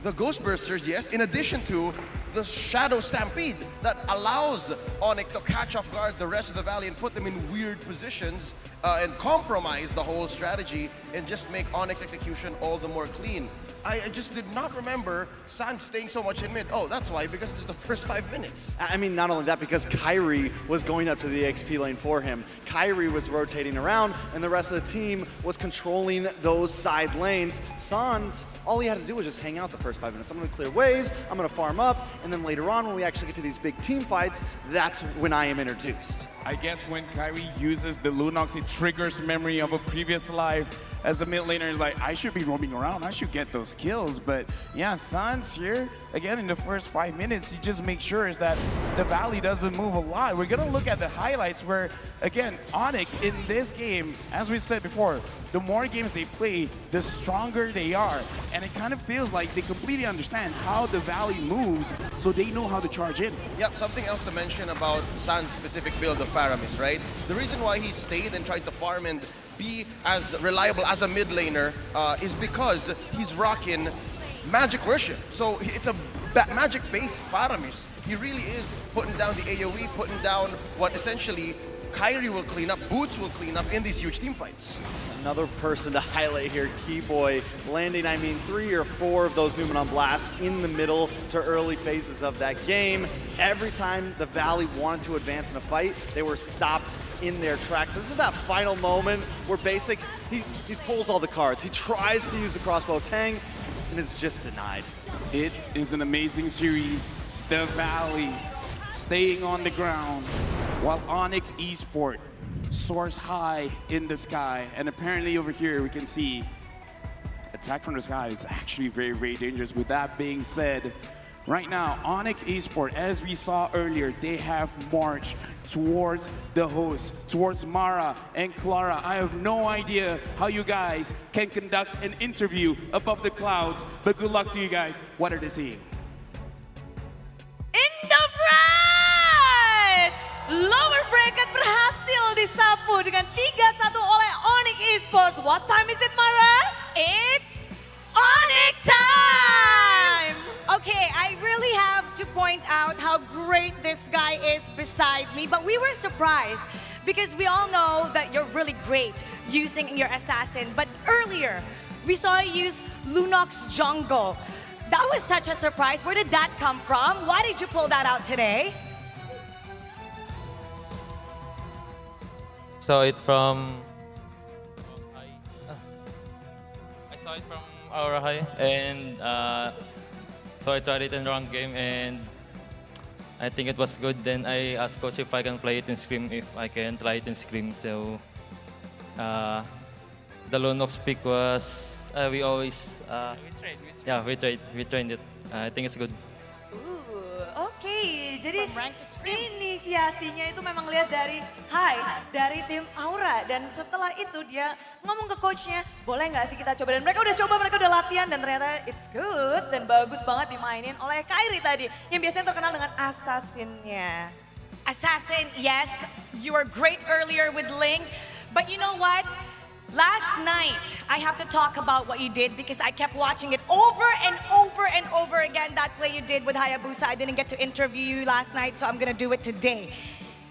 The Ghostbusters, yes, in addition to the Shadow Stampede that allows ONIC to catch off guard the rest of the Valley and put them in weird positions and compromise the whole strategy and just make ONIC's execution all the more clean. I just did not remember Sans staying so much in mid. Oh, that's why, because it's the first 5 minutes. I mean, not only that, because Kyrie was going up to the XP lane for him. Kyrie was rotating around, and the rest of the team was controlling those side lanes. Sans, all he had to do was just hang out the first 5 minutes. I'm going to clear waves, I'm going to farm up, and then later on, when we actually get to these big team fights, that's when I am introduced. I guess when Kyrie uses the Lunox, it triggers memory of a previous life. As a mid laner is like, I should be roaming around, I should get those kills. But yeah, Sans here, again, in the first 5 minutes, he just makes sure is that the Valley doesn't move a lot. We're going to look at the highlights where, again, ONIC in this game, as we said before, the more games they play, the stronger they are. And it kind of feels like they completely understand how the Valley moves, so they know how to charge in. Yep, something else to mention about San's specific build of Paramis, right? The reason why he stayed and tried to farm and be as reliable as a mid laner is because he's rocking magic worship. So it's a magic-based Paramis. He really is putting down the AoE, putting down what essentially Kyrie will clean up, Boots will clean up in these huge team fights. Another person to highlight here, Keyboy, landing, 3 or 4 of those Numenon blasts in the middle to early phases of that game. Every time the Valley wanted to advance in a fight, they were stopped in their tracks. This is that final moment where Basic, he pulls all the cards. He tries to use the crossbow Tang, and is just denied. It is an amazing series. The Valley staying on the ground while ONIC Esports soars high in the sky. And apparently over here we can see attack from the sky. It's actually very, very dangerous. With that being said, right now, ONIC Esports, as we saw earlier, they have marched towards the host, towards Mara and Clara. I have no idea how you guys can conduct an interview above the clouds, but good luck to you guys. What are they seeing? In the front! Lower bracket berhasil disapu dengan 3-1 oleh ONIC Esports. What time is it, Mara? It's ONIC time! Okay, I really have to point out how great this guy is beside me, but we were surprised because we all know that you're really great using your assassin. But earlier, we saw you use Lunox jungle. That was such a surprise. Where did that come from? Why did you pull that out today? Saw it from I saw it from Aura High, and so I tried it in wrong game, and I think it was good. Then I asked coach if I can play it in Scream, if I can try it in Scream. So the Lunox pick was we always we trained it. I think it's good. Oke, jadi inisiasinya itu memang lihat dari dari tim Aura, dan setelah itu dia ngomong ke coachnya, boleh nggak sih kita coba, dan mereka udah coba, mereka udah latihan, dan ternyata it's good dan bagus banget dimainin oleh Kyrie tadi yang biasanya terkenal dengan assassinnya. Assassin, yes, you were great earlier with Ling, but you know what? Last night, I have to talk about what you did because I kept watching it over and over and over again, that play you did with Hayabusa. I didn't get to interview you last night, so I'm gonna do it today.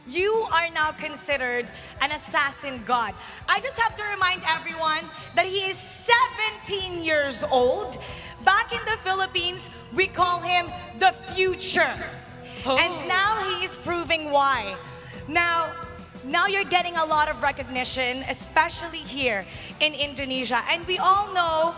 You are now considered an assassin god. I just have to remind everyone that he is 17 years old. Back in the Philippines, we call him the future. And now he is proving why. Now you're getting a lot of recognition, especially here in Indonesia. And we all know,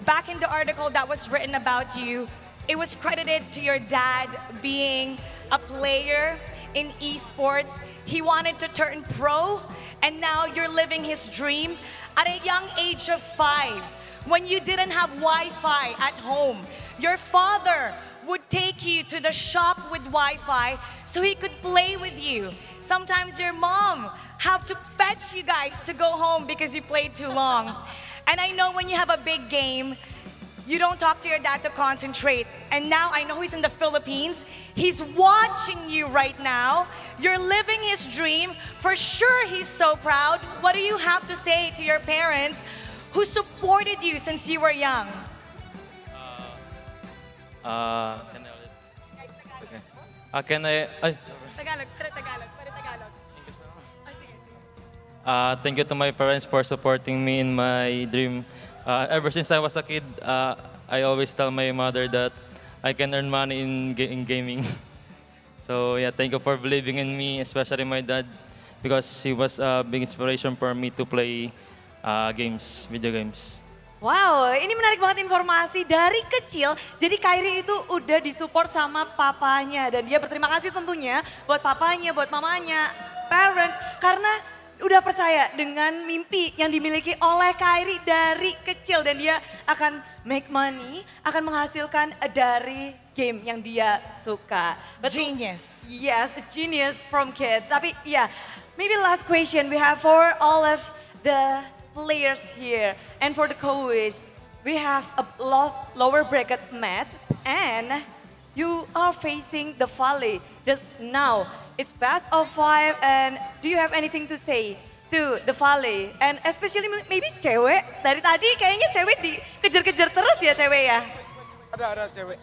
back in the article that was written about you, it was credited to your dad being a player in esports. He wanted to turn pro, and now you're living his dream at a young age of 5. When you didn't have Wi-Fi at home, your father would take you to the shop with Wi-Fi so he could play with you. Sometimes your mom have to fetch you guys to go home because you played too long. And I know when you have a big game, you don't talk to your dad to concentrate. And now I know he's in the Philippines. He's watching you right now. You're living his dream. For sure, he's so proud. What do you have to say to your parents who supported you since you were young? Thank you to my parents for supporting me in my dream. Ever since I was a kid, I always tell my mother that I can earn money in gaming. So yeah, thank you for believing in me, especially my dad, because he was a big inspiration for me to play video games. Wow, ini menarik banget informasi dari kecil. Jadi Kyrie itu udah disupport sama papanya, dan dia berterima kasih tentunya buat papanya, buat mamanya, parents, karena udah percaya dengan mimpi yang dimiliki oleh Kyrie dari kecil dan dia akan make money, akan menghasilkan dari game yang dia suka. Genius. Yes, a genius from kid. Tapi yeah, maybe last question we have for all of the players here and for the coach. We have a lower bracket match and you are facing the Valley just now. It's best of 5 and do you have anything to say to the Valley? And especially maybe cewek, dari tadi kayaknya cewek dikejar-kejar terus ya cewek ya? Ada cewek.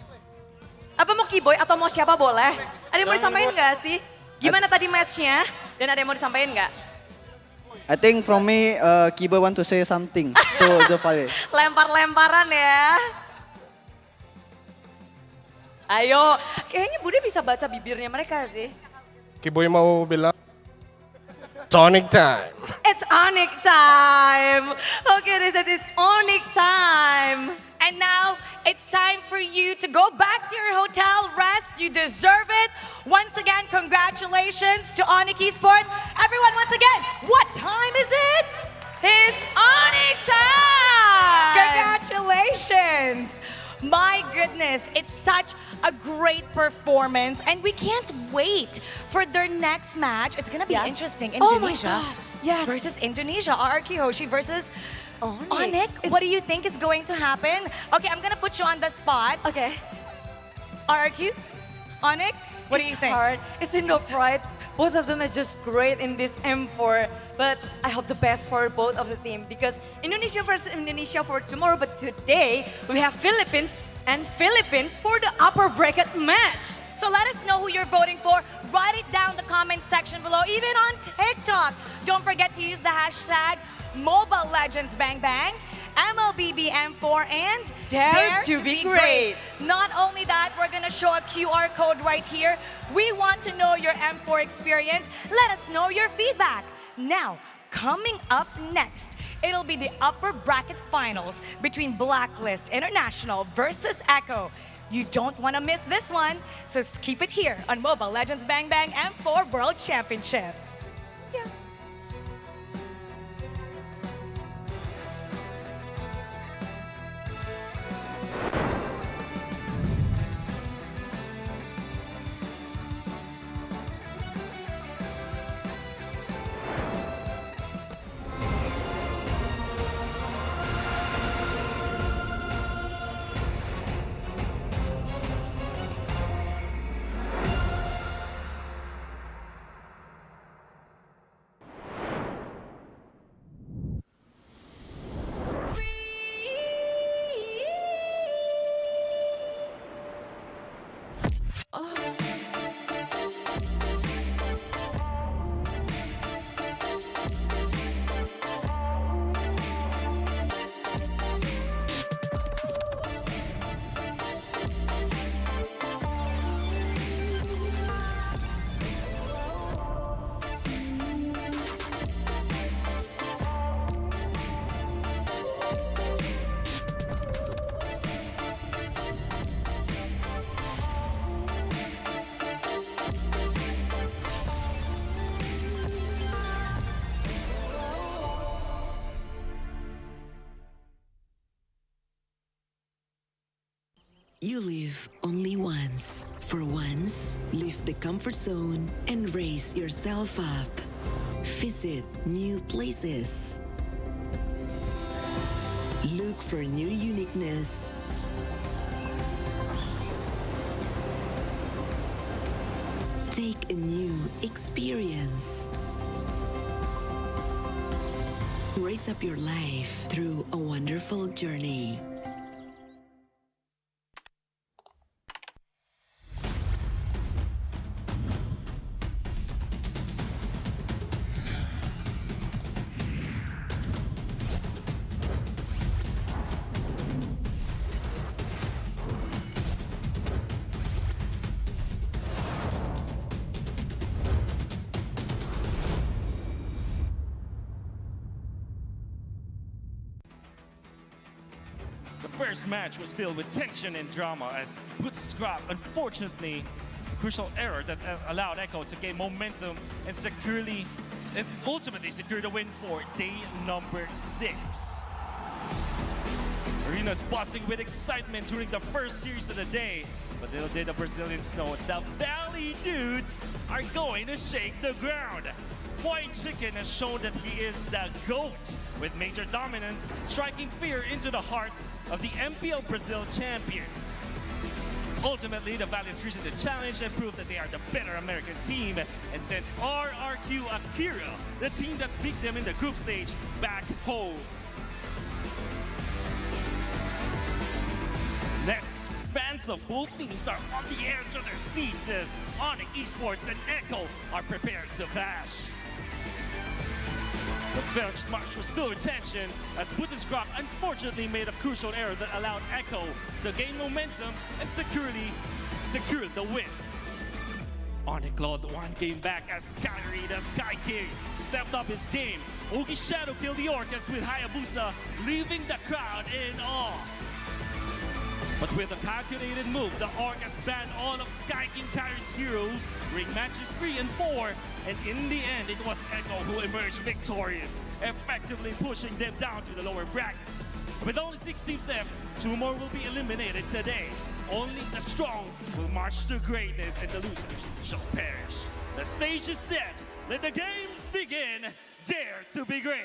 Apa mau Kiboy atau mau siapa boleh? Ada yang mau disampaikan nggak sih? Gimana tadi matchnya? Dan ada yang mau disampaikan nggak? I think from me, Kiboy want to say something to the Valley. Lempar-lemparan ya. Ayo, kayaknya Bude bisa baca bibirnya mereka sih. Kiboy mau bilang, Sonic time. It's ONIC time. Okay, they said it's ONIC time. And now it's time for you to go back to your hotel, rest. You deserve it. Once again, congratulations to ONIC Esports. Everyone, once again, what time is it? It's ONIC time. Congratulations. My goodness, it's such a great performance and we can't wait for their next match. It's gonna be interesting. Indonesia versus Indonesia. RRQ Hoshi versus ONIC. What do you think is going to happen? Okay, I'm gonna put you on the spot. Okay. RRQ, ONIC, what do you think? Hard. It's in no pride. Both of them are just great in this M4, but I hope the best for both of the team because Indonesia versus Indonesia for tomorrow, but today we have Philippines and Philippines for the upper bracket match. So let us know who you're voting for. Write it down in the comment section below, even on TikTok. Don't forget to use the hashtag MobileLegendsBangBang, MLBBM4, and Dare to be great. Not only that, we're gonna show a QR code right here. We want to know your M4 experience. Let us know your feedback. Now, coming up next, it'll be the upper bracket finals between Blacklist International versus Echo. You don't want to miss this one, so keep it here on Mobile Legends Bang Bang M4 World Championship. Yeah. You live only once. For once, leave the comfort zone and raise yourself up. Visit new places. Look for new uniqueness. Take a new experience. Raise up your life through a wonderful journey. The first match was filled with tension and drama as Boots Scrap, unfortunately, a crucial error that allowed Echo to gain momentum and securely and ultimately secure the win for day number 6. Arena's buzzing with excitement during the first series of the day, but little did the Brazilians know the Valley dudes are going to shake the ground. White Chicken has shown that he is the GOAT, with major dominance striking fear into the hearts of the MPL Brazil champions. Ultimately, the Valley's risen the challenge and proved that they are the better American team and sent RRQ Akira, the team that beat them in the group stage, back home. Next, fans of both teams are on the edge of their seats as ONIC, Esports, and Echo are prepared to clash. The first match was filled with tension as Grok unfortunately made a crucial error that allowed Echo to gain momentum and secured the win. ONIC clawed one game back as Kyrie, the Sky King, stepped up his game. Ogi Shadow killed the Orcas with Hayabusa, leaving the crowd in awe. But with a calculated move, the Orcas banned all of Sky King Kyrie's heroes during matches 3 and 4, and in the end, it was Echo who emerged victorious, effectively pushing them down to the lower bracket. With only 6 teams left, 2 more will be eliminated today. Only the strong will march to greatness, and the losers shall perish. The stage is set. Let the games begin. Dare to be great.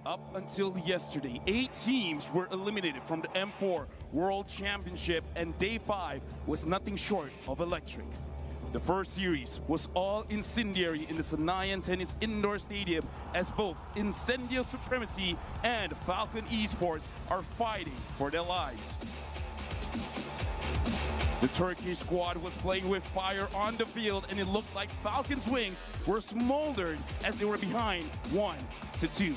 Up until yesterday, 8 teams were eliminated from the M4 World Championship, and Day 5 was nothing short of electric. The first series was all incendiary in the Sanayan Tennis Indoor Stadium as both Incendio Supremacy and Falcon Esports are fighting for their lives. The Turkish squad was playing with fire on the field, and it looked like Falcon's wings were smoldered as they were behind 1-2.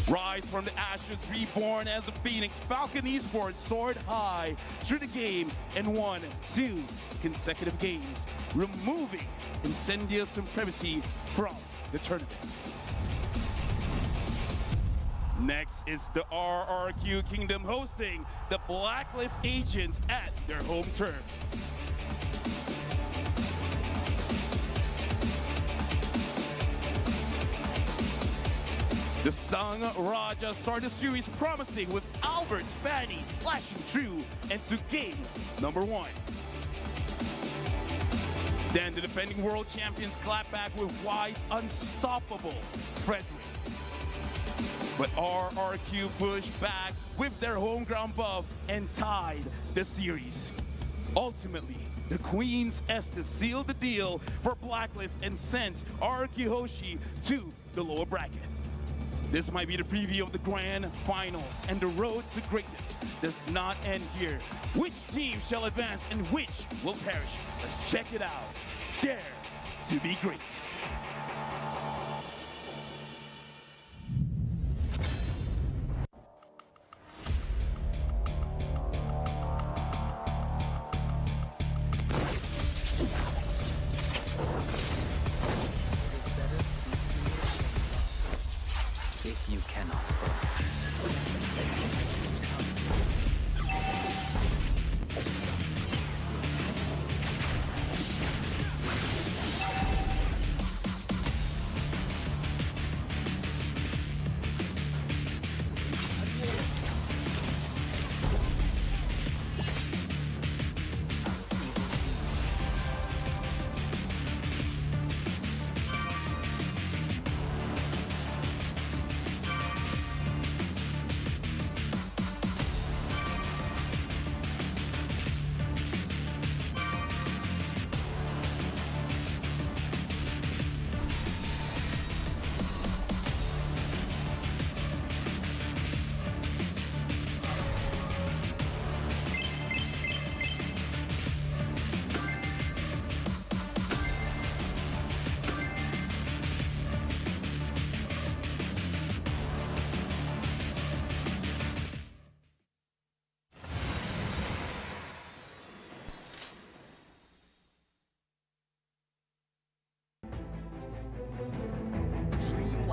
Rise from the ashes, reborn as a phoenix, Falcon Esports soared high through the game and won 2 consecutive games, removing Incendio Supremacy from the tournament. Next is the RRQ Kingdom hosting the Blacklist Agents at their home turf. The Sang Raja started the series promising with Albert's Fanny slashing through into game number 1. Then the defending world champions clapped back with Wise unstoppable Frederick. But RRQ pushed back with their home ground buff and tied the series. Ultimately, the Queen's Estes sealed the deal for Blacklist and sent RRQ Hoshi to the lower bracket. This might be the preview of the grand finals, and the road to greatness does not end here. Which team shall advance and which will perish? Let's check it out. Dare to be great.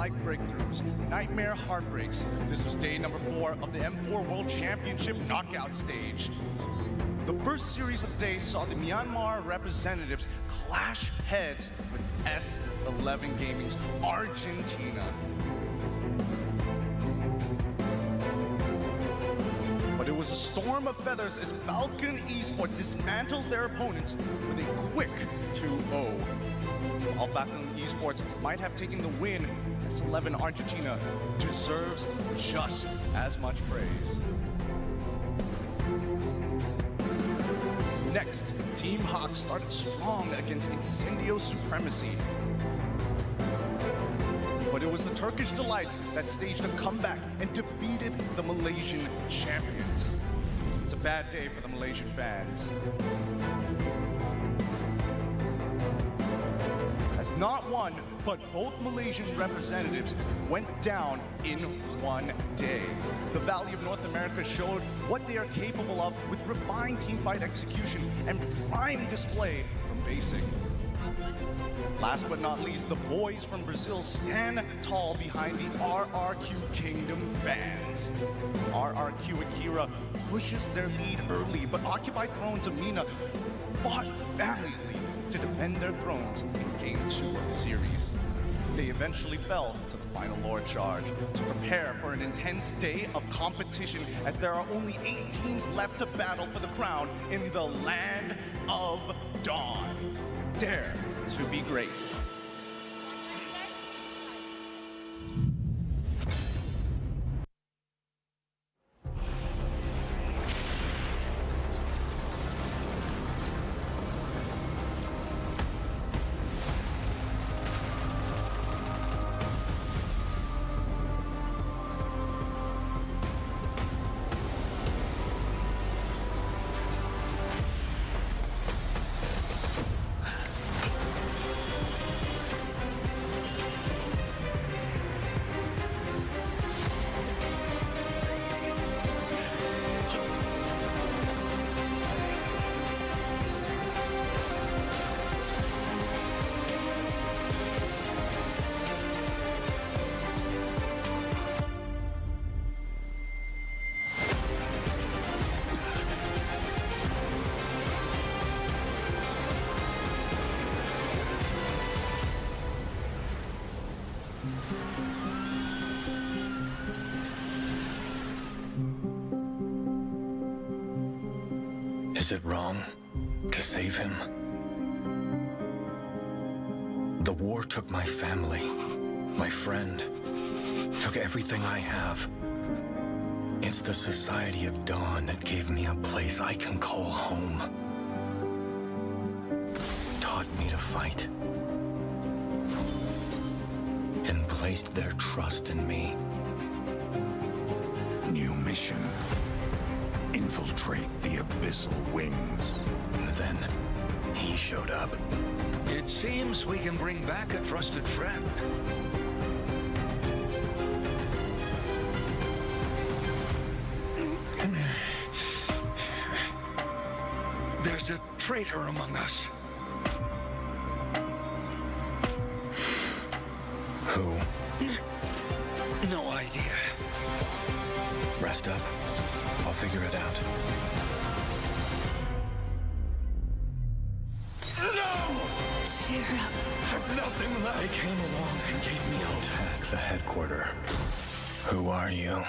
like breakthroughs, nightmare heartbreaks. This was day number 4 of the M4 World Championship knockout stage. The first series of the day saw the Myanmar representatives clash heads with S11 Gaming's Argentina. But it was a storm of feathers as Falcon Esports dismantles their opponents with a quick 2-0. While Falcon Esports might have taken the win, S11 Argentina deserves just as much praise. Next, Team Hawk started strong against Incendio Supremacy. But it was the Turkish Delights that staged a comeback and defeated the Malaysian champions. It's a bad day for the Malaysian fans. As not one, but both Malaysian representatives went down in one day. The Valley of North America showed what they are capable of with refined teamfight execution and prime display from Basic. Last but not least, the boys from Brazil stand tall behind the RRQ Kingdom fans. RRQ Akira pushes their lead early, but Occupied Thrones of Nina fought valiantly to defend their thrones in Game 2 of the series. They eventually fell to the final Lord Charge to prepare for an intense day of competition as there are only 8 teams left to battle for the crown in the Land of Dawn. Dare to be great. Is it wrong to save him? The war took my family, my friend, took everything I have. It's the Society of Dawn that gave me a place I can call home. Taught me to fight. And placed their trust in me. New mission. Infiltrate the Abyssal Wings. And then, he showed up. It seems we can bring back a trusted friend. There's a traitor among us. Who? No idea. Rest up. I'll figure it out. No! Cheer up. I've nothing left. They came along and gave me hope. Attack the headquarters. Who are you?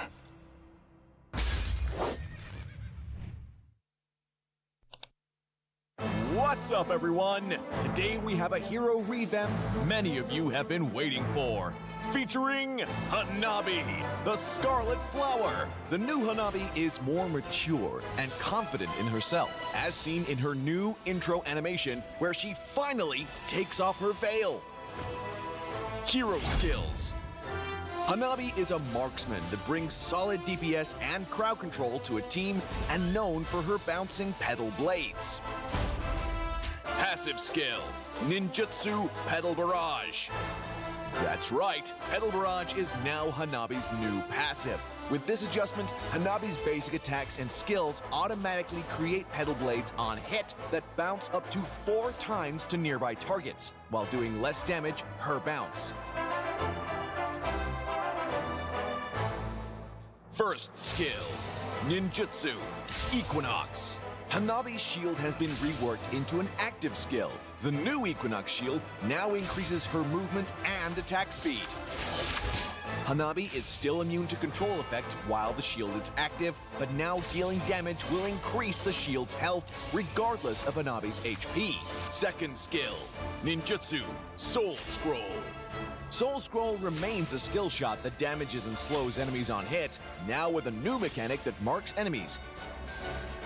What's up, everyone? Today we have a hero revamp many of you have been waiting for. Featuring Hanabi, the Scarlet Flower. The new Hanabi is more mature and confident in herself, as seen in her new intro animation, where she finally takes off her veil. Hero skills. Hanabi is a marksman that brings solid DPS and crowd control to a team and known for her bouncing pedal blades. Passive skill, Ninjutsu Pedal Barrage. That's right, Pedal Barrage is now Hanabi's new passive. With this adjustment, Hanabi's basic attacks and skills automatically create pedal blades on hit that bounce up to 4 times to nearby targets, while doing less damage per bounce. First skill, Ninjutsu, Equinox. Hanabi's shield has been reworked into an active skill. The new Equinox shield now increases her movement and attack speed. Hanabi is still immune to control effect while the shield is active, but now dealing damage will increase the shield's health regardless of Hanabi's HP. Second skill, Ninjutsu, Soul Scroll. Soul Scroll remains a skill shot that damages and slows enemies on hit, now with a new mechanic that marks enemies,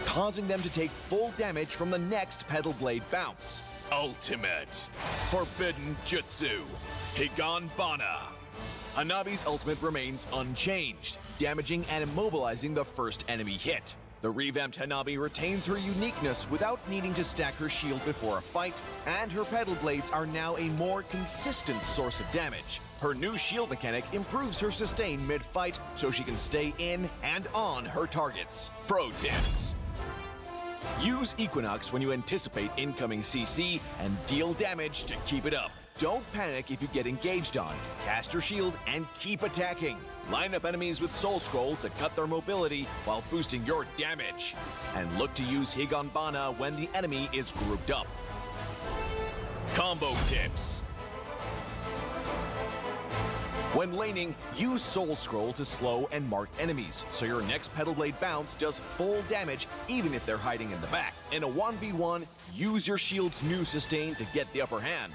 causing them to take full damage from the next Petal Blade bounce. Ultimate, Forbidden Jutsu, Higanbana. Hanabi's ultimate remains unchanged, damaging and immobilizing the first enemy hit. The revamped Hanabi retains her uniqueness without needing to stack her shield before a fight, and her Petal Blades are now a more consistent source of damage. Her new shield mechanic improves her sustain mid-fight so she can stay in and on her targets. Pro tips. Use Equinox when you anticipate incoming CC and deal damage to keep it up. Don't panic if you get engaged on. Cast your shield and keep attacking. Line up enemies with Soul Scroll to cut their mobility while boosting your damage. And look to use Higanbana when the enemy is grouped up. Combo tips. When laning, use Soul Scroll to slow and mark enemies, so your next Petal Blade bounce does full damage even if they're hiding in the back. In a 1v1, use your shield's new sustain to get the upper hand.